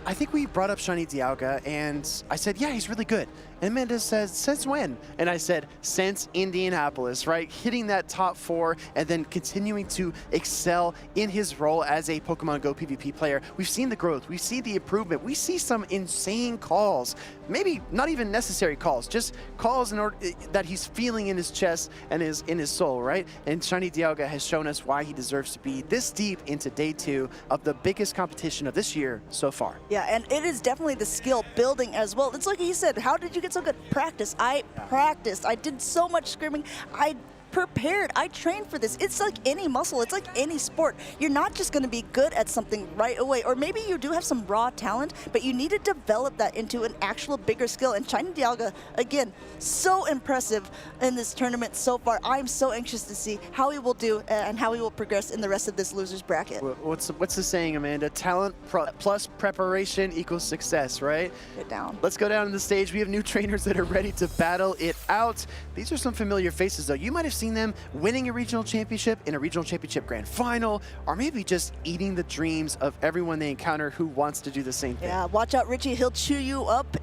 S15: I think we brought up Shiny Dialga, and I said, yeah, he's really good. And Amanda says, since when? And I said, since Indianapolis, right? Hitting that top 4 and then continuing to excel in his role as a Pokemon Go PvP player. We've seen the growth. We've seen the improvement. We see some insane calls. Maybe not even necessary calls, just calls in order that he's feeling in his chest and in his soul, right? And Shiny Dialga has shown us why he deserves to be this deep into day 2 of the biggest competition of this year so far.
S13: Yeah, and it is definitely the skill building as well. It's like he said, how did you get so good? Practice. I practiced. I did so much screaming. I prepared. I trained for this. It's like any muscle. It's like any sport. You're not just going to be good at something right away. Or maybe you do have some raw talent, but you need to develop that into an actual bigger skill. And Shiny Dialga, again, so impressive in this tournament so far. I'm so anxious to see how he will do and how he will progress in the rest of this loser's bracket.
S15: What's the saying, Amanda? Talent plus preparation equals success, right?
S13: Get down.
S15: Let's go down to the stage. We have new trainers that are ready to battle it out. These are some familiar faces, though. You might have seen them winning a regional championship in a regional championship grand final, or maybe just eating the dreams of everyone they encounter who wants to do the same thing.
S13: Yeah, watch out, Richie. He'll chew you up.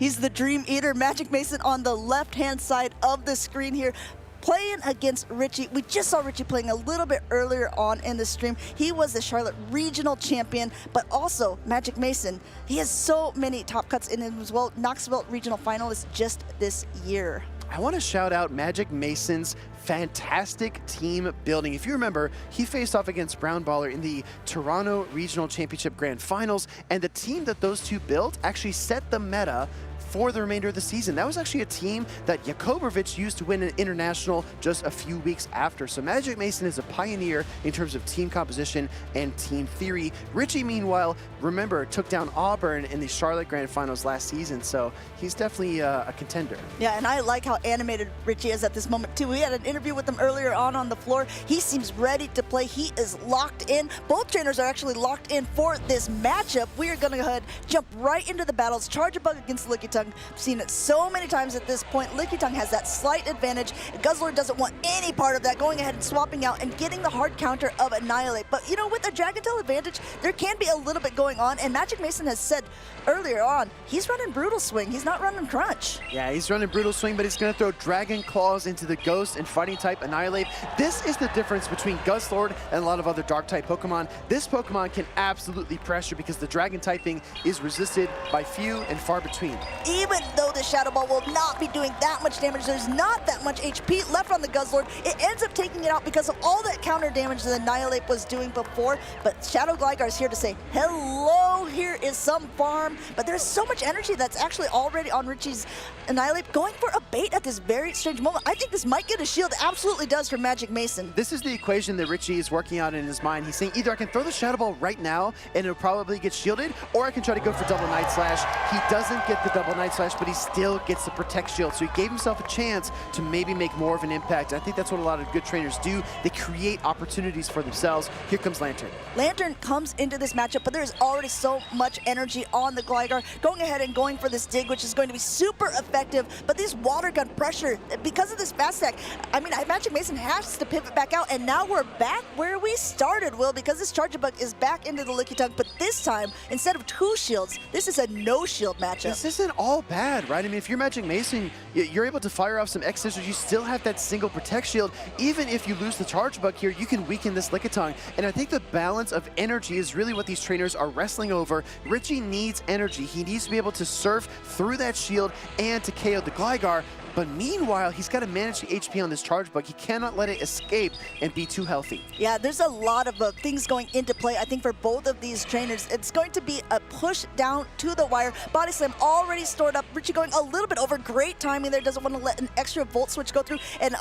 S13: He's the Dream Eater. Magic Mason on the left-hand side of the screen here, playing against Richie. We just saw Richie playing a little bit earlier on in the stream. He was the Charlotte regional champion, but also Magic Mason. He has so many top cuts in him as well. Knoxville regional finalist just this year.
S15: I want to shout out Magic Mason's fantastic team building. If you remember, he faced off against Brown Baller in the Toronto Regional Championship Grand Finals, and the team that those two built actually set the meta for the remainder of the season. That was actually a team that Jakobovich used to win an international just a few weeks after. So Magic Mason is a pioneer in terms of team composition and team theory. Richie, meanwhile, remember, took down Auburn in the Charlotte Grand Finals last season, so he's definitely a contender.
S13: Yeah, and I like how animated Richie is at this moment, too. We had an interview with him earlier on the floor. He seems ready to play. He is locked in. Both trainers are actually locked in for this matchup. We are going to go ahead, jump right into the battles. Charjabug against Lickitung. I've seen it so many times at this point. Lickitung has that slight advantage. Guzzler doesn't want any part of that, going ahead and swapping out and getting the hard counter of Annihilate. But, you know, with the Dragon Tail advantage, there can be a little bit going on, and Magic Mason has said earlier on, he's running Brutal Swing. He's not running Crunch.
S15: Yeah, he's running Brutal Swing, but he's going to throw Dragon Claws into the Ghost and Fighting type Annihilate. This is the difference between Guzzlord and a lot of other Dark type Pokemon. This Pokemon can absolutely pressure because the Dragon typing is resisted by few and far between.
S13: even though the Shadow Ball will not be doing that much damage, there's not that much HP left on the Guzzlord. It ends up taking it out because of all that counter damage that Annihilate was doing before, but Shadow Gligar is here to say, hello, here is some farm, but there's so much energy that's actually already on Richie's Annihilate, going for a bait at this very strange moment. I think this might get a shield. It absolutely does for Magic Mason.
S15: This is the equation that Richie is working out in his mind. He's saying either I can throw the Shadow Ball right now and it'll probably get shielded, or I can try to go for double Night Slash. He doesn't get the double Night Slash, but he still gets the Protect Shield, so he gave himself a chance to maybe make more of an impact. I think that's what a lot of good trainers do. They create opportunities for themselves. Here comes Lantern.
S13: Lantern comes into this matchup, but there's already so much energy on the Gligar, going ahead and going for this dig, which is going to be super effective, but this water gun pressure, because of this fast attack, I mean, Magic Mason has to pivot back out, and now we're back where we started, Will, because this Charjabug is back into the Lickitung, but this time, instead of 2 shields, this is a no-shield matchup.
S15: This isn't all bad, right? I mean, if you're Magic Mason, you're able to fire off some X-Scissors, you still have that single Protect Shield. Even if you lose the Charjabug here, you can weaken this Lickitung, and I think the balance of energy is really what these trainers are wrestling over. Richie needs energy. He needs to be able to surf through that shield and to KO the Gligar. But meanwhile, he's got to manage the HP on this Charjabug. He cannot let it escape and be too healthy.
S13: Yeah, there's a lot of things going into play, I think, for both of these trainers. It's going to be a push down to the wire. Body Slam already stored up. Richie going a little bit over. Great timing there. Doesn't want to let an extra Volt Switch go through. And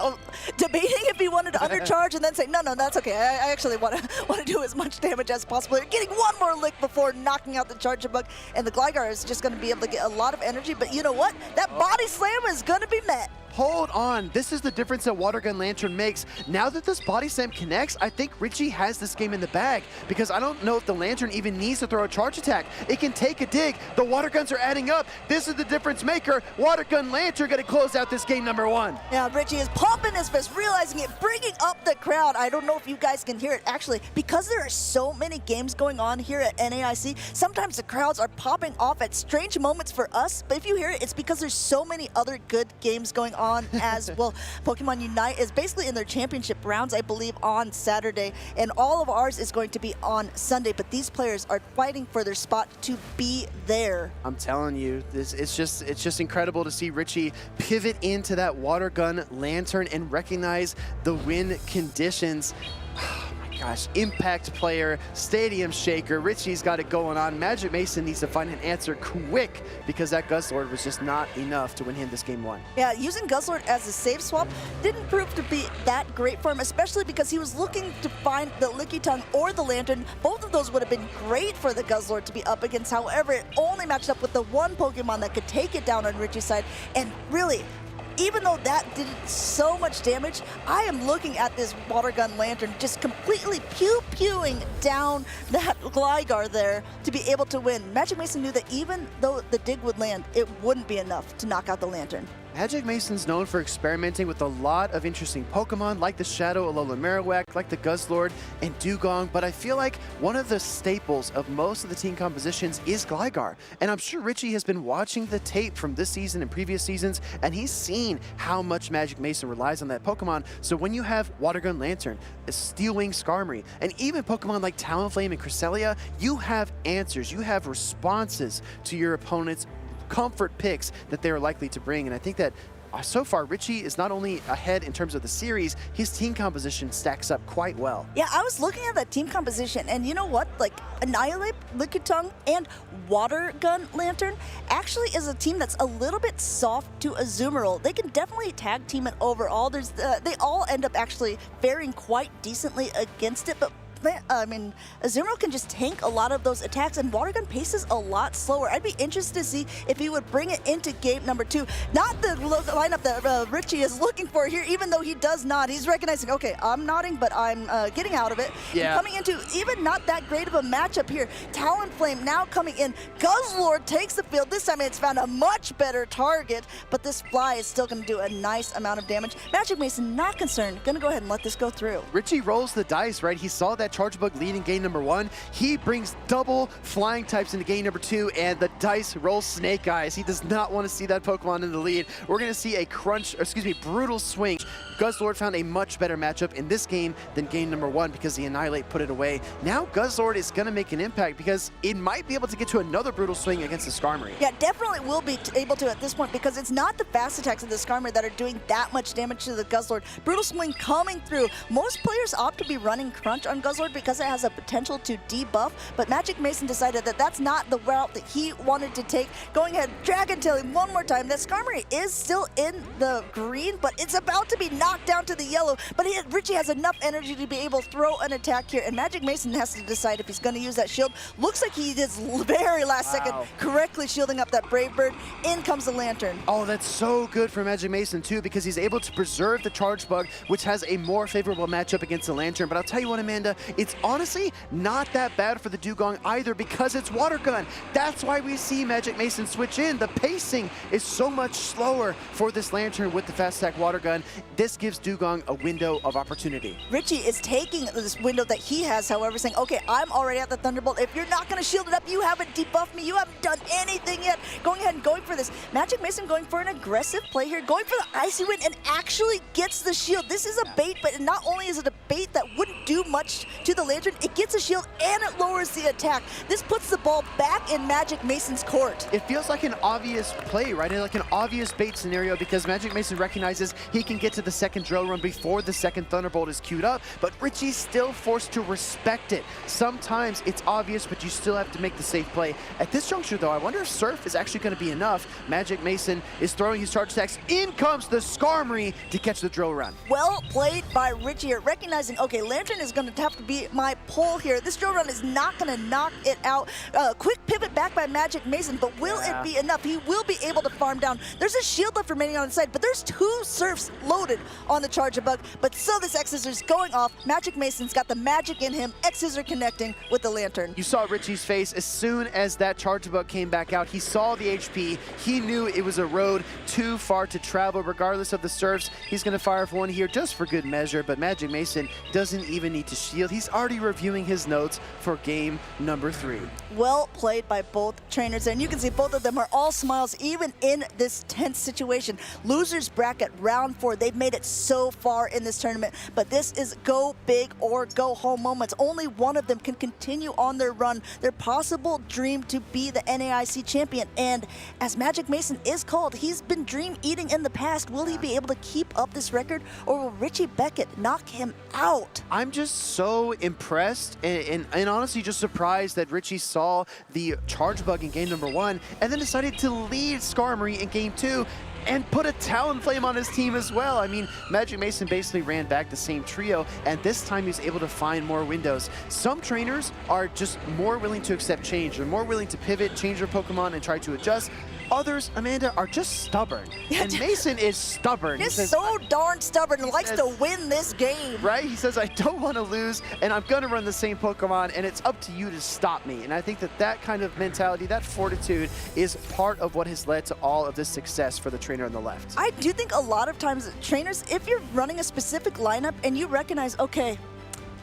S13: debating if he wanted to undercharge and then say, no, that's okay. I actually want to do as much damage as possible. Getting one more lick before knocking out the Charjabug. And the Gligar is just going to be able to get a lot of energy. But you know what? That Body Slam is going to be met.
S15: Hold on. This is the difference that Water Gun Lantern makes. Now that this Body Slam connects, I think Richie has this game in the bag, because I don't know if the Lantern even needs to throw a charge attack. It can take a dig. The Water Guns are adding up. This is the difference maker. Water Gun Lantern going to close out this game number 1.
S13: Yeah, Richie is pumping his fist, realizing it, bringing up the crowd. I don't know if you guys can hear it. Actually, because there are so many games going on here at NAIC, sometimes the crowds are popping off at strange moments for us, but if you hear it, it's because there's so many other good games going on as well. Pokemon Unite is basically in their championship rounds, I believe, on Saturday, and all of ours is going to be on Sunday, but these players are fighting for their spot to be there.
S15: I'm telling you, it's just incredible to see Richie pivot into that Water Gun Lantern and recognize the win conditions. Gosh, impact player, stadium shaker. Richie's got it going on. Magic Mason needs to find an answer quick, because that Guzzlord was just not enough to win him this game 1.
S13: Yeah, using Guzzlord as a save swap didn't prove to be that great for him, especially because he was looking to find the Lickitung or the Lantern. Both of those would have been great for the Guzzlord to be up against. However, it only matched up with the one Pokemon that could take it down on Richie's side. And really, even though that did so much damage, I am looking at this Water Gun Lantern just completely pew-pewing down that Gligar there to be able to win. Magic Mason knew that even though the dig would land, it wouldn't be enough to knock out the Lantern.
S15: Magic Mason's known for experimenting with a lot of interesting Pokemon, like the Shadow Alolan Marowak, like the Guzzlord and Dugong, but I feel like one of the staples of most of the team compositions is Gligar. And I'm sure Richie has been watching the tape from this season and previous seasons, and he's seen how much Magic Mason relies on that Pokemon. So when you have Water Gun Lantern, Steel Wing Skarmory, and even Pokemon like Talonflame and Cresselia, you have answers, you have responses to your opponent's comfort picks that they're likely to bring. And I think that so far, Richie is not only ahead in terms of the series, his team composition stacks up quite well.
S13: Yeah, I was looking at that team composition, and you know what? Like, Annihilate, Lickitung, and Water Gun Lantern actually is a team that's a little bit soft to Azumarill. They can definitely tag team it overall. They all end up actually faring quite decently against it, but I mean, Azumarill can just tank a lot of those attacks, and Water Gun paces a lot slower. I'd be interested to see if he would bring it into game number 2. Not the lineup that Richie is looking for here, even though he does nod. He's recognizing, okay, I'm nodding, but I'm getting out of it.
S15: Yeah.
S13: And coming into even not that great of a matchup here. Talonflame now coming in. Guzzlord takes the field. This time it's found a much better target, but this fly is still going to do a nice amount of damage. Magic Mason not concerned. Going to go ahead and let this go through.
S15: Richie rolls the dice, right? He saw that that Charge Bug lead in game number 1. He brings double flying types into game number 2, and the dice roll Snake Eyes. He does not want to see that Pokemon in the lead. We're going to see a brutal swing. Guzzlord found a much better matchup in this game than game number 1 because the Annihilate put it away. Now Guzzlord is going to make an impact because it might be able to get to another brutal swing against the Skarmory.
S13: Yeah, definitely will be able to at this point because it's not the fast attacks of the Skarmory that are doing that much damage to the Guzzlord. Brutal Swing coming through. Most players opt to be running Crunch on Guzzlord because it has a potential to debuff, but Magic Mason decided that that's not the route that he wanted to take. Going ahead, Dragon Tailing one more time. That Skarmory is still in the green, but it's about to be knocked down to the yellow, but Richie has enough energy to be able to throw an attack here, and Magic Mason has to decide if he's going to use that shield. Looks like he is very last second correctly shielding up that Brave Bird. In comes the Lantern.
S15: Oh, that's so good for Magic Mason too because he's able to preserve the Charge Bug, which has a more favorable matchup against the Lantern. But I'll tell you what, Amanda, it's honestly not that bad for the Dugong either because it's Water Gun. That's why we see Magic Mason switch in. The pacing is so much slower for this Lantern with the fast attack Water Gun. This gives Dugong a window of opportunity.
S13: Richie is taking this window that he has, however, saying, okay, I'm already at the Thunderbolt. If you're not going to shield it up, you haven't debuffed me. You haven't done anything yet. Going ahead and going for this. Magic Mason going for an aggressive play here, going for the Icy Wind and actually gets the shield. This is a bait, but not only is it a bait that wouldn't do much to the Lantern, it gets a shield and it lowers the attack. This puts the ball back in Magic Mason's court.
S15: It feels like an obvious play, right? Like an obvious bait scenario because Magic Mason recognizes he can get to the second drill run before the second Thunderbolt is queued up, but Richie's still forced to respect it. Sometimes it's obvious, but you still have to make the safe play. At this juncture, though, I wonder if Surf is actually going to be enough. Magic Mason is throwing his charge attacks. In comes the Skarmory to catch the drill run.
S13: Well played by Richie here, recognizing, okay, Lantern is going to have to be my pull here. This drill run is not going to knock it out. Quick pivot back by Magic Mason, but will it be enough? He will be able to farm down. There's a shield left remaining on the side, but there's 2 Surfs loaded on the Charger Bug, but so this X-Scissors going off. Magic Mason's got the magic in him. X-Scissor connecting with the Lantern.
S15: You saw Richie's face as soon as that Charger Bug came back out. He saw the HP. He knew it was a road too far to travel. Regardless of the Surfs, he's going to fire for one here just for good measure, but Magic Mason doesn't even need to shield. He's already reviewing his notes for game number 3.
S13: Well played by both trainers, and you can see both of them are all smiles even in this tense situation. Losers bracket round 4. They've made it so far in this tournament, but this is go big or go home moments. Only one of them can continue on their run, their possible dream to be the NAIC champion. And as Magic Mason is called, he's been dream eating in the past. Will he be able to keep up this record, or will Richie Beckett knock him out?
S15: I'm just so impressed and honestly just surprised that Richie saw the Charge Bug in game number 1 and then decided to lead Skarmory in game 2 and put a Talonflame on his team as well. I mean, Magic Mason basically ran back the same trio, and this time he was able to find more windows. Some trainers are just more willing to accept change. They're more willing to pivot, change their Pokemon, and try to adjust. Others, Amanda, are just stubborn. And Mason is stubborn.
S13: He's so darn stubborn and likes to win this game.
S15: Right? He says, I don't want to lose, and I'm going to run the same Pokemon, and it's up to you to stop me. And I think that that kind of mentality, that fortitude, is part of what has led to all of this success for the trainer on the left.
S13: I do think a lot of times, trainers, if you're running a specific lineup and you recognize, okay,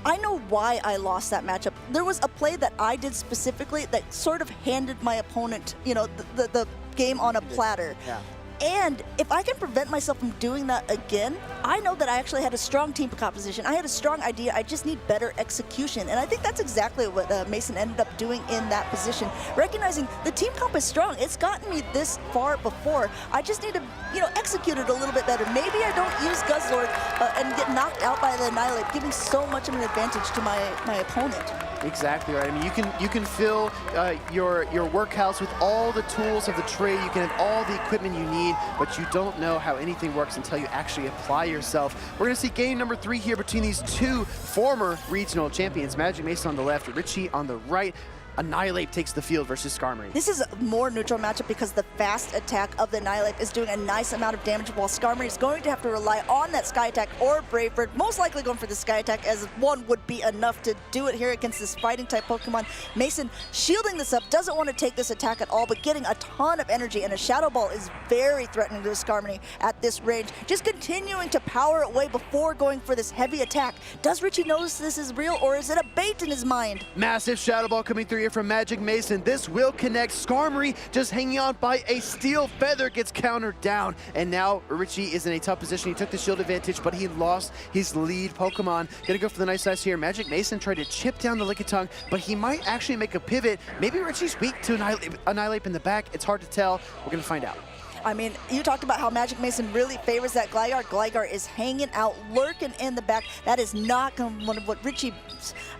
S13: I know why I lost that matchup. There was a play that I did specifically that sort of handed my opponent, you know, the game on a platter.
S15: Yeah.
S13: And if I can prevent myself from doing that again, I know that I actually had a strong team composition. I had a strong idea. I just need better execution. And I think that's exactly what Mason ended up doing in that position. Recognizing the team comp is strong. It's gotten me this far before. I just need to, you know, execute it a little bit better. Maybe I don't use Guzzlord and get knocked out by the Annihilate, giving so much of an advantage to my opponent.
S15: Exactly right. I mean, you can fill your workhouse with all the tools of the trade. You can have all the equipment you need, but you don't know how anything works until you actually apply yourself. We're going to see game number 3 here between these 2 former regional champions, Magic Mason on the left, Richie on the right. Annihilate takes the field versus Skarmory.
S13: This is a more neutral matchup because the fast attack of the Annihilate is doing a nice amount of damage, while Skarmory is going to have to rely on that Sky Attack or Brave Bird, most likely going for the Sky Attack, as one would be enough to do it here against this fighting-type Pokemon. Mason shielding this up, doesn't want to take this attack at all, but getting a ton of energy, and a Shadow Ball is very threatening to Skarmory at this range. Just continuing to power away before going for this heavy attack. Does Richie notice this is real, or is it a bait in his mind?
S15: Massive Shadow Ball coming through here from Magic Mason. This will connect. Skarmory just hanging on by a Steel Feather, gets countered down, and now Richie is in a tough position. He took the shield advantage, but he lost his lead Pokemon. Gonna go for the nice size here. Magic Mason tried to chip down the Lickitung, but he might actually make a pivot. Maybe Richie's weak to Annihilate in the back. It's hard to tell. We're gonna find out.
S13: I mean, you talked about how Magic Mason really favors that Gligar. Gligar is hanging out, lurking in the back. That is not what Richie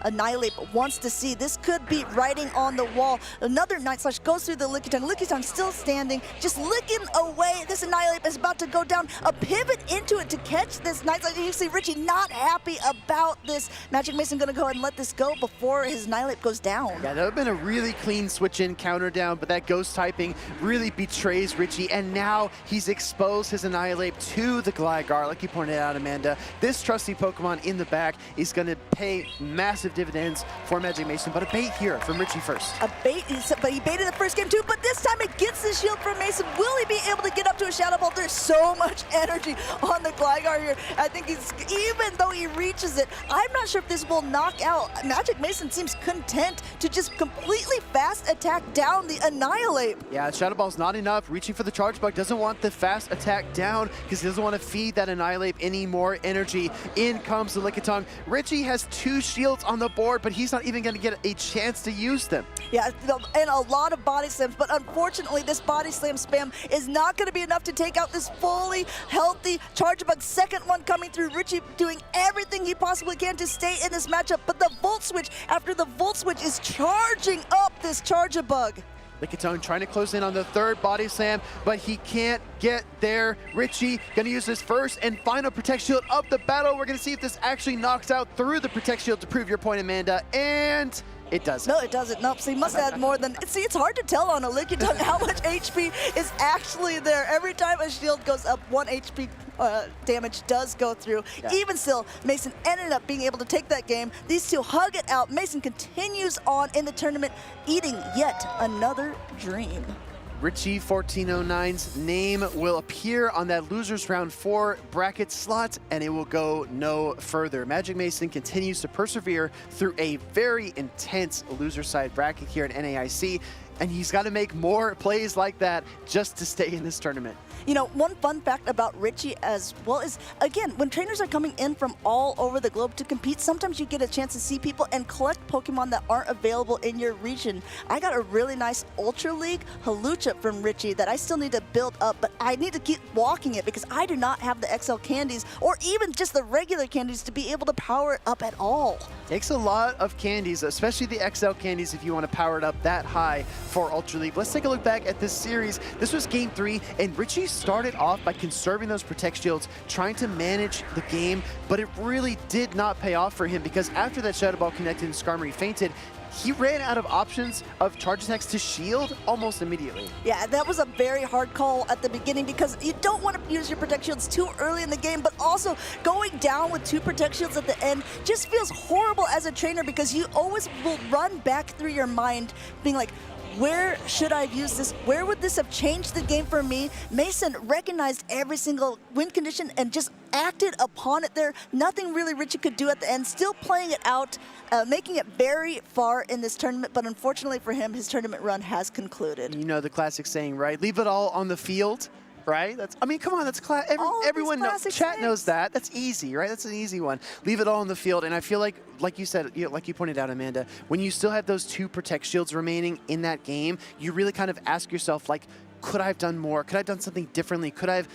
S13: Annihilate wants to see. This could be writing on the wall. Another Night Slash goes through the Lickitung. Lickitung still standing, just licking away. This Annihilate is about to go down. A pivot into it to catch this Night Slash. You see Richie not happy about this. Magic Mason gonna go ahead and let this go before his Annihilate goes down.
S15: Yeah, that would have been a really clean switch in counter down, but that ghost typing really betrays Richie, and now he's exposed his Annihilate to the Gligar. Like you pointed out, Amanda, this trusty Pokemon in the back is going to pay massive dividends for Magic Mason, but a bait here from Richie first.
S13: A bait, but he baited the first game too, but this time it gets the shield from Mason. Will he be able to get up to a Shadow Ball? There's so much energy on the Gligar here. I think he's, even though he reaches it, I'm not sure if this will knock out. Magic Mason seems content to just completely fast attack down the Annihilate.
S15: Yeah, Shadow Ball's not enough. Reaching for the Charge Bug, doesn't want the fast attack down because he doesn't want to feed that Annihilate any more energy. In comes the Lickitung. Richie has 2 shields on the board, but he's not even going to get a chance to use them.
S13: Yeah, and a lot of body slams, but unfortunately this body slam spam is not going to be enough to take out this fully healthy Charjabug. Second one coming through. Richie doing everything he possibly can to stay in this matchup, but the Volt Switch, after the Volt Switch, is charging up this Charjabug.
S15: Lickitung trying to close in on the 3rd body slam, but he can't get there. Richie gonna use his first and final Protect Shield of the battle. We're gonna see if this actually knocks out through the Protect Shield to prove your point, Amanda, and it doesn't.
S13: No, it doesn't. Nope. So he must have had more than... See, it's hard to tell on a Lickitung how much HP is actually there. Every time a shield goes up, 1 HP damage does go through. Yeah. Even still, Mason ended up being able to take that game. These two hug it out. Mason continues on in the tournament, eating yet another dream.
S15: Richie 1409's name will appear on that losers round 4 bracket slot, and it will go no further. Magic Mason continues to persevere through a very intense loser side bracket here at NAIC, and he's got to make more plays like that just to stay in this tournament.
S13: You know, one fun fact about Richie as well is, again, when trainers are coming in from all over the globe to compete, sometimes you get a chance to see people and collect Pokemon that aren't available in your region. I got a really nice Ultra League Halucha from Richie that I still need to build up, but I need to keep walking it because I do not have the XL candies or even just the regular candies to be able to power it up at all.
S15: Takes a lot of candies, especially the XL candies, if you want to power it up that high for Ultra League. Let's take a look back at this series. This was game 3, and Richie started off by conserving those Protect Shields, trying to manage the game, but it really did not pay off for him because after that Shadow Ball connected and Skarmory fainted, he ran out of options of charge attacks to shield almost immediately.
S13: Yeah, that was a very hard call at the beginning because you don't want to use your Protect Shields too early in the game, but also going down with 2 Protect Shields at the end just feels horrible as a trainer because you always will run back through your mind being like, where should I have used this? Where would this have changed the game for me? Mason recognized every single win condition and just acted upon it there. Nothing really Richie could do at the end, still playing it out, making it very far in this tournament, but unfortunately for him, his tournament run has concluded.
S15: You know the classic saying, right? Leave it all on the field. Right? I mean, come on, that's everyone knows. Chat knows that. That's easy, right? That's an easy one. Leave it all in the field, and I feel like you said, like you pointed out, Amanda, when you still have those 2 Protect Shields remaining in that game, you really kind of ask yourself, like, could I have done more? Could I have done something differently? Could I have,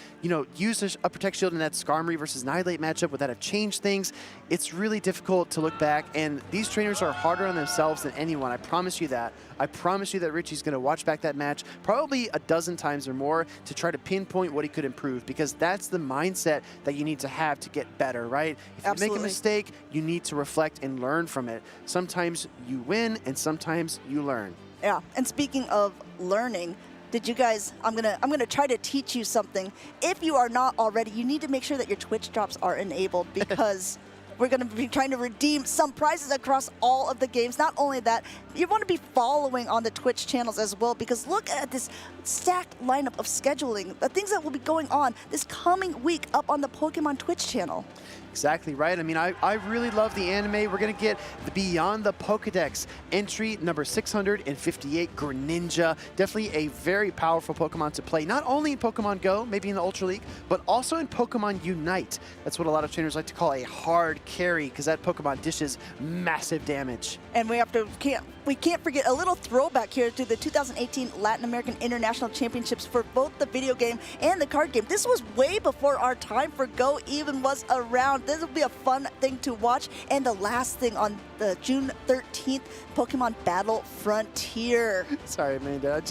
S15: used a Protect Shield in that Skarmory versus Annihilate matchup? Would that have changed things? It's really difficult to look back, and these trainers are harder on themselves than anyone. I promise you that. I promise you that Richie's going to watch back that match probably a dozen times or more to try to pinpoint what he could improve, because that's the mindset that you need to have to get better, right? If you make a mistake, you need to reflect and learn from it. Sometimes you win and sometimes you learn.
S13: Yeah, and speaking of learning, did you guys, I'm gonna try to teach you something. If you are not already, you need to make sure that your Twitch drops are enabled, because we're going to be trying to redeem some prizes across all of the games. Not only that, you want to be following on the Twitch channels as well, because look at this stacked lineup of scheduling, the things that will be going on this coming week up on the Pokemon Twitch channel.
S15: Exactly right. I mean, I really love the anime. We're going to get the Beyond the Pokedex entry number 658, Greninja. Definitely a very powerful Pokemon to play, not only in Pokemon Go, maybe in the Ultra League, but also in Pokemon Unite. That's what a lot of trainers like to call a hard carry, because that Pokemon dishes massive damage.
S13: And we can't forget a little throwback here to the 2018 Latin American International Championships for both the video game and the card game. This was way before our time for Go even was around. This will be a fun thing to watch. And the last thing on the June 13th, Pokemon Battle Frontier.
S15: Sorry, Amanda.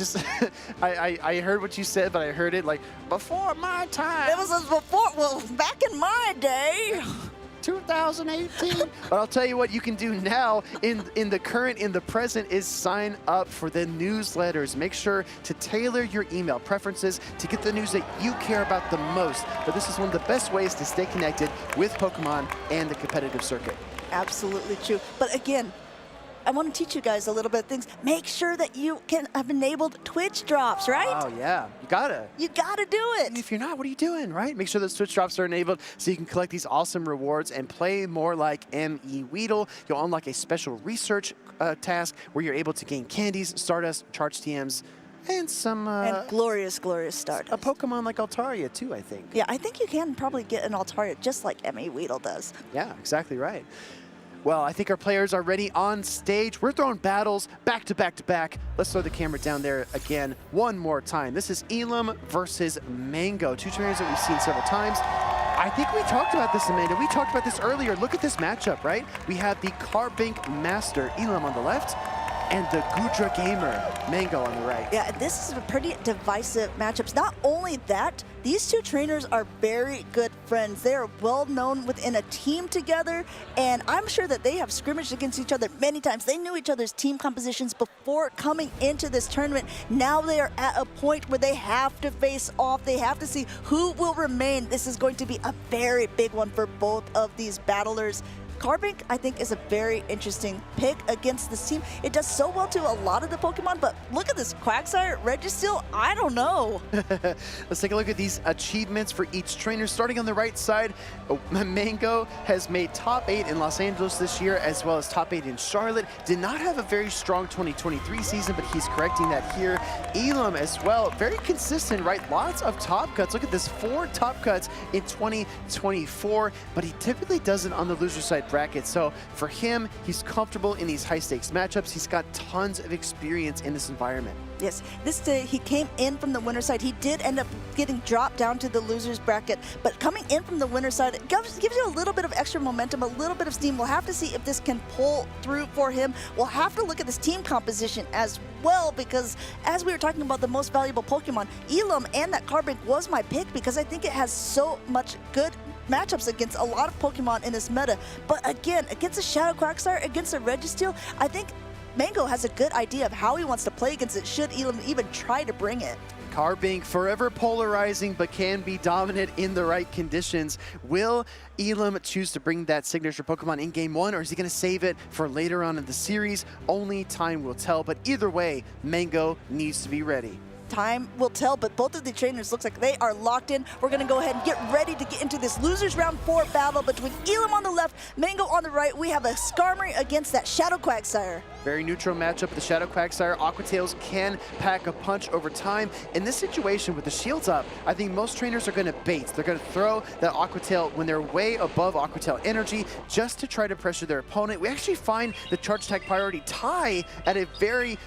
S15: I heard what you said, but I heard it like before my time.
S13: It was before, well, back in my day.
S15: 2018. But I'll tell you what you can do now in the present is sign up for the newsletters. Make sure to tailor your email preferences to get the news that you care about the most. But this is one of the best ways to stay connected with Pokemon and the competitive circuit.
S13: Absolutely true. But again, I want to teach you guys a little bit of things. Make sure that you can have enabled Twitch drops, right?
S15: Oh, yeah. You gotta.
S13: You gotta do it.
S15: And if you're not, what are you doing, right? Make sure those Twitch drops are enabled so you can collect these awesome rewards and play more like M.E. Weedle. You'll unlock a special research task where you're able to gain candies, Stardust, Charge TMs, and some...
S13: and glorious Stardust.
S15: A Pokemon like Altaria, too, I think.
S13: Yeah, I think you can probably get an Altaria just like M.E. Weedle does.
S15: Yeah, exactly right. Well, I think our players are ready on stage. We're throwing battles back to back to back. Let's throw the camera down there again one more time. This is Elam versus Mango, two trainers that we've seen several times. I think we talked about this, Amanda. We talked about this earlier. Look at this matchup, right? We have the Carbink Master, Elam on the left, and the Gudra Gamer, Mango on the right.
S13: Yeah, this is a pretty divisive matchups. Not only that, these two trainers are very good friends. They are well known within a team together, and I'm sure that they have scrimmaged against each other many times. They knew each other's team compositions before coming into this tournament. Now they are at a point where they have to face off. They have to see who will remain. This is going to be a very big one for both of these battlers. Carbink, I think, is a very interesting pick against this team. It does so well to a lot of the Pokemon, but look at this Quagsire, Registeel, I don't know.
S15: Let's take a look at these achievements for each trainer. Starting on the right side, Mango has made top 8 in Los Angeles this year, as well as top 8 in Charlotte. Did not have a very strong 2023 season, but he's correcting that here. Elam as well, very consistent, right? Lots of top cuts. Look at this, 4 top cuts in 2024, but he typically does it on the loser side bracket. So for him, he's comfortable in these high stakes matchups. He's got tons of experience in this environment.
S13: Yes, he came in from the winner side. He did end up getting dropped down to the losers bracket, but coming in from the winner side, it gives you a little bit of extra momentum, a little bit of steam. We'll have to see if this can pull through for him. We'll have to look at this team composition as well, because as we were talking about the most valuable Pokemon, Elam and that Carbink was my pick because I think it has so much good matchups against a lot of Pokemon in this meta. But again, against a Shadow Quagsire, against a Registeel, I think Mango has a good idea of how he wants to play against it, should Elam even try to bring it.
S15: Carbink, forever polarizing, but can be dominant in the right conditions. Will Elam choose to bring that signature Pokemon in Game 1, or is he going to save it for later on in the series? Only time will tell, but either way, Mango needs to be ready.
S13: Time will tell, but both of the trainers looks like they are locked in. We're going to go ahead and get ready to get into this losers round 4 battle between Elam on the left, Mango on the right. We have a Skarmory against that Shadow Quagsire.
S15: Very neutral matchup. The Shadow Quagsire, Aqua Tails can pack a punch over time. In this situation with the shields up, I think most trainers are going to bait. They're going to throw that Aqua Tail when they're way above Aqua Tail energy just to try to pressure their opponent. We actually find the charge attack priority tie at a very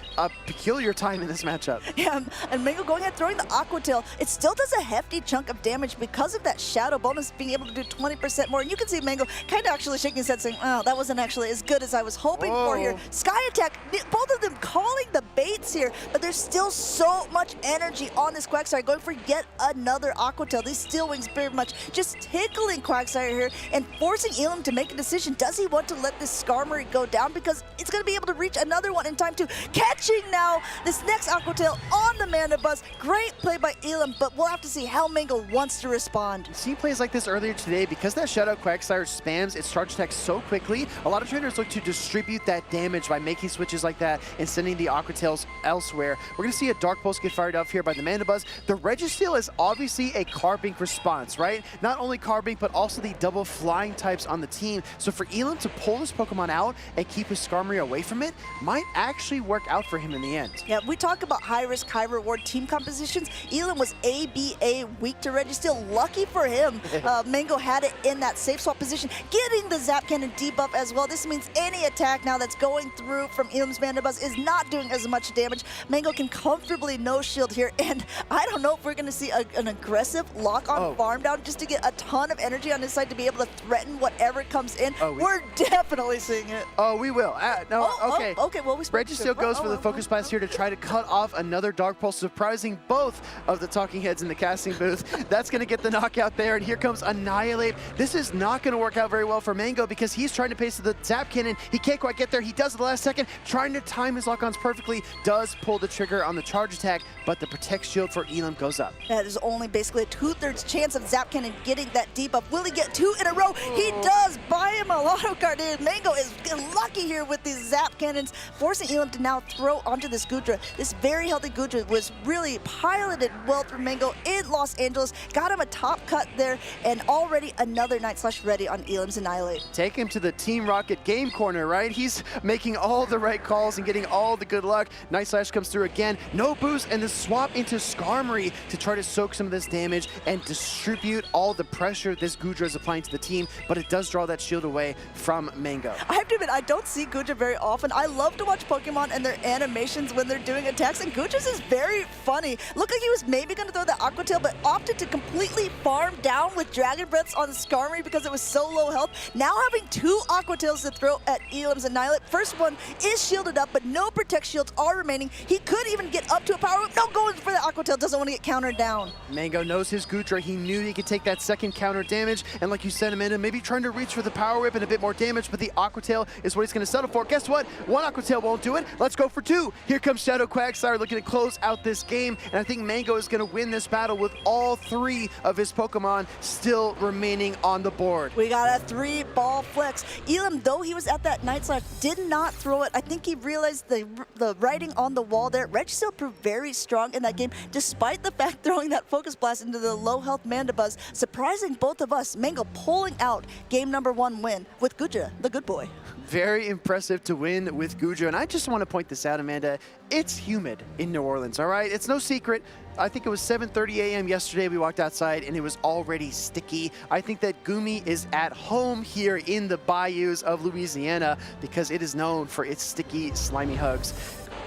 S15: peculiar time in this matchup.
S13: Yeah, and Mango going ahead throwing the Aqua Tail. It still does a hefty chunk of damage because of that Shadow bonus being able to do 20% more. And you can see Mango kind of actually shaking his head saying, oh, that wasn't actually as good as I was hoping for here. Sky Attack, both of them calling the baits here, but there's still so much energy on this Quagsire going for yet another Aqua Tail. These Steel Wings very much just tickling Quagsire here and forcing Elam to make a decision. Does he want to let this Skarmory go down? Because it's going to be able to reach another one in time too. Catching now this next Aqua Tail on the Mandibuzz. Great play by Elam, but we'll have to see how Mango wants to respond.
S15: See plays like this earlier today, because that Shadow Quagsire spams its charge attack so quickly, a lot of trainers look to distribute that damage by making switches like that and sending the Aqua Tails elsewhere. We're going to see a Dark Pulse get fired up here by the Mandibuzz. The Registeel is obviously a Carbink response, right? Not only Carbink, but also the double flying types on the team. So for Elam to pull this Pokemon out and keep his Skarmory away from it might actually work out for him in the end.
S13: Yeah, we talk about high risk, high reward team compositions. Elam was ABA weak to Registeel. Lucky for him, Mango had it in that safe swap position, getting the Zap Cannon debuff as well. This means any attack now that's going through from Elam's Mandibuzz is not doing as much damage. Mango can comfortably no shield here, and I don't know if we're going to see an aggressive lock on farm down just to get a ton of energy on his side to be able to threaten whatever comes in. We're definitely seeing it.
S15: Oh, we will. No, okay.
S13: Okay, well,
S15: Registeel goes for the Focus Blast here to try to cut off another Dark Pulse, surprising both of the talking heads in the casting booth. That's going to get the knockout there, and here comes Annihilate. This is not going to work out very well for Mango because he's trying to pace the Zap Cannon. He can't quite get there. He does at the last second, trying to time his lock-ons perfectly, does pull the trigger on the charge attack, but the Protect Shield for Elam goes up.
S13: That is only basically a 2/3 chance of Zap Cannon getting that debuff. Will he get 2 in a row? He does. Buy him a Lotto card. Mango is lucky here with these Zap Cannons, forcing Elam to now throw onto this Goodra. This very healthy Goodra was really piloted well through Mango in Los Angeles. Got him a top cut there, and already another Night/Ready on Elam's Annihilate.
S15: Take him to the Team Rocket game corner, right? He's making all the right calls and getting all the good luck. Night/Slash comes through again. No boost, and the swap into Skarmory to try to soak some of this damage and distribute all the pressure this Goodra is applying to the team, but it does draw that shield away from Mango.
S13: I have to admit, I don't see Goodra very often. I love to watch Pokemon and their animations when they're doing attacks, and Goodra's is very funny. Looked like he was maybe going to throw the Aqua Tail, but opted to completely farm down with Dragon Breaths on Skarmory because it was so low health. Now having 2 Aqua Tails to throw at Elam's Annihilate. First one is shielded up, but no Protect Shields are remaining. He could even get up to a Power Whip. No, going for the Aqua Tail, doesn't want to get countered down.
S15: Mango knows his Goodra. He knew he could take that second counter damage, and like you said, Amanda, maybe trying to reach for the Power Whip and a bit more damage, but the Aqua Tail is what he's going to settle for. Guess what? 1 Aqua Tail won't do it. Let's go for 2. Here comes Shadow Quagsire looking to close out this game, and I think Mango is going to win this battle with all 3 of his Pokemon still remaining on the board.
S13: We got a 3-ball flex. Elam, though he was at that Night/Slash, did not throw it. I think he realized the writing on the wall there. Registeel proved very strong in that game, despite the fact throwing that Focus Blast into the low-health Mandibuzz, surprising both of us. Mango pulling out game number 1 win with Goodra, the good boy.
S15: Very impressive to win with Goodra, and I just want to point this out, Amanda. It's humid in New Orleans, all right? It's no secret. I think it was 7:30 a.m. yesterday we walked outside and it was already sticky. I think that Gumi is at home here in the bayous of Louisiana because it is known for its sticky, slimy hugs.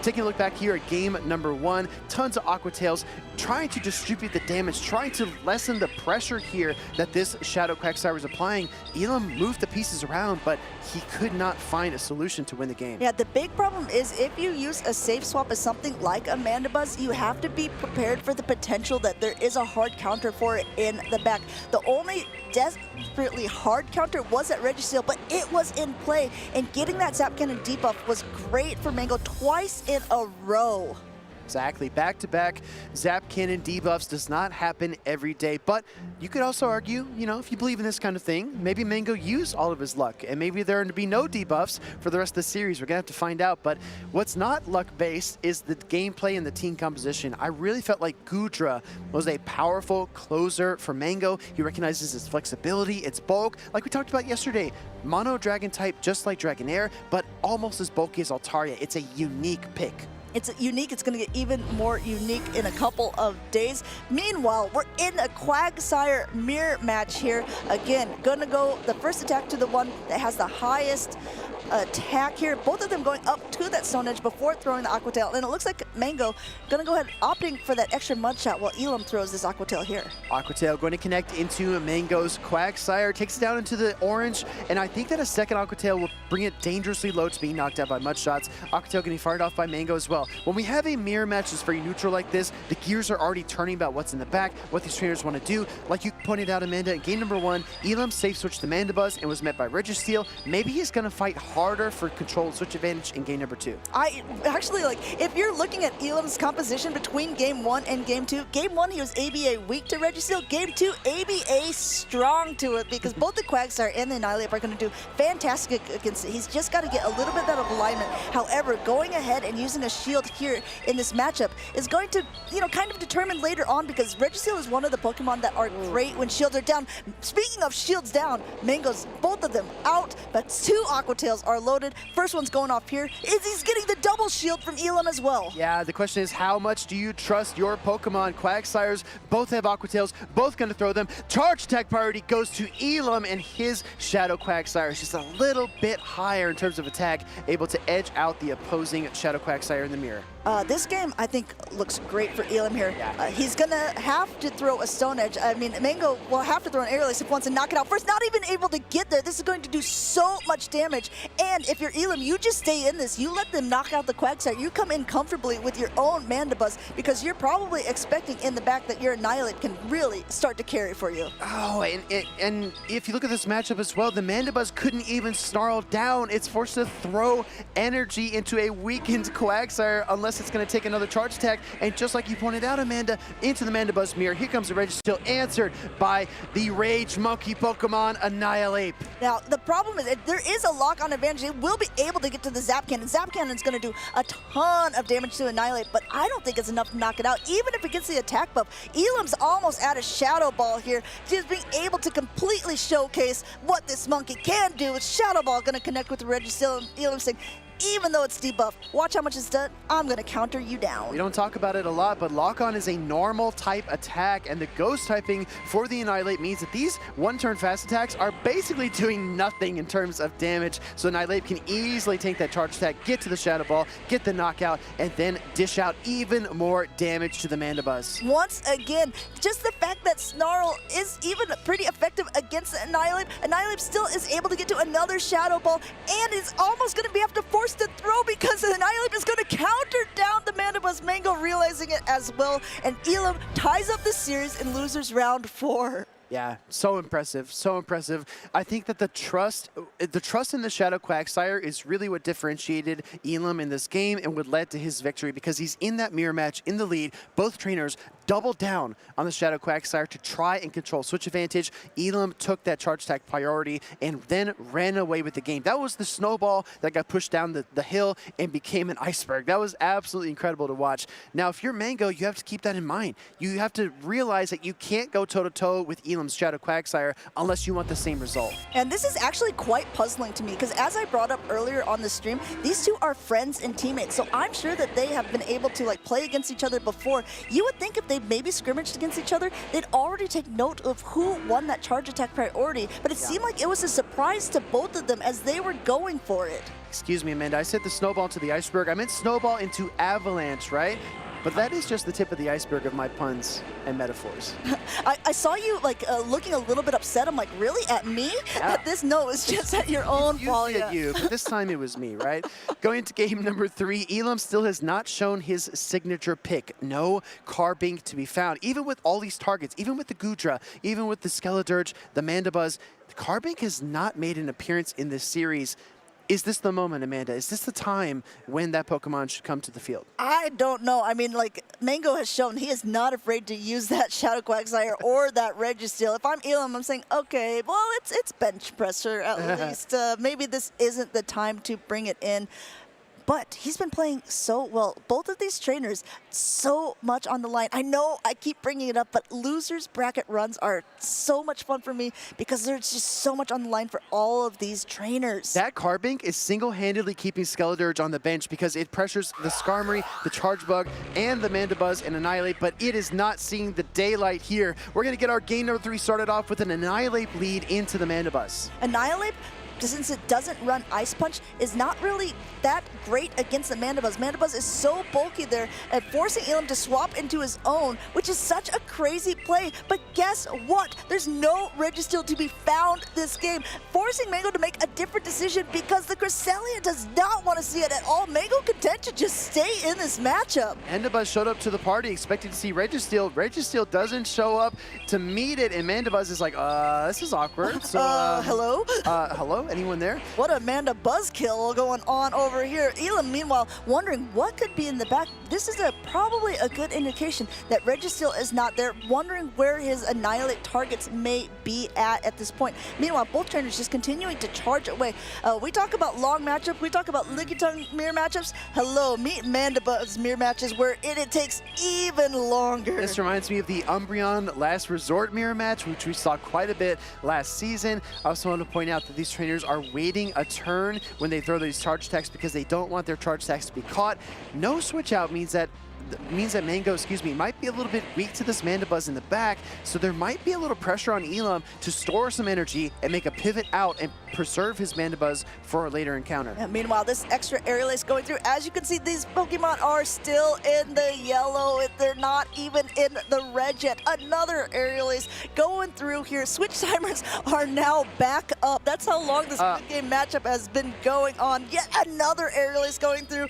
S15: Taking a look back here at game number 1, tons of Aqua Tails trying to distribute the damage, trying to lessen the pressure here that this Shadow Quagsire was applying. Elam moved the pieces around, but he could not find a solution to win the game.
S13: Yeah, the big problem is if you use a safe swap as something like a Mandibuzz, you have to be prepared for the potential that there is a hard counter for it in the back. The only desperately hard counter was at Registeel, but it was in play, and getting that Zap Cannon debuff was great for Mango twice in a row.
S15: Exactly. Back-to-back Zap Cannon debuffs does not happen every day. But you could also argue, you know, if you believe in this kind of thing, maybe Mango used all of his luck, and maybe there are going to be no debuffs for the rest of the series. We're going to have to find out. But what's not luck-based is the gameplay and the team composition. I really felt like Goodra was a powerful closer for Mango. He recognizes its flexibility, its bulk. Like we talked about yesterday, Mono Dragon type just like Dragonair, but almost as bulky as Altaria. It's a unique pick.
S13: It's unique. It's going to get even more unique in a couple of days. Meanwhile, we're in a Quagsire mirror match here. Again, going to go the first attack to the one that has the highest attack here. Both of them going up to that Stone Edge before throwing the Aqua Tail. And it looks like Mango going to go ahead opting for that extra mud shot while Elam throws this Aqua Tail here.
S15: Aqua Tail going to connect into Mango's Quagsire, takes it down into the orange, and I think that a second Aqua Tail will bring it dangerously low to being knocked out by mud shots. Aqua Tail getting fired off by Mango as well. When we have a mirror match that's very neutral like this, the gears are already turning about what's in the back, what these trainers want to do. Like you pointed out, Amanda, in game number 1, Elam safe switched to Mandibuzz and was met by Registeel. Maybe he's going to fight harder for control switch advantage in game number 2.
S13: I actually, like, if you're looking at Elam's composition between game 1 and game 2, game 1 he was ABA weak to Registeel, game 2 ABA strong to it because both the Quagsire and the Annihilape are going to do fantastic against it. He's just got to get a little bit of alignment. However, going ahead and using a shield here in this matchup is going to, you know, kind of determine later on because Registeel is one of the Pokemon that are great when shields are down. Speaking of shields down, Mango's both of them out, but 2 Aqua Tails are loaded. First one's going off here. He's getting the double shield from Elam as well.
S15: Yeah, the question is, how much do you trust your Pokemon? Quagsires both have Aqua Tails, both going to throw them. Charge attack priority goes to Elam, and his Shadow Quagsire is just a little bit higher in terms of attack, able to edge out the opposing Shadow Quagsire in the mirror.
S13: This game, I think, looks great for Elam here. He's going to have to throw a Stone Edge. I mean, Mango will have to throw an Aerial Ace if wants to knock it out first. Not even able to get there. This is going to do so much damage. And if you're Elam, you just stay in this. You let them knock out the Quagsire. You come in comfortably with your own Mandibuzz because you're probably expecting in the back that your Annihilate can really start to carry for you.
S15: Oh, and if you look at this matchup as well, the Mandibuzz couldn't even snarl down. It's forced to throw energy into a weakened Quagsire unless it's going to take another charge attack. And just like you pointed out, Amanda, into the Mandibuzz mirror. Here comes the Registeel, answered by the Rage Monkey Pokemon Annihilape.
S13: Now, the problem is there is a lock-on advantage. It will be able to get to the Zap Cannon. Zap Cannon's going to do a ton of damage to Annihilate, but I don't think it's enough to knock it out. Even if it gets the attack buff, Elam's almost at a Shadow Ball here. Just being able to completely showcase what this monkey can do. With Shadow Ball going to connect with the Registeel, and Elam saying, even though it's debuffed, watch how much it's done. I'm going to counter you down.
S15: We don't talk about it a lot, but Lock-On is a normal type attack, and the Ghost typing for the Annihilate means that these one-turn fast attacks are basically doing nothing in terms of damage. So Annihilate can easily take that charge attack, get to the Shadow Ball, get the knockout, and then dish out even more damage to the Mandibuzz.
S13: Once again, just the fact that Snarl is even pretty effective against the Annihilate. Annihilate still is able to get to another Shadow Ball, and is almost going to have to force to throw because the Annihilate is going to counter down the Mandibuzz. Mango realizing it as well, and Elam ties up the series in losers round 4.
S15: Yeah, so impressive, so impressive. I think that the trust in the Shadow Quagsire is really what differentiated Elam in this game and what led to his victory because he's in that mirror match in the lead. Both trainers doubled down on the Shadow Quagsire to try and control switch advantage. Elam took that charge attack priority and then ran away with the game. That was the snowball that got pushed down the hill and became an iceberg. That was absolutely incredible to watch. Now, if you're Mango, you have to keep that in mind. You have to realize that you can't go toe-to-toe with Elam's Shadow Quagsire unless you want the same result.
S13: And this is actually quite puzzling to me because as I brought up earlier on the stream, these two are friends and teammates. So I'm sure that they have been able to like play against each other before. You would think if they maybe scrimmaged against each other, they'd already take note of who won that charge attack priority. But it seemed like it was a surprise to both of them as they were going for it.
S15: Excuse me, Amanda. I said the snowball into the iceberg. I meant snowball into avalanche, right? But that is just the tip of the iceberg of my puns and metaphors.
S13: I saw you like looking a little bit upset. I'm like, really? At me?
S15: Yeah.
S13: At this? No, it's just at your own fault.
S15: At you, but this time it was me, right? Going into game number 3, Elam still has not shown his signature pick. No Carbink to be found. Even with all these targets, even with the Goodra, even with the Skeledirge, the Mandibuzz, Carbink has not made an appearance in this series. Is this the moment, Amanda? Is this the time when that Pokemon should come to the field?
S13: I don't know. I mean, like, Mango has shown he is not afraid to use that Shadow Quagsire or that Registeel. If I'm Elam, I'm saying, okay, well, it's bench pressure at least. Maybe this isn't the time to bring it in. But he's been playing so well. Both of these trainers, so much on the line. I know I keep bringing it up, but losers bracket runs are so much fun for me because there's just so much on the line for all of these trainers.
S15: That Carbink is single-handedly keeping Skeledirge on the bench because it pressures the Skarmory, the Chargebug, and the Mandibuzz and Annihilate, but it is not seeing the daylight here. We're going to get our game number 3 started off with an Annihilate lead into the Mandibuzz.
S13: Annihilate since it doesn't run Ice Punch, is not really that great against the Mandibuzz. Mandibuzz is so bulky there and forcing Elam to swap into his own, which is such a crazy play. But guess what? There's no Registeel to be found this game, forcing Mango to make a different decision because the Cresselia does not want to see it at all. Mango content to just stay in this matchup.
S15: Mandibuzz showed up to the party expecting to see Registeel. Registeel doesn't show up to meet it, and Mandibuzz is like, this is awkward. So,
S13: hello?
S15: Hello? Anyone there?
S13: What a Mandibuzz kill going on over here. Elam, meanwhile, wondering what could be in the back. This is probably a good indication that Registeel is not there, wondering where his Annihilate targets may be at this point. Meanwhile, both trainers just continuing to charge away. We talk about long matchup, we talk about Lickitung mirror matchups. Hello, meet Mandibuzz mirror matches where it takes even longer.
S15: This reminds me of the Umbreon Last Resort mirror match, which we saw quite a bit last season. I also want to point out that these trainers are waiting a turn when they throw these charge attacks because they don't want their charge attacks to be caught. No switch out means that Mango, might be a little bit weak to this Mandibuzz in the back, so there might be a little pressure on Elam to store some energy and make a pivot out and preserve his Mandibuzz for a later encounter.
S13: And meanwhile, this extra aerial ace going through. As you can see, these Pokemon are still in the yellow. They're not even in the red yet. Another aerial ace going through here. Switch timers are now back up. That's how long this game matchup has been going on. Yet another aerial ace going through.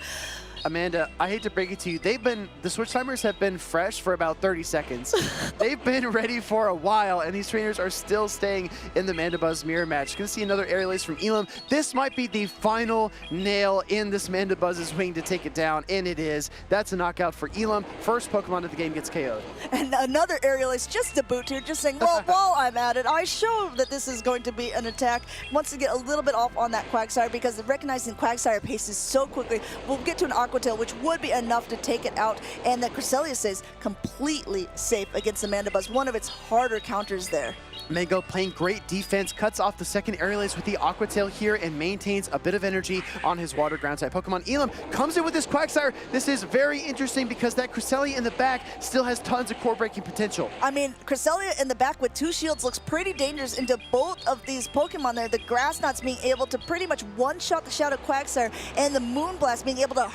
S15: Amanda, I hate to break it to you, the switch timers have been fresh for about 30 seconds. They've been ready for a while, and these trainers are still staying in the Mandibuzz mirror match. Gonna see another aerial ace from Elam. This might be the final nail in this Mandibuzz's wing to take it down, and it is. That's a knockout for Elam. First Pokemon of the game gets KO'd.
S13: And another aerial ace just to boot here, just saying, well, while I'm at it, I show that this is going to be an attack. Wants to get a little bit off on that Quagsire because recognizing Quagsire paces so quickly. We'll get to an Aquatail, which would be enough to take it out, and that Cresselia stays completely safe against the Mandibuzz, one of its harder counters there.
S15: Mango playing great defense, cuts off the second aerial ace with the Aqua Tail here and maintains a bit of energy on his water ground type Pokemon. Elam comes in with his Quagsire. This is very interesting because that Cresselia in the back still has tons of core breaking potential.
S13: I mean, Cresselia in the back with 2 shields looks pretty dangerous into both of these Pokemon there. The Grass Knots being able to pretty much one-shot the Shadow Quagsire, and the Moonblast being able to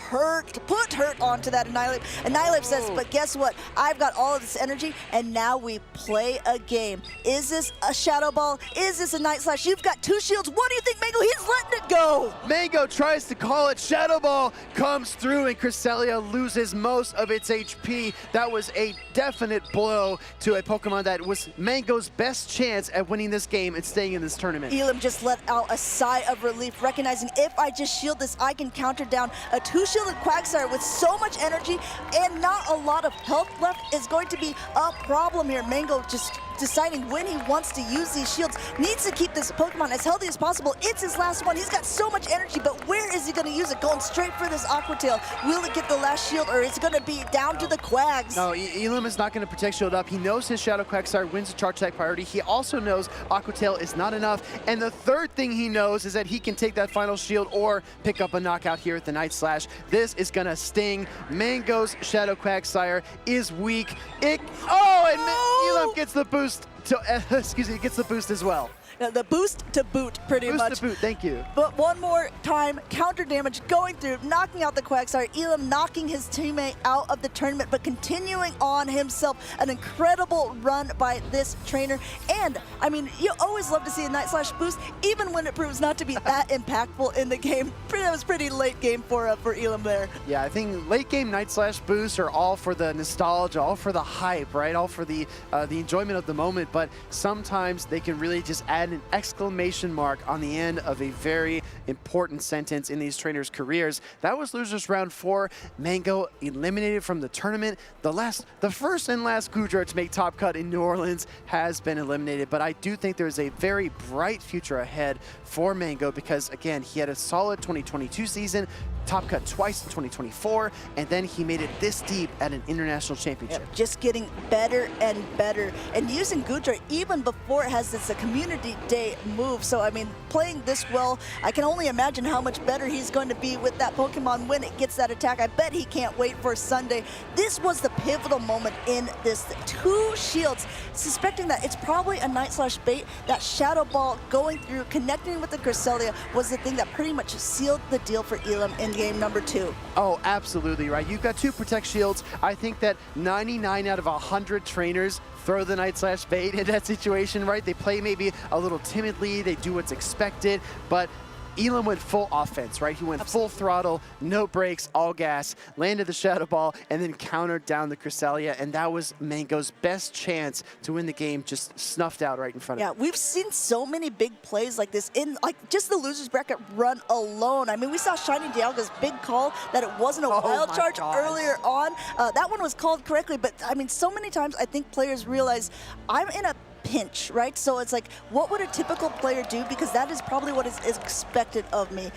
S13: put hurt onto that Annihilate. Annihilate says, but guess what? I've got all of this energy, and now we play a game. Is this a Shadow Ball? Is this a Night Slash? You've got 2 shields. What do you think, Mango? He's letting it go.
S15: Mango tries to call it. Shadow Ball comes through, and Cresselia loses most of its HP. That was a definite blow to a Pokemon that was Mango's best chance at winning this game and staying in this tournament.
S13: Elam just let out a sigh of relief, recognizing if I just shield this, I can counter down a 2-shielded Quagsire with so much energy and not a lot of health left is going to be a problem here. Mango just deciding when he wants to use these shields. Needs to keep this Pokemon as healthy as possible. It's his last one. He's got so much energy, but where is he going to use it? Going straight for this Aqua Tail. Will it get the last shield, or is it going to be down to the Quags?
S15: No, Elam is not going to protect shield up. He knows his Shadow Quagsire wins the charge attack priority. He also knows Aqua Tail is not enough. And the third thing he knows is that he can take that final shield or pick up a knockout here at the Night Slash. This is going to sting. Mango's Shadow Quagsire is weak. Elam gets the boost. Gets the boost as well.
S13: The boost to boot, pretty much.
S15: Boost to boot, thank you.
S13: But one more time, counter damage going through, knocking out the Quagsire. Elam knocking his teammate out of the tournament, but continuing on himself. An incredible run by this trainer. And, I mean, you always love to see a Night Slash boost, even when it proves not to be that impactful in the game. That was pretty late game for Elam there.
S15: Yeah, I think late game Night Slash boosts are all for the nostalgia, all for the hype, right? All for the enjoyment of the moment, but sometimes they can really just add an exclamation mark on the end of a very important sentence in these trainers' careers. That was losers round 4. Mango eliminated from the tournament. The first and last Goodra to make top cut in New Orleans has been eliminated, but I do think there's a very bright future ahead for Mango because, again, he had a solid 2022 season, top cut twice in 2024, and then he made it this deep at an international championship.
S13: Yep, just getting better and better. And using Gudra even before it has this community day move. So, I mean, playing this well, I can only imagine how much better he's going to be with that Pokemon when it gets that attack. I bet he can't wait for Sunday. This was the pivotal moment in this. 2 shields, suspecting that it's probably a Night/Bait. That Shadow Ball going through, connecting with the Cresselia was the thing that pretty much sealed the deal for Elam in game number 2.
S15: Oh, absolutely right. You've got 2 Protect Shields. I think that 99 out of 100 trainers throw the Night/Bait in that situation, right? They play maybe a little timidly, they do what's expected, but Elam went full offense, right? He went full throttle, no brakes, all gas, landed the Shadow Ball, and then countered down the Cresselia, and that was Mango's best chance to win the game, just snuffed out right in front of him.
S13: Yeah, we've seen so many big plays like this in just the losers bracket run alone. I mean, we saw Shiny Dialga's big call that it wasn't a wild charge earlier on. That one was called correctly, but I mean, so many times I think players realize I'm in a pinch, right? So it's like, what would a typical player do? Because that is probably what is expected of me.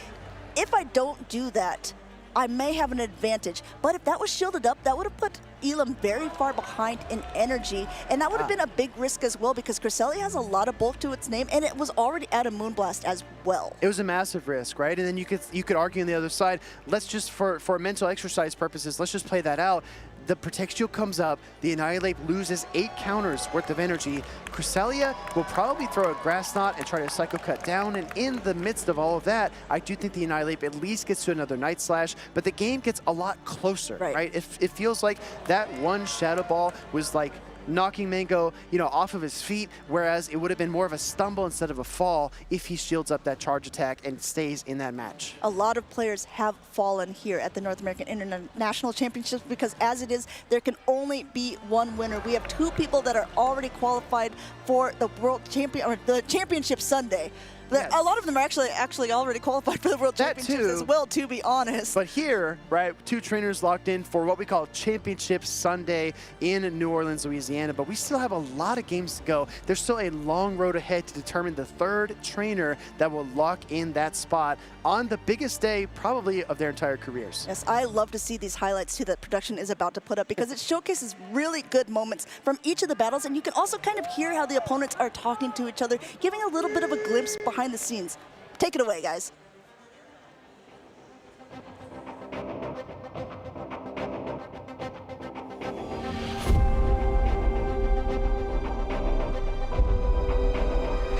S13: If I don't do that, I may have an advantage. But if that was shielded up, that would have put Elam very far behind in energy, and that would have been a big risk as well, because Cresselia has a lot of bulk to its name, and it was already at a Moonblast as well.
S15: It was a massive risk, right? And then you could argue on the other side, let's just, for mental exercise purposes, let's just play that out. The Protect Shield comes up, the Annihilate loses 8 counters worth of energy. Cresselia will probably throw a Grass Knot and try to Psycho Cut down, and in the midst of all of that, I do think the Annihilate at least gets to another Night Slash, but the game gets a lot closer, right? It feels like that one Shadow Ball was like knocking Mango, off of his feet, whereas it would have been more of a stumble instead of a fall if he shields up that charge attack and stays in that match.
S13: A lot of players have fallen here at the North American International Championships because as it is, there can only be one winner. We have 2 people that are already qualified for the World Champion or the Championship Sunday. Yes. A lot of them are actually already qualified for the World Championships as well, to be honest.
S15: But here, right, 2 trainers locked in for what we call Championship Sunday in New Orleans, Louisiana. But we still have a lot of games to go. There's still a long road ahead to determine the 3rd trainer that will lock in that spot on the biggest day probably of their entire careers.
S13: Yes, I love to see these highlights too that production is about to put up, because it showcases really good moments from each of the battles, and you can also kind of hear how the opponents are talking to each other, giving a little bit of a glimpse behind the scenes. Take it away, guys.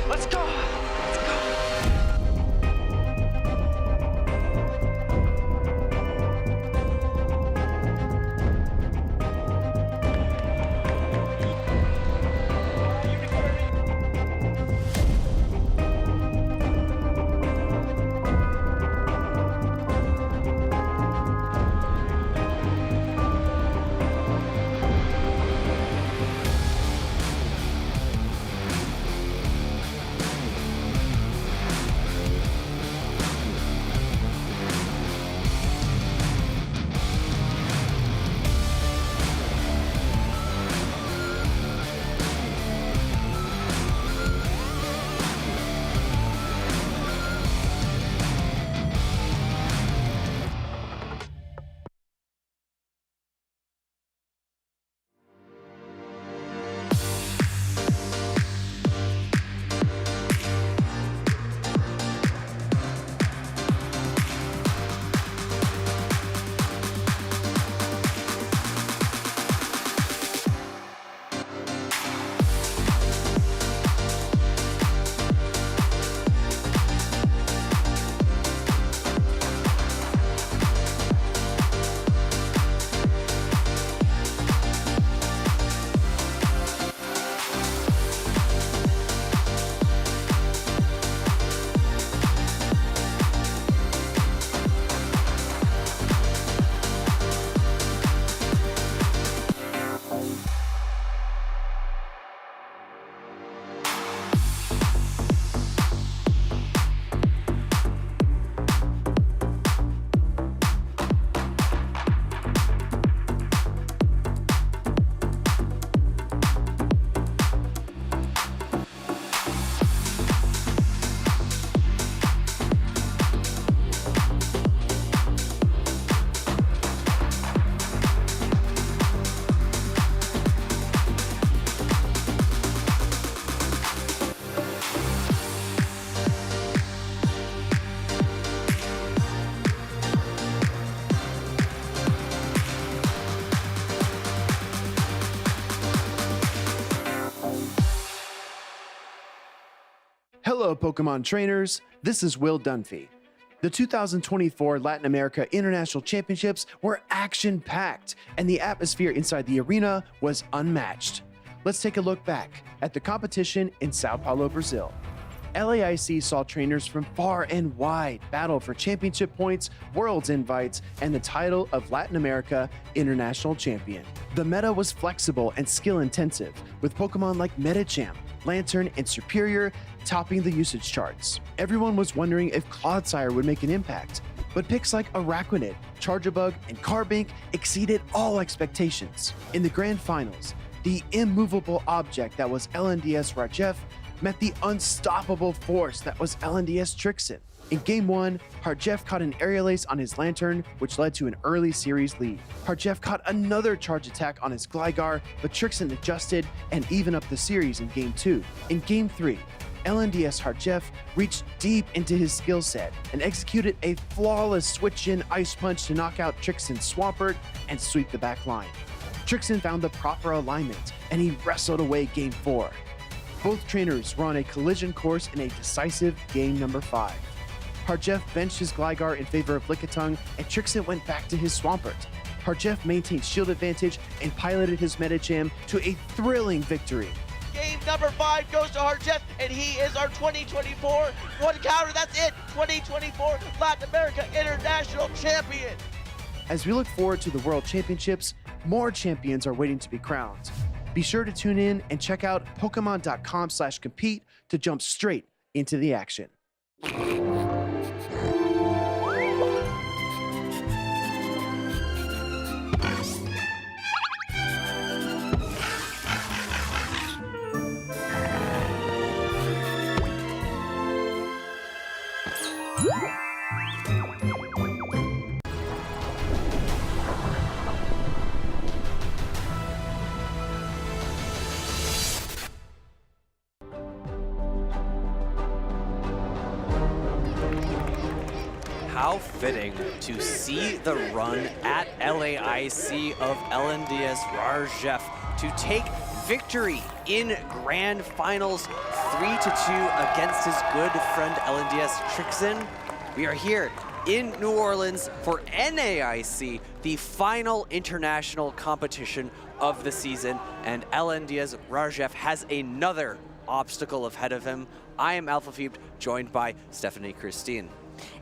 S6: Let's go!
S15: Hello, Pokemon trainers. This is Will Dunphy. The 2024 Latin America International Championships were action-packed, and the atmosphere inside the arena was unmatched. Let's take a look back at the competition in Sao Paulo, Brazil. LAIC saw trainers from far and wide battle for championship points, Worlds invites, and the title of Latin America International Champion. The meta was flexible and skill-intensive, with Pokemon like Medicham, Lantern, and Superior topping the usage charts. Everyone was wondering if Clodsire would make an impact, but picks like Araquanid, Charjabug, and Carbink exceeded all expectations. In the grand finals, the immovable object that was LNDS Rajef met the unstoppable force that was LNDS Trixen. In Game 1, Harjef caught an Aerial Ace on his Lantern, which led to an early series lead. Harjef caught another charge attack on his Gligar, but Trixen adjusted and evened up the series in Game 2. In Game 3, LNDS Harjef reached deep into his skill set and executed a flawless switch-in Ice Punch to knock out Trixen's Swampert and sweep the back line. Trixen found the proper alignment, and he wrestled away Game 4. Both trainers were on a collision course in a decisive Game number 5. Harjef benched his Gligar in favor of Lickitung, and Trixen went back to his Swampert. Harjef maintained shield advantage and piloted his Medicham to a thrilling victory.
S6: Game number 5 goes to Harjef, and he is our 2024 one counter. That's it. 2024 Latin America International Champion.
S15: As we look forward to the World Championships, more champions are waiting to be crowned. Be sure to tune in and check out Pokemon.com/compete to jump straight into the action.
S1: How fitting to see the run at LAIC of LNDS Rajef to take victory in Grand Finals 3-2 against his good friend LNDS Trixen. We are here in New Orleans for NAIC, the final international competition of the season, and LNDS Rajef has another obstacle ahead of him. I am Alpha Phoebe, joined by Stephanie Christine.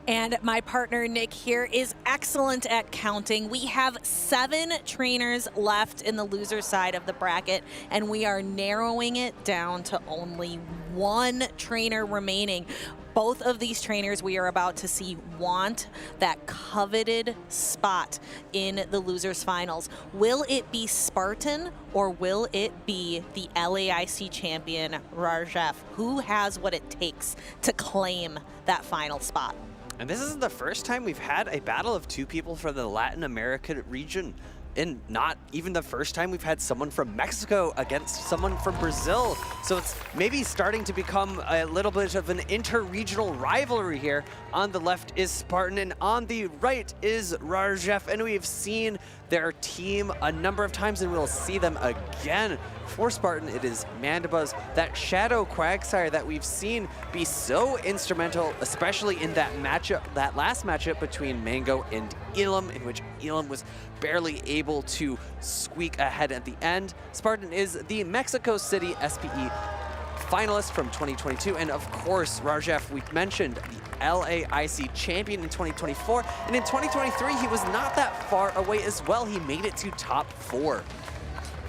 S2: And my partner Nick here is excellent at counting. We have 7 trainers left in the loser side of the bracket, and we are narrowing it down to only 1 trainer remaining. Both of these trainers we are about to see want that coveted spot in the losers finals. Will it be Spartan, or will it be the LAIC champion Rajef? Who has what it takes to claim that final spot?
S1: And this isn't the first time we've had a battle of 2 people from the Latin America region, and not even the first time we've had someone from Mexico against someone from Brazil. So it's maybe starting to become a little bit of an inter-regional rivalry here. On the left is Spartan, and on the right is Rajef, and we've seen their team a number of times, and we'll see them again. For Spartan, it is Mandibuzz, that Shadow Quagsire that we've seen be so instrumental, especially in that matchup, that last matchup between Mango and Elam, in which Elam was barely able to squeak ahead at the end. Spartan is the Mexico City SPE finalist from 2022, and of course, Rajef, we mentioned, the LAIC champion in 2024, and in 2023, he was not that far away as well. He made it to top 4.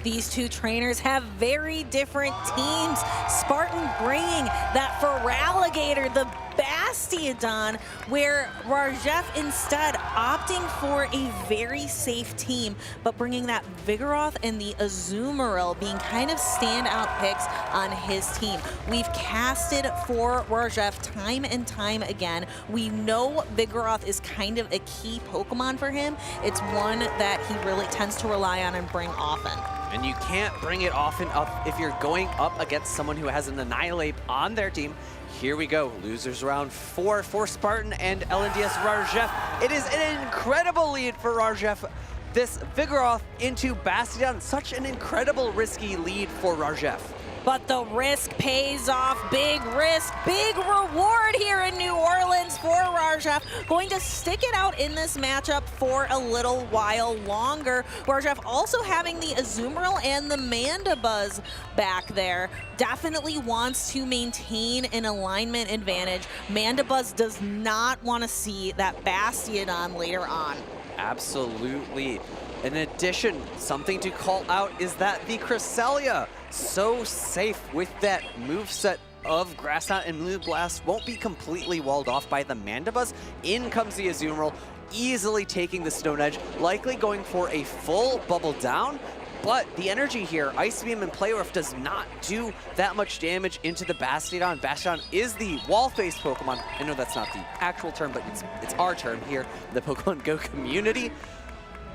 S2: These 2 trainers have very different teams. Spartan bringing that Feraligatr, the Bastiodon, where Rajef instead opting for a very safe team, but bringing that Vigoroth and the Azumarill being kind of standout picks on his team. We've casted for Rajef time and time again. We know Vigoroth is kind of a key Pokemon for him. It's one that he really tends to rely on and bring often.
S1: And you can't bring it often up if you're going up against someone who has an Annihilate on their team. Here we go, losers round 4 for Spartan and LNDS Rajef. It is an incredible lead for Rajef. This Vigoroth into Bastiodon, such an incredible risky lead for Rajef.
S2: but the risk pays off. Big risk, big reward here in New Orleans for Rarjev. Going to stick it out in this matchup for a little while longer. Rarjev also having the Azumarill and the Mandibuzz back there. Definitely wants to maintain an alignment advantage. Mandibuzz does not want to see that Bastiodon later on.
S1: Absolutely. In addition, something to call out is that the Cresselia, so safe with that moveset of Grass Knot and Moonblast, won't be completely walled off by the Mandibuzz. In comes the Azumarill, easily taking the Stone Edge, likely going for a full Bubble Down. But the energy here, Ice Beam and Play Rough, does not do that much damage into the Bastiodon. Bastiodon is the wall-faced Pokemon. I know that's not the actual term, but it's our term here in the Pokemon Go community.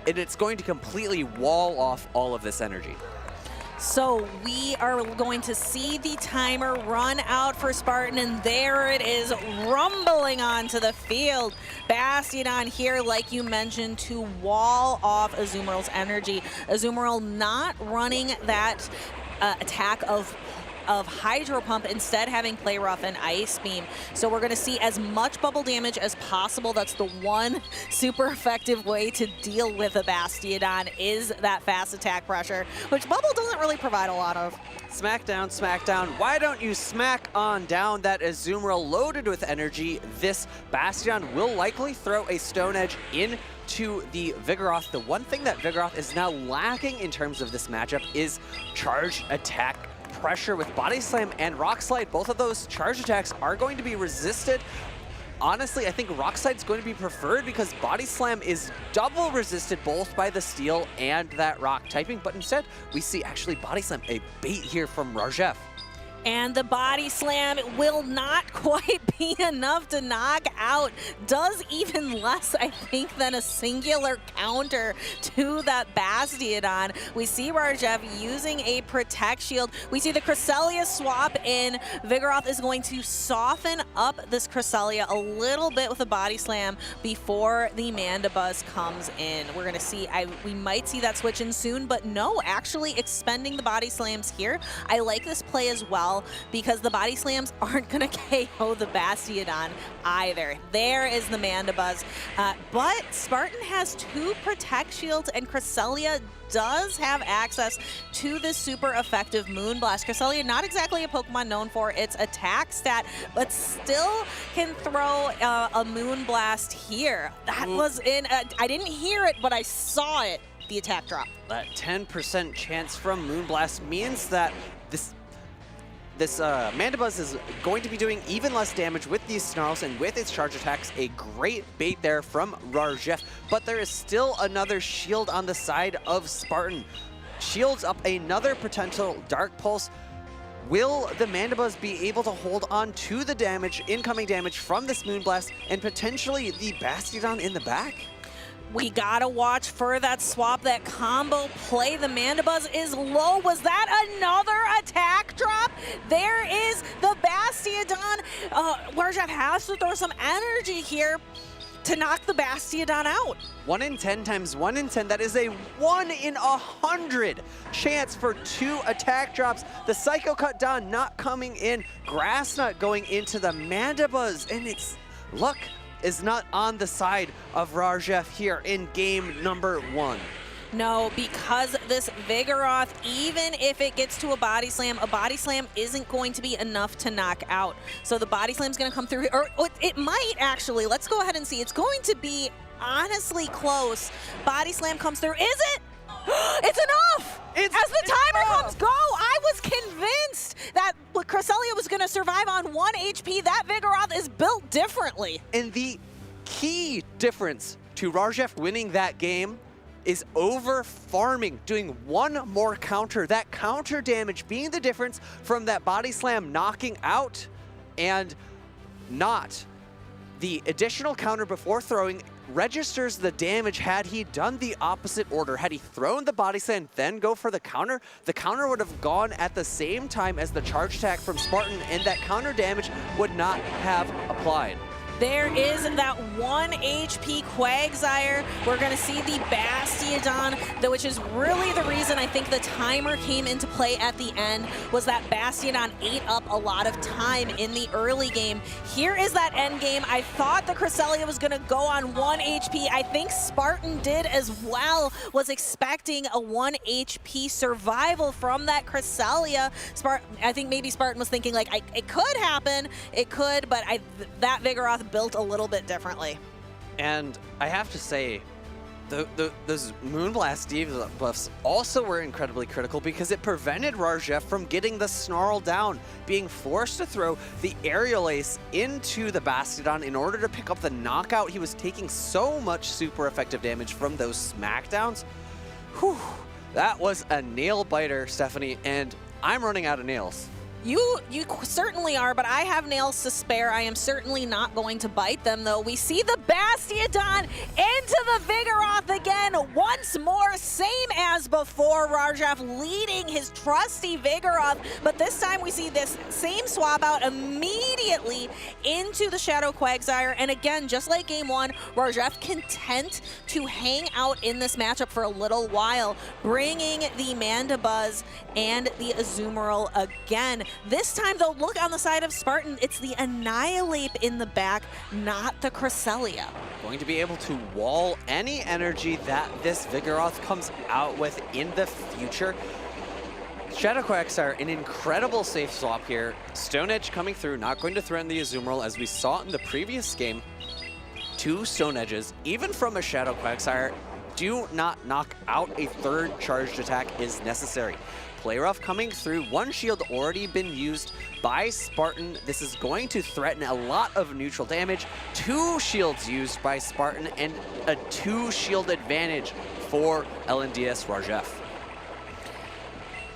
S1: And it's going to completely wall off all of this energy.
S2: So we are going to see the timer run out for Spartan, and there it is, rumbling onto the field. Bastiodon here, like you mentioned, to wall off Azumarill's energy. Azumarill not running that attack of Hydro Pump, instead having Play Rough and Ice Beam. So we're going to see as much bubble damage as possible. That's the one super effective way to deal with a Bastiodon, is that fast attack pressure, which Bubble doesn't really provide a lot of.
S1: Smackdown, smackdown. Why don't you smack on down that Azumarill loaded with energy? This Bastiodon will likely throw a Stone Edge into the Vigoroth. The one thing that Vigoroth is now lacking in terms of this matchup is charge attack pressure with Body Slam and Rock Slide. Both of those charge attacks are going to be resisted. Honestly, I think Rock Slide is going to be preferred because Body Slam is double resisted both by the Steel and that Rock typing, but instead we see actually Body Slam, a bait here from Rarjev.
S2: And the Body Slam will not quite be enough to knock out. Does even less, I think, than a singular counter to that Bastiodon. We see Rarjev using a Protect Shield. We see the Cresselia swap in. Vigoroth is going to soften up this Cresselia a little bit with a Body Slam before the Mandibuzz comes in. We're going to see, we might see that switch in soon, but no, actually expending the Body Slams here. I like this play as well, because the Body Slams aren't going to KO the Bastiodon either. There is the Mandibuzz. But Spartan has 2 Protect Shields, and Cresselia does have access to this super effective Moonblast. Cresselia, not exactly a Pokemon known for its attack stat, but still can throw a Moonblast here. That was in, I didn't hear it, but I saw it, the attack drop.
S1: That 10% chance from Moonblast means that this Mandibuzz is going to be doing even less damage with these Snarls, and with its charge attacks, a great bait there from Rarjev. But there is still another shield on the side of Spartan. Shields up another potential Dark Pulse. Will the Mandibuzz be able to hold on to the damage, incoming damage from this Moonblast, and potentially the Bastiodon in the back?
S2: We gotta watch for that swap, that combo play. The Mandibuzz is low. Was that another attack drop? There is the Bastiodon. Rarjev has to throw some energy here to knock the Bastiodon out.
S1: 1 in 10 times 1 in 10, that is a 1 in 100 chance for 2 attack drops. The Psycho Cut Down not coming in, Grass Knot going into the Mandibuzz, and it's luck is not on the side of Rarjev here in game number 1.
S2: No, because this Vigoroth, even if it gets to a Body Slam isn't going to be enough to knock out. So the Body Slam's going to come through, or it might actually. Let's go ahead and see. It's going to be honestly close. Body Slam comes through. Is it? It's enough! As the timer comes go, I was convinced that Cresselia was going to survive on 1 HP. That Vigoroth is built differently.
S1: And the key difference to Rarjev winning that game is over farming, doing 1 more counter. That counter damage being the difference from that Body Slam knocking out and not. The additional counter before throwing registers the damage. Had he done the opposite order, had he thrown the Body Slam, then go for the counter would have gone at the same time as the charge attack from Spartan, and that counter damage would not have applied.
S2: There is that 1 HP Quagsire. We're going to see the Bastiodon, which is really the reason I think the timer came into play at the end, was that Bastiodon ate up a lot of time in the early game. Here is that end game. I thought the Cresselia was going to go on 1 HP. I think Spartan did as well, was expecting a 1 HP survival from that Cresselia. I think maybe Spartan was thinking like, it could happen, it could, but that Vigoroth built a little bit differently.
S1: And I have to say, those Moonblast debuffs also were incredibly critical because it prevented Rarjef from getting the Snarl down, being forced to throw the Aerial Ace into the Bastiodon in order to pick up the knockout. He was taking so much super effective damage from those smackdowns. Whew, that was a nail biter, Stephanie, and I'm running out of nails.
S2: You certainly are, but I have nails to spare. I am certainly not going to bite them, though. We see the Bastiodon into the Vigoroth again. Once more, same as before. Rarjef leading his trusty Vigoroth, but this time we see this same swap out immediately into the Shadow Quagsire. And again, just like game one, Rarjef content to hang out in this matchup for a little while, bringing the Mandibuzz and the Azumarill again. This time, though, look on the side of Spartan. It's the Annihilate in the back, not the Cresselia.
S1: Going to be able to wall any energy that this Vigoroth comes out with in the future. Shadow Quagsire, an incredible safe swap here. Stone Edge coming through, not going to threaten the Azumarill as we saw in the previous game. 2 Stone Edges, even from a Shadow Quagsire, do not knock out. A third charged attack is necessary. Play Rough coming through, 1 shield already been used by Spartan. This is going to threaten a lot of neutral damage. 2 shields used by Spartan and a 2 shield advantage for LNDS Rarjef.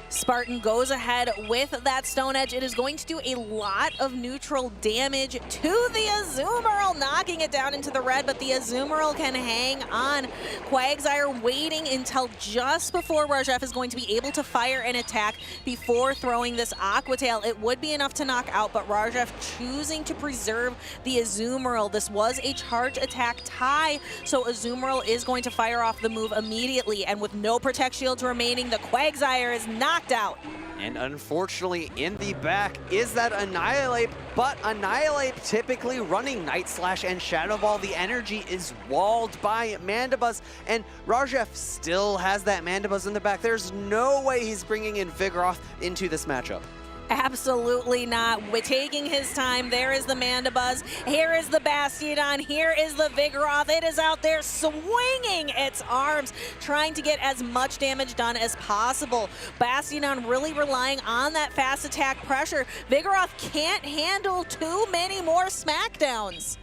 S2: Spartan goes ahead with that Stone Edge. It is going to do a lot of neutral damage to the Azumarill, knocking it down into the red, but the Azumarill can hang on. Quagsire waiting until just before Rarjef is going to be able to fire an attack before throwing this Aqua Tail. It would be enough to knock out, but Rarjef choosing to preserve the Azumarill. This was a charge attack tie, so Azumarill is going to fire off the move immediately, and with no Protect Shields remaining, the Quagsire is knocked out.
S1: And unfortunately, in the back is that Annihilate, but Annihilate typically running Night Slash and Shadow Ball. The energy is walled by Mandibuzz, and Rarjef still has that Mandibuzz in the back. There's no way he's bringing in Vigoroth into this matchup.
S2: Absolutely not. We're taking his time. There is the Mandibuzz. Here is the Bastiodon. Here is the Vigoroth. It is out there swinging its arms, trying to get as much damage done as possible. Bastiodon really relying on that fast attack pressure. Vigoroth can't handle too many more smackdowns.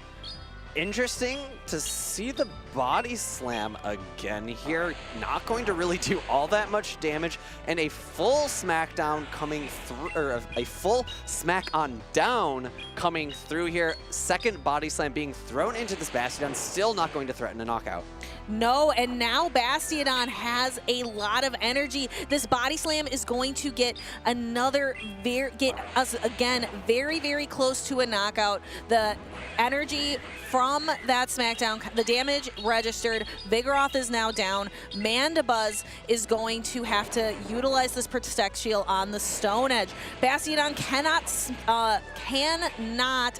S1: Interesting to see the body slam again here. Not going to really do all that much damage, and a full smackdown coming through, or a full smack on down coming through here. Second body slam being thrown into this Bastiodon, still not going to threaten a knockout.
S2: No, and now Bastiodon has a lot of energy. This body slam is going to get get us again very, very close to a knockout. The energy from that smackdown, the damage registered. Vigoroth is now down. Mandibuzz is going to have to utilize this Protect Shield on the Stone Edge. Bastiodon cannot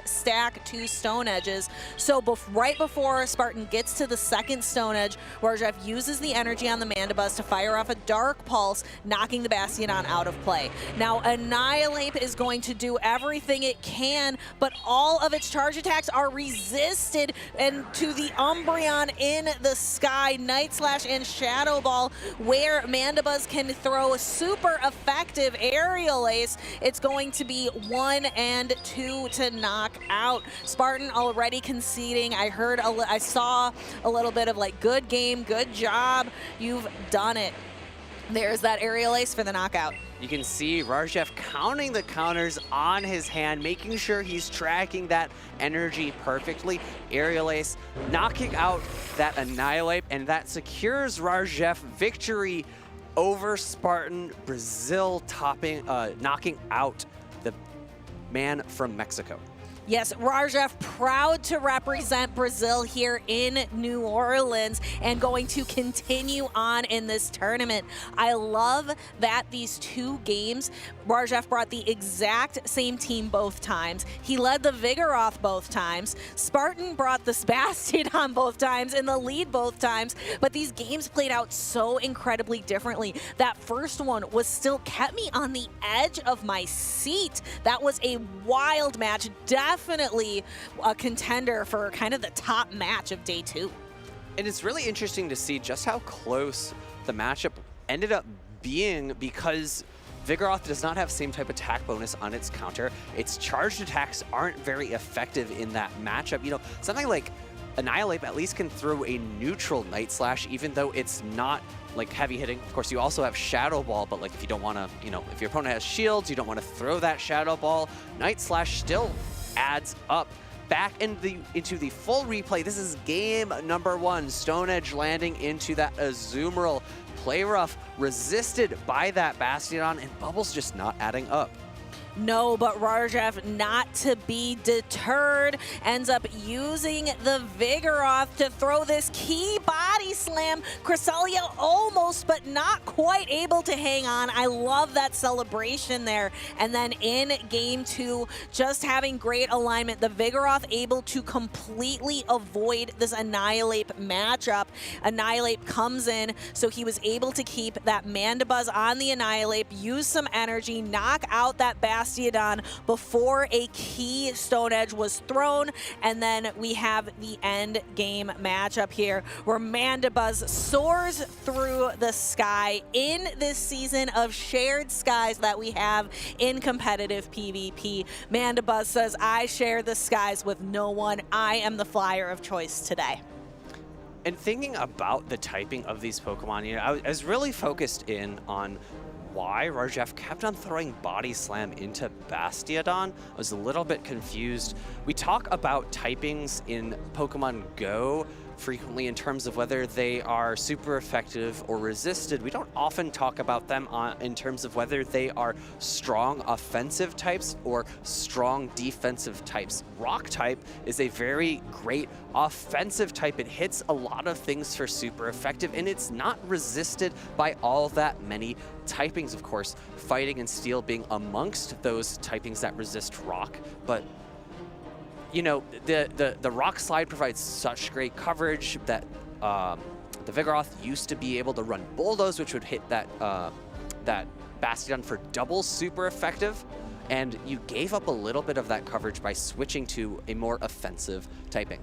S2: stack 2 Stone Edges. So right before Spartan gets to the second Stone Edge, Rarjef uses the energy on the Mandibuzz to fire off a Dark Pulse, knocking the Bastiodon out of play. Now Annihilate is going to do everything it can, but all of its charge attacks are resisted, and to the Umbreon in the sky, Night Slash and Shadow Ball, where Mandibuzz can throw a super effective Aerial Ace. It's going to be 1 and 2 to knock out. Spartan already conceding. I saw a little bit of like, good game, good job, you've done it. There's that Aerial Ace for the knockout.
S1: You can see Rarjef counting the counters on his hand, making sure he's tracking that energy perfectly. Aerial Ace knocking out that Annihilate, and that secures Rarjef victory over Spartan. Brazil knocking out the man from Mexico.
S2: Yes, Rajef proud to represent Brazil here in New Orleans and going to continue on in this tournament. I love that these two games, Rajef brought the exact same team both times. He led the Vigoroth both times. Spartan brought the Sebastian both times in the lead both times, but these games played out so incredibly differently. That first one was still kept me on the edge of my seat. That was a wild match. Definitely a contender for kind of the top match of day 2.
S1: And it's really interesting to see just how close the matchup ended up being, because Vigoroth does not have same type attack bonus on its counter. Its charged attacks aren't very effective in that matchup. You know, something like Annihilate at least can throw a neutral Night Slash, even though it's not like heavy hitting. Of course, you also have Shadow Ball, but like if you don't want to, you know, if your opponent has shields, you don't want to throw that Shadow Ball. Night Slash still adds up. Back into the full replay. This is game number 1. Stone Edge landing into that Azumarill. Play rough, resisted by that Bastion, and Bubbles just not adding up.
S2: No, but Rajef, not to be deterred, ends up using the Vigoroth to throw this key body slam. Cresselia almost, but not quite able to hang on. I love that celebration there. And then in game 2, just having great alignment, the Vigoroth able to completely avoid this Annihilate matchup. Annihilate comes in, so he was able to keep that Mandibuzz on the Annihilate, use some energy, knock out that Bastiodon before a key Stone Edge was thrown. And then we have the end game matchup here where Mandibuzz soars through the sky in this season of shared skies that we have in competitive PvP. Mandibuzz says, I share the skies with no one. I am the flyer of choice today.
S1: And thinking about the typing of these Pokemon, you know, I was really focused in on why Rajef kept on throwing Body Slam into Bastiodon. I was a little bit confused. We talk about typings in Pokemon Go frequently in terms of whether they are super effective or resisted. We don't often talk about them in terms of whether they are strong offensive types or strong defensive types. Rock type is a very great offensive type. It hits a lot of things for super effective, and it's not resisted by all that many typings. Of course, Fighting and Steel being amongst those typings that resist rock, but you know, the Rock Slide provides such great coverage that the Vigoroth used to be able to run Bulldoze, which would hit that that Bastion for double super effective, and you gave up a little bit of that coverage by switching to a more offensive typing.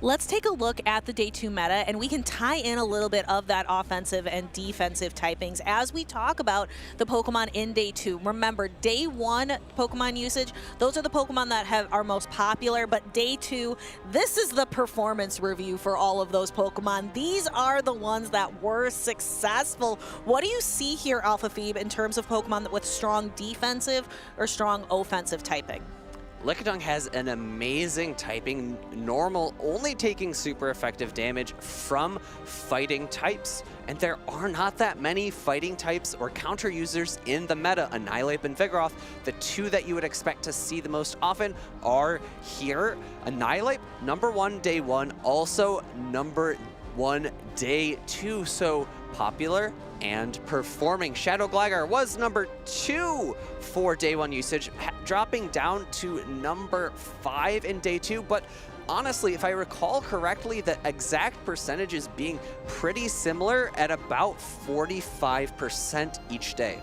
S2: Let's take a look at the day 2 meta, and we can tie in a little bit of that offensive and defensive typings as we talk about the Pokemon in day 2. Remember, day 1 Pokemon usage, those are the Pokemon that are most popular, but day 2, this is the performance review for all of those Pokemon. These are the ones that were successful. What do you see here, Alpha Phoebe, in terms of Pokemon with strong defensive or strong offensive typing?
S1: Lickitung has an amazing typing, normal, only taking super effective damage from fighting types. And there are not that many fighting types or counter users in the meta. Annihilate and Vigoroth, the two that you would expect to see the most often, are here. Annihilate, number 1 day 1, also number 1 day 2. So popular and performing. Shadow Gligar was number 2 for day 1 usage, dropping down to number 5 in day 2. But honestly, if I recall correctly, the exact percentages being pretty similar at about 45% each day.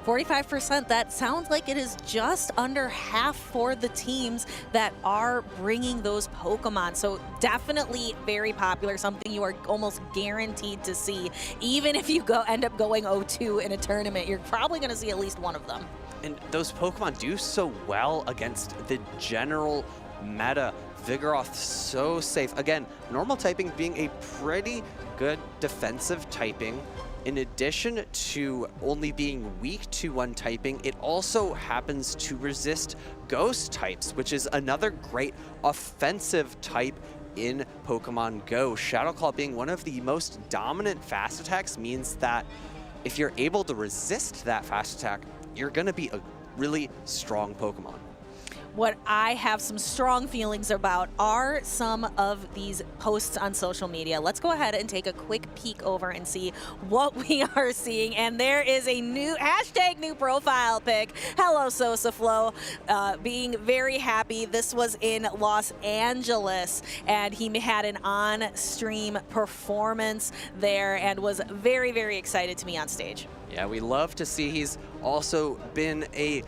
S2: 45%, that sounds like it is just under half for the teams that are bringing those Pokemon. So definitely very popular, something you are almost guaranteed to see. Even if you end up going 0-2 in a tournament, you're probably going to see at least one of them.
S1: And those Pokemon do so well against the general meta. Vigoroth so safe. Again, normal typing being a pretty good defensive typing. In addition to only being weak to 1 typing, it also happens to resist ghost types, which is another great offensive type in Pokemon Go. Shadow Claw being one of the most dominant fast attacks means that if you're able to resist that fast attack, you're going to be a really strong Pokemon.
S2: what I have some strong feelings about are some of these posts on social media. Let's go ahead and take a quick peek over and see what we are seeing. And there is a new hashtag new profile pic. Hello, Sosaflow. Being very happy. This was in Los Angeles, and he had an on-stream performance there and was very, very excited to be on stage.
S1: Yeah, we love to see he's also been a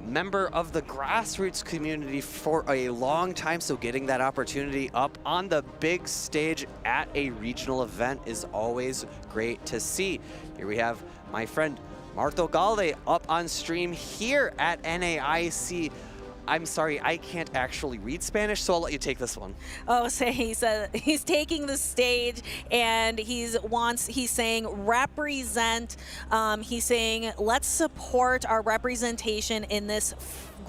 S1: member of the grassroots community for a long time, so getting that opportunity up on the big stage at a regional event is always great to see. Here we have my friend Marto Galde up on stream here at NAIC. I'm sorry, I can't actually read Spanish, so I'll let you take this one.
S2: Oh, so he's taking the stage, and he's saying represent. He's saying let's support our representation in this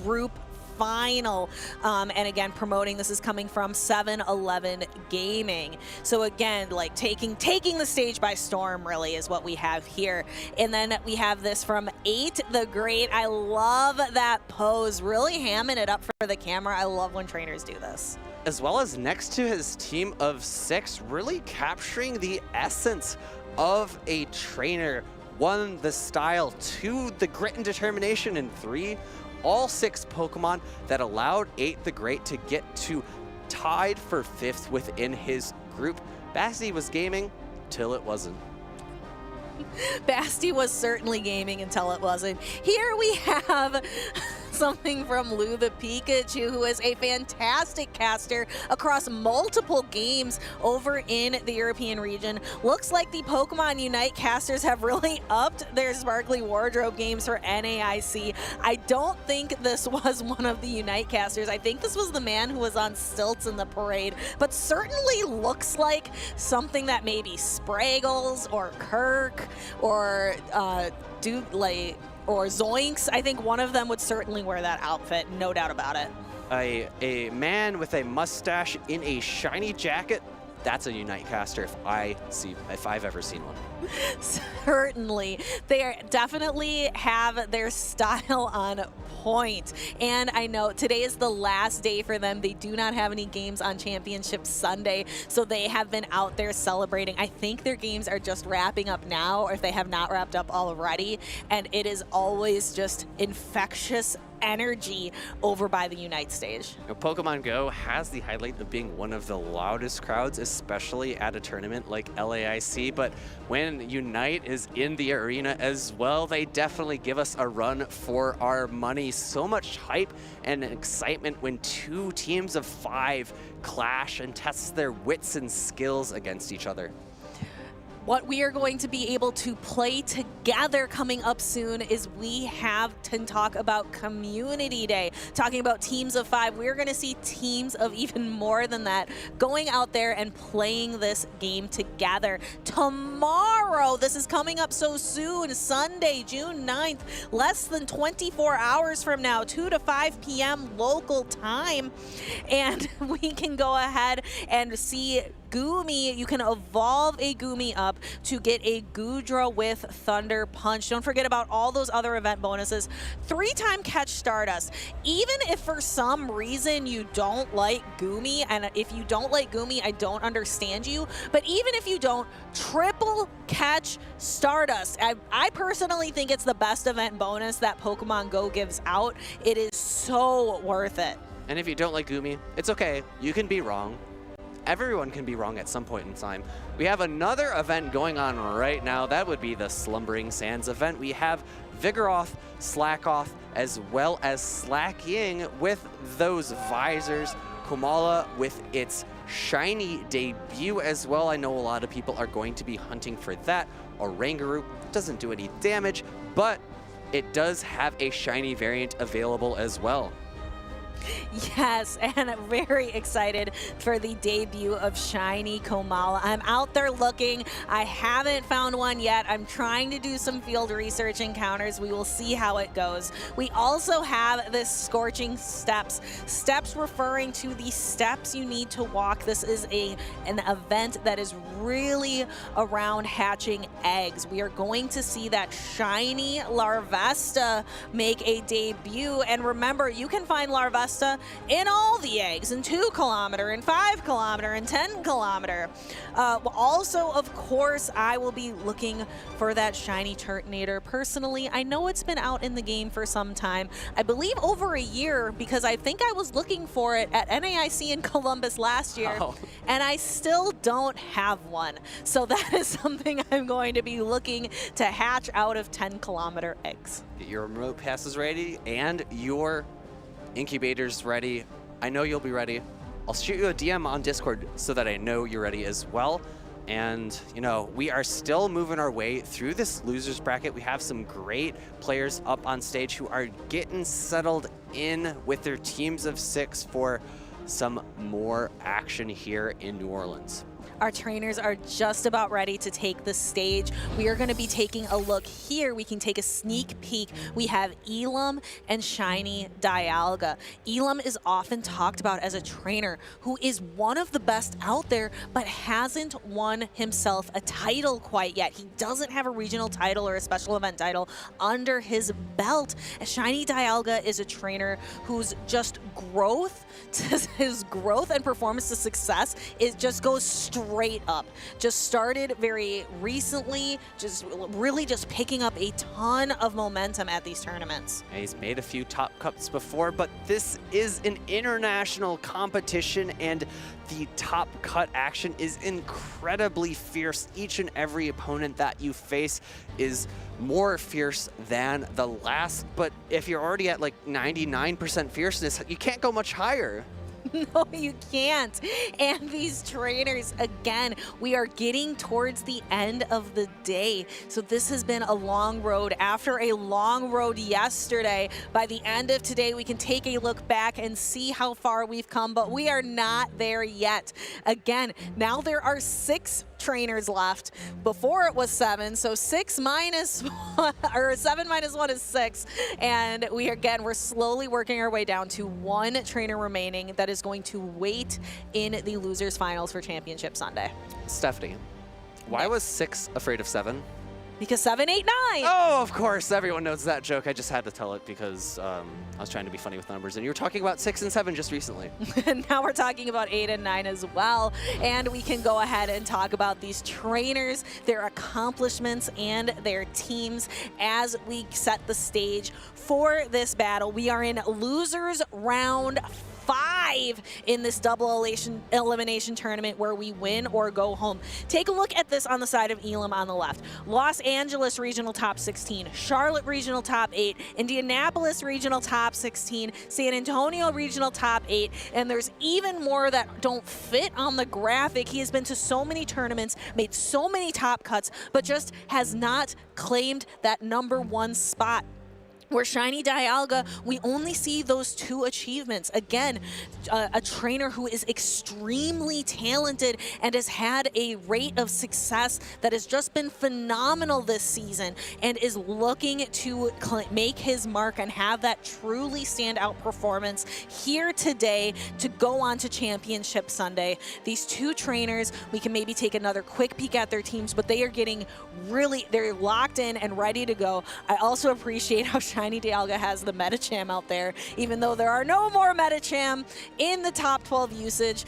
S2: group final. And again, promoting this is coming from 7-Eleven Gaming. So again, like taking the stage by storm really is what we have here. And then we have this from 8 the Great. I love that pose, really hamming it up for the camera. I love when trainers do this.
S1: As well as next to his team of 6, really capturing the essence of a trainer. 1, the style, 2, the grit and determination, and 3, all 6 Pokemon that allowed 8 the Great to get to tied for 5th within his group. Basti was gaming till it wasn't.
S2: Basti was certainly gaming until it wasn't. Here we have something from Lou the Pikachu, who is a fantastic caster across multiple games over in the European region. Looks like the Pokemon Unite casters have really upped their Sparkly Wardrobe games for NAIC. I don't think this was one of the Unite casters. I think this was the man who was on stilts in the parade, but certainly looks like something that maybe Spraggles or Kirk or or Zoinks. I think one of them would certainly wear that outfit, no doubt about it.
S1: A man with a mustache in a shiny jacket, that's a Unite caster if I've ever seen one.
S2: Certainly. They definitely have their style on point. And I know today is the last day for them. They do not have any games on Championship Sunday, so they have been out there celebrating. I think their games are just wrapping up now, or if they have not wrapped up already. And it is always just infectious energy over by the Unite stage.
S1: Pokemon Go has the highlight of being one of the loudest crowds, especially at a tournament like LAIC, but when Unite is in the arena as well, they definitely give us a run for our money. So much hype and excitement when 2 teams of 5 clash and test their wits and skills against each other.
S2: What we are going to be able to play together coming up soon is we have to talk about Community Day. Talking about teams of 5, we're going to see teams of even more than that going out there and playing this game together. Tomorrow, this is coming up so soon, Sunday, June 9th, less than 24 hours from now, 2 to 5 p.m. local time. And we can go ahead and see Goomy. You can evolve a Goomy up to get a Goodra with Thunder Punch. Don't forget about all those other event bonuses. 3-time catch Stardust. Even if for some reason you don't like Goomy, and if you don't like Goomy, I don't understand you, but even if you don't, triple catch Stardust. I personally think it's the best event bonus that Pokemon Go gives out. It is so worth it.
S1: And if you don't like Goomy, it's okay. You can be wrong. Everyone can be wrong at some point in time. We have another event going on right now. That would be the Slumbering Sands event. We have Vigoroth, Slackoth, as well as Slacking with those visors. Komala with its shiny debut as well. I know a lot of people are going to be hunting for that. Oranguru doesn't do any damage, but it does have a shiny variant available as well.
S2: Yes, and I'm very excited for the debut of Shiny Komala. I'm out there looking. I haven't found one yet. I'm trying to do some field research encounters. We will see how it goes. We also have this Scorching Steps. Steps referring to the steps you need to walk. This is an event that is really around hatching eggs. We are going to see that shiny Larvesta make a debut. And remember, you can find Larvesta in all the eggs, in 2 kilometer, in 5 kilometer, in 10 kilometer. Also, of course, I will be looking for that shiny Turtonator. Personally, I know it's been out in the game for some time. I believe over a year, because I think I was looking for it at NAIC in Columbus last year, and I still don't have one. So that is something I'm going to be looking to hatch out of 10-kilometer eggs.
S1: Get your remote passes ready and your incubators ready. I know you'll be ready. I'll shoot you a DM on Discord so that I know you're ready as well. And, you know, we are still moving our way through this losers bracket. We have some great players up on stage who are getting settled in with their teams of 6 for some more action here in New Orleans.
S2: Our trainers are just about ready to take the stage. We are going to be taking a look here. We can take a sneak peek. We have Elam and Shiny Dialga. Elam is often talked about as a trainer who is one of the best out there, but hasn't won himself a title quite yet. He doesn't have a regional title or a special event title under his belt. Shiny Dialga is a trainer whose just growth, his growth and performance to success, it just goes straight up. Just started very recently, just really just picking up a ton of momentum at these tournaments.
S1: He's made a few top cups before, but this is an international competition and the top cut action is incredibly fierce. Each and every opponent that you face is more fierce than the last, but if you're already at like 99% fierceness, you can't go much higher.
S2: No, you can't. And these trainers, again, we are getting towards the end of the day. So this has been a long road. After a long road yesterday, by the end of today, we can take a look back and see how far we've come, but we are not there yet. Again, now there are 6 trainers left. Before it was 7, so 6 minus 1, or 7 minus 1 is 6. And we're slowly working our way down to 1 trainer remaining that is going to wait in the losers finals for Championship Sunday.
S1: Stephanie, why was 6 afraid of 7?
S2: Because 7, 8, 9.
S1: Oh, of course, everyone knows that joke. I just had to tell it because I was trying to be funny with numbers, and you were talking about 6 and 7 just recently.
S2: And now we're talking about 8 and 9 as well. And we can go ahead and talk about these trainers, their accomplishments, and their teams as we set the stage for this battle. We are in losers round 5 in this double elimination tournament where we win or go home. Take a look at this on the side of Elam on the left. Los Angeles Regional Top 16, Charlotte Regional Top 8, Indianapolis Regional Top 16, San Antonio Regional Top 8, and there's even more that don't fit on the graphic. He has been to so many tournaments, made so many top cuts, but just has not claimed that #1 spot. Where Shiny Dialga, we only see those 2 achievements. Again, a trainer who is extremely talented and has had a rate of success that has just been phenomenal this season and is looking to make his mark and have that truly standout performance here today to go on to Championship Sunday. These 2 trainers, we can maybe take another quick peek at their teams, but they are getting they're locked in and ready to go. I also appreciate how Shiny Dialga has the Metacham out there, even though there are no more Metacham in the top 12 usage.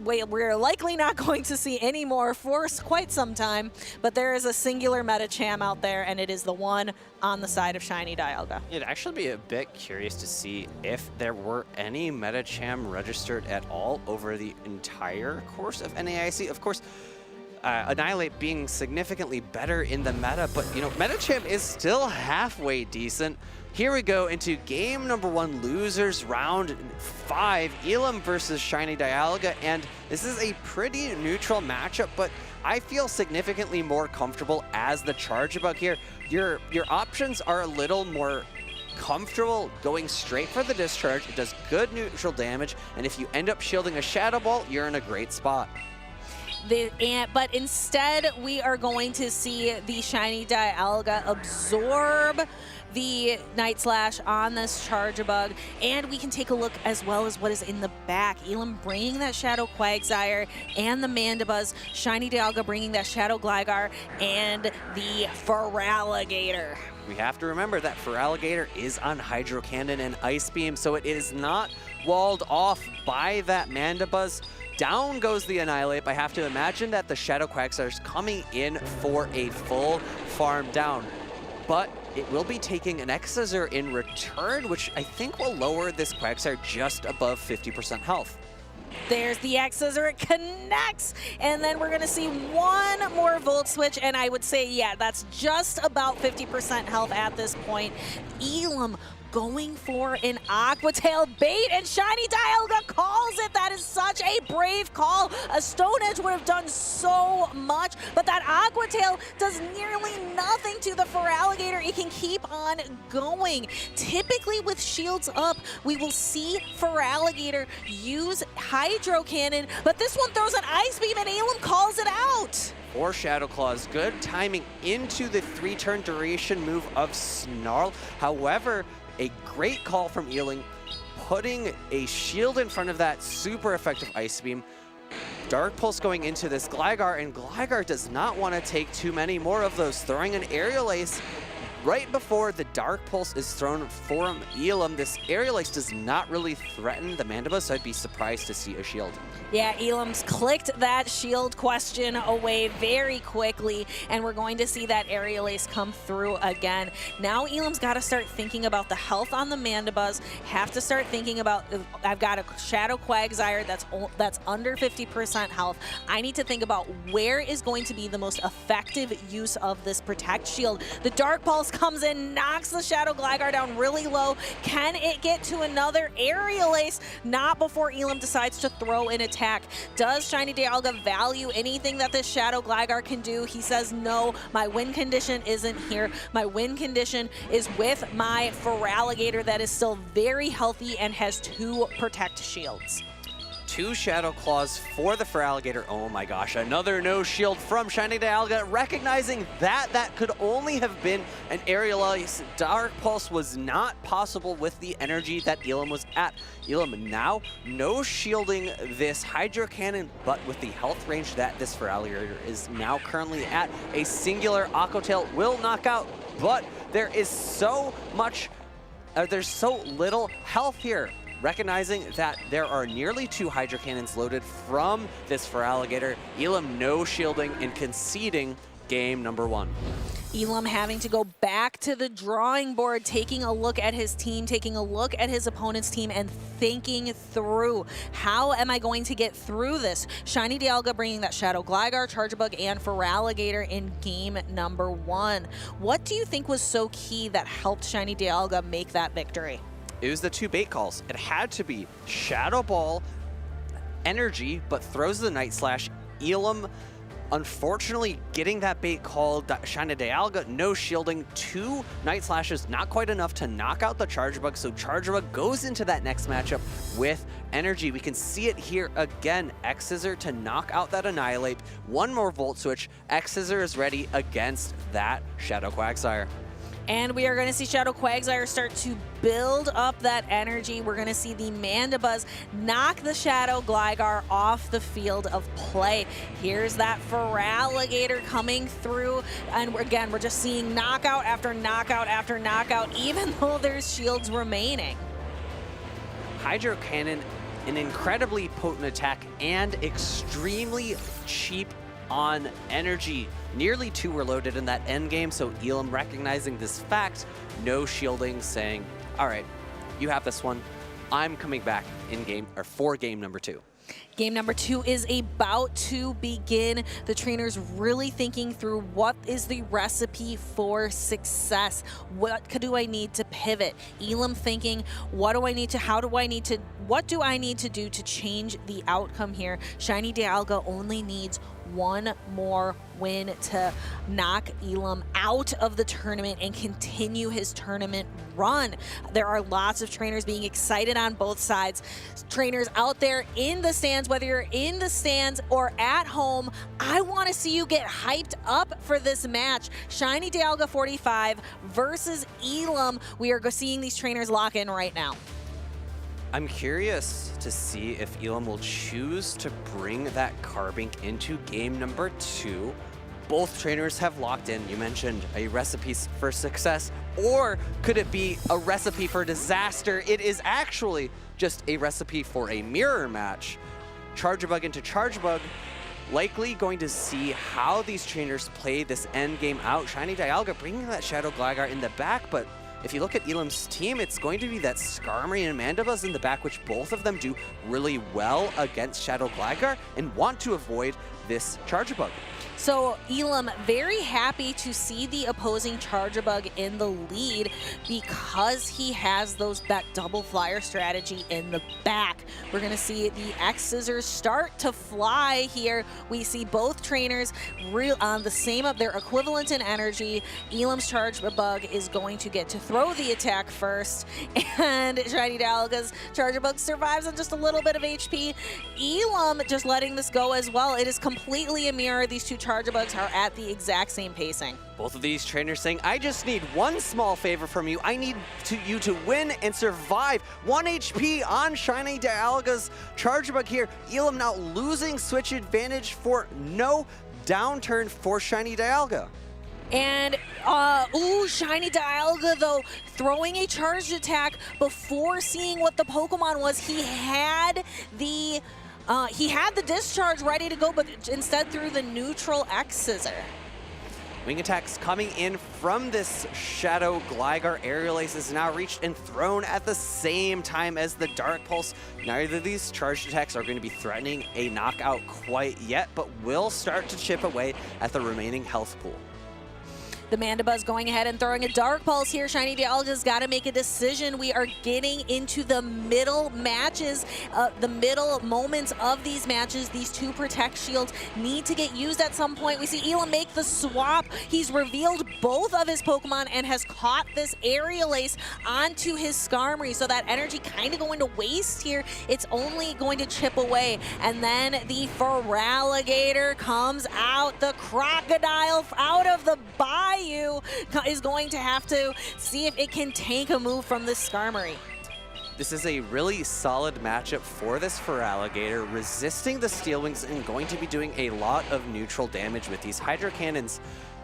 S2: We're likely not going to see any more for quite some time, but there is a singular Metacham out there, and it is the one on the side of Shiny Dialga.
S1: It'd actually be a bit curious to see if there were any Metacham registered at all over the entire course of NAIC. Of course, Annihilate being significantly better in the meta, but you know, Metacham is still halfway decent. Here we go into game #1, losers round 5, Elam versus Shiny Dialga, and this is a pretty neutral matchup, but I feel significantly more comfortable as the charge bug here. Your options are a little more comfortable going straight for the discharge. It does good neutral damage, and if you end up shielding a Shadow Ball, you're in a great spot.
S2: But instead, we are going to see the Shiny Dialga absorb the Night Slash on this Charjabug, and we can take a look as well as what is in the back. Elam bringing that Shadow Quagsire and the Mandibuzz, Shiny Dialga bringing that Shadow Gligar and the Feraligatr.
S1: We have to remember that Feraligatr is on Hydro Cannon and Ice Beam, so it is not walled off by that Mandibuzz. Down goes the Annihilate. I have to imagine that the Shadow Quagsire is coming in for a full farm down, but it will be taking an X-Scissor in return, which I think will lower this Quagsire just above 50% health.
S2: There's the X-Scissor, it connects, and then we're gonna see one more Volt Switch, and I would say, yeah, that's just about 50% health at this point. Elam going for an Aqua Tail bait, and Shiny Dialga calls it. That is such a brave call. A Stone Edge would have done so much, but that Aqua Tail does nearly nothing to the Feraligatr. It can keep on going. Typically with shields up, we will see Feraligatr use Hydro Cannon, but this one throws an Ice Beam and Elam calls it out.
S1: Or Shadow Claws. Good timing into the 3-turn duration move of Snarl. However, a great call from Elam, putting a shield in front of that super effective Ice Beam. Dark Pulse going into this Gligar, and Gligar does not want to take too many more of those, throwing an Aerial Ace right before the Dark Pulse is thrown for Elam. This Aerial Ace does not really threaten the Mandibuzz, so I'd be surprised to see a shield.
S2: Yeah, Elam's clicked that shield question away very quickly, and we're going to see that Aerial Ace come through again. Now Elam's got to start thinking about the health on the Mandibuzz, have to start thinking about, I've got a Shadow Quagsire that's under 50% health. I need to think about where is going to be the most effective use of this Protect Shield. The Dark Pulse comes in, knocks the Shadow Gligar down really low. Can it get to another Aerial Ace? Not before Elam decides to throw an attack. Does Shiny Dialga value anything that this Shadow Gligar can do? He says, no, my win condition isn't here. My win condition is with my Feraligatr that is still very healthy and has 2 Protect Shields.
S1: 2 Shadow Claws for the Feraligatr. Oh my gosh, another no shield from Shiny Dialga, recognizing that that could only have been an Aerial Ace. Dark Pulse was not possible with the energy that Elam was at. Elam now no shielding this Hydro Cannon, but with the health range that this Feraligatr is now currently at, a singular Aqua Tail will knock out, but there is so much, there's so little health here. Recognizing that there are nearly 2 Hydro Cannons loaded from this Feraligatr, Elam no shielding and conceding game number 1.
S2: Elam having to go back to the drawing board, taking a look at his team, taking a look at his opponent's team, and thinking through, how am I going to get through this? Shiny Dialga bringing that Shadow Gligar, Charjabug, and Feraligatr in game number 1. What do you think was so key that helped Shiny Dialga make that victory?
S1: It was the 2 bait calls. It had to be Shadow Ball, energy, but throws the Night Slash. Elam, unfortunately, getting that bait called, Shiny Dialga, no shielding, 2 Night Slashes, not quite enough to knock out the Charjabug, so Charjabug goes into that next matchup with energy. We can see it here again. X-Scissor to knock out that Annihilate. One more Volt Switch. X-Scissor is ready against that Shadow Quagsire.
S2: And we are going to see Shadow Quagsire start to build up that energy. We're going to see the Mandibuzz knock the Shadow Gligar off the field of play. Here's that Feraligatr coming through. And again, we're just seeing knockout after knockout after knockout, even though there's shields remaining.
S1: Hydro Cannon, an incredibly potent attack and extremely cheap on energy. Nearly 2 were loaded in that end game, so Elam recognizing this fact, no shielding, saying, all right, you have this one. I'm coming back in game, or for game number 2.
S2: Game number 2 is about to begin. The trainers really thinking through what is the recipe for success. What do I need to pivot? Elam thinking, what do I need to do to change the outcome here? Shiny Dialga only needs 1 more win to knock Elam out of the tournament and continue his tournament run. There are lots of trainers being excited on both sides. Trainers out there in the stands, whether you're in the stands or at home, I want to see you get hyped up for this match. Shiny Dialga 45 versus Elam. We are seeing these trainers lock in right now.
S1: I'm curious to see if Elam will choose to bring that Carbink into game number 2. Both trainers have locked in. You mentioned a recipe for success, or could it be a recipe for disaster? It is actually just a recipe for a mirror match. Chargebug into Chargebug, likely going to see how these trainers play this end game out. Shiny Dialga bringing that Shadow Gligar in the back, but if you look at Elam's team, it's going to be that Skarmory and Mandibuzz in the back, which both of them do really well against Shadow Gligar and want to avoid this Chargebug.
S2: So Elam very happy to see the opposing Chargebug in the lead because he has that double flyer strategy in the back. We're going to see the X-Scissors start to fly here. We see both trainers on the same up, their equivalent in energy. Elam's Chargebug is going to get to throw the attack first, and Shiny Dialga's Chargebug survives on just a little bit of HP. Elam just letting this go as well. It is completely a mirror. These two Chargebugs are at the exact same pacing.
S1: Both of these trainers saying, I just need one small favor from you. I need you to win and survive. 1 HP on Shiny Dialga's Chargebug here. Elam now losing switch advantage for no downturn for Shiny Dialga.
S2: And, Shiny Dialga, though, throwing a charged attack before seeing what the Pokemon was. He had the discharge ready to go, but instead threw the neutral X-Scissor.
S1: Wing attacks coming in from this Shadow Gligar. Aerial Ace is now reached and thrown at the same time as the Dark Pulse. Neither of these charged attacks are going to be threatening a knockout quite yet, but will start to chip away at the remaining health pool.
S2: The Mandibuzz going ahead and throwing a Dark Pulse here. Shiny Dialga's got to make a decision. We are getting into the middle matches, the middle moments of these matches. These two Protect Shields need to get used at some point. We see Elam make the swap. He's revealed both of his Pokemon and has caught this Aerial Ace onto his Skarmory, so that energy kind of going to waste here. It's only going to chip away. And then the Feraligatr comes out. The Crocodile out of the Bayou is going to have to see if it can tank a move from this Skarmory.
S1: This is a really solid matchup for this Feraligatr, resisting the Steel Wings and going to be doing a lot of neutral damage with these Hydro Cannons.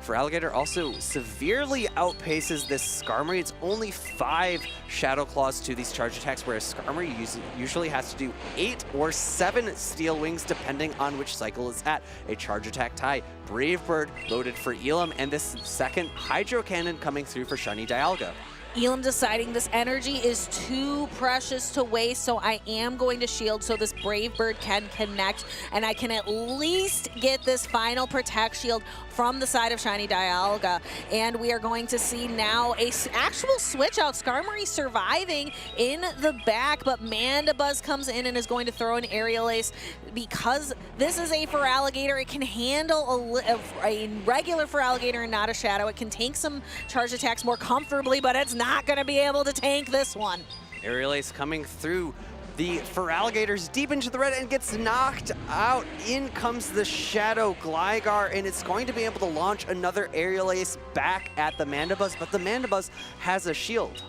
S1: Feraligatr also severely outpaces this Skarmory. It's only 5 Shadow Claws to these charge attacks, whereas Skarmory usually has to do 8 or 7 Steel Wings, depending on which cycle it's at. A charge attack tie. Brave Bird loaded for Elam, and this second Hydro Cannon coming through for Shiny Dialga.
S2: Elam deciding this energy is too precious to waste, so I am going to shield so this Brave Bird can connect, and I can at least get this final Protect Shield from the side of Shiny Dialga. And we are going to see now a actual switch out. Skarmory surviving in the back, but Mandibuzz comes in and is going to throw an Aerial Ace. Because this is a Feraligatr, it can handle a regular Feraligatr and not a Shadow. It can tank some charge attacks more comfortably, but it's not going to be able to tank this one.
S1: Aerial Ace coming through. The Feraligatr's deep into the red and gets knocked out. In comes the Shadow Gligar, and it's going to be able to launch another Aerial Ace back at the Mandibuzz, but the Mandibuzz has a shield.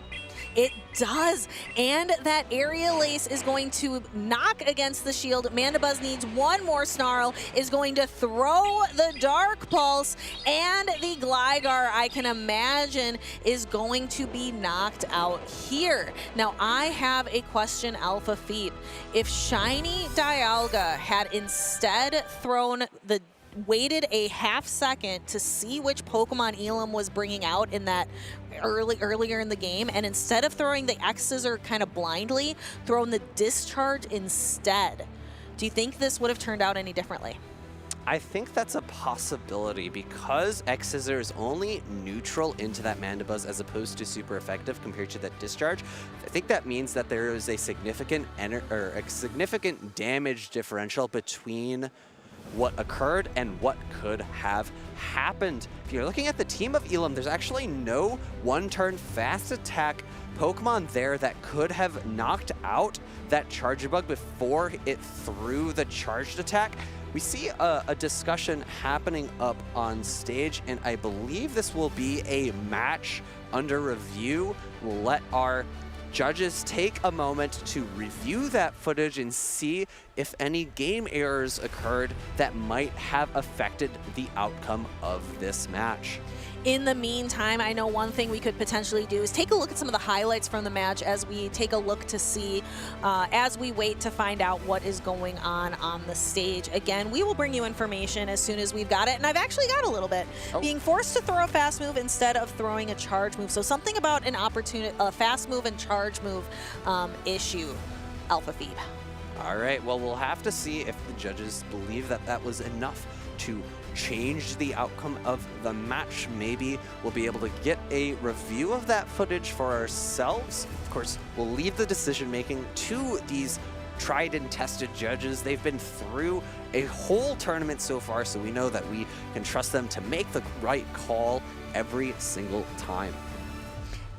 S2: It does, and that Aerial Ace is going to knock against the shield. Mandibuzz needs one more Snarl, is going to throw the Dark Pulse, and the Gligar, I can imagine, is going to be knocked out here. Now, I have a question, Alpha Phoebe. If Shiny Dialga had instead waited a half second to see which Pokemon Elam was bringing out in that earlier in the game, and instead of throwing the X-Scissor kind of blindly, thrown the Discharge instead, do you think this would have turned out any differently?
S1: I think that's a possibility because X-Scissor is only neutral into that Mandibuzz as opposed to super effective compared to that Discharge. I think that means that there is a significant damage differential between what occurred and what could have happened. If you're looking at the team of Elam, there's actually no one-turn fast attack Pokemon there that could have knocked out that Charjabug before it threw the charged attack. We see a discussion happening up on stage, and I believe this will be a match under review. We'll let our judges take a moment to review that footage and see if any game errors occurred that might have affected the outcome of this match.
S2: In the meantime, I know one thing we could potentially do is take a look at some of the highlights from the match as we take a look to see, as we wait to find out what is going on the stage. Again, we will bring you information as soon as we've got it, and I've actually got a little bit. Being forced to throw a fast move instead of throwing a charge move. So something about an opportunity, a fast move and charge move issue, Alpha Feed.
S1: All right, well, we'll have to see if the judges believe that that was enough to change the outcome of the match. Maybe we'll be able to get a review of that footage for ourselves. Of course, we'll leave the decision making to these tried and tested judges. They've been through a whole tournament so far, so we know that we can trust them to make the right call every single time.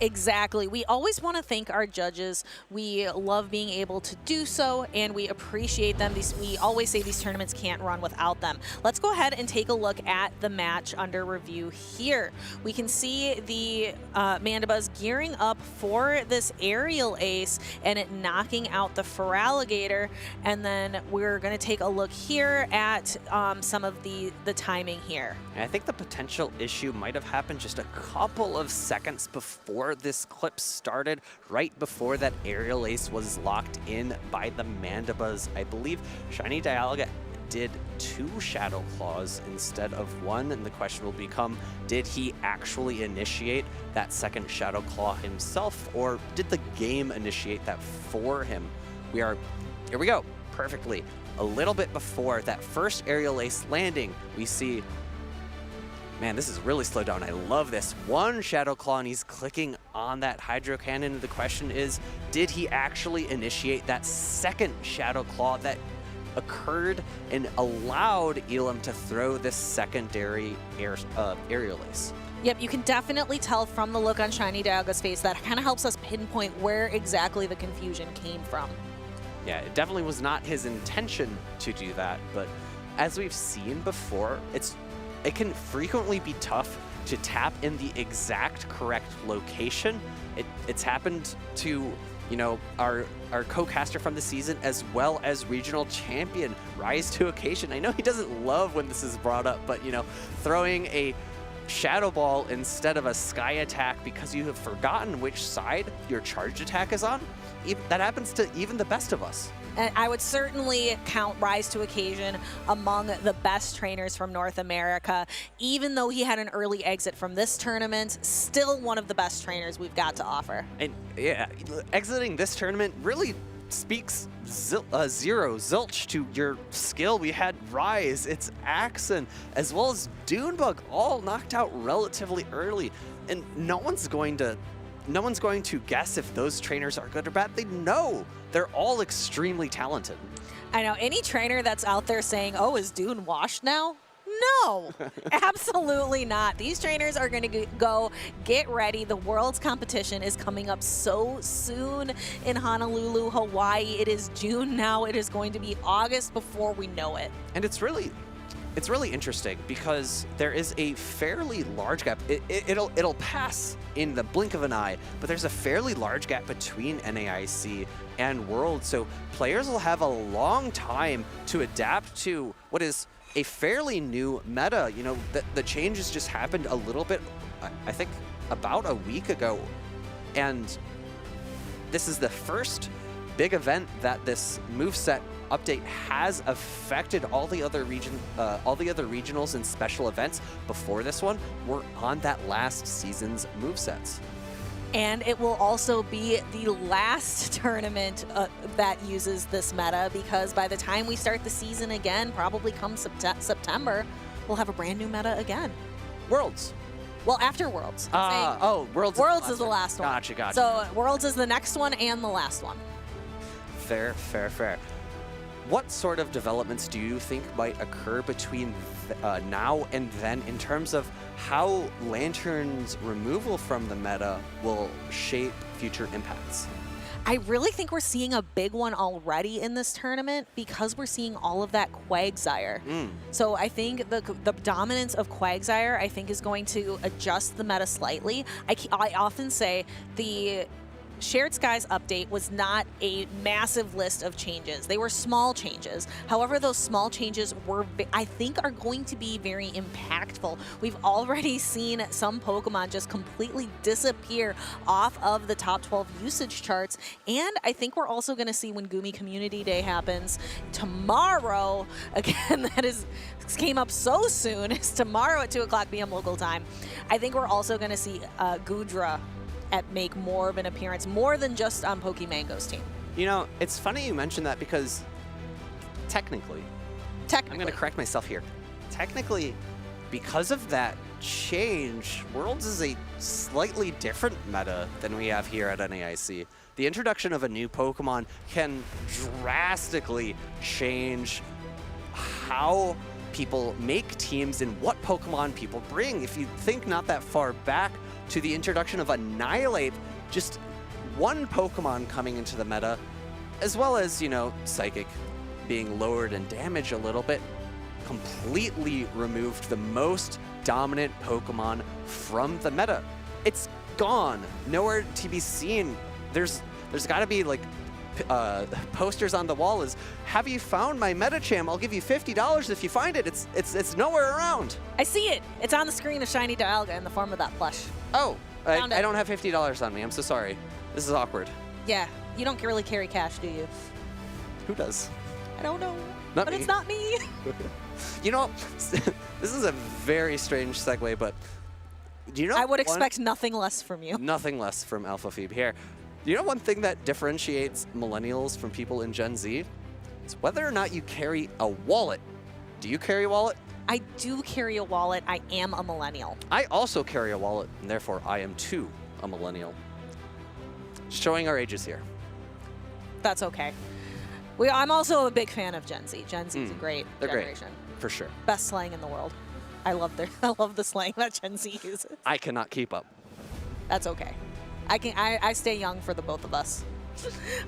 S2: Exactly. We always want to thank our judges. We love being able to do so, and we appreciate them. We always say these tournaments can't run without them. Let's go ahead and take a look at the match under review here. We can see the Mandibuzz gearing up for this aerial ace and it knocking out the Feraligatr. And then we're going to take a look here at some of the timing here.
S1: And I think the potential issue might have happened just a couple of seconds before this clip started, right before that aerial ace was locked in by the Mandibuzz. I believe Shiny Dialga did 2 Shadow Claws instead of 1, and the question will become, did he actually initiate that second Shadow Claw himself, or did the game initiate that for him? Here we go, perfectly. A little bit before that first aerial ace landing, we see, man, this is really slow down. I love this. 1 Shadow Claw, and he's clicking on that Hydro Cannon. The question is, did he actually initiate that second Shadow Claw that occurred and allowed Elam to throw this secondary aerial ace?
S2: Yep, you can definitely tell from the look on Shiny Dialga's face that kind of helps us pinpoint where exactly the confusion came from.
S1: Yeah, it definitely was not his intention to do that, but as we've seen before, it can frequently be tough to tap in the exact correct location. It's happened to, you know, our co-caster from the season as well as regional champion Rise to Occasion. I know he doesn't love when this is brought up, but, you know, throwing a Shadow Ball instead of a Sky Attack because you have forgotten which side your charged attack is on, that happens to even the best of us.
S2: And I would certainly count Rise to Occasion among the best trainers from North America. Even though he had an early exit from this tournament, still one of the best trainers we've got to offer.
S1: And yeah, exiting this tournament really speaks zilch to your skill. We had Rise, it's Axon, as well as Dunebug, all knocked out relatively early. And no one's going to guess if those trainers are good or bad. They know they're all extremely talented.
S2: I know, any trainer that's out there saying, oh, is Dune washed now? No, absolutely not. These trainers are going to go get ready. The World's competition is coming up so soon in Honolulu, Hawaii. It is June now. It is going to be August before we know it.
S1: And it's really interesting because there is a fairly large gap. It'll pass in the blink of an eye, but there's a fairly large gap between NAIC and World, so players will have a long time to adapt to what is a fairly new meta. You know, the changes just happened a little bit, I think about a week ago, and this is the first big event that this moveset update has affected. All the other regionals and special events before this one were on that last season's movesets.
S2: And it will also be the last tournament that uses this meta, because by the time we start the season again, probably come September, we'll have a brand new meta again.
S1: Worlds.
S2: Well, after Worlds.
S1: Worlds
S2: is the last one.
S1: Gotcha.
S2: So Worlds is the next one and the last one.
S1: Fair. What sort of developments do you think might occur between now and then in terms of how Lantern's removal from the meta will shape future impacts?
S2: I really think we're seeing a big one already in this tournament because we're seeing all of that Quagsire. So I think the dominance of Quagsire, I think, is going to adjust the meta slightly. I often say the Shared Skies update was not a massive list of changes. They were small changes. However, those small changes were, I think, are going to be very impactful. We've already seen some Pokemon just completely disappear off of the top 12 usage charts. And I think we're also going to see when Gumi Community Day happens tomorrow, again, came up so soon, it's tomorrow at 2 o'clock p.m. local time. I think we're also going to see Goodra make more of an appearance, more than just on Pokemango's team.
S1: You know, it's funny you mentioned that because technically, I'm going to correct myself here. Technically, because of that change, Worlds is a slightly different meta than we have here at NAIC. The introduction of a new Pokemon can drastically change how people make teams and what Pokemon people bring. If you think not that far back to the introduction of Annihilate, just one Pokemon coming into the meta, as well as, you know, Psychic being lowered in damage a little bit, completely removed the most dominant Pokemon from the meta. It's gone, nowhere to be seen. There's got to be like posters on the wall is, have you found my Metacham? I'll give you $50 if you find it. It's nowhere around.
S2: I see it. It's on the screen of Shiny Dialga in the form of that plush.
S1: Oh, I don't have $50 on me. I'm so sorry. This is awkward.
S2: Yeah, you don't really carry cash, do you?
S1: Who does?
S2: I don't know.
S1: Not
S2: but
S1: me.
S2: It's not me.
S1: You know, this is a very strange segue, but do you know
S2: I would expect nothing less from you.
S1: Nothing less from Alpha Phoebe here. Do you know one thing that differentiates millennials from people in Gen Z? It's whether or not you carry a wallet. Do you carry a wallet?
S2: I do carry a wallet. I am a millennial.
S1: I also carry a wallet, and therefore I am too a millennial. Showing our ages here.
S2: That's okay. I'm also a big fan of Gen Z. Gen Z is a great
S1: They're
S2: generation.
S1: great, for sure.
S2: Best slang in the world. I love the slang that Gen Z uses.
S1: I cannot keep up.
S2: That's okay. I stay young for the both of us.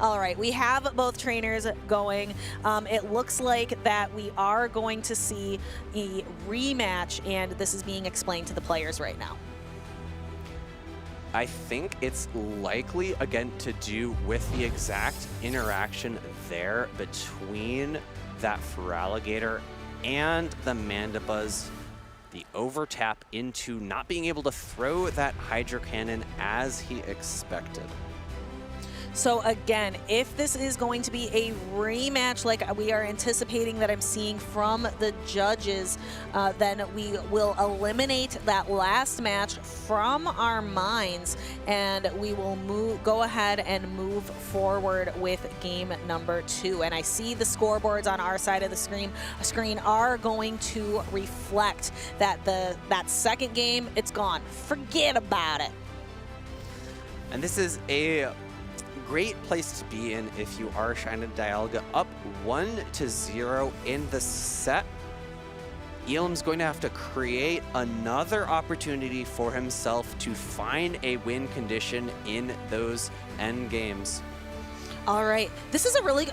S2: All right, we have both trainers going. It looks like that we are going to see a rematch, and this is being explained to the players right now.
S1: I think it's likely, again, to do with the exact interaction there between that Feraligatr and the Mandibuzz. The overtap into not being able to throw that Hydro Cannon as he expected.
S2: So again, if this is going to be a rematch like we are anticipating that I'm seeing from the judges, then we will eliminate that last match from our minds, and we will go ahead and move forward with game number 2. And I see the scoreboards on our side of the screen are going to reflect that that second game, it's gone. Forget about it.
S1: And this is a great place to be in if you are Shiny Dialga up 1-0 in the set. Elam's going to have to create another opportunity for himself to find a win condition in those end games.
S2: All right, this is a really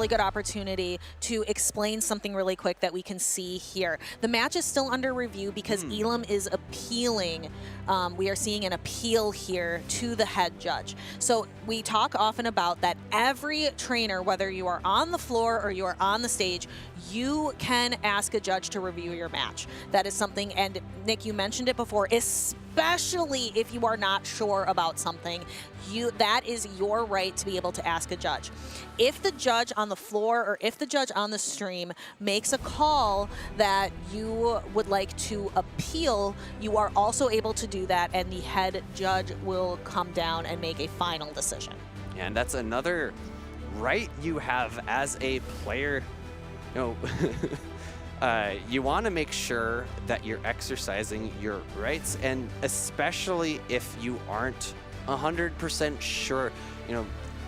S2: good opportunity to explain something really quick that we can see here. The match is still under review because Elam is appealing. We are seeing an appeal here to the head judge. So we talk often about that every trainer, whether you are on the floor or you are on the stage, you can ask a judge to review your match. That is something, and Nick, you mentioned it before, especially if you are not sure about something, that is your right to be able to ask a judge. If the judge on the floor or if the judge on the stream makes a call that you would like to appeal, you are also able to do that, and the head judge will come down and make a final decision.
S1: And that's another right you have as a player. You know, you want to make sure that you're exercising your rights, and especially if you aren't 100% sure. You know,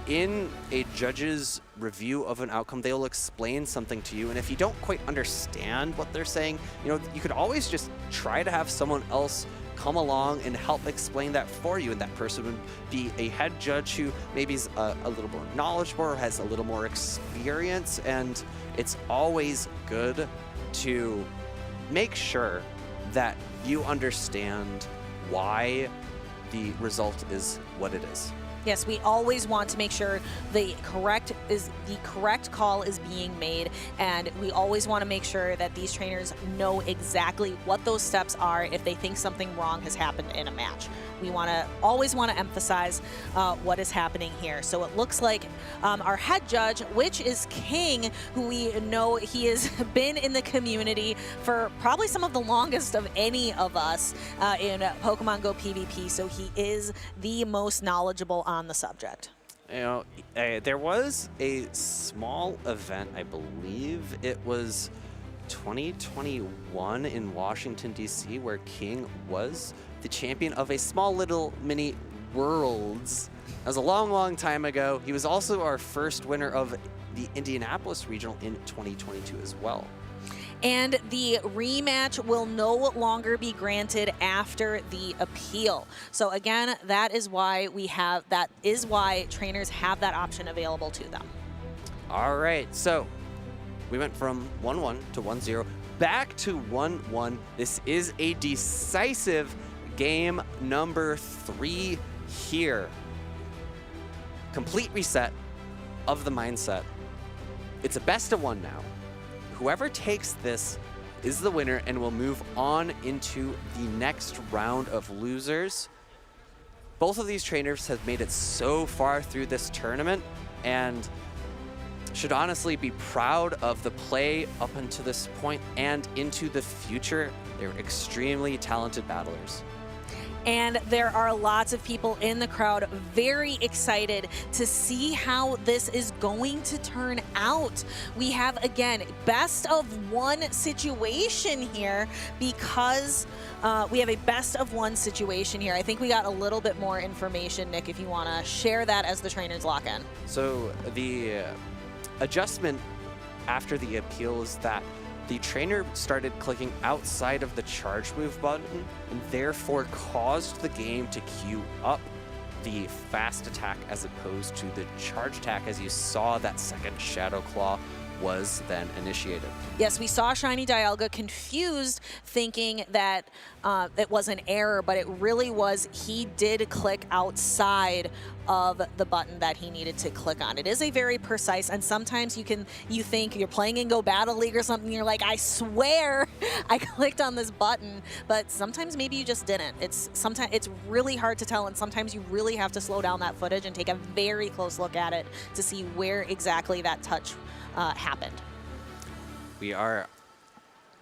S1: in a judge's review of an outcome, they'll explain something to you. And if you don't quite understand what they're saying, you could always just try to have someone else come along and help explain that for you. And that person would be a head judge who maybe is a little more knowledgeable or has a little more experience. And it's always good to make sure that you understand why the result is what it is.
S2: Yes, we always want to make sure the correct call is being made, and we always want to make sure that these trainers know exactly what those steps are if they think something wrong has happened in a match. We always want to emphasize what is happening here. So it looks like our head judge, which is King, who we know he has been in the community for probably some of the longest of any of us in Pokemon Go PvP. So he is the most knowledgeable on the subject.
S1: There was a small event, I believe it was 2021 in Washington, D.C., where King was the champion of a small little mini Worlds. That was a long, long time ago. He was also our first winner of the Indianapolis Regional in 2022 as well.
S2: And the rematch will no longer be granted after the appeal. So again, that is why trainers have that option available to them.
S1: All right, so we went from 1-1 to 1-0, back to 1-1. This is a decisive game number 3 here. Complete reset of the mindset. It's a best of 1 now. Whoever takes this is the winner and will move on into the next round of losers. Both of these trainers have made it so far through this tournament and should honestly be proud of the play up until this point and into the future. They're extremely talented battlers.
S2: And there are lots of people in the crowd very excited to see how this is going to turn out. We have, again, best of 1 situation here because we have a best of 1 situation here. I think we got a little bit more information, Nick, if you want to share that as the trainers lock in.
S1: So the adjustment after the appeal is that the trainer started clicking outside of the charge move button and therefore caused the game to queue up the fast attack as opposed to the charge attack, as you saw that second Shadow Claw was then initiated.
S2: Yes, we saw Shiny Dialga confused, thinking that it was an error, but it really was he did click outside of the button that he needed to click on. It is a very precise, and sometimes you think you're playing in Go Battle League or something, you're like, I swear I clicked on this button, but sometimes maybe you just didn't. It's really hard to tell, and sometimes you really have to slow down that footage and take a very close look at it to see where exactly that touch happened.
S1: We are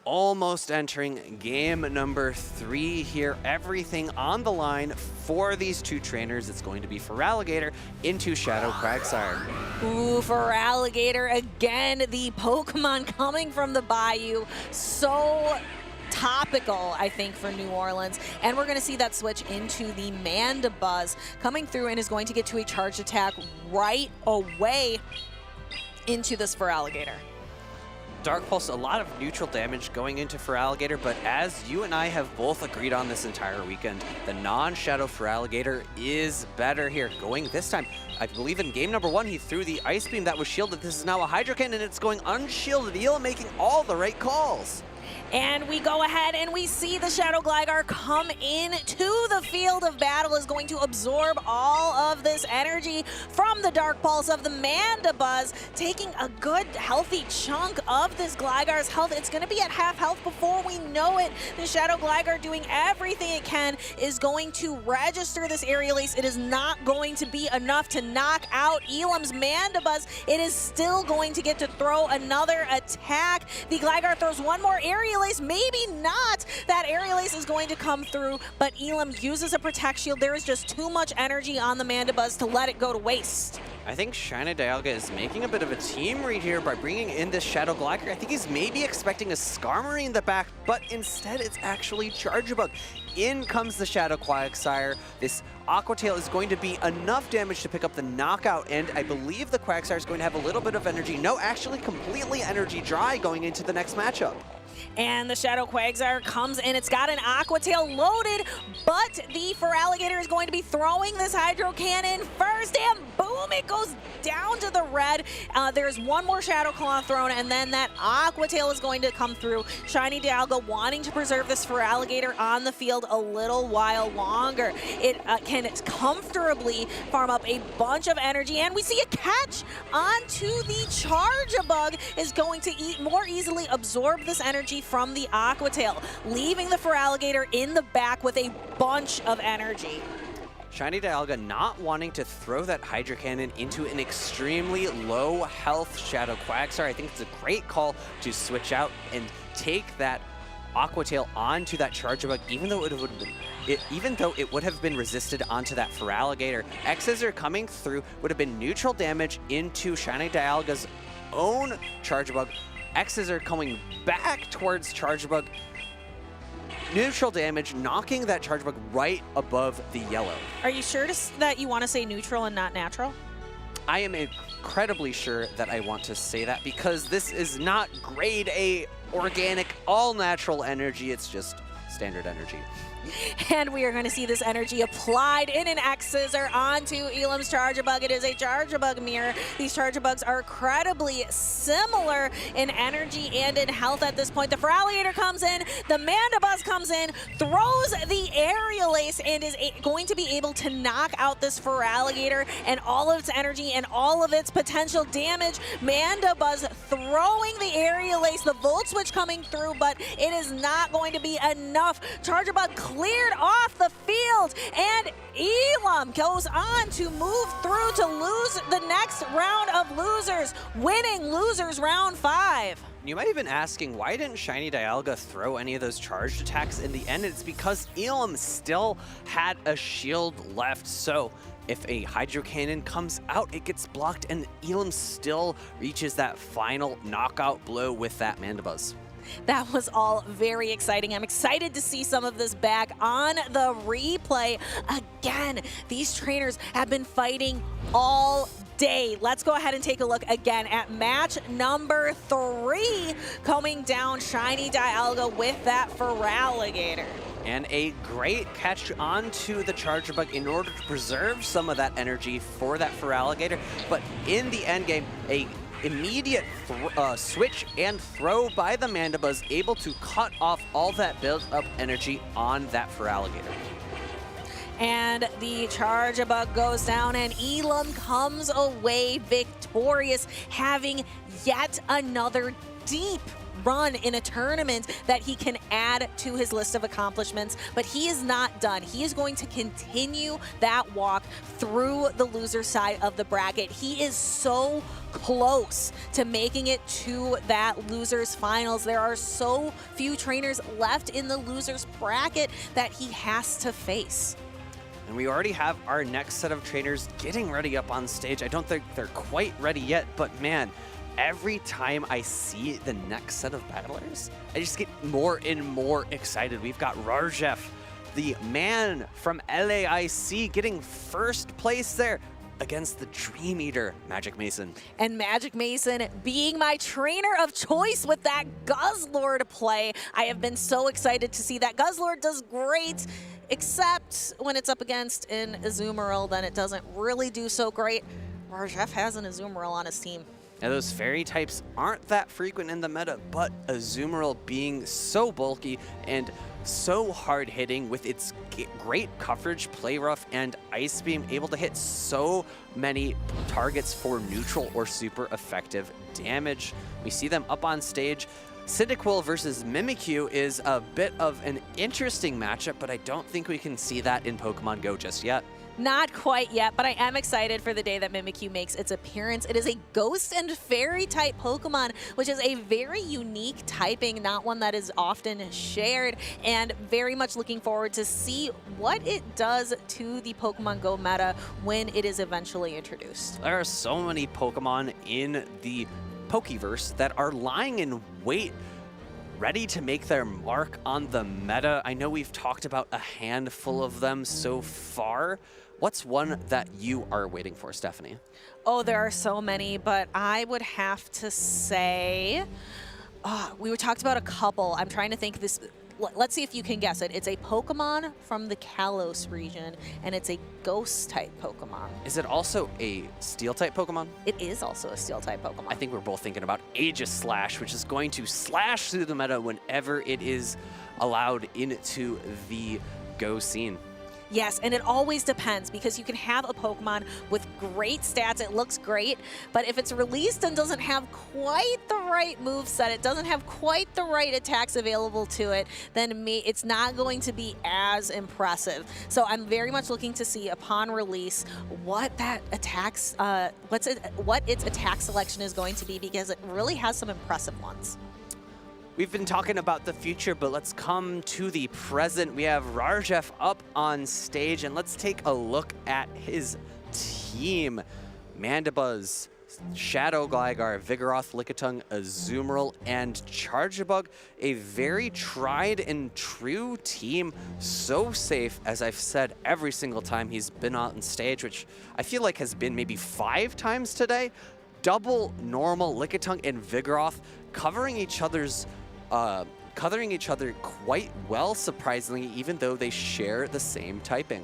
S1: almost entering game number 3 here. Everything on the line for these 2 trainers. It's going to be Feraligatr into Shadow Quagsire.
S2: Ooh, Feraligatr again, the Pokemon coming from the Bayou. So topical, I think, for New Orleans. And we're going to see that switch into the Mandibuzz coming through and is going to get to a charge attack right away into this Feraligatr.
S1: Dark Pulse, a lot of neutral damage going into Feraligatr, but as you and I have both agreed on this entire weekend, the non-Shadow Feraligatr is better here. Going this time, I believe in game number 1, he threw the Ice Beam that was shielded. This is now a Hydro Cannon, and it's going unshielded. Elam making all the right calls.
S2: And we go ahead and we see the Shadow Gligar come into the field of battle, is going to absorb all of this energy from the Dark Pulse of the Mandibuzz, taking a good healthy chunk of this Gligar's health. It's going to be at half health before we know it. The Shadow Gligar, doing everything it can, is going to register this Aerial Ace. It is not going to be enough to knock out Elam's Mandibuzz. It is still going to get to throw another attack. The Gligar throws one more Aerial Ace, maybe not. That Aerial Ace is going to come through, but Elam uses a Protect Shield. There is just too much energy on the Mandibuzz to let it go to waste.
S1: I think Shiny Dialga is making a bit of a team read here by bringing in this Shadow Glider. I think he's maybe expecting a Skarmory in the back, but instead it's actually Charjabug. In comes the Shadow Quagsire. This Aqua Tail is going to be enough damage to pick up the knockout, and I believe the Quagsire is going to have a little bit of energy. No, actually completely energy dry going into the next matchup.
S2: And the Shadow Quagsire comes in. It's got an Aqua Tail loaded, but the Feraligatr is going to be throwing this Hydro Cannon first, and boom, it goes down to the red. There's one more Shadow Claw thrown, and then that Aqua Tail is going to come through. Shiny Dialga wanting to preserve this Feraligatr on the field a little while longer. It can comfortably farm up a bunch of energy, and we see a catch onto the Charjabug is going to more easily absorb this energy from the Aqua Tail, leaving the Feraligatr in the back with a bunch of energy.
S1: Shiny Dialga not wanting to throw that Hydro Cannon into an extremely low health Shadow Quagsire. I think it's a great call to switch out and take that Aqua Tail onto that Charjabug, even though it would have been resisted onto that Feraligatr. X-Scissor coming through would have been neutral damage into Shiny Dialga's own Charjabug. X-Scissor coming back towards Charjabug. Neutral damage, knocking that Charjabug right above the yellow.
S2: Are you sure that you want to say neutral and not natural?
S1: I am incredibly sure that I want to say that because this is not grade A organic, all natural energy. It's just standard energy.
S2: And we are going to see this energy applied in an X-Scissor onto Elam's Charjabug. It is a Charjabug mirror. These Charjabugs are incredibly similar in energy and in health at this point. The Feraligatr comes in, the Mandibuzz comes in, throws the Aerial Ace, and is going to be able to knock out this Feraligatr and all of its energy and all of its potential damage. Mandibuzz throwing the Aerial Ace, the Volt Switch coming through, but it is not going to be enough. Charjabug cleared off the field, and Elam goes on to move through to lose the next round of losers, winning losers round 5.
S1: You might have been asking, why didn't Shiny Dialga throw any of those charged attacks in the end? It's because Elam still had a shield left, so if a Hydro Cannon comes out, it gets blocked, and Elam still reaches that final knockout blow with that Mandibuzz.
S2: That was all very exciting. I'm excited to see some of this back on the replay. Again, these trainers have been fighting all day. Let's go ahead and take a look again at match number 3, coming down Shiny Dialga with that Feraligatr.
S1: And a great catch onto the Charjabug in order to preserve some of that energy for that Feraligatr. But in the end game, a immediate switch and throw by the Mandibuzz, able to cut off all that built-up energy on that Feraligatr.
S2: And the Charjabug goes down, and Elam comes away victorious, having yet another deep run in a tournament that he can add to his list of accomplishments. But he is not done. He is going to continue that walk through the loser side of the bracket. He is so close to making it to that losers finals. There are so few trainers left in the losers bracket that he has to face.
S1: And we already have our next set of trainers getting ready up on stage. I don't think they're quite ready yet, but man, every time I see the next set of battlers, I just get more and more excited. We've got Rarjef, the man from LAIC, getting first place there against the Dream Eater, Magic Mason.
S2: And Magic Mason being my trainer of choice with that Guzzlord play. I have been so excited to see that. Guzzlord does great, except when it's up against an Azumarill, then it doesn't really do so great. Rarjef has an Azumarill on his team.
S1: Now, those fairy types aren't that frequent in the meta, but Azumarill being so bulky and so hard-hitting with its great coverage, Play Rough, and Ice Beam, able to hit so many targets for neutral or super effective damage. We see them up on stage. Cyndaquil versus Mimikyu is a bit of an interesting matchup, but I don't think we can see that in Pokemon Go just yet.
S2: Not quite yet, but I am excited for the day that Mimikyu makes its appearance. It is a Ghost and Fairy type Pokemon, which is a very unique typing, not one that is often shared, and very much looking forward to see what it does to the Pokemon Go meta when it is eventually introduced.
S1: There are so many Pokemon in the Pokeverse that are lying in wait, ready to make their mark on the meta. I know we've talked about a handful of them so far. What's one that you are waiting for, Stephanie?
S2: Oh, there are so many, but I would have to say, we talked about a couple. I'm trying to think this. Let's see if you can guess it. It's a Pokemon from the Kalos region, and it's a Ghost-type Pokemon.
S1: Is it also a Steel-type Pokemon?
S2: It is also a Steel-type Pokemon.
S1: I think we're both thinking about Aegislash, which is going to slash through the meta whenever it is allowed into the Go scene.
S2: Yes, and it always depends because you can have a Pokemon with great stats, it looks great, but if it's released and doesn't have quite the right moveset, it doesn't have quite the right attacks available to it, then it's not going to be as impressive. So I'm very much looking to see upon release what that attacks, what its attack selection is going to be, because it really has some impressive ones.
S1: We've been talking about the future, but let's come to the present. We have Rarjeff up on stage, and let's take a look at his team. Mandibuzz, Shadow Gligar, Vigoroth, Lickitung, Azumarill, and Charjabug. A very tried and true team. So safe, as I've said every single time he's been on stage, which I feel like has been maybe 5 times today. Double normal Lickitung and Vigoroth covering each other quite well, surprisingly, even though they share the same typing.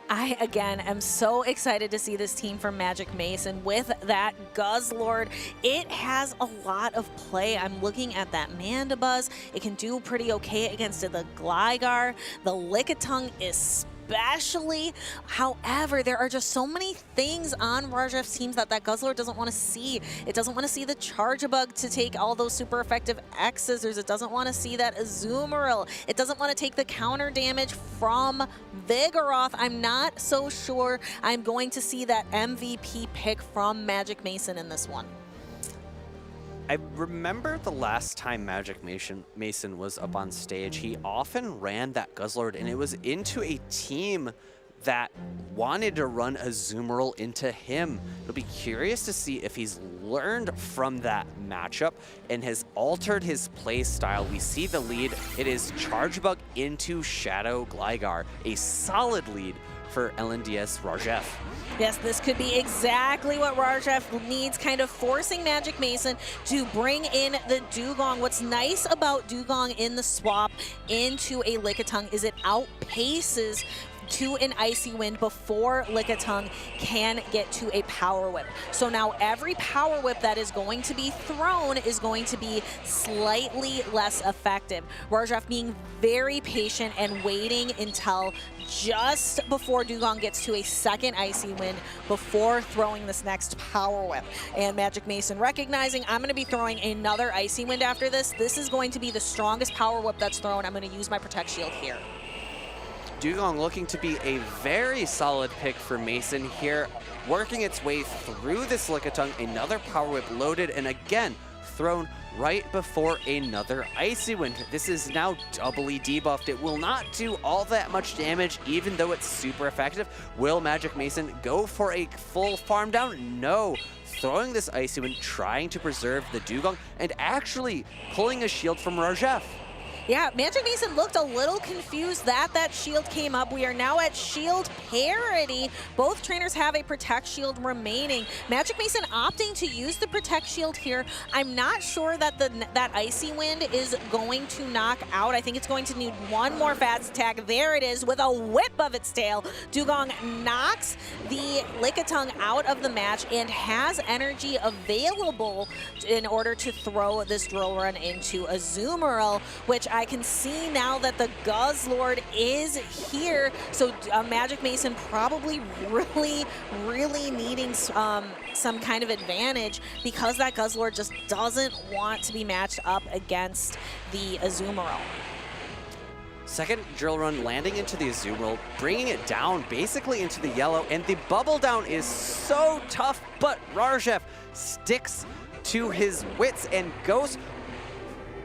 S2: I, again, am so excited to see this team from Magic Mason with that Guzzlord. It has a lot of play. I'm looking at that Mandibuzz. It can do pretty okay against the Gligar. The Lickitung especially. However, there are just so many things on Rarjeff's teams that Guzzlord doesn't want to see. It doesn't want to see the Charjabug to take all those super effective X-Scissors. It doesn't want to see that Azumarill. It doesn't want to take the counter damage from Vigoroth. I'm not so sure I'm going to see that MVP pick from Magic Mason in this one.
S1: I remember the last time Magic Mason was up on stage, he often ran that Guzzlord, and it was into a team that wanted to run Azumarill into him. It'll be curious to see if he's learned from that matchup and has altered his play style. We see the lead. It is Charjabug into Shadow Gligar. A solid lead for LNDS Rarjeff.
S2: Yes, this could be exactly what Rarjeff needs, kind of forcing Magic Mason to bring in the Dugong. What's nice about Dugong in the swap into a Lickitung is it outpaces to an Icy Wind before Lickitung can get to a Power Whip. So now every Power Whip that is going to be thrown is going to be slightly less effective. Rarjeff being very patient and waiting until just before Dugong gets to a second Icy Wind before throwing this next Power Whip. And Magic Mason recognizing, I'm going to be throwing another Icy Wind after this. This is going to be the strongest Power Whip that's thrown. I'm going to use my Protect Shield here.
S1: Dugong looking to be a very solid pick for Mason here, working its way through this Lickitung, another Power Whip loaded, and again, thrown right before another Icy Wind. This is now doubly debuffed. It will not do all that much damage, even though it's super effective. Will Magic Mason go for a full farm down? No. Throwing this Icy Wind, trying to preserve the Dugong, and actually pulling a shield from Rarjeff.
S2: Yeah, Magic Mason looked a little confused that shield came up. We are now at shield parity. Both trainers have a Protect Shield remaining. Magic Mason opting to use the Protect Shield here. I'm not sure that that Icy Wind is going to knock out. I think it's going to need one more fast attack. There it is with a whip of its tail. Dugong knocks the Lickitung out of the match and has energy available in order to throw this Drill Run into Azumarill, which I can see now that the Guzzlord is here. So Magic Mason probably really needing some kind of advantage because that Guzzlord just doesn't want to be matched up against the Azumarill.
S1: Second drill run landing into the Azumarill, bringing it down basically into the yellow, and the bubble down is so tough, but Rarjev sticks to his wits and goes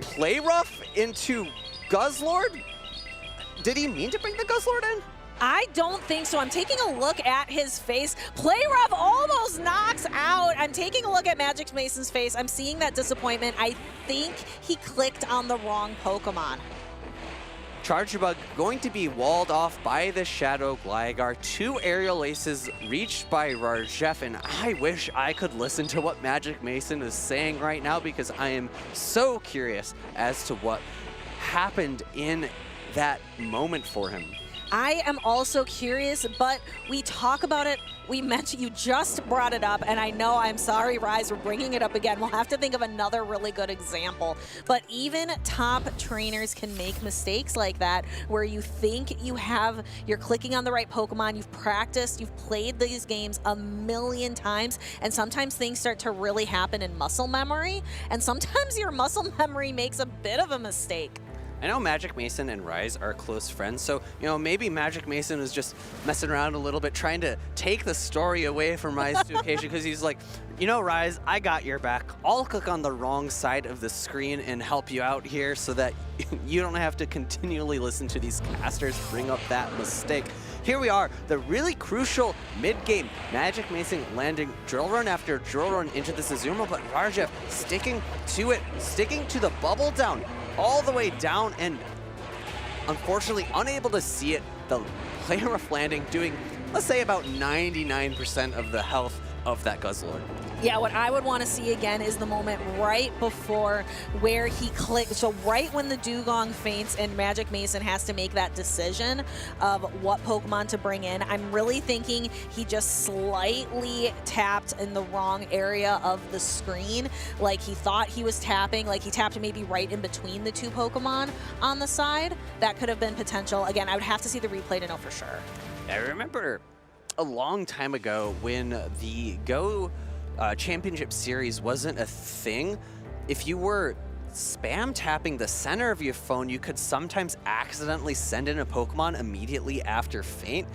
S1: play rough into Guzzlord. Did he mean to bring the Guzzlord in?
S2: I don't think so. I'm taking a look at his face. Play rough almost knocks out. I'm taking a look at Magic Mason's face. I'm seeing that disappointment. I think he clicked on the wrong Pokemon.
S1: Charge Bug going to be walled off by the Shadow Gligar. 2 aerial aces reached by Rarjev, and I wish I could listen to what Magic Mason is saying right now because I am so curious as to what happened in that moment for him.
S2: I am also curious, but we talk about it. We mentioned, you just brought it up, and I know, I'm sorry, Rise, we're bringing it up again. We'll have to think of another really good example. But even top trainers can make mistakes like that, where you think you're clicking on the right Pokemon, you've practiced, you've played these games a million times, and sometimes things start to really happen in muscle memory, and sometimes your muscle memory makes a bit of a mistake.
S1: I know Magic Mason and Rise are close friends, so, maybe Magic Mason was just messing around a little bit, trying to take the story away from Rise to occasion, because he's like, Rise, I got your back. I'll click on the wrong side of the screen and help you out here so that you don't have to continually listen to these casters bring up that mistake. Here we are, the really crucial mid-game. Magic Mason landing drill run after drill run into this Azumarill, but Rarjev sticking to it, sticking to the bubble down, all the way down, and unfortunately unable to see it. The play rough landing doing, let's say, about 99% of the health of that Guzzlord.
S2: Yeah, what I would want to see again is the moment right before where he clicked. So right when the Dugong faints and Magic Mason has to make that decision of what Pokemon to bring in, I'm really thinking he just slightly tapped in the wrong area of the screen. Like he thought he was tapping, like he tapped maybe right in between the 2 Pokemon on the side. That could have been potential. Again, I would have to see the replay to know for sure.
S1: I remember a long time ago when the Go Championship Series wasn't a thing. If you were spam tapping the center of your phone, you could sometimes accidentally send in a Pokemon immediately after faint.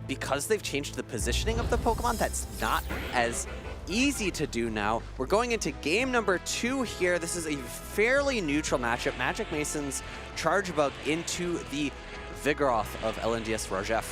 S1: Because they've changed the positioning of the Pokemon, that's not as easy to do now. We're going into game number 2 here. This is a fairly neutral matchup. Magic Mason's Charge Bug into the Vigoroth of LNDS Rarjev.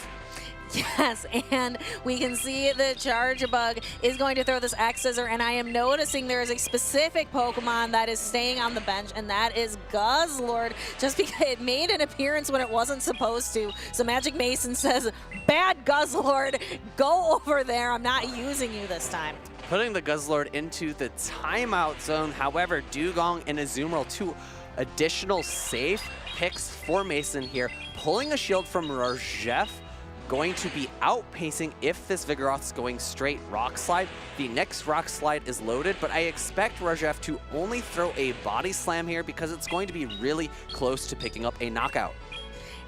S2: Yes, and we can see the Charge Bug is going to throw this X-Scissor, and I am noticing there is a specific Pokemon that is staying on the bench, and that is Guzzlord, just because it made an appearance when it wasn't supposed to. So Magic Mason says, bad Guzzlord, go over there. I'm not using you this time.
S1: Putting the Guzzlord into the timeout zone. However, Dugong and Azumarill, 2 additional safe picks for Mason here. Pulling a shield from Rarjev, going to be outpacing if this Vigoroth's going straight Rock Slide. The next Rock Slide is loaded, but I expect Rarjev to only throw a Body Slam here because it's going to be really close to picking up a knockout.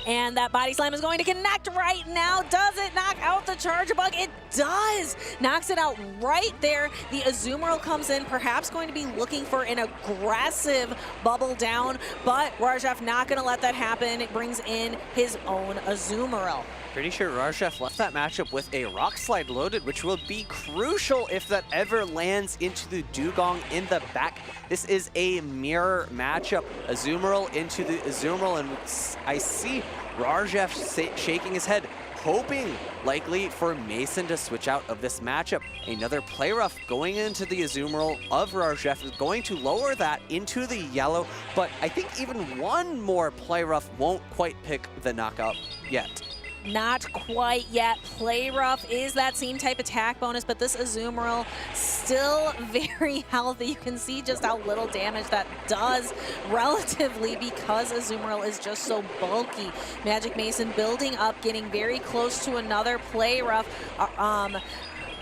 S2: And that Body Slam is going to connect right now. Does it knock out the Charge Bug? It does! Knocks it out right there. The Azumarill comes in, perhaps going to be looking for an aggressive bubble down, but Rarjev not going to let that happen. It brings in his own Azumarill.
S1: Pretty sure Rarjev left that matchup with a Rock Slide loaded, which will be crucial if that ever lands into the Dugong in the back. This is a mirror matchup. Azumarill into the Azumarill, and I see Rarjev shaking his head, hoping likely for Mason to switch out of this matchup. Another play rough going into the Azumarill of Rarjev is going to lower that into the yellow, but I think even one more play rough won't quite pick the knockout yet.
S2: Not quite yet. Play rough is that same type attack bonus, but this Azumarill still very healthy. You can see just how little damage that does relatively because Azumarill is just so bulky. Magic Mason building up, getting very close to another play rough.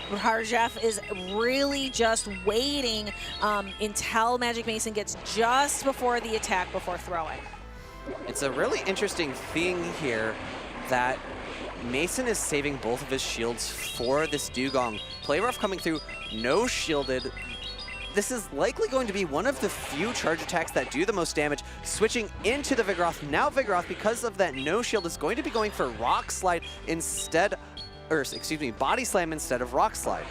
S2: Rarjev is really just waiting until Magic Mason gets just before the attack before throwing.
S1: It's a really interesting thing here that Mason is saving both of his shields for this Dugong. Play rough coming through, no shielded. this is likely going to be one of the few charge attacks that do the most damage. Switching into the Vigoroth. Now Vigoroth, because of that no shield, is going to be going for Rock Slide instead, or excuse me, Body Slam instead of Rock Slide.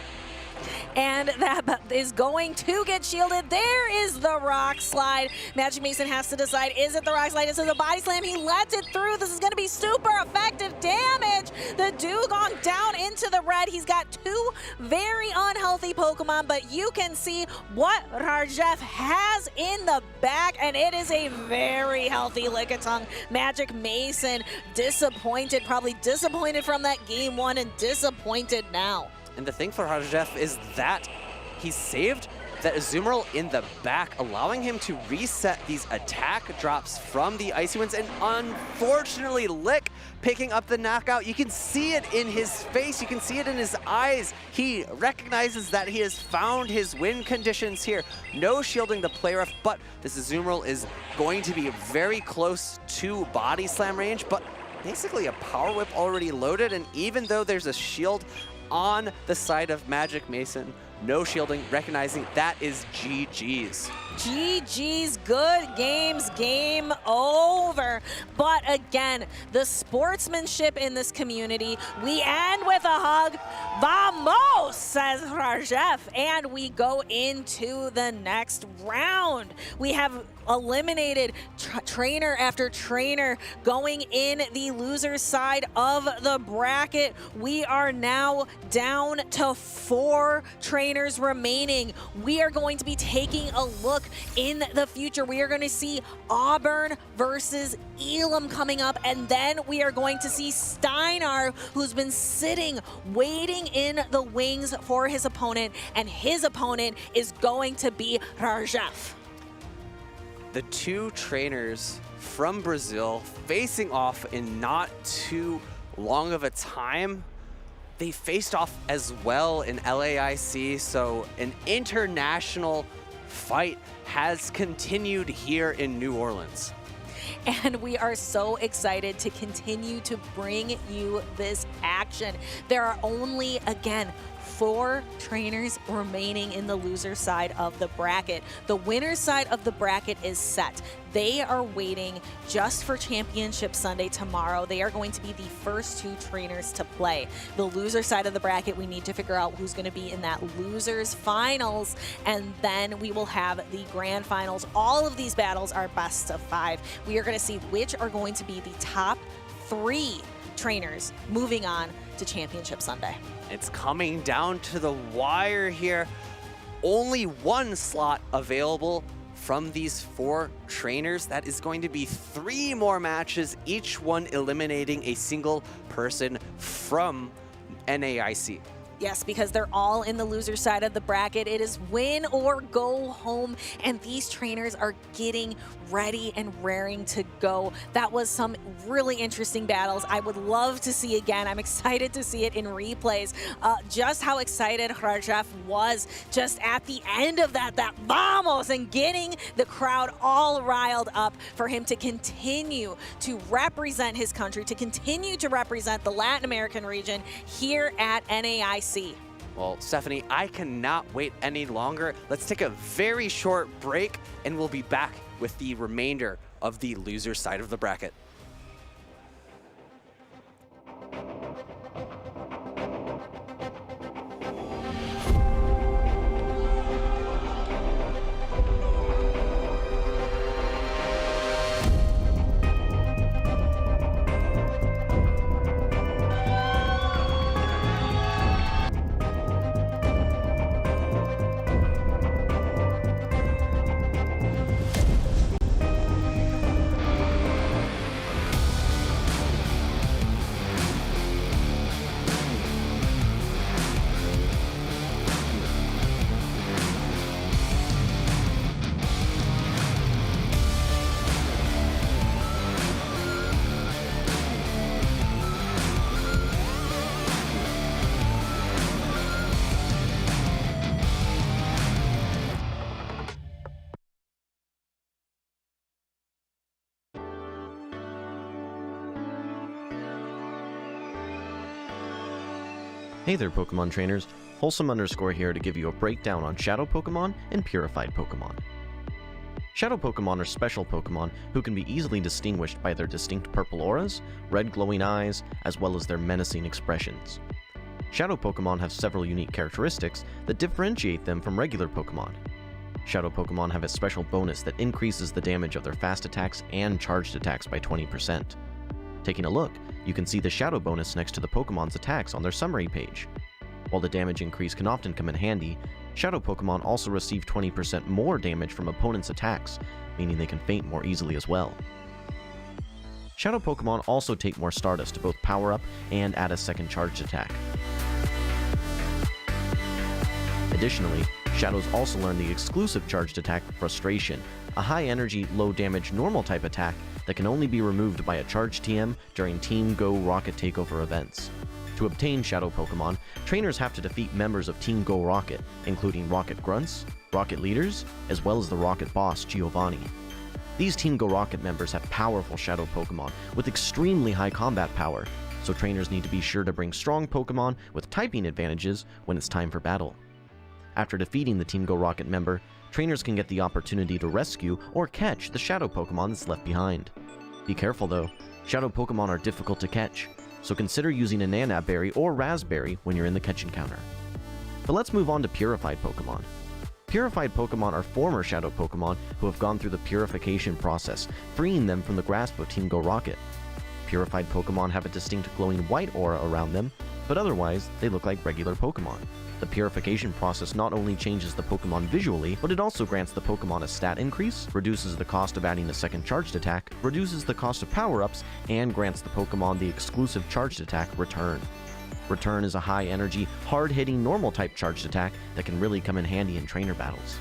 S2: And that is going to get shielded. There is the Rock Slide. Magic Mason has to decide, is it the Rock Slide? Is it the Body Slam? He lets it through. This is going to be super effective damage. The Dugong down into the red. He's got two very unhealthy Pokemon, but you can see what Rarjef has in the back, and it is a very healthy Lickitung. Magic Mason disappointed, probably disappointed from that game one and disappointed now.
S1: And the thing for Rarjef is that he saved that Azumarill in the back, allowing him to reset these attack drops from the Icy Winds, and unfortunately Lick picking up the knockout. You can see it in his face, you can see it in his eyes. He recognizes that he has found his win conditions here. No shielding the play rough, but this Azumarill is going to be very close to Body Slam range, but basically a Power Whip already loaded, and even though there's a shield on the side of Magic Mason, no shielding, recognizing that is GG's.
S2: GG's, good games, game over. But again, the sportsmanship in this community, we end with a hug. Vamos, says Rarjef, and we go into the next round. We have eliminated trainer after trainer going in the loser's side of the bracket. We are now down to 4 trainers remaining. We are going to be taking a look in the future. We are going to see Auburn versus Elam coming up, and then we are going to see Steinar, who's been sitting, waiting in the wings for his opponent, and his opponent is going to be Rarjef.
S1: The two trainers from Brazil facing off in not too long of a time. They faced off as well in LAIC, so an international fight has continued here in New Orleans.
S2: And we are so excited to continue to bring you this action. There are only, again, 4 trainers remaining in the loser side of the bracket. The winner's side of the bracket is set. They are waiting just for Championship Sunday tomorrow. They are going to be the first 2 trainers to play. The loser side of the bracket, we need to figure out who's going to be in that losers finals, and then we will have the grand finals. All of these battles are best of 5. We are going to see which are going to be the top 3 trainers moving on to Championship Sunday.
S1: It's coming down to the wire here. Only 1 slot available from these 4 trainers. That is going to be 3 more matches, each one eliminating a single person from NAIC.
S2: Yes, because they're all in the loser side of the bracket. It is win or go home, and these trainers are getting ready and raring to go. That was some really interesting battles I would love to see again. I'm excited to see it in replays. Just how excited Rarjef was just at the end of that vamos, and getting the crowd all riled up for him to continue to represent his country, to continue to represent the Latin American region here at NAIC.
S1: Well, Stephanie, I cannot wait any longer. Let's take a very short break, and we'll be back with the remainder of the loser side of the bracket.
S14: Hey there, Pokemon trainers. Wholesome_ here to give you a breakdown on Shadow Pokemon and Purified Pokemon. Shadow Pokemon are special Pokemon who can be easily distinguished by their distinct purple auras, red glowing eyes, as well as their menacing expressions. Shadow Pokemon have several unique characteristics that differentiate them from regular Pokemon. Shadow Pokemon have a special bonus that increases the damage of their fast attacks and charged attacks by 20%. Taking a look, you can see the Shadow bonus next to the Pokemon's attacks on their summary page. While the damage increase can often come in handy, Shadow Pokemon also receive 20% more damage from opponents' attacks, meaning they can faint more easily as well. Shadow Pokemon also take more Stardust to both power up and add a second charged attack. Additionally, Shadows also learn the exclusive charged attack Frustration, a high-energy, low-damage normal-type attack that can only be removed by a charged TM during Team Go Rocket Takeover events. To obtain Shadow Pokemon, trainers have to defeat members of Team Go Rocket, including Rocket Grunts, Rocket Leaders, as well as the Rocket Boss, Giovanni. These Team Go Rocket members have powerful Shadow Pokemon with extremely high combat power, so trainers need to be sure to bring strong Pokemon with typing advantages when it's time for battle. After defeating the Team Go Rocket member, trainers can get the opportunity to rescue or catch the Shadow Pokemon that's left behind. Be careful though, Shadow Pokemon are difficult to catch, so consider using a Nanab Berry or Raspberry when you're in the catch encounter. But let's move on to Purified Pokemon. Purified Pokemon are former Shadow Pokemon who have gone through the purification process, freeing them from the grasp of Team Go Rocket. Purified Pokemon have a distinct glowing white aura around them, but otherwise, they look like regular Pokemon. The purification process not only changes the Pokemon visually, but it also grants the Pokemon a stat increase, reduces the cost of adding a second charged attack, reduces the cost of power-ups, and grants the Pokemon the exclusive charged attack Return. Return is a high-energy, hard-hitting normal-type charged attack that can really come in handy in trainer battles.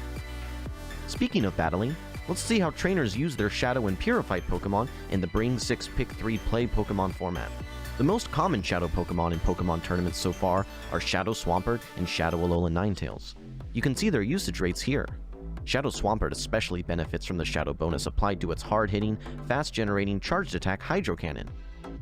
S14: Speaking of battling, let's see how trainers use their Shadow and Purified Pokemon in the Bring 6 Pick 3 Play Pokemon format. The most common Shadow Pokemon in Pokemon tournaments so far are Shadow Swampert and Shadow Alolan Ninetales. You can see their usage rates here. Shadow Swampert especially benefits from the Shadow bonus applied to its hard-hitting, fast-generating charged attack Hydro Cannon.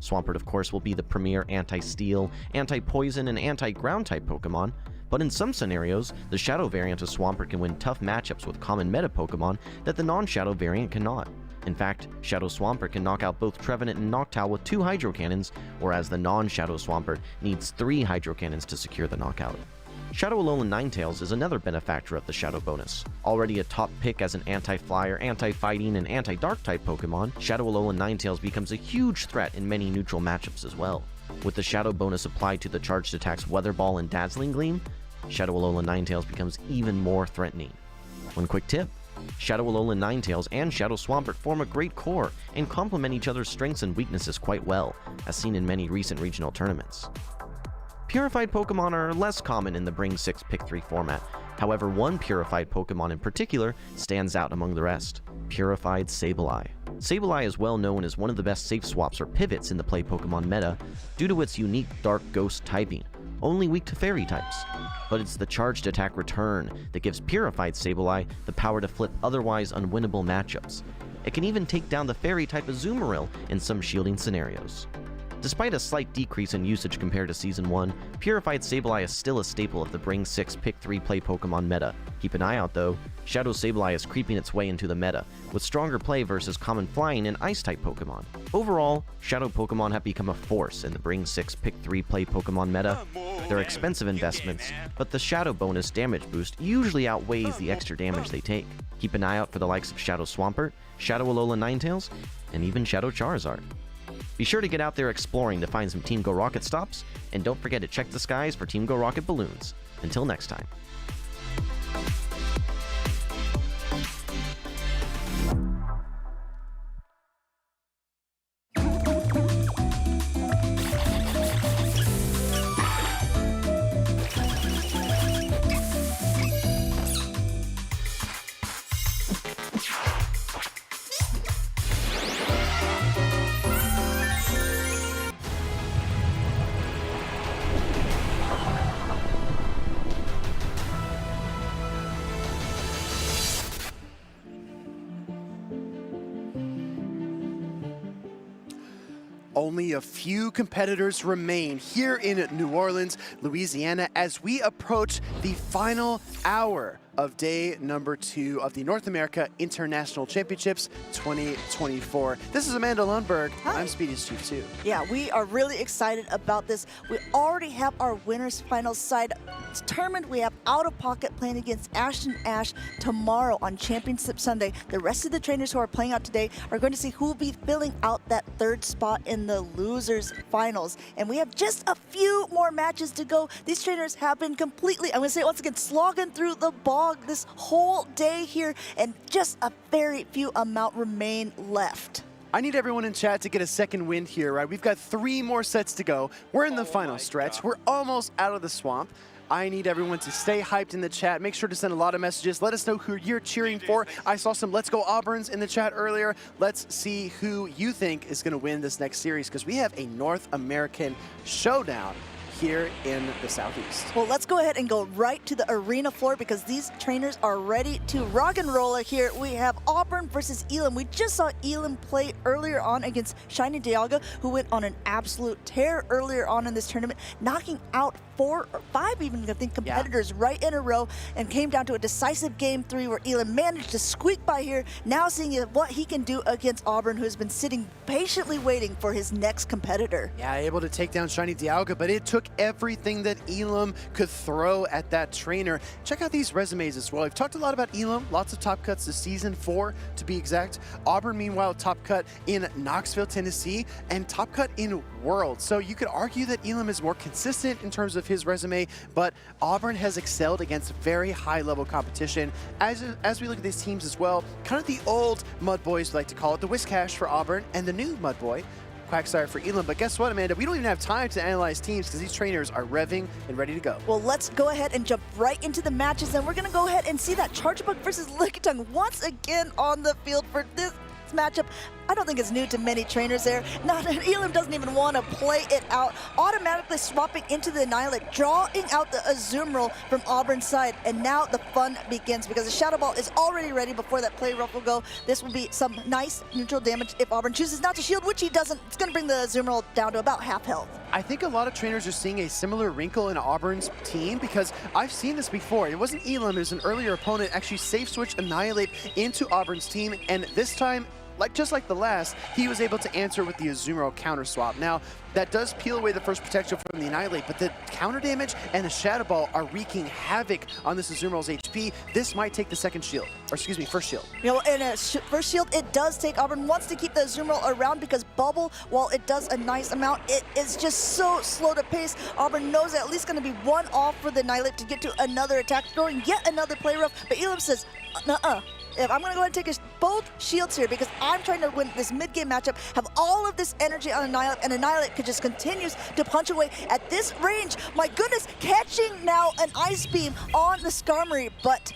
S14: Swampert of course will be the premier anti-steel, anti-poison, and anti-ground type Pokemon, but in some scenarios, the Shadow variant of Swampert can win tough matchups with common meta Pokemon that the non-Shadow variant cannot. In fact, Shadow Swampert can knock out both Trevenant and Noctowl with 2 Hydro Cannons, whereas the non-Shadow Swampert needs 3 Hydro Cannons to secure the knockout. Shadow Alolan Ninetales is another benefactor of the Shadow bonus. Already a top pick as an anti-flyer, anti-fighting, and anti-dark type Pokemon, Shadow Alolan Ninetales becomes a huge threat in many neutral matchups as well. With the Shadow bonus applied to the charged attacks Weather Ball and Dazzling Gleam, Shadow Alolan Ninetales becomes even more threatening. One quick tip: Shadow Alolan Ninetales and Shadow Swampert form a great core and complement each other's strengths and weaknesses quite well, as seen in many recent regional tournaments. Purified Pokemon are less common in the Bring 6 Pick 3 format, however one Purified Pokemon in particular stands out among the rest: Purified Sableye. Sableye is well known as one of the best safe swaps or pivots in the play Pokemon meta due to its unique Dark Ghost typing, only weak to Fairy types. But it's the charged attack Return that gives Purified Sableye the power to flip otherwise unwinnable matchups. It can even take down the Fairy type Azumarill in some shielding scenarios. Despite a slight decrease in usage compared to Season 1, Purified Sableye is still a staple of the Bring 6 Pick 3 Play Pokemon meta. Keep an eye out though, Shadow Sableye is creeping its way into the meta, with stronger play versus common flying and ice-type Pokemon. Overall, Shadow Pokemon have become a force in the Bring 6 Pick 3 Play Pokemon meta. They're expensive investments, but the Shadow bonus damage boost usually outweighs the extra damage they take. Keep an eye out for the likes of Shadow Swampert, Shadow Alolan Ninetales, and even Shadow Charizard. Be sure to get out there exploring to find some Team Go Rocket stops, and don't forget to check the skies for Team Go Rocket balloons. Until next time.
S15: Only a few competitors remain here in New Orleans, Louisiana, as we approach the final hour of day number 2 of the North America International Championships 2024. This is Amanda Lundberg.
S13: Hi.
S15: I'm Speedy's Chief 2.
S13: Yeah, we are really excited about this. We already have our winners final side determined. We have Out of Pocket playing against Ashton Ash tomorrow on Championship Sunday. The rest of the trainers who are playing out today are going to see who will be filling out that 3rd spot in the losers finals. And we have just a few more matches to go. These trainers have been completely, I'm going to say it once again, slogging through the bog this whole day here, and just a very few amount remain left.
S15: I need everyone in chat to get a second wind here, right? We've got 3 more sets to go. We're in the final stretch. We're almost out of the swamp. I need everyone to stay hyped in the chat. Make sure to send a lot of messages. Let us know who you're cheering for. I saw some Let's Go Auburns in the chat earlier. Let's see who you think is going to win this next series, because we have a North American showdown here in the Southeast.
S13: Well, let's go ahead and go right to the arena floor, because these trainers are ready to rock and roll here. We have Auburn versus Elam. We just saw Elam play earlier on against Shiny Dialga, who went on an absolute tear earlier on in this tournament, knocking out 4 or 5 even, I think, competitors right in a row, and came down to a decisive game 3 where Elam managed to squeak by here, now seeing what he can do against Auburn, who's been sitting patiently waiting for his next competitor.
S15: Yeah, able to take down Shiny Dialga, but it took everything that Elam could throw at that trainer. Check out these resumes as well. We've talked a lot about Elam, lots of top cuts this season, 4 to be exact. Auburn, meanwhile, top cut in Knoxville, Tennessee, and top cut in World. So you could argue that Elam is more consistent in terms of his resume, but Auburn has excelled against very high-level competition. As we look at these teams as well, kind of the old Mud Boys, we like to call it, the Whiscash for Auburn, and the new Mud Boy, Quagsire for Elam. But guess what, Amanda? We don't even have time to analyze teams, because these trainers are revving and ready to go.
S13: Well, let's go ahead and jump right into the matches, and we're going to go ahead and see that Charjabug versus Lickitung once again on the field for this matchup. I don't think it's new to many trainers there. Elam doesn't even want to play it out, automatically swapping into the Annihilate, drawing out the Azumarill from Auburn's side, and now the fun begins, because the Shadow Ball is already ready before that play rough will go. This will be some nice neutral damage if Auburn chooses not to shield, which he doesn't. It's going to bring the Azumarill down to about half health.
S15: I think a lot of trainers are seeing a similar wrinkle in Auburn's team, because I've seen this before. It wasn't Elam, it was an earlier opponent actually safe switch Annihilate into Auburn's team, and this time, just like the last, he was able to answer with the Azumarill counter swap. Now, that does peel away the first protection from the Annihilate, but the counter damage and the Shadow Ball are wreaking havoc on this Azumarill's HP. This might take the second shield, or excuse me, first shield.
S13: You know, in a first shield, it does take. Auburn wants to keep the Azumarill around, because Bubble, while it does a nice amount, it is just so slow to pace. Auburn knows that at least going to be 1 off for the Annihilate to get to another attack, throwing yet another play rough, but Elam says, nuh-uh. If I'm going to go ahead and take both shields here, because I'm trying to win this mid-game matchup, have all of this energy on Annihilate, and Annihilate just continues to punch away at this range. My goodness, catching now an Ice Beam on the Skarmory, but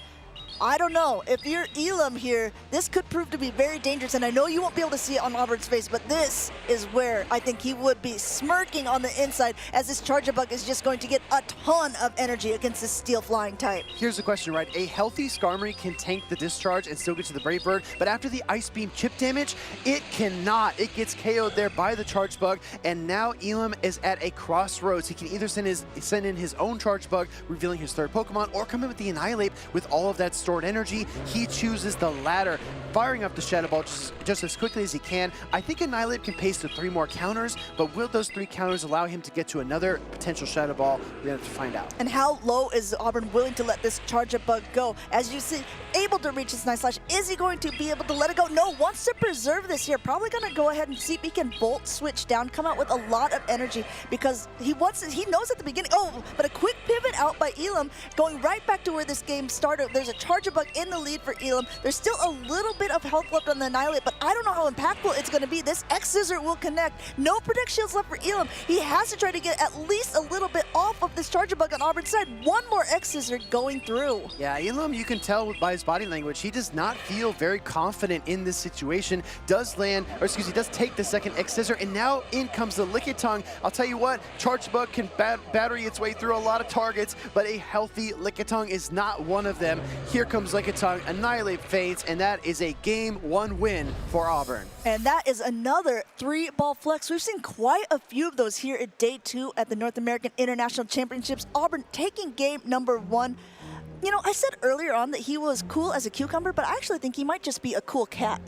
S13: I don't know. If you're Elam here, this could prove to be very dangerous, and I know you won't be able to see it on Auburn's face, but this is where I think he would be smirking on the inside, as this Charjabug is just going to get a ton of energy against this Steel Flying type.
S15: Here's the question, right? A healthy Skarmory can tank the discharge and still get to the Brave Bird, but after the Ice Beam chip damage, it cannot. It gets KO'd there by the Charjabug, and now Elam is at a crossroads. He can either send in his own Charjabug, revealing his 3rd Pokemon, or come in with the Annihilate with all of that stored energy. He chooses the latter, firing up the Shadow Ball just as quickly as he can. I think Annihilate can pace to 3 more counters, but will those 3 counters allow him to get to another potential Shadow Ball? We're going to have to find out.
S13: And how low is Auburn willing to let this Charjabug go? As you see, able to reach his Night Slash. Is he going to be able to let it go? No, wants to preserve this here. Probably going to go ahead and see if he can Bolt switch down, come out with a lot of energy, because he knows at the beginning. Oh, but a quick pivot out by Elam, going right back to where this game started. There's a Charjabug in the lead for Elam. There's still a little bit of health left on the Annihilate, but I don't know how impactful it's going to be. This X-Scissor will connect. No Protect Shields left for Elam. He has to try to get at least a little bit off of this Charger Bug on Auburn's side. One more X-Scissor going through.
S15: Yeah, Elam, you can tell by his body language, he does not feel very confident in this situation. Does take the second X-Scissor, and now in comes the Lickitung. I'll tell you what, Charge Bug can battery its way through a lot of targets, but a healthy Lickitung is not one of them. Here comes Lickitung, Annihilate fades, and that is a Game 1 win for Auburn.
S13: And that is another 3-ball flex. We've seen quite a few of those here at Day 2 at the North American International Championships. Auburn taking game number 1. You know, I said earlier on that he was cool as a cucumber, but I actually think he might just be a cool cat.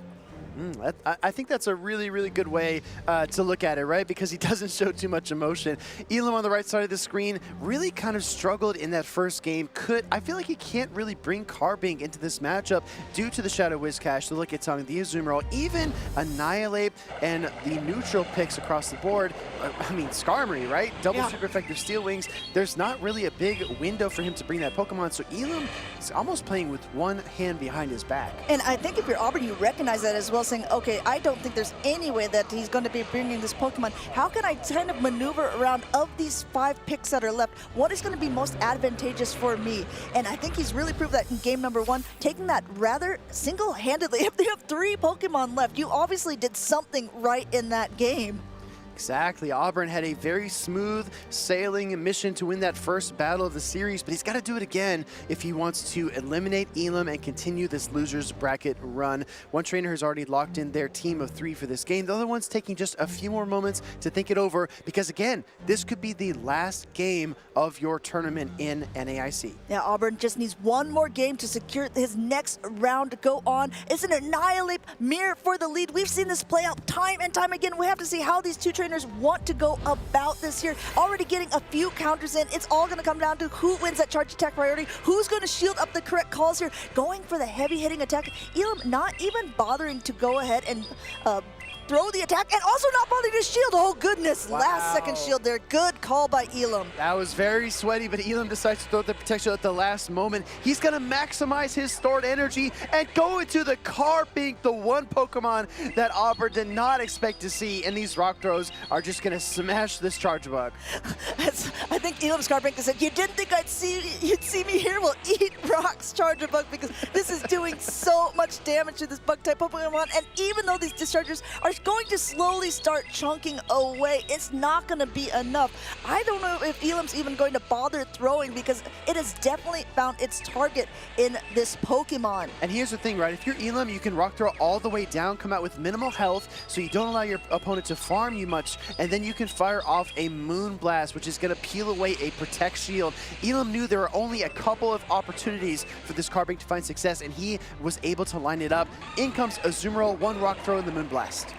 S15: I think that's a really, really good way to look at it, right? Because he doesn't show too much emotion. Elam on the right side of the screen really kind of struggled in that first game. I feel like he can't really bring Carbink into this matchup due to the Shadow Whiscash, the Lickitung, the Azumarill, even Annihilate and the neutral picks across the board. I mean, Skarmory, right? Double super effective Steel Wings. There's not really a big window for him to bring that Pokemon, so Elam is almost playing with one hand behind his back.
S13: And I think if you're Auburn, you recognize that as well, saying, okay, I don't think there's any way that he's going to be bringing this Pokemon. How can I kind of maneuver around of these 5 picks that are left? What is going to be most advantageous for me? And I think he's really proved that in game number 1, taking that rather single-handedly. If they have 3 Pokemon left, you obviously did something right in that game.
S15: Exactly. Auburn had a very smooth sailing mission to win that first battle of the series, but he's got to do it again if he wants to eliminate Elam and continue this loser's bracket run. One trainer has already locked in their team of 3 for this game. The other one's taking just a few more moments to think it over because, again, this could be the last game of your tournament in NAIC.
S13: Yeah, Auburn just needs one more game to secure his next round to go on. It's an Annihilate mirror for the lead. We've seen this play out time and time again. We have to see how these two trainers want to go about this here. Already getting a few counters in. It's all going to come down to who wins that charge attack priority, who's going to shield up the correct calls here. Going for the heavy hitting attack. Elam not even bothering to go ahead and throw the attack, and also not bothering to shield. Oh goodness,
S15: wow.
S13: Last second shield there. Good call by Elam.
S15: That was very sweaty, but Elam decides to throw the protection at the last moment. He's going to maximize his stored energy and go into the Carbink, the one Pokemon that Auburn did not expect to see, and these rock throws are just going to smash this Charge Bug.
S13: I think Elam's Carbink said, you didn't think you'd see me here? Well, eat rocks, Charger Bug, because this is doing so much damage to this Bug-type Pokemon, and even though these dischargers are going to slowly start chunking away, it's not going to be enough. I don't know if Elam's even going to bother throwing because it has definitely found its target in this Pokemon.
S15: And here's the thing, right? If you're Elam, you can rock throw all the way down, come out with minimal health, so you don't allow your opponent to farm you much, and then you can fire off a Moonblast, which is going to peel away a Protect Shield. Elam knew there were only a couple of opportunities for this Carbink to find success, and he was able to line it up. In comes Azumarill, one rock throw in the Moonblast.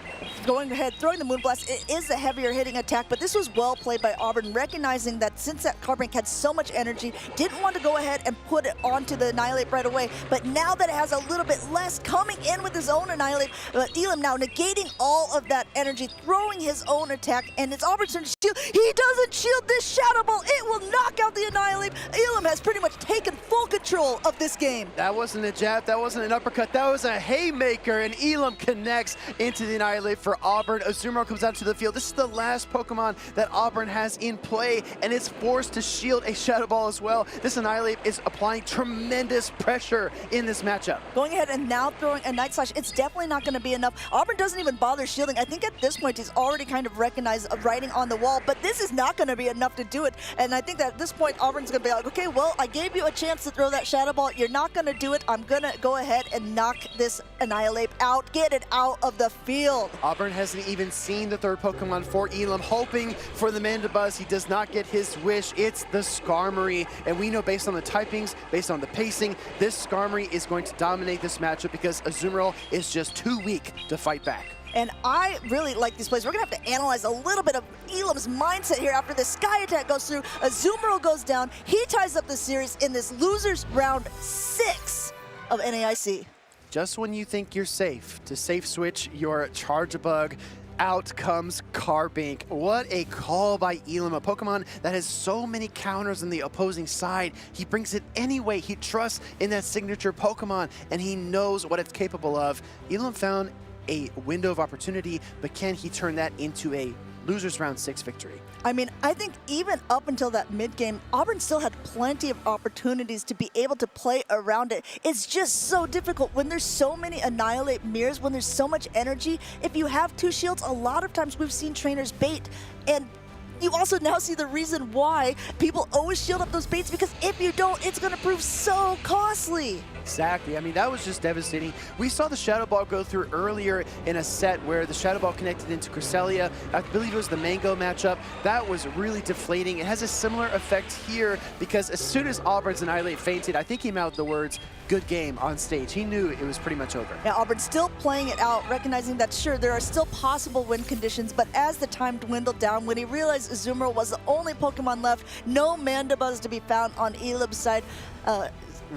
S13: Going ahead, throwing the Moonblast, it is a heavier hitting attack, but this was well played by Auburn, recognizing that since that Carbink had so much energy, didn't want to go ahead and put it onto the Annihilate right away, but now that it has a little bit less, coming in with his own Annihilate, Elam now negating all of that energy, throwing his own attack, and it's Auburn's turn to shield. He doesn't shield this Shadow Ball. It will knock out the Annihilate. Elam has pretty much taken full control of this game.
S15: That wasn't a jab, that wasn't an uppercut, that was a haymaker, and Elam connects into the Annihilate for Auburn. Azumarill comes out to the field. This is the last Pokemon that Auburn has in play, and it's forced to shield a Shadow Ball as well. This Annihilate is applying tremendous pressure in this matchup.
S13: Going ahead and now throwing a Night Slash, it's definitely not going to be enough. Auburn doesn't even bother shielding. I think at this point he's already kind of recognized writing on the wall, but this is not going to be enough to do it. And I think that at this point Auburn's going to be like, okay, well, I gave you a chance to throw that Shadow Ball. You're not going to do it. I'm going to go ahead and knock this Annihilate out. Get it out of the field.
S15: Auburn hasn't even seen the third Pokemon for Elam, hoping for the Mandibuzz. He does not get his wish. It's the Skarmory, and we know based on the typings, based on the pacing, this Skarmory is going to dominate this matchup because Azumarill is just too weak to fight back.
S13: And I really like these plays. We're going to have to analyze a little bit of Elam's mindset here after the Sky Attack goes through. Azumarill goes down. He ties up the series in this losers round 6 of NAIC.
S15: Just when you think you're safe to safe switch your Charge Bug, out comes Carbink. What a call by Elam, a Pokemon that has so many counters on the opposing side. He brings it anyway. He trusts in that signature Pokemon, and he knows what it's capable of. Elam found a window of opportunity, but can he turn that into a losers round 6 victory.
S13: I mean, I think even up until that mid-game, Auburn still had plenty of opportunities to be able to play around it. It's just so difficult when there's so many Annihilate mirrors, when there's so much energy. If you have 2 shields, a lot of times we've seen trainers bait, and you also now see the reason why people always shield up those baits, because if you don't, it's going to prove so costly.
S15: Exactly. I mean, that was just devastating. We saw the Shadow Ball go through earlier in a set where the Shadow Ball connected into Cresselia. I believe it was the Mango matchup. That was really deflating. It has a similar effect here because as soon as Auburn's Annihilate fainted, I think he mouthed the words, "Good game," on stage. He knew it was pretty much over.
S13: Yeah, Auburn's still playing it out, recognizing that, sure, there are still possible win conditions, but as the time dwindled down, when he realized Azumarill was the only Pokemon left, no Mandibuzz to be found on Elim's side,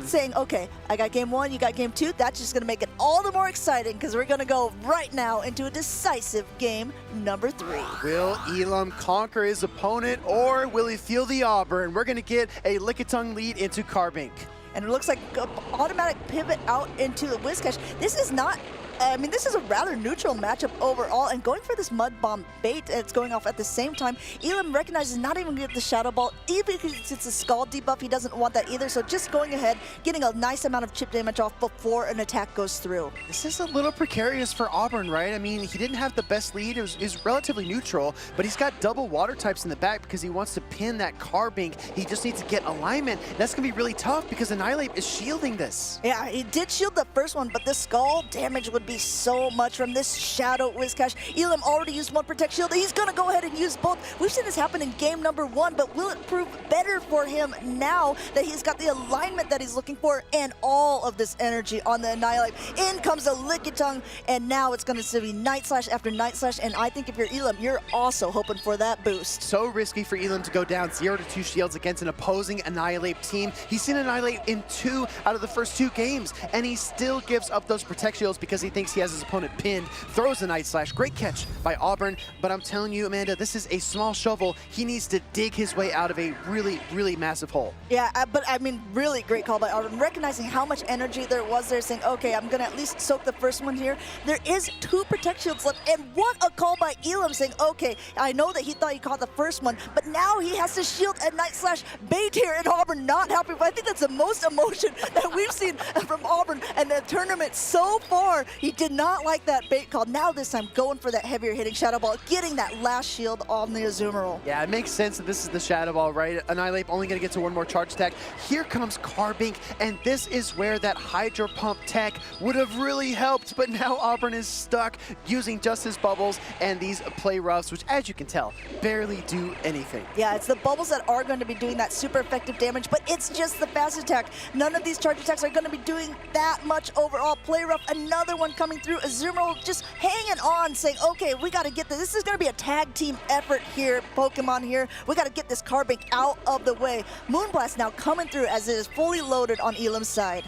S13: saying, okay, I got game 1, you got game 2, that's just going to make it all the more exciting because we're going to go right now into a decisive game number 3.
S15: Will Elam conquer his opponent, or will he feel the Auburn? We're going to get a Lickitung lead into Carbink.
S13: And it looks like an automatic pivot out into the Whiscash. This is not, I mean, this is a rather neutral matchup overall, and going for this Mud Bomb bait, it's going off at the same time. Elam recognizes not even get the Shadow Ball, even if it's a Scald debuff, he doesn't want that either, so just going ahead, getting a nice amount of chip damage off before an attack goes through.
S15: This is a little precarious for Auburn, right? I mean, he didn't have the best lead, it was relatively neutral, but he's got double water types in the back because he wants to pin that Carbink. He just needs to get alignment. That's going to be really tough because Annihilate is shielding this.
S13: Yeah, he did shield the first one, but the Scald damage would be so much from this Shadow Whiscash. Elam already used one Protect Shield. He's going to go ahead and use both. We've seen this happen in game number 1, but will it prove better for him now that he's got the alignment that he's looking for and all of this energy on the Annihilate? In comes the Lickitung, and now it's going to be Night Slash after Night Slash, and I think if you're Elam, you're also hoping for that boost.
S15: So risky for Elam to go down 0 to 2 shields against an opposing Annihilate team. He's seen Annihilate in 2 out of the first 2 games, and he still gives up those Protect Shields because he thinks he has his opponent pinned, throws a Night Slash. Great catch by Auburn, but I'm telling you, Amanda, this is a small shovel. He needs to dig his way out of a really, really massive hole.
S13: Yeah, but I mean, really great call by Auburn, recognizing how much energy there was there, saying, okay, I'm going to at least soak the first one here. There is 2 Protect Shields left, and what a call by Elam, saying, okay, I know that he thought he caught the first one, but now he has to shield a Night Slash bait here, and Auburn not happy. But I think that's the most emotion that we've seen from Auburn and the tournament so far. He did not like that bait call. Now this time going for that heavier hitting Shadow Ball, getting that last shield on the Azumarill.
S15: Yeah, it makes sense that this is the Shadow Ball, right? Annihilate only going to get to 1 more charge attack. Here comes Carbink, and this is where that Hydro Pump tech would have really helped, but now Auburn is stuck using just his bubbles and these play roughs, which, as you can tell, barely do anything.
S13: Yeah, it's the bubbles that are going to be doing that super effective damage, but it's just the fast attack. None of these charge attacks are going to be doing that much overall. Play rough, another one coming through. Azumarill just hanging on, saying, okay, we got to get this. This is going to be a tag team effort here, Pokemon here. We got to get this Carbink out of the way. Moonblast now coming through as it is fully loaded on Elam's side.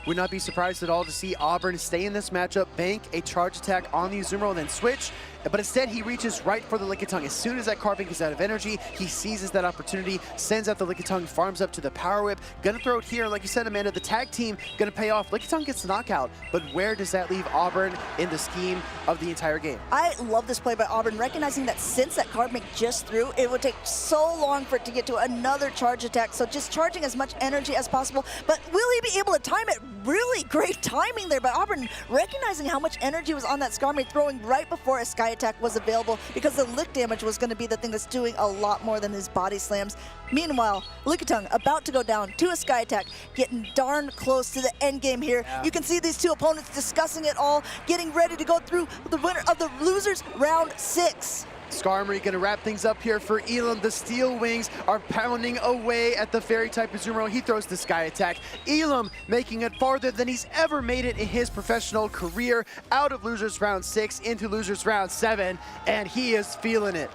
S15: Would not be surprised at all to see Auburn stay in this matchup, bank a charge attack on the Azumarill, and then switch. But instead, he reaches right for the Lickitung. As soon as that Carbink is out of energy, he seizes that opportunity, sends out the Lickitung, farms up to the Power Whip. Gonna throw it here, like you said, Amanda, the tag team gonna pay off. Lickitung gets the knockout, but where does that leave Auburn in the scheme of the entire game?
S13: I love this play by Auburn, recognizing that since that Carbink just threw, it would take so long for it to get to another charge attack. So just charging as much energy as possible. But will he be able to time it? Really great timing there by Auburn, recognizing how much energy was on that Skarmory, throwing right before a Sky Attack was available because the lick damage was going to be the thing that's doing a lot more than his body slams. Meanwhile, Lickitung about to go down to a Sky Attack, getting darn close to the end game here. Yeah. You can see these 2 opponents discussing it all, getting ready to go through the winner of the losers round 6.
S15: Skarmory gonna wrap things up here for Elam. The Steel Wings are pounding away at the Fairy type Azumarill. He throws the Sky Attack. Elam making it farther than he's ever made it in his professional career, out of losers round 6 into losers round 7, and he is feeling it.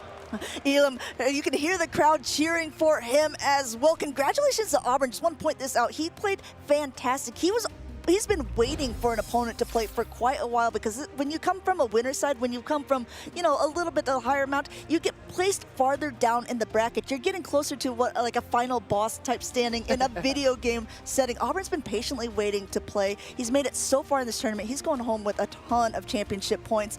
S13: Elam, you can hear the crowd cheering for him as well. Congratulations to Auburn. Just want to point this out. He played fantastic. He's been waiting for an opponent to play for quite a while, because when you come from a winner side, when you come from, you know, a little bit of a higher amount, you get placed farther down in the bracket. You're getting closer to what, like a final boss type standing in a video game setting. Auburn's been patiently waiting to play. He's made it so far in this tournament. He's going home with a ton of championship points,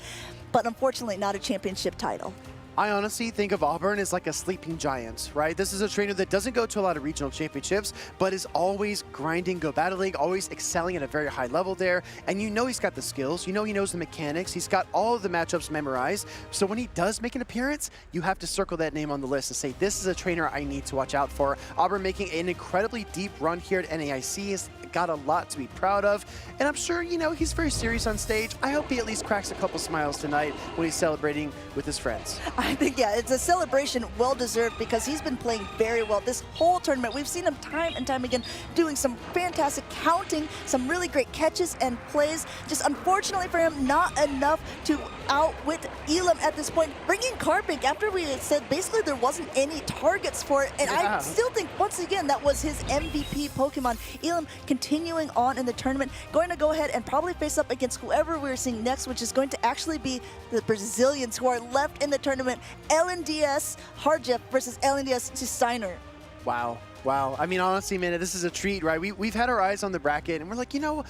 S13: but unfortunately not a championship title.
S15: I honestly think of Auburn as like a sleeping giant, right? This is a trainer that doesn't go to a lot of regional championships, but is always grinding Go Battle League, always excelling at a very high level there. And you know he's got the skills, you know he knows the mechanics, he's got all of the matchups memorized. So when he does make an appearance, you have to circle that name on the list and say, this is a trainer I need to watch out for. Auburn making an incredibly deep run here at NAIC has got a lot to be proud of. And I'm sure, you know, he's very serious on stage. I hope he at least cracks a couple smiles tonight when he's celebrating with his friends.
S13: I think, yeah, it's a celebration well-deserved because he's been playing very well this whole tournament. We've seen him time and time again doing some fantastic counting, some really great catches and plays. Just unfortunately for him, not enough to outwit Elam at this point. Bringing Carbink after we said basically there wasn't any targets for it. And I still think, once again, that was his MVP Pokemon. Elam continuing on in the tournament, going to go ahead and probably face up against whoever we're seeing next, which is going to actually be the Brazilians who are left in the tournament. LNDS Harjeff versus LNDS to Steiner.
S15: Wow. Wow. I mean, honestly, man, this is a treat, right? We've had our eyes on the bracket, and we're like, you know,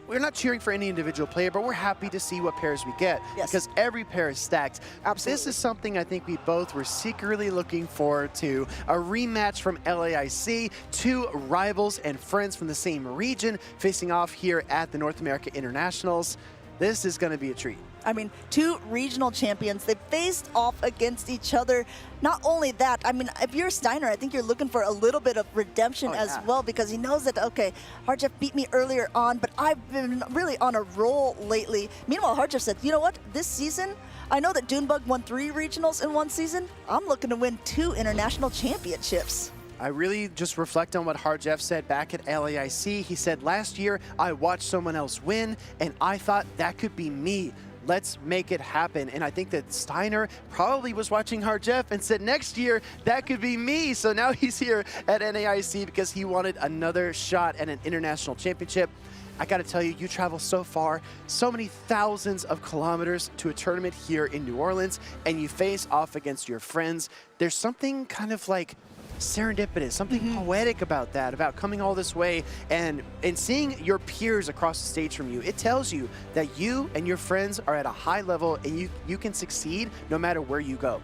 S15: we're not cheering for any individual player, but we're happy to see what pairs we get.
S13: Yes.
S15: Because every pair is stacked.
S13: Absolutely.
S15: This is something I think we both were secretly looking forward to. A rematch from LAIC, two rivals and friends from the same region facing off here at the North America Internationals. This is going to be a treat.
S13: I mean, two regional champions, they faced off against each other. Not only that, I mean, if you're Steiner, I think you're looking for a little bit of redemption as well, because he knows that, okay, Harjeff beat me earlier on, but I've been really on a roll lately. Meanwhile, Harjeff said, you know what, this season, I know that Dunebug won 3 regionals in one season. I'm looking to win 2 international championships.
S15: I really just reflect on what Harjeff said back at LAIC. He said, last year, I watched someone else win, and I thought that could be me. Let's make it happen. And I think that Steiner probably was watching Harjeff and said, next year, that could be me. So now he's here at NAIC because he wanted another shot at an international championship. I gotta tell you, you travel so far, so many thousands of kilometers to a tournament here in New Orleans, and you face off against your friends. There's something kind of like serendipitous, something poetic about that, about coming all this way and seeing your peers across the stage from you. It tells you that you and your friends are at a high level and you can succeed no matter where you go.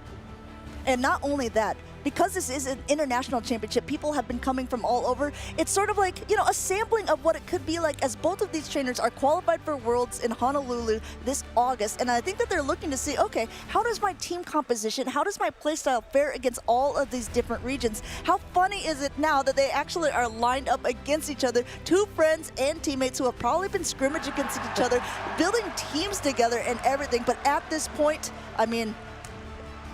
S13: And not only that, because this is an international championship, people have been coming from all over. It's sort of like, you know, a sampling of what it could be like as both of these trainers are qualified for Worlds in Honolulu this August. And I think that they're looking to see, okay, how does my team composition, how does my playstyle fare against all of these different regions? How funny is it now that they actually are lined up against each other, 2 friends and teammates who have probably been scrimmaging against each other, building teams together and everything. But at this point, I mean,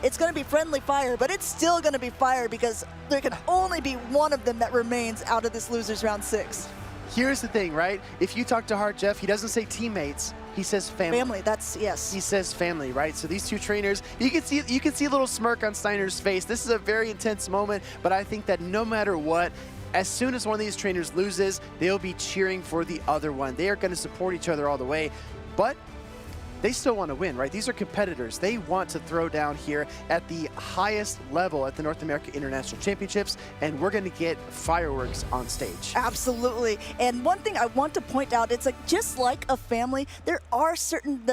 S13: it's going to be friendly fire, but it's still going to be fire because there can only be one of them that remains out of this losers round 6.
S15: Here's the thing, right? If you talk to Harjeff, he doesn't say teammates, he says family.
S13: Family, that's, yes.
S15: He says family, right? So these two trainers, you can see a little smirk on Steiner's face. This is a very intense moment, but I think that no matter what, as soon as one of these trainers loses, they'll be cheering for the other one. They are going to support each other all the way, but they still want to win, right? These are competitors. They want to throw down here at the highest level at the North America International Championships, and we're going to get fireworks on stage.
S13: Absolutely. And one thing I want to point out, it's like just like a family, there are certain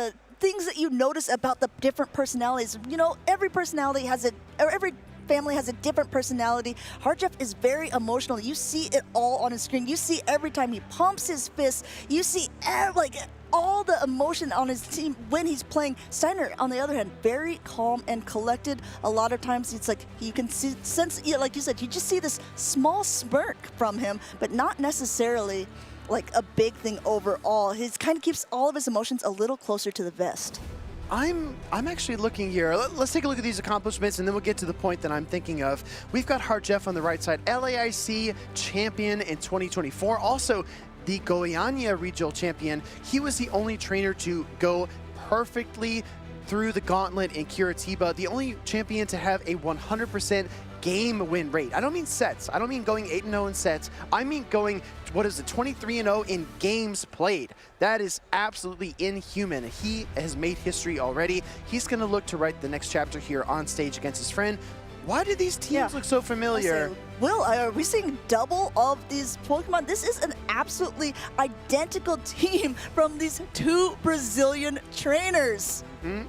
S13: things that you notice about the different personalities. You know, every personality has every family has a different personality. Harjeff is very emotional. You see it all on his screen. You see every time he pumps his fist. You see all the emotion on his team when he's playing. Steiner, on the other hand, very calm and collected. A lot of times it's like you can sense, like you said, you just see this small smirk from him, but not necessarily like a big thing overall. He kind of keeps all of his emotions a little closer to the vest.
S15: I'm actually looking here. Let's take a look at these accomplishments, and then we'll get to the point that I'm thinking of. We've got Harjeff on the right side, LAIC champion in 2024. Also, the Goiânia regional champion. He was the only trainer to go perfectly through the gauntlet in Curitiba, the only champion to have a 100% game win rate. I don't mean sets. I don't mean going 8-0 in sets. I mean going, what is it, 23-0 in games played. That is absolutely inhuman. He has made history already. He's going to look to write the next chapter here on stage against his friend. Why do these teams look so familiar?
S13: Will, are we seeing double of these Pokemon? This is an absolutely identical team from these two Brazilian trainers.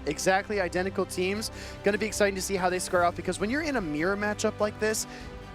S15: Exactly identical teams. Going to be exciting to see how they square off, because when you're in a mirror matchup like this,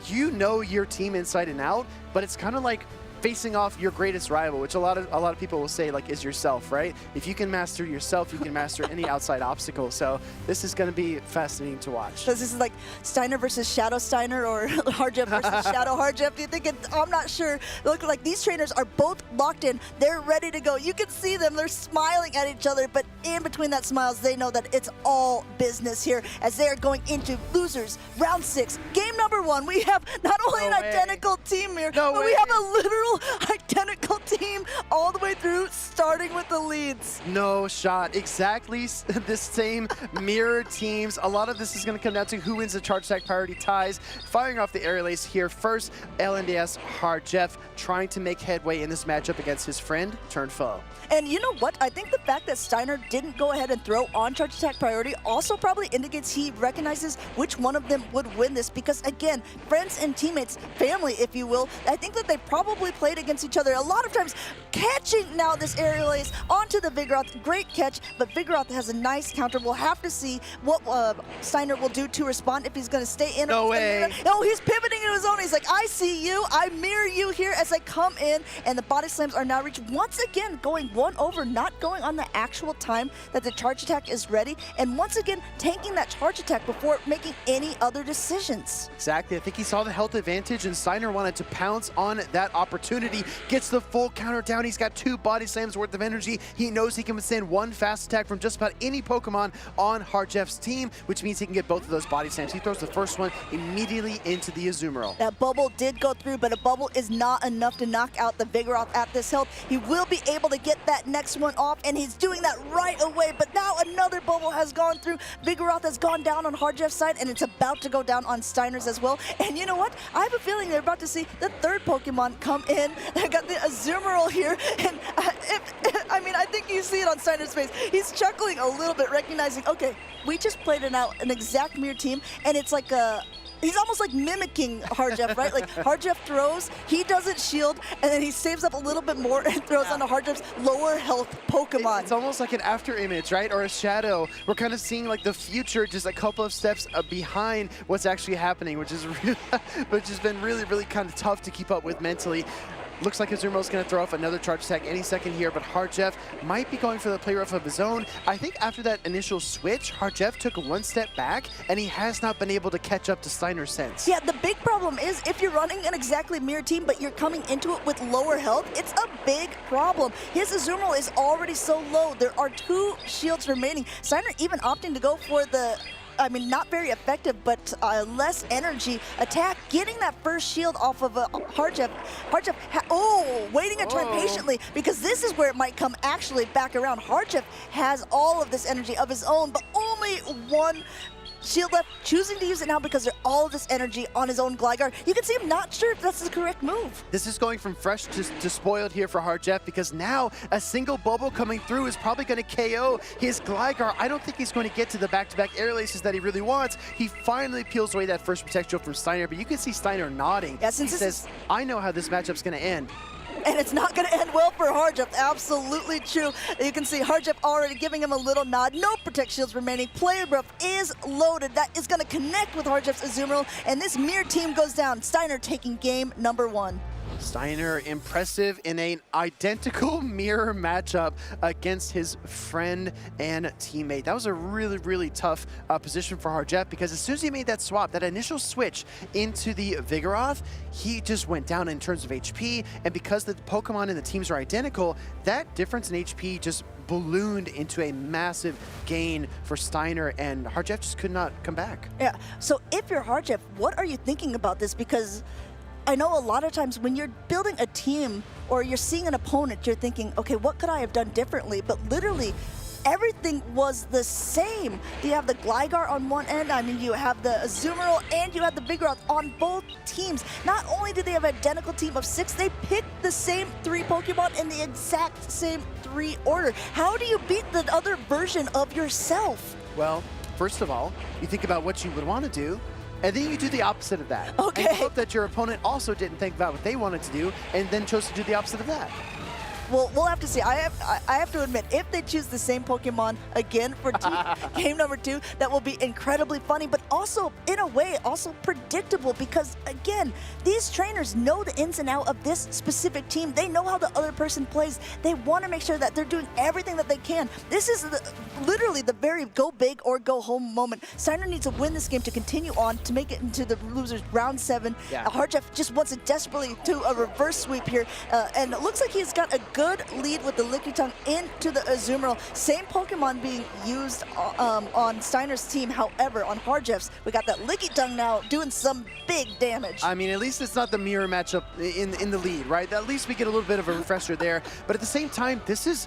S15: you know your team inside and out, but it's kind of like facing off your greatest rival, which a lot of people will say like is yourself, right? If you can master yourself, you can master any outside obstacle. So this is going to be fascinating to watch.
S13: So this is like Steiner versus Shadow Steiner, or Harjev versus Shadow Harjev. Do you think I'm not sure. Look, like these trainers are both locked in. They're ready to go. You can see them. They're smiling at each other, but in between that smiles, they know that it's all business here as they are going into losers round 6. Game number 1. We have not only an identical team here, but we have a literal identical team all the way through, starting with the leads.
S15: No shot. Exactly the same mirror teams. A lot of this is going to come down to who wins the charge attack priority ties. Firing off the aerial ace here first, LNDS Harjev trying to make headway in this matchup against his friend turned foe.
S13: And you know what? I think the fact that Steiner didn't go ahead and throw on charge attack priority also probably indicates he recognizes which one of them would win this, because again, friends and teammates, family if you will, I think that they probably played against each other a lot of times. Catching now this aerial ace onto the Vigoroth, great catch, but Vigoroth has a nice counter. We'll have to see what Steiner will do to respond, if he's going to stay in.
S15: No way.
S13: No, he's pivoting in his own. He's like, I see you, I mirror you here as I come in, and the body slams are now reached. Once again, going 1 over, not going on the actual time that the charge attack is ready, and once again, tanking that charge attack before making any other decisions.
S15: Exactly. I think he saw the health advantage, and Steiner wanted to pounce on that opportunity. Gets the full counter down. He's got 2 body slams worth of energy. He knows he can withstand 1 fast attack from just about any Pokemon on Harjev's team, which means he can get both of those body slams. He throws the first one immediately into the Azumarill.
S13: That bubble did go through, but a bubble is not enough to knock out the Vigoroth at this health. He will be able to get that next one off, and he's doing that right away, but now another bubble has gone through. Vigoroth has gone down on Harjev's side, and it's about to go down on Steiner's as well. And you know what? I have a feeling they're about to see the 3rd Pokemon come in. They got the Azumarill here, and I mean, I think you see it on Steiner's face. He's chuckling a little bit, recognizing, okay, we just played an exact mirror team, and it's like he's almost like mimicking Harjev, right? Like Harjev throws, he doesn't shield, and then he saves up a little bit more and throws onto Harjev's lower health Pokemon.
S15: It's almost like an after image, right? Or a shadow. We're kind of seeing like the future just a couple of steps behind what's actually happening, which is which has been really, really kind of tough to keep up with mentally. Looks like Azumarill going to throw off another charge attack any second here, but Harjev might be going for the play rough of his own. I think after that initial switch, Harjev took 1 step back, and he has not been able to catch up to Steiner's sense.
S13: Yeah, the big problem is if you're running an exactly mirror team, but you're coming into it with lower health, it's a big problem. His Azumarill is already so low. There are 2 shields remaining. Steiner even opting to go for the not very effective, but less energy attack, getting that first shield off of Harjev. Harjev, waiting a turn patiently, because this is where it might come actually back around. Harjev has all of this energy of his own, but only 1 shield left, choosing to use it now because there's all of this energy on his own Gligar. You can see him not sure if that's the correct move.
S15: This is going from fresh to spoiled here for Harjev, because now a single bubble coming through is probably going to KO his Gligar. I don't think he's going to get to the back-to-back air laces that he really wants. He finally peels away that first Protect Shield from Steiner, but you can see Steiner nodding.
S13: Yeah, since
S15: he says, I know how this matchup's going to end.
S13: And it's not going to end well for Harjev. Absolutely true. You can see Harjev already giving him a little nod. No Protect Shields remaining. Player Buff is loaded. That is going to connect with Harjev's Azumarill, and this mirror team goes down. Steiner taking game number 1.
S15: Steiner impressive in an identical mirror matchup against his friend and teammate. That was a really, really tough position for Harjev, because as soon as he made that swap, that initial switch into the Vigoroth, he just went down in terms of HP, and because the Pokemon and the teams are identical, that difference in HP just ballooned into a massive gain for Steiner, and Harjev just could not come back.
S13: Yeah, so if you're Harjev, what are you thinking about this? Because I know a lot of times when you're building a team or you're seeing an opponent, you're thinking, okay, what could I have done differently? But literally, everything was the same. You have the Gligar on one end, you have the Azumarill, and you have the Vigoroth on both teams. Not only did they have an identical team of 6, they picked the same 3 Pokemon in the exact same 3 order. How do you beat the other version of yourself?
S15: Well, first of all, you think about what you would want to do, and then you do the opposite of that.
S13: Okay.
S15: And you hope that your opponent also didn't think about what they wanted to do and then chose to do the opposite of that.
S13: Well, we'll have to see. I have to admit, if they choose the same Pokemon again for game number 2, that will be incredibly funny, but also, in a way, also predictable because, again, these trainers know the ins and outs of this specific team. They know how the other person plays. They want to make sure that they're doing everything that they can. This is literally the very go big or go home moment. Steiner needs to win this game to continue on to make it into the losers round 7.
S15: Yeah.
S13: Hardjeff just wants it desperately to a reverse sweep here, and it looks like he's got a good lead with the Lickitung into the Azumarill. Same Pokemon being used on Steiner's team. However, on Hardjeff's, we got that Lickitung now doing some big damage.
S15: I mean, at least it's not the mirror matchup in the lead, right? At least we get a little bit of a refresher there. But at the same time, this is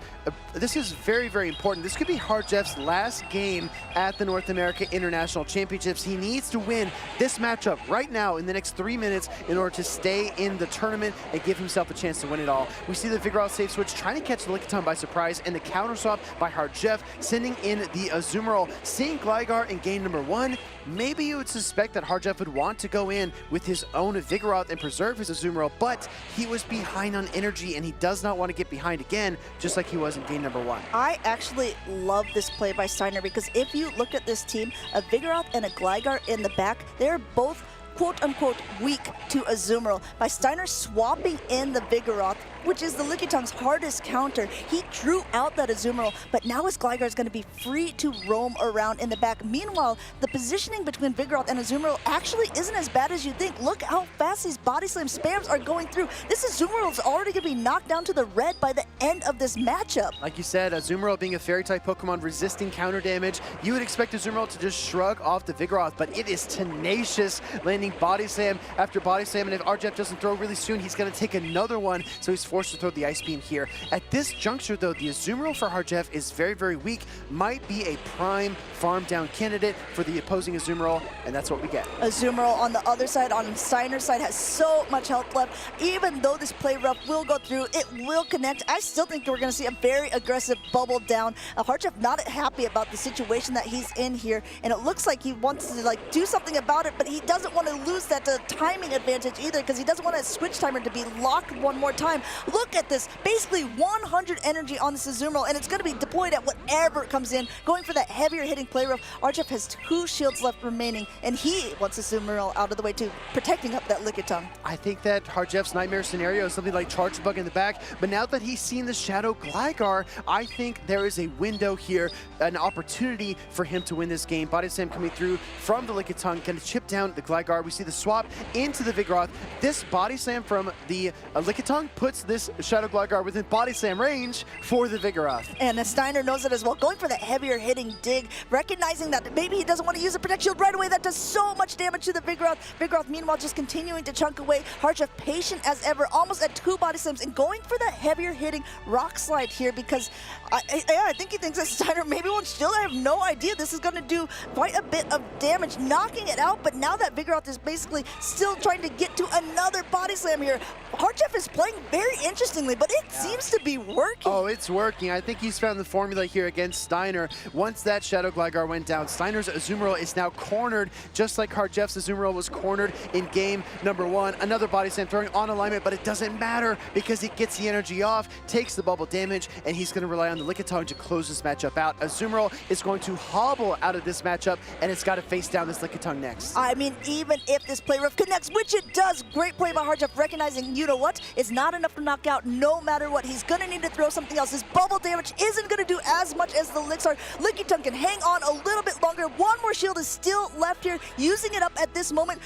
S15: very, very important. This could be Hardjeff's last game at the North America International Championships. He needs to win this matchup right now in the next 3 minutes in order to stay in the tournament and give himself a chance to win it all. We see the Vigoroth safe switch trying to catch the Lickitung by surprise, and the counter swap by Hardjeff sending in the Azumarill. Seeing Gligar in game number 1, maybe you would suspect that Hardjeff would want to go in with his own Vigoroth and preserve his Azumarill, but he was behind on energy, and he does not want to get behind again, just like he was in game number 1.
S13: I actually love this play by Steiner because if you look at this team, a Vigoroth and a Gligar in the back, they're both quote-unquote weak to Azumarill. By Steiner swapping in the Vigoroth, which is the Lickitung's hardest counter, he drew out that Azumarill, but now his Gligar is going to be free to roam around in the back. Meanwhile, the positioning between Vigoroth and Azumarill actually isn't as bad as you think. Look how fast these Body Slam spams are going through. This Azumarill is already going to be knocked down to the red by the end of this matchup.
S15: Like you said, Azumarill being a Fairy-type Pokemon resisting counter damage, you would expect Azumarill to just shrug off the Vigoroth, but it is tenacious, landing Body Slam after Body Slam, and if Hardjeff doesn't throw really soon, he's going to take another one, so he's forced to throw the Ice Beam here. At this juncture, though, the Azumarill for Hardjeff is very, very weak, might be a prime farm down candidate for the opposing Azumarill, and that's what we get.
S13: Azumarill on the other side, on Steiner's side, has so much health left. Even though this play rough will go through, it will connect. I still think we're going to see a very aggressive bubble down. Hardjeff not happy about the situation that he's in here, and it looks like he wants to do something about it, but he doesn't want to lose that timing advantage either because he doesn't want a switch timer to be locked one more time. Look at this, basically 100 energy on this Azumarill, and it's going to be deployed at whatever comes in, going for that heavier hitting play rough. Hardjeff has 2 shields left remaining, and he wants Azumarill out of the way too, protecting up that Lickitung.
S15: I think that Hardjeff's nightmare scenario is something like Charge Bug in the back, but now that he's seen the Shadow Gligar, I think there is a window here, an opportunity for him to win this game. Body Slam coming through from the Lickitung, going to chip down the Gligar. We see the swap into the Vigoroth. This Body Slam from the Lickitung puts this Shadow Gligar within Body Slam range for the Vigoroth.
S13: And Steiner knows it as well, going for that heavier hitting dig, recognizing that maybe he doesn't want to use a Protect Shield right away. That does so much damage to the Vigoroth. Vigoroth, meanwhile, just continuing to chunk away. Hardjeff patient as ever, almost at 2 Body Slams, and going for that heavier hitting Rock Slide here because I think he thinks that Steiner maybe won't shield. I have no idea. This is going to do quite a bit of damage, knocking it out, but now that Vigoroth is basically still trying to get to another Body Slam here. Hardjeff is playing very interestingly, but it seems to be working.
S15: Oh, it's working. I think he's found the formula here against Steiner. Once that Shadow Gligar went down, Steiner's Azumarill is now cornered, just like Hardjeff's Azumarill was cornered in game number 1. Another Body Slam throwing on alignment, but it doesn't matter because it gets the energy off, takes the bubble damage, and he's going to rely on the Lickitung to close this matchup out. Azumarill is going to hobble out of this matchup, and it's got to face down this Lickitung next.
S13: I mean, even if this play rough connects, which it does, great play by Hardjeff, recognizing, you know what, it's not enough to knock out no matter what. He's going to need to throw something else. His bubble damage isn't going to do as much as the Lixar. Lickitung can hang on a little bit longer. One more shield is still left here, using it up at this moment.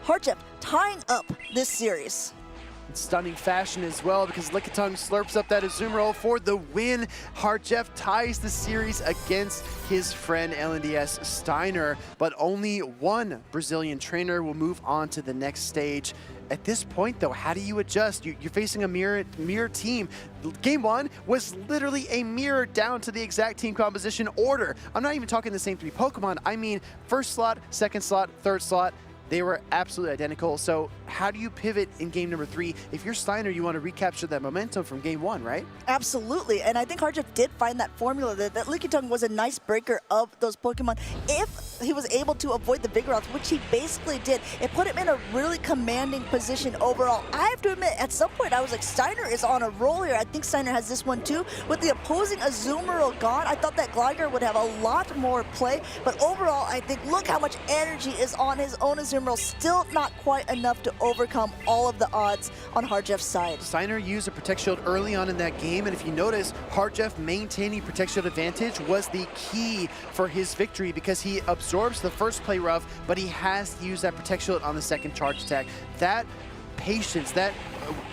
S13: Hardjeff tying up this series.
S15: In stunning fashion as well, because Lickitung slurps up that Azumarill for the win. Hardjeff ties the series against his friend LNDS Steiner, but only one Brazilian trainer will move on to the next stage. At this point, though, how do you adjust? You're facing a mirror team. Game 1 was literally a mirror down to the exact team composition order. I'm not even talking the same 3 Pokemon. I mean, first slot, second slot, third slot. they were absolutely identical. So how do you pivot in game number 3? If you're Steiner, you want to recapture that momentum from game 1, right?
S13: Absolutely, and I think Hardjeff did find that formula that Lickitung was a nice breaker of those Pokemon. If he was able to avoid the Vigoroth, which he basically did, it put him in a really commanding position overall. I have to admit, at some point I was like, Steiner is on a roll here. I think Steiner has this one too. With the opposing Azumarill gone, I thought that Gligar would have a lot more play, but overall I think look how much energy is on his own Azumarill. Still not quite enough to overcome all of the odds on Hardjeff's side.
S15: Steiner used a Protect Shield early on in that game, and if you notice, Hardjeff maintaining Protect Shield advantage was the key for his victory because he absorbs the first play rough, but he has to use that Protect Shield on the second charge attack. That patience, that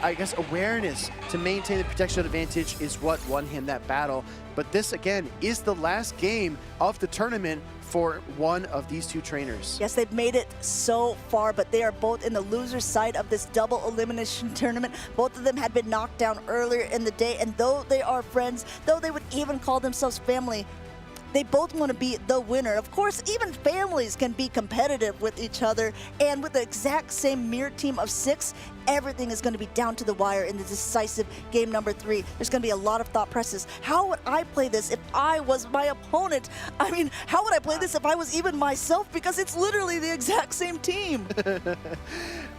S15: I guess awareness to maintain the Protect Shield advantage is what won him that battle. But this again is the last game of the tournament for one of these two trainers.
S13: Yes, they've made it so far, but they are both in the loser's side of this double elimination tournament. Both of them had been knocked down earlier in the day, and though they are friends, though they would even call themselves family, they both want to be the winner. Of course, even families can be competitive with each other, and with the exact same mirror team of 6, everything is going to be down to the wire in the decisive game number 3. There's going to be a lot of thought process. How would I play this if I was my opponent? I mean, how would I play this if I was even myself? Because it's literally the exact same team.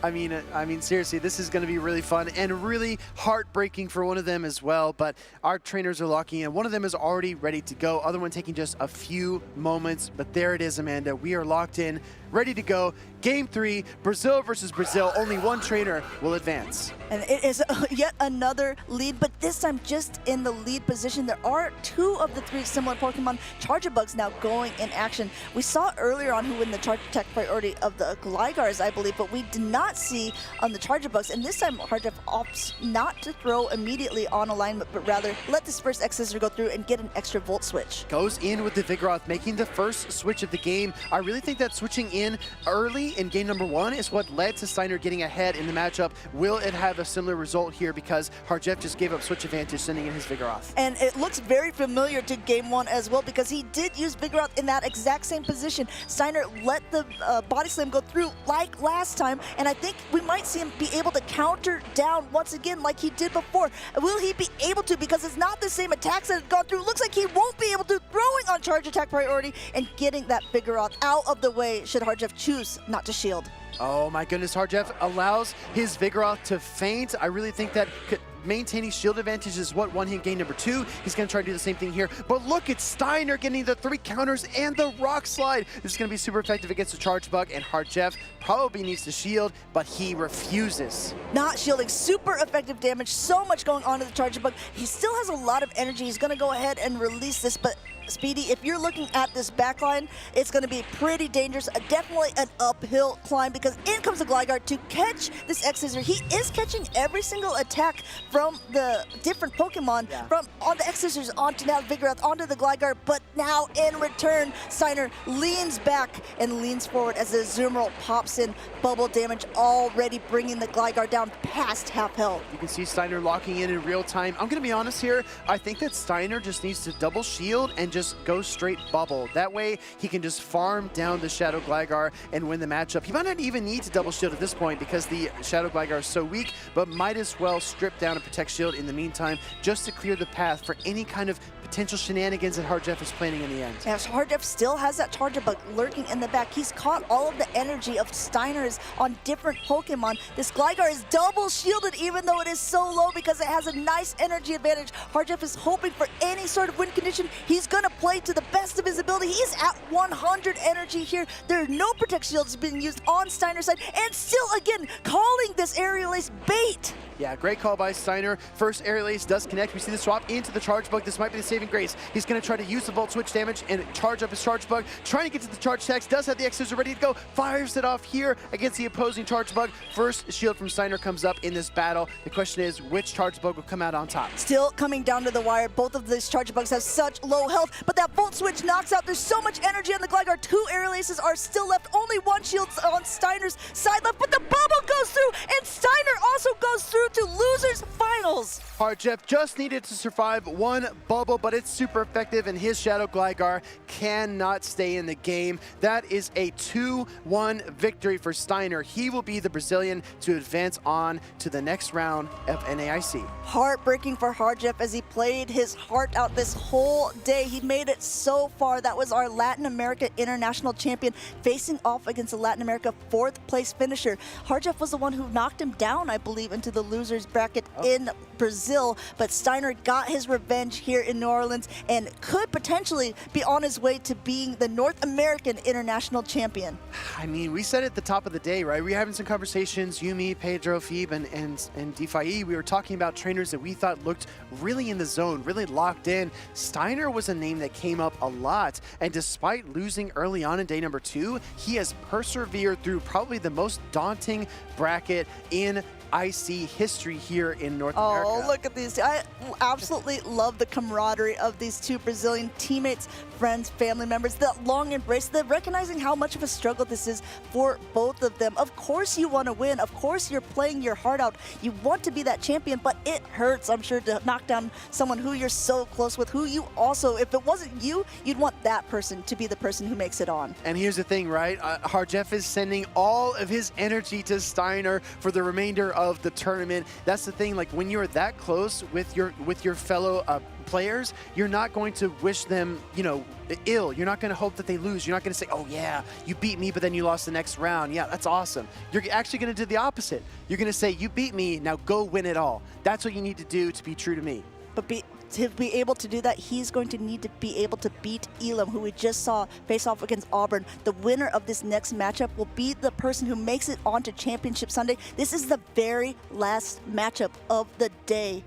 S15: I mean, seriously, this is going to be really fun and really heartbreaking for one of them as well. But our trainers are locking in. One of them is already ready to go. Other one taking just a few moments. But there it is, Amanda. We are locked in, ready to go. Game 3, Brazil versus Brazil. Only one trainer will advance.
S13: And it is yet another lead, but this time just in the lead position. There are 2 of the 3 similar Pokemon Chargebugs now going in action. We saw earlier on who won the Charge Attack priority of the Glygars, I believe, but we did not see on the Chargebugs. And this time, Hardjeff opts not to throw immediately on alignment, but rather let this first X-Scissor go through and get an extra Volt Switch.
S15: Goes in with the Vigoroth, making the first switch of the game. I really think that switching in early in game number 1 is what led to Steiner getting ahead in the matchup. Will it have a similar result here because Hardjeff just gave up switch advantage, sending in his Vigoroth?
S13: And it looks very familiar to game 1 as well because he did use Vigoroth in that exact same position. Steiner let the Body Slam go through like last time, and I think we might see him be able to counter down once again like he did before. Will he be able to? Because it's not the same attacks that have gone through. Looks like he won't be able to, throwing on Charge Attack priority and getting that Vigoroth out of the way should Hardjeff choose not to shield.
S15: Oh my goodness, Hardjeff allows his Vigoroth to feint. I really think that maintaining shield advantage is what won him game number 2. He's going to try to do the same thing here. But look at Steiner getting the 3 counters and the Rock Slide. This is going to be super effective against the Charge Bug, and Hardjeff probably needs to shield, but he refuses.
S13: Not shielding, super effective damage, so much going on to the Charge Bug. He still has a lot of energy. He's going to go ahead and release this, but Speedy, if you're looking at this backline, it's going to be pretty dangerous. Definitely an uphill climb because in comes the Gligar to catch this X-Scissor. He is catching every single attack from the different Pokemon, from on the X-Scissors onto now Vigoroth, onto the Gligar, but now in return, Steiner leans back and leans forward as the Azumarill pops in. Bubble damage already bringing the Gligar down past half health.
S15: You can see Steiner locking in real time. I'm going to be honest here. I think that Steiner just needs to double shield and just go straight bubble. That way he can just farm down the Shadow Gligar and win the matchup. He might not even need to double shield at this point because the Shadow Gligar is so weak, but might as well strip down a Protect Shield in the meantime just to clear the path for any kind of potential shenanigans that Hardjeff is planning in the end.
S13: Yes, Hardjeff still has that Charger Bug lurking in the back. He's caught all of the energy of Steiner's on different Pokemon. This Gligar is double shielded even though it is so low because it has a nice energy advantage. Hardjeff is hoping for any sort of win condition. He's going to play to the best of his ability. He's at 100 energy here. There are no Protect Shields being used on Steiner's side, and still again calling this Aerial Ace bait.
S15: Yeah, great call by Steiner. First Aerial Ace does connect. We see the swap into the Charge Bug. This might be the saving grace. He's going to try to use the Volt Switch damage and charge up his Charge Bug. Trying to get to the Charge Attacks. Does have the X-Scissor ready to go. Fires it off here against the opposing Charge Bug. First shield from Steiner comes up in this battle. The question is, which Charge Bug will come out on top?
S13: Still coming down to the wire. Both of these Charge Bugs have such low health, but that Volt Switch knocks out. There's so much energy on the Gligar. 2 Aerial Aces are still left. Only 1 shield on Steiner's side left, but the bubble goes through, and Steiner also goes through to losers finals.
S15: Hard Jeff just needed to survive one bubble, but it's super effective, and his Shadow Gligar cannot stay in the game. That is a 2-1 victory for Steiner. He will be the Brazilian to advance on to the next round of NAIC.
S13: Heartbreaking for Hard Jeff as he played his heart out this whole day. He made it so far. That was our Latin America International Champion facing off against the Latin America 4th place finisher. Hard Jeff was the one who knocked him down, I believe, into the losers bracket in Brazil, but Steiner got his revenge here in New Orleans and could potentially be on his way to being the North American International Champion.
S15: I mean, we said at the top of the day, right? We were having some conversations, Yumi, Pedro, Phoebe, and DeFi. We were talking about trainers that we thought looked really in the zone, really locked in. Steiner was a name that came up a lot, and despite losing early on in day number 2, he has persevered through probably the most daunting bracket in IC history here in North America.
S13: Oh, look at these. I absolutely love the camaraderie of these two Brazilian teammates, friends, family members, the long embrace, the recognizing how much of a struggle this is for both of them. Of course you want to win. Of course you're playing your heart out. You want to be that champion, but it hurts, I'm sure, to knock down someone who you're so close with, who you also, if it wasn't you, you'd want that person to be the person who makes it on.
S15: And here's the thing, right? Hard Jeff is sending all of his energy to Steiner for the remainder of the tournament. That's the thing, like when you're that close with your fellow players, you're not going to wish them, you know, ill. You're not going to hope that they lose. You're not going to say, oh yeah, you beat me, but then you lost the next round. Yeah, that's awesome. You're actually going to do the opposite. You're going to say, you beat me, now go win it all. That's what you need to do to be true to me.
S13: But to be able to do that, he's going to need to be able to beat Elam, who we just saw face off against Auburn. The winner of this next matchup will be the person who makes it onto Championship Sunday. This is the very last matchup of the day.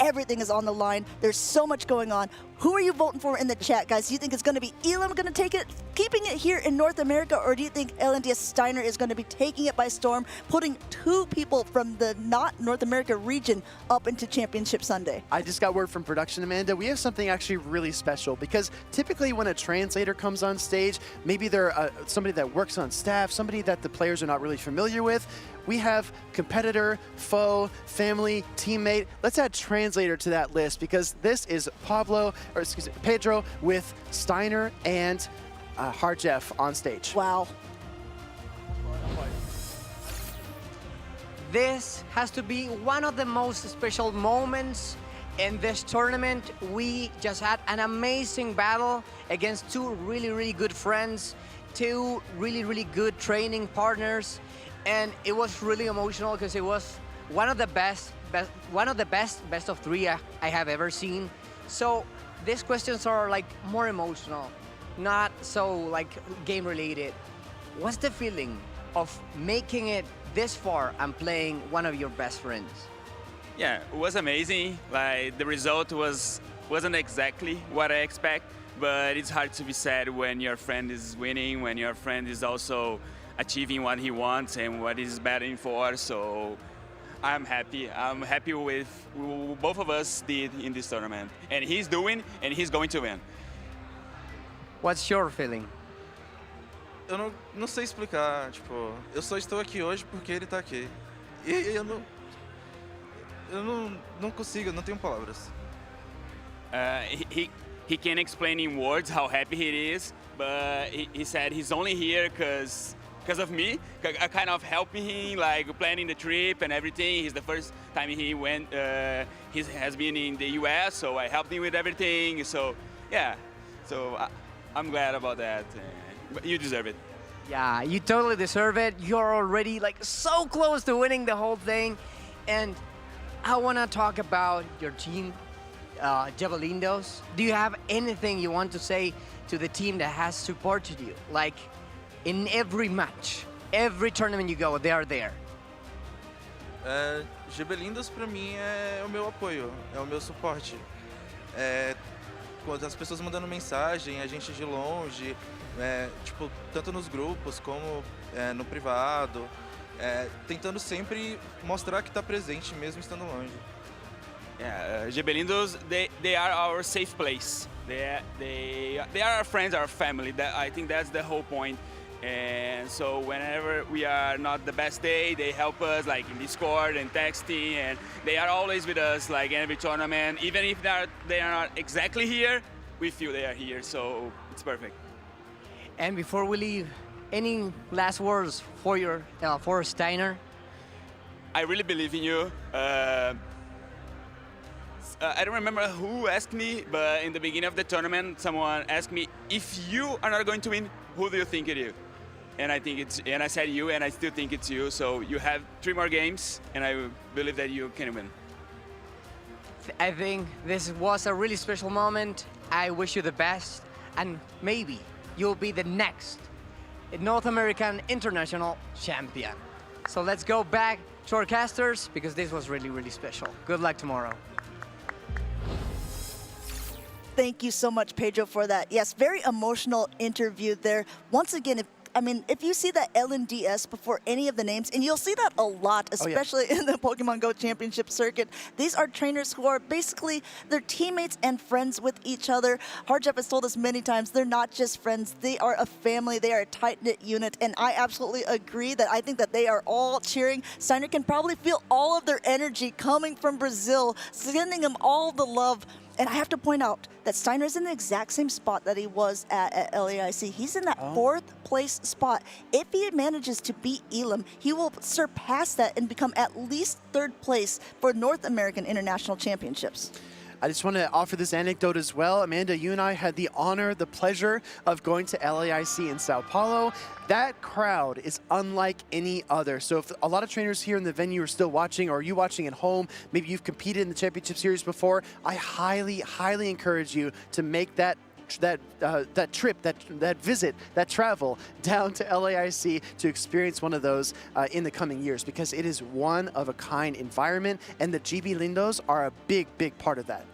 S13: Everything is on the line. There's so much going on. Who are you voting for in the chat, guys? Do you think it's going to be Elam going to take it, keeping it here in North America, or do you think LNDS Steiner is going to be taking it by storm, putting 2 people from the not North America region up into Championship Sunday?
S15: I just got word from production, Amanda. We have something actually really special, because typically when a translator comes on stage, maybe they're somebody that works on staff, somebody that the players are not really familiar with. We have competitor, foe, family, teammate. Let's add translator to that list, because this is Pedro with Steiner and Hard Jeff on stage.
S13: Wow.
S16: This has to be one of the most special moments in this tournament. We just had an amazing battle against 2 really, really good friends, 2 really, really good training partners. And it was really emotional because it was one of the best of 3 I have ever seen. So these questions are like more emotional, not so like game related. What's the feeling of making it this far and playing one of your best friends?
S10: Yeah, it was amazing. Like the result wasn't exactly what I expect, but it's hard to be sad when your friend is winning, when your friend is also achieving what he wants and what he's battling for. So I'm happy. I'm happy with what both of us did in this tournament. And he's doing, and he's going to win.
S16: What's your feeling?
S19: Eu não sei explicar, tipo, eu só estou aqui hoje porque ele está aqui. E eu não consigo, eu não tenho palavras.
S10: He can't explain in words how happy he is, but he said he's only here because of me. I kind of helping him, like planning the trip and everything. He's the first time he went, he has been in the US, so I helped him with everything. So yeah, so I'm glad about that. But you deserve it.
S16: Yeah, you totally deserve it. You're already like so close to winning the whole thing. And I want to talk about your team, Javelindos. Do you have anything you want to say to the team that has supported you? Like in every match, every tournament you go, they are there.
S19: Javelindos pra mim é o meu apoio, é o meu suporte. Quando as pessoas mandando mensagem, a gente de longe, tipo, tanto nos grupos como no privado, tentando sempre mostrar que está presente mesmo estando longe.
S10: Yeah, Javelindos, they are our safe place. They are our friends, our family. I think that's the whole point. And so whenever we are not the best day, they help us like in Discord and texting, and they are always with us like in every tournament. Even if they are not exactly here, we feel they are here, so it's perfect.
S16: And before we leave, any last words for Steiner?
S10: I really believe in you. I don't remember who asked me, but in the beginning of the tournament, someone asked me, if you are not going to win, who do you think it is? And I said you, and I still think it's you. So you have 3 more games, and I believe that you can win.
S16: I think this was a really special moment. I wish you the best, and maybe you'll be the next North American International Champion. So let's go back to our casters, because this was really, really special. Good luck tomorrow.
S13: Thank you so much, Pedro, for that. Yes, very emotional interview there. Once again, if you see that LNDS before any of the names, and you'll see that a lot, especially in the Pokemon Go Championship circuit, these are trainers who are basically, they're teammates and friends with each other. Hardjeff has told us many times, they're not just friends, they are a family, they are a tight-knit unit, and I absolutely agree that I think that they are all cheering. Steiner can probably feel all of their energy coming from Brazil, sending them all the love. And I have to point out that Steiner's in the exact same spot that he was at LAIC. He's in that 4th place spot. If he manages to beat Elam, he will surpass that and become at least 3rd place for North American International Championships.
S15: I just want to offer this anecdote as well. Amanda, you and I had the honor, the pleasure of going to LAIC in Sao Paulo. That crowd is unlike any other. So if a lot of trainers here in the venue are still watching, or are you watching at home, maybe you've competed in the championship series before, I highly, highly encourage you to make that trip, that visit, that travel down to LAIC to experience one of those in the coming years, because it is one of a kind environment, and the GB Lindos are a big, big part of that.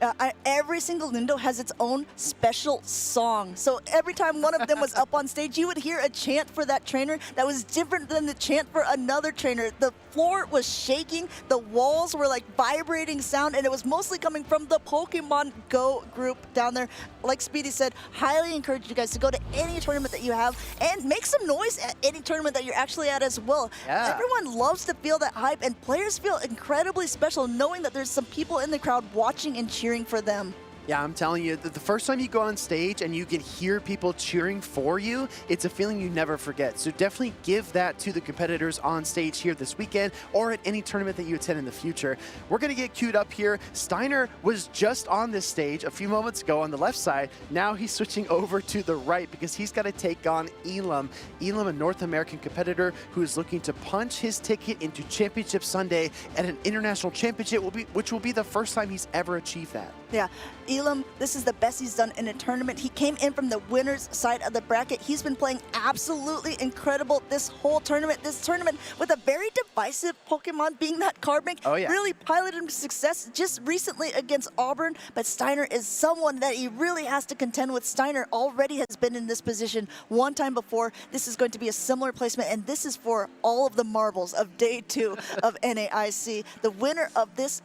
S13: Every single Lindo has its own special song. So every time one of them was up on stage, you would hear a chant for that trainer that was different than the chant for another trainer. The floor was shaking, the walls were like vibrating sound, and it was mostly coming from the Pokemon Go group down there. Like Speedy said, highly encourage you guys to go to any tournament that you have and make some noise at any tournament that you're actually at as well.
S15: Yeah.
S13: Everyone loves to feel that hype, and players feel incredibly special knowing that there's some people in the crowd watching and cheering for them.
S15: Yeah, I'm telling you, the first time you go on stage and you can hear people cheering for you, it's a feeling you never forget. So definitely give that to the competitors on stage here this weekend, or at any tournament that you attend in the future. We're going to get queued up here. Steiner was just on this stage a few moments ago on the left side. Now he's switching over to the right because he's got to take on Elam. Elam, a North American competitor who is looking to punch his ticket into Championship Sunday at an international championship, which will be the first time he's ever achieved that.
S13: Yeah, Elam, this is the best he's done in a tournament. He came in from the winner's side of the bracket. He's been playing absolutely incredible this whole tournament. This tournament with a very divisive Pokemon being that Carbink.
S15: Oh, yeah.
S13: Really piloted him to success just recently against Auburn, but Steiner is someone that he really has to contend with. Steiner already has been in this position one time before. This is going to be a similar placement, and this is for all of the marbles of day 2 of NAIC. The winner of this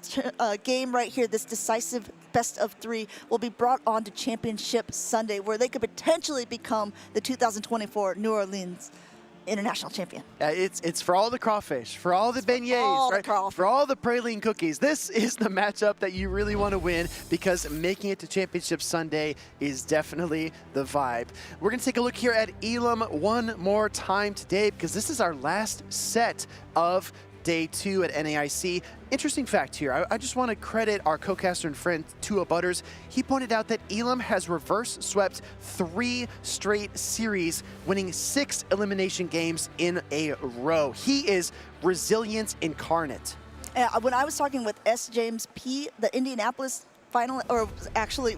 S13: game right here, this decisive best of 3, will be brought on to Championship Sunday, where they could potentially become the 2024 New Orleans International Champion.
S15: It's for all the crawfish, for all the beignets, right? For all the praline cookies. This is the matchup that you really want to win, because making it to Championship Sunday is definitely the vibe. We're going to take a look here at Elam one more time today, because this is our last set of day 2 at NAIC. Interesting fact here, I just want to credit our co-caster and friend Tua Butters. He pointed out that Elam has reverse swept 3 straight series, winning 6 elimination games in a row. He is resilience incarnate.
S13: When I was talking with S. James P., the Indianapolis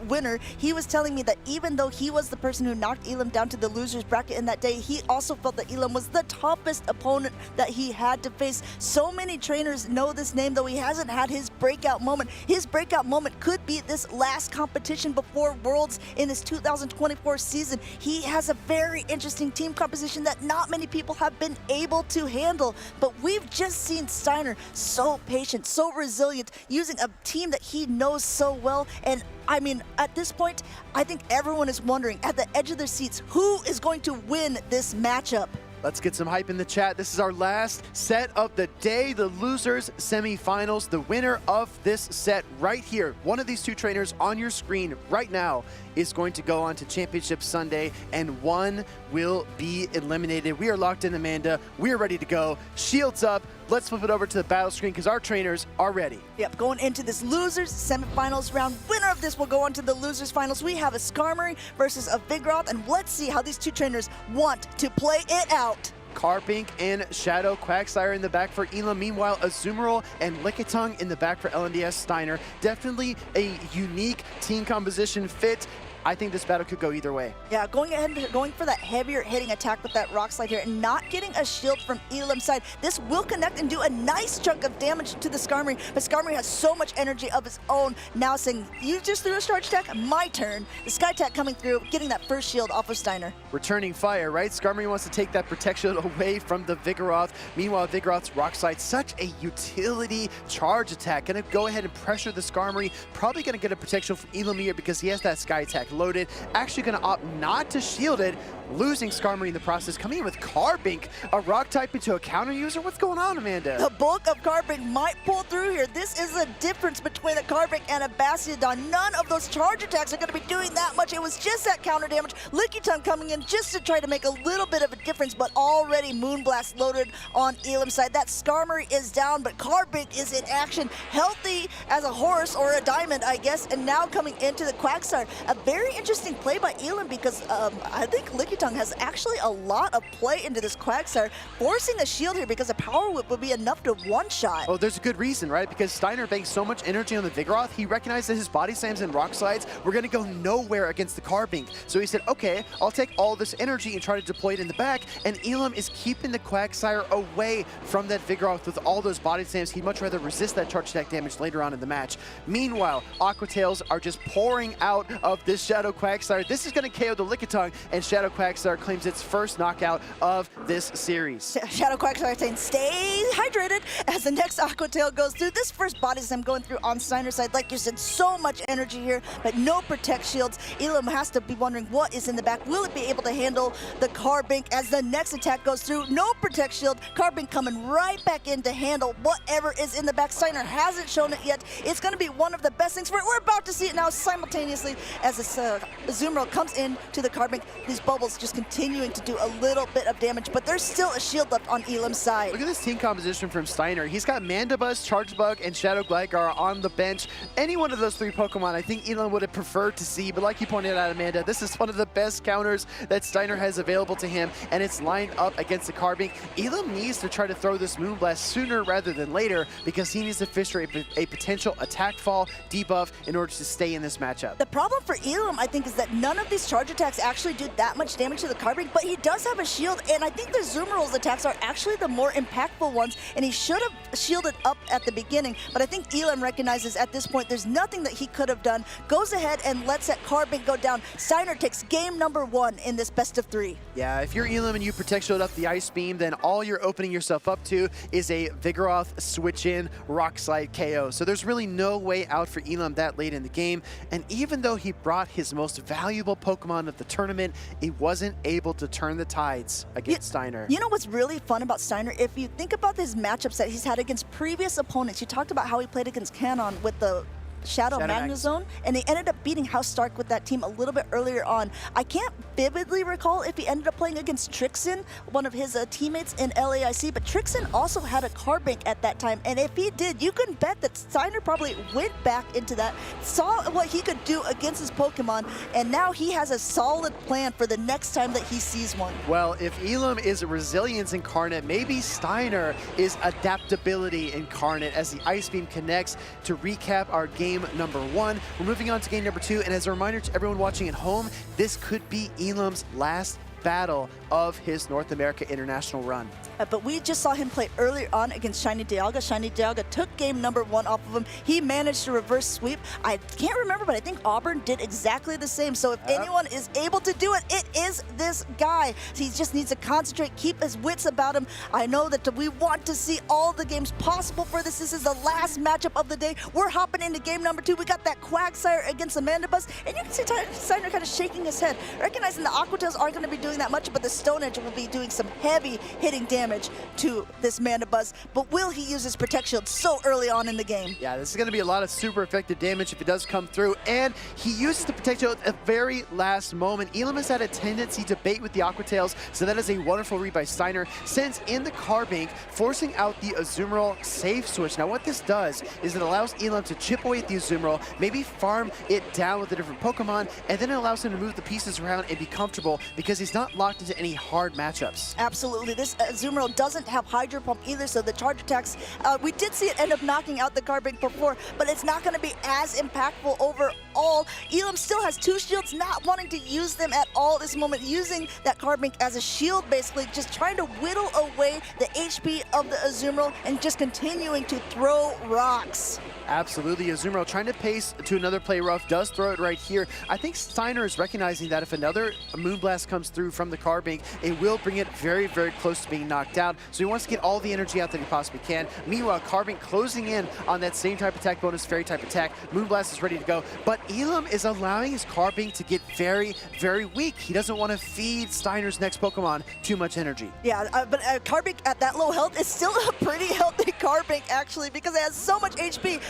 S13: winner, he was telling me that even though he was the person who knocked Elam down to the loser's bracket in that day, he also felt that Elam was the toughest opponent that he had to face. So many trainers know this name, though he hasn't had his breakout moment. His breakout moment could be this last competition before Worlds in this 2024 season. He has a very interesting team composition that not many people have been able to handle, but we've just seen Steiner so patient, so resilient, using a team that he knows so well. well. And I mean, at this point, I think everyone is wondering at the edge of their seats, who is going to win this matchup?
S15: Let's get some hype in the chat. This is our last set of the day, the losers semifinals. The winner of this set right here, one of these two trainers on your screen right now, is going to go on to Championship Sunday, and one will be eliminated. We are locked in, Amanda. We are ready to go. Shields up. Let's flip it over to the battle screen because our trainers are ready.
S13: Yep, going into this losers semifinals round. Winner of this will go on to the losers finals. We have a Skarmory versus a Vigoroth, and let's see how these two trainers want to play it out.
S15: Carbink and Shadow Quagsire in the back for Elam. Meanwhile, Azumarill and Lickitung in the back for LNDS Steiner. Definitely a unique team composition fit. I think this battle could go either way.
S13: Yeah, going for that heavier hitting attack with that Rock Slide here and not getting a shield from Elam's side. This will connect and do a nice chunk of damage to the Skarmory, but Skarmory has so much energy of his own. Now saying, you just threw a charge attack, my turn. The Sky Attack coming through, getting that first shield off of Steiner.
S15: Returning fire, right? Skarmory wants to take that protection away from the Vigoroth. Meanwhile, Vigoroth's Rock Slide, such a utility charge attack. Gonna go ahead and pressure the Skarmory. Probably gonna get a protection from Elam here because he has that Sky Attack loaded. Actually going to opt not to shield it, losing Skarmory in the process. Coming in with Carbink, a rock type into a counter user. What's going on, Amanda?
S13: The bulk of Carbink might pull through here. This is the difference between a Carbink and a Bastiodon. None of those charge attacks are going to be doing that much. It was just that counter damage. Lickitung coming in just to try to make a little bit of a difference, but already Moonblast loaded on Elam's side. That Skarmory is down, but Carbink is in action, healthy as a horse or a diamond, I guess, and now coming into the Quagsire. A very interesting play by Elam because I think Lickitung has actually a lot of play into this Quagsire, forcing a shield here because a Power Whip would be enough to one-shot.
S15: Oh, there's a good reason, right? Because Steiner banked so much energy on the Vigoroth, he recognized that his body slams and rock slides were going to go nowhere against the Carbink. So he said, okay, I'll take all this energy and try to deploy it in the back, and Elam is keeping the Quagsire away from that Vigoroth with all those body slams. He'd much rather resist that charge attack damage later on in the match. Meanwhile, Aqua Tails are just pouring out of this Shadow Quagsire. This is going to KO the Lickitung, and Shadow Quagsire claims its first knockout of this series.
S13: Shadow Quagsire saying, stay hydrated as the next Aqua Tail goes through. This first body slam going through on Steiner's side. Like you said, so much energy here, but no protect shields. Elam has to be wondering what is in the back. Will it be able to handle the Carbink as the next attack goes through? No protect shield. Carbink coming right back in to handle whatever is in the back. Steiner hasn't shown it yet. It's going to be one of the best things. We're about to see it now simultaneously as this Azumarill comes in to the Carbink. These bubbles just continuing to do a little bit of damage, but there's still a shield left on Elam's side.
S15: Look at this team composition from Steiner. He's got Mandibuzz, Chargebug, and Shadow Gligar on the bench. Any one of those three Pokemon I think Elam would have preferred to see, but like you pointed out, Amanda, this is one of the best counters that Steiner has available to him, and it's lined up against the Carbink. Elam needs to try to throw this Moonblast sooner rather than later because he needs to fish for a potential attack fall debuff in order to stay in this matchup.
S13: The problem for Elam, I think, is that none of these charge attacks actually do that much damage to the Carbink, but he does have a shield, and I think the Azumarill attacks are actually the more impactful ones, and he should have shielded up at the beginning, but I think Elam recognizes at this point there's nothing that he could have done, goes ahead and lets that Carbink go down. Steiner takes game number 1 in this best of 3.
S15: Yeah, if you're Elam and you protect shield up the Ice Beam, then all you're opening yourself up to is a Vigoroth switch-in Rock Slide KO. So there's really no way out for Elam that late in the game, and even though he brought his most valuable Pokemon of the tournament, he wasn't able to turn the tides against Steiner.
S13: You know what's really fun about Steiner? If you think about his matchups that he's had against previous opponents, you talked about how he played against Canon with the Shadow Magnezone, and he ended up beating House Stark with that team a little bit earlier on. I can't vividly recall if he ended up playing against Trixen, one of his teammates in LAIC, but Trixen also had a Carbink at that time, and if he did, you can bet that Steiner probably went back into that, saw what he could do against his Pokemon, and now he has a solid plan for the next time that he sees one.
S15: Well, if Elam is resilience incarnate, maybe Steiner is adaptability incarnate as the Ice Beam connects to recap our game number 1. We're moving on to game number 2, and as a reminder to everyone watching at home, this could be Elam's last battle of his North America International run.
S13: But we just saw him play earlier on against Shiny Dialga. Shiny Dialga took game number 1 off of him. He managed to reverse sweep. I can't remember, but I think Auburn did exactly the same. So if anyone is able to do it, it is this guy. He just needs to concentrate, keep his wits about him. I know that we want to see all the games possible for this. This is the last matchup of the day. We're hopping into game number 2. We got that Quagsire against Amanda Buzz, and you can see Steiner kind of shaking his head, recognizing the Aqua Tails aren't going to be doing that much, but the Stone Edge will be doing some heavy hitting damage to this Mandibuzz. But will he use his Protect Shield so early on in the game?
S15: Yeah, this is going to be a lot of super effective damage if it does come through, and he uses the Protect Shield at the very last moment. Elam has had a tendency to bait with the Aqua Tails, so that is a wonderful read by Steiner, sends in the Carbink, forcing out the Azumarill safe switch. Now what this does is it allows Elam to chip away at the Azumarill, maybe farm it down with a different Pokemon, and then it allows him to move the pieces around and be comfortable because he's not locked into any hard matchups.
S13: Absolutely. This Azumarill doesn't have Hydro Pump either, so the charge attacks, we did see it end up knocking out the Carbink before, but it's not going to be as impactful overall. Elam still has 2 shields, not wanting to use them at all this moment, using that Carbink as a shield, basically, just trying to whittle away the HP of the Azumarill and just continuing to throw rocks.
S15: Absolutely, Azumarill trying to pace to another play rough, does throw it right here. I think Steiner is recognizing that if another Moonblast comes through from the Carbink, it will bring it very, very close to being knocked out. So he wants to get all the energy out that he possibly can. Meanwhile, Carbink closing in on that same type attack bonus, fairy type attack. Moonblast is ready to go, but Elam is allowing his Carbink to get very, very weak. He doesn't want to feed Steiner's next Pokemon too much energy.
S13: Yeah, but Carbink at that low health is still a pretty healthy Carbink, actually, because it has so much HP.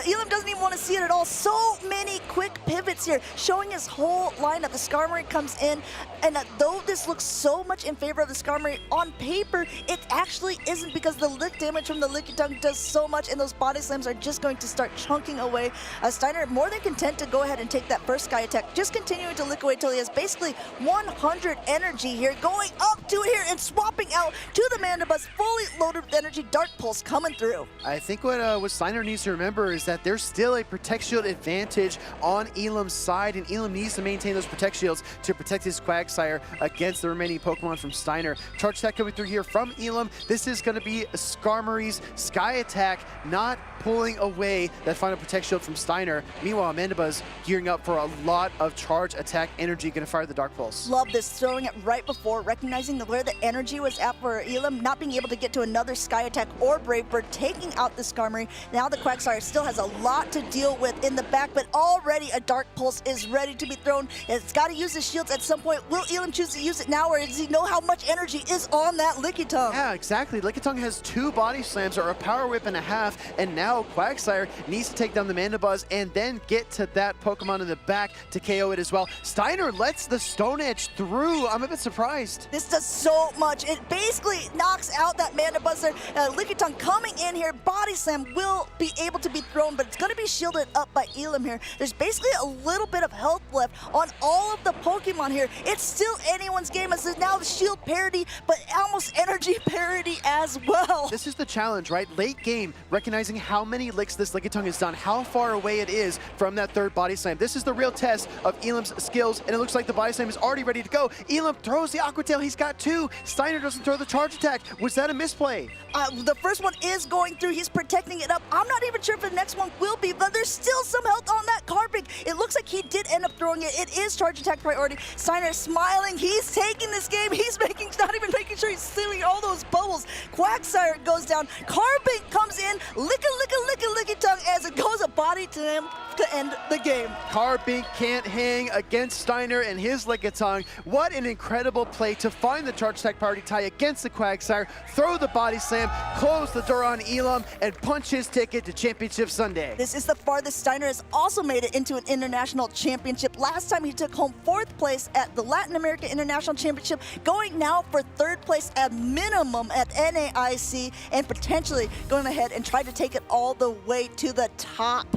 S13: Elam doesn't even want to see it at all. So many quick pivots here, showing his whole lineup. The Skarmory comes in, and though this looks so much in favor of the Skarmory on paper, it actually isn't, because the lick damage from the Lickitung does so much, and those body slams are just going to start chunking away. Steiner more than content to go ahead and take that first Sky Attack, just continuing to lick away till he has basically 100 energy here, going up to here and swapping out to the Mandibuzz, fully loaded with energy. Dark Pulse coming through.
S15: I think what Steiner needs to remember is that there's still a Protect Shield advantage on Elam's side, and Elam needs to maintain those Protect Shields to protect his Quagsire against the remaining Pokemon from Steiner. Charge Attack coming through here from Elam. This is going to be Skarmory's Sky Attack, not pulling away that final Protect Shield from Steiner. Meanwhile, Mandibuzz gearing up for a lot of Charge Attack energy, going to fire the Dark Pulse.
S13: Love this, throwing it right before, recognizing where the energy was at for Elam, not being able to get to another Sky Attack or Brave Bird, taking out the Skarmory. Now the Quagsire still has a lot to deal with in the back, but already a Dark Pulse is ready to be thrown. It's got to use his shields at some point. Will Elam choose to use it now, or does he know how much energy is on that Lickitung?
S15: Yeah, exactly. Lickitung has 2 body slams or a Power Whip and a half, and now Quagsire needs to take down the Mandibuzz and then get to that Pokemon in the back to KO it as well. Steiner lets the Stone Edge through. I'm a bit surprised.
S13: This does so much. It basically knocks out that Mandibuzz there. Lickitung coming in here. Body Slam will be able to be thrown, but it's going to be shielded up by Elam here. There's basically a little bit of health left on all of the Pokemon here. It's still anyone's game, as now the shield parity, but almost energy parity as well.
S15: This is the challenge, right? Late game, recognizing how many licks this Lickitung has done, how far away it is from that third Body Slam. This is the real test of Elam's skills, and it looks like the Body Slam is already ready to go. Elam throws the Aqua Tail. He's got 2. Steiner doesn't throw the Charge Attack. Was that a misplay?
S13: The first one is going through. He's protecting it up. I'm not even sure if the next one will be, but there's still some health on that Carbink. It looks like he did end up throwing it. It is Charge Attack priority. Steiner smiling. He's taking this game. He's not even making sure he's stealing all those bubbles. Quagsire goes down. Carbink comes in. Lickitung as it goes a body to him to end the game.
S15: Carbink can't hang against Steiner and his Lickitung. What an incredible play to find the Charge Attack priority tie against the Quagsire, throw the Body Slam, close the door on Elam, and punch his ticket to Championship Sunday.
S13: This is the farthest Steiner has also made it into an international championship. Last time he took home 4th place at the Latin America International Championship, going now for 3rd place at minimum at NAIC, and potentially going ahead and try to take it all the way to the top.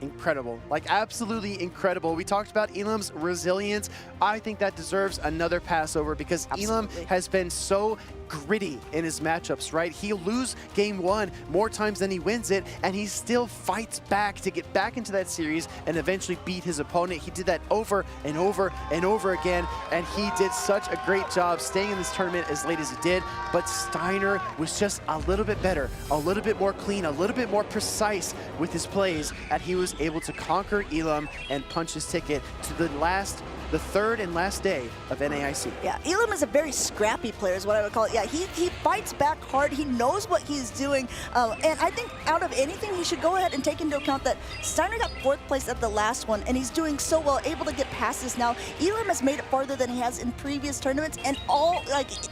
S15: Incredible, like absolutely incredible. We talked about Elam's resilience. I think that deserves another pass over, because Elam has been so gritty in his matchups, right? He'll lose game 1 more times than he wins it, and he still fights back to get back into that series and eventually beat his opponent. He did that over and over and over again, and he did such a great job staying in this tournament as late as he did. But Steiner was just a little bit better, a little bit more clean, a little bit more precise with his plays, and he was able to conquer Elam and punch his ticket to the third and last day of NAIC.
S13: Yeah, Elam is a very scrappy player is what I would call it. Yeah, he fights back hard. He knows what he's doing. And I think out of anything, he should go ahead and take into account that Steiner got 4th place at the last one, and he's doing so well, able to get past this now. Elam has made it farther than he has in previous tournaments, and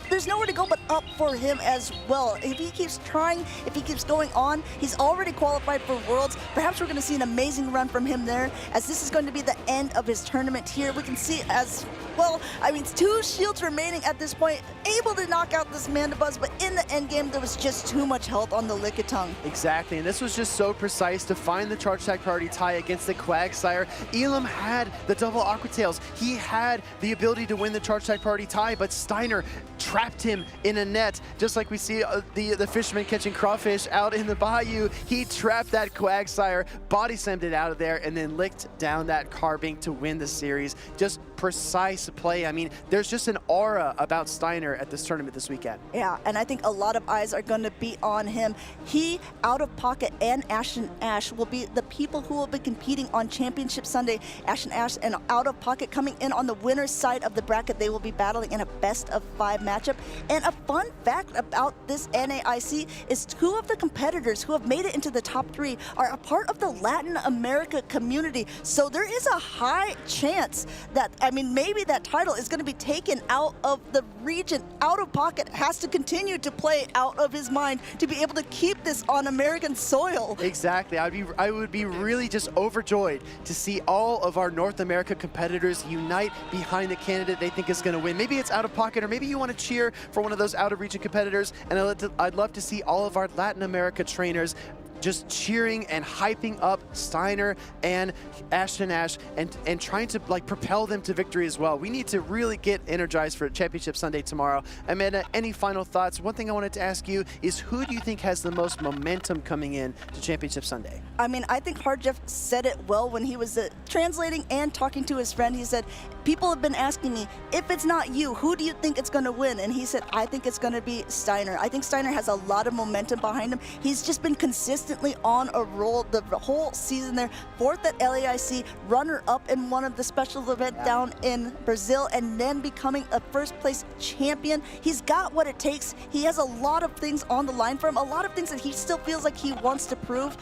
S13: there's nowhere to go but up for him as well. If he keeps trying, if he keeps going on, he's already qualified for Worlds. Perhaps we're going to see an amazing run from him there, as this is going to be the end of his tournament here. We can see as well, I mean, 2 shields remaining at this point, able to knock out this Mandibuzz, but in the end game, there was just too much health on the Lickitung.
S15: Exactly, and this was just so precise to find the charge attack priority tie against the Quagsire. Elam had the double Aqua Tails. He had the ability to win the charge attack priority tie, but Steiner trapped him in a net, just like we see the fisherman catching crawfish out in the bayou. He trapped that Quagsire, body slammed it out of there, and then licked down that Carbink to win the series. Just precise play. I mean, there's just an aura about Steiner at this tournament this weekend.
S13: Yeah, and I think a lot of eyes are going to be on him. He, Out of Pocket, and Ashton Ash will be the people who will be competing on Championship Sunday. Ashton Ash and Out of Pocket coming in on the winner's side of the bracket. They will be battling in a best-of-5 matchup. And a fun fact about this NAIC is 2 of the competitors who have made it into the top 3 are a part of the Latin America community. So there is a high chance that, I mean, maybe that title is going to be taken out of the region. Out of Pocket has to continue to play out of his mind to be able to keep this on American soil.
S15: Exactly. I would be really just overjoyed to see all of our North America competitors unite behind the candidate they think is going to win. Maybe it's Out of Pocket, or maybe you want to cheer for one of those out-of-region competitors, and I'd love to see all of our Latin America trainers just cheering and hyping up Steiner and Ashton Ash and trying to propel them to victory as well. We need to really get energized for Championship Sunday tomorrow. Amanda, any final thoughts? One thing I wanted to ask you is, who do you think has the most momentum coming in to Championship Sunday?
S13: I mean, I think Hard Jeff said it well when he was translating and talking to his friend. He said, people have been asking me, if it's not you, who do you think it's going to win? And he said, I think it's going to be Steiner. I think Steiner has a lot of momentum behind him. He's just been consistently on a roll the whole season there. 4th at LAIC, runner-up in one of the special events down in Brazil, and then becoming a first-place champion. He's got what it takes. He has a lot of things on the line for him, a lot of things that he still feels like he wants to prove.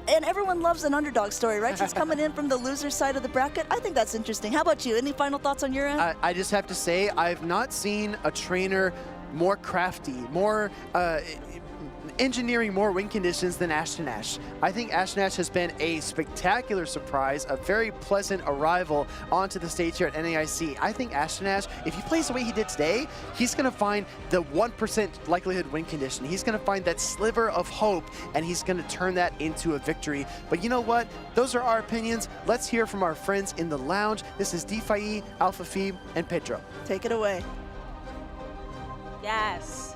S13: And everyone loves an underdog story, right? He's coming in from the loser side of the bracket. I think that's interesting. How about you? Any final thoughts on your end?
S15: I just have to say, I've not seen a trainer more crafty, more engineering more win conditions than Ashton Ash. I think Ashton Ash has been a spectacular surprise, a very pleasant arrival onto the stage here at NAIC. I think Ashton Ash, if he plays the way he did today, he's going to find the 1% likelihood win condition. He's going to find that sliver of hope, and he's going to turn that into a victory. But you know what? Those are our opinions. Let's hear from our friends in the lounge. This is DeFi, Alpha Phi, and Pedro.
S13: Take it away.
S2: Yes.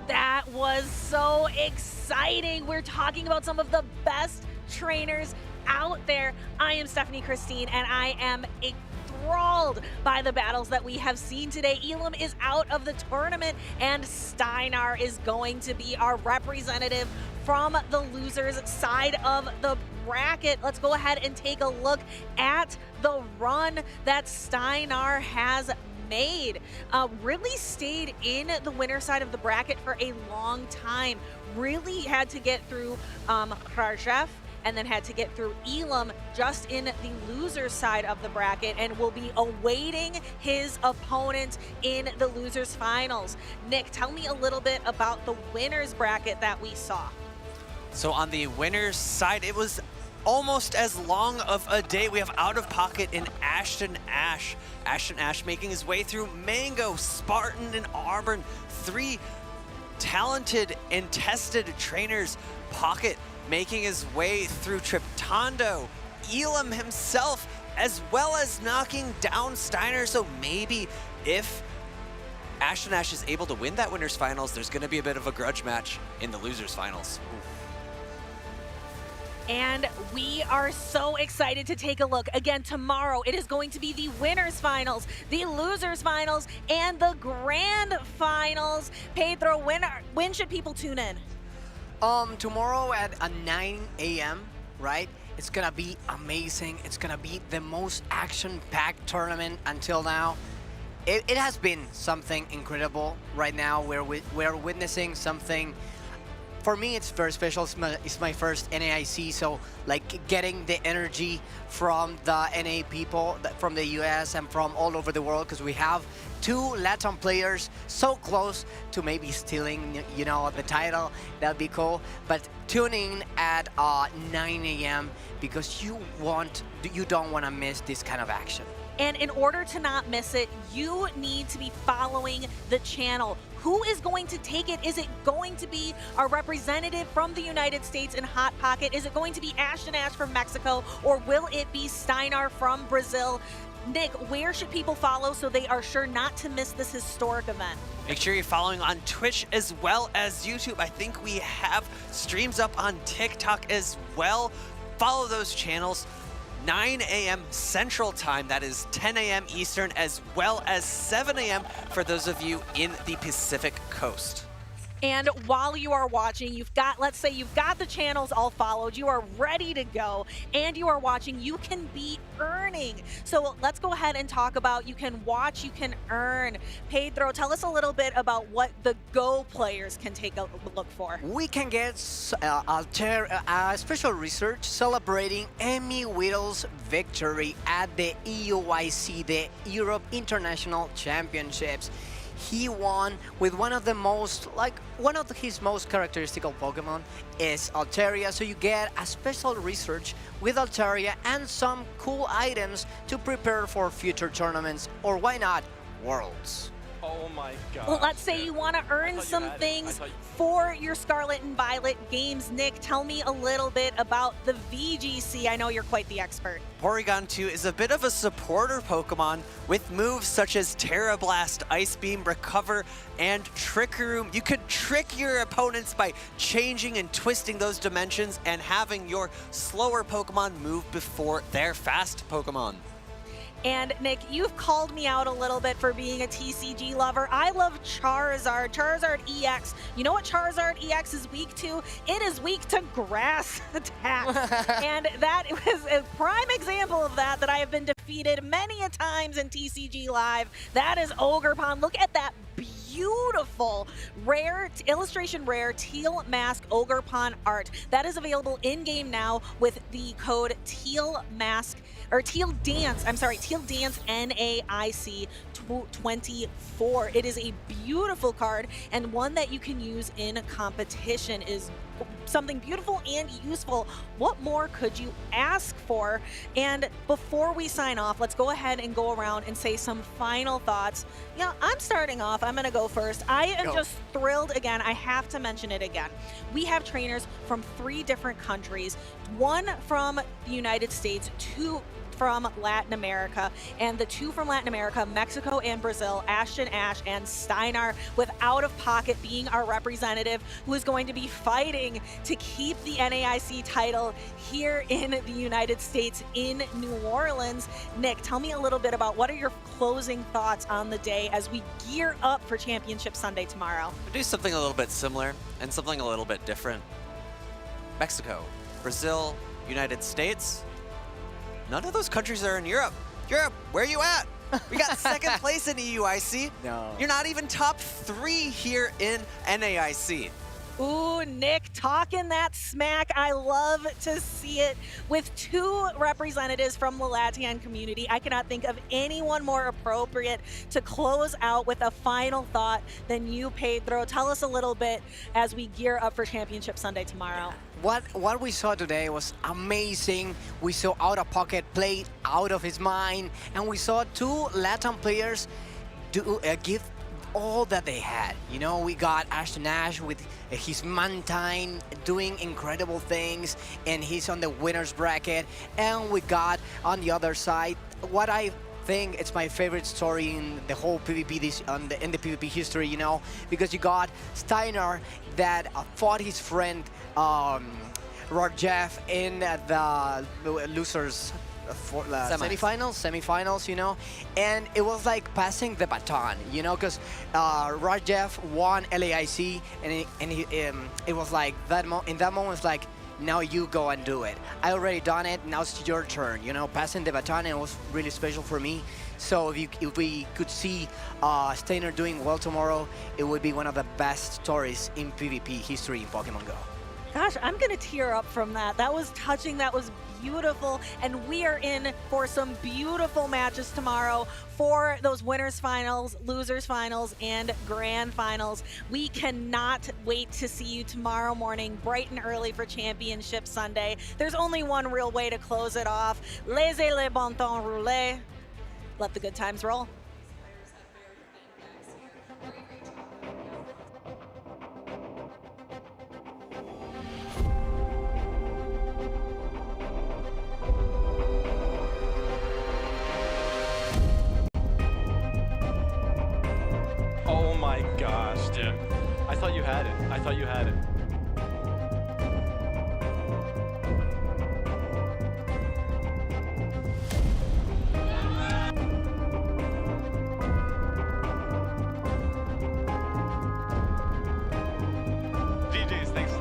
S2: That was so exciting. We're talking about some of the best trainers out there. I am Stephanie Christine, and I am enthralled by the battles that we have seen today. Elam is out of the tournament, and Steiner is going to be our representative from the losers side of the bracket. Let's go ahead and take a look at the run that Steiner has made. Really stayed in the winner side of the bracket for a long time. Really had to get through Kharjev, and then had to get through Elam just in the loser side of the bracket, and will be awaiting his opponent in the losers finals. Nick, tell me a little bit about the winners bracket that we saw.
S1: So on the winners side, it was almost as long of a day. We have Out of Pocket and Ashton Ash. Ashton Ash making his way through Mango, Spartan, and Auburn. 3 talented and tested trainers. Pocket making his way through Triptando. Elam himself as well as knocking down Steiner. So maybe if Ashton Ash is able to win that winners finals, there's going to be a bit of a grudge match in the losers finals.
S2: And we are so excited to take a look. Again, tomorrow it is going to be the winners finals, the losers finals, and the grand finals. Pedro, when should people tune in?
S16: Tomorrow at 9 a.m., right? It's gonna be amazing. It's gonna be the most action-packed tournament until now. It has been something incredible right now. We're witnessing something. For me, it's very special. It's my first NAIC, so like getting the energy from the NA people, from the US and from all over the world, because we have 2 Latin players so close to maybe stealing, you know, the title. That'd be cool. But tune in at 9 a.m. because you don't want to miss this kind of action.
S2: And in order to not miss it, you need to be following the channel. Who is going to take it? Is it going to be our representative from the United States in Hot Pocket? Is it going to be Ashton Ash from Mexico? Or will it be Steinar from Brazil? Nick, where should people follow so they are sure not to miss this historic event?
S1: Make sure you're following on Twitch as well as YouTube. I think we have streams up on TikTok as well. Follow those channels. 9 a.m. Central Time, that is 10 a.m. Eastern, as well as 7 a.m. for those of you in the Pacific Coast.
S2: And while you are watching, let's say you've got the channels all followed, you are ready to go, and you are watching, you can be earning. So let's go ahead and talk about, you can watch, you can earn. Pedro, tell us a little bit about what the Go players can take a look for.
S16: We can get special research celebrating Emmy Whittle's victory at the EUIC, the Europe International Championships. He won with one of his most characteristical Pokemon is Altaria, so you get a special research with Altaria and some cool items to prepare for future tournaments, or why not, Worlds.
S17: Oh my god.
S2: Well, let's say you want to earn some things for your Scarlet and Violet games. Nick, tell me a little bit about the VGC. I know you're quite the expert.
S1: Porygon 2 is a bit of a supporter Pokemon with moves such as Terra Blast, Ice Beam, Recover, and Trick Room. You could trick your opponents by changing and twisting those dimensions and having your slower Pokemon move before their fast Pokemon.
S2: And Nick, you've called me out a little bit for being a TCG lover. I love Charizard, Charizard EX. You know what Charizard EX is weak to? It is weak to grass attacks. And that was a prime example of that I have been defeated many a times in TCG Live. That is Ogerpon. Look at that beautiful rare illustration rare teal mask Ogerpon art that is available in game now with the code teal dance NAIC 24. It is a beautiful card and one that you can use in competition. Is something beautiful and useful. What more could you ask for? And before we sign off, let's go ahead and go around and say some final thoughts. Yeah, I'm starting off. I'm gonna go first. I am just thrilled again. I have to mention it again. We have trainers from 3 different countries, 1 from the United States, 2 from Latin America, and the 2 from Latin America, Mexico and Brazil, Ashton Ash and Steinar, with Out of Pocket being our representative, who is going to be fighting to keep the NAIC title here in the United States in New Orleans. Nick, tell me a little bit about what are your closing thoughts on the day as we gear up for Championship Sunday tomorrow?
S1: We'll do something a little bit similar and something a little bit different. Mexico, Brazil, United States. None of those countries are in Europe. Europe, where are you at? We got 2nd place in EUIC.
S16: No.
S1: You're not even top 3 here in NAIC.
S2: Ooh, Nick, talking that smack. I love to see it. With 2 representatives from the Latian community, I cannot think of anyone more appropriate to close out with a final thought than you, Pedro. Tell us a little bit as we gear up for Championship Sunday tomorrow.
S16: What we saw today was amazing. We saw Out of Pocket play out of his mind, and we saw 2 Latin players give all that they had. You know, we got Ashton Ash with his Mantine doing incredible things, and he's on the winner's bracket. And we got on the other side what I think it's my favorite story in the whole PvP in the PvP history, you know, because you got Steiner that fought his friend Rorjeff in the losers for semifinals, you know, and it was like passing the baton, you know, because Rorjeff won LAIC, and it was like in that moment it's like, now you go and do it. I already done it, now it's your turn, you know, passing the baton, and it was really special for me. So if we could see Steiner doing well tomorrow, it would be one of the best stories in PvP history in Pokemon Go.
S2: Gosh, I'm gonna tear up from that. That was touching, that was beautiful, and we are in for some beautiful matches tomorrow for those winners finals, losers finals, and grand finals. We cannot wait to see you tomorrow morning, bright and early for Championship Sunday. There's only one real way to close it off. Laissez le bon temps rouler. Let the good times roll.
S20: Oh my gosh, dude. I thought you had it. I thought you had it. GG's, thanks.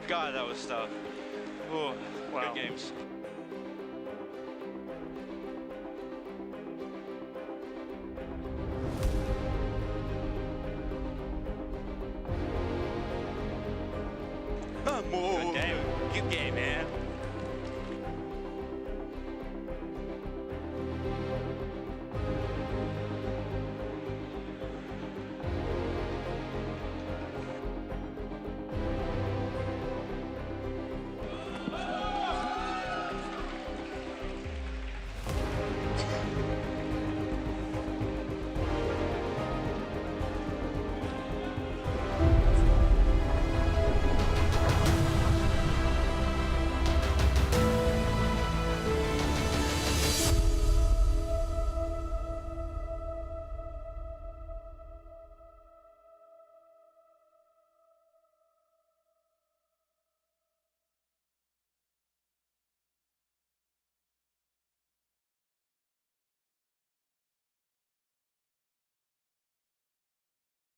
S20: God, that was tough. Ooh, wow. Good games.
S10: Good game. Good game, man.